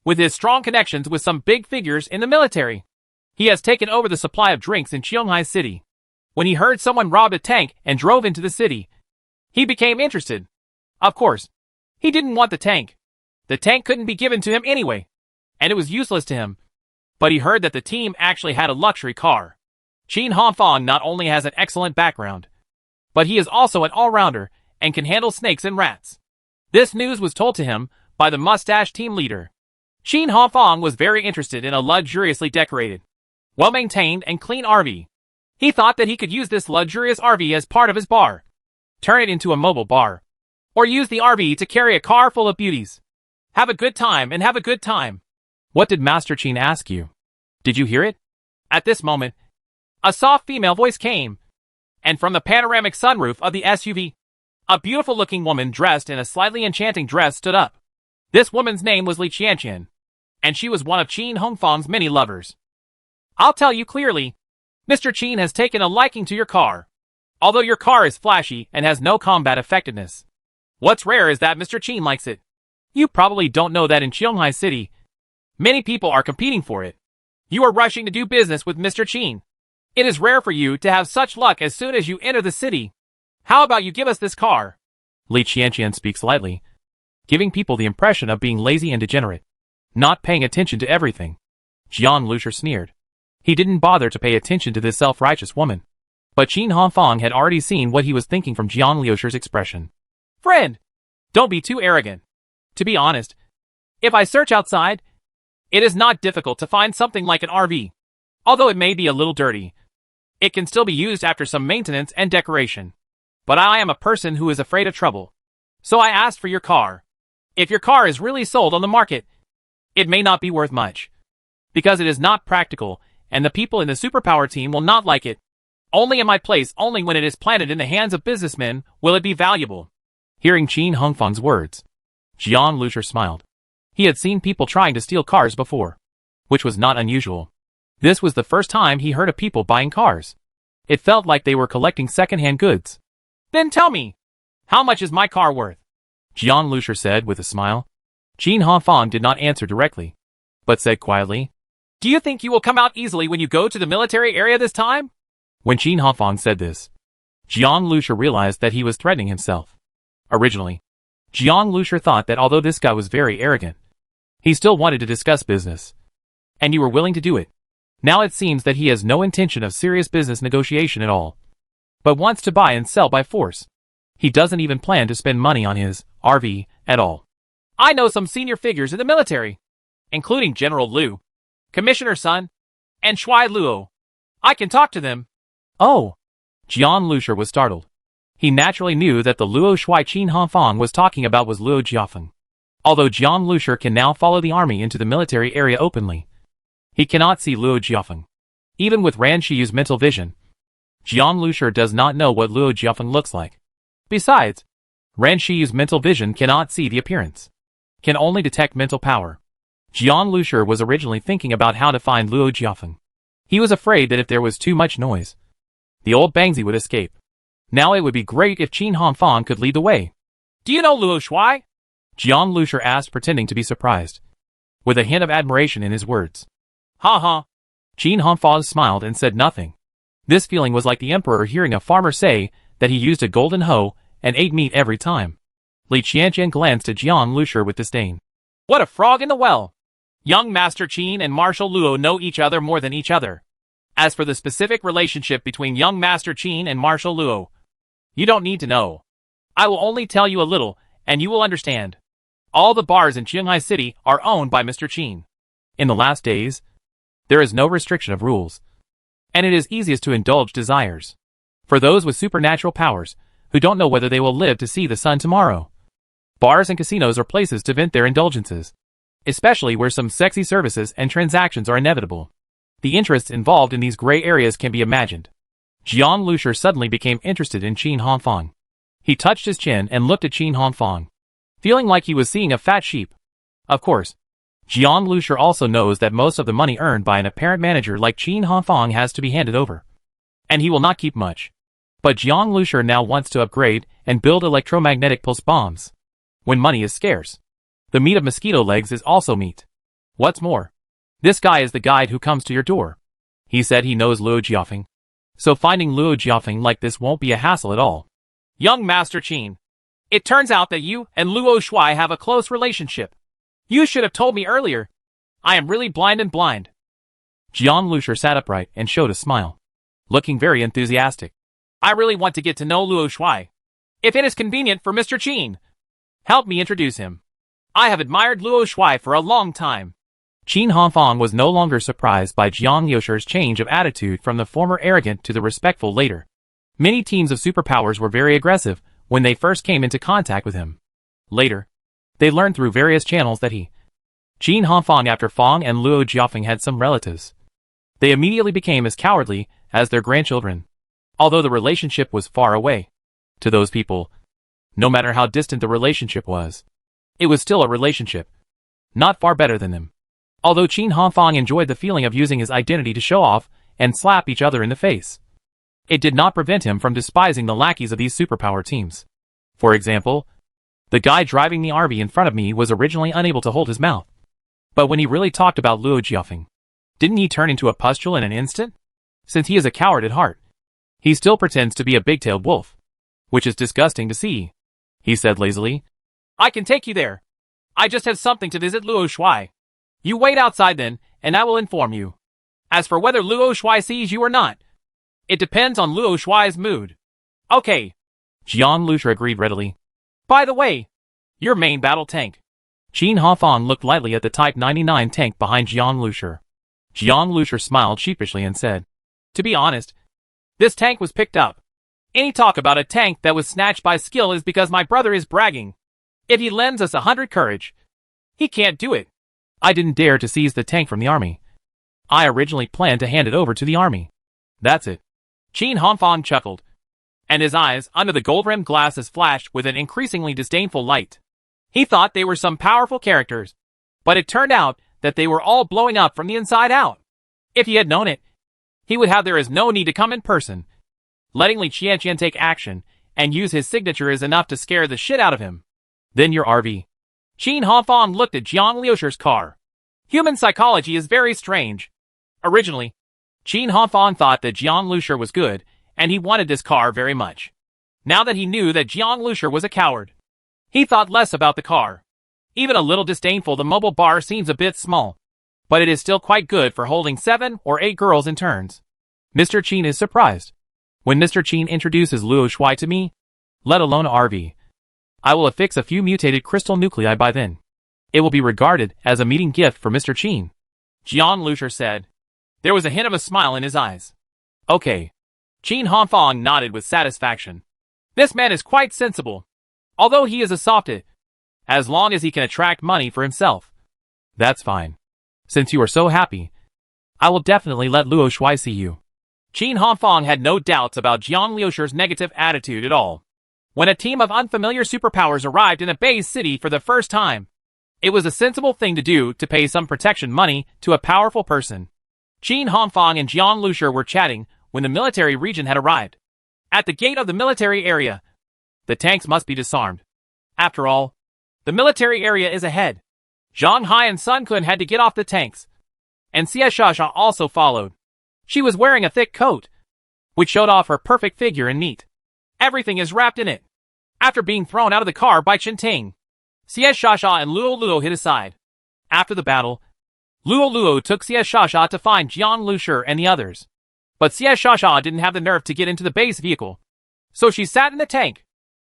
With his strong connections with some big figures in the military, he has taken over the supply of drinks in Qionghai City. When he heard someone robbed a tank and drove into the city, he became interested. Of course, he didn't want the tank. The tank couldn't be given to him anyway, and it was useless to him. But he heard that the team actually had a luxury car. Qin Hongfang not only has an excellent background, but he is also an all-rounder and can handle snakes and rats. This news was told to him by the mustache team leader. Qin Hongfang was very interested in a luxuriously decorated, well-maintained and clean RV. He thought that he could use this luxurious RV as part of his bar, turn it into a mobile bar, or use the RV to carry a car full of beauties. Have a good time and have a good time. What did Master Qin ask you? Did you hear it? At this moment, a soft female voice came, and from the panoramic sunroof of the SUV, a beautiful-looking woman dressed in a slightly enchanting dress stood up. This woman's name was Li Qianqian, and she was one of Qin Hongfang's many lovers. I'll tell you clearly, Mr. Qin has taken a liking to your car. Although your car is flashy and has no combat effectiveness, what's rare is that Mr. Qin likes it. You probably don't know that in Qionghai City, many people are competing for it. You are rushing to do business with Mr. Qin. It is rare for you to have such luck as soon as you enter the city. How about you give us this car? Li Qianqian speaks lightly, giving people the impression of being lazy and degenerate, not paying attention to everything. Jian Lucier sneered. He didn't bother to pay attention to this self-righteous woman. But Qin Hongfang had already seen what he was thinking from Jian Lucier's expression. Friend, don't be too arrogant. To be honest, if I search outside, it is not difficult to find something like an RV. Although it may be a little dirty, it can still be used after some maintenance and decoration. But I am a person who is afraid of trouble. So I asked for your car. If your car is really sold on the market, it may not be worth much, because it is not practical, and the people in the superpower team will not like it. Only in my place, only when it is planted in the hands of businessmen, will it be valuable. Hearing Qin Hongfang's words, Jian Lucier smiled. He had seen people trying to steal cars before, which was not unusual. This was the first time he heard of people buying cars. It felt like they were collecting second-hand goods. Then tell me, how much is my car worth? Jian Lucier said with a smile. Qin Hongfang did not answer directly, but said quietly, Do you think you will come out easily when you go to the military area this time? When Qin Hongfang said this, Jian Lucier realized that he was threatening himself. Originally, Jian Lucier thought that although this guy was very arrogant, he still wanted to discuss business, and you were willing to do it. Now it seems that he has no intention of serious business negotiation at all, but wants to buy and sell by force. He doesn't even plan to spend money on his RV at all. I know some senior figures in the military, including General Liu, Commissioner Sun, and Shui Luo. I can talk to them. Oh! Jian Lucier was startled. He naturally knew that the Luo Shui Qin Hongfang was talking about was Luo Jiafeng. Although Jian Lucier can now follow the army into the military area openly, he cannot see Luo Jiafeng. Even with Ran Shiyu's mental vision, Jian Lucier does not know what Luo Jiafeng looks like. Besides, Ran Shiyu's mental vision cannot see the appearance, can only detect mental power. Jian Lucier was originally thinking about how to find Luo Jiafeng. He was afraid that if there was too much noise, the old Bangzi would escape. Now it would be great if Qin Hongfang could lead the way. Do you know Luo Shui? Jian Lucier asked, pretending to be surprised, with a hint of admiration in his words. Ha ha. Qin Hongfang smiled and said nothing. This feeling was like the emperor hearing a farmer say that he used a golden hoe and ate meat every time. Li Qianqian glanced at Jian Lucier with disdain. What a frog in the well! Young Master Qin and Marshal Luo know each other more than each other. As for the specific relationship between young Master Qin and Marshal Luo, you don't need to know. I will only tell you a little, and you will understand. All the bars in Qionghai City are owned by Mr. Qin. In the last days, there is no restriction of rules, and it is easiest to indulge desires. For those with supernatural powers, who don't know whether they will live to see the sun tomorrow, bars and casinos are places to vent their indulgences, especially where some sexy services and transactions are inevitable. The interests involved in these gray areas can be imagined. Jian Lucier suddenly became interested in Qin Hongfang. He touched his chin and looked at Qin Hongfang, feeling like he was seeing a fat sheep. Of course, Jian Lucier also knows that most of the money earned by an apparent manager like Qin Hongfang has to be handed over, and he will not keep much. But Jian Lucier now wants to upgrade and build electromagnetic pulse bombs. When money is scarce, the meat of mosquito legs is also meat. What's more, this guy is the guide who comes to your door. He said he knows Luo Jiafeng. So finding Luo Jiafeng like this won't be a hassle at all. Young Master Qin, it turns out that you and Luo Shuai have a close relationship. You should have told me earlier. I am really blind. Jiang Lushur sat upright and showed a smile, looking very enthusiastic. I really want to get to know Luo Shuai. If it is convenient for Mr. Qin, help me introduce him. I have admired Luo Shuai for a long time. Qin Hanfang was no longer surprised by Jiang Lushur's change of attitude from the former arrogant to the respectful later. Many teams of superpowers were very aggressive when they first came into contact with him. Later, they learned through various channels that Qin Hanfang after Fang and Luo Jiafeng had some relatives. They immediately became as cowardly as their grandchildren. Although the relationship was far away, to those people, no matter how distant the relationship was, it was still a relationship, not far better than them. Although Qin Hanfang enjoyed the feeling of using his identity to show off and slap each other in the face, it did not prevent him from despising the lackeys of these superpower teams. For example, the guy driving the RV in front of me was originally unable to hold his mouth. But when he really talked about Luo Jiafeng, didn't he turn into a pustule in an instant? Since he is a coward at heart, he still pretends to be a big-tailed wolf, which is disgusting to see. He said lazily, I can take you there. I just have something to visit Luo Shuai. You wait outside then, and I will inform you. As for whether Luo Shuai sees you or not, it depends on Luo Shuai's mood. Okay. Jiang Lushur agreed readily. By the way, your main battle tank. Qin Hanfang looked lightly at the Type 99 tank behind Jiang Lushur. Jiang Lushur smiled sheepishly and said, To be honest, this tank was picked up. Any talk about a tank that was snatched by skill is because my brother is bragging. If he lends us 100 courage, he can't do it. I didn't dare to seize the tank from the army. I originally planned to hand it over to the army. That's it. Qin Hanfang chuckled, and his eyes under the gold-rimmed glasses flashed with an increasingly disdainful light. He thought they were some powerful characters, but it turned out that they were all blowing up from the inside out. If he had known it, he would have there is no need to come in person. Letting Li Qianqian take action and use his signature is enough to scare the shit out of him. Then your RV. Qin Hanfang looked at Jiang Lushur's car. Human psychology is very strange. Originally, Qin Hanfang thought that Jiang Lushur was good, and he wanted this car very much. Now that he knew that Jiang Lushur was a coward, he thought less about the car. Even a little disdainful, the mobile bar seems a bit small, but it is still quite good for holding 7 or 8 girls in turns. Mr. Qin is surprised. When Mr. Qin introduces Luo Shuai to me, let alone RV, I will affix a few mutated crystal nuclei by then. It will be regarded as a meeting gift for Mr. Qin. Jiang Lushur said. There was a hint of a smile in his eyes. Okay. Qin Hanfang nodded with satisfaction. This man is quite sensible. Although he is a softie, as long as he can attract money for himself. That's fine. Since you are so happy, I will definitely let Luo Shuai see you. Qin Hanfang had no doubts about Jiang Lushur's negative attitude at all. When a team of unfamiliar superpowers arrived in a base city for the first time, it was a sensible thing to do to pay some protection money to a powerful person. Qin Hanfang and Jiang Lushur were chatting when the military region had arrived. At the gate of the military area, the tanks must be disarmed. After all, the military area is ahead. Zhang Hai and Sun Kun had to get off the tanks, and Xie Shasha also followed. She was wearing a thick coat, which showed off her perfect figure and neat. Everything is wrapped in it. After being thrown out of the car by Chen Ting, Xie Shasha and Luo Luo hid aside. After the battle, Luo Luo took Xie Shasha to find Jiang Lushur and the others. But Xie Shasha didn't have the nerve to get into the base vehicle, so she sat in the tank.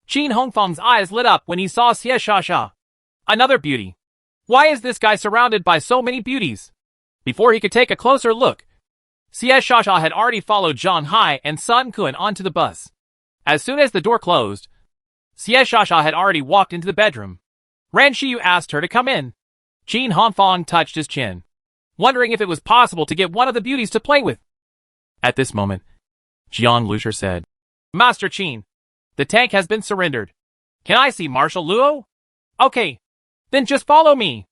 Qin Hongfang's eyes lit up when he saw Xie Shasha. Another beauty. Why is this guy surrounded by so many beauties? Before he could take a closer look, Xie Shasha had already followed Zhang Hai and Sun Kun onto the bus. As soon as the door closed, Xie Shasha had already walked into the bedroom. Ran Shiyu asked her to come in. Qin Hanfang touched his chin, wondering if it was possible to get one of the beauties to play with. At this moment, Jiang Lushur said, Master Qin, the tank has been surrendered. Can I see Marshal Luo? Okay, then just follow me.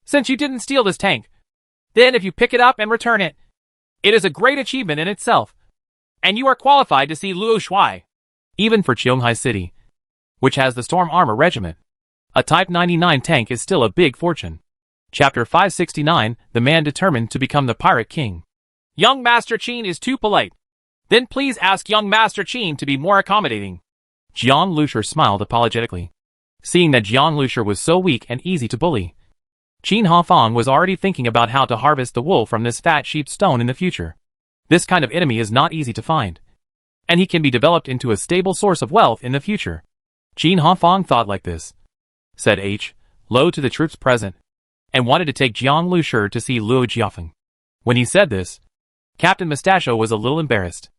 Since you didn't steal this tank, then if you pick it up and return it, it is a great achievement in itself, and you are qualified to see Luo Shuai. Even for Qionghai City, which has the Storm Armor Regiment, a Type 99 tank is still a big fortune. Chapter 569, The Man Determined to Become the Pirate King. Young Master Qin is too polite. Then please ask young Master Qin to be more accommodating. Jiang Lusher smiled apologetically. Seeing that Jiang Lusher was so weak and easy to bully, Qin Hafang was already thinking about how to harvest the wool from this fat sheep's stone in the future. This kind of enemy is not easy to find, and he can be developed into a stable source of wealth in the future. Qin Hafang thought like this, said H. Lo to the troops present, and wanted to take Jiang Lusher to see Luo Jiafeng. When he said this, Captain Mustachio was a little embarrassed.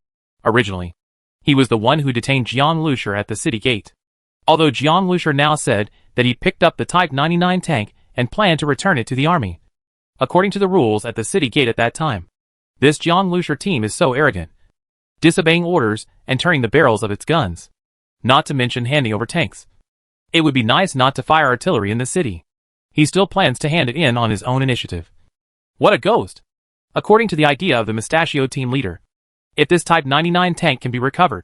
Originally, he was the one who detained Jiang Lusher at the city gate. Although Jiang Lusher now said that he picked up the Type 99 tank and planned to return it to the army, according to the rules at the city gate at that time. This Jiang Lusher team is so arrogant, disobeying orders and turning the barrels of its guns, not to mention handing over tanks. It would be nice not to fire artillery in the city. He still plans to hand it in on his own initiative. What a ghost! According to the idea of the Mustachio team leader, if this Type 99 tank can be recovered,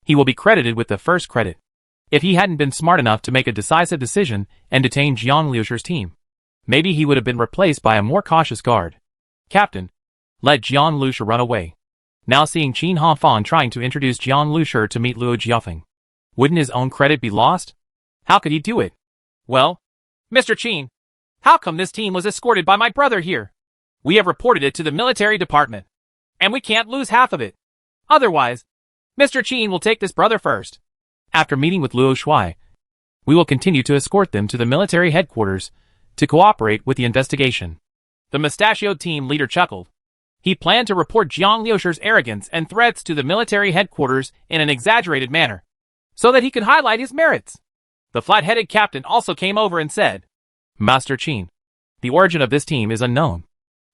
he will be credited with the first credit. If he hadn't been smart enough to make a decisive decision and detain Jiang Lusher's team, maybe he would have been replaced by a more cautious guard. Captain, let Jiang Lusher run away. Now seeing Qin Hafang trying to introduce Jiang Lusher to meet Luo Jiafeng, wouldn't his own credit be lost? How could he do it? Well, Mr. Qin, how come this team was escorted by my brother here? We have reported it to the military department, and we can't lose half of it. Otherwise, Mr. Qin will take this brother first. After meeting with Luo Shuai, we will continue to escort them to the military headquarters to cooperate with the investigation. The mustachioed team leader chuckled. He planned to report Jiang Lusher's arrogance and threats to the military headquarters in an exaggerated manner, so that he could highlight his merits. The flat-headed captain also came over and said, Master Qin, the origin of this team is unknown.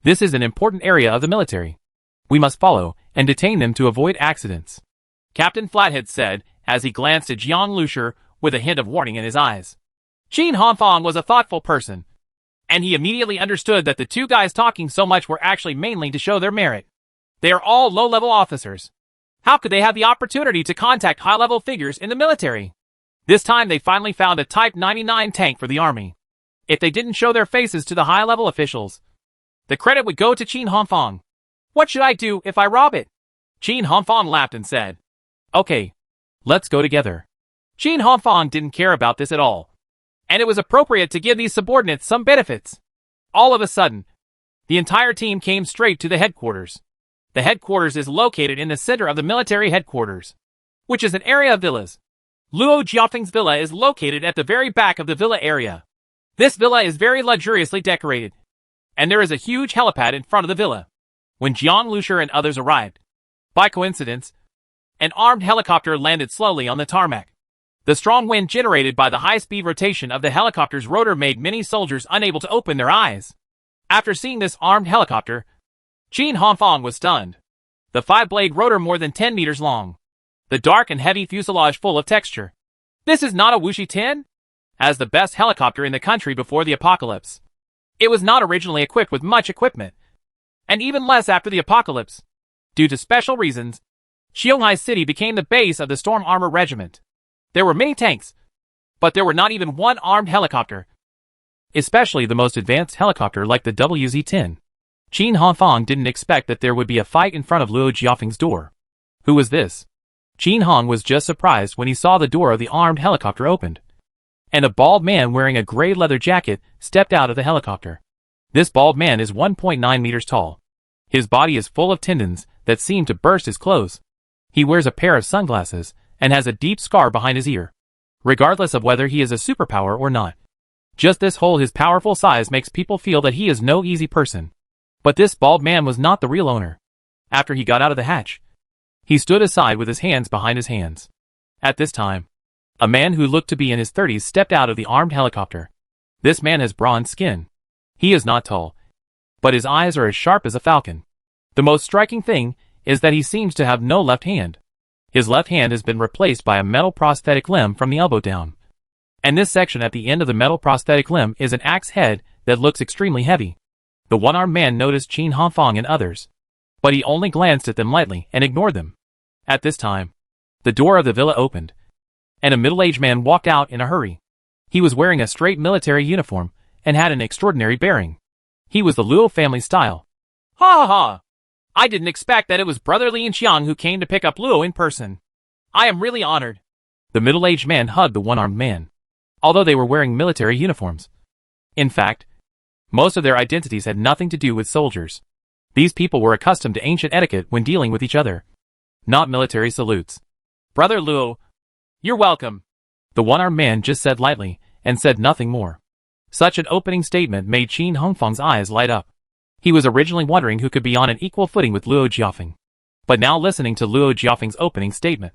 This is an important area of the military. We must follow and detain them to avoid accidents. Captain Flathead said, as he glanced at Jiang Lusher with a hint of warning in his eyes. Qin Hafang was a thoughtful person, and he immediately understood that the two guys talking so much were actually mainly to show their merit. They are all low-level officers. How could they have the opportunity to contact high-level figures in the military? This time they finally found a Type 99 tank for the army. If they didn't show their faces to the high-level officials, the credit would go to Qin Hafang. What should I do if I rob it? Qin Hafang laughed and said, Okay, let's go together. Qin Hafang didn't care about this at all, and it was appropriate to give these subordinates some benefits. All of a sudden, the entire team came straight to the headquarters. The headquarters is located in the center of the military headquarters, which is an area of villas. Luo Jiafeng's villa is located at the very back of the villa area. This villa is very luxuriously decorated, and there is a huge helipad in front of the villa. When Jiang Lusher and others arrived, by coincidence, an armed helicopter landed slowly on the tarmac. The strong wind generated by the high-speed rotation of the helicopter's rotor made many soldiers unable to open their eyes. After seeing this armed helicopter, Qin Hafang was stunned. The 5-blade rotor more than 10 meters long. The dark and heavy fuselage full of texture. This is not a Wuxi 10? As the best helicopter in the country before the apocalypse. It was not originally equipped with much equipment, and even less after the apocalypse. Due to special reasons, Xianghai City became the base of the Storm Armor Regiment. There were many tanks, but there were not even one armed helicopter. Especially the most advanced helicopter like the WZ-10. Qin Hafang didn't expect that there would be a fight in front of Luo Jiafeng's door. Who was this? Qin Hong was just surprised when he saw the door of the armed helicopter opened, and a bald man wearing a gray leather jacket stepped out of the helicopter. This bald man is 1.9 meters tall. His body is full of tendons that seem to burst his clothes. He wears a pair of sunglasses and has a deep scar behind his ear, regardless of whether he is a superpower or not. Just this whole his powerful size makes people feel that he is no easy person. But this bald man was not the real owner. After he got out of the hatch, he stood aside with his hands behind his hands. At this time, a man who looked to be in his 30s stepped out of the armed helicopter. This man has bronze skin. He is not tall, but his eyes are as sharp as a falcon. The most striking thing is that he seems to have no left hand. His left hand has been replaced by a metal prosthetic limb from the elbow down. And this section at the end of the metal prosthetic limb is an axe head that looks extremely heavy. The one-armed man noticed Qin Hafang and others, but he only glanced at them lightly and ignored them. At this time, the door of the villa opened, and a middle-aged man walked out in a hurry. He was wearing a straight military uniform and had an extraordinary bearing. He was the Luo family style. Ha ha ha! I didn't expect that it was Brother Lin Xiang who came to pick up Luo in person. I am really honored. The middle-aged man hugged the one-armed man, although they were wearing military uniforms. In fact, most of their identities had nothing to do with soldiers. These people were accustomed to ancient etiquette when dealing with each other, not military salutes. Brother Luo, you're welcome. The one-armed man just said lightly, and said nothing more. Such an opening statement made Qin Hongfang's eyes light up. He was originally wondering who could be on an equal footing with Luo Jiafeng. But now listening to Luo Jiafeng's opening statement,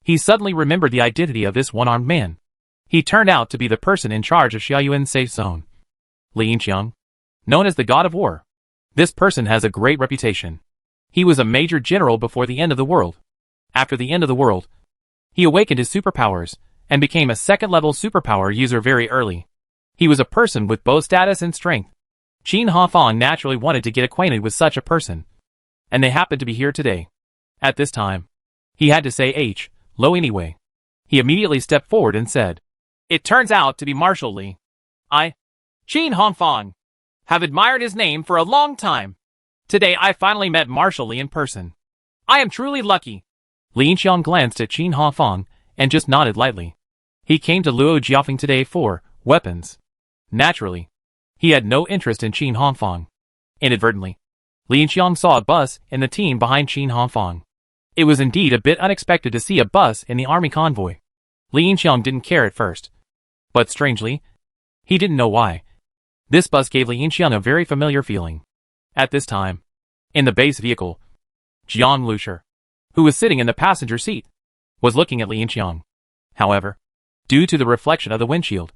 he suddenly remembered the identity of this one-armed man. He turned out to be the person in charge of Xiaoyuan's safe zone. Lin Xiang, known as the God of War. This person has a great reputation. He was a major general before the end of the world. After the end of the world, he awakened his superpowers, and became a second-level superpower user very early. He was a person with both status and strength. Qin Hongfang naturally wanted to get acquainted with such a person. And they happened to be here today. At this time, he had to say hello anyway. He immediately stepped forward and said, "It turns out to be Marshal Li. I, Qin Hongfang, have admired his name for a long time. Today I finally met Marshal Li in person. I am truly lucky." Lin Xiang glanced at Qin Hongfang and just nodded lightly. He came to Luo Jiafeng today for weapons. Naturally, he had no interest in Qin Hongfang. Inadvertently, Lin Xiang saw a bus in the team behind Qin Hongfang. It was indeed a bit unexpected to see a bus in the army convoy. Lin Xiang didn't care at first. But strangely, he didn't know why. This bus gave Lin Xiang a very familiar feeling. At this time, in the base vehicle, Jiang Lushi, who was sitting in the passenger seat, was looking at Lin Xiang. However, due to the reflection of the windshield,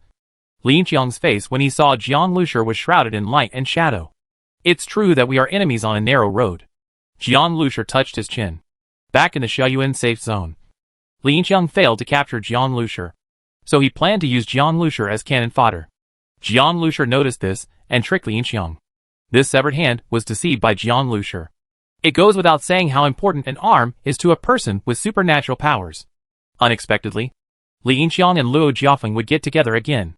Lin Xiang's face when he saw Jiang Lushi was shrouded in light and shadow. It's true that we are enemies on a narrow road. Jiang Lushi touched his chin. Back in the Xiaoyuan safe zone, Lin Xiang failed to capture Jiang Lushi, so he planned to use Jiang Lushi as cannon fodder. Jiang Lushi noticed this and tricked Lin Xiang. This severed hand was deceived by Jiang Lushi. It goes without saying how important an arm is to a person with supernatural powers. Unexpectedly, Lin Xiang and Luo Jiafeng would get together again.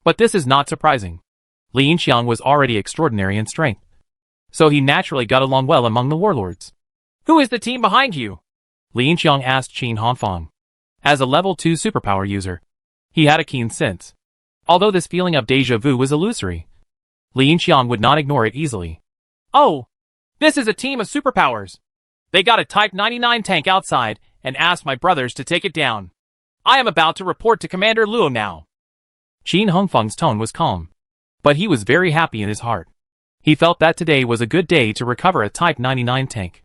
But this is not surprising. Lin Xiang was already extraordinary in strength, so he naturally got along well among the warlords. "Who is the team behind you?" Lin Xiang asked Qin Hongfang. As a level 2 superpower user, he had a keen sense. Although this feeling of déjà vu was illusory, Lin Xiang would not ignore it easily. "Oh, this is a team of superpowers. They got a Type 99 tank outside and asked my brothers to take it down. I am about to report to Commander Luo now." Qin Hongfang's tone was calm, but he was very happy in his heart. He felt that today was a good day to recover a Type 99 tank.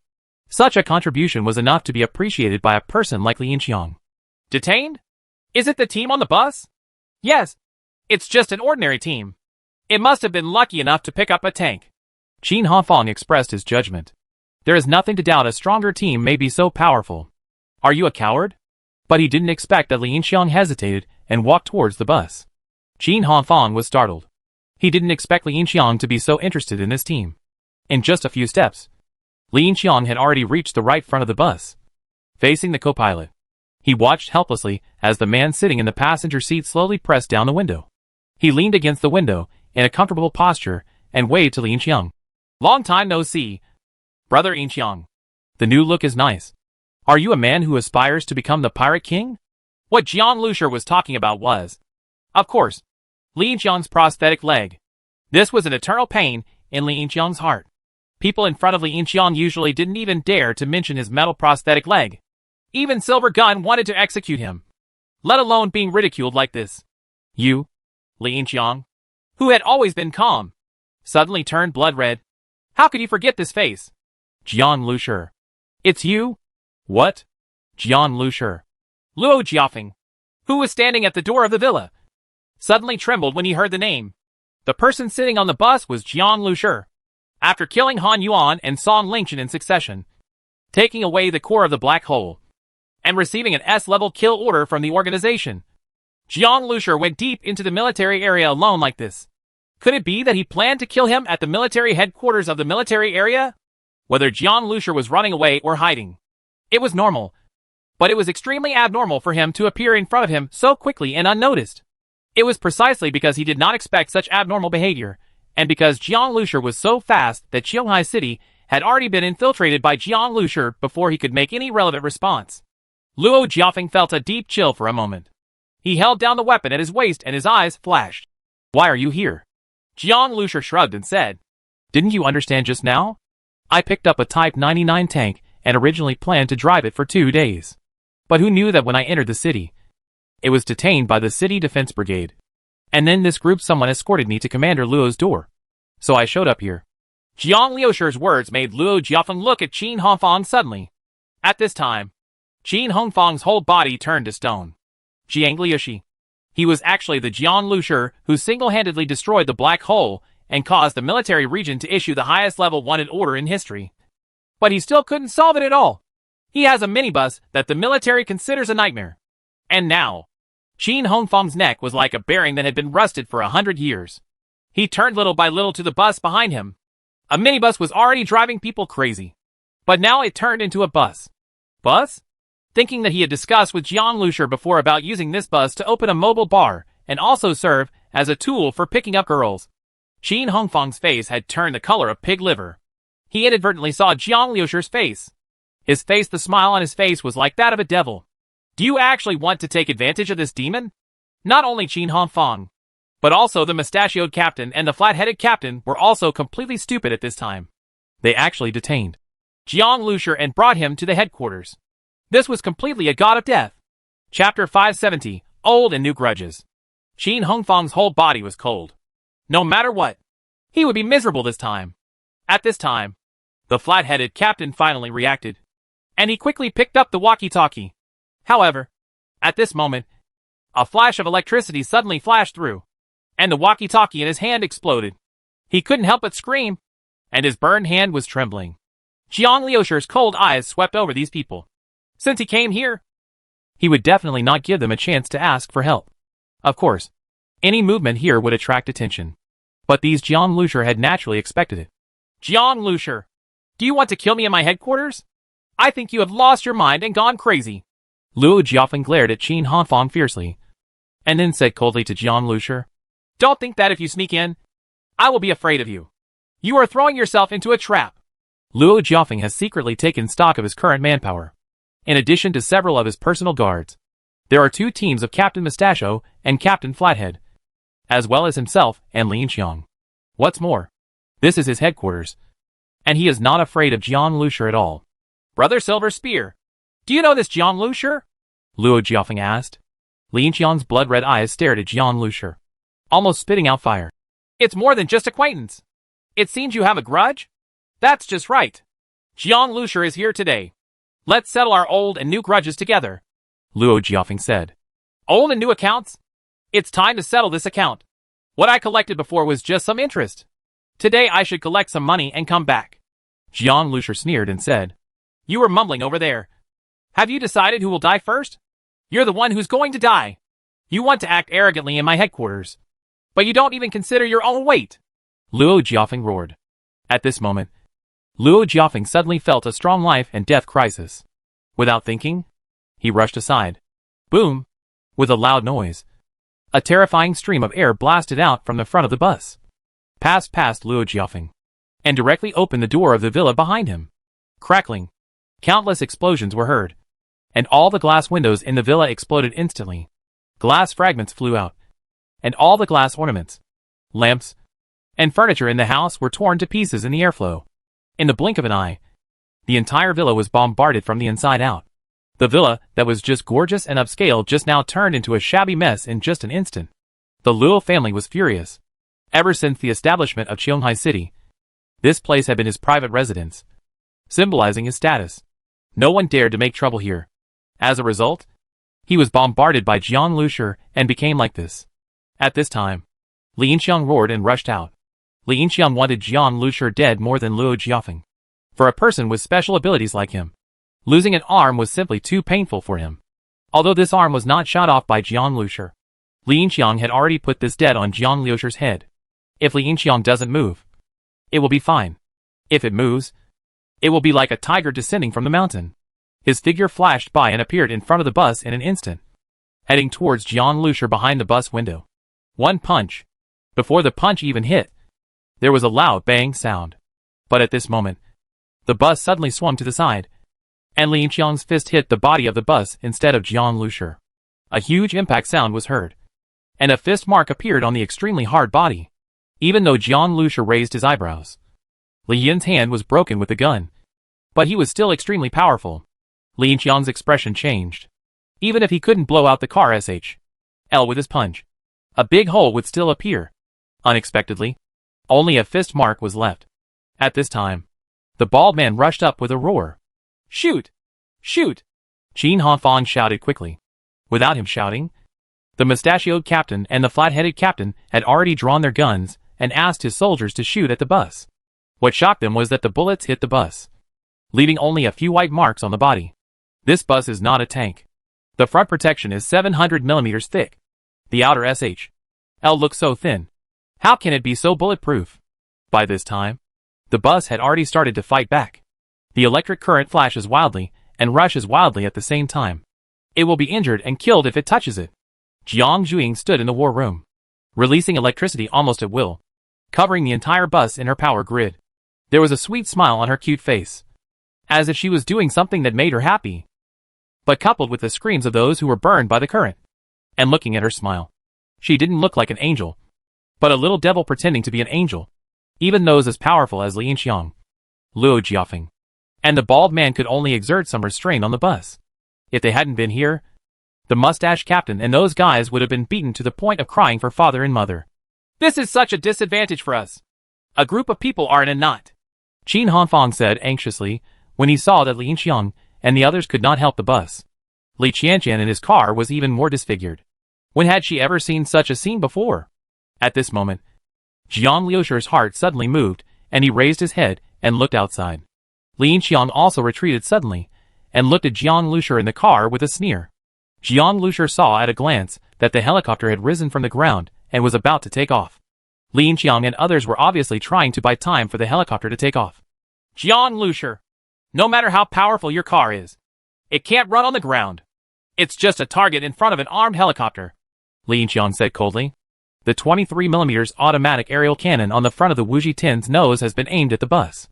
Such a contribution was enough to be appreciated by a person like Lin Xiang. "Detained? Is it the team on the bus?" "Yes. It's just an ordinary team. It must have been lucky enough to pick up a tank." Qin Hongfang expressed his judgment. There is nothing to doubt a stronger team may be so powerful. Are you a coward? But he didn't expect that Lin Xiang hesitated and walked towards the bus. Qin Hongfang was startled. He didn't expect Lin Xiang to be so interested in this team. In just a few steps, Lin Xiang had already reached the right front of the bus. Facing the co-pilot, he watched helplessly as the man sitting in the passenger seat slowly pressed down the window. He leaned against the window in a comfortable posture and waved to Lin Xiang. "Long time no see, Brother Lin Xiang. The new look is nice. Are you a man who aspires to become the pirate king?" What Jiang Lushi was talking about was, of course, Lin Xiang's prosthetic leg. This was an eternal pain in Lin Xiang's heart. People in front of Lin Xiang usually didn't even dare to mention his metal prosthetic leg. Even Silver Gun wanted to execute him, let alone being ridiculed like this. You, Lin Xiang, who had always been calm, suddenly turned blood red. How could you forget this face? Jiang Lushi. It's you? What? Jiang Lushi. Luo Jiafeng, who was standing at the door of the villa, suddenly trembled when he heard the name. The person sitting on the bus was Jiang Lushi. After killing Han Yuan and Song Lingchen in succession, taking away the core of the black hole, and receiving an S-level kill order from the organization, Jiang Lushi went deep into the military area alone like this. Could it be that he planned to kill him at the military headquarters of the military area? Whether Jiang Lushi was running away or hiding, it was normal, but it was extremely abnormal for him to appear in front of him so quickly and unnoticed. It was precisely because he did not expect such abnormal behavior, and because Jiang Lushi was so fast that Qionghai City had already been infiltrated by Jiang Lushi before he could make any relevant response. Luo Jiafeng felt a deep chill for a moment. He held down the weapon at his waist and his eyes flashed. "Why are you here?" Jiang Lushi shrugged and said. "Didn't you understand just now? I picked up a Type 99 tank and originally planned to drive it for 2 days. But who knew that when I entered the city, it was detained by the City Defense Brigade. And then this group someone escorted me to Commander Luo's door. So I showed up here." Jiang Liushi's words made Luo Jiafeng look at Qin Hongfang suddenly. At this time, Qin Hongfang's whole body turned to stone. Jiang Liushi. He was actually the Jiang Lushi who single-handedly destroyed the black hole and caused the military region to issue the highest level wanted order in history. But he still couldn't solve it at all. He has a minibus that the military considers a nightmare. And now, Qin Hongfang's neck was like a bearing that had been rusted for 100 years. He turned little by little to the bus behind him. A minibus was already driving people crazy. But now it turned into a bus. Bus? Thinking that he had discussed with Jiang Lushi before about using this bus to open a mobile bar and also serve as a tool for picking up girls. Qin Hongfang's face had turned the color of pig liver. He inadvertently saw Jiang Liushi's face. His face, the smile on his face was like that of a devil. "Do you actually want to take advantage of this demon?" Not only Qin Hongfang, but also the mustachioed captain and the flat-headed captain were also completely stupid at this time. They actually detained Jiang Lushi and brought him to the headquarters. This was completely a god of death. Chapter 570, Old and New Grudges. Qin Hongfang's whole body was cold. No matter what, he would be miserable this time. At this time, the flat-headed captain finally reacted, and he quickly picked up the walkie-talkie. However, at this moment, a flash of electricity suddenly flashed through, and the walkie-talkie in his hand exploded. He couldn't help but scream, and his burned hand was trembling. Jiang Liushi's cold eyes swept over these people. Since he came here, he would definitely not give them a chance to ask for help. Of course, any movement here would attract attention. But these Jiang Lushi had naturally expected it. "Jiang Lushi, do you want to kill me in my headquarters? I think you have lost your mind and gone crazy." Luo Jiafeng glared at Qin Hongfang fiercely, and then said coldly to Jiang Lushi, "Don't think that if you sneak in, I will be afraid of you. You are throwing yourself into a trap." Luo Jiafeng has secretly taken stock of his current manpower. In addition to several of his personal guards, there are 2 teams of Captain Mustachio and Captain Flathead, as well as himself and Lin Xiang. What's more, this is his headquarters, and he is not afraid of Jiang Lushi at all. "Brother Silver Spear, do you know this Jiang Lushi?" Luo Jiafeng asked. Lin Xiang's blood-red eyes stared at Jiang Lushi, almost spitting out fire. "It's more than just acquaintance. It seems you have a grudge?" "That's just right. Jiang Lushi is here today. Let's settle our old and new grudges together," Luo Jiafeng said. "Old and new accounts? It's time to settle this account. What I collected before was just some interest. Today I should collect some money and come back." Jiang Lushi sneered and said, "You were mumbling over there. Have you decided who will die first? You're the one who's going to die. You want to act arrogantly in my headquarters, but you don't even consider your own weight," Luo Jiafeng roared. At this moment, Luo Jiafeng suddenly felt a strong life and death crisis. Without thinking, he rushed aside. Boom! With a loud noise, a terrifying stream of air blasted out from the front of the bus, passed past Luo Jiafeng, and directly opened the door of the villa behind him. Crackling, countless explosions were heard, and all the glass windows in the villa exploded instantly. Glass fragments flew out, and all the glass ornaments, lamps, and furniture in the house were torn to pieces in the airflow. In the blink of an eye, the entire villa was bombarded from the inside out. The villa that was just gorgeous and upscale just now turned into a shabby mess in just an instant. The Luo family was furious. Ever since the establishment of Qionghai City, this place had been his private residence, symbolizing his status. No one dared to make trouble here. As a result, he was bombarded by Jiang Lushi and became like this. At this time, Lin Xiang roared and rushed out. Lin Xiang wanted Jiang Lushi dead more than Luo Jiafeng. For a person with special abilities like him, losing an arm was simply too painful for him. Although this arm was not shot off by Jiang Lushi, Lin Xiang had already put this dead on Jiang Liushi's head. If Lin Xiang doesn't move, it will be fine. If it moves, it will be like a tiger descending from the mountain. His figure flashed by and appeared in front of the bus in an instant, heading towards Jiang Lushi behind the bus window. One punch. Before the punch even hit, there was a loud bang sound. But at this moment, the bus suddenly swung to the side, and Lin Qiang's fist hit the body of the bus instead of Jiang Lushi. A huge impact sound was heard, and a fist mark appeared on the extremely hard body. Even though Jiang Lushi raised his eyebrows, Li Yin's hand was broken with the gun, but he was still extremely powerful. Lin Qiang's expression changed. Even if he couldn't blow out the car SHL with his punch, a big hole would still appear. Unexpectedly, only a fist mark was left. At this time, the bald man rushed up with a roar. Shoot! Shoot! Qin Hanfang shouted quickly. Without him shouting, the mustachioed captain and the flat-headed captain had already drawn their guns and asked his soldiers to shoot at the bus. What shocked them was that the bullets hit the bus, leaving only a few white marks on the body. This bus is not a tank. The front protection is 700 millimeters thick. The outer SHL looks so thin. How can it be so bulletproof? By this time, the bus had already started to fight back. The electric current flashes wildly and rushes wildly at the same time. It will be injured and killed if it touches it. Jiang Zhuing stood in the war room, releasing electricity almost at will, covering the entire bus in her power grid. There was a sweet smile on her cute face, as if she was doing something that made her happy. But coupled with the screams of those who were burned by the current, and looking at her smile, she didn't look like an angel, but a little devil pretending to be an angel. Even those as powerful as Lin Qiang, Luo Jiafeng, and the bald man could only exert some restraint on the bus. If they hadn't been here, the mustache captain and those guys would have been beaten to the point of crying for father and mother. This is such a disadvantage for us. A group of people are in a knot, Qin Hanfang said anxiously when he saw that Lin Qiang and the others could not help the bus. Li Qianqian in his car was even more disfigured. When had she ever seen such a scene before? At this moment, Jiang Liushi's heart suddenly moved, and he raised his head and looked outside. Lin Qiang also retreated suddenly, and looked at Jiang Lushi in the car with a sneer. Jiang Lushi saw at a glance that the helicopter had risen from the ground and was about to take off. Lin Qiang and others were obviously trying to buy time for the helicopter to take off. Jiang Lushi, no matter how powerful your car is, it can't run on the ground. It's just a target in front of an armed helicopter, Lin Qiang said coldly. The 23mm automatic aerial cannon on the front of the Wuji Tin's nose has been aimed at the bus.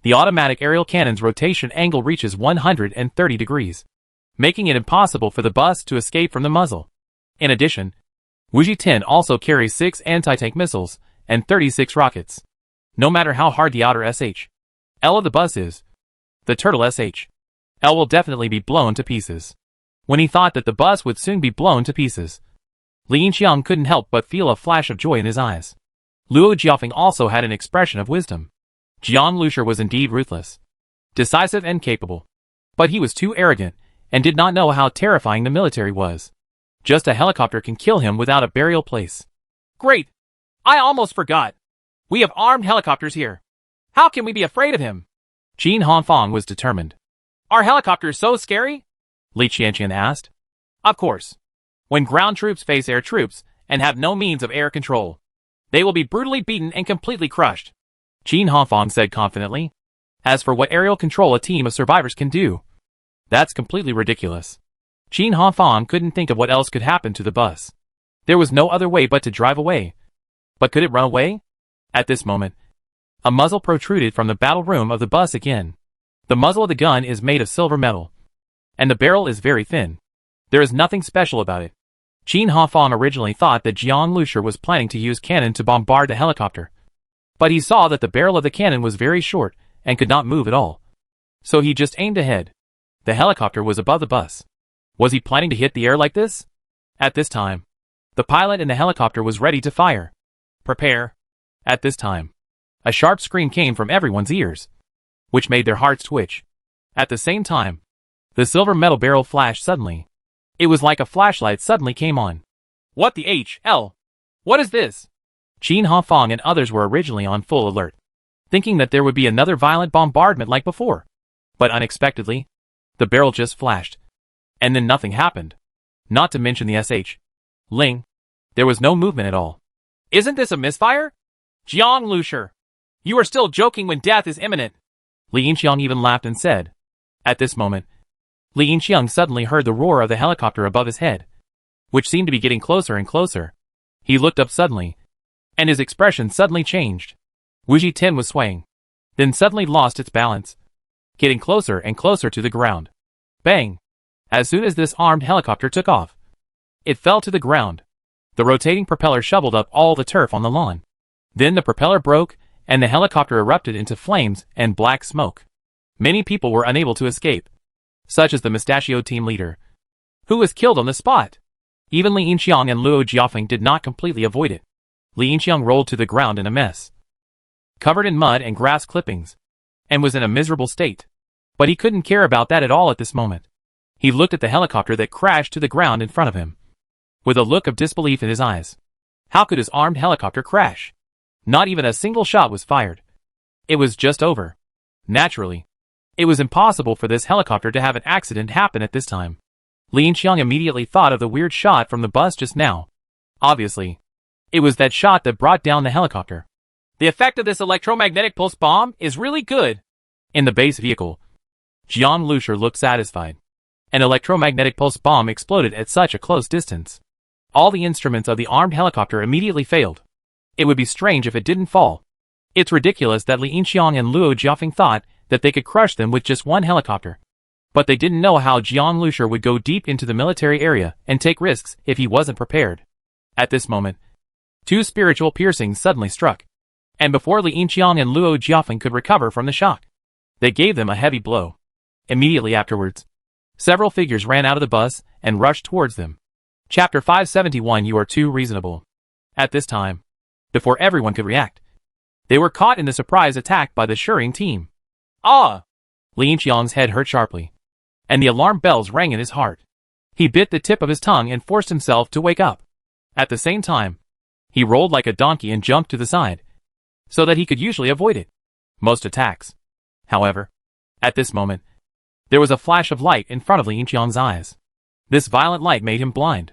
The automatic aerial cannon's rotation angle reaches 130 degrees, making it impossible for the bus to escape from the muzzle. In addition, Wuji Tin also carries 6 anti-tank missiles and 36 rockets. No matter how hard the outer SHL of the bus is, the turtle SHL will definitely be blown to pieces. When he thought that the bus would soon be blown to pieces, Lin Qiang couldn't help but feel a flash of joy in his eyes. Luo Jiafeng also had an expression of wisdom. Jiang Lushi was indeed ruthless, decisive and capable. But he was too arrogant, and did not know how terrifying the military was. Just a helicopter can kill him without a burial place. Great! I almost forgot. We have armed helicopters here. How can we be afraid of him? Qin Hanfang was determined. Are helicopters so scary? Li Qianqian asked. Of course. When ground troops face air troops and have no means of air control, they will be brutally beaten and completely crushed, Qin Hanfang said confidently. As for what aerial control a team of survivors can do, that's completely ridiculous. Qin Hanfang couldn't think of what else could happen to the bus. There was no other way but to drive away. But could it run away? At this moment, a muzzle protruded from the battle room of the bus again. The muzzle of the gun is made of silver metal, and the barrel is very thin. There is nothing special about it. Qin Hanfang originally thought that Jiang Lushi was planning to use cannon to bombard the helicopter, but he saw that the barrel of the cannon was very short and could not move at all. So he just aimed ahead. The helicopter was above the bus. Was he planning to hit the air like this? At this time, the pilot in the helicopter was ready to fire. Prepare. At this time, a sharp scream came from everyone's ears, which made their hearts twitch. At the same time, the silver metal barrel flashed suddenly. It was like a flashlight suddenly came on. What the HL? What is this? Qin Hanfang and others were originally on full alert, thinking that there would be another violent bombardment like before. But unexpectedly, the barrel just flashed, and then nothing happened. Not to mention the Ling. There was no movement at all. Isn't this a misfire? Jiang Lushi, you are still joking when death is imminent. Li Yinqiang even laughed and said. At this moment, Li Yinqiang suddenly heard the roar of the helicopter above his head, which seemed to be getting closer and closer. He looked up suddenly, and his expression suddenly changed. Wuji Tin was swaying, then suddenly lost its balance, getting closer and closer to the ground. Bang! As soon as this armed helicopter took off, it fell to the ground. The rotating propeller shoveled up all the turf on the lawn. Then the propeller broke, and the helicopter erupted into flames and black smoke. Many people were unable to escape, such as the mustachioed team leader, who was killed on the spot. Even Li Yinxiang and Luo Jiafeng did not completely avoid it. Li Yinxiang rolled to the ground in a mess, covered in mud and grass clippings, and was in a miserable state. But he couldn't care about that at all at this moment. He looked at the helicopter that crashed to the ground in front of him, with a look of disbelief in his eyes. How could his armed helicopter crash? Not even a single shot was fired. It was just over. Naturally, it was impossible for this helicopter to have an accident happen at this time. Li Yinxiang immediately thought of the weird shot from the bus just now. Obviously, it was that shot that brought down the helicopter. The effect of this electromagnetic pulse bomb is really good. In the base vehicle, Jiang Lusher looked satisfied. An electromagnetic pulse bomb exploded at such a close distance. All the instruments of the armed helicopter immediately failed. It would be strange if it didn't fall. It's ridiculous that Li Yinxiang and Luo Jiafeng thought that they could crush them with just one helicopter. But they didn't know how Jiang Lusher would go deep into the military area and take risks if he wasn't prepared. At this moment, two spiritual piercings suddenly struck. And before Li Yinxiang and Luo Jiafeng could recover from the shock, they gave them a heavy blow. Immediately afterwards, several figures ran out of the bus and rushed towards them. Chapter 571. You are too reasonable. At this time, before everyone could react, they were caught in the surprise attack by the Shering team. Ah! Li Yinxiang's head hurt sharply, and the alarm bells rang in his heart. He bit the tip of his tongue and forced himself to wake up. At the same time, he rolled like a donkey and jumped to the side, so that he could usually avoid it. Most attacks. However, at this moment, there was a flash of light in front of Li Yinxiang's eyes. This violent light made him blind.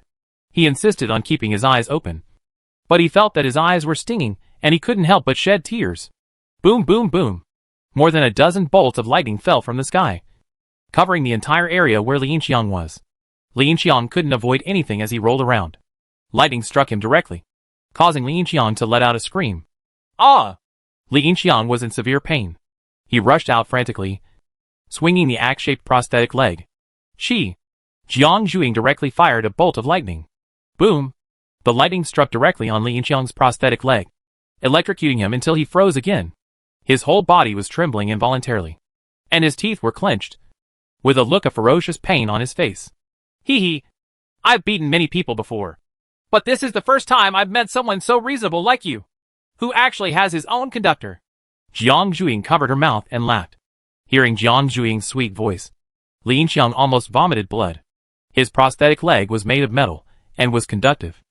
He insisted on keeping his eyes open, but he felt that his eyes were stinging and he couldn't help but shed tears. Boom, boom, boom. More than a dozen bolts of lightning fell from the sky, covering the entire area where Li Yinxiang was. Li Yinxiang couldn't avoid anything as he rolled around. Lightning struck him directly, causing Li Yinxiang to let out a scream. Ah! Li Yinxiang was in severe pain. He rushed out frantically, swinging the axe-shaped prosthetic leg. Jiang Zhuing directly fired a bolt of lightning. Boom! The lightning struck directly on Li Yinxiang's prosthetic leg, electrocuting him until he froze again. His whole body was trembling involuntarily, and his teeth were clenched, with a look of ferocious pain on his face. Hee hee. I've beaten many people before, but this is the first time I've met someone so reasonable like you, who actually has his own conductor. Jiang Zhuing covered her mouth and laughed. Hearing Jiang Zhuing's sweet voice, Li Yinxiang almost vomited blood. His prosthetic leg was made of metal and was conductive.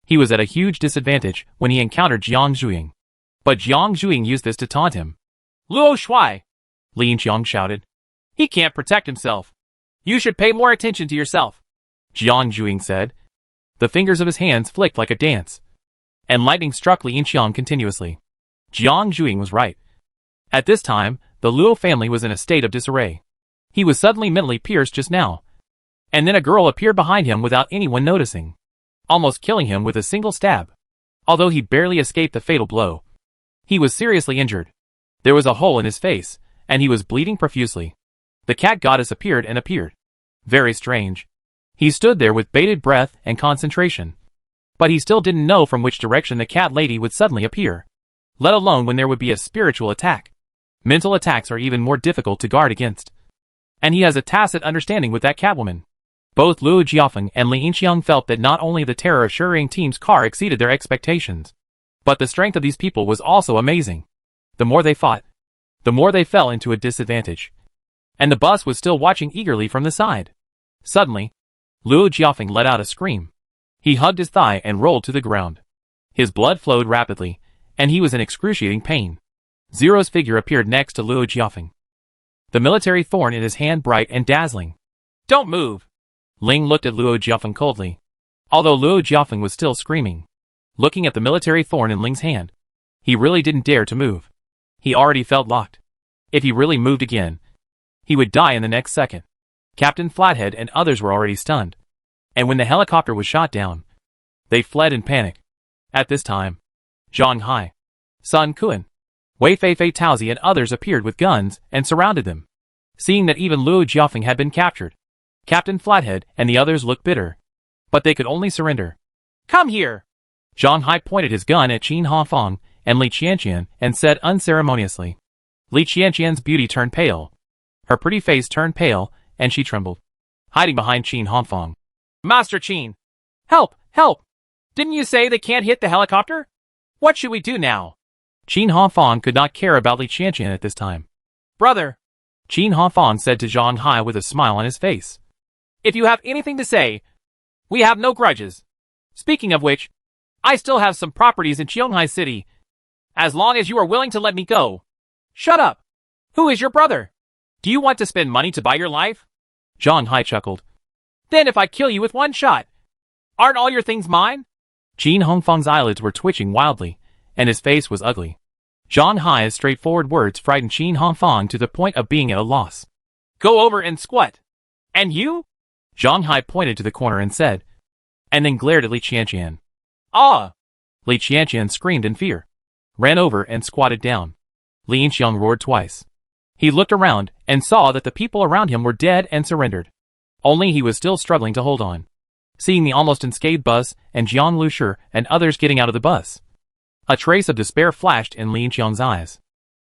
He was at a huge disadvantage when he encountered Jiang Zhuing. But Jiang Zhuing used this to taunt him. Luo Shuai! Li Yinxiang shouted. He can't protect himself. You should pay more attention to yourself. Jiang Zhuing said. The fingers of his hands flicked like a dance, and lightning struck Li Yinxiang continuously. Jiang Zhuing was right. At this time, the Luo family was in a state of disarray. He was suddenly mentally pierced just now, and then a girl appeared behind him without anyone noticing, almost killing him with a single stab. Although he barely escaped the fatal blow, he was seriously injured. There was a hole in his face, and he was bleeding profusely. The cat goddess appeared and appeared. Very strange. He stood there with bated breath and concentration. But he still didn't know from which direction the cat lady would suddenly appear, let alone when there would be a spiritual attack. Mental attacks are even more difficult to guard against. And he has a tacit understanding with that catwoman. Both Luo Jiafeng and Li Yinxiang felt that not only the terror of Shering team's car exceeded their expectations, but the strength of these people was also amazing. The more they fought, the more they fell into a disadvantage. And the bus was still watching eagerly from the side. Suddenly, Luo Jiafeng let out a scream. He hugged his thigh and rolled to the ground. His blood flowed rapidly, and he was in excruciating pain. Zero's figure appeared next to Luo Jiafeng, the military thorn in his hand bright and dazzling. Don't move! Ling looked at Luo Jiafeng coldly, although Luo Jiafeng was still screaming. Looking at the military thorn in Ling's hand, he really didn't dare to move. He already felt locked. If he really moved again, he would die in the next second. Captain Flathead and others were already stunned, and when the helicopter was shot down, they fled in panic. At this time, Zhang Hai, Sun Quan, Wei Feifei Taozi and others appeared with guns and surrounded them. Seeing that even Luo Jiafeng had been captured, Captain Flathead and the others looked bitter. But they could only surrender. Come here! Zhang Hai pointed his gun at Qin Hongfang and Li Qianqian and said unceremoniously. Li Qianqian's beauty turned pale. Her pretty face turned pale, and she trembled, hiding behind Qin Hongfang. Master Qin! Help! Help! Didn't you say they can't hit the helicopter? What should we do now? Qin Hongfang could not care about Li Qianqian at this time. Brother! Qin Hongfang said to Zhang Hai with a smile on his face. If you have anything to say, we have no grudges. Speaking of which, I still have some properties in Qionghai City. As long as you are willing to let me go. Shut up! Who is your brother? Do you want to spend money to buy your life? Zhang Hai chuckled. Then if I kill you with one shot, aren't all your things mine? Qin Hongfang's eyelids were twitching wildly, and his face was ugly. Zhang Hai's straightforward words frightened Qin Hongfang to the point of being at a loss. Go over and squat. And you? Zhang Hai pointed to the corner and said, and then glared at Li Qianqian. Ah! Li Qianqian screamed in fear, ran over and squatted down. Li Yinxiang roared twice. He looked around and saw that the people around him were dead and surrendered. Only he was still struggling to hold on. Seeing the almost unscathed bus and Jiang Lushi and others getting out of the bus, a trace of despair flashed in Li Yinxiang's eyes.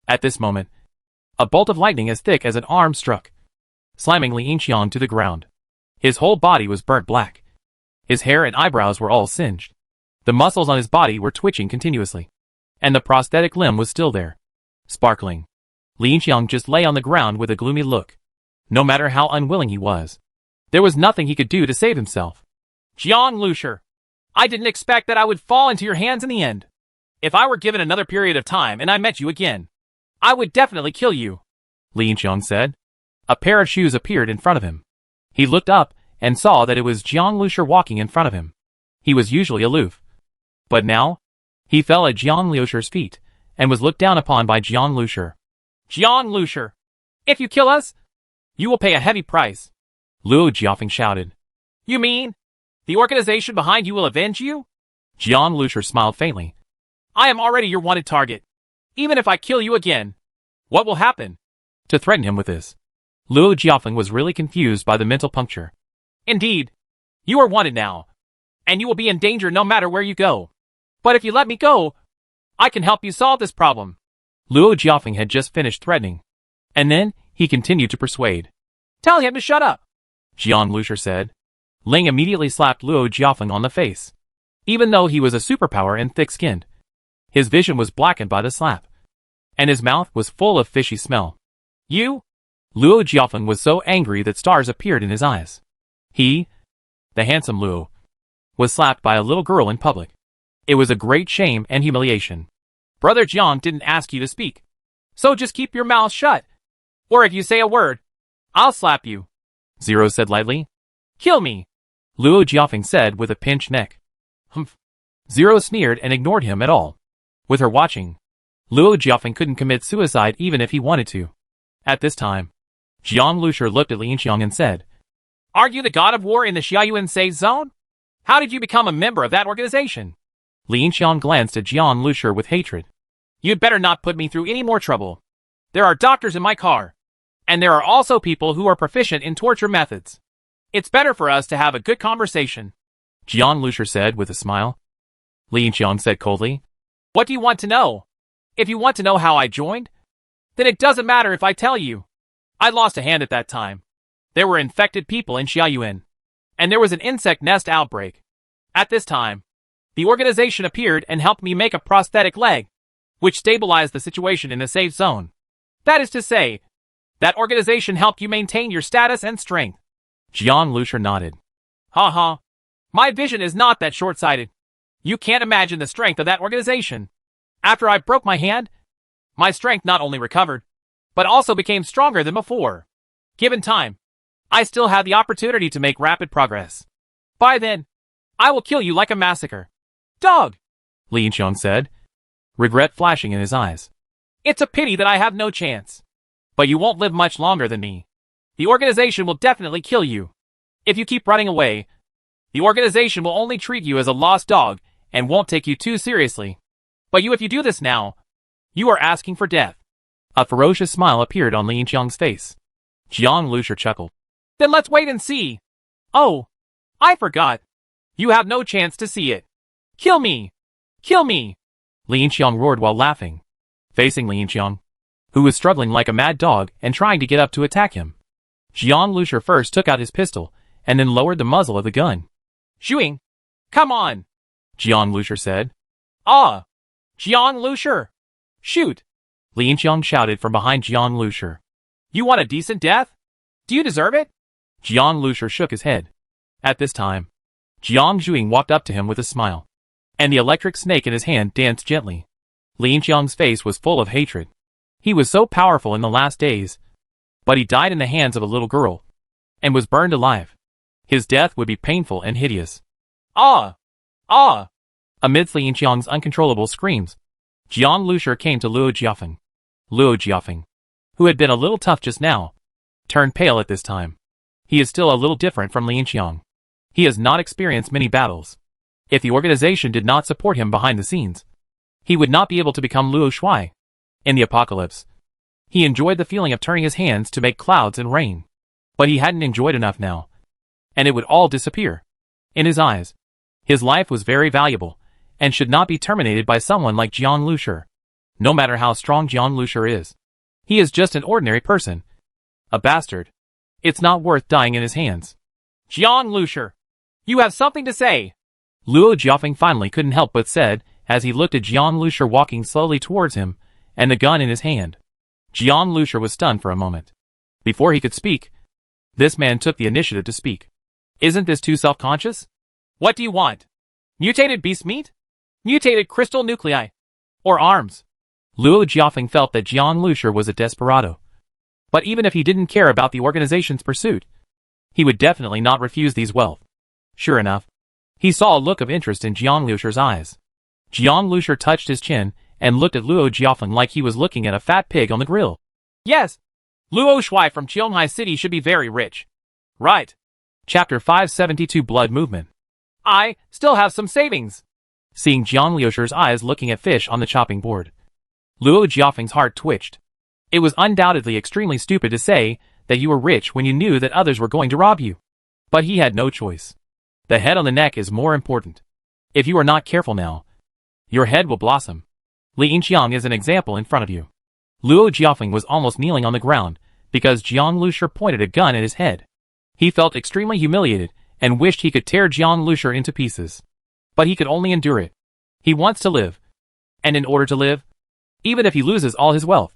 At this moment, a bolt of lightning as thick as an arm struck, slamming Li Yinxiang to the ground. His whole body was burnt black. His hair and eyebrows were all singed. The muscles on his body were twitching continuously, and the prosthetic limb was still there, sparkling. Li Yinxiang just lay on the ground with a gloomy look. No matter how unwilling he was, there was nothing he could do to save himself. Jiang Lushi, I didn't expect that I would fall into your hands in the end. If I were given another period of time and I met you again, I would definitely kill you, Li Yinxiang said. A pair of shoes appeared in front of him. He looked up and saw that it was Jiang Lushi walking in front of him. He was usually aloof, but now, he fell at Jiang Lushi's feet and was looked down upon by Jiang Lushi. Jiang Lushi, if you kill us, you will pay a heavy price, Luo Jiafeng shouted. You mean, the organization behind you will avenge you? Jiang Lushi smiled faintly. I am already your wanted target. Even if I kill you again, what will happen? To threaten him with this, Luo Jiafeng was really confused by the mental puncture. Indeed, you are wanted now, and you will be in danger no matter where you go. But if you let me go, I can help you solve this problem. Luo Jiafeng had just finished threatening, and then he continued to persuade. Tell him to shut up, Jiang Lushi said. Ling immediately slapped Luo Jiafeng on the face. Even though he was a superpower and thick-skinned, his vision was blackened by the slap, and his mouth was full of fishy smell. You? Luo Jiafeng was so angry that stars appeared in his eyes. He, the handsome Luo, was slapped by a little girl in public. It was a great shame and humiliation. Brother Jiang didn't ask you to speak, so just keep your mouth shut. Or if you say a word, I'll slap you, Zero said lightly. Kill me, Luo Jiafeng said with a pinched neck. Humph. Zero sneered and ignored him at all. With her watching, Luo Jiafeng couldn't commit suicide even if he wanted to. At this time, Jiang Lushi looked at Li Yinxiang and said, Are you the god of war in the Xiaoyuan safe zone? How did you become a member of that organization? Li Yinxiang glanced at Jiang Lushi with hatred. You'd better not put me through any more trouble. There are doctors in my car, and there are also people who are proficient in torture methods. It's better for us to have a good conversation, Jiang Lushi said with a smile. Li Yinxiang said coldly, What do you want to know? If you want to know how I joined, then it doesn't matter if I tell you. I lost a hand at that time. There were infected people in Xiaoyuan, and there was an insect nest outbreak. At this time, the organization appeared and helped me make a prosthetic leg, which stabilized the situation in the safe zone. That is to say, that organization helped you maintain your status and strength. Jiang Lushi nodded. Ha ha. My vision is not that short-sighted. You can't imagine the strength of that organization. After I broke my hand, my strength not only recovered, but also became stronger than before. Given time, I still have the opportunity to make rapid progress. By then, I will kill you like a massacre. Dog! Li Yinxiang said, regret flashing in his eyes. It's a pity that I have no chance. But you won't live much longer than me. The organization will definitely kill you. If you keep running away, the organization will only treat you as a lost dog and won't take you too seriously. But if you do this now, you are asking for death. A ferocious smile appeared on Lin Qiang's face. Jiang Lushi chuckled. Then let's wait and see. Oh, I forgot. You have no chance to see it. Kill me! Kill me! Lin Qiang roared while laughing, facing Lin Qiang, who was struggling like a mad dog and trying to get up to attack him. Jiang Lushi first took out his pistol and then lowered the muzzle of the gun. Shuing! Come on! Jiang Lushi said. Ah! Jiang Lushi! Shoot! Lin Qiang shouted from behind Jiang Lushi. You want a decent death? Do you deserve it? Jiang Lushi shook his head. At this time, Jiang Zhuing walked up to him with a smile, and the electric snake in his hand danced gently. Lin Qiang's face was full of hatred. He was so powerful in the last days, but he died in the hands of a little girl, and was burned alive. His death would be painful and hideous. Ah! Ah! Amidst Lin Qiang's uncontrollable screams, Jiang Lushi came to Luo Jiafeng. Luo Jiafeng, who had been a little tough just now, turned pale at this time. He is still a little different from Lin Qiang. He has not experienced many battles. If the organization did not support him behind the scenes, he would not be able to become Luo Shuai. In the apocalypse, he enjoyed the feeling of turning his hands to make clouds and rain. But he hadn't enjoyed enough now, and it would all disappear. In his eyes, his life was very valuable, and should not be terminated by someone like Jiang Lushi. No matter how strong Jiang Lushi is, he is just an ordinary person. A bastard. It's not worth dying in his hands. Jiang Lushi, you have something to say. Luo Jiafeng finally couldn't help but said, as he looked at Jiang Lushi walking slowly towards him, and the gun in his hand. Jiang Lushi was stunned for a moment. Before he could speak, this man took the initiative to speak. Isn't this too self-conscious? What do you want? Mutated beast meat? Mutated crystal nuclei? Or arms? Luo Jiafeng felt that Jiang Lushi was a desperado. But even if he didn't care about the organization's pursuit, he would definitely not refuse these wealth. Sure enough, he saw a look of interest in Jiang Lushi's eyes. Jiang Lushi touched his chin and looked at Luo Jiafeng like he was looking at a fat pig on the grill. Yes, Luo Shuai from Qionghai City should be very rich. Right. Chapter 572 Blood Movement. I still have some savings. Seeing Jiang Lushi's eyes looking at fish on the chopping board, Luo Jiafeng's heart twitched. It was undoubtedly extremely stupid to say that you were rich when you knew that others were going to rob you. But he had no choice. The head on the neck is more important. If you are not careful now, your head will blossom. Lin Qiang is an example in front of you. Luo Jiafeng was almost kneeling on the ground because Jiang Lushi pointed a gun at his head. He felt extremely humiliated and wished he could tear Jiang Lushi into pieces. But he could only endure it. He wants to live. And in order to live, even if he loses all his wealth,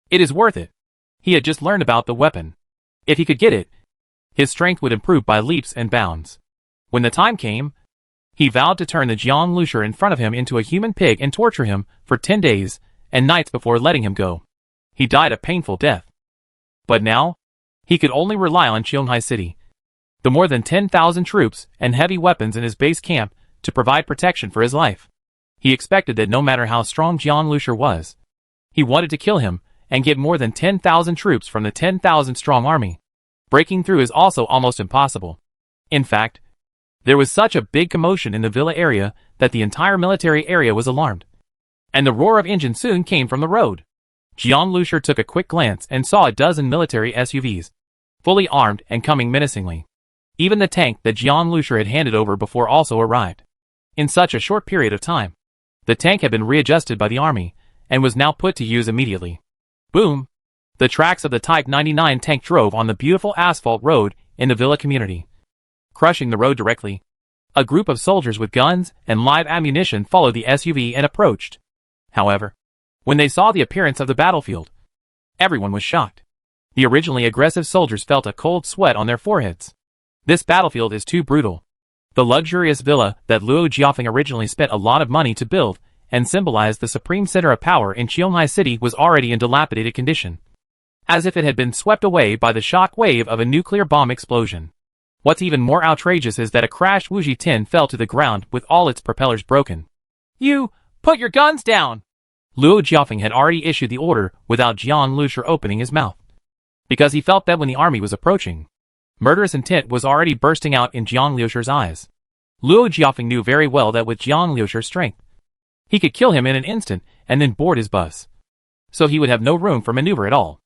it is worth it. He had just learned about the weapon. If he could get it, his strength would improve by leaps and bounds. When the time came, he vowed to turn the Jiang Lushi in front of him into a human pig and torture him for 10 days and nights before letting him go. He died a painful death. But now, he could only rely on Qionghai City, the more than 10,000 troops and heavy weapons in his base camp to provide protection for his life. He expected that no matter how strong Jiang Lushi was, he wanted to kill him and get more than 10,000 troops from the 10,000 strong army. Breaking through is also almost impossible. In fact, there was such a big commotion in the villa area that the entire military area was alarmed. And the roar of engines soon came from the road. Jiang Lushi took a quick glance and saw a dozen military SUVs, fully armed and coming menacingly. Even the tank that Jiang Lushi had handed over before also arrived. In such a short period of time, the tank had been readjusted by the army and was now put to use immediately. Boom! The tracks of the Type 99 tank drove on the beautiful asphalt road in the villa community. Crushing the road directly, a group of soldiers with guns and live ammunition followed the SUV and approached. However, when they saw the appearance of the battlefield, everyone was shocked. The originally aggressive soldiers felt a cold sweat on their foreheads. This battlefield is too brutal. The luxurious villa that Luo Jiafeng originally spent a lot of money to build and symbolized the supreme center of power in Qionghai City was already in dilapidated condition, as if it had been swept away by the shock wave of a nuclear bomb explosion. What's even more outrageous is that a crashed Wuji 10 fell to the ground with all its propellers broken. You, put your guns down! Luo Jiafeng had already issued the order without Jiang Lushi opening his mouth, because he felt that when the army was approaching, murderous intent was already bursting out in Jiang Lushi's eyes. Luo Jiafeng knew very well that with Jiang Liusher's strength, he could kill him in an instant and then board his bus. So he would have no room for maneuver at all.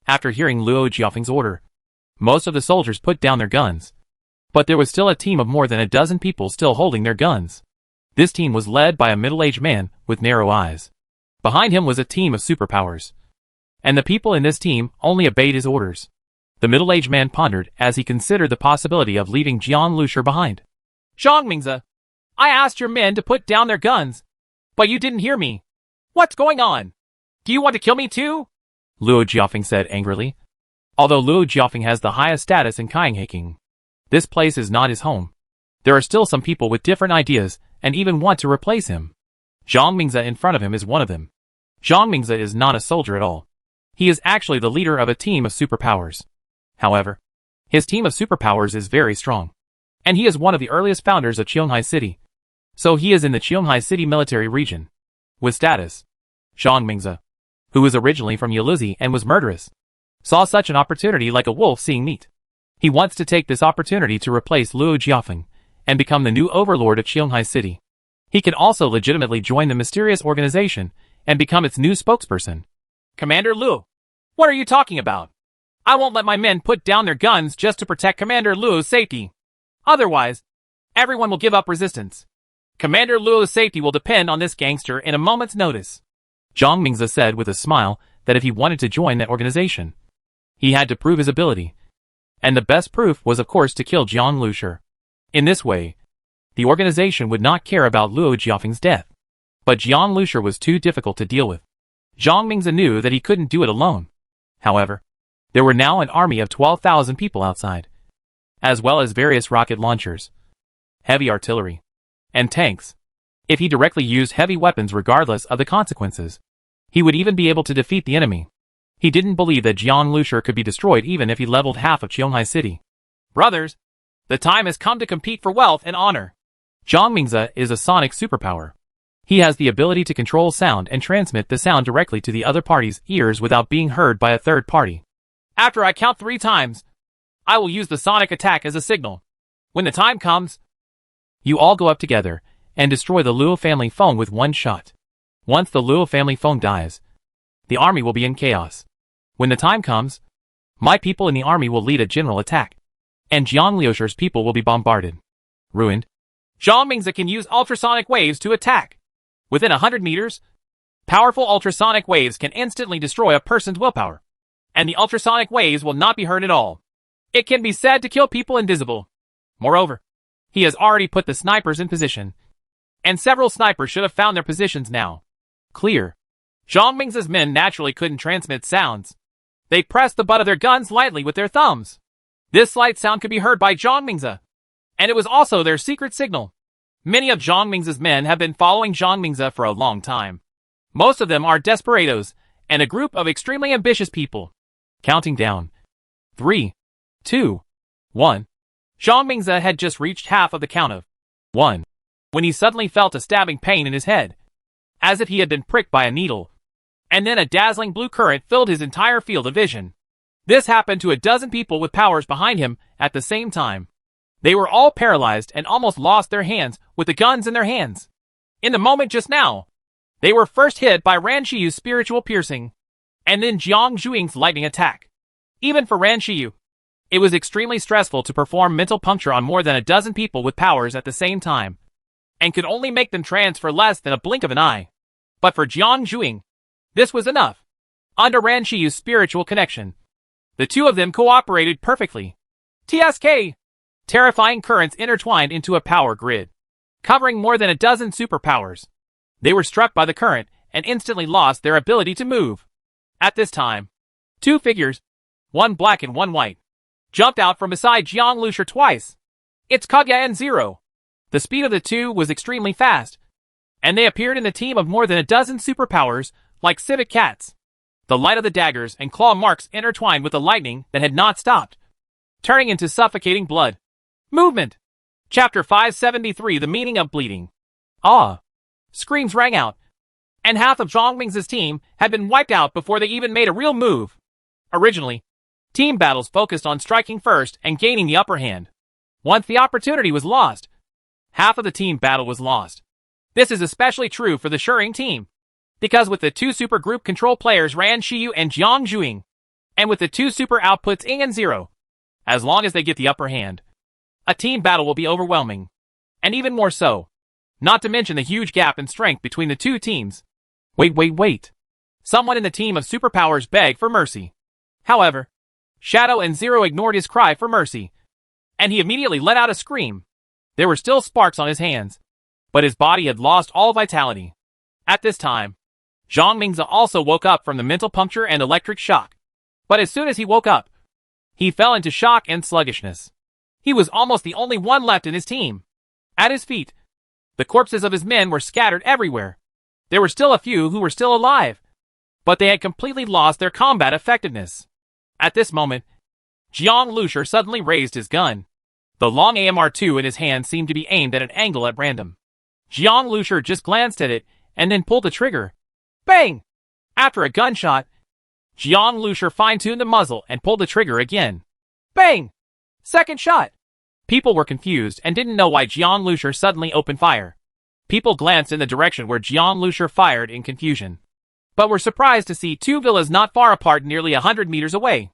After hearing Luo Jiafeng's order, most of the soldiers put down their guns. But there was still a team of more than a dozen people still holding their guns. This team was led by a middle-aged man with narrow eyes. Behind him was a team of superpowers. And the people in this team only obeyed his orders. The middle-aged man pondered as he considered the possibility of leaving Jiang Liusher behind. Zhang Mingze, I asked your men to put down their guns, but you didn't hear me. What's going on? Do you want to kill me too? Luo Jiafeng said angrily. Although Luo Jiafeng has the highest status in Kaiyanghaking, this place is not his home. There are still some people with different ideas and even want to replace him. Zhang Mingze in front of him is one of them. Zhang Mingze is not a soldier at all. He is actually the leader of a team of superpowers. However, his team of superpowers is very strong. And he is one of the earliest founders of Qionghai City. So he is in the Qionghai City military region. With status, Zhang Mingze, who was originally from Yaluzi and was murderous, saw such an opportunity like a wolf seeing meat. He wants to take this opportunity to replace Luo Jiafeng and become the new overlord of Qionghai City. He can also legitimately join the mysterious organization and become its new spokesperson. Commander Luo, what are you talking about? I won't let my men put down their guns just to protect Commander Luo's safety. Otherwise, everyone will give up resistance. Commander Luo's safety will depend on this gangster in a moment's notice. Zhang Mingze said with a smile that if he wanted to join that organization, he had to prove his ability. And the best proof was of course to kill Jiang Liusher. In this way, the organization would not care about Luo Jiafeng's death. But Jiang Liusher was too difficult to deal with. Zhang Mingze knew that he couldn't do it alone. However, there were now an army of 12,000 people outside, as well as various rocket launchers, heavy artillery, and tanks. If he directly used heavy weapons regardless of the consequences, he would even be able to defeat the enemy. He didn't believe that Jiang Liusher could be destroyed even if he leveled half of Qionghai City. Brothers, the time has come to compete for wealth and honor. Zhang Mingze is a sonic superpower. He has the ability to control sound and transmit the sound directly to the other party's ears without being heard by a third party. After I count 3 times, I will use the sonic attack as a signal. When the time comes, you all go up together and destroy the Luo family phone with one shot. Once the Luo family phone dies, the army will be in chaos. When the time comes, my people in the army will lead a general attack, and Jiang Liusher's people will be bombarded, ruined. Zhang Mingze can use ultrasonic waves to attack. Within 100 meters, powerful ultrasonic waves can instantly destroy a person's willpower, and the ultrasonic waves will not be heard at all. It can be said to kill people invisible. Moreover, he has already put the snipers in position, and several snipers should have found their positions now. Clear. Zhang Mingze's men naturally couldn't transmit sounds. They pressed the butt of their guns lightly with their thumbs. This slight sound could be heard by Zhang Mingze, and it was also their secret signal. Many of Zhang Mingze's men have been following Zhang Mingze for a long time. Most of them are desperados, and a group of extremely ambitious people. Counting down. 3, 2, 1. Zhang Mingze had just reached half of the count of 1 when he suddenly felt a stabbing pain in his head, as if he had been pricked by a needle. And then a dazzling blue current filled his entire field of vision. This happened to a dozen people with powers behind him at the same time. They were all paralyzed and almost lost their hands with the guns in their hands. In the moment just now, they were first hit by Ran Shiyu's spiritual piercing, and then Jiang Zhuing's lightning attack. Even for Ran Shiyu, it was extremely stressful to perform mental puncture on more than a dozen people with powers at the same time, and could only make them trance for less than a blink of an eye. But for Jiang Zhuing, this was enough. Under Ran Shiyu's spiritual connection, the two of them cooperated perfectly. TSK! Terrifying currents intertwined into a power grid, covering more than a dozen superpowers. They were struck by the current and instantly lost their ability to move. At this time, 2 figures, one black and one white, jumped out from beside Jiang Liusher twice. It's Kaguya and Zero. The speed of the two was extremely fast, and they appeared in a team of more than a dozen superpowers like civet cats. The light of the daggers and claw marks intertwined with the lightning that had not stopped, turning into suffocating blood. Movement! Chapter 573 The Meaning of Bleeding. Ah! Screams rang out, and half of Zhang Mingze's team had been wiped out before they even made a real move. Originally, team battles focused on striking first and gaining the upper hand. Once the opportunity was lost, half of the team battle was lost. This is especially true for the Shering team, because with the two super group control players Ran Shiyu and Jiang Zhuing, and with the two super outputs Ing and Zero, as long as they get the upper hand, a team battle will be overwhelming. And even more so. Not to mention the huge gap in strength between the two teams. Wait. Someone in the team of superpowers begged for mercy. However, Shadow and Zero ignored his cry for mercy, and he immediately let out a scream. There were still sparks on his hands, but his body had lost all vitality. At this time, Zhang Mingze also woke up from the mental puncture and electric shock. But as soon as he woke up, he fell into shock and sluggishness. He was almost the only one left in his team. At his feet, the corpses of his men were scattered everywhere. There were still a few who were still alive, but they had completely lost their combat effectiveness. At this moment, Jiang Lushur suddenly raised his gun. The long AMR-2 in his hand seemed to be aimed at an angle at random. Jiang Lushur just glanced at it and then pulled the trigger. Bang! After a gunshot, Jiang Lushur fine-tuned the muzzle and pulled the trigger again. Bang! Second shot! People were confused and didn't know why Jiang Lushur suddenly opened fire. People glanced in the direction where Jiang Lushur fired in confusion, but were surprised to see two villas not far apart nearly 100 meters away.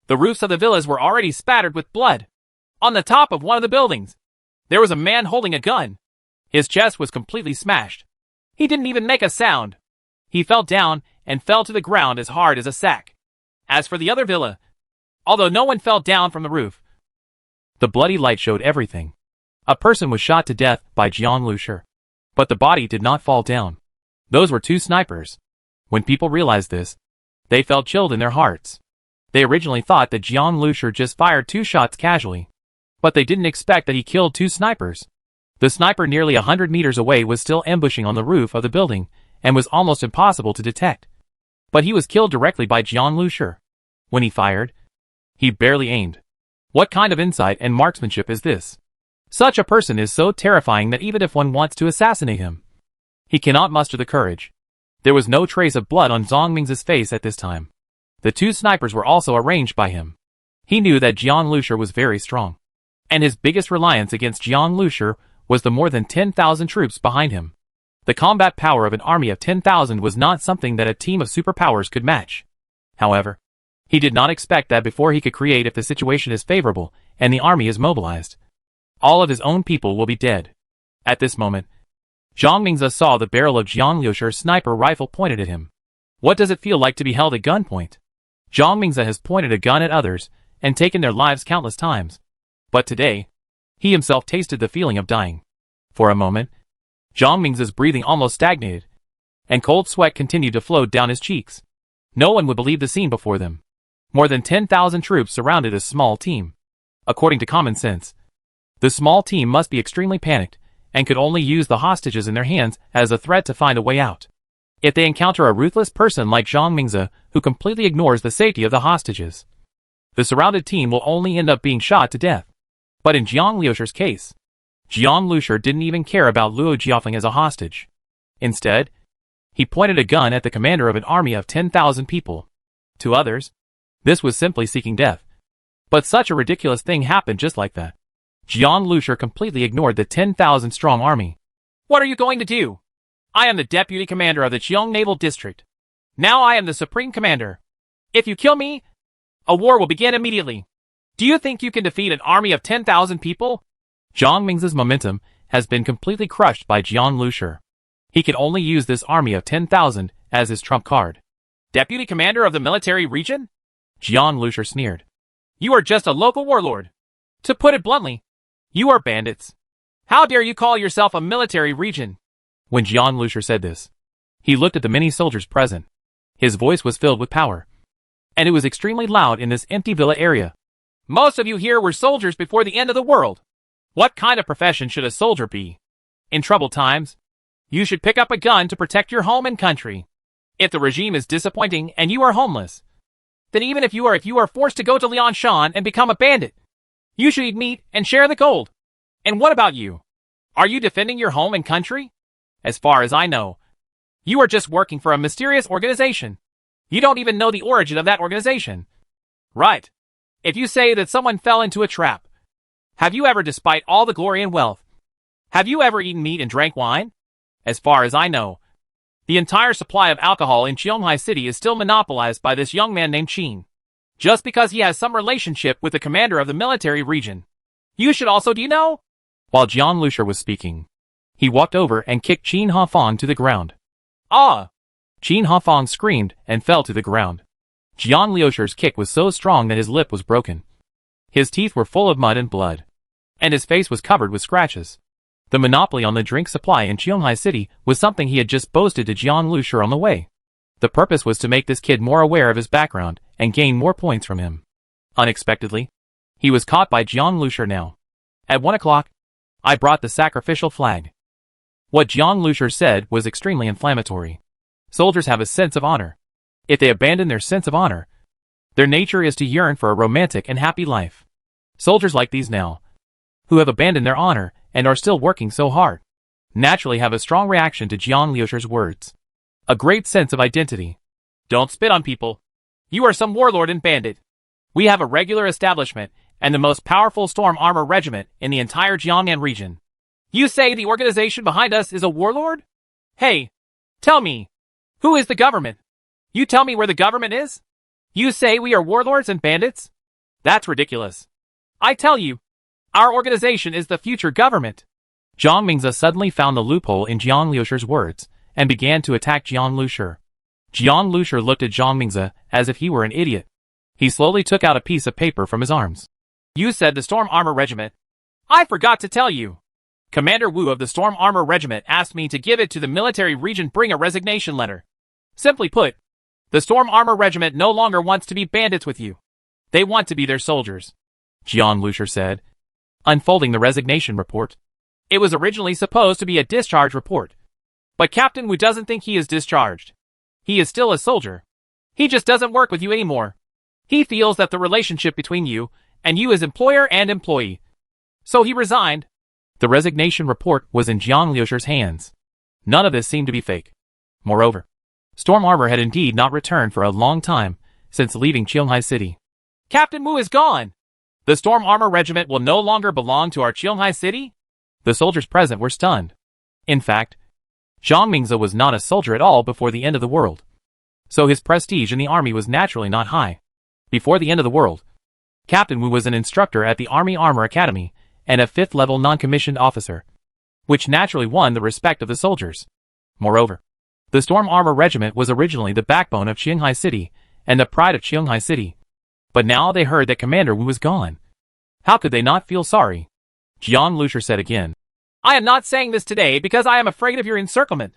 The roofs of the villas were already spattered with blood. On the top of one of the buildings, there was a man holding a gun. His chest was completely smashed. He didn't even make a sound. He fell down and fell to the ground as hard as a sack. As for the other villa, although no one fell down from the roof, the bloody light showed everything. A person was shot to death by Jiang Lushur, but the body did not fall down. Those were two snipers. When people realized this, they felt chilled in their hearts. They originally thought that Jiang Lushur just fired 2 shots casually, but they didn't expect that he killed 2 snipers. The sniper nearly 100 meters away was still ambushing on the roof of the building and was almost impossible to detect. But he was killed directly by Jiang Lushur. When he fired, he barely aimed. What kind of insight and marksmanship is this? Such a person is so terrifying that even if one wants to assassinate him, he cannot muster the courage. There was no trace of blood on Zhang Mingze's face at this time. The 2 snipers were also arranged by him. He knew that Jiang Lushur was very strong, and his biggest reliance against Jiang Lushur was the more than 10,000 troops behind him. The combat power of an army of 10,000 was not something that a team of superpowers could match. However, he did not expect that before he could create if the situation is favorable and the army is mobilized, all of his own people will be dead. At this moment, Zhang Mingze saw the barrel of Jiang Lushur's sniper rifle pointed at him. What does it feel like to be held at gunpoint? Zhang Mingze has pointed a gun at others and taken their lives countless times. But today, he himself tasted the feeling of dying. For a moment, Zhang Mingze's breathing almost stagnated, and cold sweat continued to flow down his cheeks. No one would believe the scene before them. More than 10,000 troops surrounded a small team. According to common sense, the small team must be extremely panicked and could only use the hostages in their hands as a threat to find a way out. If they encounter a ruthless person like Zhang Mingze who completely ignores the safety of the hostages, the surrounded team will only end up being shot to death. But in Jiang Lushur's case, Jiang Lushur didn't even care about Luo Jiafeng as a hostage. Instead, he pointed a gun at the commander of an army of 10,000 people. To others, this was simply seeking death. But such a ridiculous thing happened just like that. Jiang Lushur completely ignored the 10,000-strong army. What are you going to do? I am the deputy commander of the Cheong Naval District. Now I am the supreme commander. If you kill me, a war will begin immediately. Do you think you can defeat an army of 10,000 people? Zhang Mingze's momentum has been completely crushed by Jiang Lushur. He can only use this army of 10,000 as his trump card. Deputy commander of the military region? Jiang Lushur sneered. You are just a local warlord. To put it bluntly, you are bandits. How dare you call yourself a military region? When Jiang Lushur said this, he looked at the many soldiers present. His voice was filled with power, and it was extremely loud in this empty villa area. Most of you here were soldiers before the end of the world. What kind of profession should a soldier be? In troubled times, you should pick up a gun to protect your home and country. If the regime is disappointing and you are homeless, then even if you are forced to go to Liangshan and become a bandit, you should eat meat and share the gold. And what about you? Are you defending your home and country? As far as I know, you are just working for a mysterious organization. You don't even know the origin of that organization. Right. If you say that someone fell into a trap, have you ever, despite all the glory and wealth, Have you ever eaten meat and drank wine? As far as I know, the entire supply of alcohol in Qionghai City is still monopolized by this young man named Qin. Just because he has some relationship with the commander of the military region. You should also, do you know? While Jian Lushur was speaking, he walked over and kicked Qin Hafang to the ground. Ah! Qin Hafang screamed and fell to the ground. Jian Lushur's kick was so strong that his lip was broken. His teeth were full of mud and blood, and his face was covered with scratches. The monopoly on the drink supply in Qionghai City was something he had just boasted to Jian Lushur on the way. The purpose was to make this kid more aware of his background and gain more points from him. Unexpectedly, he was caught by Jian Lushur now. At 1 o'clock, I brought the sacrificial flag. What Jian Lushur said was extremely inflammatory. Soldiers have a sense of honor. If they abandon their sense of honor, their nature is to yearn for a romantic and happy life. Soldiers like these now, who have abandoned their honor and are still working so hard, naturally have a strong reaction to Jian Lushur's words. A great sense of identity. Don't spit on people. You are some warlord and bandit. We have a regular establishment and the most powerful storm armor regiment in the entire Jiangnan region. You say the organization behind us is a warlord? Hey, tell me, who is the government? You tell me where the government is? You say we are warlords and bandits? That's ridiculous. I tell you, our organization is the future government. Zhang Mingze suddenly found the loophole in Jian Lushur's words and began to attack Jian Lushur. Jian Lushur looked at Zhang Mingze as if he were an idiot. He slowly took out a piece of paper from his arms. You said the Storm Armor Regiment. I forgot to tell you. Commander Wu of the Storm Armor Regiment asked me to give it to the military region. Bring a resignation letter. Simply put, the Storm Armor Regiment no longer wants to be bandits with you. They want to be their soldiers. Jian Lushur said, unfolding the resignation report. It was originally supposed to be a discharge report. But Captain Wu doesn't think he is discharged. He is still a soldier. He just doesn't work with you anymore. He feels that the relationship between you and you is employer and employee. So he resigned. The resignation report was in Jian Lushur's hands. None of this seemed to be fake. Moreover, Storm Armor had indeed not returned for a long time since leaving Qionghai City. Captain Wu is gone. The Storm Armor Regiment will no longer belong to our Qionghai City? The soldiers present were stunned. In fact, Zhang Mingze was not a soldier at all before the end of the world. So his prestige in the army was naturally not high. Before the end of the world, Captain Wu was an instructor at the Army Armor Academy and a 5th-level non-commissioned officer, which naturally won the respect of the soldiers. Moreover, the Storm Armor Regiment was originally the backbone of Qionghai City and the pride of Qionghai City. But now they heard that Commander Wu was gone. How could they not feel sorry? Jian Lushur said again. I am not saying this today because I am afraid of your encirclement.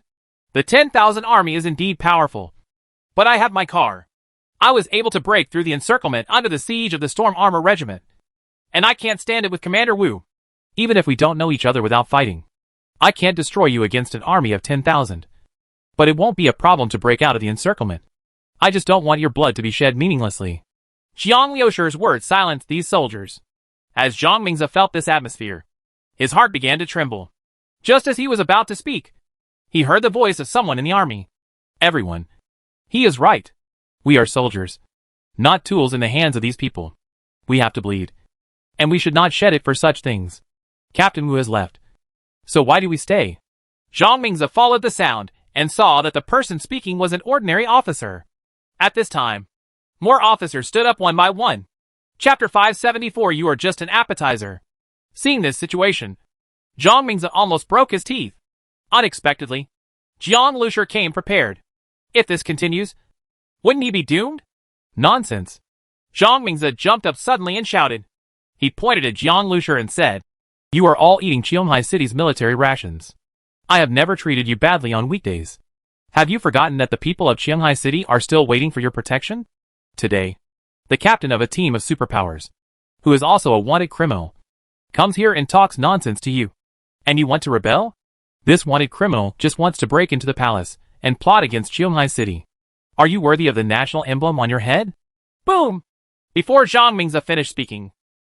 The 10,000 army is indeed powerful. But I have my car. I was able to break through the encirclement under the siege of the Storm Armor Regiment. And I can't stand it with Commander Wu. Even if we don't know each other without fighting, I can't destroy you against an army of 10,000. But it won't be a problem to break out of the encirclement. I just don't want your blood to be shed meaninglessly. Jiang Lushur's words silenced these soldiers. As Zhang Mingze felt this atmosphere, his heart began to tremble. Just as he was about to speak, he heard the voice of someone in the army. Everyone. He is right. We are soldiers, not tools in the hands of these people. We have to bleed. And we should not shed it for such things. Captain Wu has left. So why do we stay? Zhang Mingze followed the sound and saw that the person speaking was an ordinary officer. At this time, more officers stood up one by one. Chapter 574. You are just an appetizer. Seeing this situation, Zhang Mingze almost broke his teeth. Unexpectedly, Jian Lushur came prepared. If this continues, wouldn't he be doomed? Nonsense. Zhang Mingze jumped up suddenly and shouted. He pointed at Jian Lushur and said, You are all eating Qionghai City's military rations. I have never treated you badly on weekdays. Have you forgotten that the people of Qionghai City are still waiting for your protection? Today, the captain of a team of superpowers, who is also a wanted criminal, comes here and talks nonsense to you. And you want to rebel? This wanted criminal just wants to break into the palace and plot against Qionghai City. Are you worthy of the national emblem on your head? Boom! Before Zhang Mingze finished speaking,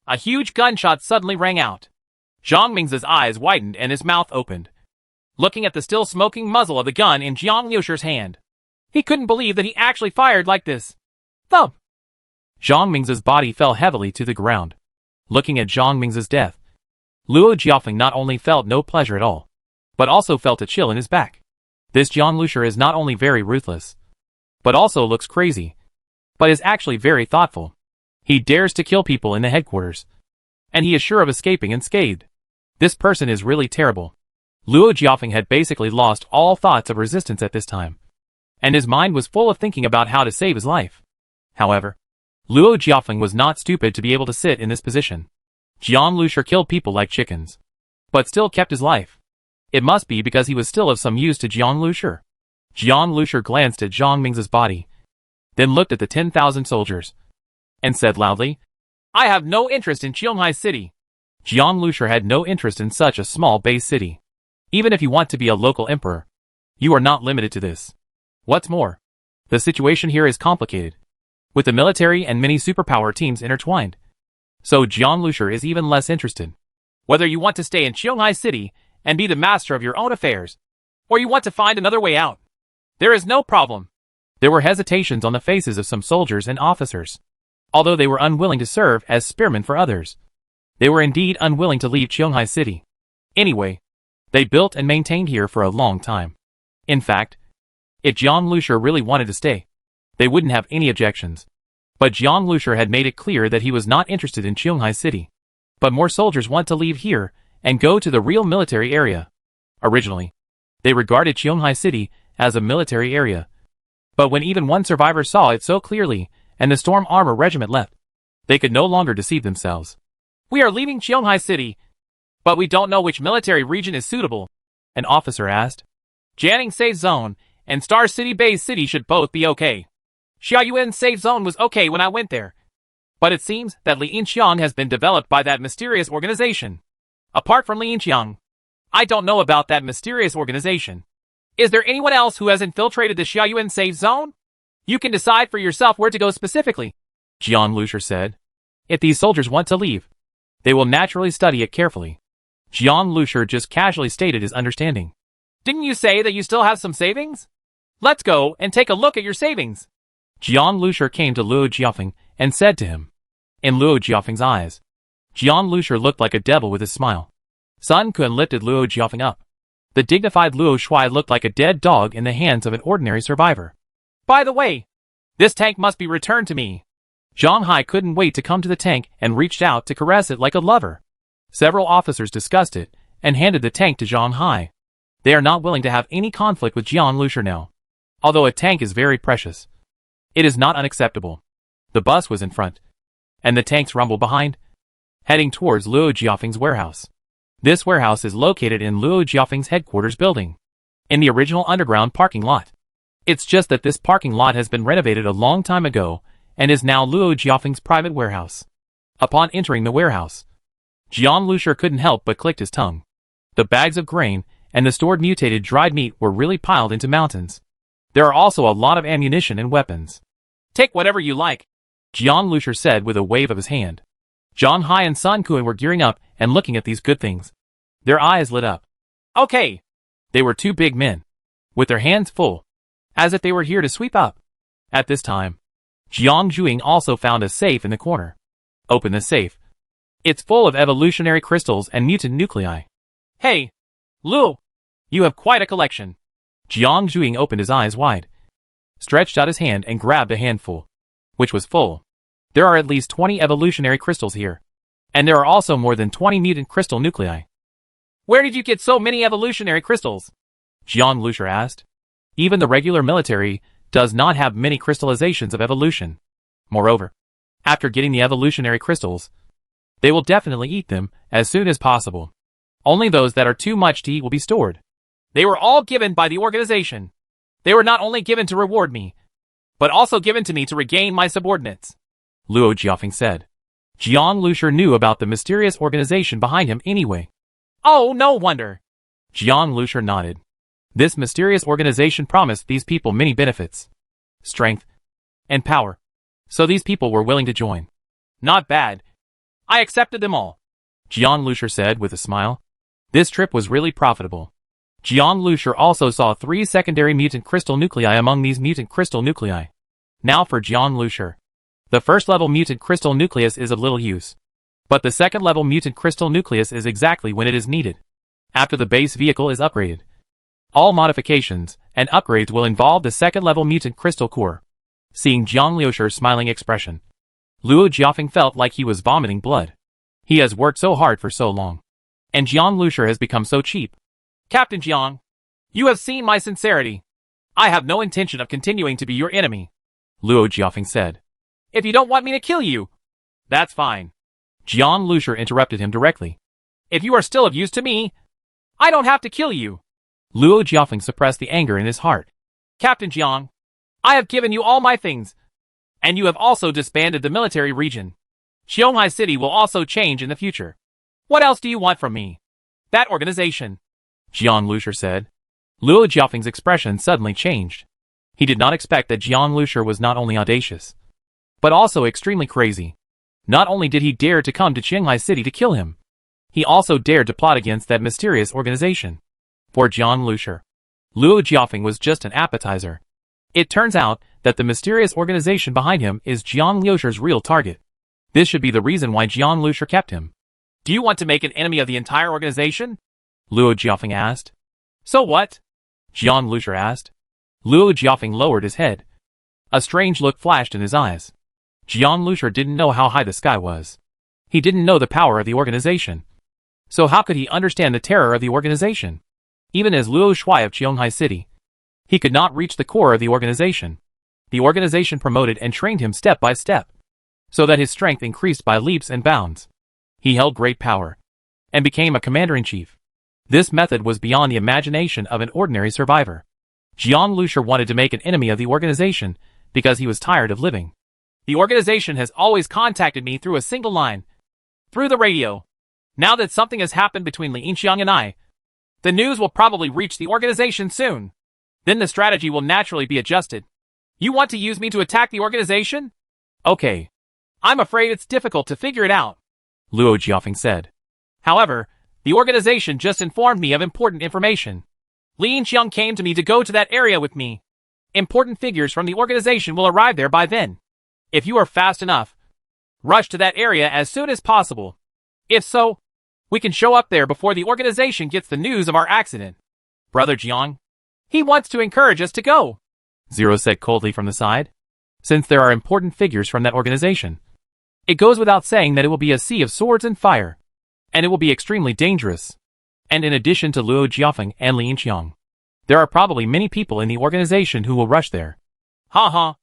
a huge gunshot suddenly rang out. Zhang Mingze's eyes widened and his mouth opened, looking at the still smoking muzzle of the gun in Jiang Lushur's hand. He couldn't believe that he actually fired like this. Thump! Zhang Mingze's body fell heavily to the ground. Looking at Zhang Mingze's death, Luo Jiafeng not only felt no pleasure at all, but also felt a chill in his back. This Jiang Lushur is not only very ruthless, but also looks crazy, but is actually very thoughtful. He dares to kill people in the headquarters, and he is sure of escaping unscathed. This person is really terrible. Luo Jiafeng had basically lost all thoughts of resistance at this time, and his mind was full of thinking about how to save his life. However, Luo Jiafeng was not stupid to be able to sit in this position. Jiang Lushur killed people like chickens, but still kept his life. It must be because he was still of some use to Jiang Lushur. Jiang Lushur glanced at Zhang Ming's body, then looked at the 10,000 soldiers, and said loudly, I have no interest in Qionghai City. Jiang Lushur had no interest in such a small base city. Even if you want to be a local emperor, you are not limited to this. What's more, the situation here is complicated, with the military and many superpower teams intertwined. So Jiang Lushur is even less interested. Whether you want to stay in Qionghai City and be the master of your own affairs, or you want to find another way out, there is no problem. There were hesitations on the faces of some soldiers and officers. Although they were unwilling to serve as spearmen for others, they were indeed unwilling to leave Qionghai City. Anyway, they built and maintained here for a long time. In fact, if Jiang Lushur really wanted to stay, they wouldn't have any objections. But Jiang Lushur had made it clear that he was not interested in Qionghai City. But more soldiers want to leave here and go to the real military area. Originally, they regarded Qionghai City as a military area. But when even one survivor saw it so clearly, and the Storm Armor Regiment left, they could no longer deceive themselves. We are leaving Qionghai City, but we don't know which military region is suitable, an officer asked. Jianing Safe Zone and Star City Base City should both be okay. Xiaoyuan Safe Zone was okay when I went there, but it seems that Li Yinqiang has been developed by that mysterious organization. Apart from Li Yinqiang, I don't know about that mysterious organization. Is there anyone else who has infiltrated the Xiaoyuan Safe Zone? You can decide for yourself where to go specifically, Jiang Lushur said. If these soldiers want to leave, they will naturally study it carefully. Jiang Lushur just casually stated his understanding. Didn't you say that you still have some savings? Let's go and take a look at your savings. Jiang Lushur came to Luo Jiafeng and said to him. In Luo Jiafeng's eyes, Jiang Lushur looked like a devil with his smile. Sun Quan lifted Luo Jiafeng up. The dignified Luo Shuai looked like a dead dog in the hands of an ordinary survivor. By the way, this tank must be returned to me. Zhang Hai couldn't wait to come to the tank and reached out to caress it like a lover. Several officers discussed it and handed the tank to Zhang Hai. They are not willing to have any conflict with Jiang Lushur now. Although a tank is very precious, it is not unacceptable. The bus was in front, and the tanks rumbled behind, heading towards Luo Jiafeng's warehouse. This warehouse is located in Luo Jiafeng's headquarters building, in the original underground parking lot. It's just that this parking lot has been renovated a long time ago and is now Luo Jiafeng's private warehouse. Upon entering the warehouse, Jiang Lushur couldn't help but click his tongue. The bags of grain and the stored mutated dried meat were really piled into mountains. There are also a lot of ammunition and weapons. Take whatever you like, Jiang Lushur said with a wave of his hand. Zhang Hai and Sun Quan were gearing up and looking at these good things. Their eyes lit up. Okay. They were two big men, with their hands full, as if they were here to sweep up. At this time, Jiang Zhuing also found a safe in the corner. Open the safe. It's full of evolutionary crystals and mutant nuclei. Hey, Lu, you have quite a collection. Jiang Zhuing opened his eyes wide, stretched out his hand and grabbed a handful, which was full. There are at least 20 evolutionary crystals here, and there are also more than 20 mutant crystal nuclei. Where did you get so many evolutionary crystals? Jiang Lushur asked. Even the regular military does not have many crystallizations of evolution. Moreover, after getting the evolutionary crystals, they will definitely eat them as soon as possible. Only those that are too much to eat will be stored. They were all given by the organization. They were not only given to reward me, but also given to me to regain my subordinates, Luo Jiafeng said. Jiang Lushur knew about the mysterious organization behind him anyway. Oh, no wonder. Jiang Lushur nodded. This mysterious organization promised these people many benefits, strength, and power. So these people were willing to join. Not bad. I accepted them all, Jiang Lushur said with a smile. This trip was really profitable. Jiang Lushur also saw 3 secondary mutant crystal nuclei among these mutant crystal nuclei. Now for Jiang Lushur. The first level mutant crystal nucleus is of little use. But the second-level mutant crystal nucleus is exactly when it is needed. After the base vehicle is upgraded. All modifications and upgrades will involve the second-level mutant crystal core. Seeing Jiang Liusher's smiling expression, Luo Jiafeng felt like he was vomiting blood. He has worked so hard for so long. And Jiang Liusher has become so cheap. Captain Jiang, you have seen my sincerity. I have no intention of continuing to be your enemy, Luo Jiafeng said. If you don't want me to kill you, that's fine. Jiang Liusher interrupted him directly. If you are still of use to me, I don't have to kill you. Luo Jiafeng suppressed the anger in his heart. Captain Jiang, I have given you all my things. And you have also disbanded the military region. Qianghai City will also change in the future. What else do you want from me? That organization, Jiang Liusher said. Luo Jiafeng's expression suddenly changed. He did not expect that Jiang Liusher was not only audacious, but also extremely crazy. Not only did he dare to come to Qianghai City to kill him, he also dared to plot against that mysterious organization. For Jiang Liusher, Luo Jiafeng was just an appetizer. It turns out that the mysterious organization behind him is Jiang Liusher's real target. This should be the reason why Jiang Liusher kept him. Do you want to make an enemy of the entire organization? Luo Jiafeng asked. So what? Jiang Liusher asked. Luo Jiafeng lowered his head. A strange look flashed in his eyes. Jiang Liusher didn't know how high the sky was. He didn't know the power of the organization. So how could he understand the terror of the organization? Even as Luo Shui of Qianghai City, he could not reach the core of the organization. The organization promoted and trained him step by step, so that his strength increased by leaps and bounds. He held great power, and became a commander-in-chief. This method was beyond the imagination of an ordinary survivor. Jiang Liusher wanted to make an enemy of the organization, because he was tired of living. The organization has always contacted me through a single line, through the radio. Now that something has happened between Li Yinxiang and I, the news will probably reach the organization soon. Then the strategy will naturally be adjusted. You want to use me to attack the organization? Okay. I'm afraid it's difficult to figure it out, Luo Jiafeng said. However, the organization just informed me of important information. Li Yinxiang came to me to go to that area with me. Important figures from the organization will arrive there by then. If you are fast enough, rush to that area as soon as possible. If so, we can show up there before the organization gets the news of our accident. Brother Jiang, he wants to encourage us to go, Zero said coldly from the side. Since there are important figures from that organization, it goes without saying that it will be a sea of swords and fire, and it will be extremely dangerous. And in addition to Luo Jiafeng and Li Yinxiang, there are probably many people in the organization who will rush there. Ha.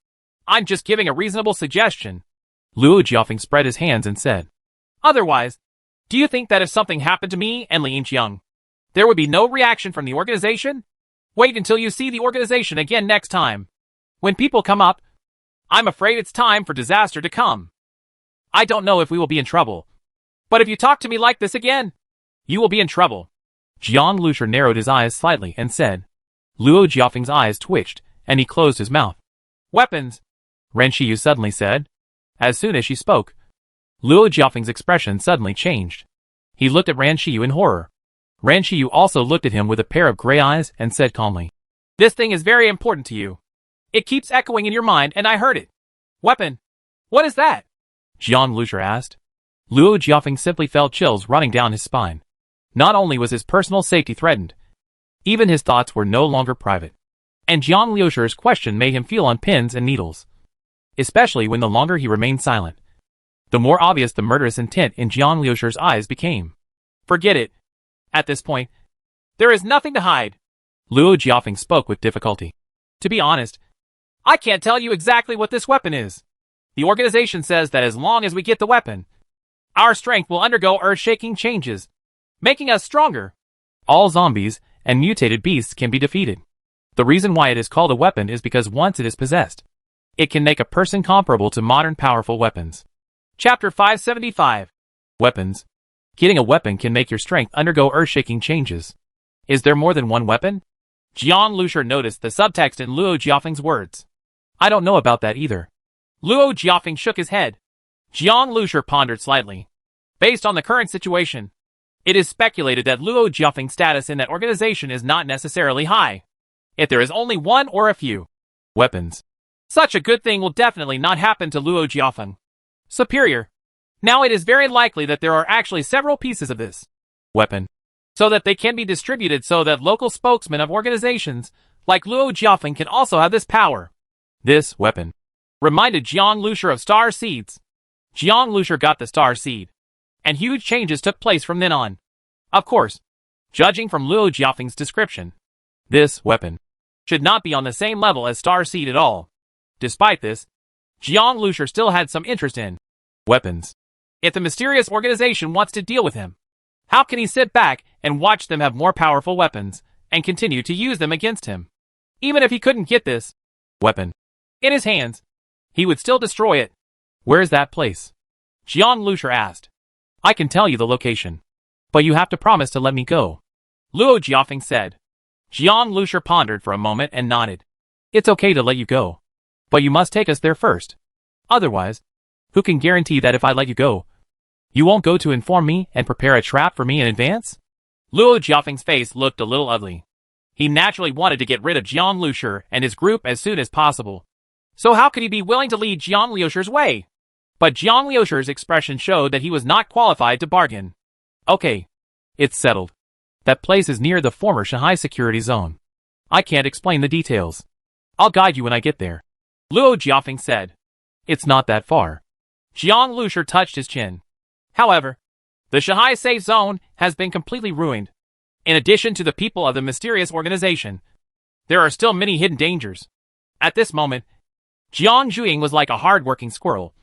I'm just giving a reasonable suggestion. Luo Jiafeng spread his hands and said. Otherwise, do you think that if something happened to me and Li Yinxiang, there would be no reaction from the organization? Wait until you see the organization again next time. When people come up, I'm afraid it's time for disaster to come. I don't know if we will be in trouble, but if you talk to me like this again, you will be in trouble. Jiang Liusher narrowed his eyes slightly and said. Luo Jiafeng's eyes twitched, and he closed his mouth. Weapons, Ren Shiyu suddenly said. As soon as she spoke, Luo Jiafeng's expression suddenly changed. He looked at Ren Shiyu in horror. Ren Shiyu also looked at him with a pair of gray eyes and said calmly. This thing is very important to you. It keeps echoing in your mind and I heard it. Weapon. What is that? Jiang Liusher asked. Luo Jiafeng simply felt chills running down his spine. Not only was his personal safety threatened, even his thoughts were no longer private. And Jiang Liusher's question made him feel on pins and needles. Especially when the longer he remained silent, the more obvious the murderous intent in Jiang Liusher's eyes became. Forget it. At this point, there is nothing to hide. Luo Jiafeng spoke with difficulty. To be honest, I can't tell you exactly what this weapon is. The organization says that as long as we get the weapon, our strength will undergo earth-shaking changes, making us stronger. All zombies and mutated beasts can be defeated. The reason why it is called a weapon is because once it is possessed, it can make a person comparable to modern powerful weapons. Chapter 575. Weapons. Getting a weapon can make your strength undergo earth-shaking changes. Is there more than one weapon? Jiang Liusher noticed the subtext in Luo Jiafeng's words. I don't know about that either. Luo Jiafeng shook his head. Jiang Liusher pondered slightly. Based on the current situation, it is speculated that Luo Jiafeng's status in that organization is not necessarily high. If there is only one or a few weapons, such a good thing will definitely not happen to Luo Jiafeng. Superior. Now it is very likely that there are actually several pieces of this weapon, so that they can be distributed so that local spokesmen of organizations like Luo Jiafeng can also have this power. This weapon reminded Jiang Lushur of star seeds. Jiang Lushur got the star seed, and huge changes took place from then on. Of course, judging from Luo Jiafeng's description, this weapon should not be on the same level as star seed at all. Despite this, Jiang Lushur still had some interest in weapons. If the mysterious organization wants to deal with him, how can he sit back and watch them have more powerful weapons and continue to use them against him? Even if he couldn't get this weapon in his hands, he would still destroy it. Where's that place? Jiang Lushur asked. I can tell you the location, but you have to promise to let me go, Luo Jiafeng said. Jiang Lushur pondered for a moment and nodded. It's okay to let you go, but you must take us there first. Otherwise, who can guarantee that if I let you go, you won't go to inform me and prepare a trap for me in advance? Luo Jiafeng's face looked a little ugly. He naturally wanted to get rid of Jiang Lushur and his group as soon as possible. So how could he be willing to lead Jiang Lushur's way? But Jiang Lushur's expression showed that he was not qualified to bargain. Okay, it's settled. That place is near the former Shanghai security zone. I can't explain the details. I'll guide you when I get there, Luo Jiafeng said. It's not that far. Jiang Lushur touched his chin. However, the Shanghai safe zone has been completely ruined. In addition to the people of the mysterious organization, there are still many hidden dangers. At this moment, Jiang Zhuiying was like a hard-working squirrel,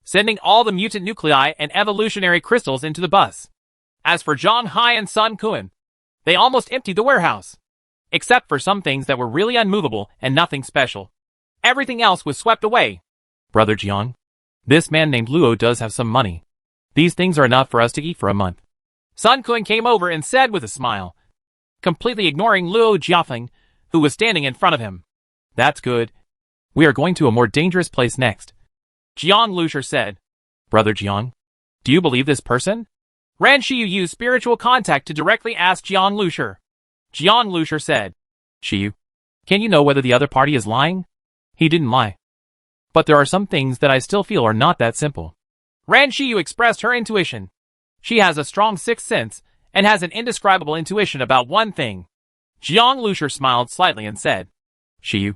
sending all the mutant nuclei and evolutionary crystals into the bus. As for Zhang Hai and Sun Kuan, they almost emptied the warehouse. Except for some things that were really unmovable and nothing special. Everything else was swept away. Brother Jiang, this man named Luo does have some money. These things are enough for us to eat for a month. Sun Kuan came over and said with a smile, completely ignoring Luo Jiafeng, who was standing in front of him. That's good. We are going to a more dangerous place next, Jiang Lushur said. Brother Jiang, do you believe this person? Ran Shiyu used spiritual contact to directly ask Jiang Lushur. Jiang Lushur said, Shiyu, can you know whether the other party is lying? He didn't lie. But there are some things that I still feel are not that simple. Ran Shiyu expressed her intuition. She has a strong sixth sense and has an indescribable intuition about one thing. Jiang Lushur smiled slightly and said, Shiyu,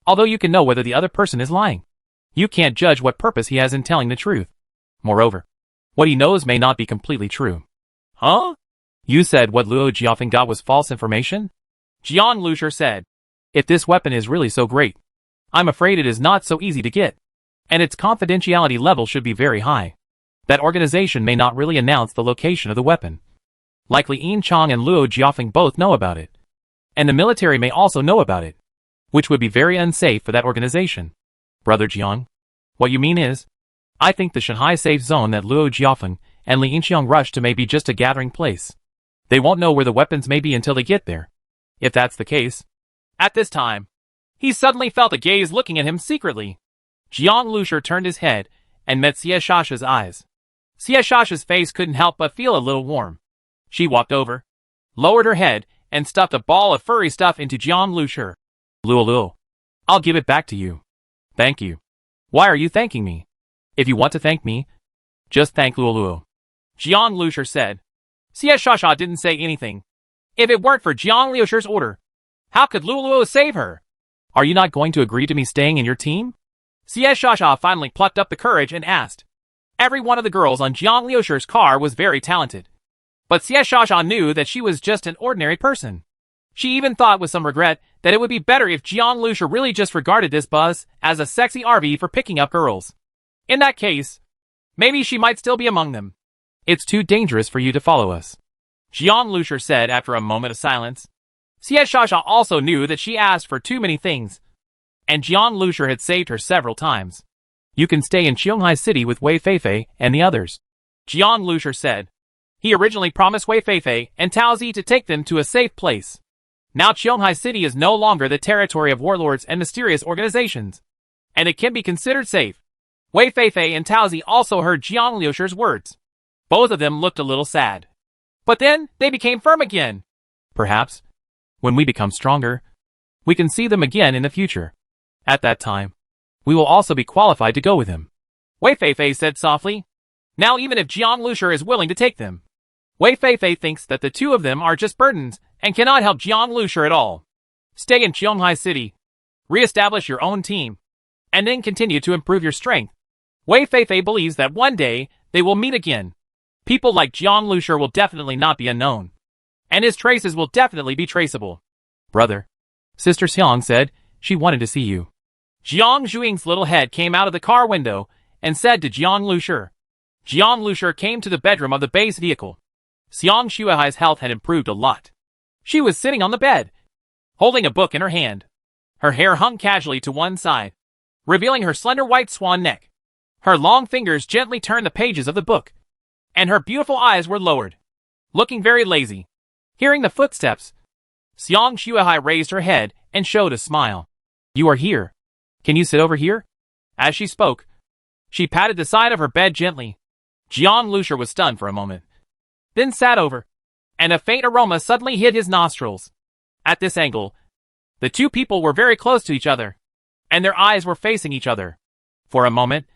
although you can know whether the other person is lying, you can't judge what purpose he has in telling the truth. Moreover, what he knows may not be completely true. Huh? You said what Luo Jiafeng got was false information? Jiang Lushur said. If this weapon is really so great, I'm afraid it is not so easy to get. And its confidentiality level should be very high. That organization may not really announce the location of the weapon. Likely Yin Chang and Luo Jiafeng both know about it. And the military may also know about it, which would be very unsafe for that organization. Brother Jiang, what you mean is, I think the Shanghai safe zone that Luo Jiafeng and Li Yinxiang rushed to may be just a gathering place. They won't know where the weapons may be until they get there. If that's the case. At this time, he suddenly felt a gaze looking at him secretly. Jiang Lushur turned his head and met Xie Shasha's eyes. Xie Shasha's face couldn't help but feel a little warm. She walked over, lowered her head, and stuffed a ball of furry stuff into Jiang Lushur. Luo, I'll give it back to you. Thank you. Why are you thanking me? If you want to thank me, just thank Luo. Jiang Lushur said. Xie Shasha didn't say anything. If it weren't for Jiang Lushur's order, how could Luo save her? Are you not going to agree to me staying in your team? Xie Shasha finally plucked up the courage and asked. Every one of the girls on Jiang Lushur's car was very talented. But Xie Shasha knew that she was just an ordinary person. She even thought with some regret that it would be better if Jiang Lushur really just regarded this bus as a sexy RV for picking up girls. In that case, maybe she might still be among them. It's too dangerous for you to follow us, Jiang Lushur said after a moment of silence. Xie Shasha also knew that she asked for too many things, and Jiang Lushur had saved her several times. You can stay in Qionghai City with Wei Feifei and the others, Jiang Lushur said. He originally promised Wei Feifei and Tao Zi to take them to a safe place. Now Qionghai City is no longer the territory of warlords and mysterious organizations, and it can be considered safe. Wei Feifei and Tao Zi also heard Jiang Lushur's words. Both of them looked a little sad. But then, they became firm again. Perhaps, when we become stronger, we can see them again in the future. At that time, we will also be qualified to go with him, Wei Feifei said softly. Now even if Jiang Lushur is willing to take them, Wei Feifei thinks that the two of them are just burdens and cannot help Jiang Lushur at all. Stay in Qionghai City, re-establish your own team, and then continue to improve your strength. Wei Feifei believes that one day they will meet again. People like Jiang Lushur will definitely not be unknown, and his traces will definitely be traceable. Brother. Sister Xiang said she wanted to see you. Jiang Zhuing's little head came out of the car window and said to Jiang Lushur. Jiang Lushur came to the bedroom of the base vehicle. Xiang Shuahai's health had improved a lot. She was sitting on the bed, holding a book in her hand. Her hair hung casually to one side, revealing her slender white swan neck. Her long fingers gently turned the pages of the book, and her beautiful eyes were lowered, looking very lazy. Hearing the footsteps, Xiang Shuahai raised her head and showed a smile. You are here. Can you sit over here? As she spoke, she patted the side of her bed gently. Jiang Lushur was stunned for a moment, then sat over, and a faint aroma suddenly hit his nostrils. At this angle, the two people were very close to each other, and their eyes were facing each other. For a moment,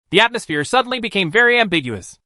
the atmosphere suddenly became very ambiguous.